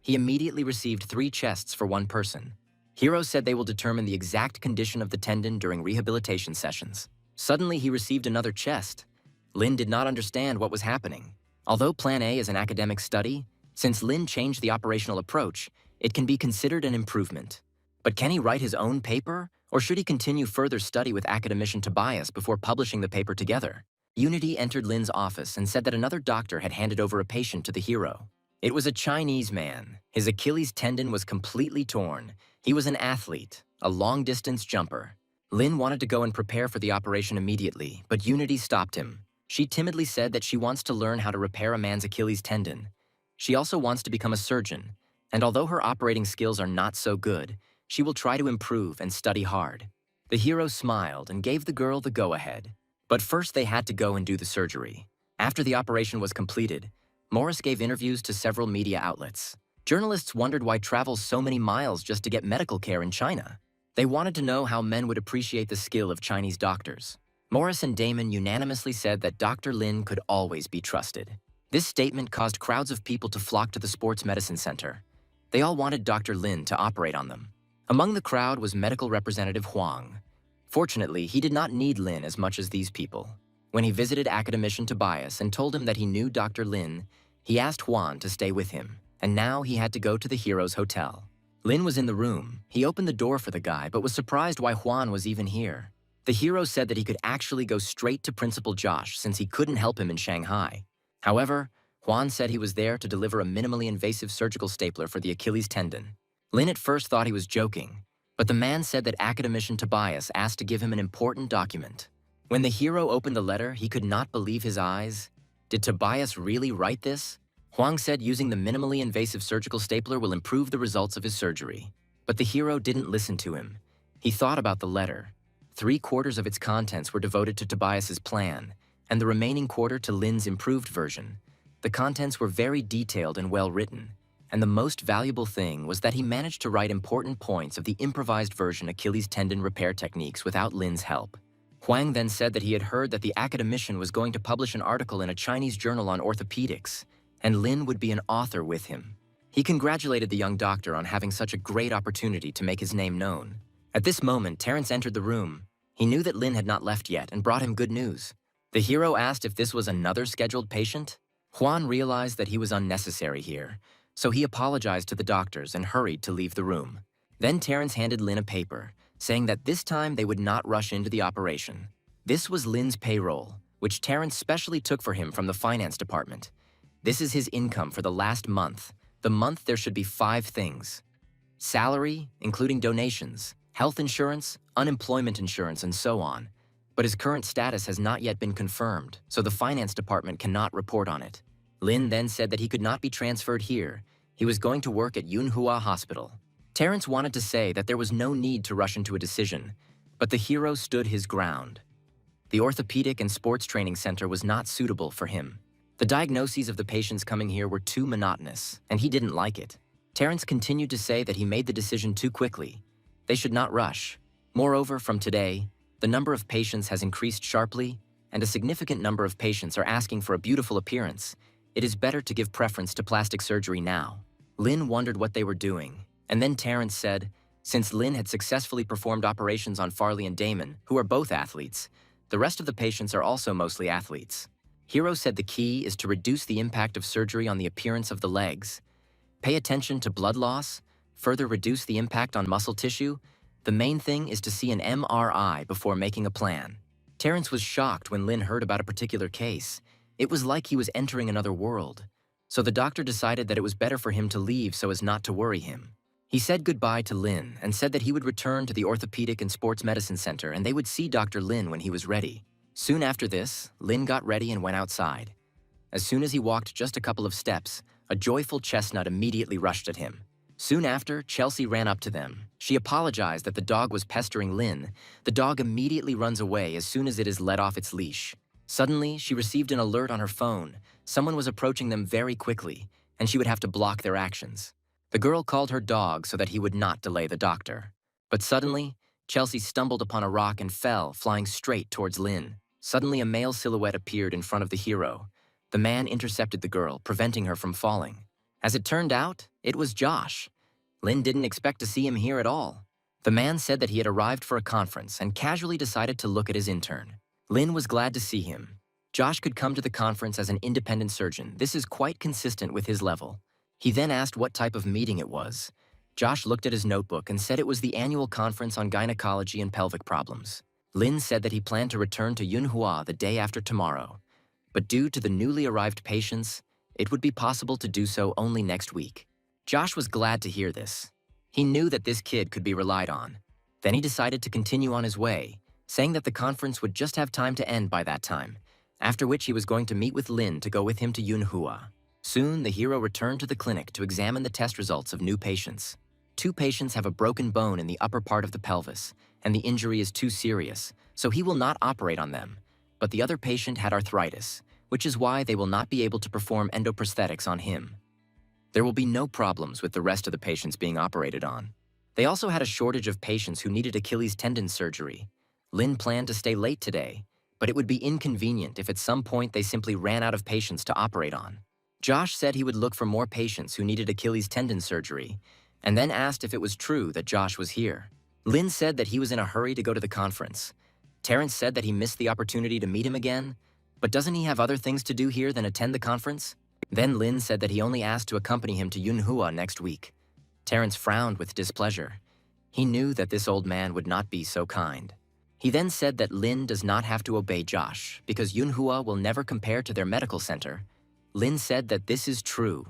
A: He immediately received 3 chests for one person. Hero said they will determine the exact condition of the tendon during rehabilitation sessions. Suddenly, he received another chest. Lin did not understand what was happening. Although Plan A is an academic study, since Lin changed the operational approach, it can be considered an improvement. But can he write his own paper, or should he continue further study with academician Tobias before publishing the paper together? Unity entered Lin's office and said that another doctor had handed over a patient to the hero. It was a Chinese man. His Achilles tendon was completely torn. He was an athlete, a long-distance jumper. Lin wanted to go and prepare for the operation immediately, but Unity stopped him. She timidly said that she wants to learn how to repair a man's Achilles tendon. She also wants to become a surgeon, and although her operating skills are not so good, she will try to improve and study hard. The hero smiled and gave the girl the go-ahead. But first they had to go and do the surgery. After the operation was completed, Morris gave interviews to several media outlets. Journalists wondered why travel so many miles just to get medical care in China. They wanted to know how men would appreciate the skill of Chinese doctors. Morris and Damon unanimously said that Dr. Lin could always be trusted. This statement caused crowds of people to flock to the sports medicine center. They all wanted Dr. Lin to operate on them. Among the crowd was medical representative Huang. Fortunately, he did not need Lin as much as these people. When he visited academician Tobias and told him that he knew Dr. Lin, he asked Huang to stay with him, and now he had to go to the hero's hotel. Lin was in the room. He opened the door for the guy, but was surprised why Huang was even here. The hero said that he could actually go straight to Principal Josh since he couldn't help him in Shanghai. However, Huang said he was there to deliver a minimally invasive surgical stapler for the Achilles tendon. Lin at first thought he was joking, but the man said that academician Tobias asked to give him an important document. When the hero opened the letter, he could not believe his eyes. Did Tobias really write this? Huang said using the minimally invasive surgical stapler will improve the results of his surgery. But the hero didn't listen to him. He thought about the letter. 3/4 of its contents were devoted to Tobias's plan, and the remaining quarter to Lin's improved version. The contents were very detailed and well written, and the most valuable thing was that he managed to write important points of the improvised version Achilles tendon repair techniques without Lin's help. Huang then said that he had heard that the academician was going to publish an article in a Chinese journal on orthopedics, and Lin would be an author with him. He congratulated the young doctor on having such a great opportunity to make his name known. At this moment, Terrence entered the room. He knew that Lin had not left yet and brought him good news. The hero asked if this was another scheduled patient. Huang realized that he was unnecessary here, so he apologized to the doctors and hurried to leave the room. Then Terrence handed Lin a paper, saying that this time they would not rush into the operation. This was Lin's payroll, which Terrence specially took for him from the finance department. This is his income for the last month. The month there should be 5 things: salary, including donations, health insurance, unemployment insurance, and so on. But his current status has not yet been confirmed, so the finance department cannot report on it. Lin then said that he could not be transferred here. He was going to work at Yunhua Hospital. Terrence wanted to say that there was no need to rush into a decision, but the hero stood his ground. The orthopedic and sports training center was not suitable for him. The diagnoses of the patients coming here were too monotonous, and he didn't like it. Terrence continued to say that he made the decision too quickly. They should not rush. Moreover, from today, the number of patients has increased sharply, and a significant number of patients are asking for a beautiful appearance. It is better to give preference to plastic surgery now. Lin wondered what they were doing, and then Terrence said, since Lin had successfully performed operations on Farley and Damon, who are both athletes, the rest of the patients are also mostly athletes. Hiro said the key is to reduce the impact of surgery on the appearance of the legs. Pay attention to blood loss, further reduce the impact on muscle tissue. The main thing is to see an MRI before making a plan. Terrence was shocked when Lin heard about a particular case. It was like he was entering another world. So the doctor decided that it was better for him to leave so as not to worry him. He said goodbye to Lin and said that he would return to the Orthopedic and Sports Medicine Center and they would see Dr. Lin when he was ready. Soon after this, Lin got ready and went outside. As soon as he walked just a couple of steps, a joyful chestnut immediately rushed at him. Soon after, Chelsea ran up to them. She apologized that the dog was pestering Lin. The dog immediately runs away as soon as it is let off its leash. Suddenly, she received an alert on her phone. Someone was approaching them very quickly, and she would have to block their actions. The girl called her dog so that he would not delay the doctor. But suddenly, Chelsea stumbled upon a rock and fell, flying straight towards Lin. Suddenly, a male silhouette appeared in front of the hero. The man intercepted the girl, preventing her from falling. As it turned out, it was Josh. Lin didn't expect to see him here at all. The man said that he had arrived for a conference and casually decided to look at his intern. Lin was glad to see him. Josh could come to the conference as an independent surgeon. This is quite consistent with his level. He then asked what type of meeting it was. Josh looked at his notebook and said it was the annual conference on gynecology and pelvic problems. Lin said that he planned to return to Yunhua the day after tomorrow. But due to the newly arrived patients, it would be possible to do so only next week. Josh was glad to hear this. He knew that this kid could be relied on. Then he decided to continue on his way, saying that the conference would just have time to end by that time, after which he was going to meet with Lin to go with him to Yunhua. Soon, the hero returned to the clinic to examine the test results of new patients. 2 patients have a broken bone in the upper part of the pelvis, and the injury is too serious, so he will not operate on them. But the other patient had arthritis, which is why they will not be able to perform endoprosthetics on him. There will be no problems with the rest of the patients being operated on. They also had a shortage of patients who needed Achilles tendon surgery. Lin planned to stay late today, but it would be inconvenient if at some point they simply ran out of patients to operate on. Josh said he would look for more patients who needed Achilles tendon surgery, and then asked if it was true that Josh was here. Lin said that he was in a hurry to go to the conference. Terrence said that he missed the opportunity to meet him again, but doesn't he have other things to do here than attend the conference? Then Lin said that he only asked to accompany him to Yunhua next week. Terrence frowned with displeasure. He knew that this old man would not be so kind. He then said that Lin does not have to obey Josh because Yunhua will never compare to their medical center. Lin said that this is true.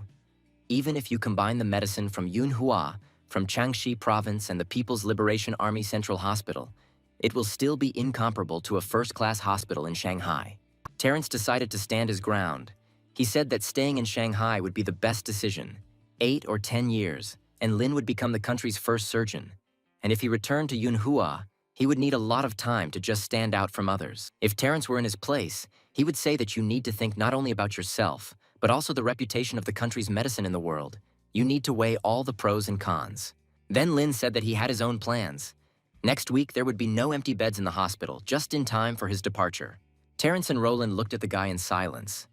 A: Even if you combine the medicine from Yunhua, from Changsha Province and the People's Liberation Army Central Hospital, it will still be incomparable to a first-class hospital in Shanghai. Terrence decided to stand his ground. He said that staying in Shanghai would be the best decision. 8 or 10 years, and Lin would become the country's first surgeon. And if he returned to Yunhua, he would need a lot of time to just stand out from others. If Terrence were in his place, he would say that you need to think not only about yourself, but also the reputation of the country's medicine in the world. You need to weigh all the pros and cons. Then Lin said that he had his own plans. Next week, there would be no empty beds in the hospital, just in time for his departure. Terrence and Roland looked at the guy in silence.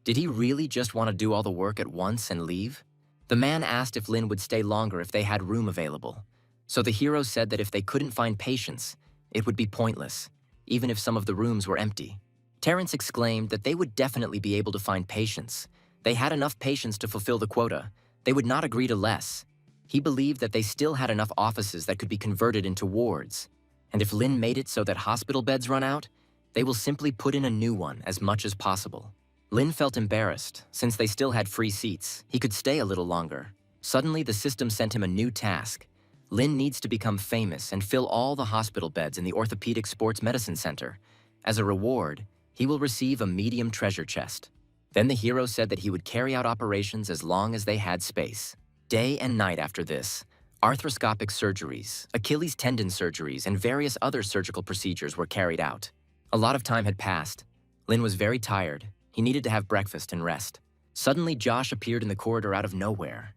A: Did he really just want to do all the work at once and leave? The man asked if Lin would stay longer if they had room available. So the hero said that if they couldn't find patients, it would be pointless, even if some of the rooms were empty. Terrence exclaimed that they would definitely be able to find patients. They had enough patients to fulfill the quota. They would not agree to less. He believed that they still had enough offices that could be converted into wards. And if Lin made it so that hospital beds run out, They will simply put in a new one as much as possible. Lin felt embarrassed. Since they still had free seats, he could stay a little longer. Suddenly, the system sent him a new task. Lin needs to become famous and fill all the hospital beds in the Orthopedic Sports Medicine Center. As a reward, he will receive a medium treasure chest. Then the hero said that he would carry out operations as long as they had space. Day and night after this, arthroscopic surgeries, Achilles tendon surgeries, and various other surgical procedures were carried out. A lot of time had passed. Lin was very tired. He needed to have breakfast and rest. Suddenly, Josh appeared in the corridor out of nowhere.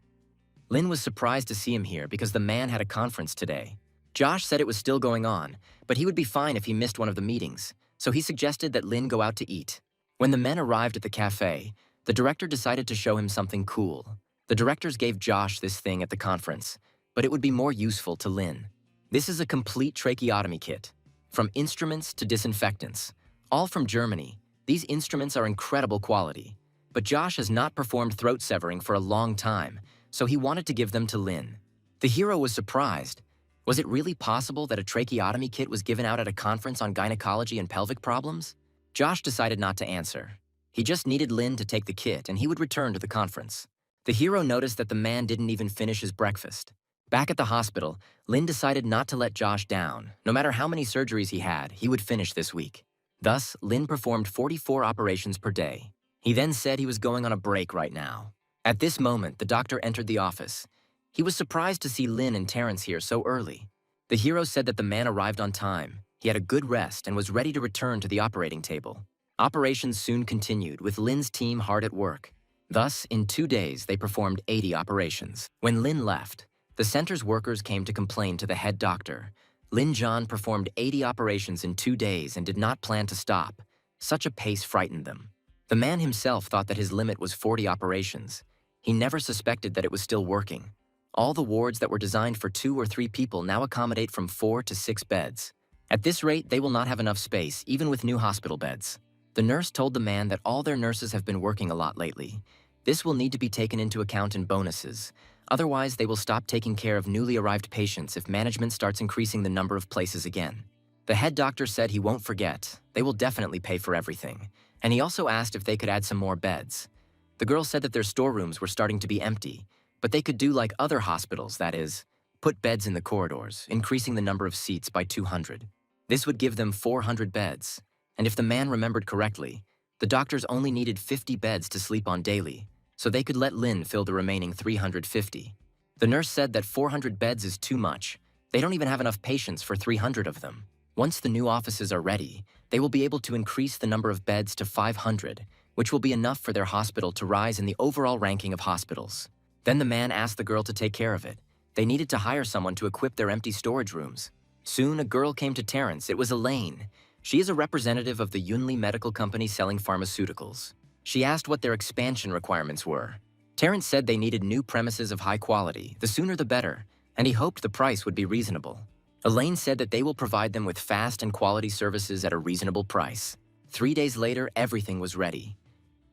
A: Lin was surprised to see him here because the man had a conference today. Josh said it was still going on, but he would be fine if he missed one of the meetings, so he suggested that Lin go out to eat. When the men arrived at the cafe, the director decided to show him something cool. The directors gave Josh this thing at the conference, but it would be more useful to Lin. This is a complete tracheotomy kit, from instruments to disinfectants, all from Germany. These instruments are incredible quality, but Josh has not performed throat severing for a long time, so he wanted to give them to Lin. The hero was surprised. Was it really possible that a tracheotomy kit was given out at a conference on gynecology and pelvic problems? Josh decided not to answer. He just needed Lin to take the kit and he would return to the conference. The hero noticed that the man didn't even finish his breakfast. Back at the hospital, Lin decided not to let Josh down. No matter how many surgeries he had, he would finish this week. Thus, Lin performed 44 operations per day. He then said he was going on a break right now. At this moment, the doctor entered the office. He was surprised to see Lin and Terrence here so early. The hero said that the man arrived on time. He had a good rest and was ready to return to the operating table. Operations soon continued, with Lin's team hard at work. Thus, in 2 days, they performed 80 operations. When Lin left, the center's workers came to complain to the head doctor. Lin John performed 80 operations in 2 days and did not plan to stop. Such a pace frightened them. The man himself thought that his limit was 40 operations. He never suspected that it was still working. All the wards that were designed for 2 or 3 people now accommodate from 4 to 6 beds. At this rate, they will not have enough space, even with new hospital beds. The nurse told the man that all their nurses have been working a lot lately. This will need to be taken into account in bonuses. Otherwise, they will stop taking care of newly arrived patients if management starts increasing the number of places again. The head doctor said he won't forget. They will definitely pay for everything. And he also asked if they could add some more beds. The girl said that their storerooms were starting to be empty, but they could do like other hospitals, that is, put beds in the corridors, increasing the number of seats by 200. This would give them 400 beds. And if the man remembered correctly, the doctors only needed 50 beds to sleep on daily, so they could let Lin fill the remaining 350. The nurse said that 400 beds is too much. They don't even have enough patients for 300 of them. Once the new offices are ready, they will be able to increase the number of beds to 500, which will be enough for their hospital to rise in the overall ranking of hospitals. Then the man asked the girl to take care of it. They needed to hire someone to equip their empty storage rooms. Soon, a girl came to Terrence. It was Elaine. She is a representative of the Yunli Medical Company selling pharmaceuticals. She asked what their expansion requirements were. Terrence said they needed new premises of high quality, the sooner the better, and he hoped the price would be reasonable. Elaine said that they will provide them with fast and quality services at a reasonable price. 3 days later, everything was ready.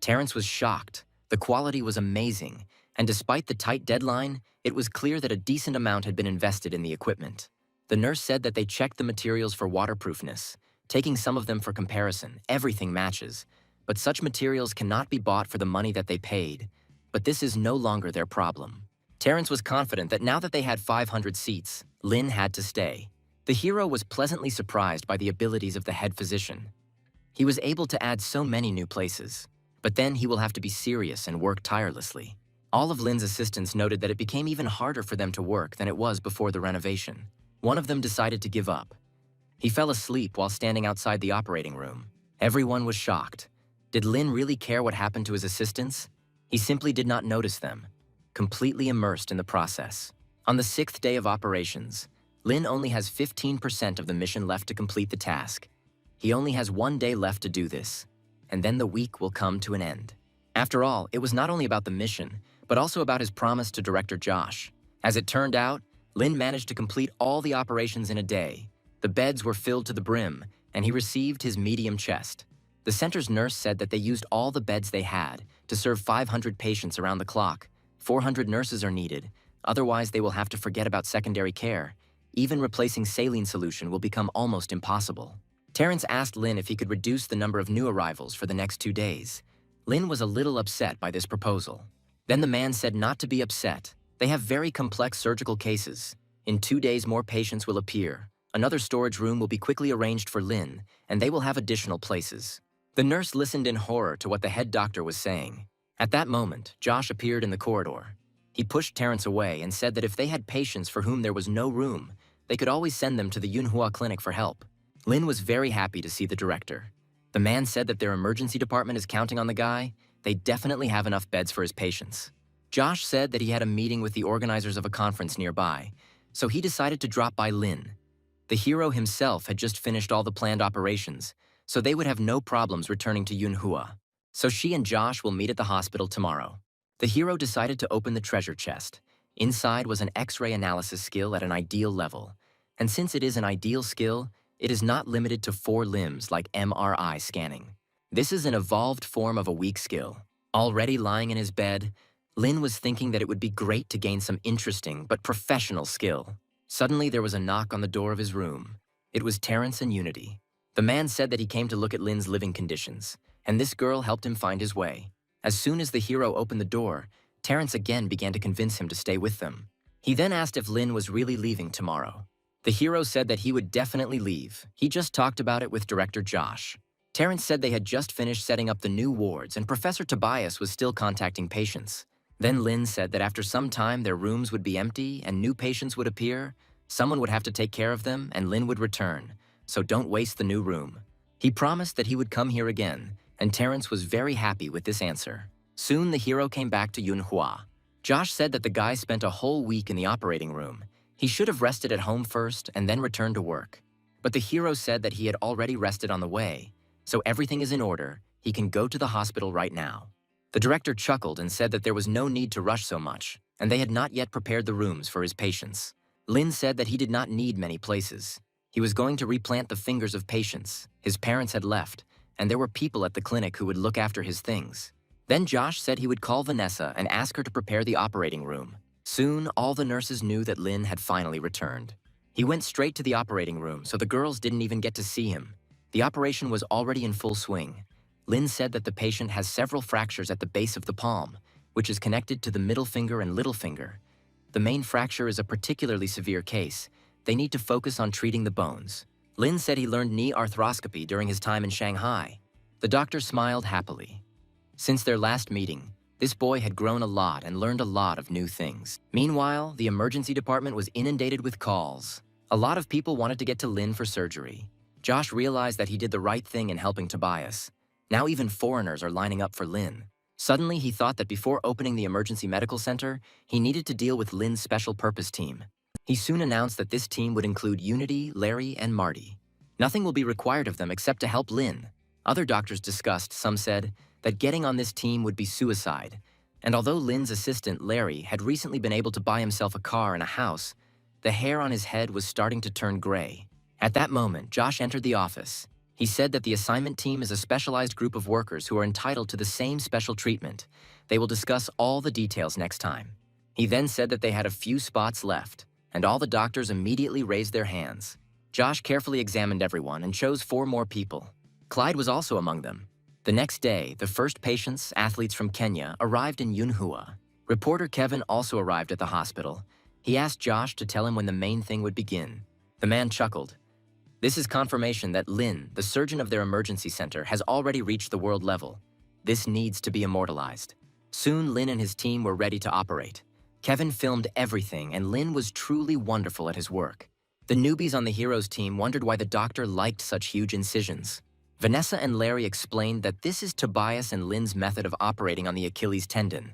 A: Terrence was shocked. The quality was amazing, and despite the tight deadline, it was clear that a decent amount had been invested in the equipment. The nurse said that they checked the materials for waterproofness. Taking some of them for comparison, everything matches. But such materials cannot be bought for the money that they paid. But this is no longer their problem. Terrence was confident that now that they had 500 seats, Lin had to stay. The hero was pleasantly surprised by the abilities of the head physician. He was able to add so many new places. But then he will have to be serious and work tirelessly. All of Lin's assistants noted that it became even harder for them to work than it was before the renovation. One of them decided to give up. He fell asleep while standing outside the operating room. Everyone was shocked. Did Lin really care what happened to his assistants? He simply did not notice them, completely immersed in the process. On the 6th day of operations, Lin only has 15% of the mission left to complete the task. He only has 1 day left to do this, and then the week will come to an end. After all, it was not only about the mission, but also about his promise to Director Josh. As it turned out, Lin managed to complete all the operations in a day. The beds were filled to the brim, and he received his medium chest. The center's nurse said that they used all the beds they had to serve 500 patients around the clock. 400 nurses are needed, otherwise they will have to forget about secondary care. Even replacing saline solution will become almost impossible. Terrence asked Lin if he could reduce the number of new arrivals for the next 2 days. Lin was a little upset by this proposal. Then the man said not to be upset. They have very complex surgical cases. In 2 days, more patients will appear. Another storage room will be quickly arranged for Lin, and they will have additional places. The nurse listened in horror to what the head doctor was saying. At that moment, Josh appeared in the corridor. He pushed Terrence away and said that if they had patients for whom there was no room, they could always send them to the Yunhua clinic for help. Lin was very happy to see the director. The man said that their emergency department is counting on the guy. They definitely have enough beds for his patients. Josh said that he had a meeting with the organizers of a conference nearby, so he decided to drop by Lin. The hero himself had just finished all the planned operations, so they would have no problems returning to Yunhua. So she and Josh will meet at the hospital tomorrow. The hero decided to open the treasure chest. Inside was an X-ray analysis skill at an ideal level. And since it is an ideal skill, it is not limited to 4 limbs like MRI scanning. This is an evolved form of a weak skill. Already lying in his bed, Lin was thinking that it would be great to gain some interesting but professional skill. Suddenly there was a knock on the door of his room. It was Terrence and Unity. The man said that he came to look at Lin's living conditions, and this girl helped him find his way. As soon as the hero opened the door, Terrence again began to convince him to stay with them. He then asked if Lin was really leaving tomorrow. The hero said that he would definitely leave. He just talked about it with director Josh. Terrence said they had just finished setting up the new wards and Professor Tobias was still contacting patients. Then Lin said that after some time their rooms would be empty and new patients would appear. Someone would have to take care of them and Lin would return, so don't waste the new room. He promised that he would come here again, and Terrence was very happy with this answer. Soon the hero came back to Yunhua. Josh said that the guy spent a whole week in the operating room. He should have rested at home first and then returned to work. But the hero said that he had already rested on the way, so everything is in order. He can go to the hospital right now. The director chuckled and said that there was no need to rush so much, and they had not yet prepared the rooms for his patients. Lin said that he did not need many places. He was going to replant the fingers of patients. His parents had left, and there were people at the clinic who would look after his things. Then Josh said he would call Vanessa and ask her to prepare the operating room. Soon, all the nurses knew that Lin had finally returned. He went straight to the operating room, so the girls didn't even get to see him. The operation was already in full swing. Lin said that the patient has several fractures at the base of the palm, which is connected to the middle finger and little finger. The main fracture is a particularly severe case. They need to focus on treating the bones. Lin said he learned knee arthroscopy during his time in Shanghai. The doctor smiled happily. Since their last meeting, this boy had grown a lot and learned a lot of new things. Meanwhile, the emergency department was inundated with calls. A lot of people wanted to get to Lin for surgery. Josh realized that he did the right thing in helping Tobias. Now even foreigners are lining up for Lin. Suddenly, he thought that before opening the emergency medical center, he needed to deal with Lin's special purpose team. He soon announced that this team would include Unity, Larry, and Marty. Nothing will be required of them except to help Lin. Other doctors discussed, some said, that getting on this team would be suicide. And although Lin's assistant, Larry, had recently been able to buy himself a car and a house, the hair on his head was starting to turn gray. At that moment, Josh entered the office. He said that the assignment team is a specialized group of workers who are entitled to the same special treatment. They will discuss all the details next time. He then said that they had a few spots left, and all the doctors immediately raised their hands. Josh carefully examined everyone and chose 4 more people. Clyde was also among them. The next day, the first patients, athletes from Kenya, arrived in Yunhua. Reporter Kevin also arrived at the hospital. He asked Josh to tell him when the main thing would begin. The man chuckled. This is confirmation that Lin, the surgeon of their emergency center, has already reached the world level. This needs to be immortalized. Soon, Lin and his team were ready to operate. Kevin filmed everything, and Lin was truly wonderful at his work. The newbies on the heroes team wondered why the doctor liked such huge incisions. Vanessa and Larry explained that this is Tobias and Lin's method of operating on the Achilles tendon.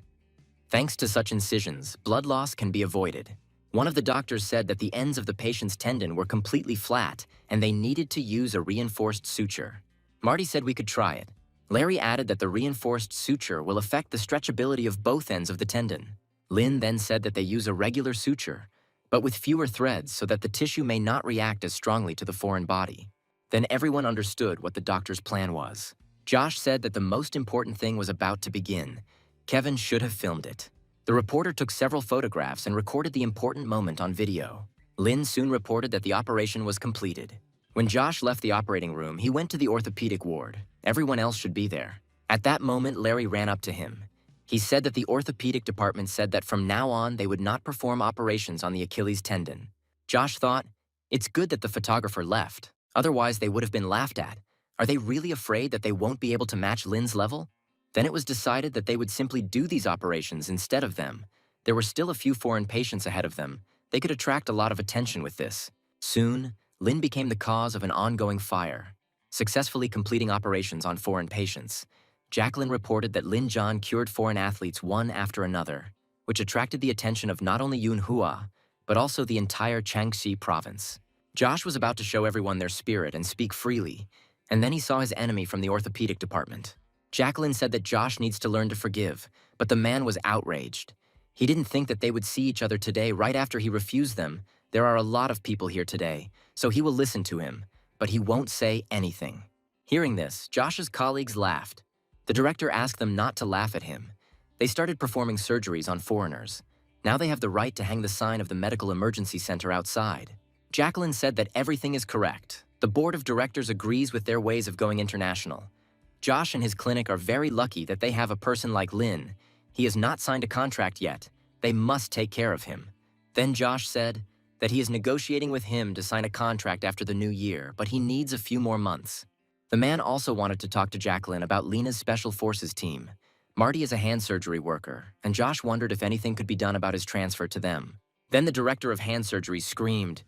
A: Thanks to such incisions, blood loss can be avoided. One of the doctors said that the ends of the patient's tendon were completely flat, and they needed to use a reinforced suture. Marty said we could try it. Larry added that the reinforced suture will affect the stretchability of both ends of the tendon. Lin then said that they use a regular suture, but with fewer threads so that the tissue may not react as strongly to the foreign body. Then everyone understood what the doctor's plan was. Josh said that the most important thing was about to begin. Kevin should have filmed it. The reporter took several photographs and recorded the important moment on video. Lin soon reported that the operation was completed. When Josh left the operating room, he went to the orthopedic ward. Everyone else should be there. At that moment, Larry ran up to him. He said that the orthopedic department said that from now on, they would not perform operations on the Achilles tendon. Josh thought, it's good that the photographer left. Otherwise, they would have been laughed at. Are they really afraid that they won't be able to match Lin's level? Then it was decided that they would simply do these operations instead of them. There were still a few foreign patients ahead of them. They could attract a lot of attention with this. Soon, Lin became the cause of an ongoing fire, successfully completing operations on foreign patients. Jacqueline reported that Lin John cured foreign athletes one after another, which attracted the attention of not only Yunhua, but also the entire Jiangxi province. Josh was about to show everyone their spirit and speak freely, and then he saw his enemy from the orthopedic department. Jacqueline said that Josh needs to learn to forgive, but the man was outraged. He didn't think that they would see each other today right after he refused them. There are a lot of people here today, so he will listen to him, but he won't say anything. Hearing this, Josh's colleagues laughed. The director asked them not to laugh at him. They started performing surgeries on foreigners. Now they have the right to hang the sign of the medical emergency center outside. Jacqueline said that everything is correct. The board of directors agrees with their ways of going international. Josh and his clinic are very lucky that they have a person like Lin. He has not signed a contract yet. They must take care of him. Then Josh said that he is negotiating with him to sign a contract after the new year, but he needs a few more months. The man also wanted to talk to Jacqueline about Lena's special forces team. Marty is a hand surgery worker, and Josh wondered if anything could be done about his transfer to them. Then the director of hand surgery screamed.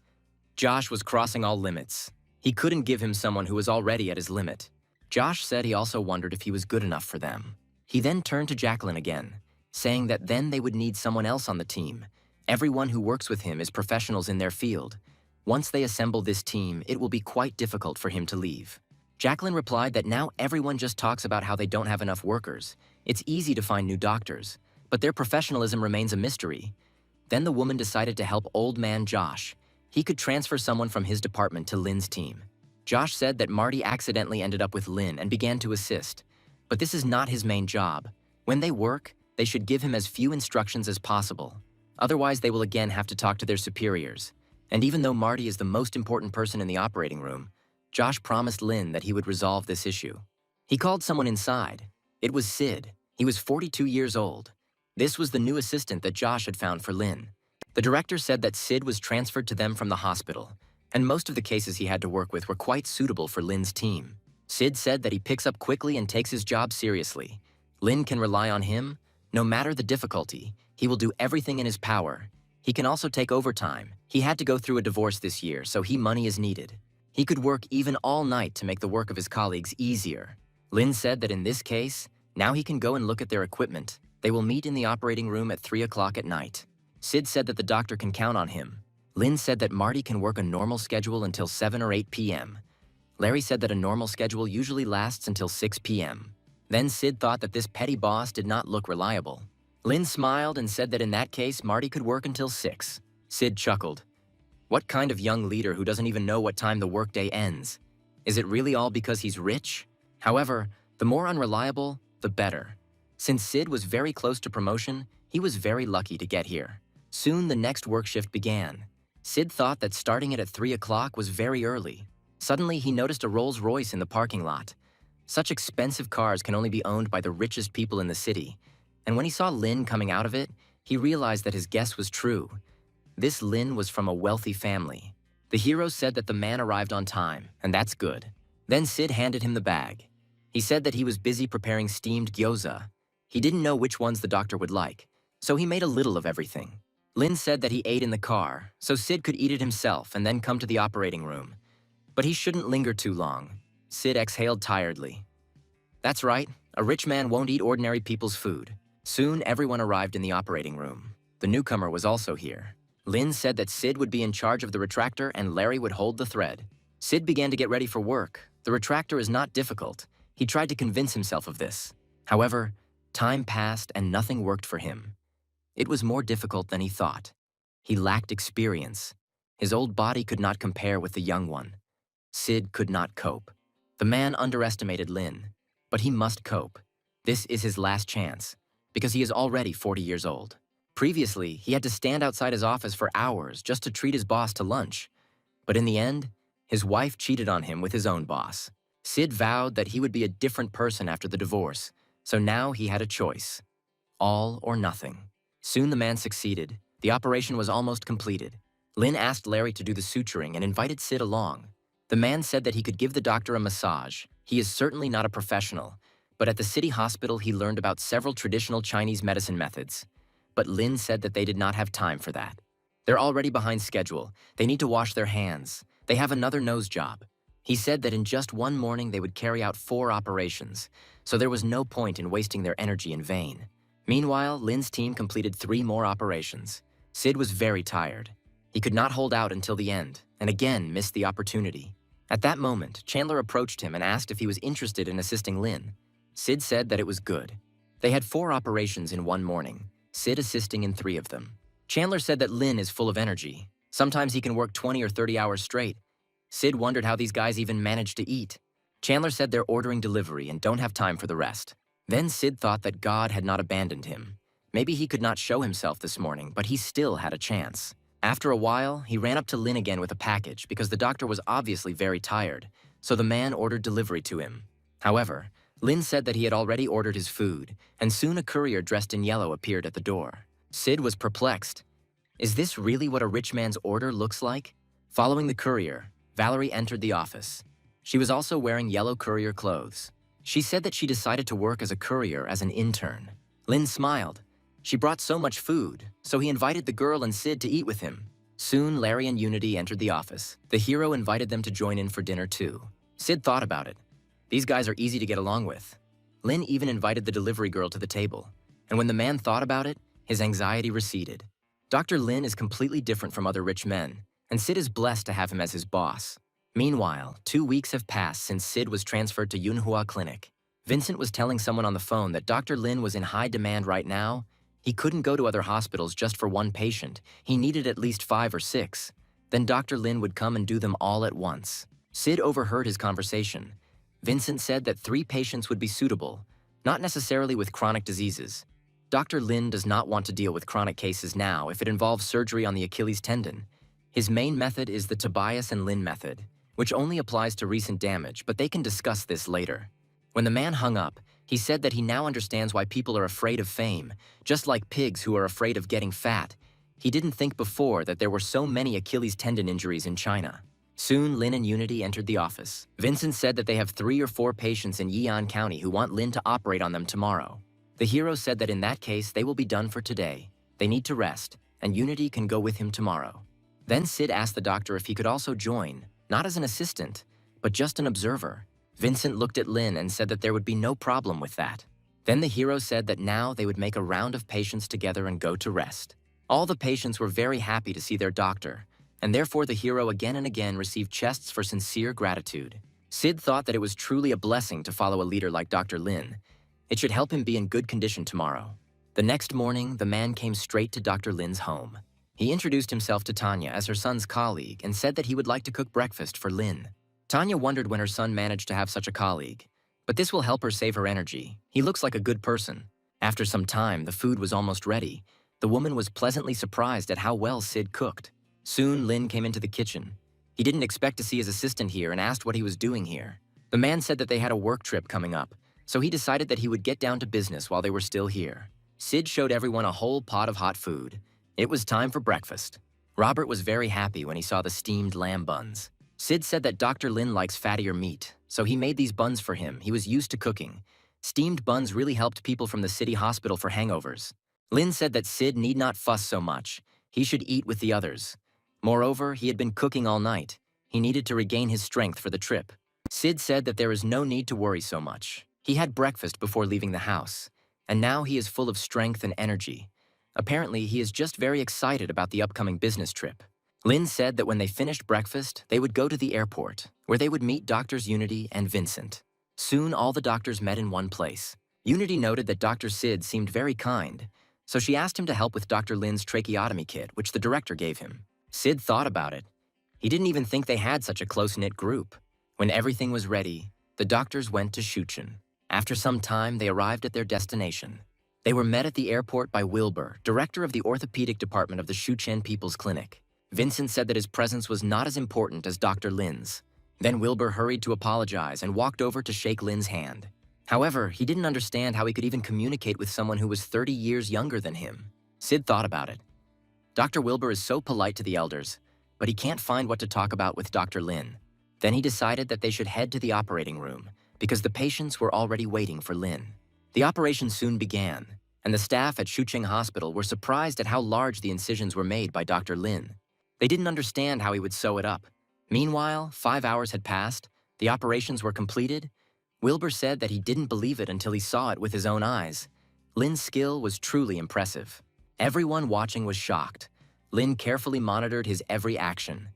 A: Josh was crossing all limits. He couldn't give him someone who was already at his limit. Josh said he also wondered if he was good enough for them. He then turned to Jacqueline again, saying that then they would need someone else on the team. Everyone who works with him is professionals in their field. Once they assemble this team, it will be quite difficult for him to leave. Jacqueline replied that now everyone just talks about how they don't have enough workers. It's easy to find new doctors, but their professionalism remains a mystery. Then the woman decided to help old man Josh. He could transfer someone from his department to Lin's team. Josh said that Marty accidentally ended up with Lin and began to assist. But this is not his main job. When they work, they should give him as few instructions as possible. Otherwise, they will again have to talk to their superiors. And even though Marty is the most important person in the operating room, Josh promised Lin that he would resolve this issue. He called someone inside. It was Sid. He was 42 years old. This was the new assistant that Josh had found for Lin. The director said that Sid was transferred to them from the hospital, and most of the cases he had to work with were quite suitable for Lin's team. Sid said that he picks up quickly and takes his job seriously. Lin can rely on him. No matter the difficulty, he will do everything in his power. He can also take overtime. He had to go through a divorce this year, so money is needed. He could work even all night to make the work of his colleagues easier. Lin said that in this case, now he can go and look at their equipment. They will meet in the operating room at 3 o'clock at night. Sid said that the doctor can count on him. Lin said that Marty can work a normal schedule until 7 or 8 p.m. Larry said that a normal schedule usually lasts until 6 p.m. Then Sid thought that this petty boss did not look reliable. Lin smiled and said that in that case, Marty could work until 6. Sid chuckled. What kind of young leader who doesn't even know what time the workday ends? Is it really all because he's rich? However, the more unreliable, the better. Since Sid was very close to promotion, he was very lucky to get here. Soon the next work shift began. Sid thought that starting it at 3 o'clock was very early. Suddenly, he noticed a Rolls-Royce in the parking lot. Such expensive cars can only be owned by the richest people in the city. And when he saw Lin coming out of it, he realized that his guess was true. This Lin was from a wealthy family. The hero said that the man arrived on time, and that's good. Then Sid handed him the bag. He said that he was busy preparing steamed gyoza. He didn't know which ones the doctor would like, so he made a little of everything. Lin said that he ate in the car, so Sid could eat it himself and then come to the operating room. But he shouldn't linger too long. Sid exhaled tiredly. That's right, a rich man won't eat ordinary people's food. Soon, everyone arrived in the operating room. The newcomer was also here. Lin said that Sid would be in charge of the retractor and Larry would hold the thread. Sid began to get ready for work. The retractor is not difficult. He tried to convince himself of this. However, time passed and nothing worked for him. It was more difficult than he thought. He lacked experience. His old body could not compare with the young one. Sid could not cope. The man underestimated Lin, but he must cope. This is his last chance, because he is already 40 years old. Previously, he had to stand outside his office for hours just to treat his boss to lunch. But in the end, His wife cheated on him with his own boss. Sid vowed that he would be a different person after the divorce, so now he had a choice. All or nothing. Soon the man succeeded. The operation was almost completed. Lin asked Larry to do the suturing and invited Sid along. The man said that he could give the doctor a massage. He is certainly not a professional, but at the city hospital he learned about several traditional Chinese medicine methods. But Lin said that they did not have time for that. They're already behind schedule. They need to wash their hands. They have another nose job. He said that in just one morning they would carry out 4 operations, so there was no point in wasting their energy in vain. Meanwhile, Lin's team completed 3 more operations. Sid was very tired. He could not hold out until the end, and again missed the opportunity. At that moment, Chandler approached him and asked if he was interested in assisting Lin. Sid said that it was good. They had 4 operations in one morning, Sid assisting in 3 of them. Chandler said that Lin is full of energy. Sometimes he can work 20 or 30 hours straight. Sid wondered how these guys even managed to eat. Chandler said they're ordering delivery and don't have time for the rest. Then Sid thought that God had not abandoned him. Maybe he could not show himself this morning, but he still had a chance. After a while, he ran up to Lin again with a package because the doctor was obviously very tired, so the man ordered delivery to him. However, Lin said that he had already ordered his food, and soon a courier dressed in yellow appeared at the door. Sid was perplexed. Is this really what a rich man's order looks like? Following the courier, Valerie entered the office. She was also wearing yellow courier clothes. She said that she decided to work as a courier as an intern. Lin smiled. She brought so much food, so he invited the girl and Sid to eat with him. Soon, Larry and Unity entered the office. The hero invited them to join in for dinner too. Sid thought about it. These guys are easy to get along with. Lin even invited the delivery girl to the table. And when the man thought about it, his anxiety receded. Dr. Lin is completely different from other rich men, and Sid is blessed to have him as his boss. Meanwhile, 2 weeks have passed since Sid was transferred to Yunhua Clinic. Vincent was telling someone on the phone that Dr. Lin was in high demand right now. He couldn't go to other hospitals just for one patient. He needed at least 5 or 6. Then Dr. Lin would come and do them all at once. Sid overheard his conversation. Vincent said that 3 patients would be suitable, not necessarily with chronic diseases. Dr. Lin does not want to deal with chronic cases now if it involves surgery on the Achilles tendon. His main method is the Tobias and Lin method, which only applies to recent damage, but they can discuss this later. When the man hung up, he said that he now understands why people are afraid of fame, just like pigs who are afraid of getting fat. He didn't think before that there were so many Achilles tendon injuries in China. Soon, Lin and Unity entered the office. Vincent said that they have 3 or 4 patients in Yi'an County who want Lin to operate on them tomorrow. The hero said that in that case, they will be done for today. They need to rest, and Unity can go with him tomorrow. Then Sid asked the doctor if he could also join, not as an assistant, but just an observer. Vincent looked at Lin and said that there would be no problem with that. Then the hero said that now they would make a round of patients together and go to rest. All the patients were very happy to see their doctor, and therefore the hero again and again received chests for sincere gratitude. Sid thought that it was truly a blessing to follow a leader like Dr. Lin. It should help him be in good condition tomorrow. The next morning, the man came straight to Dr. Lin's home. He introduced himself to Tanya as her son's colleague and said that he would like to cook breakfast for Lin. Tanya wondered when her son managed to have such a colleague. But this will help her save her energy. He looks like a good person. After some time, the food was almost ready. The woman was pleasantly surprised at how well Sid cooked. Soon, Lin came into the kitchen. He didn't expect to see his assistant here and asked what he was doing here. The man said that they had a work trip coming up, so he decided that he would get down to business while they were still here. Sid showed everyone a whole pot of hot food. It was time for breakfast. Robert was very happy when he saw the steamed lamb buns. Sid said that Dr. Lin likes fattier meat, so he made these buns for him. He was used to cooking. Steamed buns really helped people from the city hospital for hangovers. Lin said that Sid need not fuss so much. He should eat with the others. Moreover, he had been cooking all night. He needed to regain his strength for the trip. Sid said that there is no need to worry so much. He had breakfast before leaving the house, and now he is full of strength and energy. Apparently, he is just very excited about the upcoming business trip. Lin said that when they finished breakfast, they would go to the airport, where they would meet Doctors Unity and Vincent. Soon, all the doctors met in one place. Unity noted that Dr. Sid seemed very kind, so she asked him to help with Dr. Lin's tracheotomy kit, which the director gave him. Sid thought about it. He didn't even think they had such a close-knit group. When everything was ready, the doctors went to Shuchen. After some time, they arrived at their destination. They were met at the airport by Wilbur, director of the orthopedic department of the Shuchen People's Clinic. Vincent said that his presence was not as important as Dr. Lin's. Then Wilbur hurried to apologize and walked over to shake Lin's hand. However, he didn't understand how he could even communicate with someone who was 30 years younger than him. Sid thought about it. Dr. Wilbur is so polite to the elders, but he can't find what to talk about with Dr. Lin. Then he decided that they should head to the operating room, because the patients were already waiting for Lin. The operation soon began, and the staff at Shucheng Hospital were surprised at how large the incisions were made by Dr. Lin. They didn't understand how he would sew it up. Meanwhile, 5 hours had passed, the operations were completed. Wilbur said that he didn't believe it until he saw it with his own eyes. Lin's skill was truly impressive. Everyone watching was shocked. Lin carefully monitored his every action.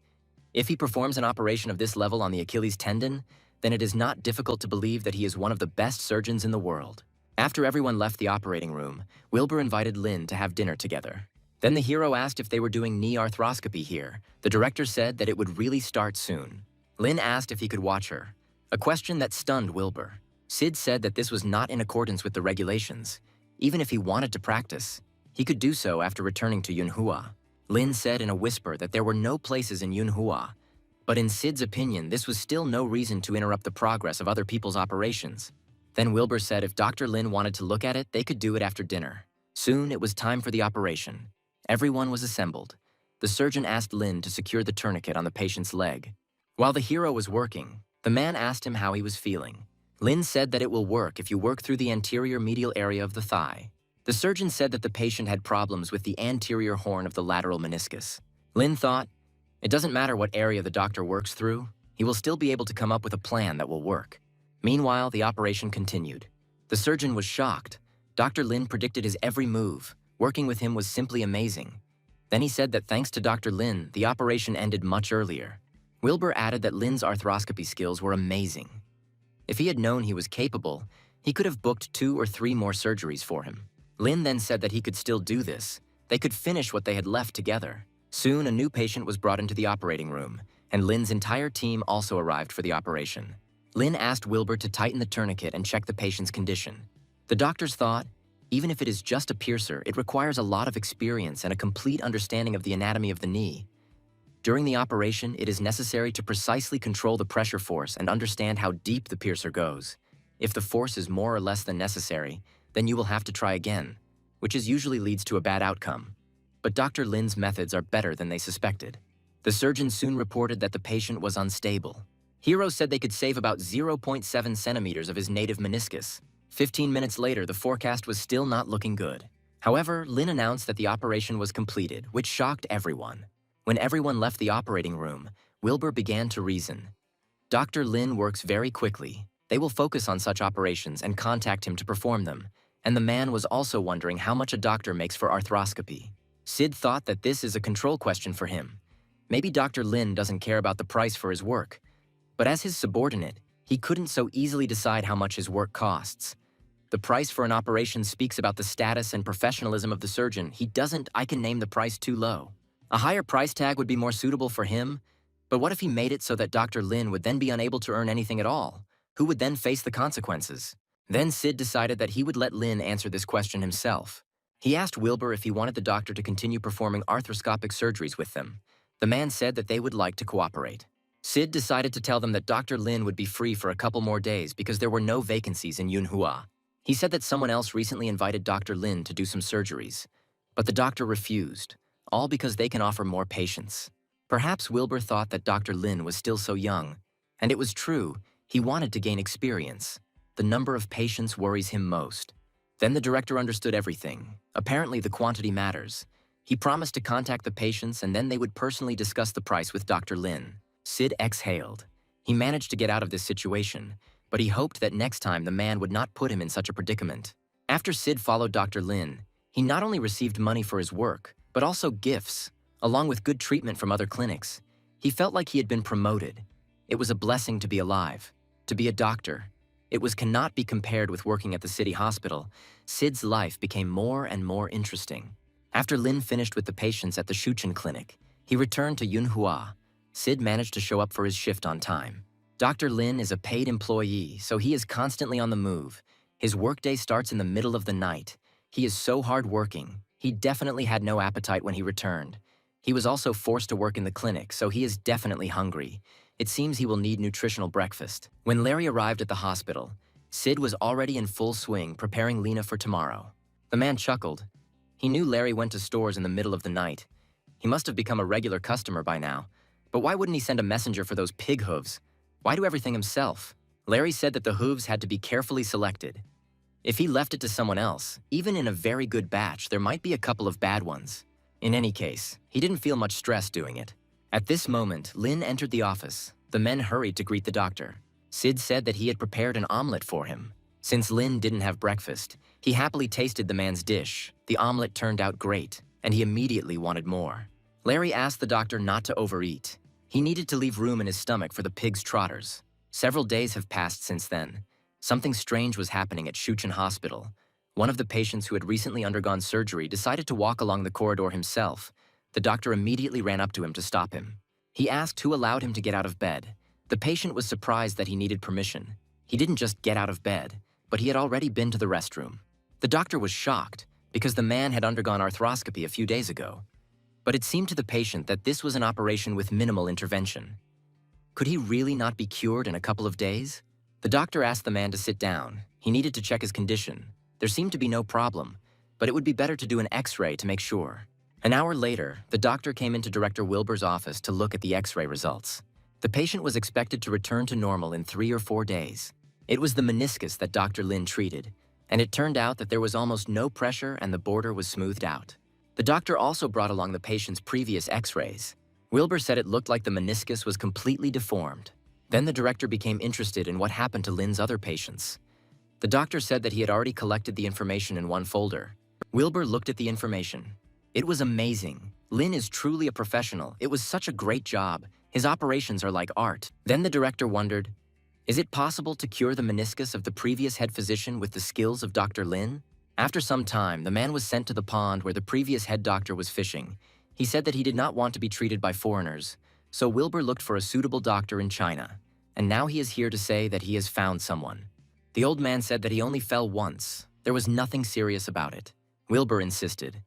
A: If he performs an operation of this level on the Achilles tendon, then it is not difficult to believe that he is one of the best surgeons in the world. After everyone left the operating room, Wilbur invited Lin to have dinner together. Then the hero asked if they were doing knee arthroscopy here. The director said that it would really start soon. Lin asked if he could watch her, a question that stunned Wilbur. Sid said that this was not in accordance with the regulations. Even if he wanted to practice, he could do so after returning to Yunhua. Lin said in a whisper that there were no places in Yunhua, but in Sid's opinion, this was still no reason to interrupt the progress of other people's operations. Then Wilbur said if Dr. Lin wanted to look at it, they could do it after dinner. Soon, it was time for the operation. Everyone was assembled. The surgeon asked Lin to secure the tourniquet on the patient's leg. While the hero was working, the man asked him how he was feeling. Lin said that it will work if you work through the anterior medial area of the thigh. The surgeon said that the patient had problems with the anterior horn of the lateral meniscus. Lin thought, it doesn't matter what area the doctor works through, he will still be able to come up with a plan that will work. Meanwhile, the operation continued. The surgeon was shocked. Dr. Lin predicted his every move. Working with him was simply amazing. Then he said that thanks to Dr. Lin, the operation ended much earlier. Wilbur added that Lin's arthroscopy skills were amazing. If he had known he was capable, he could have booked 2 or 3 more surgeries for him. Lin then said that he could still do this. They could finish what they had left together. Soon, a new patient was brought into the operating room, and Lin's entire team also arrived for the operation. Lin asked Wilbur to tighten the tourniquet and check the patient's condition. The doctors thought, even if it is just a piercer, it requires a lot of experience and a complete understanding of the anatomy of the knee. During the operation, it is necessary to precisely control the pressure force and understand how deep the piercer goes. If the force is more or less than necessary, then you will have to try again, which usually leads to a bad outcome. But Dr. Lin's methods are better than they suspected. The surgeon soon reported that the patient was unstable. Hero said they could save about 0.7 centimeters of his native meniscus. 15 minutes later, the forecast was still not looking good. However, Lin announced that the operation was completed, which shocked everyone. When everyone left the operating room, Wilbur began to reason. Dr. Lin works very quickly. They will focus on such operations and contact him to perform them. And the man was also wondering how much a doctor makes for arthroscopy. Sid thought that this is a control question for him. Maybe Dr. Lin doesn't care about the price for his work. But as his subordinate, he couldn't so easily decide how much his work costs. The price for an operation speaks about the status and professionalism of the surgeon. I can name the price too low. A higher price tag would be more suitable for him, but what if he made it so that Dr. Lin would then be unable to earn anything at all? Who would then face the consequences? Then Sid decided that he would let Lin answer this question himself. He asked Wilbur if he wanted the doctor to continue performing arthroscopic surgeries with them. The man said that they would like to cooperate. Sid decided to tell them that Dr. Lin would be free for a couple more days because there were no vacancies in Yunhua. He said that someone else recently invited Dr. Lin to do some surgeries, but the doctor refused, all because they can offer more patients. Perhaps Wilbur thought that Dr. Lin was still so young, and it was true, he wanted to gain experience. The number of patients worries him most. Then the director understood everything. Apparently the quantity matters. He promised to contact the patients and then they would personally discuss the price with Dr. Lin. Sid exhaled. He managed to get out of this situation, but he hoped that next time the man would not put him in such a predicament. After Sid followed Dr. Lin, he not only received money for his work, but also gifts, along with good treatment from other clinics. He felt like he had been promoted. It was a blessing to be alive, to be a doctor. Cannot be compared with working at the city hospital. Sid's life became more and more interesting. After Lin finished with the patients at the Shuchen clinic, he returned to Yunhua. Sid managed to show up for his shift on time. Dr. Lin is a paid employee, so he is constantly on the move. His workday starts in the middle of the night. He is so hardworking. He definitely had no appetite when he returned. He was also forced to work in the clinic, so he is definitely hungry. It seems he will need nutritional breakfast. When Larry arrived at the hospital, Sid was already in full swing preparing Lena for tomorrow. The man chuckled. He knew Larry went to stores in the middle of the night. He must have become a regular customer by now. But why wouldn't he send a messenger for those pig hooves? Why do everything himself? Larry said that the hooves had to be carefully selected. If he left it to someone else, even in a very good batch, there might be a couple of bad ones. In any case, he didn't feel much stress doing it. At this moment, Lin entered the office. The men hurried to greet the doctor. Sid said that he had prepared an omelet for him. Since Lin didn't have breakfast, he happily tasted the man's dish. The omelet turned out great, and he immediately wanted more. Larry asked the doctor not to overeat. He needed to leave room in his stomach for the pig's trotters. Several days have passed since then. Something strange was happening at Shuchen Hospital. One of the patients who had recently undergone surgery decided to walk along the corridor himself. The doctor immediately ran up to him to stop him. He asked who allowed him to get out of bed. The patient was surprised that he needed permission. He didn't just get out of bed, but he had already been to the restroom. The doctor was shocked because the man had undergone arthroscopy a few days ago. But it seemed to the patient that this was an operation with minimal intervention. Could he really not be cured in a couple of days? The doctor asked the man to sit down. He needed to check his condition. There seemed to be no problem, but it would be better to do an X-ray to make sure. An hour later, the doctor came into Director Wilbur's office to look at the X-ray results. The patient was expected to return to normal in 3 or 4 days. It was the meniscus that Dr. Lin treated, and it turned out that there was almost no pressure and the border was smoothed out. The doctor also brought along the patient's previous X-rays. Wilbur said it looked like the meniscus was completely deformed. Then the director became interested in what happened to Lin's other patients. The doctor said that he had already collected the information in one folder. Wilbur looked at the information. It was amazing. Lin is truly a professional. It was such a great job. His operations are like art. Then the director wondered, is it possible to cure the meniscus of the previous head physician with the skills of Dr. Lin? After some time, the man was sent to the pond where the previous head doctor was fishing. He said that he did not want to be treated by foreigners, so Wilbur looked for a suitable doctor in China, and now he is here to say that he has found someone. The old man said that he only fell once. There was nothing serious about it. Wilbur insisted.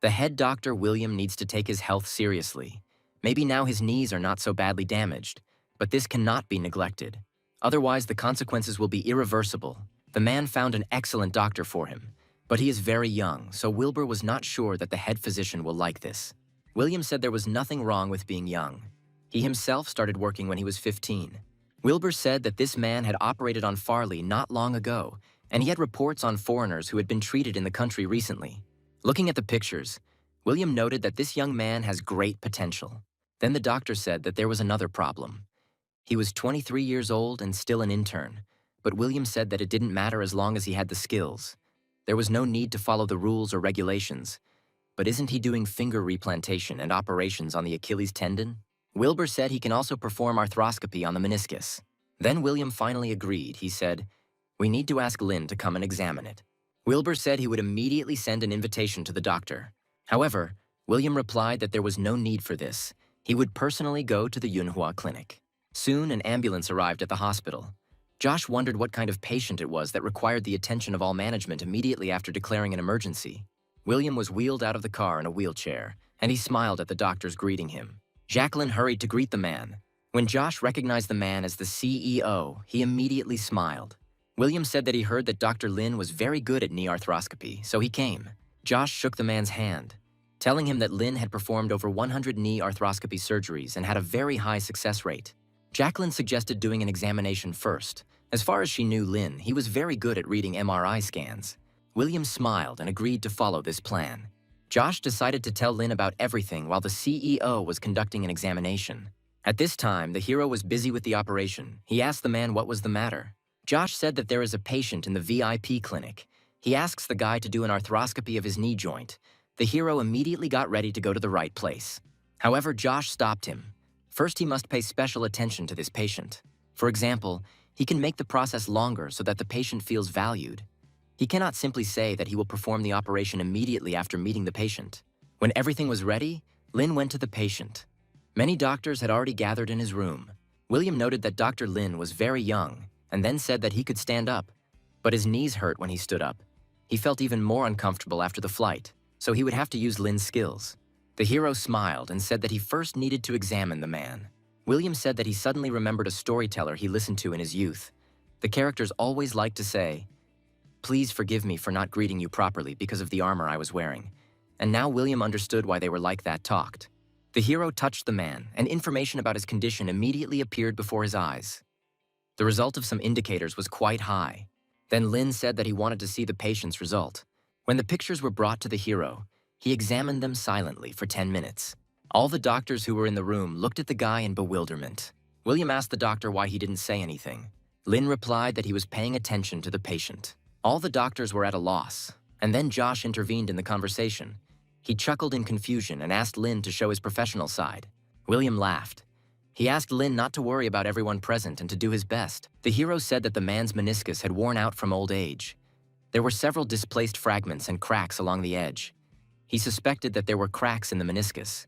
A: The head doctor, William, needs to take his health seriously. Maybe now his knees are not so badly damaged, but this cannot be neglected. Otherwise, the consequences will be irreversible. The man found an excellent doctor for him, but he is very young, so Wilbur was not sure that the head physician will like this. William said there was nothing wrong with being young. He himself started working when he was 15. Wilbur said that this man had operated on Farley not long ago, and he had reports on foreigners who had been treated in the country recently. Looking at the pictures, William noted that this young man has great potential. Then the doctor said that there was another problem. He was 23 years old and still an intern, but William said that it didn't matter as long as he had the skills. There was no need to follow the rules or regulations. But isn't he doing finger replantation and operations on the Achilles tendon? Wilbur said he can also perform arthroscopy on the meniscus. Then William finally agreed. He said, "We need to ask Lin to come and examine it." Wilbur said he would immediately send an invitation to the doctor. However, William replied that there was no need for this. He would personally go to the Yunhua clinic. Soon, an ambulance arrived at the hospital. Josh wondered what kind of patient it was that required the attention of all management immediately after declaring an emergency. William was wheeled out of the car in a wheelchair, and he smiled at the doctors greeting him. Jacqueline hurried to greet the man. When Josh recognized the man as the CEO, he immediately smiled. William said that he heard that Dr. Lin was very good at knee arthroscopy, so he came. Josh shook the man's hand, telling him that Lin had performed over 100 knee arthroscopy surgeries and had a very high success rate. Jacqueline suggested doing an examination first. As far as she knew Lin, he was very good at reading MRI scans. William smiled and agreed to follow this plan. Josh decided to tell Lin about everything while the CEO was conducting an examination. At this time, the hero was busy with the operation. He asked the man what was the matter. Josh said that there is a patient in the VIP clinic. He asks the guy to do an arthroscopy of his knee joint. The hero immediately got ready to go to the right place. However, Josh stopped him. First, he must pay special attention to this patient. For example, he can make the process longer so that the patient feels valued. He cannot simply say that he will perform the operation immediately after meeting the patient. When everything was ready, Lin went to the patient. Many doctors had already gathered in his room. William noted that Dr. Lin was very young and then said that he could stand up, but his knees hurt when he stood up. He felt even more uncomfortable after the flight, so he would have to use Lin's skills. The hero smiled and said that he first needed to examine the man. William said that he suddenly remembered a storyteller he listened to in his youth. The characters always liked to say, "Please forgive me for not greeting you properly because of the armor I was wearing." And now William understood why they were like that talked. The hero touched the man, and information about his condition immediately appeared before his eyes. The result of some indicators was quite high. Then Lin said that he wanted to see the patient's result. When the pictures were brought to the hero, he examined them silently for 10 minutes. All the doctors who were in the room looked at the guy in bewilderment. William asked the doctor why he didn't say anything. Lin replied that he was paying attention to the patient. All the doctors were at a loss, and then Josh intervened in the conversation. He chuckled in confusion and asked Lin to show his professional side. William laughed. He asked Lin not to worry about everyone present and to do his best. The hero said that the man's meniscus had worn out from old age. There were several displaced fragments and cracks along the edge. He suspected that there were cracks in the meniscus.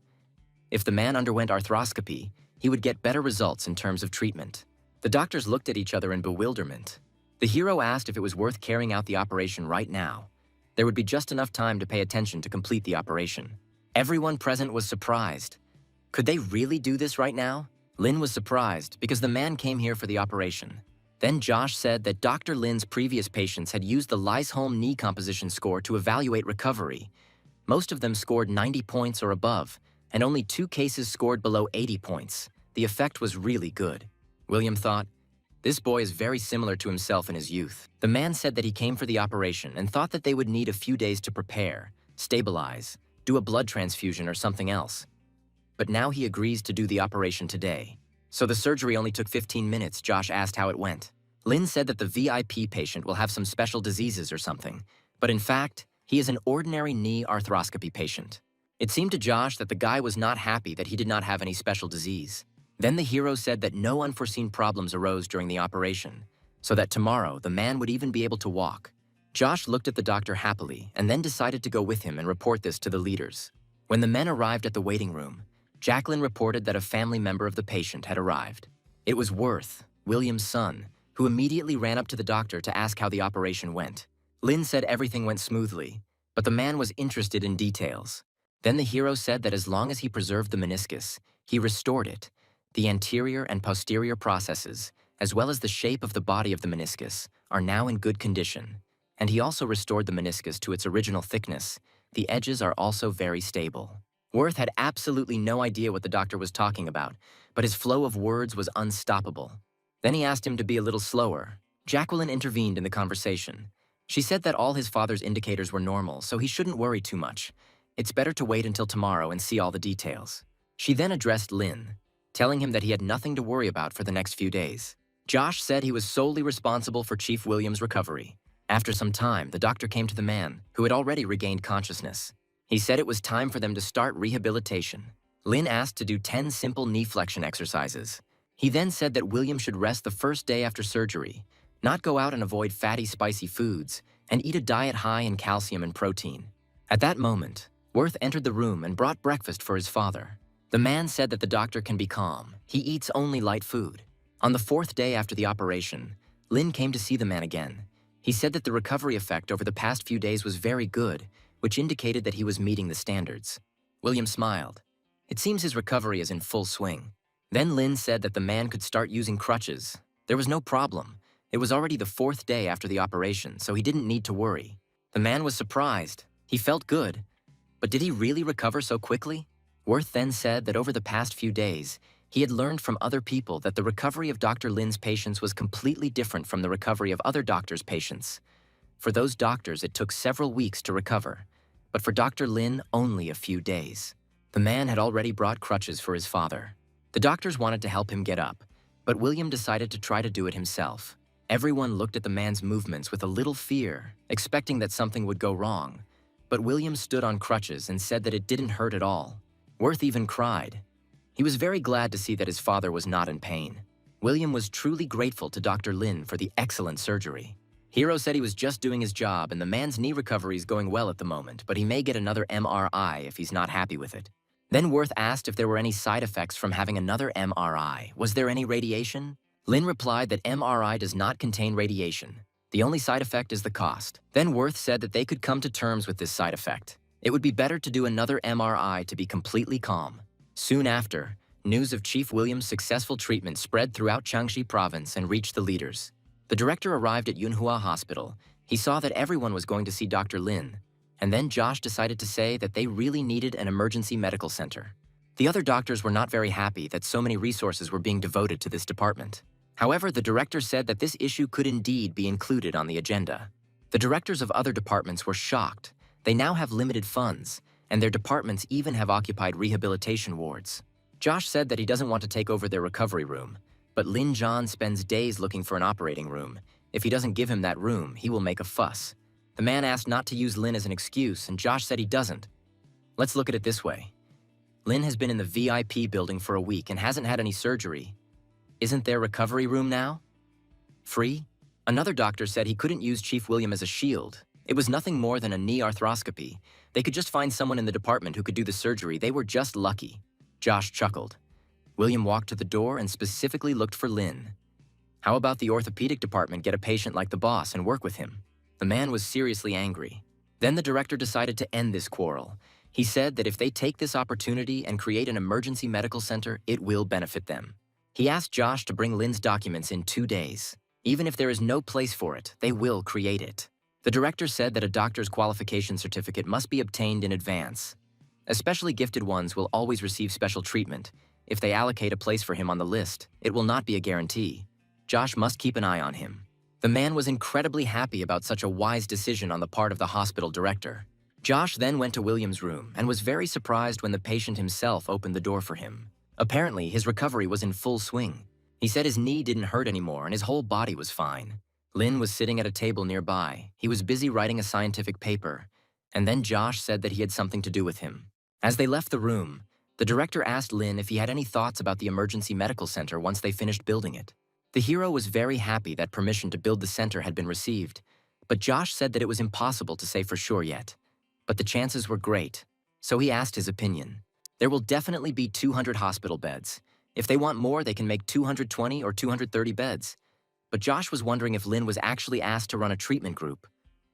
A: If the man underwent arthroscopy, he would get better results in terms of treatment. The doctors looked at each other in bewilderment. The hero asked if it was worth carrying out the operation right now. There would be just enough time to pay attention to complete the operation. Everyone present was surprised. Could they really do this right now? Lin was surprised because the man came here for the operation. Then Josh said that Dr. Lin's previous patients had used the Lysholm knee composition score to evaluate recovery. Most of them scored 90 points or above, and only 2 cases scored below 80 points. The effect was really good. William thought, this boy is very similar to himself in his youth. The man said that he came for the operation and thought that they would need a few days to prepare, stabilize, do a blood transfusion or something else. But now he agrees to do the operation today. So the surgery only took 15 minutes. Josh asked how it went. Lin said that the VIP patient will have some special diseases or something, but in fact, he is an ordinary knee arthroscopy patient. It seemed to Josh that the guy was not happy that he did not have any special disease. Then the hero said that no unforeseen problems arose during the operation, so that tomorrow the man would even be able to walk. Josh looked at the doctor happily and then decided to go with him and report this to the leaders. When the men arrived at the waiting room, Jacqueline reported that a family member of the patient had arrived. It was Worth, William's son, who immediately ran up to the doctor to ask how the operation went. Lin said everything went smoothly, but the man was interested in details. Then the hero said that as long as he preserved the meniscus, he restored it. The anterior and posterior processes, as well as the shape of the body of the meniscus, are now in good condition. And he also restored the meniscus to its original thickness. The edges are also very stable. Worth had absolutely no idea what the doctor was talking about, but his flow of words was unstoppable. Then he asked him to be a little slower. Jacqueline intervened in the conversation. She said that all his father's indicators were normal, so he shouldn't worry too much. It's better to wait until tomorrow and see all the details. She then addressed Lin, telling him that he had nothing to worry about for the next few days. Josh said he was solely responsible for Chief William's recovery. After some time, the doctor came to the man, who had already regained consciousness. He said it was time for them to start rehabilitation. Lin asked to do 10 simple knee flexion exercises. He then said that William should rest the first day after surgery, not go out and avoid fatty, spicy foods, and eat a diet high in calcium and protein. At that moment, Worth entered the room and brought breakfast for his father. The man said that the doctor can be calm. He eats only light food. On the 4th day after the operation, Lin came to see the man again. He said that the recovery effect over the past few days was very good, which indicated that he was meeting the standards. William smiled. It seems his recovery is in full swing. Then Lin said that the man could start using crutches. There was no problem. It was already the 4th day after the operation, so he didn't need to worry. The man was surprised. He felt good. But did he really recover so quickly? Worth then said that over the past few days, he had learned from other people that the recovery of Dr. Lin's patients was completely different from the recovery of other doctors' patients. For those doctors, it took several weeks to recover, but for Dr. Lin, only a few days. The man had already brought crutches for his father. The doctors wanted to help him get up, but William decided to try to do it himself. Everyone looked at the man's movements with a little fear, expecting that something would go wrong. But William stood on crutches and said that it didn't hurt at all. Worth even cried. He was very glad to see that his father was not in pain. William was truly grateful to Dr. Lin for the excellent surgery. Hero said he was just doing his job and the man's knee recovery is going well at the moment, but he may get another MRI if he's not happy with it. Then Worth asked if there were any side effects from having another MRI. Was there any radiation? Lin replied that MRI does not contain radiation. The only side effect is the cost. Then Worth said that they could come to terms with this side effect. It would be better to do another MRI to be completely calm. Soon after, news of Chief William's successful treatment spread throughout Changsha province and reached the leaders. The director arrived at Yunhua Hospital. He saw that everyone was going to see Dr. Lin, and then Josh decided to say that they really needed an emergency medical center. The other doctors were not very happy that so many resources were being devoted to this department. However, the director said that this issue could indeed be included on the agenda. The directors of other departments were shocked. They now have limited funds, and their departments even have occupied rehabilitation wards. Josh said that he doesn't want to take over their recovery room, but Lin John spends days looking for an operating room. If he doesn't give him that room, he will make a fuss. The man asked not to use Lin as an excuse, and Josh said he doesn't. Let's look at it this way. Lin has been in the VIP building for a week and hasn't had any surgery. Isn't there recovery room now? Free? Another doctor said he couldn't use Chief William as a shield. It was nothing more than a knee arthroscopy. They could just find someone in the department who could do the surgery. They were just lucky. Josh chuckled. William walked to the door and specifically looked for Lin. How about the orthopedic department get a patient like the boss and work with him? The man was seriously angry. Then the director decided to end this quarrel. He said that if they take this opportunity and create an emergency medical center, it will benefit them. He asked Josh to bring Lin's documents in 2 days. Even if there is no place for it, they will create it. The director said that a doctor's qualification certificate must be obtained in advance. Especially gifted ones will always receive special treatment. If they allocate a place for him on the list, it will not be a guarantee. Josh must keep an eye on him. The man was incredibly happy about such a wise decision on the part of the hospital director. Josh then went to William's room and was very surprised when the patient himself opened the door for him. Apparently, his recovery was in full swing. He said his knee didn't hurt anymore and his whole body was fine. Lin was sitting at a table nearby. He was busy writing a scientific paper, and then Josh said that he had something to do with him. As they left the room, the director asked Lin if he had any thoughts about the emergency medical center once they finished building it. The hero was very happy that permission to build the center had been received, but Josh said that it was impossible to say for sure yet. But the chances were great, so he asked his opinion. There will definitely be 200 hospital beds. If they want more, they can make 220 or 230 beds. But Josh was wondering if Lin was actually asked to run a treatment group.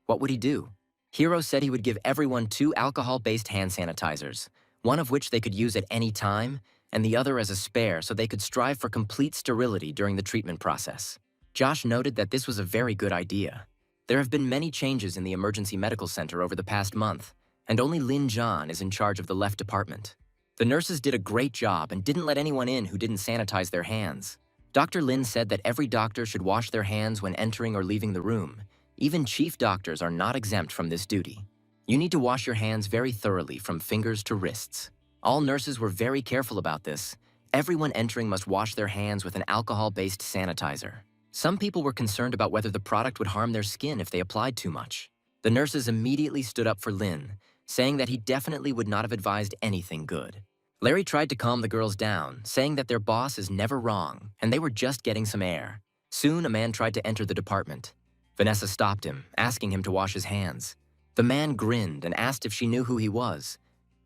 A: What would he do? Hero said he would give everyone 2 alcohol-based hand sanitizers, one of which they could use at any time, and the other as a spare so they could strive for complete sterility during the treatment process. Josh noted that this was a very good idea. There have been many changes in the emergency medical center over the past month, and only Lin John is in charge of the left department. The nurses did a great job and didn't let anyone in who didn't sanitize their hands. Dr. Lin said that every doctor should wash their hands when entering or leaving the room. Even chief doctors are not exempt from this duty. You need to wash your hands very thoroughly from fingers to wrists. All nurses were very careful about this. Everyone entering must wash their hands with an alcohol-based sanitizer. Some people were concerned about whether the product would harm their skin if they applied too much. The nurses immediately stood up for Lin, saying that he definitely would not have advised anything good. Larry tried to calm the girls down, saying that their boss is never wrong, and they were just getting some air. Soon, a man tried to enter the department. Vanessa stopped him, asking him to wash his hands. The man grinned and asked if she knew who he was.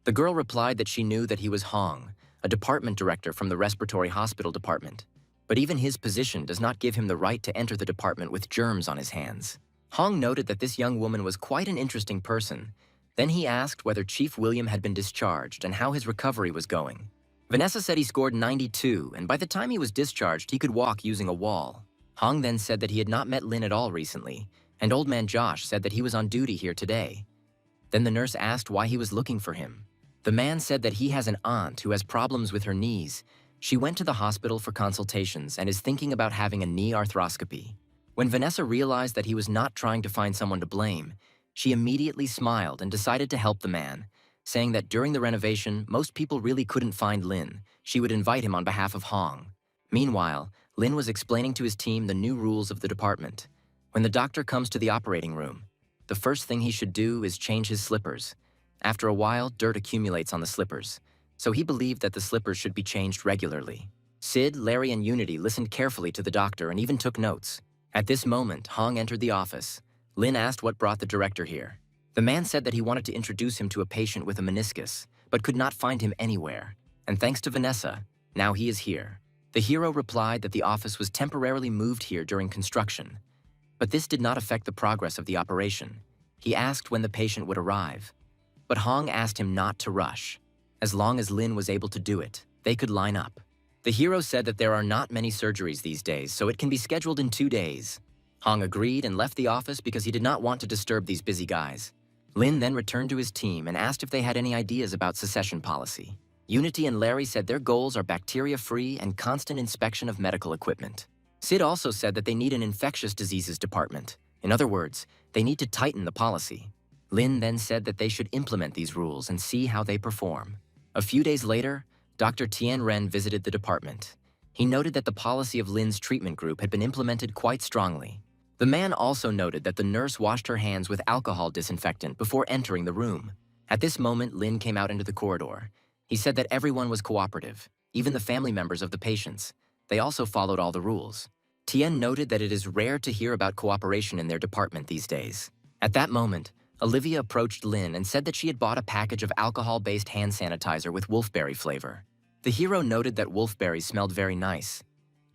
A: The girl replied that she knew that he was Hong, a department director from the respiratory hospital department. But even his position does not give him the right to enter the department with germs on his hands. Hong noted that this young woman was quite an interesting person. Then he asked whether Chief William had been discharged and how his recovery was going. Vanessa said he scored 92, and by the time he was discharged, he could walk using a wall. Hong then said that he had not met Lin at all recently, and Old Man Josh said that he was on duty here today. Then the nurse asked why he was looking for him. The man said that he has an aunt who has problems with her knees. She went to the hospital for consultations and is thinking about having a knee arthroscopy. When Vanessa realized that he was not trying to find someone to blame, she immediately smiled and decided to help the man, saying that during the renovation, most people really couldn't find Lin. She would invite him on behalf of Hong. Meanwhile, Lin was explaining to his team the new rules of the department. When the doctor comes to the operating room, the first thing he should do is change his slippers. After a while, dirt accumulates on the slippers, so he believed that the slippers should be changed regularly. Sid, Larry, and Unity listened carefully to the doctor and even took notes. At this moment, Hong entered the office. Lin asked what brought the director here. The man said that he wanted to introduce him to a patient with a meniscus, but could not find him anywhere. And thanks to Vanessa, now he is here. The hero replied that the office was temporarily moved here during construction. But this did not affect the progress of the operation. He asked when the patient would arrive. but Hong asked him not to rush. As long as Lin was able to do it, they could line up. The hero said that there are not many surgeries these days, so it can be scheduled in 2 days. Hong agreed and left the office because he did not want to disturb these busy guys. Lin then returned to his team and asked if they had any ideas about secession policy. Unity and Larry said their goals are bacteria-free and constant inspection of medical equipment. Sid also said that they need an infectious diseases department. In other words, they need to tighten the policy. Lin then said that they should implement these rules and see how they perform. A few days later, Dr. Tian Ren visited the department. He noted that the policy of Lin's treatment group had been implemented quite strongly. The man also noted that the nurse washed her hands with alcohol disinfectant before entering the room. At this moment, Lin came out into the corridor. He said that everyone was cooperative, even the family members of the patients. They also followed all the rules. Tian noted that it is rare to hear about cooperation in their department these days. At that moment, Olivia approached Lin and said that she had bought a package of alcohol-based hand sanitizer with wolfberry flavor. The hero noted that wolfberries smelled very nice.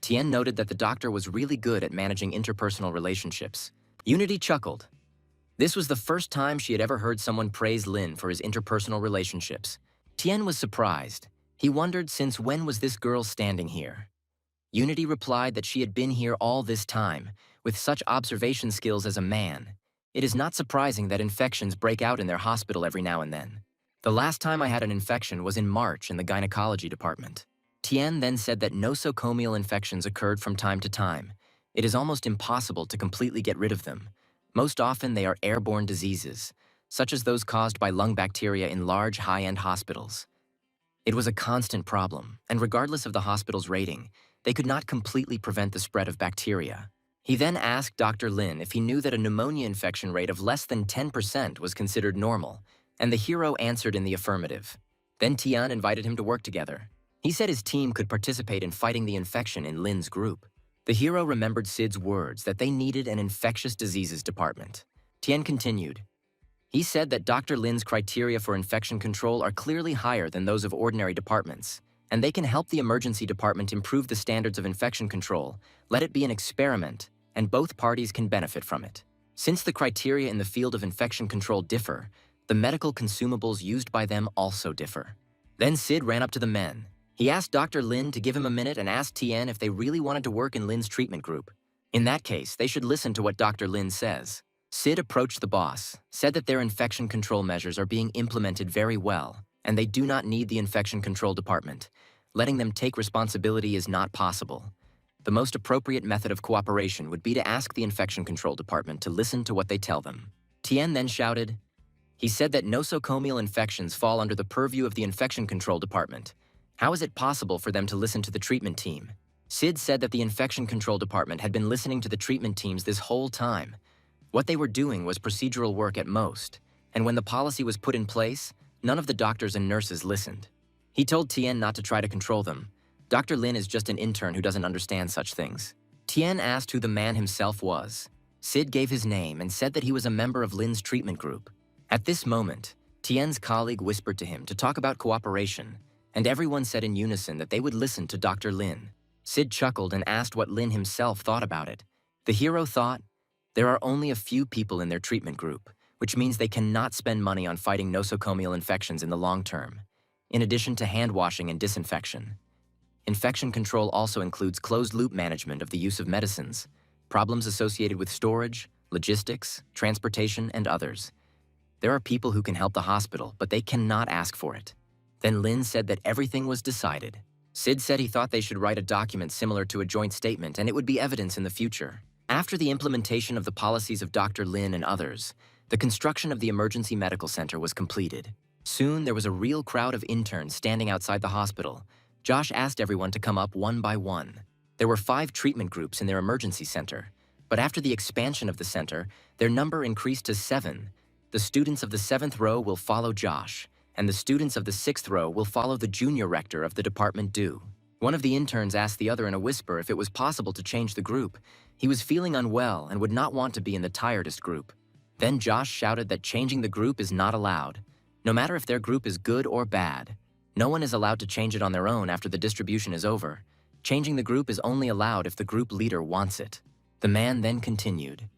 A: Tian noted that the doctor was really good at managing interpersonal relationships. Unity chuckled. This was the first time she had ever heard someone praise Lin for his interpersonal relationships. Tian was surprised. He wondered since when was this girl standing here. Unity replied that she had been here all this time, with such observation skills as a man. It is not surprising that infections break out in their hospital every now and then. The last time I had an infection was in March in the gynecology department. Tian then said that nosocomial infections occurred from time to time. It is almost impossible to completely get rid of them. Most often they are airborne diseases, such as those caused by lung bacteria in large high-end hospitals. It was a constant problem, and regardless of the hospital's rating, they could not completely prevent the spread of bacteria. He then asked Dr. Lin if he knew that a pneumonia infection rate of less than 10% was considered normal, and the hero answered in the affirmative. Then Tian invited him to work together. He said his team could participate in fighting the infection in Lin's group. The hero remembered Sid's words that they needed an infectious diseases department. Tian continued. He said that Dr. Lin's criteria for infection control are clearly higher than those of ordinary departments, and they can help the emergency department improve the standards of infection control. Let it be an experiment, and both parties can benefit from it. Since the criteria in the field of infection control differ, the medical consumables used by them also differ. Then Sid ran up to the men. He asked Dr. Lin to give him a minute and asked Tian if they really wanted to work in Lin's treatment group. In that case, they should listen to what Dr. Lin says. Sid approached the boss, said that their infection control measures are being implemented very well, and they do not need the infection control department. Letting them take responsibility is not possible. The most appropriate method of cooperation would be to ask the infection control department to listen to what they tell them. Tian then shouted. He said that nosocomial infections fall under the purview of the infection control department. How is it possible for them to listen to the treatment team? Sid said that the infection control department had been listening to the treatment teams this whole time. What they were doing was procedural work at most, and when the policy was put in place, none of the doctors and nurses listened. He told Tian not to try to control them. Dr. Lin is just an intern who doesn't understand such things. Tian asked who the man himself was. Sid gave his name and said that he was a member of Lin's treatment group. At this moment, Tian's colleague whispered to him to talk about cooperation, and everyone said in unison that they would listen to Dr. Lin. Sid chuckled and asked what Lin himself thought about it. The hero thought, there are only a few people in their treatment group, which means they cannot spend money on fighting nosocomial infections in the long term, in addition to hand washing and disinfection. Infection control also includes closed-loop management of the use of medicines, problems associated with storage, logistics, transportation, and others. There are people who can help the hospital, but they cannot ask for it. Then Lin said that everything was decided. Sid said he thought they should write a document similar to a joint statement and it would be evidence in the future. After the implementation of the policies of Dr. Lin and others, the construction of the emergency medical center was completed. Soon there was a real crowd of interns standing outside the hospital. Josh asked everyone to come up one by one. There were 5 treatment groups in their emergency center, but after the expansion of the center, their number increased to 7. The students of the 7th row will follow Josh, and the students of the 6th row will follow the junior rector of the department Do. One of the interns asked the other in a whisper if it was possible to change the group. He was feeling unwell and would not want to be in the tiredest group. Then Josh shouted that changing the group is not allowed. No matter if their group is good or bad, no one is allowed to change it on their own after the distribution is over. Changing the group is only allowed if the group leader wants it. The man then continued.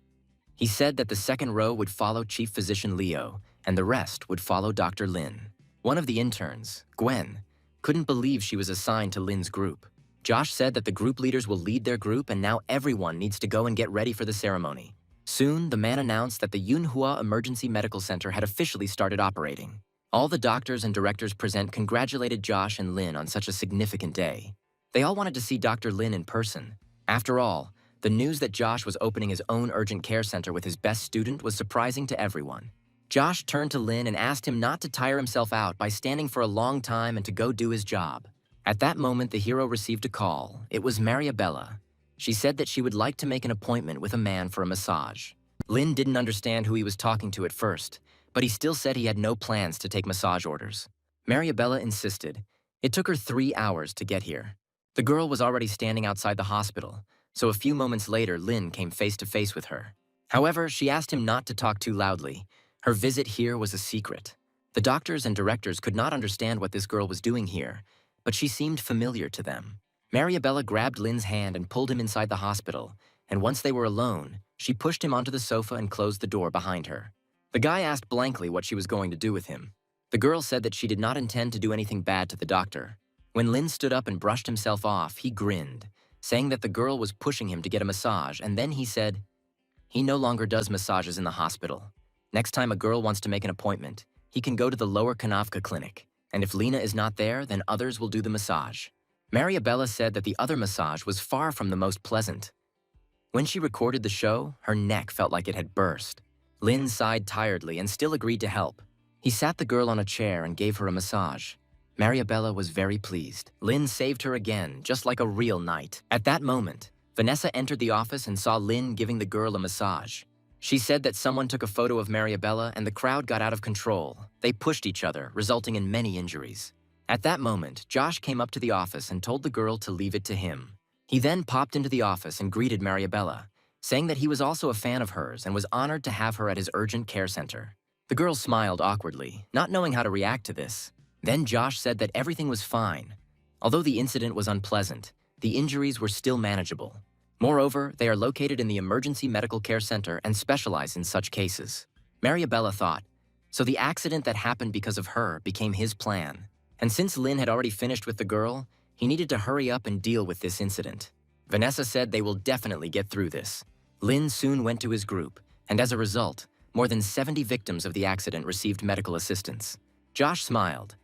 A: He said that the 2nd row would follow Chief Physician Leo, and the rest would follow Dr. Lin. One of the interns, Gwen, couldn't believe she was assigned to Lin's group. Josh said that the group leaders will lead their group and now everyone needs to go and get ready for the ceremony. Soon, the man announced that the Yunhua Emergency Medical Center had officially started operating. All the doctors and directors present congratulated Josh and Lin on such a significant day. They all wanted to see Dr. Lin in person. After all, the news that Josh was opening his own urgent care center with his best student was surprising to everyone. Josh turned to Lin and asked him not to tire himself out by standing for a long time and to go do his job. At that moment, the hero received a call. It was Mariabella. She said that she would like to make an appointment with a man for a massage. Lin didn't understand who he was talking to at first, but he still said he had no plans to take massage orders. Mariabella insisted. It took her 3 hours to get here. The girl was already standing outside the hospital, so a few moments later, Lin came face to face with her. However, she asked him not to talk too loudly. Her visit here was a secret. The doctors and directors could not understand what this girl was doing here, but she seemed familiar to them. Mariabella grabbed Lin's hand and pulled him inside the hospital, and once they were alone, she pushed him onto the sofa and closed the door behind her. The guy asked blankly what she was going to do with him. The girl said that she did not intend to do anything bad to the doctor. When Lin stood up and brushed himself off, he grinned, saying that the girl was pushing him to get a massage, and then he said, "He no longer does massages in the hospital. Next time a girl wants to make an appointment, he can go to the Lower Kanavka clinic, and if Lena is not there, then others will do the massage." Mariabella said that the other massage was far from the most pleasant. When she recorded the show, her neck felt like it had burst. Lin sighed tiredly and still agreed to help. He sat the girl on a chair and gave her a massage. Mariabella was very pleased. Lin saved her again, just like a real knight. At that moment, Vanessa entered the office and saw Lin giving the girl a massage. She said that someone took a photo of Mariabella and the crowd got out of control. They pushed each other, resulting in many injuries. At that moment, Josh came up to the office and told the girl to leave it to him. He then popped into the office and greeted Mariabella, saying that he was also a fan of hers and was honored to have her at his urgent care center. The girl smiled awkwardly, not knowing how to react to this. Then Josh said that everything was fine. Although the incident was unpleasant, the injuries were still manageable. Moreover, they are located in the Emergency Medical Care Center and specialize in such cases. Mariabella thought, so the accident that happened because of her became his plan. And since Lin had already finished with the girl, he needed to hurry up and deal with this incident. Vanessa said they will definitely get through this. Lin soon went to his group, and as a result, more than 70 victims of the accident received medical assistance. Josh smiled.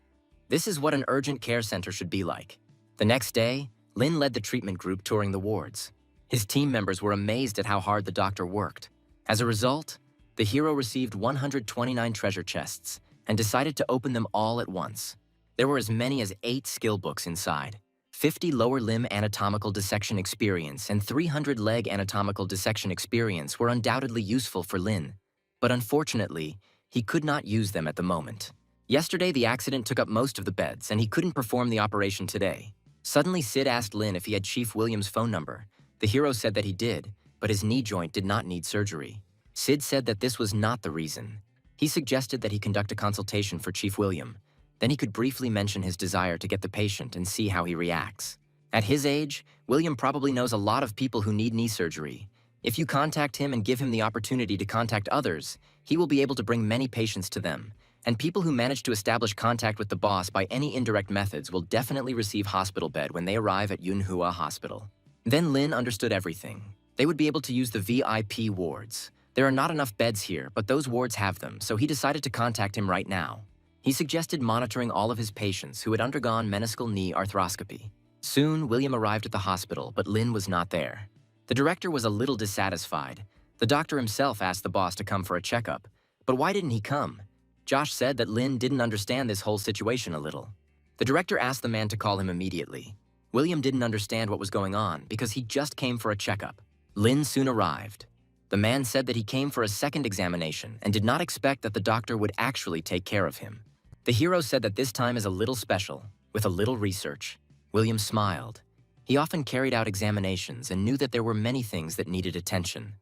A: This is what an urgent care center should be like. The next day, Lin led the treatment group touring the wards. His team members were amazed at how hard the doctor worked. As a result, the hero received 129 treasure chests and decided to open them all at once. There were as many as 8 skill books inside. 50 lower limb anatomical dissection experience and 300 leg anatomical dissection experience were undoubtedly useful for Lin, but unfortunately, he could not use them at the moment. Yesterday, the accident took up most of the beds, and he couldn't perform the operation today. Suddenly, Sid asked Lin if he had Chief William's phone number. The hero said that he did, but his knee joint did not need surgery. Sid said that this was not the reason. He suggested that he conduct a consultation for Chief William. Then he could briefly mention his desire to get the patient and see how he reacts. At his age, William probably knows a lot of people who need knee surgery. If you contact him and give him the opportunity to contact others, he will be able to bring many patients to them. And people who manage to establish contact with the boss by any indirect methods will definitely receive hospital bed when they arrive at Yunhua Hospital. Then Lin understood everything. They would be able to use the VIP wards. There are not enough beds here, but those wards have them, so he decided to contact him right now. He suggested monitoring all of his patients who had undergone meniscal knee arthroscopy. Soon, William arrived at the hospital, but Lin was not there. The director was a little dissatisfied. The doctor himself asked the boss to come for a checkup, but why didn't he come? Josh said that Lin didn't understand this whole situation a little. The director asked the man to call him immediately. William didn't understand what was going on because he just came for a checkup. Lin soon arrived. The man said that he came for a second examination and did not expect that the doctor would actually take care of him. The hero said that this time is a little special, with a little research. William smiled. He often carried out examinations and knew that there were many things that needed attention.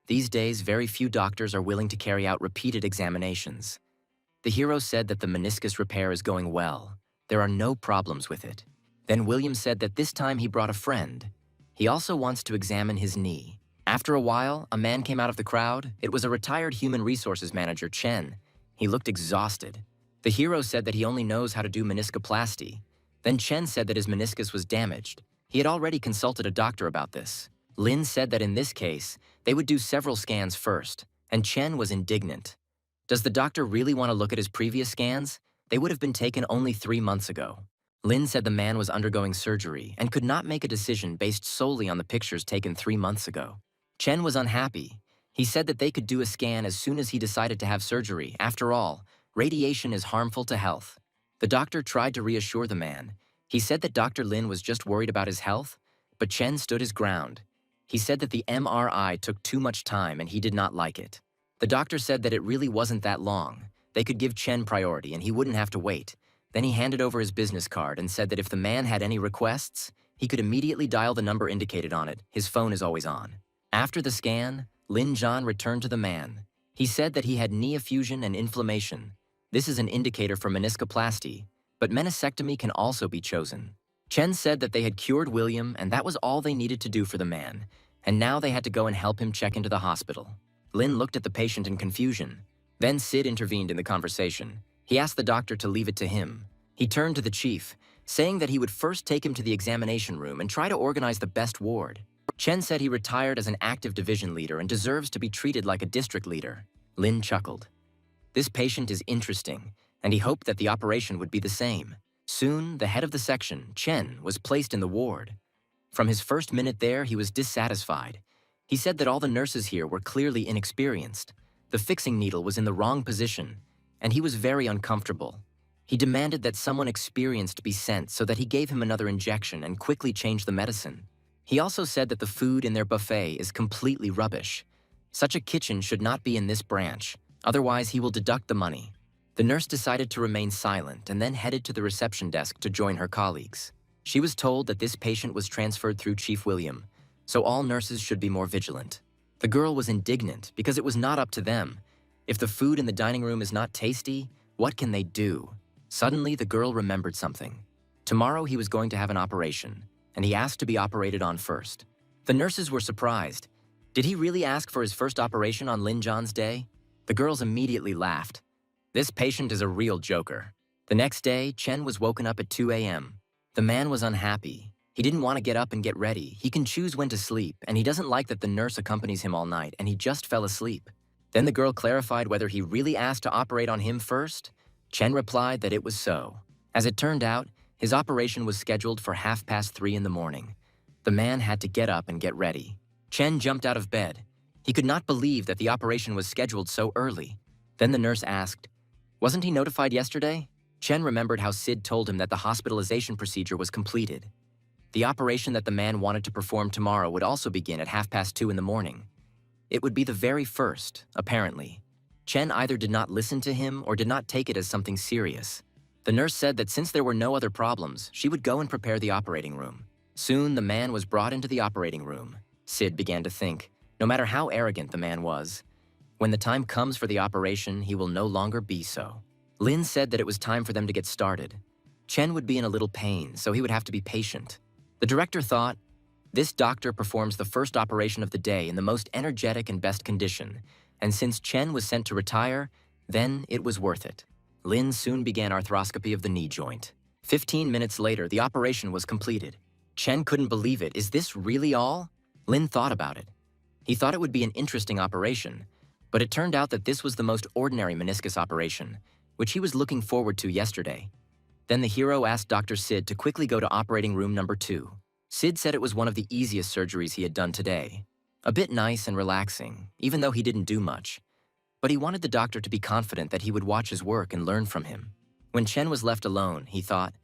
A: These days, very few doctors are willing to carry out repeated examinations. The hero said that the meniscus repair is going well. There are no problems with it. Then William said that this time he brought a friend. He also wants to examine his knee. After a while, a man came out of the crowd. It was a retired human resources manager, Chen. He looked exhausted. The hero said that he only knows how to do meniscoplasty. Then Chen said that his meniscus was damaged. He had already consulted a doctor about this. Lin said that in this case, they would do several scans first, and Chen was indignant. Does the doctor really want to look at his previous scans? They would have been taken only 3 months ago. Lin said the man was undergoing surgery and could not make a decision based solely on the pictures taken 3 months ago. Chen was unhappy. He said that they could do a scan as soon as he decided to have surgery. After all, radiation is harmful to health. The doctor tried to reassure the man. He said that Dr. Lin was just worried about his health, but Chen stood his ground. He said that the MRI took too much time and he did not like it. The doctor said that it really wasn't that long. They could give Chen priority and he wouldn't have to wait. Then he handed over his business card and said that if the man had any requests, he could immediately dial the number indicated on it. His phone is always on. After the scan, Lin Zhan returned to the man. He said that he had knee effusion and inflammation. This is an indicator for meniscoplasty, but meniscectomy can also be chosen. Chen said that they had cured William and that was all they needed to do for the man, and now they had to go and help him check into the hospital. Lin looked at the patient in confusion. Then Sid intervened in the conversation. He asked the doctor to leave it to him. He turned to the chief, saying that he would first take him to the examination room and try to organize the best ward. Chen said he retired as an active division leader and deserves to be treated like a district leader. Lin chuckled. This patient is interesting, and he hoped that the operation would be the same. Soon, the head of the section, Chen, was placed in the ward. From his first minute there, he was dissatisfied. He said that all the nurses here were clearly inexperienced. The fixing needle was in the wrong position, and he was very uncomfortable. He demanded that someone experienced be sent so that he gave him another injection and quickly changed the medicine. He also said that the food in their buffet is completely rubbish. Such a kitchen should not be in this branch, otherwise he will deduct the money. The nurse decided to remain silent and then headed to the reception desk to join her colleagues. She was told that this patient was transferred through Chief William, so all nurses should be more vigilant. The girl was indignant because it was not up to them. If the food in the dining room is not tasty, what can they do? Suddenly, the girl remembered something. Tomorrow he was going to have an operation, and he asked to be operated on first. The nurses were surprised. Did he really ask for his first operation on Lin Zhan's day? The girls immediately laughed. This patient is a real joker. The next day, Chen was woken up at 2 a.m. The man was unhappy. He didn't want to get up and get ready. He can choose when to sleep, and he doesn't like that the nurse accompanies him all night, and he just fell asleep. Then the girl clarified whether he really asked to operate on him first. Chen replied that it was so. As it turned out, his operation was scheduled for 3:30 in the morning. The man had to get up and get ready. Chen jumped out of bed. He could not believe that the operation was scheduled so early. Then the nurse asked, "Wasn't he notified yesterday?" Chen remembered how Sid told him that the hospitalization procedure was completed. The operation that the man wanted to perform tomorrow would also begin at 2:30 in the morning. It would be the very first, apparently. Chen either did not listen to him or did not take it as something serious. The nurse said that since there were no other problems, she would go and prepare the operating room. Soon, the man was brought into the operating room. Sid began to think, no matter how arrogant the man was, when the time comes for the operation, he will no longer be so. Lin said that it was time for them to get started. Chen would be in a little pain, so he would have to be patient. The director thought, this doctor performs the first operation of the day in the most energetic and best condition, and since Chen was sent to retire, then it was worth it. Lin soon began arthroscopy of the knee joint. 15 minutes later, the operation was completed. Chen couldn't believe it. Is this really all? Lin thought about it. He thought it would be an interesting operation, but it turned out that this was the most ordinary meniscus operation, which he was looking forward to yesterday. Then the hero asked Dr. Sid to quickly go to operating room number 2. Sid said it was one of the easiest surgeries he had done today. A bit nice and relaxing, even though he didn't do much. But he wanted the doctor to be confident that he would watch his work and learn from him. When Chen was left alone, he thought,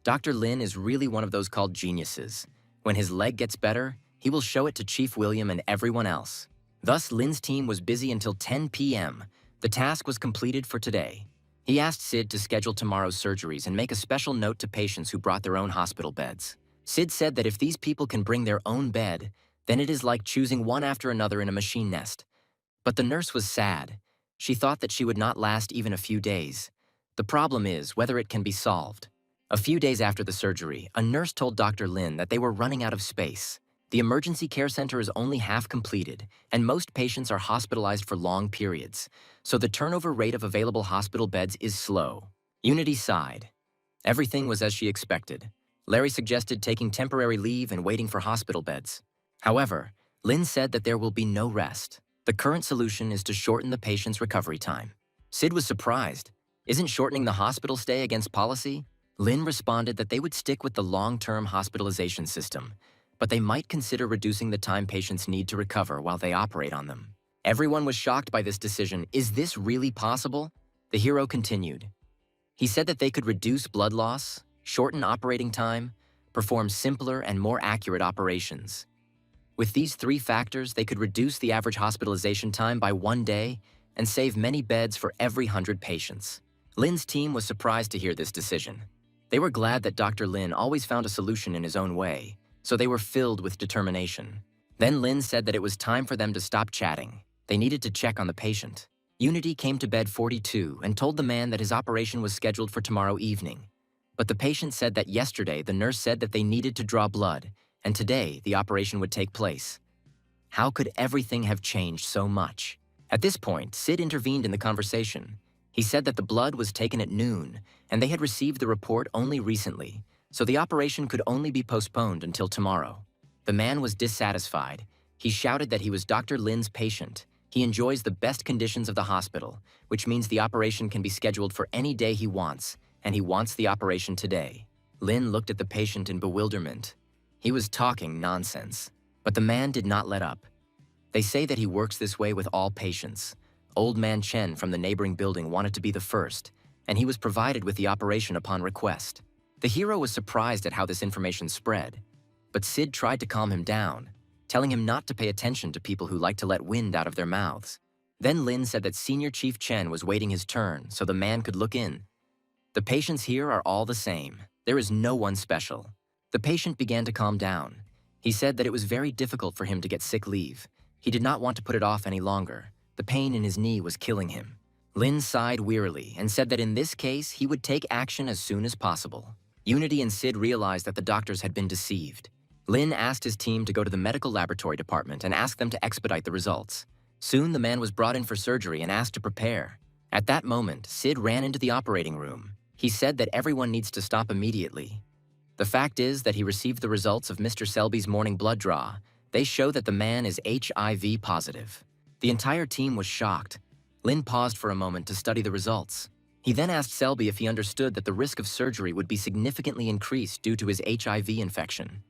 A: Dr. Lin is really one of those called geniuses. When his leg gets better, he will show it to Chief William and everyone else. Thus, Lin's team was busy until 10 p.m. The task was completed for today. He asked Sid to schedule tomorrow's surgeries and make a special note to patients who brought their own hospital beds. Sid said that if these people can bring their own bed, then it is like choosing one after another in a machine nest. But the nurse was sad. She thought that she would not last even a few days. The problem is whether it can be solved. A few days after the surgery, a nurse told Dr. Lin that they were running out of space. The emergency care center is only half completed, and most patients are hospitalized for long periods, so the turnover rate of available hospital beds is slow. Unity sighed. Everything was as she expected. Larry suggested taking temporary leave and waiting for hospital beds. However, Lynn said that there will be no rest. The current solution is to shorten the patient's recovery time. Sid was surprised. Isn't shortening the hospital stay against policy? Lynn responded that they would stick with the long-term hospitalization system, but they might consider reducing the time patients need to recover while they operate on them. Everyone was shocked by this decision. Is this really possible? The hero continued. He said that they could reduce blood loss, shorten operating time, perform simpler and more accurate operations. With these 3 factors, they could reduce the average hospitalization time by 1 day and save many beds for every 100 patients. Lynn's team was surprised to hear this decision. They were glad that Dr. Lin always found a solution in his own way, so they were filled with determination. Then Lin said that it was time for them to stop chatting. They needed to check on the patient. Unity came to bed 42 and told the man that his operation was scheduled for tomorrow evening. But the patient said that yesterday the nurse said that they needed to draw blood, and today the operation would take place. How could everything have changed so much? At this point, Sid intervened in the conversation. He said that the blood was taken at noon, and they had received the report only recently, so the operation could only be postponed until tomorrow. The man was dissatisfied. He shouted that he was Dr. Lin's patient. He enjoys the best conditions of the hospital, which means the operation can be scheduled for any day he wants, and he wants the operation today. Lin looked at the patient in bewilderment. He was talking nonsense, but the man did not let up. They say that he works this way with all patients. Old man Chen from the neighboring building wanted to be the first, and he was provided with the operation upon request. The hero was surprised at how this information spread, but Sid tried to calm him down, telling him not to pay attention to people who like to let wind out of their mouths. Then Lin said that Senior Chief Chen was waiting his turn so the man could look in. The patients here are all the same. There is no one special. The patient began to calm down. He said that it was very difficult for him to get sick leave. He did not want to put it off any longer. The pain in his knee was killing him. Lin sighed wearily and said that in this case, he would take action as soon as possible. Unity and Sid realized that the doctors had been deceived. Lin asked his team to go to the medical laboratory department and ask them to expedite the results. Soon, the man was brought in for surgery and asked to prepare. At that moment, Sid ran into the operating room. He said that everyone needs to stop immediately. The fact is that he received the results of Mr. Selby's morning blood draw. They show that the man is HIV positive. The entire team was shocked. Lin paused for a moment to study the results. He then asked Selby if he understood that the risk of surgery would be significantly increased due to his HIV infection.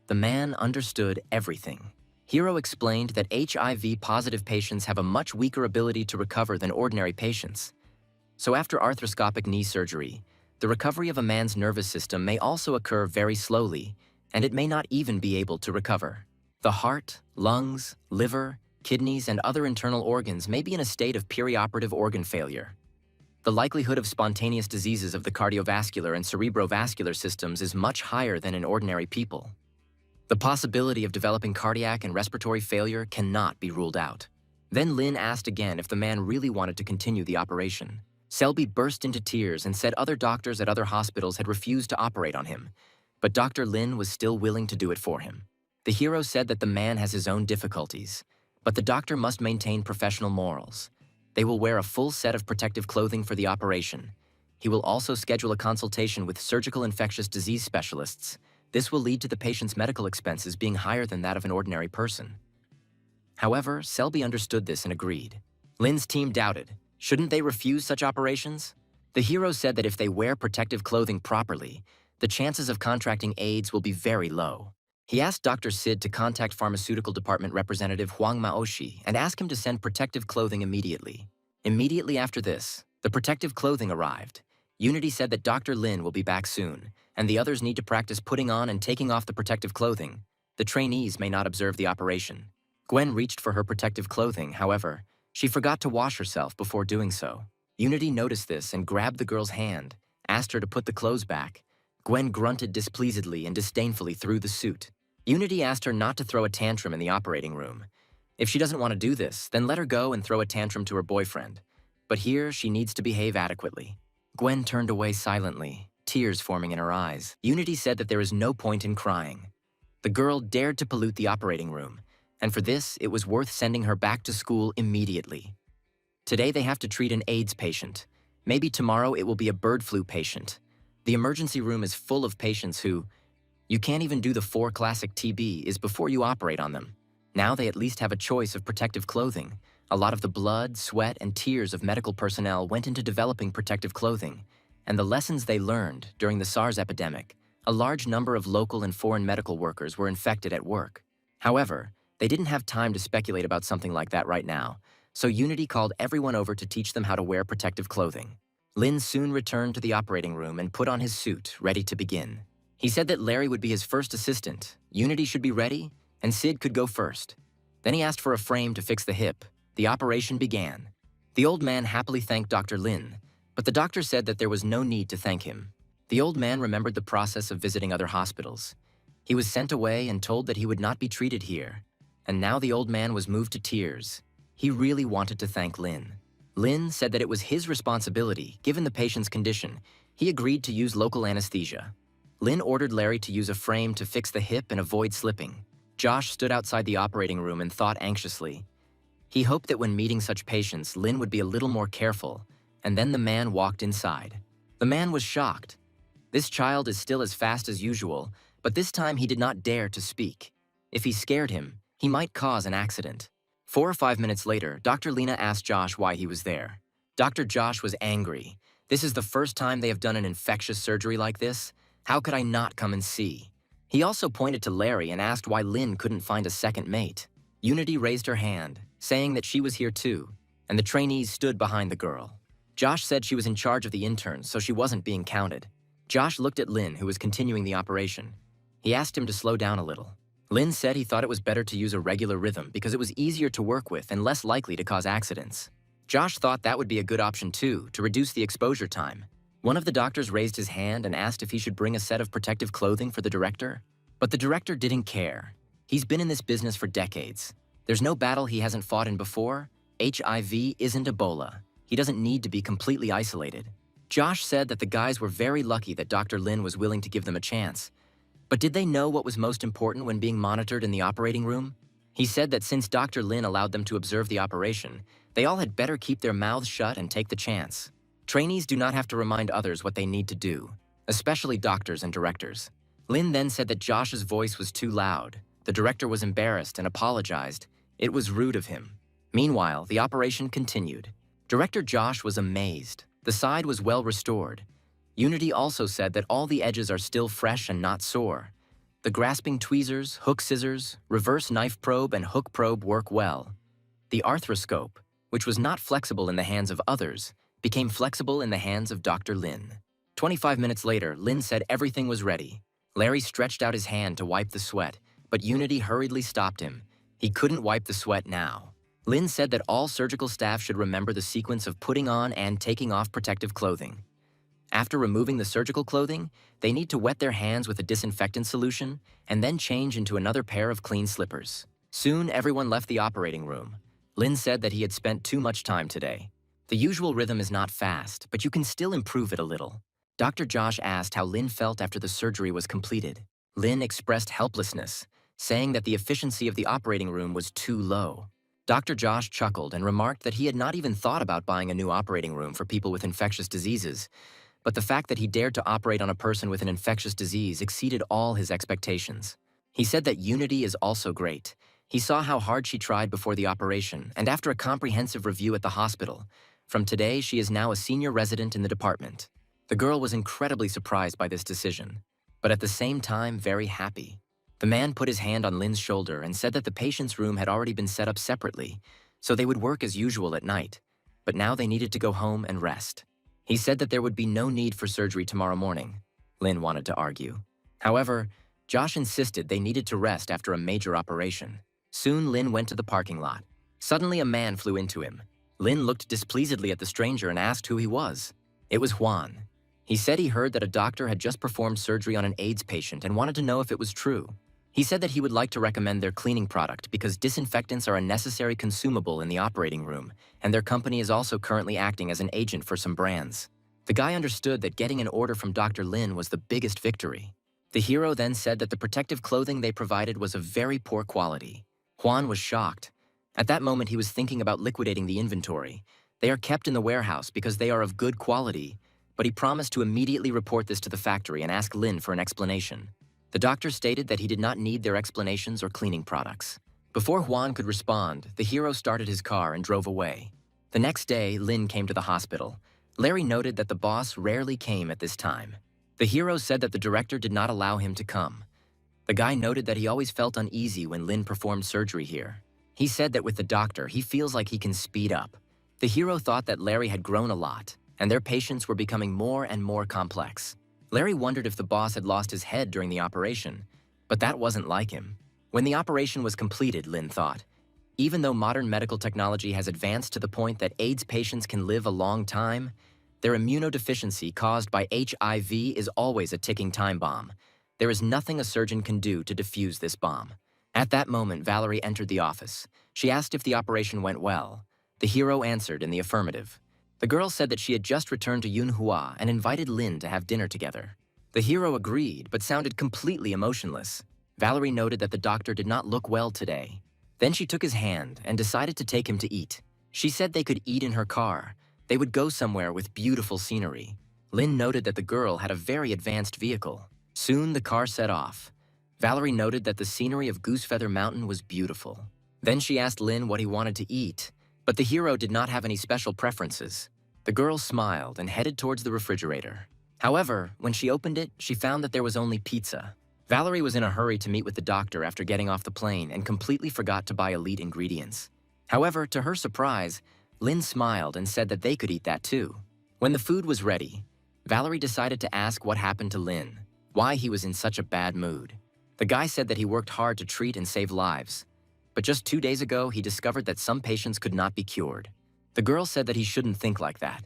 A: The man understood everything. Hiro explained that HIV-positive patients have a much weaker ability to recover than ordinary patients. So after arthroscopic knee surgery, the recovery of a man's nervous system may also occur very slowly, and it may not even be able to recover. The heart, lungs, liver, kidneys, and other internal organs may be in a state of perioperative organ failure. The likelihood of spontaneous diseases of the cardiovascular and cerebrovascular systems is much higher than in ordinary people. The possibility of developing cardiac and respiratory failure cannot be ruled out. Then Lin asked again if the man really wanted to continue the operation. Selby burst into tears and said other doctors at other hospitals had refused to operate on him, but Dr. Lin was still willing to do it for him. The hero said that the man has his own difficulties, but the doctor must maintain professional morals. They will wear a full set of protective clothing for the operation. He will also schedule a consultation with surgical infectious disease specialists. This will lead to the patient's medical expenses being higher than that of an ordinary person. However, Selby understood this and agreed. Lin's team doubted. Shouldn't they refuse such operations? The hero said that if they wear protective clothing properly, the chances of contracting AIDS will be very low. He asked Dr. Sid to contact Pharmaceutical Department Representative Huang Maoshi and ask him to send protective clothing immediately. Immediately after this, the protective clothing arrived. Unity said that Dr. Lin will be back soon, and the others need to practice putting on and taking off the protective clothing. The trainees may not observe the operation. Gwen reached for her protective clothing, however, she forgot to wash herself before doing so. Unity noticed this and grabbed the girl's hand, asked her to put the clothes back. Gwen grunted displeasedly and disdainfully threw the suit. Unity asked her not to throw a tantrum in the operating room. If she doesn't want to do this, then let her go and throw a tantrum to her boyfriend. But here, she needs to behave adequately. Gwen turned away silently, tears forming in her eyes. Unity said that there is no point in crying. The girl dared to pollute the operating room, and for this, it was worth sending her back to school immediately. Today they have to treat an AIDS patient. Maybe tomorrow it will be a bird flu patient. The emergency room is full of patients who, you can't even do the 4 classic TB before you operate on them. Now they at least have a choice of protective clothing. A lot of the blood, sweat, and tears of medical personnel went into developing protective clothing, and the lessons they learned during the SARS epidemic, a large number of local and foreign medical workers were infected at work. However, they didn't have time to speculate about something like that right now, so Unity called everyone over to teach them how to wear protective clothing. Lin soon returned to the operating room and put on his suit, ready to begin. He said that Larry would be his first assistant, Unity should be ready, and Sid could go first. Then he asked for a frame to fix the hip. The operation began. The old man happily thanked Dr. Lin, but the doctor said that there was no need to thank him. The old man remembered the process of visiting other hospitals. He was sent away and told that he would not be treated here, and now the old man was moved to tears. He really wanted to thank Lin. Lin said that it was his responsibility, given the patient's condition. He agreed to use local anesthesia. Lin ordered Larry to use a frame to fix the hip and avoid slipping. Josh stood outside the operating room and thought anxiously. He hoped that when meeting such patients, Lin would be a little more careful, and then the man walked inside. The man was shocked. This child is still as fast as usual, but this time he did not dare to speak. If he scared him, he might cause an accident. 4 or 5 minutes later, Dr. Lina asked Josh why he was there. Dr. Josh was angry. This is the first time they have done an infectious surgery like this. How could I not come and see? He also pointed to Larry and asked why Lin couldn't find a second mate. Unity raised her hand, saying that she was here too, and the trainees stood behind the girl. Josh said she was in charge of the interns, so she wasn't being counted. Josh looked at Lin, who was continuing the operation. He asked him to slow down a little. Lin said he thought it was better to use a regular rhythm because it was easier to work with and less likely to cause accidents. Josh thought that would be a good option too, to reduce the exposure time. One of the doctors raised his hand and asked if he should bring a set of protective clothing for the director. But the director didn't care. He's been in this business for decades. There's no battle he hasn't fought in before. HIV isn't Ebola. He doesn't need to be completely isolated. Josh said that the guys were very lucky that Dr. Lin was willing to give them a chance. But did they know what was most important when being monitored in the operating room? He said that since Dr. Lin allowed them to observe the operation, they all had better keep their mouths shut and take the chance. Trainees do not have to remind others what they need to do, especially doctors and directors. Lin then said that Josh's voice was too loud. The director was embarrassed and apologized. It was rude of him. Meanwhile, the operation continued. Director Josh was amazed. The side was well restored. Unity also said that all the edges are still fresh and not sore. The grasping tweezers, hook scissors, reverse knife probe, and hook probe work well. The arthroscope, which was not flexible in the hands of others, became flexible in the hands of Dr. Lin. 25 minutes later, Lin said everything was ready. Larry stretched out his hand to wipe the sweat, but Unity hurriedly stopped him. He couldn't wipe the sweat now. Lin said that all surgical staff should remember the sequence of putting on and taking off protective clothing. After removing the surgical clothing, they need to wet their hands with a disinfectant solution and then change into another pair of clean slippers. Soon, everyone left the operating room. Lin said that he had spent too much time today. The usual rhythm is not fast, but you can still improve it a little. Dr. Josh asked how Lin felt after the surgery was completed. Lin expressed helplessness, saying that the efficiency of the operating room was too low. Dr. Josh chuckled and remarked that he had not even thought about buying a new operating room for people with infectious diseases, but the fact that he dared to operate on a person with an infectious disease exceeded all his expectations. He said that Unity is also great. He saw how hard she tried before the operation, and after a comprehensive review at the hospital, from today she is now a senior resident in the department. The girl was incredibly surprised by this decision, but at the same time very happy. The man put his hand on Lin's shoulder and said that the patient's room had already been set up separately, so they would work as usual at night, but now they needed to go home and rest. He said that there would be no need for surgery tomorrow morning. Lin wanted to argue. However, Josh insisted they needed to rest after a major operation. Soon, Lin went to the parking lot. Suddenly, a man flew into him. Lin looked displeasedly at the stranger and asked who he was. It was Juan. He said he heard that a doctor had just performed surgery on an AIDS patient and wanted to know if it was true. He said that he would like to recommend their cleaning product because disinfectants are a necessary consumable in the operating room, and their company is also currently acting as an agent for some brands. The guy understood that getting an order from Dr. Lin was the biggest victory. The hero then said that the protective clothing they provided was of very poor quality. Juan was shocked. At that moment, he was thinking about liquidating the inventory. They are kept in the warehouse because they are of good quality, but he promised to immediately report this to the factory and ask Lin for an explanation. The doctor stated that he did not need their explanations or cleaning products. Before Juan could respond, the hero started his car and drove away. The next day, Lin came to the hospital. Larry noted that the boss rarely came at this time. The hero said that the director did not allow him to come. The guy noted that he always felt uneasy when Lin performed surgery here. He said that with the doctor, he feels like he can speed up. The hero thought that Larry had grown a lot, and their patients were becoming more and more complex. Larry wondered if the boss had lost his head during the operation, but that wasn't like him. When the operation was completed, Lin thought, even though modern medical technology has advanced to the point that AIDS patients can live a long time, their immunodeficiency caused by HIV is always a ticking time bomb. There is nothing a surgeon can do to defuse this bomb. At that moment, Valerie entered the office. She asked if the operation went well. The hero answered in the affirmative. The girl said that she had just returned to Yunhua and invited Lin to have dinner together. The hero agreed, but sounded completely emotionless. Valerie noted that the doctor did not look well today. Then she took his hand and decided to take him to eat. She said they could eat in her car. They would go somewhere with beautiful scenery. Lin noted that the girl had a very advanced vehicle. Soon the car set off. Valerie noted that the scenery of Goosefeather Mountain was beautiful. Then she asked Lin what he wanted to eat, but the hero did not have any special preferences. The girl smiled and headed towards the refrigerator. However, when she opened it, she found that there was only pizza. Valerie was in a hurry to meet with the doctor after getting off the plane and completely forgot to buy elite ingredients. However, to her surprise, Lin smiled and said that they could eat that too. When the food was ready, Valerie decided to ask what happened to Lin, why he was in such a bad mood. The guy said that he worked hard to treat and save lives. But just 2 days ago, he discovered that some patients could not be cured. The girl said that he shouldn't think like that.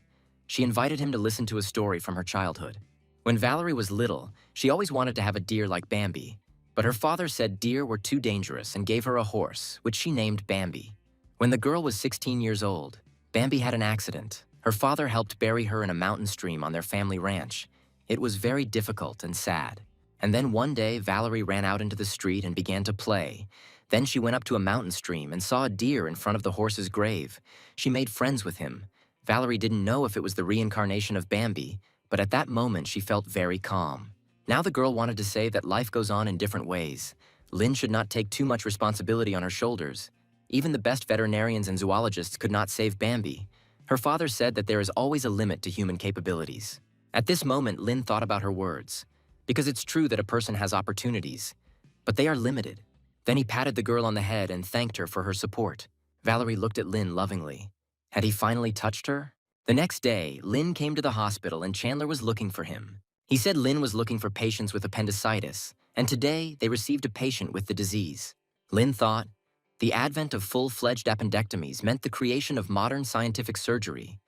A: She invited him to listen to a story from her childhood. When Valerie was little, she always wanted to have a deer like Bambi, but her father said deer were too dangerous and gave her a horse, which she named Bambi. When the girl was 16 years old, Bambi had an accident. Her father helped bury her in a mountain stream on their family ranch. It was very difficult and sad. And then one day, Valerie ran out into the street and began to play. Then she went up to a mountain stream and saw a deer in front of the horse's grave. She made friends with him. Valerie didn't know if it was the reincarnation of Bambi, but at that moment she felt very calm. Now the girl wanted to say that life goes on in different ways. Lin should not take too much responsibility on her shoulders. Even the best veterinarians and zoologists could not save Bambi. Her father said that there is always a limit to human capabilities. At this moment, Lin thought about her words. Because it's true that a person has opportunities, but they are limited. Then he patted the girl on the head and thanked her for her support. Valerie looked at Lin lovingly. Had he finally touched her? The next day, Lin came to the hospital and Chandler was looking for him. He said Lin was looking for patients with appendicitis, and today they received a patient with the disease. Lin thought, the advent of full-fledged appendectomies meant the creation of modern scientific surgery.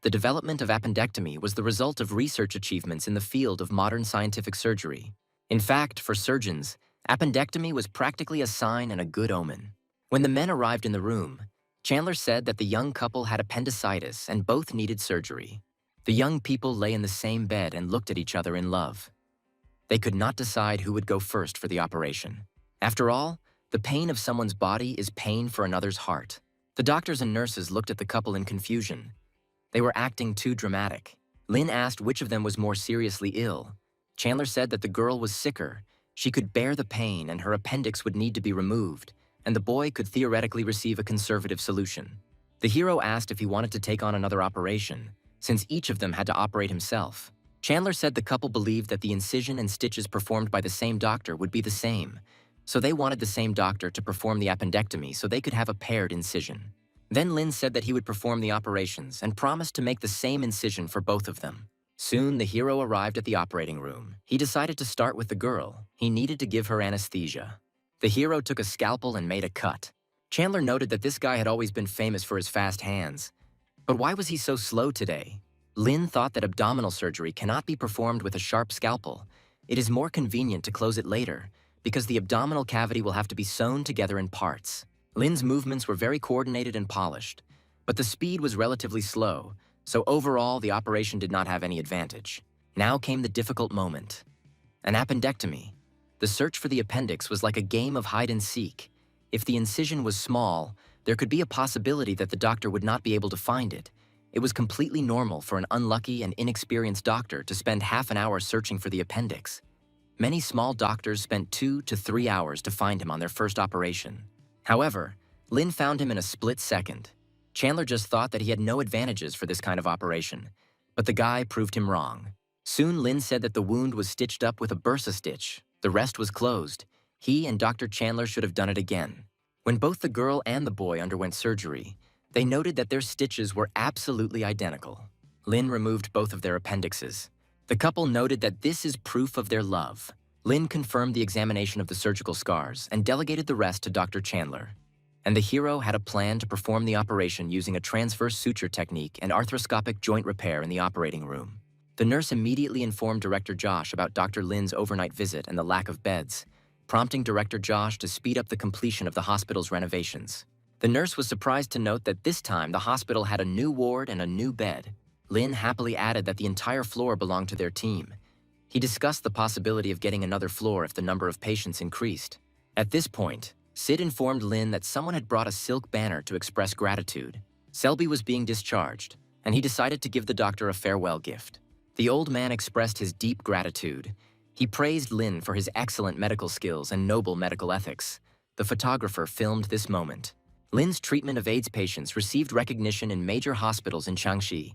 A: The development of appendectomy was the result of research achievements in the field of modern scientific surgery. In fact, for surgeons, appendectomy was practically a sign and a good omen. When the men arrived in the room, Chandler said that the young couple had appendicitis and both needed surgery. The young people lay in the same bed and looked at each other in love. They could not decide who would go first for the operation. After all, the pain of someone's body is pain for another's heart. The doctors and nurses looked at the couple in confusion. They were acting too dramatic. Lin asked which of them was more seriously ill. Chandler said that the girl was sicker. She could bear the pain and her appendix would need to be removed, and the boy could theoretically receive a conservative solution. The hero asked if he wanted to take on another operation, since each of them had to operate himself. Chandler said the couple believed that the incision and stitches performed by the same doctor would be the same, so they wanted the same doctor to perform the appendectomy so they could have a paired incision. Then Lin said that he would perform the operations and promised to make the same incision for both of them. Soon, the hero arrived at the operating room. He decided to start with the girl. He needed to give her anesthesia. The hero took a scalpel and made a cut. Chandler noted that this guy had always been famous for his fast hands. But why was he so slow today? Lin thought that abdominal surgery cannot be performed with a sharp scalpel. It is more convenient to close it later, because the abdominal cavity will have to be sewn together in parts. Lin's movements were very coordinated and polished, but the speed was relatively slow, so overall the operation did not have any advantage. Now came the difficult moment. An appendectomy. The search for the appendix was like a game of hide and seek. If the incision was small, there could be a possibility that the doctor would not be able to find it. It was completely normal for an unlucky and inexperienced doctor to spend half an hour searching for the appendix. Many small doctors spent 2 to 3 hours to find him on their first operation. However, Lin found him in a split second. Chandler just thought that he had no advantages for this kind of operation, but the guy proved him wrong. Soon Lin said that the wound was stitched up with a bursa stitch. The rest was closed. He and Dr. Chandler should have done it again. When both the girl and the boy underwent surgery, they noted that their stitches were absolutely identical. Lin removed both of their appendixes. The couple noted that this is proof of their love. Lin confirmed the examination of the surgical scars and delegated the rest to Dr. Chandler. And the hero had a plan to perform the operation using a transverse suture technique and arthroscopic joint repair in the operating room. The nurse immediately informed Director Josh about Dr. Lin's overnight visit and the lack of beds, prompting Director Josh to speed up the completion of the hospital's renovations. The nurse was surprised to note that this time the hospital had a new ward and a new bed. Lin happily added that the entire floor belonged to their team. He discussed the possibility of getting another floor if the number of patients increased. At this point, Sid informed Lin that someone had brought a silk banner to express gratitude. Selby was being discharged, and he decided to give the doctor a farewell gift. The old man expressed his deep gratitude. He praised Lin for his excellent medical skills and noble medical ethics. The photographer filmed this moment. Lin's treatment of AIDS patients received recognition in major hospitals in Changsha,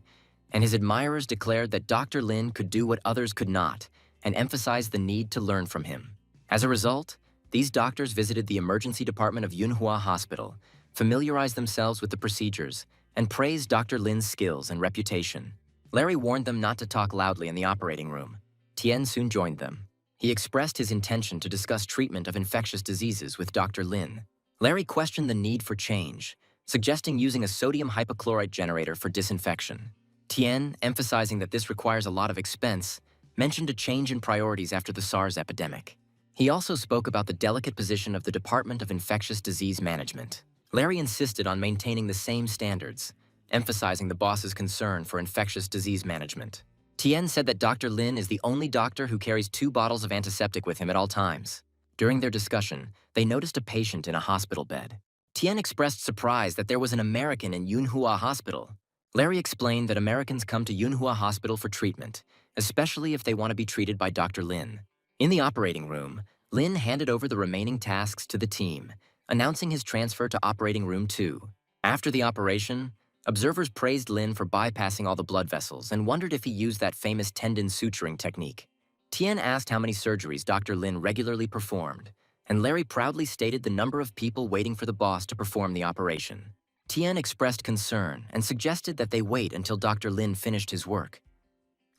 A: and his admirers declared that Dr. Lin could do what others could not, and emphasized the need to learn from him. As a result, these doctors visited the emergency department of Yunhua Hospital, familiarized themselves with the procedures, and praised Dr. Lin's skills and reputation. Larry warned them not to talk loudly in the operating room. Tien soon joined them. He expressed his intention to discuss treatment of infectious diseases with Dr. Lin. Larry questioned the need for change, suggesting using a sodium hypochlorite generator for disinfection. Tien, emphasizing that this requires a lot of expense, mentioned a change in priorities after the SARS epidemic. He also spoke about the delicate position of the Department of Infectious Disease Management. Larry insisted on maintaining the same standards, emphasizing the boss's concern for infectious disease management. Tien said that Dr. Lin is the only doctor who carries 2 bottles of antiseptic with him at all times. During their discussion, they noticed a patient in a hospital bed. Tien expressed surprise that there was an American in Yunhua Hospital. Larry explained that Americans come to Yunhua Hospital for treatment, especially if they want to be treated by Dr. Lin. In the operating room, Lin handed over the remaining tasks to the team, announcing his transfer to Operating Room 2. After the operation, observers praised Lin for bypassing all the blood vessels and wondered if he used that famous tendon suturing technique. Tien asked how many surgeries Dr. Lin regularly performed, and Larry proudly stated the number of people waiting for the boss to perform the operation. Tien expressed concern and suggested that they wait until Dr. Lin finished his work.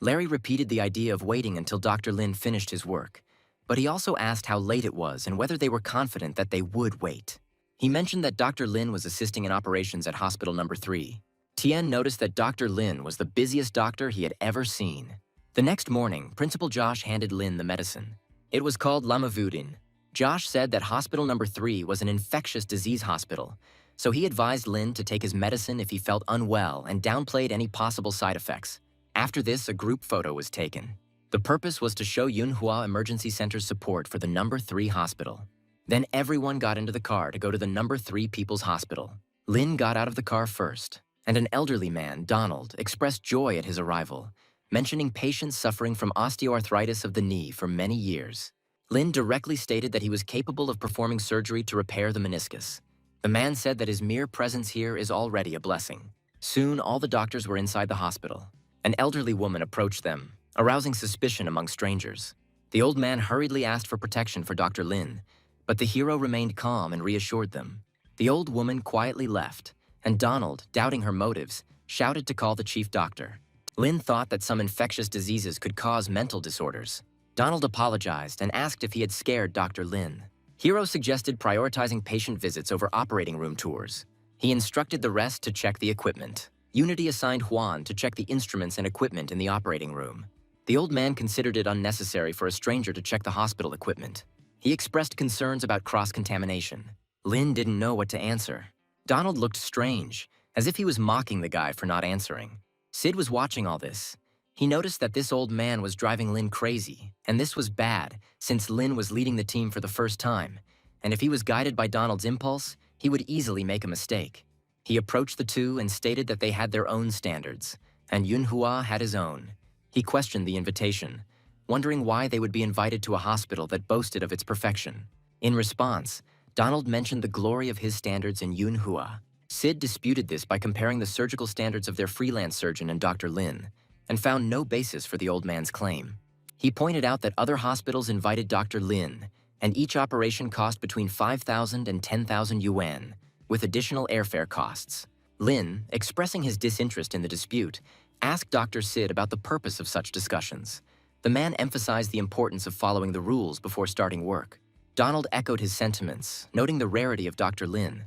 A: Larry repeated the idea of waiting until Dr. Lin finished his work, but he also asked how late it was and whether they were confident that they would wait. He mentioned that Dr. Lin was assisting in operations at Hospital Number 3. Tien noticed that Dr. Lin was the busiest doctor he had ever seen. The next morning, Principal Josh handed Lin the medicine. It was called Lamivudin. Josh said that Hospital Number 3 was an infectious disease hospital, so he advised Lin to take his medicine if he felt unwell and downplayed any possible side effects. After this, a group photo was taken. The purpose was to show Yunhua Emergency Center's support for the Number 3 hospital. Then everyone got into the car to go to the Number 3 People's Hospital. Lin got out of the car first, and an elderly man, Donald, expressed joy at his arrival, mentioning patients suffering from osteoarthritis of the knee for many years. Lin directly stated that he was capable of performing surgery to repair the meniscus. The man said that his mere presence here is already a blessing. Soon, all the doctors were inside the hospital. An elderly woman approached them, arousing suspicion among strangers. The old man hurriedly asked for protection for Dr. Lin, but the hero remained calm and reassured them. The old woman quietly left, and Donald, doubting her motives, shouted to call the chief doctor. Lin thought that some infectious diseases could cause mental disorders. Donald apologized and asked if he had scared Dr. Lin. Hero suggested prioritizing patient visits over operating room tours. He instructed the rest to check the equipment. Unity assigned Juan to check the instruments and equipment in the operating room. The old man considered it unnecessary for a stranger to check the hospital equipment. He expressed concerns about cross-contamination. Lin didn't know what to answer. Donald looked strange, as if he was mocking the guy for not answering. Sid was watching all this. He noticed that this old man was driving Lin crazy, and this was bad since Lin was leading the team for the first time, and if he was guided by Donald's impulse, he would easily make a mistake. He approached the two and stated that they had their own standards, and Yunhua had his own. He questioned the invitation, wondering why they would be invited to a hospital that boasted of its perfection. In response, Donald mentioned the glory of his standards in Yunhua. Sid disputed this by comparing the surgical standards of their freelance surgeon and Dr. Lin, and found no basis for the old man's claim. He pointed out that other hospitals invited Dr. Lin, and each operation cost between 5,000 and 10,000 yuan, with additional airfare costs. Lin, expressing his disinterest in the dispute, asked Dr. Sid about the purpose of such discussions. The man emphasized the importance of following the rules before starting work. Donald echoed his sentiments, noting the rarity of Dr. Lin.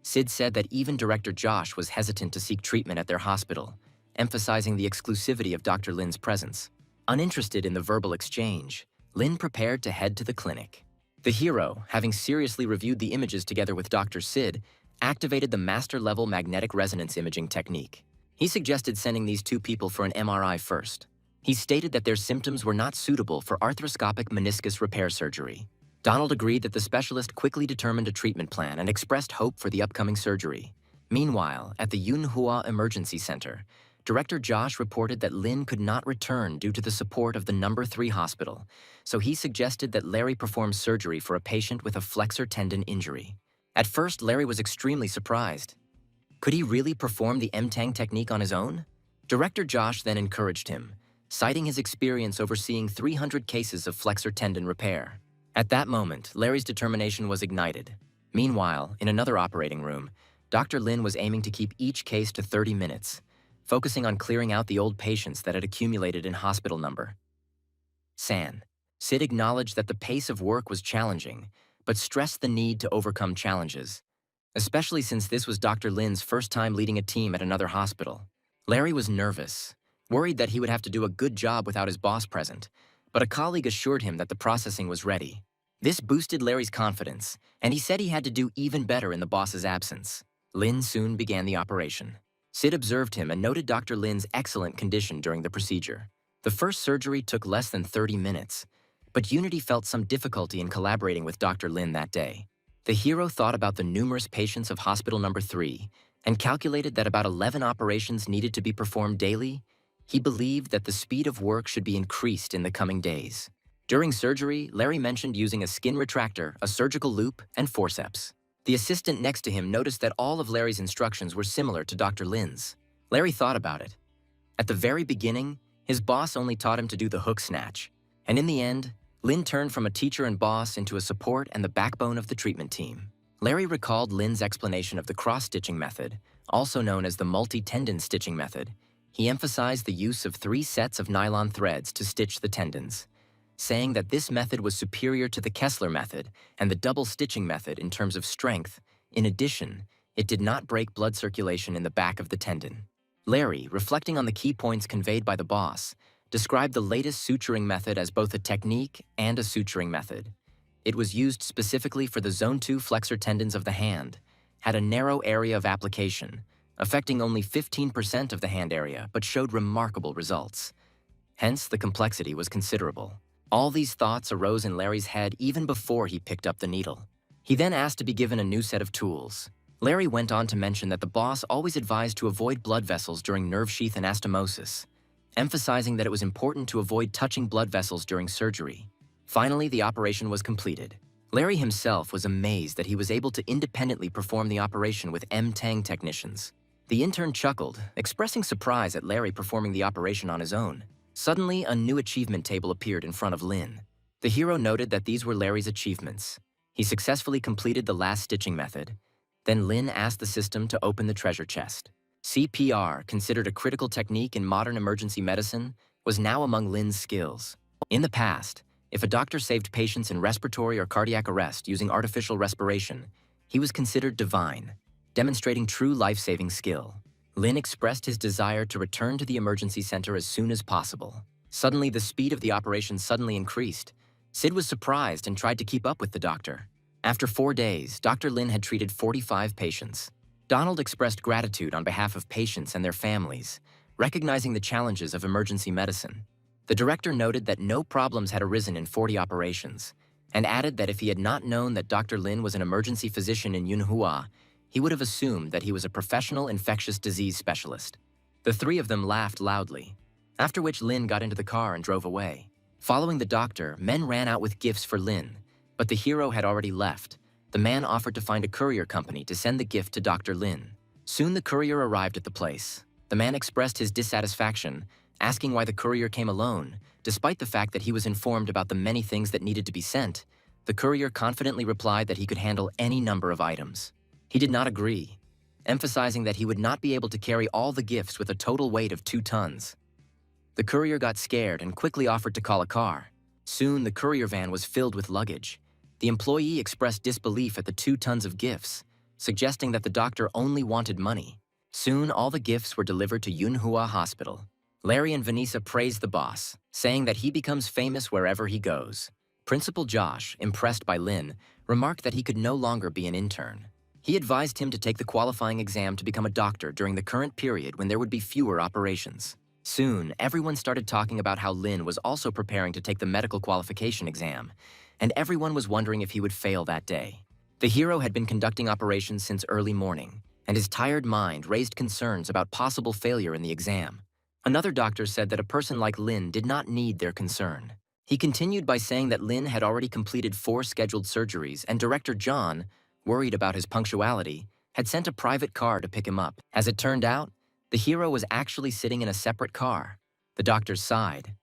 A: Sid said that even Director Josh was hesitant to seek treatment at their hospital, emphasizing the exclusivity of Dr. Lin's presence. Uninterested in the verbal exchange, Lin prepared to head to the clinic. The hero, having seriously reviewed the images together with Dr. Sid, activated the master-level magnetic resonance imaging technique. He suggested sending these two people for an MRI first. He stated that their symptoms were not suitable for arthroscopic meniscus repair surgery. Donald agreed that the specialist quickly determined a treatment plan and expressed hope for the upcoming surgery. Meanwhile, at the Yunhua Emergency Center, Director Josh reported that Lin could not return due to the support of the No. 3 hospital, so he suggested that Larry perform surgery for a patient with a flexor tendon injury. At first, Larry was extremely surprised. Could he really perform the M-Tang technique on his own? Director Josh then encouraged him, citing his experience overseeing 300 cases of flexor tendon repair. At that moment, Larry's determination was ignited. Meanwhile, in another operating room, Dr. Lin was aiming to keep each case to 30 minutes, focusing on clearing out the old patients that had accumulated in hospital number. Sid acknowledged that the pace of work was challenging, but stressed the need to overcome challenges, especially since this was Dr. Lin's first time leading a team at another hospital. Larry was nervous, worried that he would have to do a good job without his boss present, but a colleague assured him that the processing was ready. This boosted Larry's confidence, and he said he had to do even better in the boss's absence. Lin soon began the operation. Sid observed him and noted Dr. Lin's excellent condition during the procedure. The first surgery took less than 30 minutes, but Unity felt some difficulty in collaborating with Dr. Lin that day. The hero thought about the numerous patients of Hospital No. 3 and calculated that about 11 operations needed to be performed daily. He believed that the speed of work should be increased in the coming days. During surgery, Larry mentioned using a skin retractor, a surgical loop, and forceps. The assistant next to him noticed that all of Larry's instructions were similar to Dr. Lin's. Larry thought about it. At the very beginning, his boss only taught him to do the hook snatch, and in the end, Lin turned from a teacher and boss into a support and the backbone of the treatment team. Larry recalled Lin's explanation of the cross-stitching method, also known as the multi-tendon stitching method. He emphasized the use of 3 sets of nylon threads to stitch the tendons, saying that this method was superior to the Kessler method and the double stitching method in terms of strength. In addition, it did not break blood circulation in the back of the tendon. Larry, reflecting on the key points conveyed by the boss, described the latest suturing method as both a technique and a suturing method. It was used specifically for the Zone 2 flexor tendons of the hand, had a narrow area of application, affecting only 15% of the hand area, but showed remarkable results. Hence, the complexity was considerable. All these thoughts arose in Larry's head even before he picked up the needle. He then asked to be given a new set of tools. Larry went on to mention that the boss always advised to avoid blood vessels during nerve sheath anastomosis, emphasizing that it was important to avoid touching blood vessels during surgery. Finally, the operation was completed. Larry himself was amazed that he was able to independently perform the operation with M-Tang technicians. The intern chuckled, expressing surprise at Larry performing the operation on his own. Suddenly, a new achievement table appeared in front of Lin. The hero noted that these were Larry's achievements. He successfully completed the last stitching method. Then Lin asked the system to open the treasure chest. CPR, considered a critical technique in modern emergency medicine, was now among Lin's skills. In the past, if a doctor saved patients in respiratory or cardiac arrest using artificial respiration, he was considered divine, demonstrating true life-saving skill. Lin expressed his desire to return to the emergency center as soon as possible. Suddenly, the speed of the operation suddenly increased. Sid was surprised and tried to keep up with the doctor. After 4 days, Dr. Lin had treated 45 patients. Donald expressed gratitude on behalf of patients and their families, recognizing the challenges of emergency medicine. The director noted that no problems had arisen in 40 operations, and added that if he had not known that Dr. Lin was an emergency physician in Yunhua, he would have assumed that he was a professional infectious disease specialist. The three of them laughed loudly, after which Lin got into the car and drove away. Following the doctor, men ran out with gifts for Lin, but the hero had already left. The man offered to find a courier company to send the gift to Dr. Lin. Soon the courier arrived at the place. The man expressed his dissatisfaction, asking why the courier came alone, despite the fact that he was informed about the many things that needed to be sent. The courier confidently replied that he could handle any number of items. He did not agree, emphasizing that he would not be able to carry all the gifts with a total weight of 2 tons. The courier got scared and quickly offered to call a car. Soon the courier van was filled with luggage. The employee expressed disbelief at the 2 tons of gifts, suggesting that the doctor only wanted money. Soon all the gifts were delivered to Yunhua Hospital. Larry and Vanessa praised the boss, saying that he becomes famous wherever he goes. Principal Josh, impressed by Lin, remarked that he could no longer be an intern. He advised him to take the qualifying exam to become a doctor during the current period when there would be fewer operations. Soon, everyone started talking about how Lin was also preparing to take the medical qualification exam, and everyone was wondering if he would fail that day. The hero had been conducting operations since early morning, and his tired mind raised concerns about possible failure in the exam. Another doctor said that a person like Lin did not need their concern. He continued by saying that Lin had already completed 4 scheduled surgeries, and Director John, worried about his punctuality, had sent a private car to pick him up. As it turned out, the hero was actually sitting in a separate car. The doctors sighed.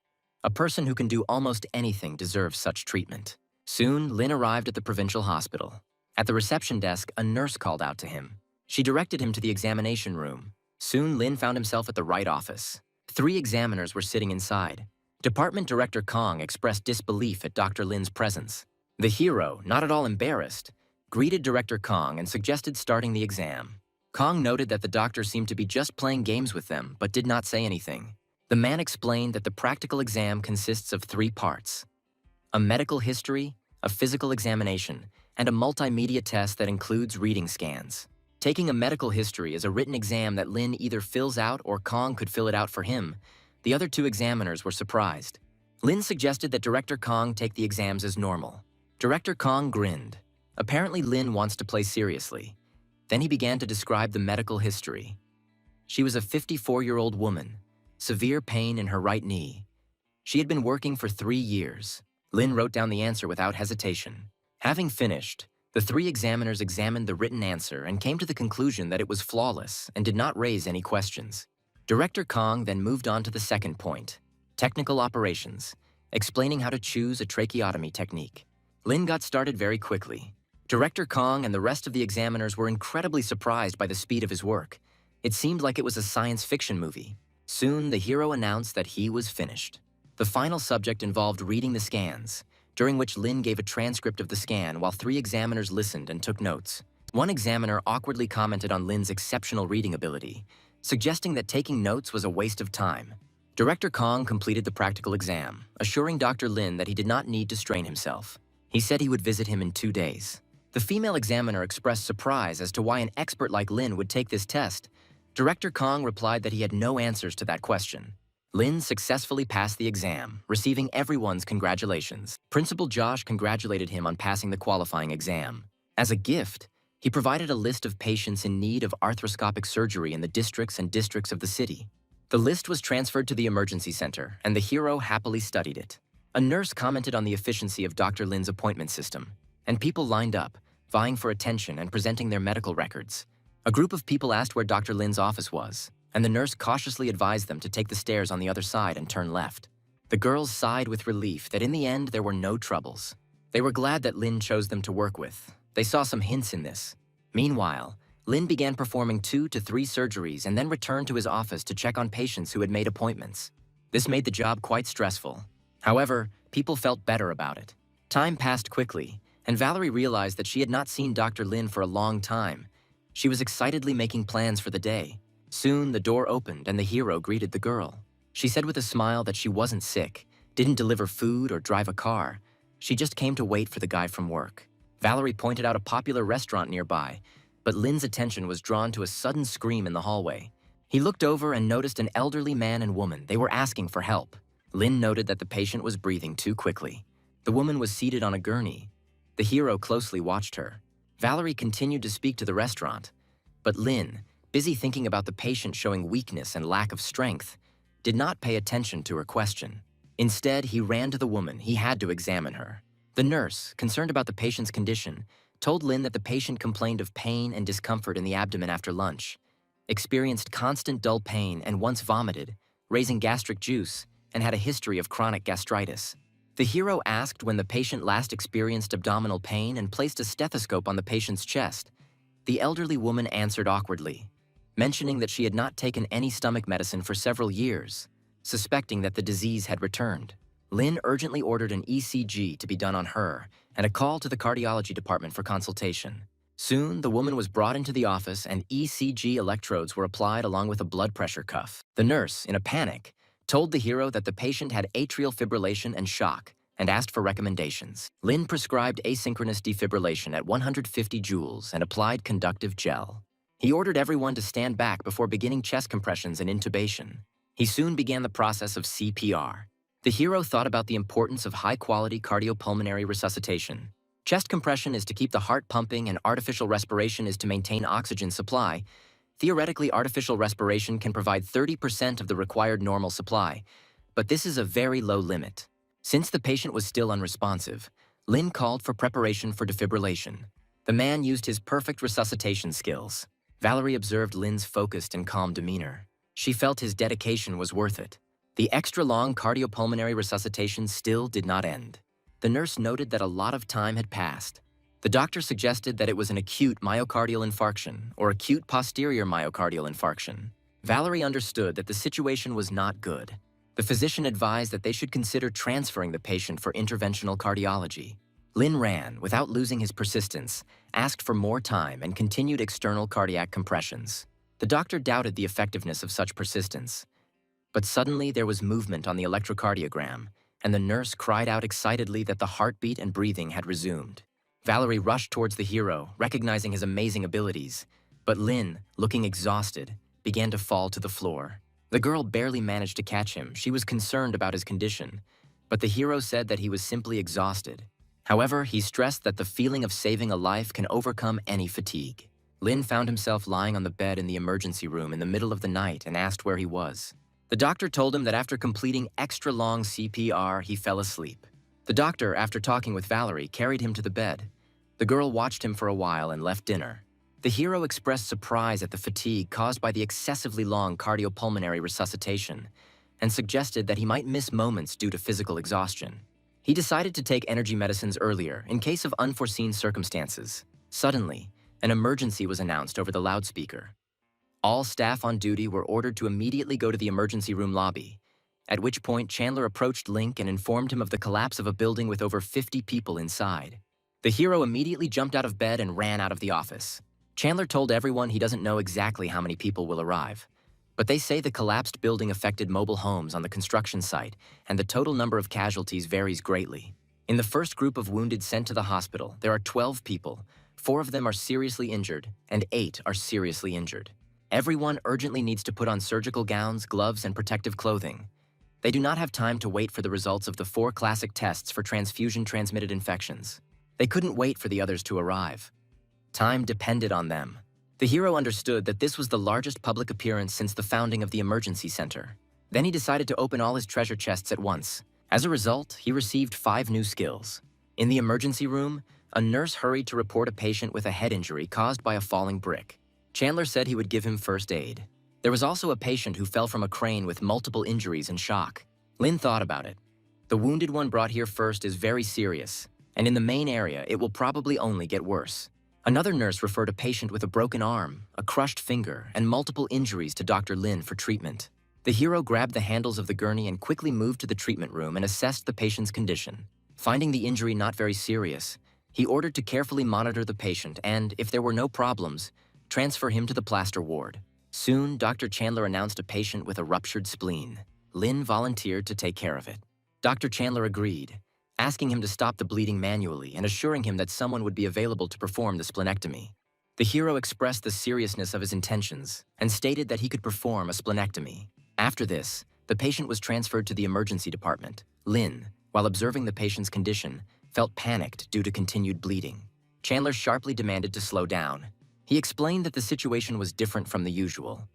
A: A person who can do almost anything deserves such treatment. Soon, Lin arrived at the provincial hospital. At the reception desk, a nurse called out to him. She directed him to the examination room. Soon, Lin found himself at the right office. 3 examiners were sitting inside. Department Director Kong expressed disbelief at Dr. Lin's presence. The hero, not at all embarrassed, greeted Director Kong and suggested starting the exam. Kong noted that the doctor seemed to be just playing games with them, but did not say anything. The man explained that the practical exam consists of 3 parts: a medical history, a physical examination, and a multimedia test that includes reading scans. Taking a medical history is a written exam that Lin either fills out or Kong could fill it out for him. The other 2 examiners were surprised. Lin suggested that Director Kong take the exams as normal. Director Kong grinned. Apparently Lin wants to play seriously. Then he began to describe the medical history. She was a 54-year-old woman, severe pain in her right knee. She had been working for 3 years. Lin wrote down the answer without hesitation. Having finished, the 3 examiners examined the written answer and came to the conclusion that it was flawless and did not raise any questions. Director Kong then moved on to the second point, technical operations, explaining how to choose a tracheotomy technique. Lin got started very quickly. Director Kong and the rest of the examiners were incredibly surprised by the speed of his work. It seemed like it was a science fiction movie. Soon, the hero announced that he was finished. The final subject involved reading the scans, during which Lin gave a transcript of the scan while 3 examiners listened and took notes. One examiner awkwardly commented on Lin's exceptional reading ability, suggesting that taking notes was a waste of time. Director Kong completed the practical exam, assuring Dr. Lin that he did not need to strain himself. He said he would visit him in 2 days. The female examiner expressed surprise as to why an expert like Lin would take this test. Director Kong replied that he had no answers to that question. Lin successfully passed the exam, receiving everyone's congratulations. Principal Josh congratulated him on passing the qualifying exam. As a gift, he provided a list of patients in need of arthroscopic surgery in the districts of the city. The list was transferred to the emergency center, and the hero happily studied it. A nurse commented on the efficiency of Dr. Lin's appointment system, and people lined up, vying for attention and presenting their medical records. A group of people asked where Dr. Lin's office was, and the nurse cautiously advised them to take the stairs on the other side and turn left. The girls sighed with relief that in the end there were no troubles. They were glad that Lin chose them to work with. They saw some hints in this. Meanwhile, Lin began performing 2 to 3 surgeries and then returned to his office to check on patients who had made appointments. This made the job quite stressful. However, people felt better about it. Time passed quickly, and Valerie realized that she had not seen Dr. Lin for a long time. She was excitedly making plans for the day. Soon, the door opened and the hero greeted the girl. She said with a smile that she wasn't sick, didn't deliver food or drive a car. She just came to wait for the guy from work. Valerie pointed out a popular restaurant nearby, but Lin's attention was drawn to a sudden scream in the hallway. He looked over and noticed an elderly man and woman. They were asking for help. Lin noted that the patient was breathing too quickly. The woman was seated on a gurney. The hero closely watched her. Valerie continued to speak to the restaurant. But Lin, busy thinking about the patient showing weakness and lack of strength, did not pay attention to her question. Instead, he ran to the woman. He had to examine her. The nurse, concerned about the patient's condition, told Lin that the patient complained of pain and discomfort in the abdomen after lunch, experienced constant dull pain and once vomited, raising gastric juice, and had a history of chronic gastritis. The hero asked when the patient last experienced abdominal pain and placed a stethoscope on the patient's chest. The elderly woman answered awkwardly, mentioning that she had not taken any stomach medicine for several years, suspecting that the disease had returned. Lin urgently ordered an ECG to be done on her and a call to the cardiology department for consultation. Soon, the woman was brought into the office and ECG electrodes were applied along with a blood pressure cuff. The nurse, in a panic, told the hero that the patient had atrial fibrillation and shock and asked for recommendations. Lin prescribed asynchronous defibrillation at 150 joules and applied conductive gel. He ordered everyone to stand back before beginning chest compressions and intubation. He soon began the process of CPR. The hero thought about the importance of high-quality cardiopulmonary resuscitation. Chest compression is to keep the heart pumping and artificial respiration is to maintain oxygen supply. Theoretically, artificial respiration can provide 30% of the required normal supply, but this is a very low limit. Since the patient was still unresponsive, Lin called for preparation for defibrillation. The man used his perfect resuscitation skills. Valerie observed Lin's focused and calm demeanor. She felt his dedication was worth it. The extra-long cardiopulmonary resuscitation still did not end. The nurse noted that a lot of time had passed. The doctor suggested that it was an acute myocardial infarction or acute posterior myocardial infarction. Valerie understood that the situation was not good. The physician advised that they should consider transferring the patient for interventional cardiology. Lin ran, without losing his persistence, asked for more time and continued external cardiac compressions. The doctor doubted the effectiveness of such persistence. But suddenly there was movement on the electrocardiogram, and the nurse cried out excitedly that the heartbeat and breathing had resumed. Valerie rushed towards the hero, recognizing his amazing abilities, but Lin, looking exhausted, began to fall to the floor. The girl barely managed to catch him. She was concerned about his condition, but the hero said that he was simply exhausted. However, he stressed that the feeling of saving a life can overcome any fatigue. Lin found himself lying on the bed in the emergency room in the middle of the night and asked where he was. The doctor told him that after completing extra-long CPR, he fell asleep. The doctor, after talking with Valerie, carried him to the bed. The girl watched him for a while and left dinner. The hero expressed surprise at the fatigue caused by the excessively long cardiopulmonary resuscitation and suggested that he might miss moments due to physical exhaustion. He decided to take energy medicines earlier in case of unforeseen circumstances. Suddenly, an emergency was announced over the loudspeaker. All staff on duty were ordered to immediately go to the emergency room lobby, at which point Chandler approached Link and informed him of the collapse of a building with over 50 people inside. The hero immediately jumped out of bed and ran out of the office. Chandler told everyone he doesn't know exactly how many people will arrive, but they say the collapsed building affected mobile homes on the construction site, and the total number of casualties varies greatly. In the first group of wounded sent to the hospital, there are 12 people. 4 of them are seriously injured, and 8 are seriously injured. Everyone urgently needs to put on surgical gowns, gloves, and protective clothing. They do not have time to wait for the results of the 4 classic tests for transfusion-transmitted infections. They couldn't wait for the others to arrive. Time depended on them. The hero understood that this was the largest public appearance since the founding of the emergency center. Then he decided to open all his treasure chests at once. As a result, he received 5 new skills. In the emergency room, a nurse hurried to report a patient with a head injury caused by a falling brick. Chandler said he would give him first aid. There was also a patient who fell from a crane with multiple injuries and shock. Lin thought about it. The wounded one brought here first is very serious, and in the main area, it will probably only get worse. Another nurse referred a patient with a broken arm, a crushed finger, and multiple injuries to Dr. Lin for treatment. The hero grabbed the handles of the gurney and quickly moved to the treatment room and assessed the patient's condition. Finding the injury not very serious, he ordered to carefully monitor the patient and, if there were no problems, transfer him to the plaster ward. Soon, Dr. Chandler announced a patient with a ruptured spleen. Lin volunteered to take care of it. Dr. Chandler agreed, asking him to stop the bleeding manually and assuring him that someone would be available to perform the splenectomy. The hero expressed the seriousness of his intentions and stated that he could perform a splenectomy. After this, the patient was transferred to the emergency department. Lin, while observing the patient's condition, felt panicked due to continued bleeding. Chandler sharply demanded to slow down. He explained that the situation was different from the usual.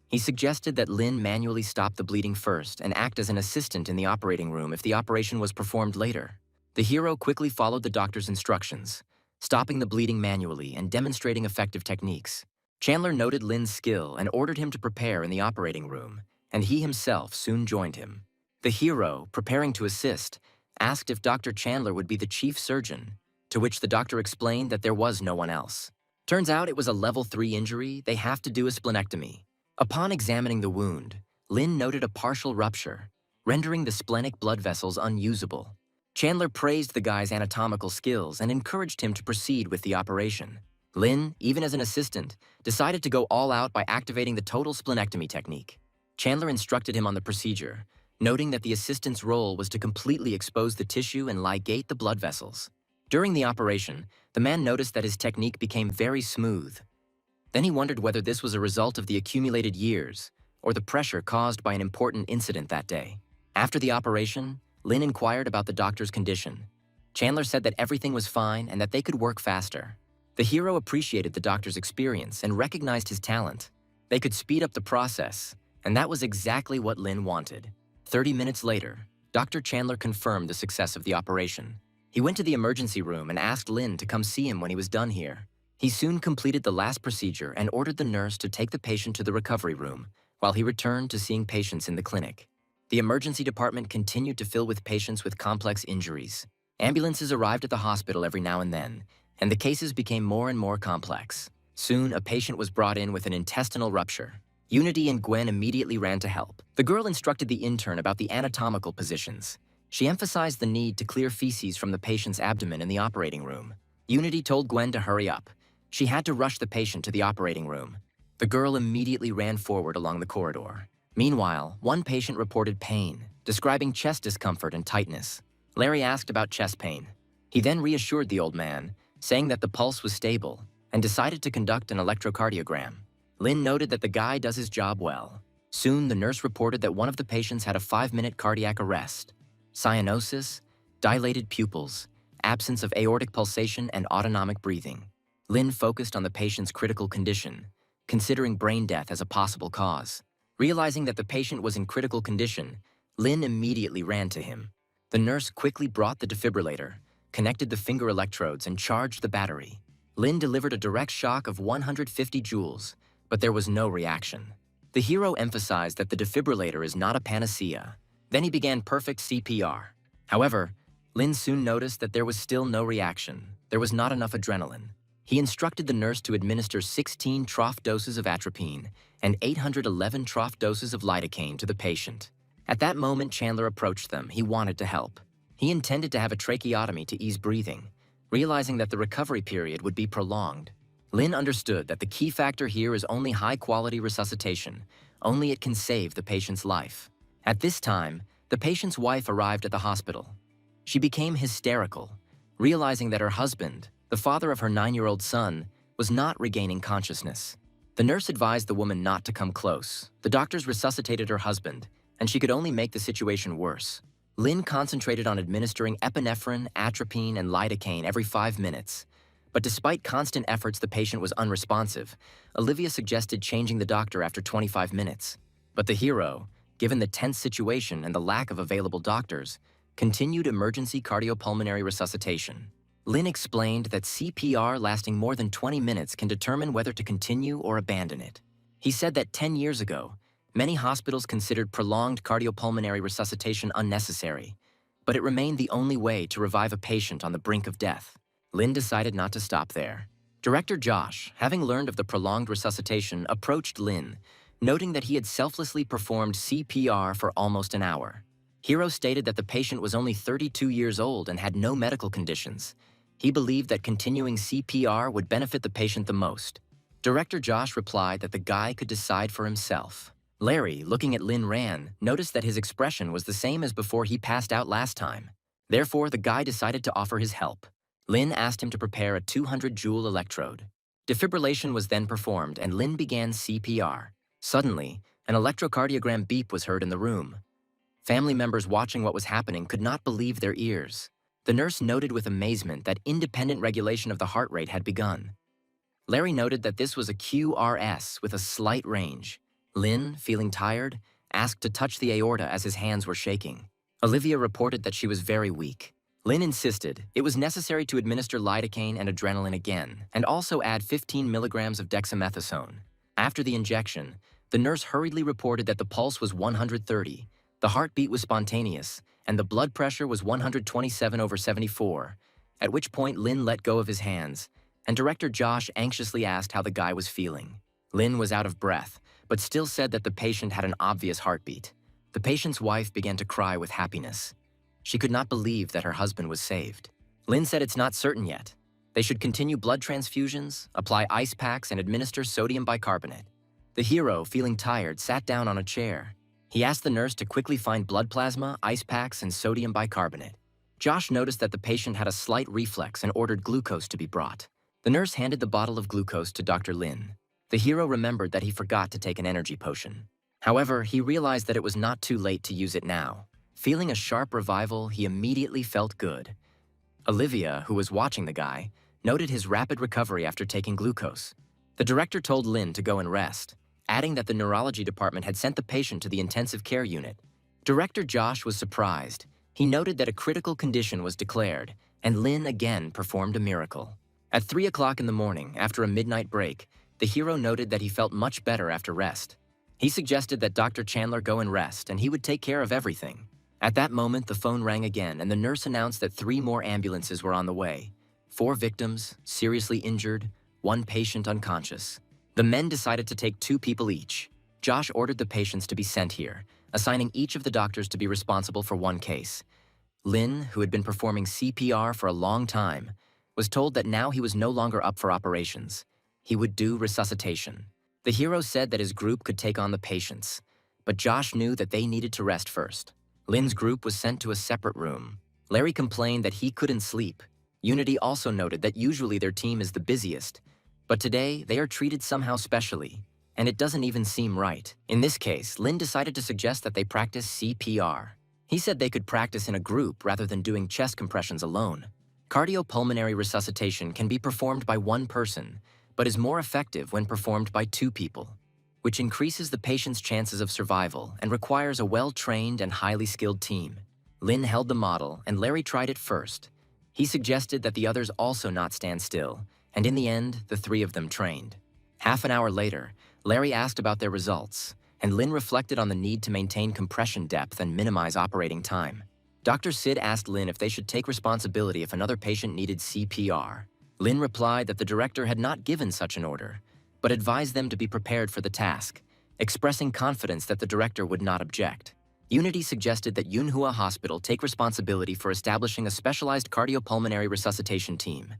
A: He suggested that Lin manually stop the bleeding first and act as an assistant in the operating room if the operation was performed later. The hero quickly followed the doctor's instructions, stopping the bleeding manually and demonstrating effective techniques. Chandler noted Lin's skill and ordered him to prepare in the operating room, and he himself soon joined him. The hero, preparing to assist, asked if Dr. Chandler would be the chief surgeon, to which the doctor explained that there was no one else. Turns out it was a level 3 injury. They have to do a splenectomy. Upon examining the wound, Lin noted a partial rupture, rendering the splenic blood vessels unusable. Chandler praised the guy's anatomical skills and encouraged him to proceed with the operation. Lin, even as an assistant, decided to go all out by activating the total splenectomy technique. Chandler instructed him on the procedure, noting that the assistant's role was to completely expose the tissue and ligate the blood vessels. During the operation, the man noticed that his technique became very smooth. Then he wondered whether this was a result of the accumulated years or the pressure caused by an important incident that day. After the operation, Lin inquired about the doctor's condition. Chandler said that everything was fine and that they could work faster. The hero appreciated the doctor's experience and recognized his talent. They could speed up the process, and that was exactly what Lin wanted. 30 minutes later, Dr. Chandler confirmed the success of the operation. He went to the emergency room and asked Lin to come see him when he was done here. He soon completed the last procedure and ordered the nurse to take the patient to the recovery room, while he returned to seeing patients in the clinic. The emergency department continued to fill with patients with complex injuries. Ambulances arrived at the hospital every now and then, and the cases became more and more complex. Soon, a patient was brought in with an intestinal rupture. Unity and Gwen immediately ran to help. The girl instructed the intern about the anatomical positions. She emphasized the need to clear feces from the patient's abdomen in the operating room. Unity told Gwen to hurry up. She had to rush the patient to the operating room. The girl immediately ran forward along the corridor. Meanwhile, one patient reported pain, describing chest discomfort and tightness. Larry asked about chest pain. He then reassured the old man, saying that the pulse was stable, and decided to conduct an electrocardiogram. Lin noted that the guy does his job well. Soon, the nurse reported that one of the patients had a 5-minute cardiac arrest. Cyanosis, dilated pupils, absence of aortic pulsation, and autonomic breathing. Lin focused on the patient's critical condition, considering brain death as a possible cause. Realizing that the patient was in critical condition, Lin immediately ran to him. The nurse quickly brought the defibrillator, connected the finger electrodes, and charged the battery. Lin delivered a direct shock of 150 joules, but there was no reaction. The hero emphasized that the defibrillator is not a panacea. Then he began perfect CPR. However, Lin soon noticed that there was still no reaction. There was not enough adrenaline. He instructed the nurse to administer 16 trough doses of atropine and 811 trough doses of lidocaine to the patient. At that moment, Chandler approached them. He wanted to help. He intended to have a tracheotomy to ease breathing, realizing that the recovery period would be prolonged. Lin understood that the key factor here is only high-quality resuscitation. Only it can save the patient's life. At this time, the patient's wife arrived at the hospital. She became hysterical, realizing that her husband, the father of her 9-year-old son, was not regaining consciousness. The nurse advised the woman not to come close. The doctors resuscitated her husband, and she could only make the situation worse. Lin concentrated on administering epinephrine, atropine, and lidocaine every 5 minutes. But despite constant efforts, the patient was unresponsive. Olivia suggested changing the doctor after 25 minutes. But the hero, given the tense situation and the lack of available doctors, continued emergency cardiopulmonary resuscitation. Lin explained that CPR lasting more than 20 minutes can determine whether to continue or abandon it. He said that 10 years ago, many hospitals considered prolonged cardiopulmonary resuscitation unnecessary, but it remained the only way to revive a patient on the brink of death. Lin decided not to stop there. Director Josh, having learned of the prolonged resuscitation, approached Lin, noting that he had selflessly performed CPR for almost an hour. Hero stated that the patient was only 32 years old and had no medical conditions. He believed that continuing CPR would benefit the patient the most. Director Josh replied that the guy could decide for himself. Larry, looking at Lin Ran, noticed that his expression was the same as before he passed out last time. Therefore, the guy decided to offer his help. Lin asked him to prepare a 200-joule electrode. Defibrillation was then performed and Lin began CPR. Suddenly, an electrocardiogram beep was heard in the room. Family members watching what was happening could not believe their ears. The nurse noted with amazement that independent regulation of the heart rate had begun. Larry noted that this was a QRS with a slight range. Lin, feeling tired, asked to touch the aorta as his hands were shaking. Olivia reported that she was very weak. Lin insisted it was necessary to administer lidocaine and adrenaline again, and also add 15 milligrams of dexamethasone. After the injection, the nurse hurriedly reported that the pulse was 130, the heartbeat was spontaneous, and the blood pressure was 127/74, at which point Lin let go of his hands, and Director Josh anxiously asked how the guy was feeling. Lin was out of breath, but still said that the patient had an obvious heartbeat. The patient's wife began to cry with happiness. She could not believe that her husband was saved. Lin said it's not certain yet. They should continue blood transfusions, apply ice packs, and administer sodium bicarbonate. The hero, feeling tired, sat down on a chair. He asked the nurse to quickly find blood plasma, ice packs, and sodium bicarbonate. Josh noticed that the patient had a slight reflex and ordered glucose to be brought. The nurse handed the bottle of glucose to Dr. Lin. The hero remembered that he forgot to take an energy potion. However, he realized that it was not too late to use it now. Feeling a sharp revival, he immediately felt good. Olivia, who was watching the guy, noted his rapid recovery after taking glucose. The director told Lin to go and rest, adding that the neurology department had sent the patient to the intensive care unit. Director Josh was surprised. He noted that a critical condition was declared, and Lin again performed a miracle. At 3 o'clock in the morning, after a midnight break, the hero noted that he felt much better after rest. He suggested that Dr. Chandler go and rest, and he would take care of everything. At that moment, the phone rang again, and the nurse announced that 3 more ambulances were on the way. 4 victims, seriously injured, 1 patient unconscious. The men decided to take 2 people each. Josh ordered the patients to be sent here, assigning each of the doctors to be responsible for 1 case. Lin, who had been performing CPR for a long time, was told that now he was no longer up for operations. He would do resuscitation. The hero said that his group could take on the patients, but Josh knew that they needed to rest first. Lin's group was sent to a separate room. Larry complained that he couldn't sleep. Unity also noted that usually their team is the busiest, but today they are treated somehow specially, and it doesn't even seem right. In this case, Lin decided to suggest that they practice CPR. He said they could practice in a group rather than doing chest compressions alone. Cardiopulmonary resuscitation can be performed by 1 person, but is more effective when performed by 2 people, which increases the patient's chances of survival and requires a well-trained and highly skilled team. Lin held the model, and Larry tried it first. He suggested that the others also not stand still, and in the end, the 3 of them trained. Half an hour later, Larry asked about their results, and Lin reflected on the need to maintain compression depth and minimize operating time. Dr. Sid asked Lin if they should take responsibility if another patient needed CPR. Lin replied that the director had not given such an order, but advised them to be prepared for the task, expressing confidence that the director would not object. Unity suggested that Yunhua Hospital take responsibility for establishing a specialized cardiopulmonary resuscitation team.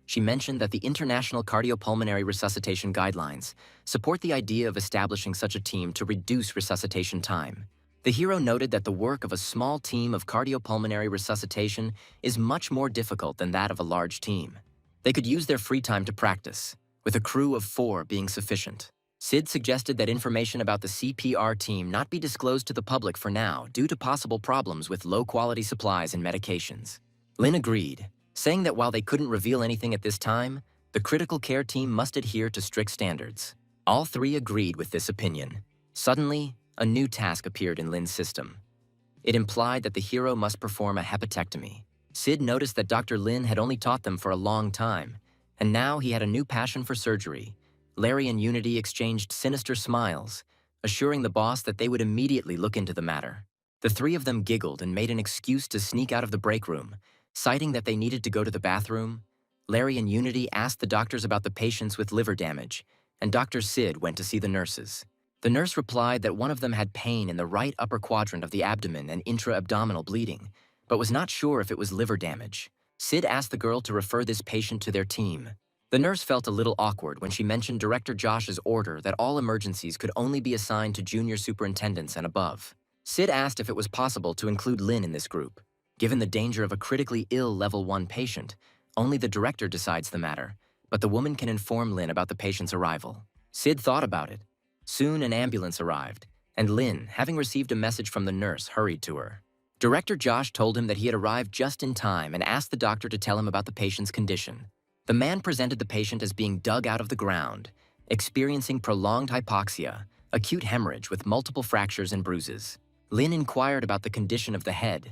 A: She mentioned that the International Cardiopulmonary Resuscitation Guidelines support the idea of establishing such a team to reduce resuscitation time. The hero noted that the work of a small team of cardiopulmonary resuscitation is much more difficult than that of a large team. They could use their free time to practice, with a crew of 4 being sufficient. Sid suggested that information about the CPR team not be disclosed to the public for now due to possible problems with low-quality supplies and medications. Lin agreed, saying that while they couldn't reveal anything at this time, the critical care team must adhere to strict standards. All 3 agreed with this opinion. Suddenly, a new task appeared in Lin's system. It implied that the hero must perform a hepatectomy. Sid noticed that Dr. Lin had only taught them for a long time, and now he had a new passion for surgery. Larry and Unity exchanged sinister smiles, assuring the boss that they would immediately look into the matter. The 3 of them giggled and made an excuse to sneak out of the break room, citing that they needed to go to the bathroom. Larry and Unity asked the doctors about the patients with liver damage, and Dr. Sid went to see the nurses. The nurse replied that one of them had pain in the right upper quadrant of the abdomen and intra-abdominal bleeding, but was not sure if it was liver damage. Sid asked the girl to refer this patient to their team. The nurse felt a little awkward when she mentioned Director Josh's order that all emergencies could only be assigned to junior superintendents and above. Sid asked if it was possible to include Lin in this group. Given the danger of a critically ill level 1 patient, only the director decides the matter, but the woman can inform Lin about the patient's arrival. Sid thought about it. Soon an ambulance arrived, and Lin, having received a message from the nurse, hurried to her. Director Josh told him that he had arrived just in time and asked the doctor to tell him about the patient's condition. The man presented the patient as being dug out of the ground, experiencing prolonged hypoxia, acute hemorrhage with multiple fractures and bruises. Lin inquired about the condition of the head.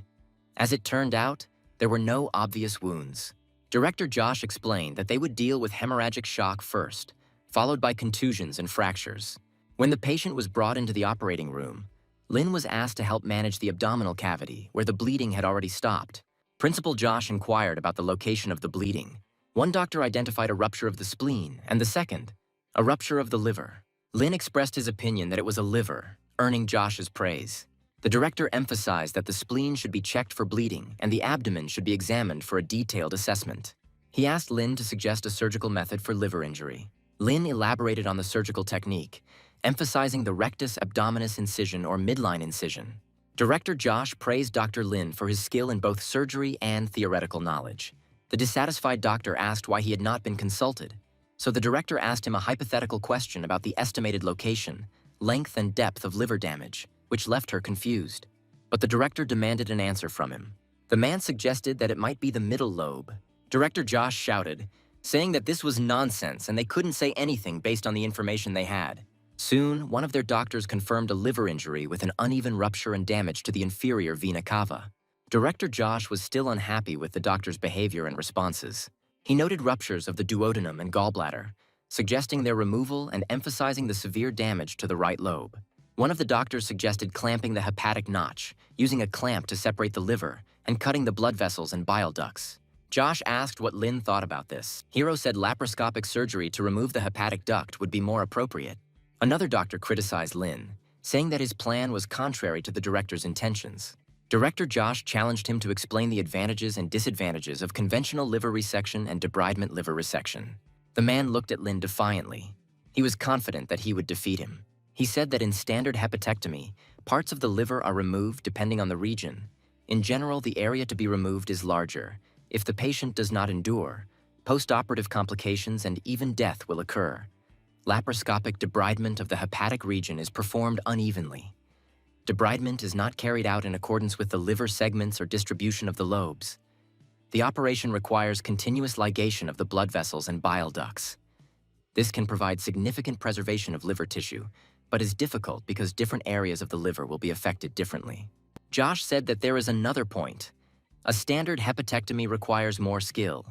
A: As it turned out, there were no obvious wounds. Director Josh explained that they would deal with hemorrhagic shock first, followed by contusions and fractures. When the patient was brought into the operating room, Lin was asked to help manage the abdominal cavity, where the bleeding had already stopped. Principal Josh inquired about the location of the bleeding. One doctor identified a rupture of the spleen, and the second, a rupture of the liver. Lin expressed his opinion that it was a liver, earning Josh's praise. The director emphasized that the spleen should be checked for bleeding and the abdomen should be examined for a detailed assessment. He asked Lin to suggest a surgical method for liver injury. Lin elaborated on the surgical technique, emphasizing the rectus abdominis incision or midline incision. Director Josh praised Dr. Lin for his skill in both surgery and theoretical knowledge. The dissatisfied doctor asked why he had not been consulted, so the director asked him a hypothetical question about the estimated location, length, and depth of liver damage, which left her confused. But the director demanded an answer from him. The man suggested that it might be the middle lobe. Director Josh shouted, saying that this was nonsense and they couldn't say anything based on the information they had. Soon, one of their doctors confirmed a liver injury with an uneven rupture and damage to the inferior vena cava. Director Josh was still unhappy with the doctor's behavior and responses. He noted ruptures of the duodenum and gallbladder, suggesting their removal and emphasizing the severe damage to the right lobe. One of the doctors suggested clamping the hepatic notch, using a clamp to separate the liver, and cutting the blood vessels and bile ducts. Josh asked what Lin thought about this. Hiro said laparoscopic surgery to remove the hepatic duct would be more appropriate. Another doctor criticized Lin, saying that his plan was contrary to the director's intentions. Director Josh challenged him to explain the advantages and disadvantages of conventional liver resection and debridement liver resection. The man looked at Lin defiantly. He was confident that he would defeat him. He said that in standard hepatectomy, parts of the liver are removed depending on the region. In general, the area to be removed is larger. If the patient does not endure, post-operative complications and even death will occur. Laparoscopic debridement of the hepatic region is performed unevenly. Debridement is not carried out in accordance with the liver segments or distribution of the lobes. The operation requires continuous ligation of the blood vessels and bile ducts. This can provide significant preservation of liver tissue, but is difficult because different areas of the liver will be affected differently. Josh said that there is another point. A standard hepatectomy requires more skill.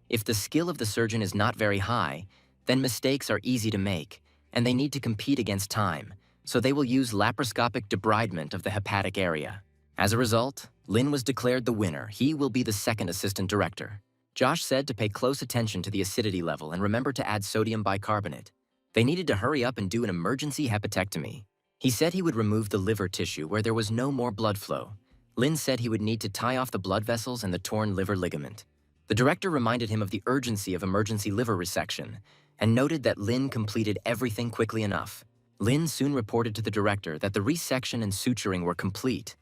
A: If the skill of the surgeon is not very high, then mistakes are easy to make, and they need to compete against time, so they will use laparoscopic debridement of the hepatic area. As a result, Lin was declared the winner. He will be the second assistant director. Josh said to pay close attention to the acidity level and remember to add sodium bicarbonate. They needed to hurry up and do an emergency hepatectomy. He said he would remove the liver tissue where there was no more blood flow. Lin said he would need to tie off the blood vessels and the torn liver ligament. The director reminded him of the urgency of emergency liver resection and noted that Lin completed everything quickly enough. Lin soon reported to the director that the resection and suturing were complete.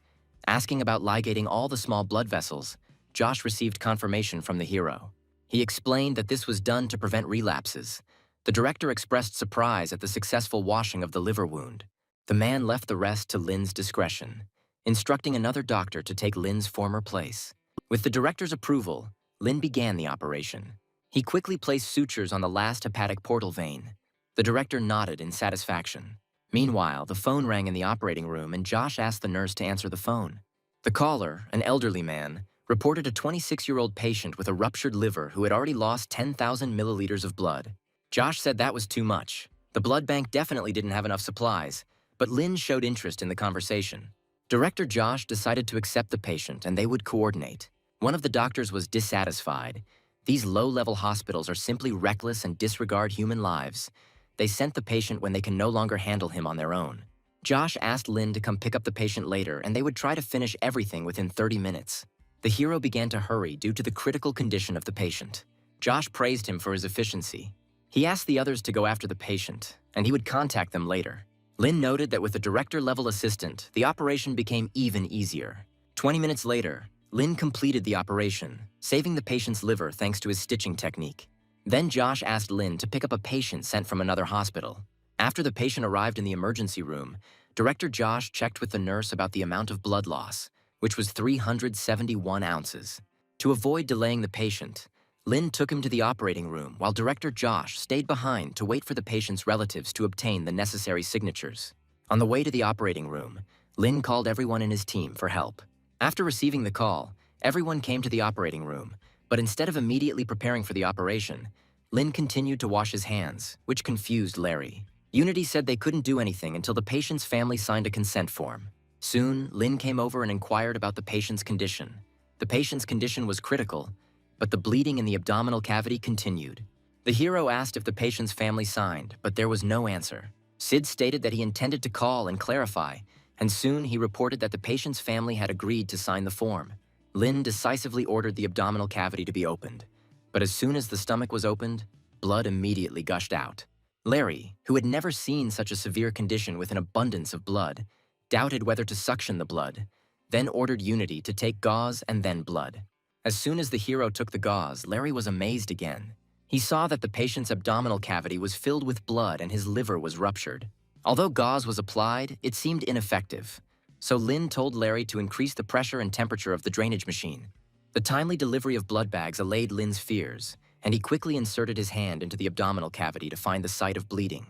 A: Asking about ligating all the small blood vessels, Josh received confirmation from the hero. He explained that this was done to prevent relapses. The director expressed surprise at the successful washing of the liver wound. The man left the rest to Lin's discretion, instructing another doctor to take Lin's former place. With the director's approval, Lin began the operation. He quickly placed sutures on the last hepatic portal vein. The director nodded in satisfaction. Meanwhile, the phone rang in the operating room and Josh asked the nurse to answer the phone. The caller, an elderly man, reported a 26-year-old patient with a ruptured liver who had already lost 10,000 milliliters of blood. Josh said that was too much. The blood bank definitely didn't have enough supplies, but Lin showed interest in the conversation. Director Josh decided to accept the patient and they would coordinate. One of the doctors was dissatisfied. These low-level hospitals are simply reckless and disregard human lives. They sent the patient when they can no longer handle him on their own. Josh asked Lin to come pick up the patient later and they would try to finish everything within 30 minutes. The hero began to hurry due to the critical condition of the patient. Josh praised him for his efficiency. He asked the others to go after the patient, and he would contact them later. Lin noted that with a director-level assistant, the operation became even easier. 20 minutes later, Lin completed the operation, saving the patient's liver thanks to his stitching technique. Then Josh asked Lin to pick up a patient sent from another hospital. After the patient arrived in the emergency room, Director Josh checked with the nurse about the amount of blood loss, which was 371 ounces. To avoid delaying the patient, Lin took him to the operating room while Director Josh stayed behind to wait for the patient's relatives to obtain the necessary signatures. On the way to the operating room, Lin called everyone in his team for help. After receiving the call, everyone came to the operating room, but instead of immediately preparing for the operation, Lin continued to wash his hands, which confused Larry. Unity said they couldn't do anything until the patient's family signed a consent form. Soon, Lin came over and inquired about the patient's condition. The patient's condition was critical, but the bleeding in the abdominal cavity continued. The hero asked if the patient's family signed, but there was no answer. Sid stated that he intended to call and clarify, and soon he reported that the patient's family had agreed to sign the form. Lin decisively ordered the abdominal cavity to be opened, but as soon as the stomach was opened, blood immediately gushed out. Larry, who had never seen such a severe condition with an abundance of blood, doubted whether to suction the blood, then ordered Unity to take gauze and then blood. As soon as the hero took the gauze, Larry was amazed again. He saw that the patient's abdominal cavity was filled with blood and his liver was ruptured. Although gauze was applied, it seemed ineffective. So Lin told Larry to increase the pressure and temperature of the drainage machine. The timely delivery of blood bags allayed Lin's fears, and he quickly inserted his hand into the abdominal cavity to find the site of bleeding.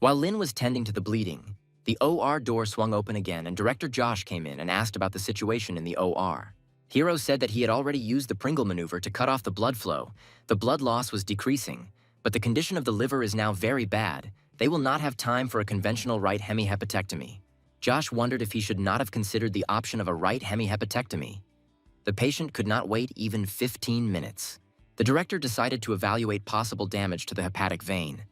A: While Lin was tending to the bleeding, the OR door swung open again and Director Josh came in and asked about the situation in the OR. Hero said that he had already used the Pringle maneuver to cut off the blood flow. The blood loss was decreasing, but the condition of the liver is now very bad. They will not have time for a conventional right hemihepatectomy. Josh wondered if he should not have considered the option of a right hemihepatectomy. The patient could not wait even 15 minutes. The director decided to evaluate possible damage to the hepatic vein,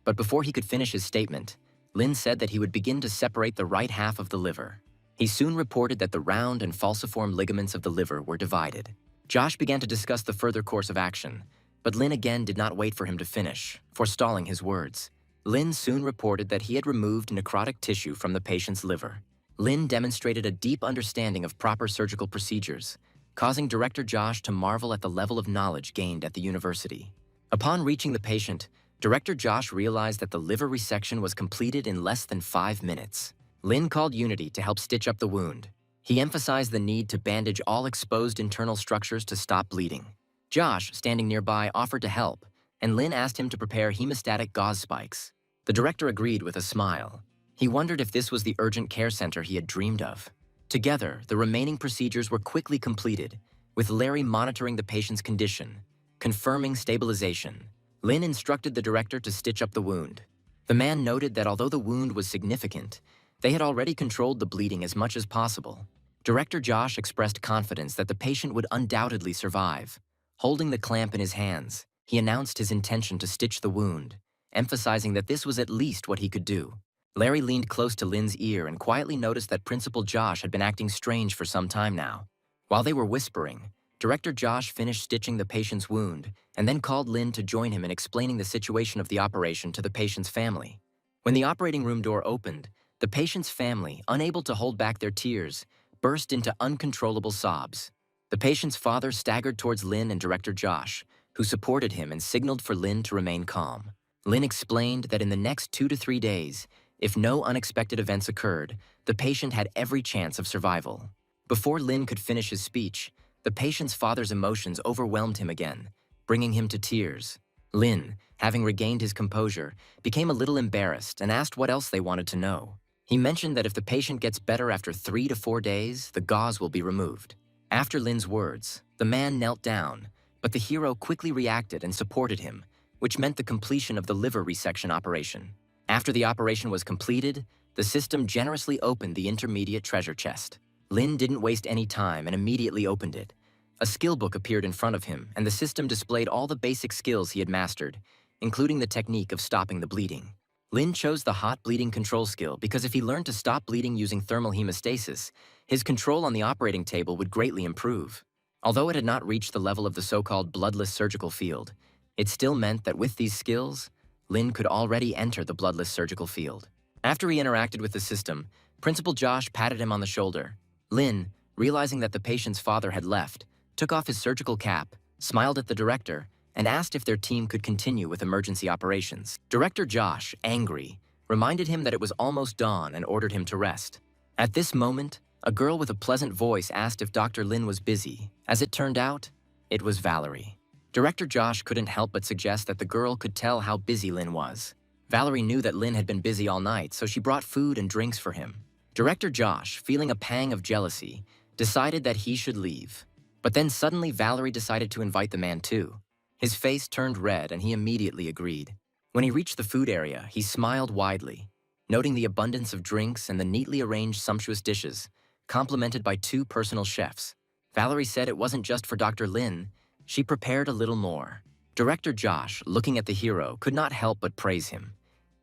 A: but before he could finish his statement, Lin said that he would begin to separate the right half of the liver. He soon reported that the round and falciform ligaments of the liver were divided. Josh began to discuss the further course of action, but Lin again did not wait for him to finish, forestalling his words. Lin soon reported that he had removed necrotic tissue from the patient's liver. Lin demonstrated a deep understanding of proper surgical procedures, causing Director Josh to marvel at the level of knowledge gained at the university. Upon reaching the patient, Director Josh realized that the liver resection was completed in less than 5 minutes. Lin called Unity to help stitch up the wound. He emphasized the need to bandage all exposed internal structures to stop bleeding. Josh, standing nearby, offered to help, and Lin asked him to prepare hemostatic gauze spikes. The director agreed with a smile. He wondered if this was the urgent care center he had dreamed of. Together, the remaining procedures were quickly completed, with Larry monitoring the patient's condition, confirming stabilization. Lin instructed the director to stitch up the wound. The man noted that although the wound was significant, they had already controlled the bleeding as much as possible. Director Josh expressed confidence that the patient would undoubtedly survive. Holding the clamp in his hands, he announced his intention to stitch the wound, emphasizing that this was at least what he could do. Larry leaned close to Lin's ear and quietly noticed that Principal Josh had been acting strange for some time now. While they were whispering, Director Josh finished stitching the patient's wound and then called Lin to join him in explaining the situation of the operation to the patient's family. When the operating room door opened, the patient's family, unable to hold back their tears, burst into uncontrollable sobs. The patient's father staggered towards Lin and Director Josh, who supported him and signaled for Lin to remain calm. Lin explained that in the next 2 to 3 days, if no unexpected events occurred, the patient had every chance of survival. Before Lin could finish his speech, the patient's father's emotions overwhelmed him again, bringing him to tears. Lin, having regained his composure, became a little embarrassed and asked what else they wanted to know. He mentioned that if the patient gets better after 3 to 4 days, the gauze will be removed. After Lin's words, the man knelt down, but the hero quickly reacted and supported him, which meant the completion of the liver resection operation. After the operation was completed, the system generously opened the intermediate treasure chest. Lin didn't waste any time and immediately opened it. A skill book appeared in front of him, and the system displayed all the basic skills he had mastered, including the technique of stopping the bleeding. Lin chose the hot bleeding control skill because if he learned to stop bleeding using thermal hemostasis, his control on the operating table would greatly improve. Although it had not reached the level of the so-called bloodless surgical field, it still meant that with these skills, Lin could already enter the bloodless surgical field. After he interacted with the system, Principal Josh patted him on the shoulder. Lin, realizing that the patient's father had left, took off his surgical cap, smiled at the director, and asked if their team could continue with emergency operations. Director Josh, angry, reminded him that it was almost dawn and ordered him to rest. At this moment, a girl with a pleasant voice asked if Dr. Lin was busy. As it turned out, it was Valerie. Director Josh couldn't help but suggest that the girl could tell how busy Lin was. Valerie knew that Lin had been busy all night, so she brought food and drinks for him. Director Josh, feeling a pang of jealousy, decided that he should leave. But then suddenly Valerie decided to invite the man too. His face turned red and he immediately agreed. When he reached the food area, he smiled widely, noting the abundance of drinks and the neatly arranged sumptuous dishes, complemented by 2 personal chefs. Valerie said it wasn't just for Dr. Lin, she prepared a little more. Director Josh, looking at the hero, could not help but praise him.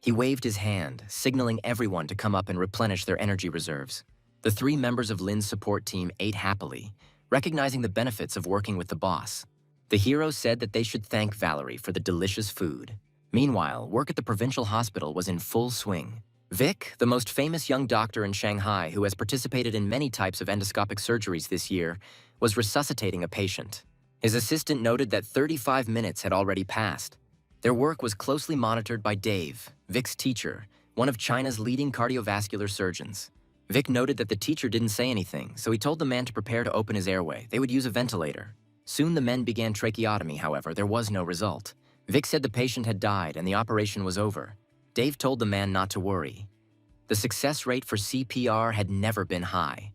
A: He waved his hand, signaling everyone to come up and replenish their energy reserves. The 3 members of Lin's support team ate happily, recognizing the benefits of working with the boss. The hero said that they should thank Valerie for the delicious food. Meanwhile, work at the provincial hospital was in full swing. Vic, the most famous young doctor in Shanghai who has participated in many types of endoscopic surgeries this year, was resuscitating a patient. His assistant noted that 35 minutes had already passed. Their work was closely monitored by Dave, Vic's teacher, one of China's leading cardiovascular surgeons. Vic noted that the teacher didn't say anything, so he told the man to prepare to open his airway. They would use a ventilator. Soon the men began tracheotomy, however, there was no result. Vic said the patient had died and the operation was over. Dave told the man not to worry. The success rate for CPR had never been high.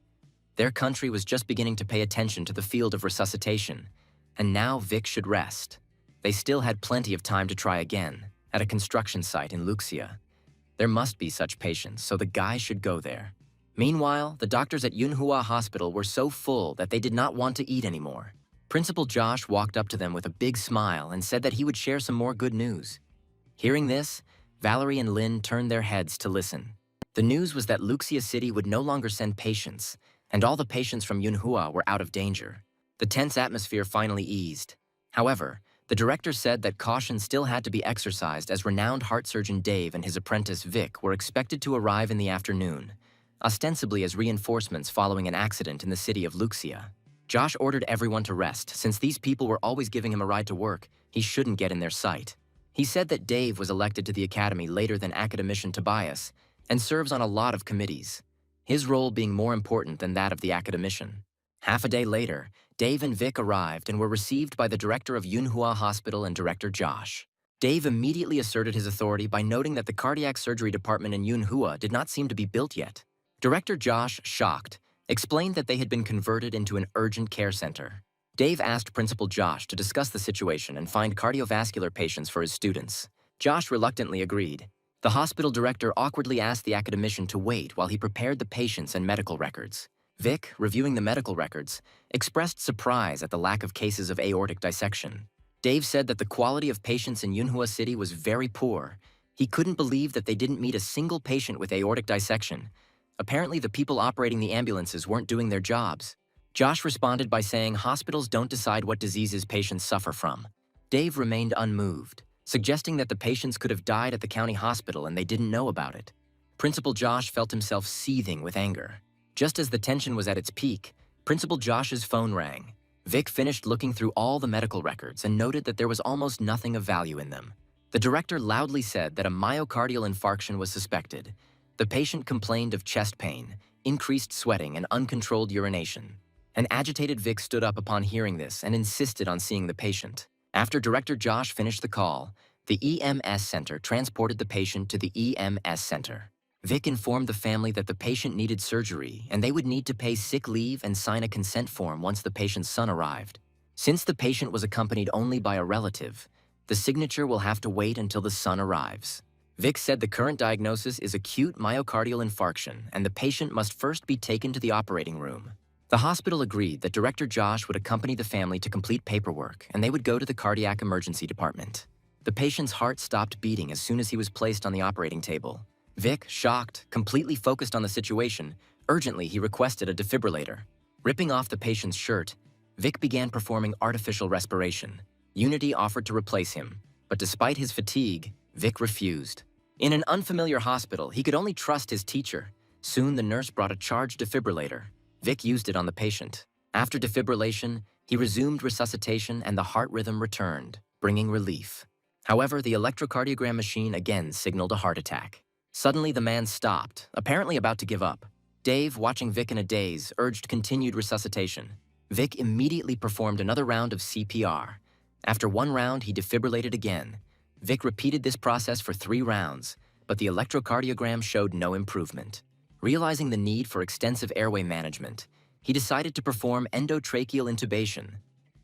A: Their country was just beginning to pay attention to the field of resuscitation, and now Vic should rest. They still had plenty of time to try again, at a construction site in Luxia. There must be such patients, so the guy should go there. Meanwhile, the doctors at Yunhua Hospital were so full that they did not want to eat anymore. Principal Josh walked up to them with a big smile and said that he would share some more good news. Hearing this, Valerie and Lin turned their heads to listen. The news was that Luxia City would no longer send patients, and all the patients from Yunhua were out of danger. The tense atmosphere finally eased. However, the director said that caution still had to be exercised as renowned heart surgeon Dave and his apprentice Vic were expected to arrive in the afternoon, ostensibly as reinforcements following an accident in the city of Luxia. Josh ordered everyone to rest. Since these people were always giving him a ride to work, he shouldn't get in their sight. He said that Dave was elected to the academy later than academician Tobias and serves on a lot of committees, his role being more important than that of the academician. Half a day later, Dave and Vic arrived and were received by the director of Yunhua Hospital and Director Josh. Dave immediately asserted his authority by noting that the cardiac surgery department in Yunhua did not seem to be built yet. Director Josh, shocked, explained that they had been converted into an urgent care center. Dave asked Principal Josh to discuss the situation and find cardiovascular patients for his students. Josh reluctantly agreed. The hospital director awkwardly asked the academician to wait while he prepared the patients and medical records. Vic, reviewing the medical records, expressed surprise at the lack of cases of aortic dissection. Dave said that the quality of patients in Yunhua City was very poor. He couldn't believe that they didn't meet a single patient with aortic dissection. Apparently, the people operating the ambulances weren't doing their jobs. Josh responded by saying hospitals don't decide what diseases patients suffer from. Dave remained unmoved, suggesting that the patients could have died at the county hospital and they didn't know about it. Principal Josh felt himself seething with anger. Just as the tension was at its peak, Principal Josh's phone rang. Vic finished looking through all the medical records and noted that there was almost nothing of value in them. The director loudly said that a myocardial infarction was suspected. The patient complained of chest pain, increased sweating, and uncontrolled urination. An agitated Vic stood up upon hearing this and insisted on seeing the patient. After Director Josh finished the call, the EMS center transported the patient to the EMS center. Vic informed the family that the patient needed surgery and they would need to pay sick leave and sign a consent form once the patient's son arrived. Since the patient was accompanied only by a relative, the signature will have to wait until the son arrives. Vic said the current diagnosis is acute myocardial infarction and the patient must first be taken to the operating room. The hospital agreed that Director Josh would accompany the family to complete paperwork and they would go to the cardiac emergency department. The patient's heart stopped beating as soon as he was placed on the operating table. Vic, shocked, completely focused on the situation, urgently he requested a defibrillator. Ripping off the patient's shirt, Vic began performing artificial respiration. Unity offered to replace him, but despite his fatigue, Vic refused. In an unfamiliar hospital, he could only trust his teacher. Soon the nurse brought a charged defibrillator. Vic used it on the patient. After defibrillation, he resumed resuscitation and the heart rhythm returned. bringing relief. However, the electrocardiogram machine again signaled a heart attack. Suddenly, the man stopped, apparently about to give up. Dave, watching Vic in a daze, urged continued resuscitation. Vic immediately performed another round of CPR. After one round, he defibrillated again. Vic repeated this process for 3 rounds, but the electrocardiogram showed no improvement. Realizing the need for extensive airway management, he decided to perform endotracheal intubation,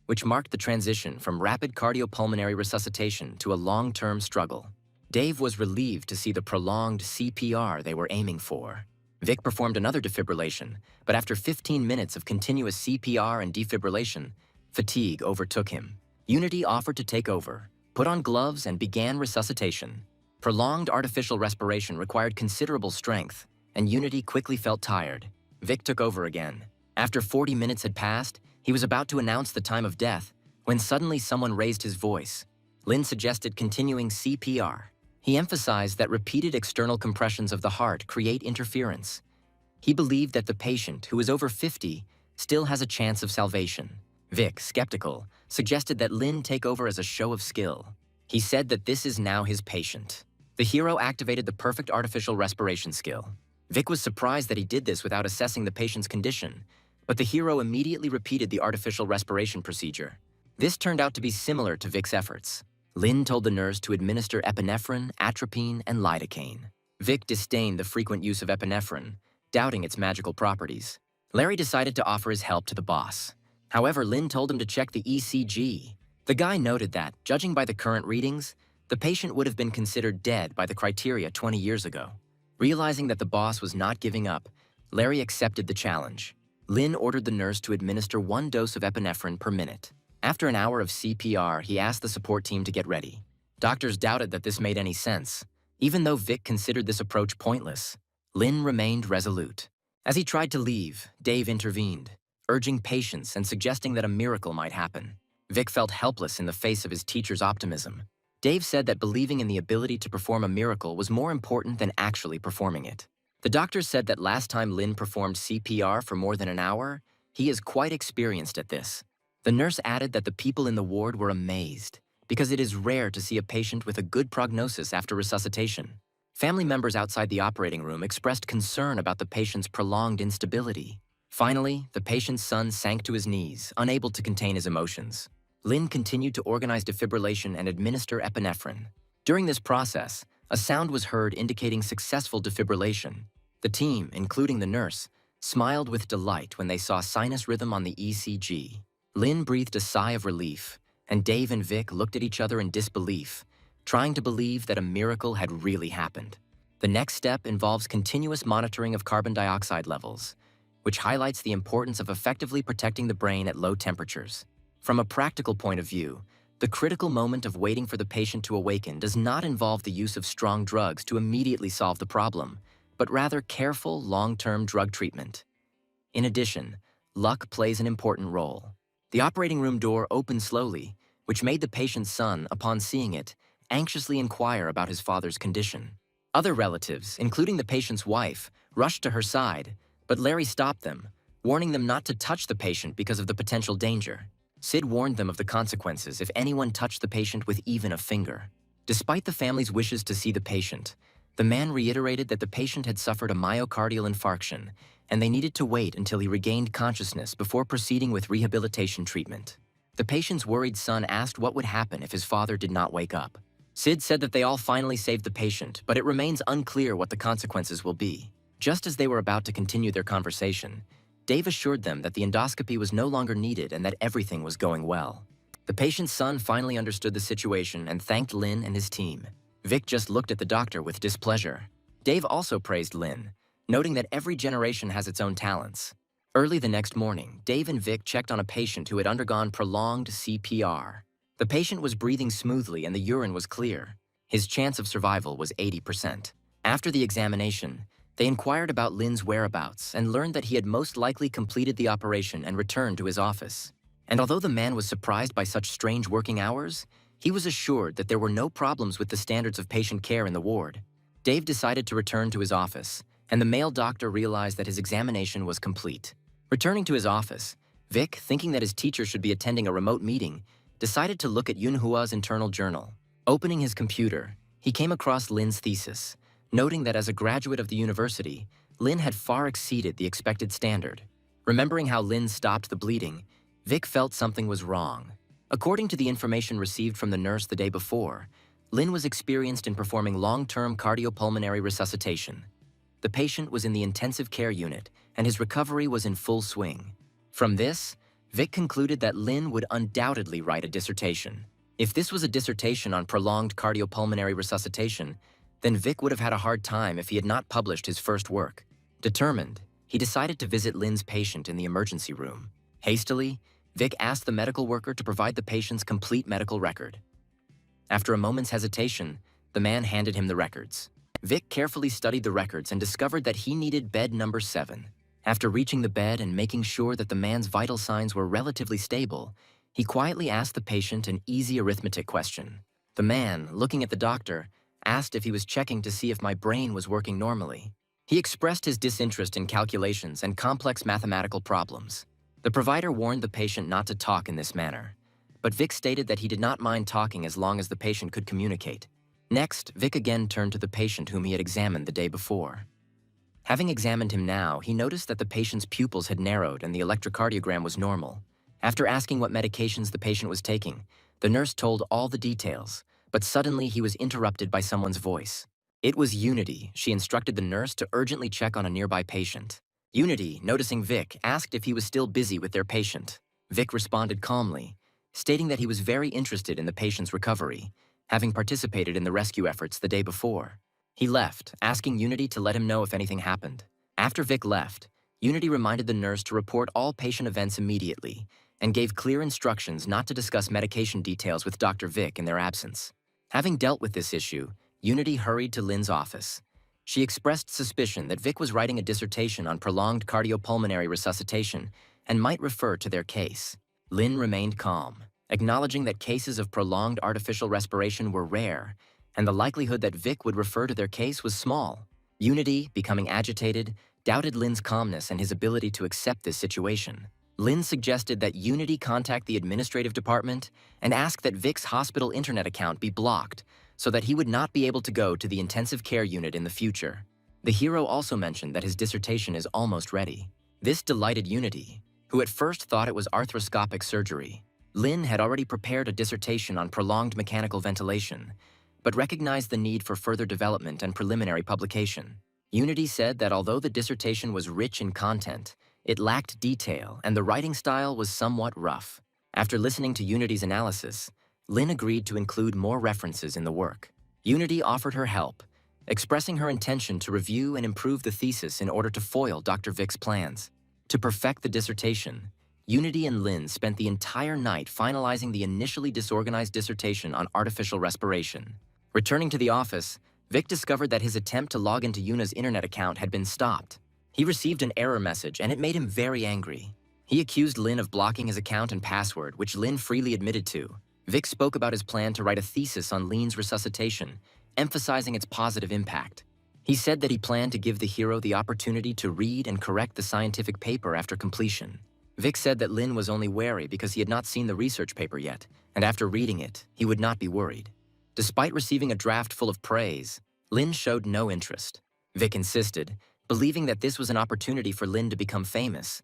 A: which marked the transition from rapid cardiopulmonary resuscitation to a long-term struggle. Dave was relieved to see the prolonged CPR they were aiming for. Vic performed another defibrillation, but after 15 minutes of continuous CPR and defibrillation, fatigue overtook him. Unity offered to take over, put on gloves, and began resuscitation. Prolonged artificial respiration required considerable strength, and Unity quickly felt tired. Vic took over again. After 40 minutes had passed, he was about to announce the time of death when suddenly someone raised his voice. Lin suggested continuing CPR. He emphasized that repeated external compressions of the heart create interference. He believed that the patient, who is over 50, still has a chance of salvation. Vic, skeptical, suggested that Lin take over as a show of skill. He said that this is now his patient. The hero activated the perfect artificial respiration skill. Vic was surprised that he did this without assessing the patient's condition, but the hero immediately repeated the artificial respiration procedure. This turned out to be similar to Vic's efforts. Lin told the nurse to administer epinephrine, atropine, and lidocaine. Vic disdained the frequent use of epinephrine, doubting its magical properties. Larry decided to offer his help to the boss. However, Lin told him to check the ECG. The guy noted that, judging by the current readings, the patient would have been considered dead by the criteria 20 years ago. Realizing that the boss was not giving up, Larry accepted the challenge. Lin ordered the nurse to administer 1 dose of epinephrine per minute. After an hour of CPR, he asked the support team to get ready. Doctors doubted that this made any sense. Even though Vic considered this approach pointless, Lin remained resolute. As he tried to leave, Dave intervened, urging patience and suggesting that a miracle might happen. Vic felt helpless in the face of his teacher's optimism. Dave said that believing in the ability to perform a miracle was more important than actually performing it. The doctor said that last time Lin performed CPR for more than an hour, he is quite experienced at this. The nurse added that the people in the ward were amazed, because it is rare to see a patient with a good prognosis after resuscitation. Family members outside the operating room expressed concern about the patient's prolonged instability. Finally, the patient's son sank to his knees, unable to contain his emotions. Lin continued to organize defibrillation and administer epinephrine. During this process, a sound was heard indicating successful defibrillation. The team, including the nurse, smiled with delight when they saw sinus rhythm on the ECG. Lin breathed a sigh of relief, and Dave and Vic looked at each other in disbelief, trying to believe that a miracle had really happened. The next step involves continuous monitoring of carbon dioxide levels, which highlights the importance of effectively protecting the brain at low temperatures. From a practical point of view, the critical moment of waiting for the patient to awaken does not involve the use of strong drugs to immediately solve the problem, but rather careful, long-term drug treatment. In addition, luck plays an important role. The operating room door opened slowly, which made the patient's son, upon seeing it, anxiously inquire about his father's condition. Other relatives, including the patient's wife, rushed to her side, but Larry stopped them, warning them not to touch the patient because of the potential danger. Sid warned them of the consequences if anyone touched the patient with even a finger. Despite the family's wishes to see the patient, the man reiterated that the patient had suffered a myocardial infarction, and they needed to wait until he regained consciousness before proceeding with rehabilitation treatment. The patient's worried son asked what would happen if his father did not wake up. Sid said that they all finally saved the patient, but it remains unclear what the consequences will be. Just as they were about to continue their conversation, Dave assured them that the endoscopy was no longer needed and that everything was going well. The patient's son finally understood the situation and thanked Lin and his team. Vic just looked at the doctor with displeasure. Dave also praised Lin, noting that every generation has its own talents. Early the next morning, Dave and Vic checked on a patient who had undergone prolonged CPR. The patient was breathing smoothly and the urine was clear. His chance of survival was 80%. After the examination, they inquired about Lin's whereabouts and learned that he had most likely completed the operation and returned to his office. And although the man was surprised by such strange working hours, he was assured that there were no problems with the standards of patient care in the ward. Dave decided to return to his office, and the male doctor realized that his examination was complete. Returning to his office, Vic, thinking that his teacher should be attending a remote meeting, decided to look at Yunhua's internal journal. Opening his computer, he came across Lin's thesis, noting that as a graduate of the university, Lin had far exceeded the expected standard. Remembering how Lin stopped the bleeding, Vic felt something was wrong. According to the information received from the nurse the day before, Lin was experienced in performing long-term cardiopulmonary resuscitation. The patient was in the intensive care unit, and his recovery was in full swing. From this, Vic concluded that Lin would undoubtedly write a dissertation. If this was a dissertation on prolonged cardiopulmonary resuscitation, then Vic would have had a hard time if he had not published his first work. Determined, he decided to visit Lin's patient in the emergency room. Hastily, Vic asked the medical worker to provide the patient's complete medical record. After a moment's hesitation, the man handed him the records. Vic carefully studied the records and discovered that he needed bed number 7. After reaching the bed and making sure that the man's vital signs were relatively stable, he quietly asked the patient an easy arithmetic question. The man, looking at the doctor, asked if he was checking to see if my brain was working normally. He expressed his disinterest in calculations and complex mathematical problems. The provider warned the patient not to talk in this manner, but Vic stated that he did not mind talking as long as the patient could communicate. Next, Vic again turned to the patient whom he had examined the day before. Having examined him now, he noticed that the patient's pupils had narrowed and the electrocardiogram was normal. After asking what medications the patient was taking, the nurse told all the details, but suddenly he was interrupted by someone's voice. It was Unity. She instructed the nurse to urgently check on a nearby patient. Unity, noticing Vic, asked if he was still busy with their patient. Vic responded calmly, stating that he was very interested in the patient's recovery, having participated in the rescue efforts the day before. He left, asking Unity to let him know if anything happened. After Vic left, Unity reminded the nurse to report all patient events immediately and gave clear instructions not to discuss medication details with Dr. Vic in their absence. Having dealt with this issue, Unity hurried to Lin's office. She expressed suspicion that Vic was writing a dissertation on prolonged cardiopulmonary resuscitation and might refer to their case. Lin remained calm, acknowledging that cases of prolonged artificial respiration were rare and the likelihood that Vic would refer to their case was small. Unity, becoming agitated, doubted Lin's calmness and his ability to accept this situation. Lin suggested that Unity contact the administrative department and ask that Vic's hospital internet account be blocked so that he would not be able to go to the intensive care unit in the future. The hero also mentioned that his dissertation is almost ready. This delighted Unity, who at first thought it was arthroscopic surgery. Lin had already prepared a dissertation on prolonged mechanical ventilation, but recognized the need for further development and preliminary publication. Unity said that although the dissertation was rich in content, it lacked detail and the writing style was somewhat rough. After listening to Unity's analysis, Lin agreed to include more references in the work. Unity offered her help, expressing her intention to review and improve the thesis in order to foil Dr. Vic's plans. To perfect the dissertation, Unity and Lin spent the entire night finalizing the initially disorganized dissertation on artificial respiration. Returning to the office, Vic discovered that his attempt to log into Yuna's internet account had been stopped. He received an error message and it made him very angry. He accused Lin of blocking his account and password, which Lin freely admitted to. Vic spoke about his plan to write a thesis on Lin's resuscitation, emphasizing its positive impact. He said that he planned to give the hero the opportunity to read and correct the scientific paper after completion. Vic said that Lin was only wary because he had not seen the research paper yet, and after reading it, he would not be worried. Despite receiving a draft full of praise, Lin showed no interest. Vic insisted, believing that this was an opportunity for Lin to become famous,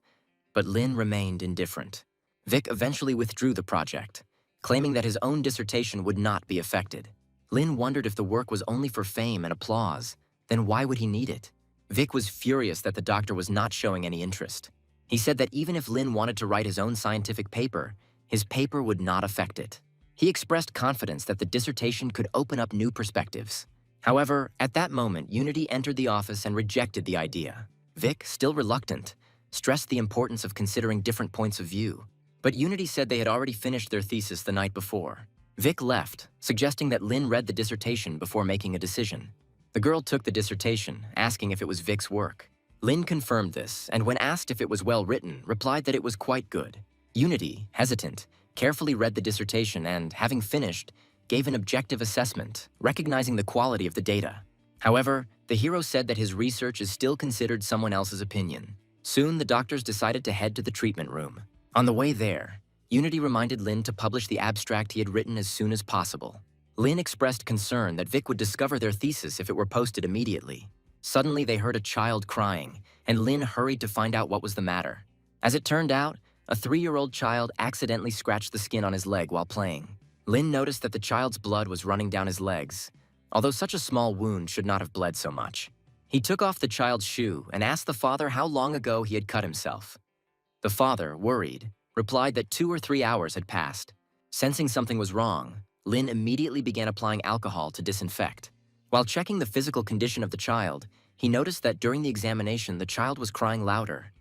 A: but Lin remained indifferent. Vic eventually withdrew the project, claiming that his own dissertation would not be affected. Lin wondered if the work was only for fame and applause, then why would he need it? Vic was furious that the doctor was not showing any interest. He said that even if Lin wanted to write his own scientific paper, his paper would not affect it. He expressed confidence that the dissertation could open up new perspectives. However, at that moment, Unity entered the office and rejected the idea. Vic, still reluctant, stressed the importance of considering different points of view. But Unity said they had already finished their thesis the night before. Vic left, suggesting that Lin read the dissertation before making a decision. The girl took the dissertation, asking if it was Vic's work. Lin confirmed this, and when asked if it was well written, replied that it was quite good. Unity, hesitant, carefully read the dissertation and, having finished, gave an objective assessment, recognizing the quality of the data. However, the hero said that his research is still considered someone else's opinion. Soon, the doctors decided to head to the treatment room. On the way there, Unity reminded Lin to publish the abstract he had written as soon as possible. Lin expressed concern that Vic would discover their thesis if it were posted immediately. Suddenly, they heard a child crying, and Lin hurried to find out what was the matter. As it turned out, a 3-year-old child accidentally scratched the skin on his leg while playing. Lin noticed that the child's blood was running down his legs, although such a small wound should not have bled so much. He took off the child's shoe and asked the father how long ago he had cut himself. The father, worried, replied that 2 or 3 hours had passed. Sensing something was wrong, Lin immediately began applying alcohol to disinfect. While checking the physical condition of the child, he noticed that during the examination the child was crying louder.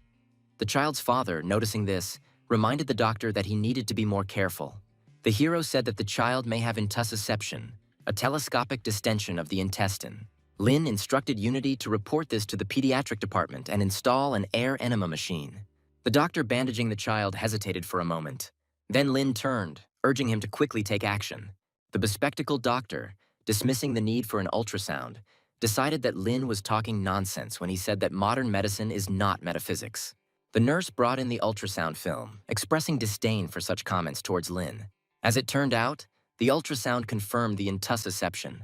A: The child's father, noticing this, reminded the doctor that he needed to be more careful. The hero said that the child may have intussusception, a telescopic distension of the intestine. Lin instructed Unity to report this to the pediatric department and install an air enema machine. The doctor bandaging the child hesitated for a moment. Then Lin turned, urging him to quickly take action. The bespectacled doctor, dismissing the need for an ultrasound, decided that Lin was talking nonsense when he said that modern medicine is not metaphysics. The nurse brought in the ultrasound film, expressing disdain for such comments towards Lin. As it turned out, the ultrasound confirmed the intussusception.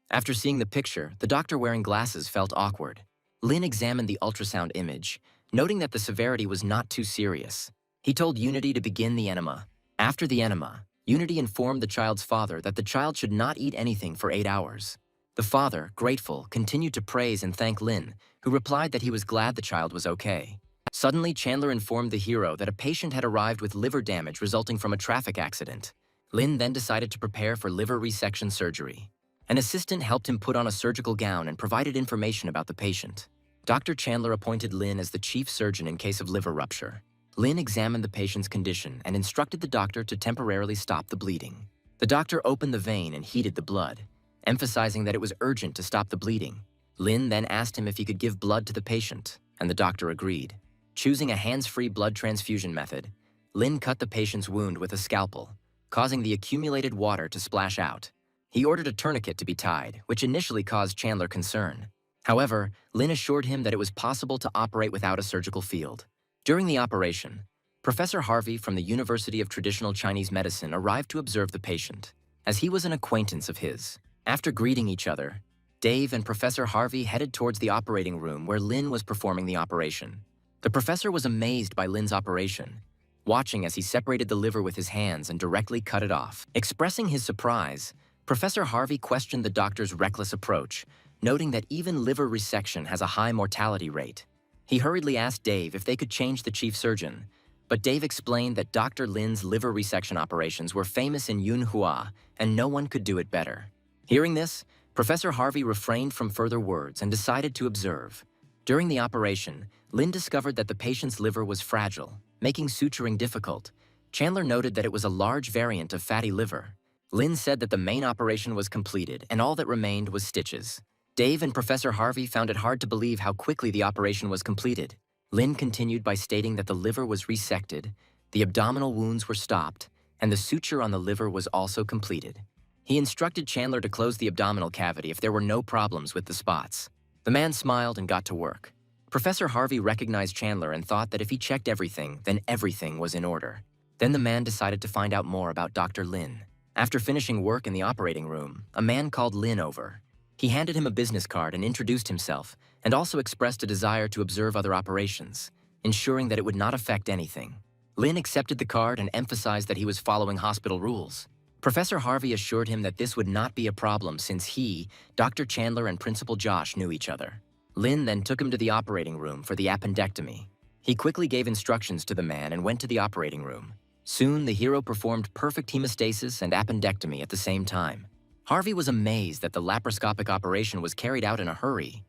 A: After seeing the picture, the doctor wearing glasses felt awkward. Lin examined the ultrasound image, noting that the severity was not too serious. He told Unity to begin the enema. After the enema, Unity informed the child's father that the child should not eat anything for 8 hours. The father, grateful, continued to praise and thank Lin, who replied that he was glad the child was okay. Suddenly, Chandler informed the hero that a patient had arrived with liver damage resulting from a traffic accident. Lin then decided to prepare for liver resection surgery. An assistant helped him put on a surgical gown and provided information about the patient. Dr. Chandler appointed Lin as the chief surgeon in case of liver rupture. Lin examined the patient's condition and instructed the doctor to temporarily stop the bleeding. The doctor opened the vein and heated the blood, emphasizing that it was urgent to stop the bleeding. Lin then asked him if he could give blood to the patient, and the doctor agreed. Choosing a hands-free blood transfusion method, Lin cut the patient's wound with a scalpel, causing the accumulated water to splash out. He ordered a tourniquet to be tied, which initially caused Chandler concern. However, Lin assured him that it was possible to operate without a surgical field. During the operation, Professor Harvey from the University of Traditional Chinese Medicine arrived to observe the patient, as he was an acquaintance of his. After greeting each other, Dave and Professor Harvey headed towards the operating room where Lin was performing the operation. The professor was amazed by Lin's operation, watching as he separated the liver with his hands and directly cut it off. Expressing his surprise, Professor Harvey questioned the doctor's reckless approach, noting that even liver resection has a high mortality rate. He hurriedly asked Dave if they could change the chief surgeon, but Dave explained that Dr. Lin's liver resection operations were famous in Yunhua and no one could do it better. Hearing this, Professor Harvey refrained from further words and decided to observe. During the operation, Lin discovered that the patient's liver was fragile, making suturing difficult. Chandler noted that it was a large variant of fatty liver. Lin said that the main operation was completed and all that remained was stitches. Dave and Professor Harvey found it hard to believe how quickly the operation was completed. Lin continued by stating that the liver was resected, the abdominal wounds were stopped, and the suture on the liver was also completed. He instructed Chandler to close the abdominal cavity if there were no problems with the spots. The man smiled and got to work. Professor Harvey recognized Chandler and thought that if he checked everything, then everything was in order. Then the man decided to find out more about Dr. Lin. After finishing work in the operating room, a man called Lin over. He handed him a business card and introduced himself, and also expressed a desire to observe other operations, ensuring that it would not affect anything. Lin accepted the card and emphasized that he was following hospital rules. Professor Harvey assured him that this would not be a problem since he, Dr. Chandler, and Principal Josh knew each other. Lin then took him to the operating room for the appendectomy. He quickly gave instructions to the man and went to the operating room. Soon, the hero performed perfect hemostasis and appendectomy at the same time. Harvey was amazed that the laparoscopic operation was carried out in a hurry.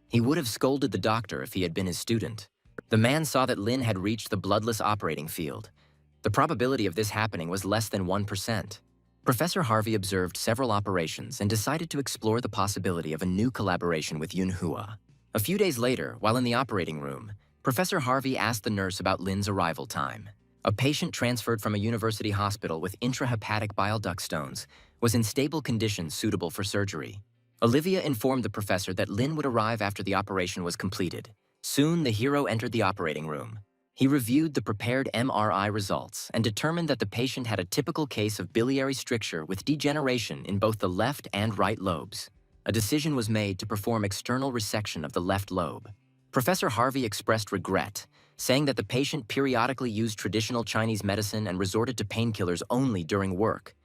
A: He would have scolded the doctor if he had been his student. The man saw that Lin had reached the bloodless operating field. The probability of this happening was less than 1%. Professor Harvey observed several operations and decided to explore the possibility of a new collaboration with Yunhua. A few days later, while in the operating room, Professor Harvey asked the nurse about Lin's arrival time. A patient transferred from a university hospital with intrahepatic bile duct stones was in stable condition suitable for surgery. Olivia informed the professor that Lin would arrive after the operation was completed. Soon, the hero entered the operating room. He reviewed the prepared MRI results and determined that the patient had a typical case of biliary stricture with degeneration in both the left and right lobes. A decision was made to perform external resection of the left lobe. Professor Harvey expressed regret, saying that the patient periodically used traditional Chinese medicine and resorted to painkillers only during work.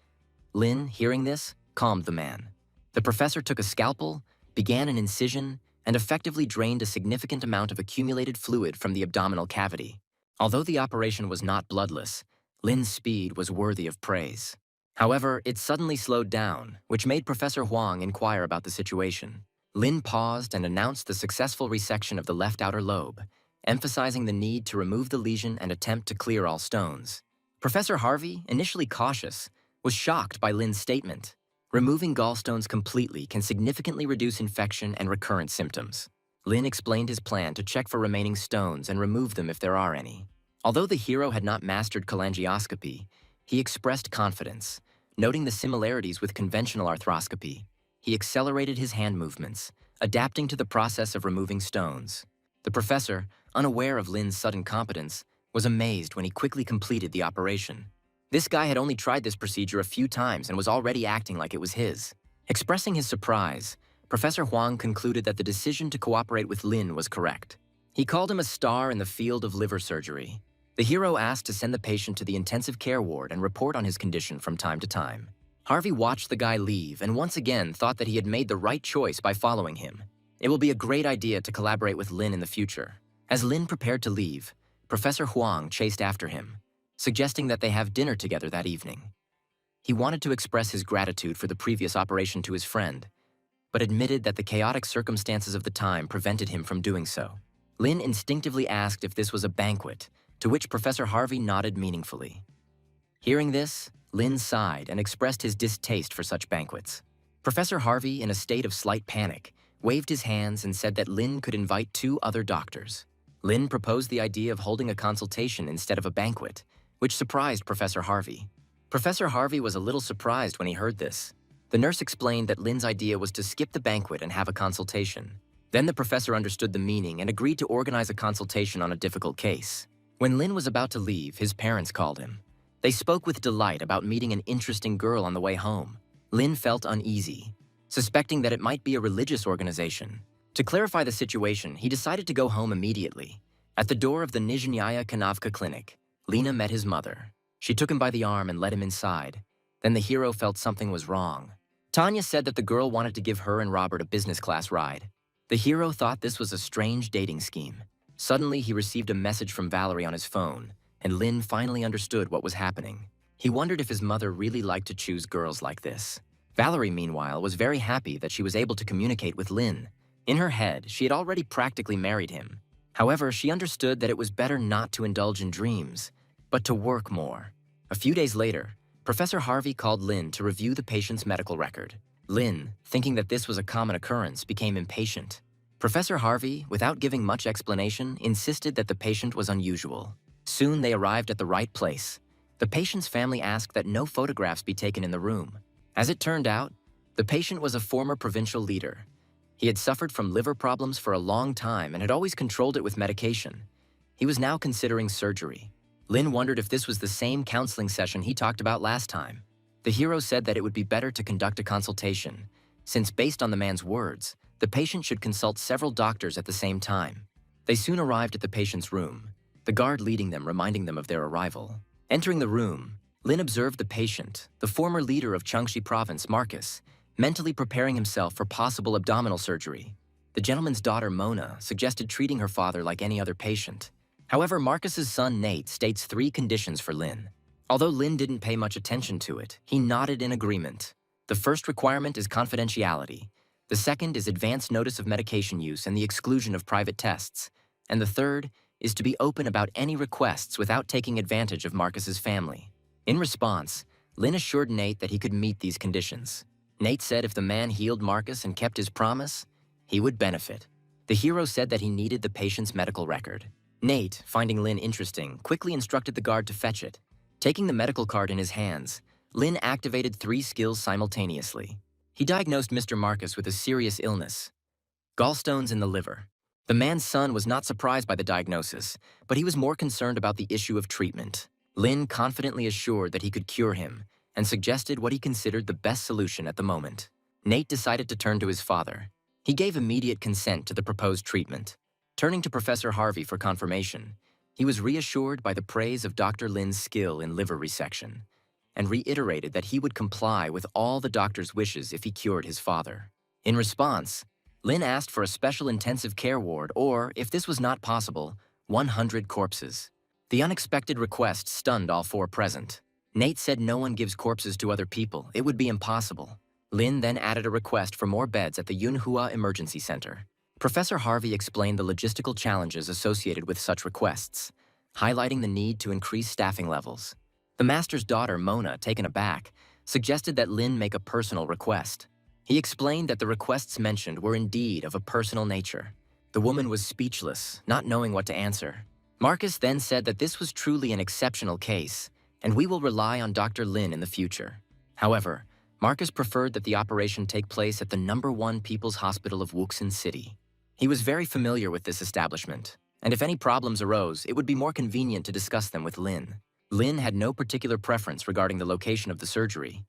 A: Lin, hearing this, calmed the man. The professor took a scalpel, began an incision, and effectively drained a significant amount of accumulated fluid from the abdominal cavity. Although the operation was not bloodless, Lin's speed was worthy of praise. However, it suddenly slowed down, which made Professor Huang inquire about the situation. Lin paused and announced the successful resection of the left outer lobe, emphasizing the need to remove the lesion and attempt to clear all stones. Professor Harvey, initially cautious, was shocked by Lin's statement. Removing gallstones completely can significantly reduce infection and recurrent symptoms. Lin explained his plan to check for remaining stones and remove them if there are any. Although the hero had not mastered cholangioscopy, he expressed confidence. Noting the similarities with conventional arthroscopy, he accelerated his hand movements, adapting to the process of removing stones. The professor, unaware of Lin's sudden competence, was amazed when he quickly completed the operation. This guy had only tried this procedure a few times and was already acting like it was his. Expressing his surprise, Professor Huang concluded that the decision to cooperate with Lin was correct. He called him a star in the field of liver surgery. The hero asked to send the patient to the intensive care ward and report on his condition from time to time. Harvey watched the guy leave and once again thought that he had made the right choice by following him. It will be a great idea to collaborate with Lin in the future. As Lin prepared to leave, Professor Huang chased after him, suggesting that they have dinner together that evening. He wanted to express his gratitude for the previous operation to his friend, but admitted that the chaotic circumstances of the time prevented him from doing so. Lin instinctively asked if this was a banquet, to which Professor Harvey nodded meaningfully. Hearing this, Lin sighed and expressed his distaste for such banquets. Professor Harvey, in a state of slight panic, waved his hands and said that Lin could invite 2 other doctors. Lin proposed the idea of holding a consultation instead of a banquet, which surprised Professor Harvey. Professor Harvey was a little surprised when he heard this. The nurse explained that Lin's idea was to skip the banquet and have a consultation. Then the professor understood the meaning and agreed to organize a consultation on a difficult case. When Lin was about to leave, his parents called him. They spoke with delight about meeting an interesting girl on the way home. Lin felt uneasy, suspecting that it might be a religious organization. To clarify the situation, he decided to go home immediately. At the door of the Nizhnyaya Kanavka clinic, Lena met his mother. She took him by the arm and led him inside. Then the hero felt something was wrong. Tanya said that the girl wanted to give her and Robert a business class ride. The hero thought this was a strange dating scheme. Suddenly, he received a message from Valerie on his phone, and Lin finally understood what was happening. He wondered if his mother really liked to choose girls like this. Valerie, meanwhile, was very happy that she was able to communicate with Lin. In her head, she had already practically married him. However, she understood that it was better not to indulge in dreams, but to work more. A few days later, Professor Harvey called Lin to review the patient's medical record. Lin, thinking that this was a common occurrence, became impatient. Professor Harvey, without giving much explanation, insisted that the patient was unusual. Soon they arrived at the right place. The patient's family asked that no photographs be taken in the room. As it turned out, the patient was a former provincial leader. He had suffered from liver problems for a long time and had always controlled it with medication. He was now considering surgery. Lin wondered if this was the same counseling session he talked about last time. The hero said that it would be better to conduct a consultation, since based on the man's words, the patient should consult several doctors at the same time. They soon arrived at the patient's room, the guard leading them, reminding them of their arrival. Entering the room, Lin observed the patient, the former leader of Changxi Province, Marcus, mentally preparing himself for possible abdominal surgery. The gentleman's daughter, Mona, suggested treating her father like any other patient. However, Marcus's son, Nate, states 3 conditions for Lin. Although Lin didn't pay much attention to it, he nodded in agreement. The first requirement is confidentiality. The second is advance notice of medication use and the exclusion of private tests. And the third is to be open about any requests without taking advantage of Marcus's family. In response, Lin assured Nate that he could meet these conditions. Nate said if the man healed Marcus and kept his promise, he would benefit. The hero said that he needed the patient's medical record. Nate, finding Lin interesting, quickly instructed the guard to fetch it. Taking the medical card in his hands, Lin activated 3 skills simultaneously. He diagnosed Mr. Marcus with a serious illness, gallstones in the liver. The man's son was not surprised by the diagnosis, but he was more concerned about the issue of treatment. Lin confidently assured that he could cure him and suggested what he considered the best solution at the moment. Nate decided to turn to his father. He gave immediate consent to the proposed treatment. Turning to Professor Harvey for confirmation, he was reassured by the praise of Dr. Lin's skill in liver resection and reiterated that he would comply with all the doctor's wishes if he cured his father. In response, Lin asked for a special intensive care ward or, if this was not possible, 100 corpses. The unexpected request stunned all four present. Nate said no one gives corpses to other people. It would be impossible. Lin then added a request for more beds at the Yunhua Emergency Center. Professor Harvey explained the logistical challenges associated with such requests, highlighting the need to increase staffing levels. The master's daughter, Mona, taken aback, suggested that Lin make a personal request. He explained that the requests mentioned were indeed of a personal nature. The woman was speechless, not knowing what to answer. Marcus then said that this was truly an exceptional case, and we will rely on Dr. Lin in the future. However, Marcus preferred that the operation take place at the #1 People's Hospital of Wuxin City. He was very familiar with this establishment, and if any problems arose, it would be more convenient to discuss them with Lin. Lin had no particular preference regarding the location of the surgery,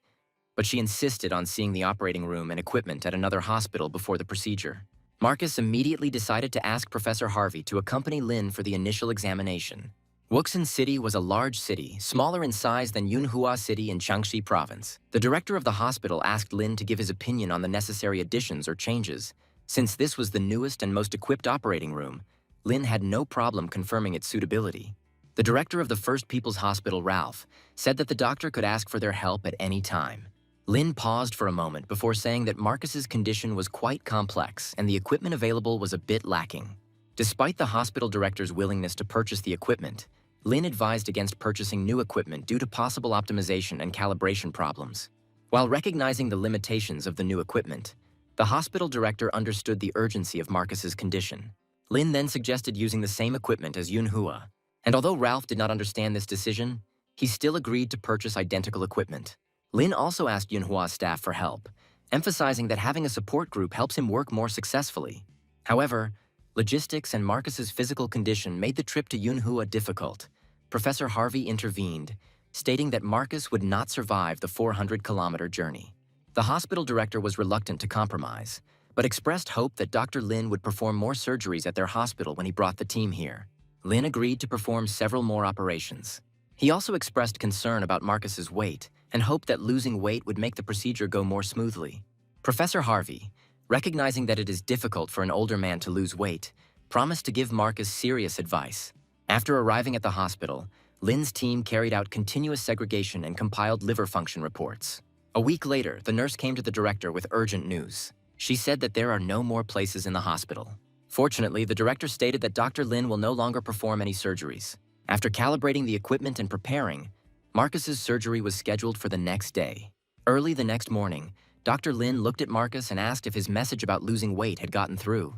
A: but she insisted on seeing the operating room and equipment at another hospital before the procedure. Marcus immediately decided to ask Professor Harvey to accompany Lin for the initial examination. Wuxin City was a large city, smaller in size than Yunhua City in Jiangxi Province. The director of the hospital asked Lin to give his opinion on the necessary additions or changes. Since this was the newest and most equipped operating room, Lin had no problem confirming its suitability. The director of the First People's Hospital, Ralph, said that the doctor could ask for their help at any time. Lin paused for a moment before saying that Marcus's condition was quite complex and the equipment available was a bit lacking. Despite the hospital director's willingness to purchase the equipment, Lin advised against purchasing new equipment due to possible optimization and calibration problems. While recognizing the limitations of the new equipment, the hospital director understood the urgency of Marcus's condition. Lin then suggested using the same equipment as Yunhua, and although Ralph did not understand this decision, he still agreed to purchase identical equipment. Lin also asked Yunhua's staff for help, emphasizing that having a support group helps him work more successfully. However, logistics and Marcus's physical condition made the trip to Yunhua difficult. Professor Harvey intervened, stating that Marcus would not survive the 400-kilometer journey. The hospital director was reluctant to compromise, but expressed hope that Dr. Lin would perform more surgeries at their hospital when he brought the team here. Lin agreed to perform several more operations. He also expressed concern about Marcus's weight and hoped that losing weight would make the procedure go more smoothly. Professor Harvey, recognizing that it is difficult for an older man to lose weight, promised to give Marcus serious advice. After arriving at the hospital, Lin's team carried out continuous segregation and compiled liver function reports. A week later, the nurse came to the director with urgent news. She said that there are no more places in the hospital. Fortunately, the director stated that Dr. Lin will no longer perform any surgeries. After calibrating the equipment and preparing, Marcus's surgery was scheduled for the next day. Early the next morning, Dr. Lin looked at Marcus and asked if his message about losing weight had gotten through.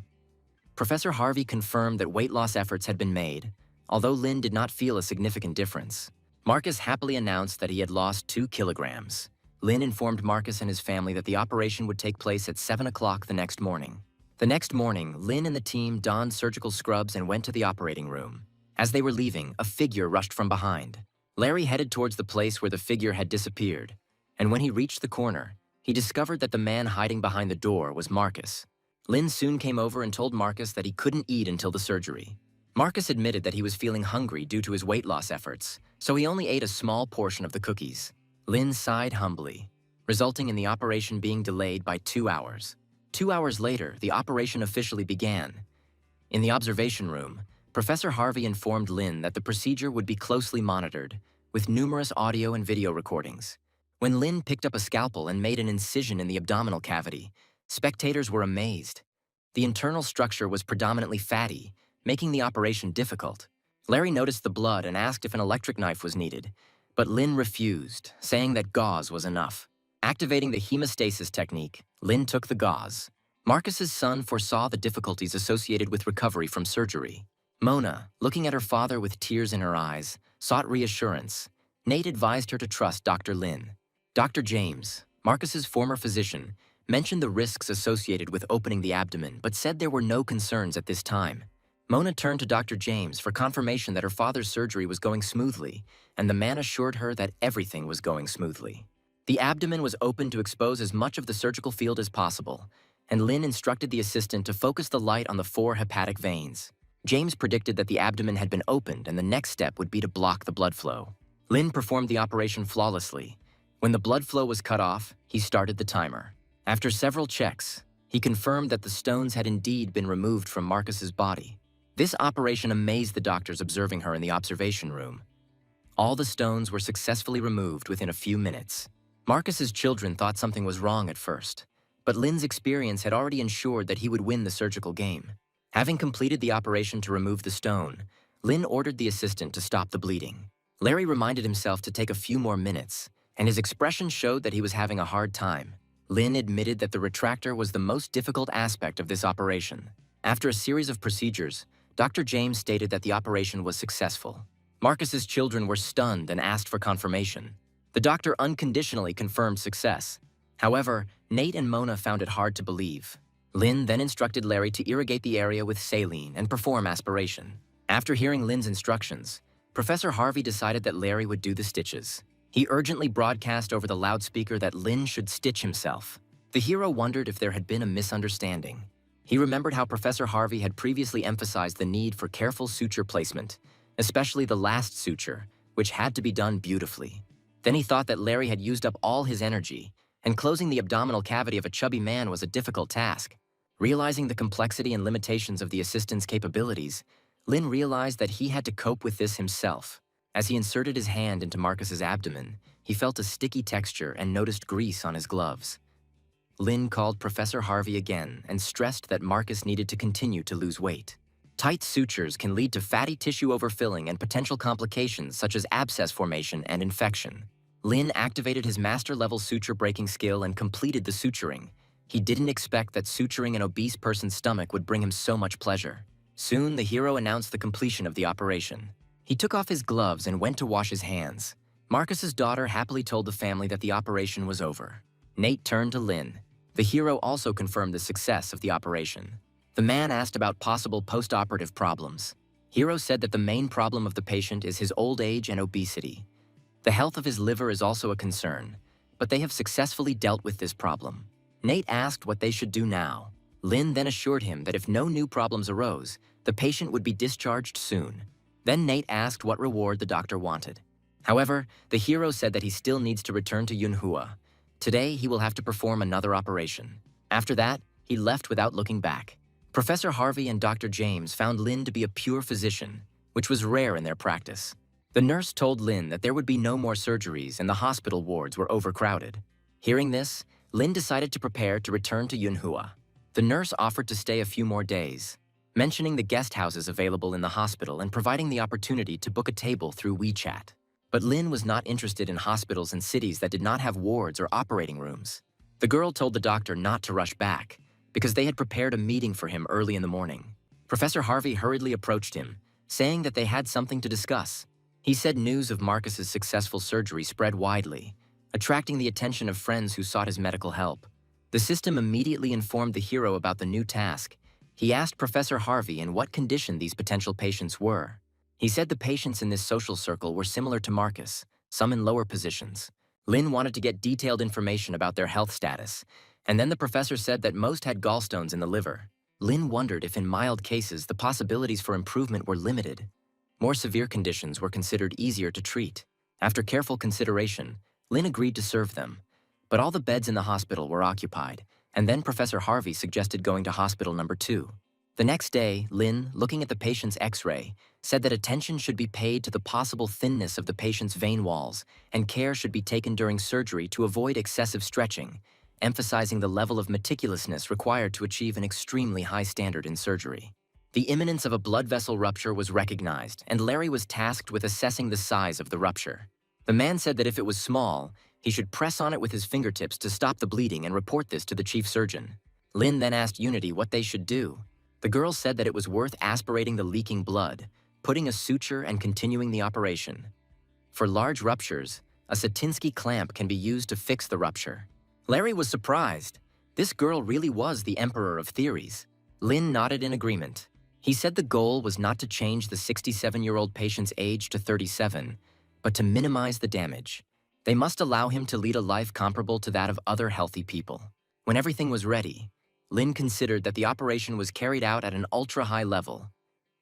A: Professor Harvey confirmed that weight loss efforts had been made, although Lin did not feel a significant difference. Marcus happily announced that he had lost 2 kilograms. Lin informed Marcus and his family that the operation would take place at 7 o'clock the next morning. The next morning, Lin and the team donned surgical scrubs and went to the operating room. As they were leaving, a figure rushed from behind. Larry headed towards the place where the figure had disappeared, and when he reached the corner, he discovered that the man hiding behind the door was Marcus. Lin soon came over and told Marcus that he couldn't eat until the surgery. Marcus admitted that he was feeling hungry due to his weight loss efforts, so he only ate a small portion of the cookies. Lin sighed humbly, resulting in the operation being delayed by 2 hours. 2 hours later, the operation officially began. In the observation room, Professor Harvey informed Lin that the procedure would be closely monitored, with numerous audio and video recordings. When Lin picked up a scalpel and made an incision in the abdominal cavity, spectators were amazed. The internal structure was predominantly fatty, making the operation difficult. Larry noticed the blood and asked if an electric knife was needed, but Lin refused, saying that gauze was enough. Activating the hemostasis technique, Lin took the gauze. Marcus's son foresaw the difficulties associated with recovery from surgery. Mona, looking at her father with tears in her eyes, sought reassurance. Nate advised her to trust Dr. Lin. Dr. James, Marcus's former physician, mentioned the risks associated with opening the abdomen but said there were no concerns at this time. Mona turned to Dr. James for confirmation that her father's surgery was going smoothly, and the man assured her that everything was going smoothly. The abdomen was opened to expose as much of the surgical field as possible, and Lynn instructed the assistant to focus the light on the 4 hepatic veins. James predicted that the abdomen had been opened and the next step would be to block the blood flow. Lynn performed the operation flawlessly. When the blood flow was cut off, he started the timer. After several checks, he confirmed that the stones had indeed been removed from Marcus's body. This operation amazed the doctors observing her in the observation room. All the stones were successfully removed within a few minutes. Marcus's children thought something was wrong at first, but Lynn's experience had already ensured that he would win the surgical game. Having completed the operation to remove the stone, Lynn ordered the assistant to stop the bleeding. Larry reminded himself to take a few more minutes, and his expression showed that he was having a hard time. Lynn admitted that the retractor was the most difficult aspect of this operation. After a series of procedures, Dr. James stated that the operation was successful. Marcus's children were stunned and asked for confirmation. The doctor unconditionally confirmed success. However, Nate and Mona found it hard to believe. Lynn then instructed Larry to irrigate the area with saline and perform aspiration. After hearing Lynn's instructions, Professor Harvey decided that Larry would do the stitches. He urgently broadcast over the loudspeaker that Lynn should stitch himself. The hero wondered if there had been a misunderstanding. He remembered how Professor Harvey had previously emphasized the need for careful suture placement, especially the last suture, which had to be done beautifully. Then he thought that Larry had used up all his energy, and closing the abdominal cavity of a chubby man was a difficult task. Realizing the complexity and limitations of the assistant's capabilities, Lynn realized that he had to cope with this himself. As he inserted his hand into Marcus's abdomen, he felt a sticky texture and noticed grease on his gloves. Lynn called Professor Harvey again and stressed that Marcus needed to continue to lose weight. Tight sutures can lead to fatty tissue overfilling and potential complications such as abscess formation and infection. Lynn activated his master-level suture-breaking skill and completed the suturing. He didn't expect that suturing an obese person's stomach would bring him so much pleasure. Soon, the hero announced the completion of the operation. He took off his gloves and went to wash his hands. Marcus's daughter happily told the family that the operation was over. Nate turned to Lynn. The hero also confirmed the success of the operation. The man asked about possible post-operative problems. Hero said that the main problem of the patient is his old age and obesity. The health of his liver is also a concern, but they have successfully dealt with this problem. Nate asked what they should do now. Lynn then assured him that if no new problems arose, the patient would be discharged soon. Then Nate asked what reward the doctor wanted. However, the hero said that he still needs to return to Yunhua. Today, he will have to perform another operation. After that, he left without looking back. Professor Harvey and Dr. James found Lynn to be a pure physician, which was rare in their practice. The nurse told Lynn that there would be no more surgeries and the hospital wards were overcrowded. Hearing this, Lynn decided to prepare to return to Yunhua. The nurse offered to stay a few more days, mentioning the guest houses available in the hospital and providing the opportunity to book a table through WeChat. But Lynn was not interested in hospitals in cities that did not have wards or operating rooms. The girl told the doctor not to rush back, because they had prepared a meeting for him early in the morning. Professor Harvey hurriedly approached him, saying that they had something to discuss. He said news of Marcus's successful surgery spread widely, attracting the attention of friends who sought his medical help. The system immediately informed the hero about the new task. He asked Professor Harvey in what condition these potential patients were. He said the patients in this social circle were similar to Marcus, some in lower positions. Lynn wanted to get detailed information about their health status, and then the professor said that most had gallstones in the liver. Lynn wondered if in mild cases the possibilities for improvement were limited. More severe conditions were considered easier to treat. After careful consideration, Lynn agreed to serve them, but all the beds in the hospital were occupied, and then Professor Harvey suggested going to hospital number 2. The next day, Lynn, looking at the patient's X-ray, said that attention should be paid to the possible thinness of the patient's vein walls, and care should be taken during surgery to avoid excessive stretching, emphasizing the level of meticulousness required to achieve an extremely high standard in surgery. The imminence of a blood vessel rupture was recognized, and Larry was tasked with assessing the size of the rupture. The man said that if it was small, he should press on it with his fingertips to stop the bleeding and report this to the chief surgeon. Lynn then asked Unity what they should do. The girl said that it was worth aspirating the leaking blood, putting a suture and continuing the operation. For large ruptures, a Satinsky clamp can be used to fix the rupture. Larry was surprised. This girl really was the emperor of theories. Lin nodded in agreement. He said the goal was not to change the 67-year-old patient's age to 37, but to minimize the damage. They must allow him to lead a life comparable to that of other healthy people. When everything was ready, Lin considered that the operation was carried out at an ultra-high level.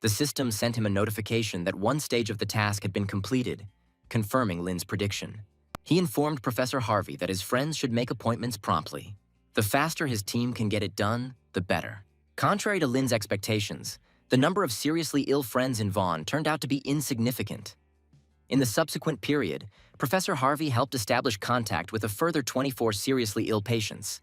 A: The system sent him a notification that one stage of the task had been completed, confirming Lin's prediction. He informed Professor Harvey that his friends should make appointments promptly. The faster his team can get it done, the better. Contrary to Lin's expectations, the number of seriously ill friends in Vaughn turned out to be insignificant. In the subsequent period, Professor Harvey helped establish contact with a further 24 seriously ill patients.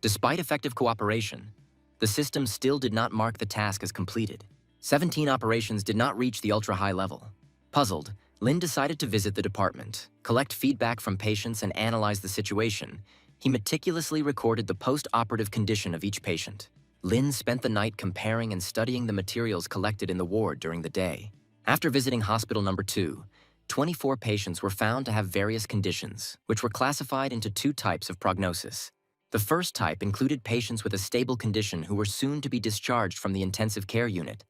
A: Despite effective cooperation, the system still did not mark the task as completed. 17 operations did not reach the ultra-high level. Puzzled, Lin decided to visit the department, collect feedback from patients, and analyze the situation. He meticulously recorded the post-operative condition of each patient. Lin spent the night comparing and studying the materials collected in the ward during the day. After visiting hospital number 2, 24 patients were found to have various conditions, which were classified into 2 types of prognosis. The first type included patients with a stable condition who were soon to be discharged from the intensive care unit.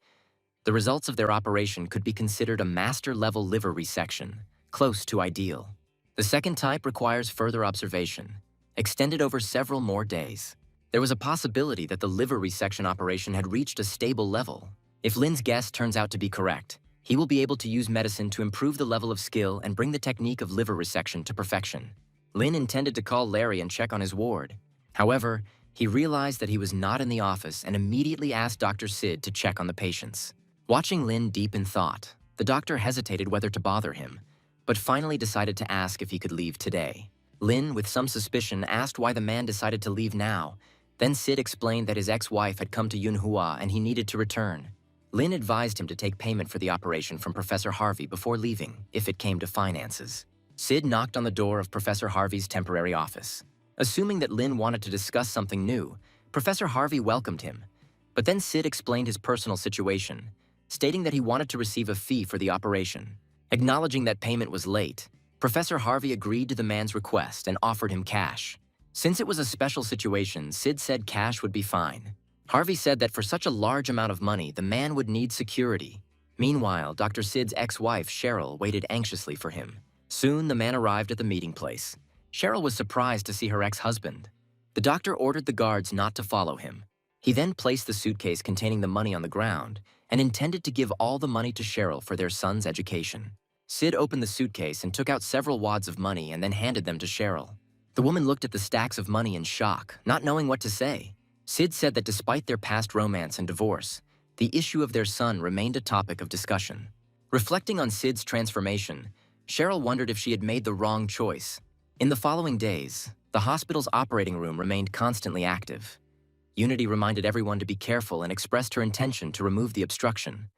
A: The results of their operation could be considered a master-level liver resection, close to ideal. The second type requires further observation, extended over several more days. There was a possibility that the liver resection operation had reached a stable level. If Lin's guess turns out to be correct, he will be able to use medicine to improve the level of skill and bring the technique of liver resection to perfection. Lin intended to call Larry and check on his ward. However, he realized that he was not in the office and immediately asked Dr. Sid to check on the patients. Watching Lin deep in thought, the doctor hesitated whether to bother him, but finally decided to ask if he could leave today. Lin, with some suspicion, asked why the man decided to leave now. Then Sid explained that his ex-wife had come to Yunhua and he needed to return. Lin advised him to take payment for the operation from Professor Harvey before leaving, if it came to finances. Sid knocked on the door of Professor Harvey's temporary office. Assuming that Lin wanted to discuss something new, Professor Harvey welcomed him. But then Sid explained his personal situation, stating that he wanted to receive a fee for the operation. Acknowledging that payment was late, Professor Harvey agreed to the man's request and offered him cash. Since it was a special situation, Sid said cash would be fine. Harvey said that for such a large amount of money, the man would need security. Meanwhile, Dr. Sid's ex-wife, Cheryl, waited anxiously for him. Soon, the man arrived at the meeting place. Cheryl was surprised to see her ex-husband. The doctor ordered the guards not to follow him. He then placed the suitcase containing the money on the ground and intended to give all the money to Cheryl for their son's education. Sid opened the suitcase and took out several wads of money and then handed them to Cheryl. The woman looked at the stacks of money in shock, not knowing what to say. Sid said that despite their past romance and divorce, the issue of their son remained a topic of discussion. Reflecting on Sid's transformation, Cheryl wondered if she had made the wrong choice. In the following days, the hospital's operating room remained constantly active. Unity reminded everyone to be careful and expressed her intention to remove the obstruction.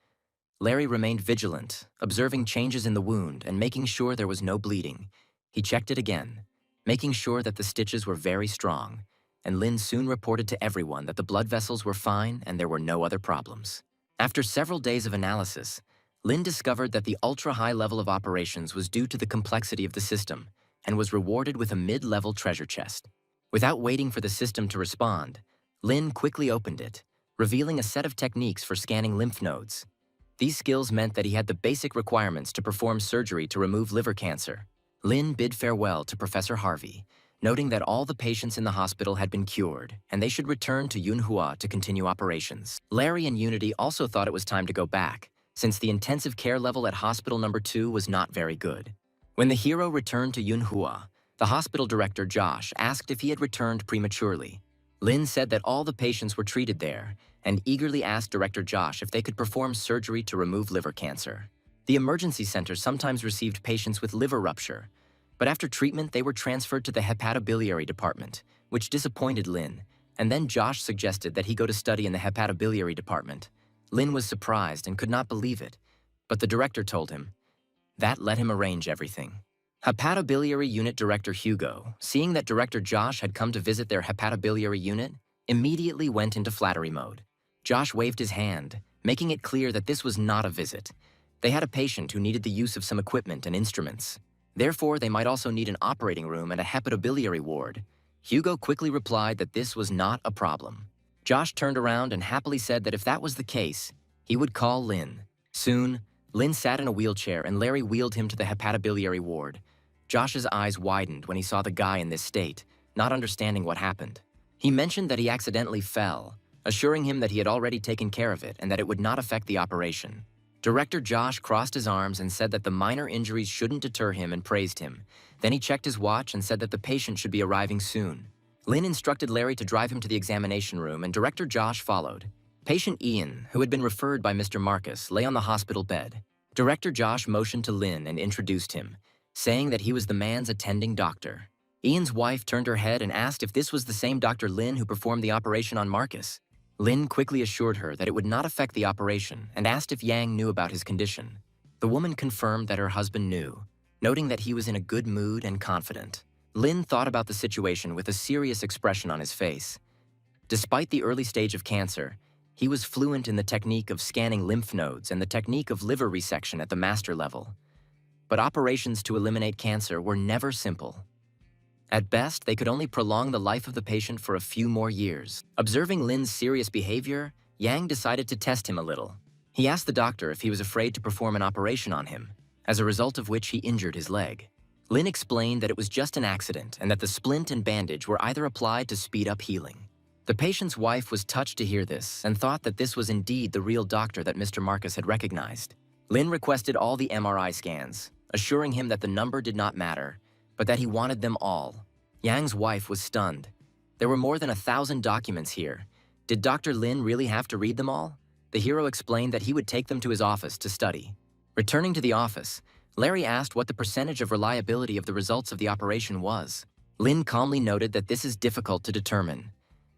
A: Larry remained vigilant, observing changes in the wound and making sure there was no bleeding. He checked it again, making sure that the stitches were very strong, and Lin soon reported to everyone that the blood vessels were fine and there were no other problems. After several days of analysis, Lin discovered that the ultra-high level of operations was due to the complexity of the system and was rewarded with a mid-level treasure chest. Without waiting for the system to respond, Lin quickly opened it, revealing a set of techniques for scanning lymph nodes. These skills meant that he had the basic requirements to perform surgery to remove liver cancer. Lin bid farewell to Professor Harvey, noting that all the patients in the hospital had been cured and they should return to Yunhua to continue operations. Larry and Unity also thought it was time to go back, since the intensive care level at hospital number 2 was not very good. When the hero returned to Yunhua, the hospital director, Josh, asked if he had returned prematurely. Lin said that all the patients were treated there and eagerly asked Director Josh if they could perform surgery to remove liver cancer. The emergency center sometimes received patients with liver rupture, but after treatment they were transferred to the hepatobiliary department, which disappointed Lin, and then Josh suggested that he go to study in the hepatobiliary department. Lin was surprised and could not believe it, but the director told him. That let him arrange everything. Hepatobiliary Unit Director Hugo, seeing that Director Josh had come to visit their hepatobiliary unit, immediately went into flattery mode. Josh waved his hand, making it clear that this was not a visit. They had a patient who needed the use of some equipment and instruments. Therefore, they might also need an operating room and a hepatobiliary ward. Hugo quickly replied that this was not a problem. Josh turned around and happily said that if that was the case, he would call Lynn. Soon, Lynn sat in a wheelchair and Larry wheeled him to the hepatobiliary ward. Josh's eyes widened when he saw the guy in this state, not understanding what happened. He mentioned that he accidentally fell, assuring him that he had already taken care of it and that it would not affect the operation. Director Josh crossed his arms and said that the minor injuries shouldn't deter him and praised him. Then he checked his watch and said that the patient should be arriving soon. Lynn instructed Larry to drive him to the examination room and Director Josh followed. Patient Ian, who had been referred by Mr. Marcus, lay on the hospital bed. Director Josh motioned to Lynn and introduced him, saying that he was the man's attending doctor. Ian's wife turned her head and asked if this was the same Dr. Lynn who performed the operation on Marcus. Lynn quickly assured her that it would not affect the operation and asked if Yang knew about his condition. The woman confirmed that her husband knew, noting that he was in a good mood and confident. Lynn thought about the situation with a serious expression on his face. Despite the early stage of cancer, he was fluent in the technique of scanning lymph nodes and the technique of liver resection at the master level. But operations to eliminate cancer were never simple. At best, they could only prolong the life of the patient for a few more years. Observing Lin's serious behavior, Yang decided to test him a little. He asked the doctor if he was afraid to perform an operation on him, as a result of which he injured his leg. Lin explained that it was just an accident and that the splint and bandage were either applied to speed up healing. The patient's wife was touched to hear this and thought that this was indeed the real doctor that Mr. Marcus had recognized. Lin requested all the MRI scans, assuring him that the number did not matter, but that he wanted them all. Yang's wife was stunned. There were more than 1,000 documents here. Did Dr. Lin really have to read them all? The hero explained that he would take them to his office to study. Returning to the office, Larry asked what the percentage of reliability of the results of the operation was. Lin calmly noted that this is difficult to determine,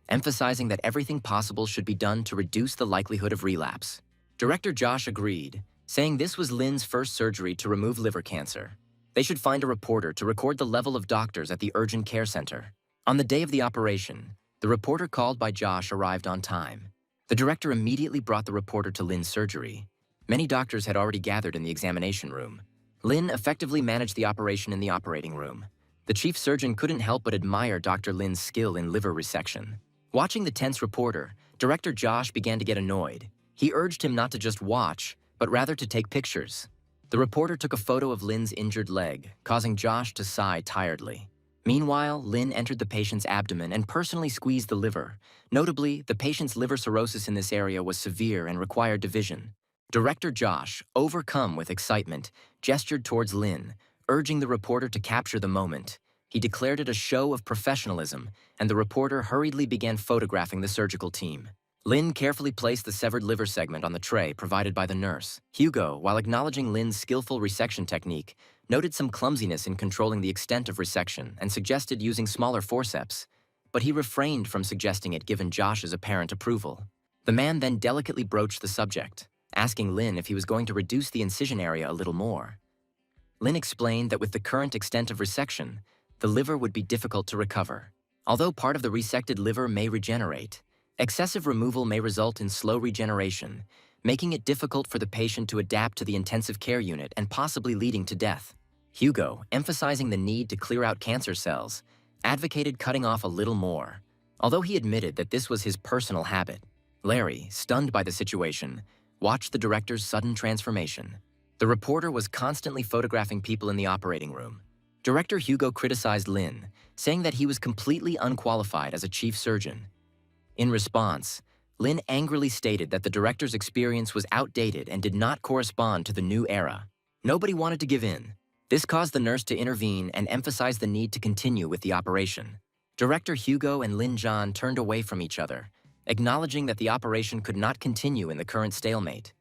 A: emphasizing that everything possible should be done to reduce the likelihood of relapse. Director Josh agreed, saying this was Lin's first surgery to remove liver cancer. They should find a reporter to record the level of doctors at the urgent care center. On the day of the operation, the reporter called by Josh arrived on time. The director immediately brought the reporter to Lin's surgery. Many doctors had already gathered in the examination room. Lin effectively managed the operation in the operating room. The chief surgeon couldn't help but admire Dr. Lin's skill in liver resection. Watching the tense reporter, Director Josh began to get annoyed. He urged him not to just watch, but rather to take pictures. The reporter took a photo of Lin's injured leg, causing Josh to sigh tiredly. Meanwhile, Lin entered the patient's abdomen and personally squeezed the liver. Notably, the patient's liver cirrhosis in this area was severe and required division. Director Josh, overcome with excitement, gestured towards Lin, urging the reporter to capture the moment. He declared it a show of professionalism, and the reporter hurriedly began photographing the surgical team. Lin carefully placed the severed liver segment on the tray provided by the nurse. Hugo, while acknowledging Lin's skillful resection technique, noted some clumsiness in controlling the extent of resection and suggested using smaller forceps, but he refrained from suggesting it given Josh's apparent approval. The man then delicately broached the subject, asking Lin if he was going to reduce the incision area a little more. Lin explained that with the current extent of resection, the liver would be difficult to recover. Although part of the resected liver may regenerate, excessive removal may result in slow regeneration, making it difficult for the patient to adapt to the intensive care unit and possibly leading to death. Hugo, emphasizing the need to clear out cancer cells, advocated cutting off a little more. Although he admitted that this was his personal habit, Larry, stunned by the situation, watched the director's sudden transformation. The reporter was constantly photographing people in the operating room. Director Hugo criticized Lin, saying that he was completely unqualified as a chief surgeon. In response, Lin angrily stated that the director's experience was outdated and did not correspond to the new era. Nobody wanted to give in. This caused the nurse to intervene and emphasize the need to continue with the operation. Director Hugo and Lin Zhan turned away from each other, acknowledging that the operation could not continue in the current stalemate,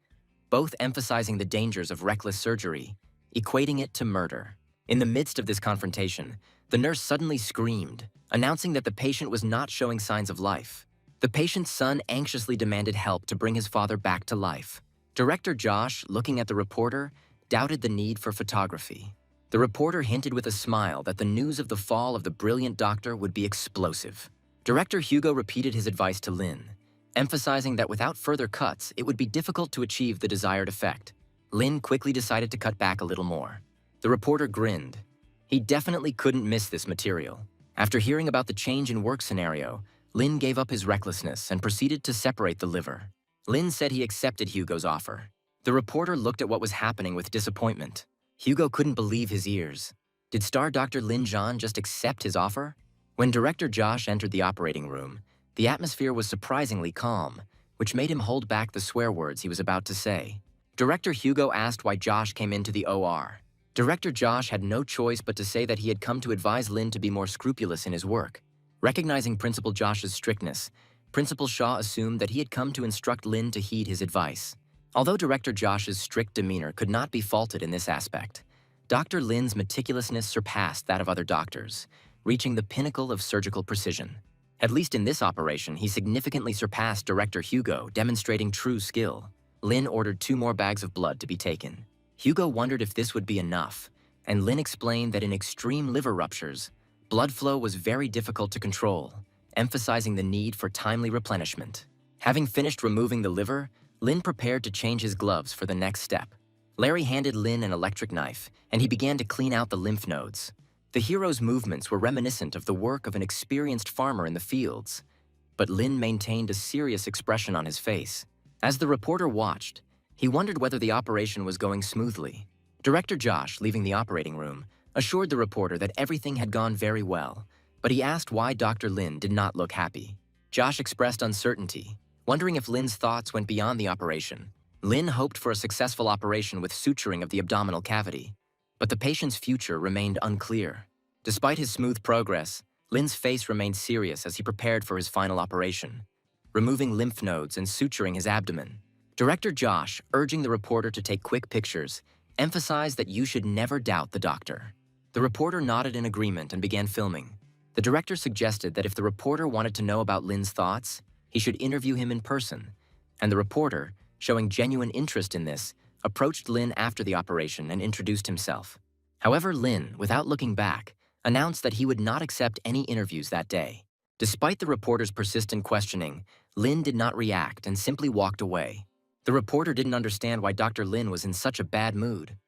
A: both emphasizing the dangers of reckless surgery, equating it to murder. In the midst of this confrontation, the nurse suddenly screamed, announcing that the patient was not showing signs of life. The patient's son anxiously demanded help to bring his father back to life. Director Josh, looking at the reporter, doubted the need for photography. The reporter hinted with a smile that the news of the fall of the brilliant doctor would be explosive. Director Hugo repeated his advice to Lin, emphasizing that without further cuts, it would be difficult to achieve the desired effect. Lin quickly decided to cut back a little more. The reporter grinned. He definitely couldn't miss this material. After hearing about the change in work scenario, Lin gave up his recklessness and proceeded to separate the liver. Lin said he accepted Hugo's offer. The reporter looked at what was happening with disappointment. Hugo couldn't believe his ears. Did star Dr. Lin Zhan just accept his offer? When director Josh entered the operating room, the atmosphere was surprisingly calm, which made him hold back the swear words he was about to say. Director Hugo asked why Josh came into the OR. Director Josh had no choice but to say that he had come to advise Lin to be more scrupulous in his work. Recognizing Principal Josh's strictness, Principal Shaw assumed that he had come to instruct Lin to heed his advice. Although Director Josh's strict demeanor could not be faulted in this aspect, Dr. Lin's meticulousness surpassed that of other doctors, reaching the pinnacle of surgical precision. At least in this operation, he significantly surpassed Director Hugo, demonstrating true skill. Lin ordered 2 more bags of blood to be taken. Hugo wondered if this would be enough, and Lin explained that in extreme liver ruptures, blood flow was very difficult to control, emphasizing the need for timely replenishment. Having finished removing the liver, Lin prepared to change his gloves for the next step. Larry handed Lin an electric knife, and he began to clean out the lymph nodes. The hero's movements were reminiscent of the work of an experienced farmer in the fields, but Lin maintained a serious expression on his face. As the reporter watched, he wondered whether the operation was going smoothly. Director Josh, leaving the operating room, assured the reporter that everything had gone very well, but he asked why Dr. Lin did not look happy. Josh expressed uncertainty, wondering if Lin's thoughts went beyond the operation. Lin hoped for a successful operation with suturing of the abdominal cavity, but the patient's future remained unclear. Despite his smooth progress, Lin's face remained serious as he prepared for his final operation, removing lymph nodes and suturing his abdomen. Director Josh, urging the reporter to take quick pictures, emphasized that you should never doubt the doctor. The reporter nodded in agreement and began filming. The director suggested that if the reporter wanted to know about Lin's thoughts, he should interview him in person, and the reporter, showing genuine interest in this, approached Lin after the operation and introduced himself. However, Lin, without looking back, announced that he would not accept any interviews that day. Despite the reporter's persistent questioning, Lin did not react and simply walked away. The reporter didn't understand why Dr. Lin was in such a bad mood.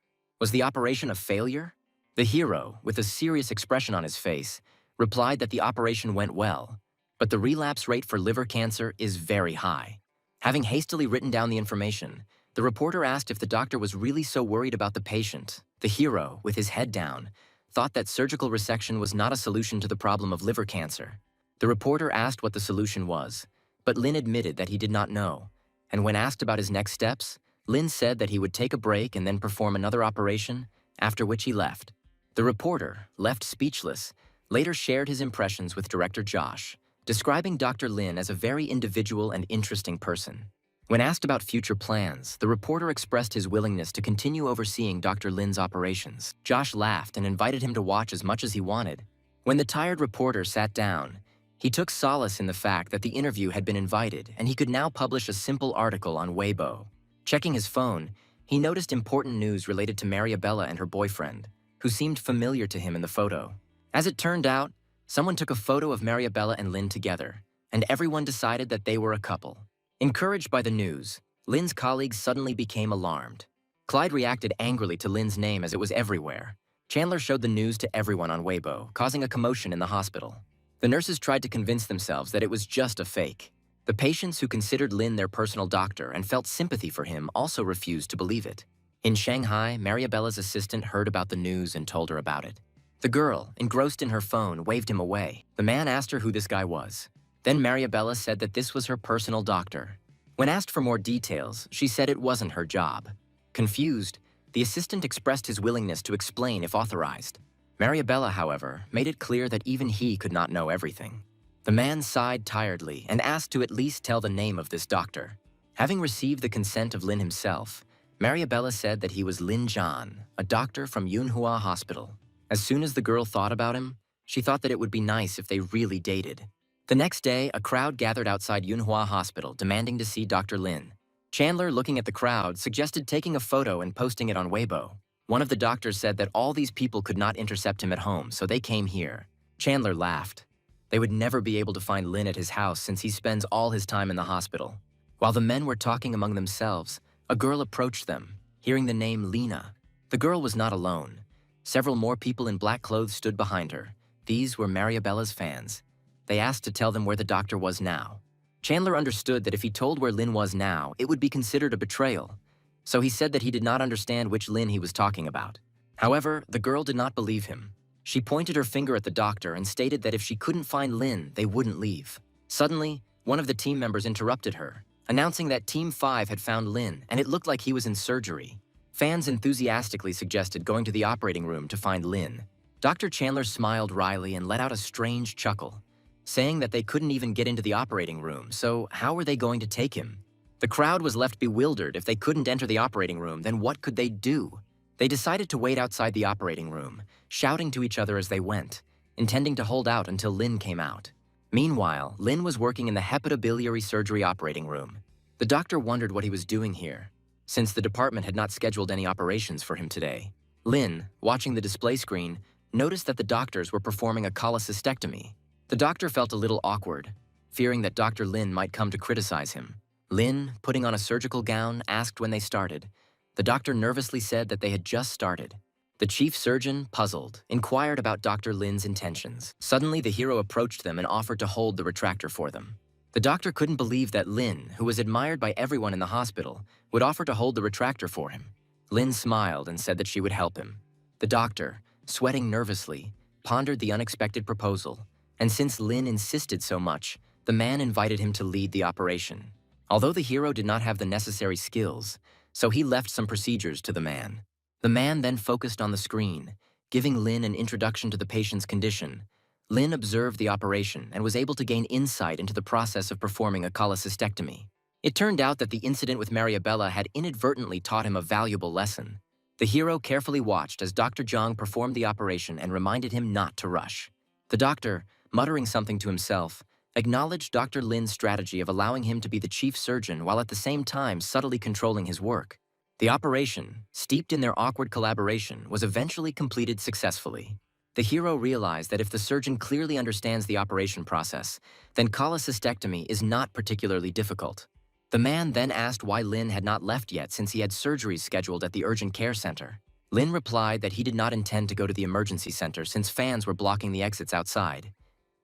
A: Was the operation a failure? The hero, with a serious expression on his face, replied that the operation went well, but the relapse rate for liver cancer is very high. Having hastily written down the information, the reporter asked if the doctor was really so worried about the patient. The hero, with his head down, thought that surgical resection was not a solution to the problem of liver cancer. The reporter asked what the solution was, but Lin admitted that he did not know, and when asked about his next steps, Lin said that he would take a break and then perform another operation, after which he left. The reporter, left speechless, later shared his impressions with director Josh, describing Dr. Lin as a very individual and interesting person. When asked about future plans, the reporter expressed his willingness to continue overseeing Dr. Lin's operations. Josh laughed and invited him to watch as much as he wanted. When the tired reporter sat down, he took solace in the fact that the interview had been invited and he could now publish a simple article on Weibo. Checking his phone, he noticed important news related to Mariabella and her boyfriend, who seemed familiar to him in the photo. As it turned out, someone took a photo of Mariabella and Lin together, and everyone decided that they were a couple. Encouraged by the news, Lin's colleagues suddenly became alarmed. Clyde reacted angrily to Lin's name as it was everywhere. Chandler showed the news to everyone on Weibo, causing a commotion in the hospital. The nurses tried to convince themselves that it was just a fake. The patients who considered Lin their personal doctor and felt sympathy for him also refused to believe it. In Shanghai, Mariabella's assistant heard about the news and told her about it. The girl, engrossed in her phone, waved him away. The man asked her who this guy was. Then Mariabella said that this was her personal doctor. When asked for more details, she said it wasn't her job. Confused, the assistant expressed his willingness to explain if authorized. Mariabella, however, made it clear that even he could not know everything. The man sighed tiredly and asked to at least tell the name of this doctor. Having received the consent of Lin himself, Mariabella said that he was Lin Zhan, a doctor from Yunhua Hospital. As soon as the girl thought about him, she thought that it would be nice if they really dated. The next day, a crowd gathered outside Yunhua Hospital demanding to see Dr. Lin. Chandler, looking at the crowd, suggested taking a photo and posting it on Weibo. One of the doctors said that all these people could not intercept him at home, so they came here. Chandler laughed. They would never be able to find Lin at his house since he spends all his time in the hospital. While the men were talking among themselves, a girl approached them, hearing the name Lena. The girl was not alone. Several more people in black clothes stood behind her. these were Mariabella's fans. They asked to tell them where the doctor was now. Chandler understood that if he told where Lin was now, it would be considered a betrayal. So he said that he did not understand which Lin he was talking about. However, the girl did not believe him. She pointed her finger at the doctor and stated that if she couldn't find Lin, they wouldn't leave. Suddenly, one of the team members interrupted her, announcing that Team 5 had found Lin, and it looked like he was in surgery. Fans enthusiastically suggested going to the operating room to find Lin. Dr. Chandler smiled wryly and let out a strange chuckle, saying that they couldn't even get into the operating room, so how were they going to take him? The crowd was left bewildered. If they couldn't enter the operating room, then what could they do? They decided to wait outside the operating room, shouting to each other as they went, intending to hold out until Lin came out. Meanwhile, Lin was working in the hepatobiliary surgery operating room. The doctor wondered what he was doing here, since the department had not scheduled any operations for him today. Lin, watching the display screen, noticed that the doctors were performing a cholecystectomy. The doctor felt a little awkward, fearing that Dr. Lin might come to criticize him. Lin, putting on a surgical gown, asked when they started. The doctor nervously said that they had just started. The chief surgeon, puzzled, inquired about Dr. Lin's intentions. Suddenly, the hero approached them and offered to hold the retractor for them. The doctor couldn't believe that Lin, who was admired by everyone in the hospital, would offer to hold the retractor for him. Lin smiled and said that she would help him. The doctor, sweating nervously, pondered the unexpected proposal, and since Lin insisted so much, the man invited him to lead the operation. Although the hero did not have the necessary skills, so he left some procedures to the man. The man then focused on the screen, giving Lin an introduction to the patient's condition. Lin observed the operation and was able to gain insight into the process of performing a cholecystectomy. It turned out that the incident with Mariabella had inadvertently taught him a valuable lesson. The hero carefully watched as Dr. Zhang performed the operation and reminded him not to rush. The doctor, muttering something to himself, acknowledged Dr. Lin's strategy of allowing him to be the chief surgeon while at the same time subtly controlling his work. The operation, steeped in their awkward collaboration, was eventually completed successfully. The hero realized that if the surgeon clearly understands the operation process, then cholecystectomy is not particularly difficult. The man then asked why Lin had not left yet since he had surgeries scheduled at the urgent care center. Lin replied that he did not intend to go to the emergency center since fans were blocking the exits outside.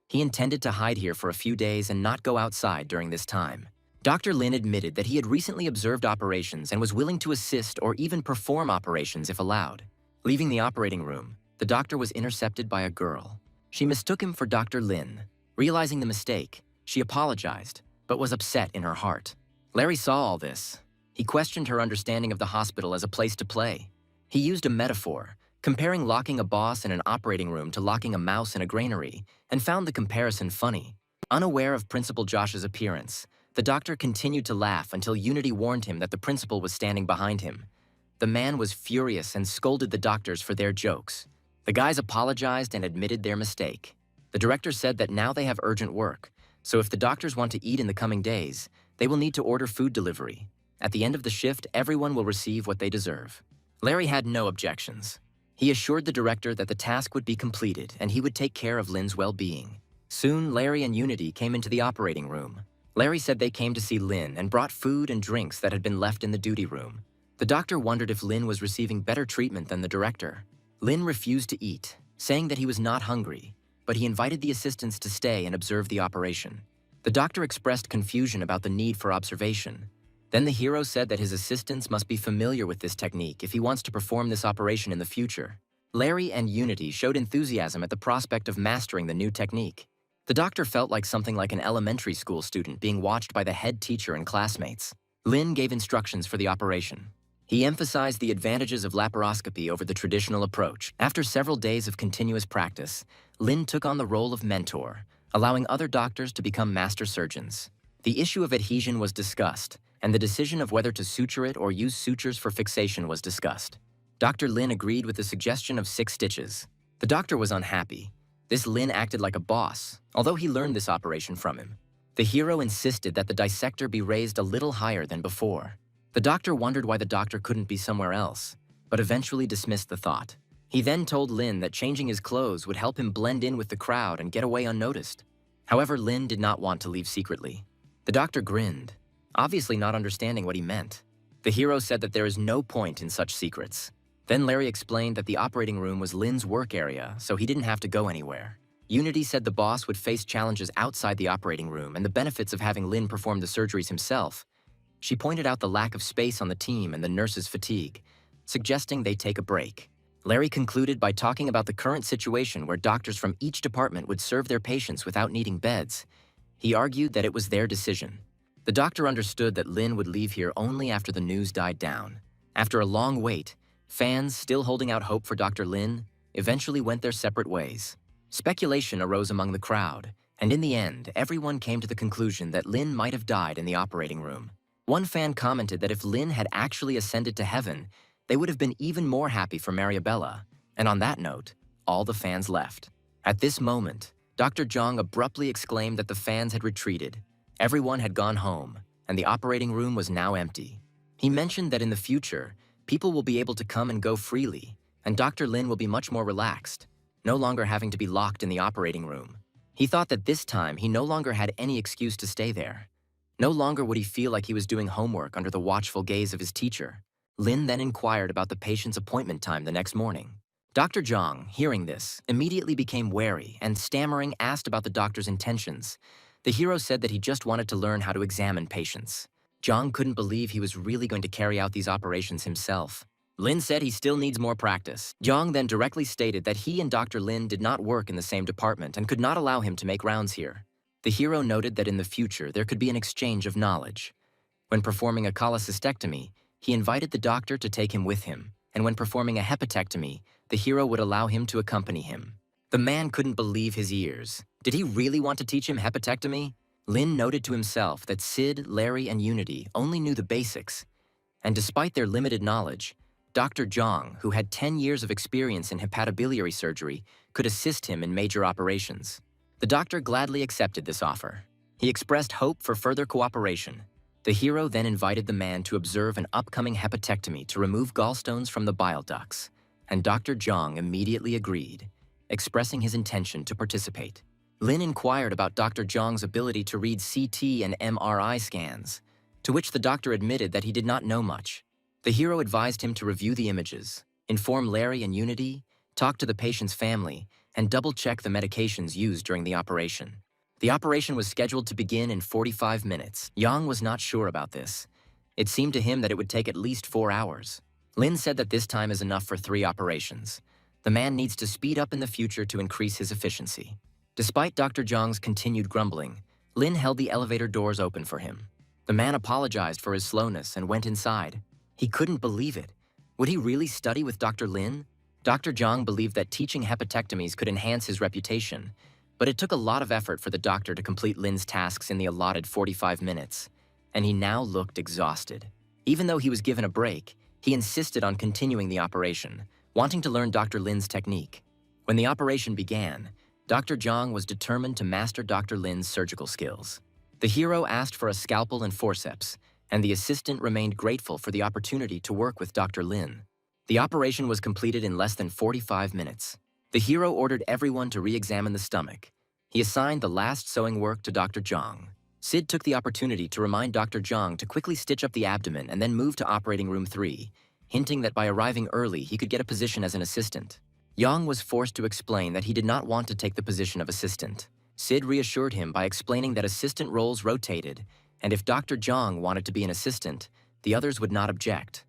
A: He intended to hide here for a few days and not go outside during this time. Dr. Lin admitted that he had recently observed operations and was willing to assist or even perform operations if allowed. Leaving the operating room, the doctor was intercepted by a girl. She mistook him for Dr. Lin. Realizing the mistake, she apologized, but was upset in her heart. Larry saw all this. He questioned her understanding of the hospital as a place to play. He used a metaphor, comparing locking a boss in an operating room to locking a mouse in a granary, and found the comparison funny. Unaware of Principal Josh's appearance, the doctor continued to laugh until Unity warned him that the principal was standing behind him. The man was furious and scolded the doctors for their jokes. The guys apologized and admitted their mistake. The director said that now they have urgent work, so if the doctors want to eat in the coming days, they will need to order food delivery. At the end of the shift, everyone will receive what they deserve. Larry had no objections. He assured the director that the task would be completed and he would take care of Lin's well-being. Soon, Larry and Unity came into the operating room. Larry said they came to see Lin and brought food and drinks that had been left in the duty room. The doctor wondered if Lin was receiving better treatment than the director. Lin refused to eat, saying that he was not hungry, but he invited the assistants to stay and observe the operation. The doctor expressed confusion about the need for observation. Then the hero said that his assistants must be familiar with this technique if he wants to perform this operation in the future. Larry and Unity showed enthusiasm at the prospect of mastering the new technique. The doctor felt like something like an elementary school student being watched by the head teacher and classmates. Lin gave instructions for the operation. He emphasized the advantages of laparoscopy over the traditional approach. After several days of continuous practice, Lin took on the role of mentor, allowing other doctors to become master surgeons. The issue of adhesion was discussed, and the decision of whether to suture it or use sutures for fixation was discussed. Dr. Lin agreed with the suggestion of 6 stitches. The doctor was unhappy. This Lin acted like a boss, although he learned this operation from him. The hero insisted that the dissector be raised a little higher than before. The doctor wondered why the doctor couldn't be somewhere else, but eventually dismissed the thought. He then told Lin that changing his clothes would help him blend in with the crowd and get away unnoticed. However, Lin did not want to leave secretly. The doctor grinned, obviously not understanding what he meant. The hero said that there is no point in such secrets. Then Larry explained that the operating room was Lin's work area, so he didn't have to go anywhere. Unity said the boss would face challenges outside the operating room and the benefits of having Lin perform the surgeries himself. She pointed out the lack of space on the team and the nurses' fatigue, suggesting they take a break. Larry concluded by talking about the current situation where doctors from each department would serve their patients without needing beds. He argued that it was their decision. The doctor understood that Lin would leave here only after the news died down. After a long wait, fans, still holding out hope for Dr. Lin, eventually went their separate ways. Speculation arose among the crowd, and in the end, everyone came to the conclusion that Lin might have died in the operating room. One fan commented that if Lin had actually ascended to heaven, they would have been even more happy for Mariabella, and on that note, all the fans left. At this moment, Dr. Zhang abruptly exclaimed that the fans had retreated. Everyone had gone home, and the operating room was now empty. He mentioned that in the future, people will be able to come and go freely, and Dr. Lin will be much more relaxed, no longer having to be locked in the operating room. He thought that this time he no longer had any excuse to stay there. No longer would he feel like he was doing homework under the watchful gaze of his teacher. Lin then inquired about the patient's appointment time the next morning. Dr. Zhang, hearing this, immediately became wary and, stammering, asked about the doctor's intentions. The hero said that he just wanted to learn how to examine patients. Zhang couldn't believe he was really going to carry out these operations himself. Lin said he still needs more practice. Zhang then directly stated that he and Dr. Lin did not work in the same department and could not allow him to make rounds here. The hero noted that in the future there could be an exchange of knowledge. When performing a cholecystectomy, he invited the doctor to take him with him, and when performing a hepatectomy, the hero would allow him to accompany him. The man couldn't believe his ears. Did he really want to teach him hepatectomy? Lin noted to himself that Sid, Larry, and Unity only knew the basics, and despite their limited knowledge, Dr. Zhang, who had 10 years of experience in hepatobiliary surgery, could assist him in major operations. The doctor gladly accepted this offer. He expressed hope for further cooperation. The hero then invited the man to observe an upcoming hepatectomy to remove gallstones from the bile ducts, and Dr. Zhang immediately agreed, expressing his intention to participate. Lin inquired about Dr. Zhang's ability to read CT and MRI scans, to which the doctor admitted that he did not know much. The hero advised him to review the images, inform Larry and Unity, talk to the patient's family, and double-check the medications used during the operation. The operation was scheduled to begin in 45 minutes. Yang was not sure about this. It seemed to him that it would take at least 4 hours. Lin said that this time is enough for 3 operations. The man needs to speed up in the future to increase his efficiency. Despite Dr. Zhang's continued grumbling, Lin held the elevator doors open for him. The man apologized for his slowness and went inside. He couldn't believe it. Would he really study with Dr. Lin? Dr. Zhang believed that teaching hepatectomies could enhance his reputation, but it took a lot of effort for the doctor to complete Lin's tasks in the allotted 45 minutes, and he now looked exhausted. Even though he was given a break, he insisted on continuing the operation, wanting to learn Dr. Lin's technique. When the operation began, Dr. Zhang was determined to master Dr. Lin's surgical skills. The hero asked for a scalpel and forceps, and the assistant remained grateful for the opportunity to work with Dr. Lin. The operation was completed in less than 45 minutes. The hero ordered everyone to re-examine the stomach. He assigned the last sewing work to Dr. Zhang. Sid took the opportunity to remind Dr. Zhang to quickly stitch up the abdomen and then move to operating room 3, hinting that by arriving early he could get a position as an assistant. Yang was forced to explain that he did not want to take the position of assistant. Sid reassured him by explaining that assistant roles rotated, and if Dr. Zhang wanted to be an assistant, the others would not object.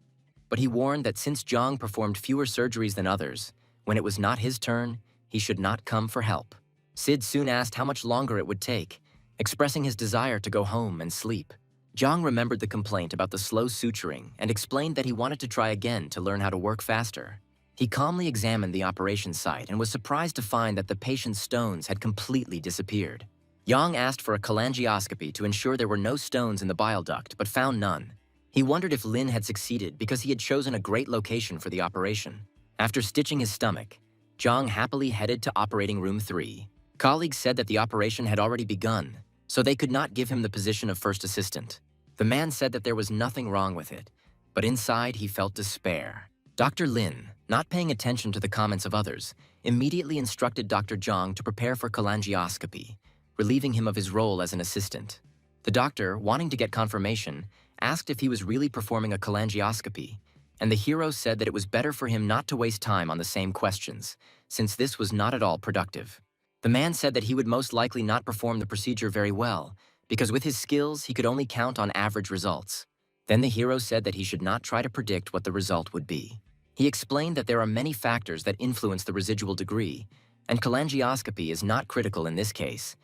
A: But he warned that since Zhang performed fewer surgeries than others, when it was not his turn, he should not come for help. Sid soon asked how much longer it would take, expressing his desire to go home and sleep. Zhang remembered the complaint about the slow suturing and explained that he wanted to try again to learn how to work faster. He calmly examined the operation site and was surprised to find that the patient's stones had completely disappeared. Yang asked for a cholangioscopy to ensure there were no stones in the bile duct, but found none. He wondered if Lin had succeeded because he had chosen a great location for the operation. After stitching his stomach, Zhang happily headed to operating room 3. Colleagues said that the operation had already begun, so they could not give him the position of first assistant. The man said that there was nothing wrong with it, but inside he felt despair. Dr. Lin, not paying attention to the comments of others, immediately instructed Dr. Zhang to prepare for cholangioscopy, relieving him of his role as an assistant. The doctor, wanting to get confirmation, asked if he was really performing a cholangioscopy, and the hero said that it was better for him not to waste time on the same questions, since this was not at all productive. The man said that he would most likely not perform the procedure very well, because with his skills, he could only count on average results. Then the hero said that he should not try to predict what the result would be. He explained that there are many factors that influence the residual degree, and cholangioscopy is not critical in this case,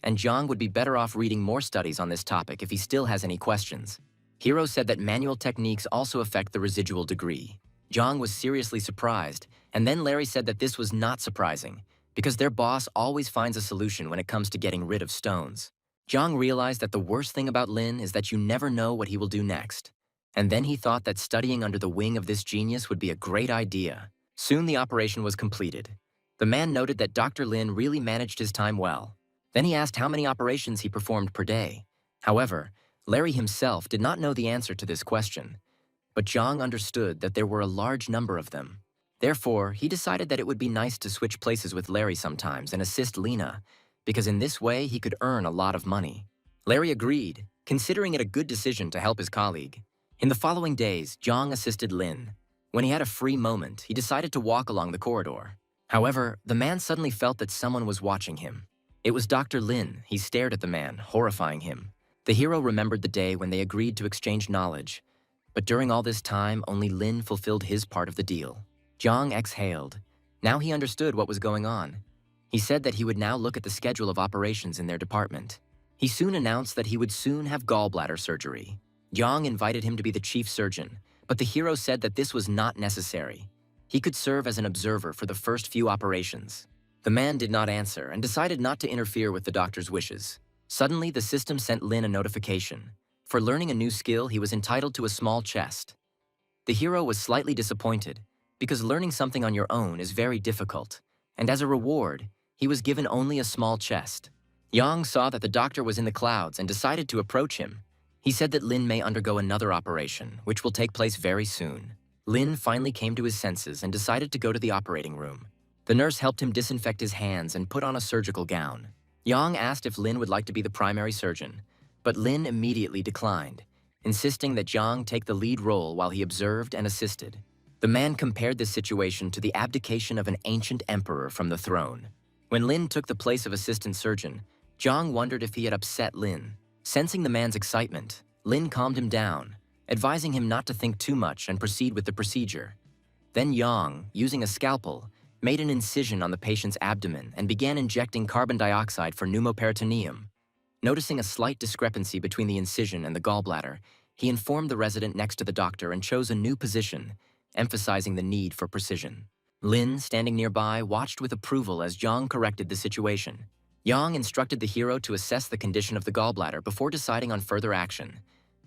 A: and Jiang would be better off reading more studies on this topic if he still has any questions. Hero said that manual techniques also affect the residual degree. Jiang was seriously surprised, and then Larry said that this was not surprising, because their boss always finds a solution when it comes to getting rid of stones. Jiang realized that the worst thing about Lin is that you never know what he will do next. And then he thought that studying under the wing of this genius would be a great idea. Soon the operation was completed. The man noted that Dr. Lin really managed his time well. Then he asked how many operations he performed per day. However, Larry himself did not know the answer to this question. But Jiang understood that there were a large number of them. Therefore, he decided that it would be nice to switch places with Larry sometimes and assist Lena, because in this way he could earn a lot of money. Larry agreed, considering it a good decision to help his colleague. In the following days, Jiang assisted Lin. When he had a free moment, he decided to walk along the corridor. However, the man suddenly felt that someone was watching him. It was Dr. Lin. He stared at the man, horrifying him. The hero remembered the day when they agreed to exchange knowledge. But during all this time, only Lin fulfilled his part of the deal. Jiang exhaled. Now he understood what was going on. He said that he would now look at the schedule of operations in their department. He soon announced that he would soon have gallbladder surgery. Jiang invited him to be the chief surgeon, but the hero said that this was not necessary. He could serve as an observer for the first few operations. The man did not answer and decided not to interfere with the doctor's wishes. Suddenly, the system sent Lin a notification. For learning a new skill, he was entitled to a small chest. The hero was slightly disappointed, because learning something on your own is very difficult, and as a reward, he was given only a small chest. Yang saw that the doctor was in the clouds and decided to approach him. He said that Lin may undergo another operation, which will take place very soon. Lin finally came to his senses and decided to go to the operating room. The nurse helped him disinfect his hands and put on a surgical gown. Yang asked if Lin would like to be the primary surgeon, but Lin immediately declined, insisting that Jiang take the lead role while he observed and assisted. The man compared this situation to the abdication of an ancient emperor from the throne. When Lin took the place of assistant surgeon, Jiang wondered if he had upset Lin. Sensing the man's excitement, Lin calmed him down, advising him not to think too much and proceed with the procedure. Then Yang, using a scalpel, made an incision on the patient's abdomen and began injecting carbon dioxide for pneumoperitoneum. Noticing a slight discrepancy between the incision and the gallbladder, he informed the resident next to the doctor and chose a new position, emphasizing the need for precision. Lin, standing nearby, watched with approval as Yang corrected the situation. Yang instructed the hero to assess the condition of the gallbladder before deciding on further action,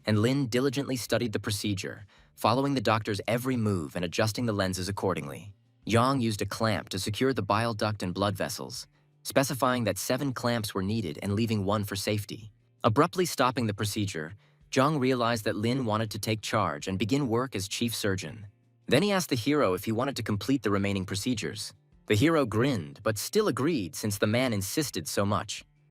A: and Lin diligently studied the procedure, following the doctor's every move and adjusting the lenses accordingly. Yang used a clamp to secure the bile duct and blood vessels, specifying that 7 clamps were needed and leaving 1 for safety. Abruptly stopping the procedure, Jiang realized that Lin wanted to take charge and begin work as chief surgeon. Then he asked the hero if he wanted to complete the remaining procedures. The hero grinned, but still agreed since the man insisted so much.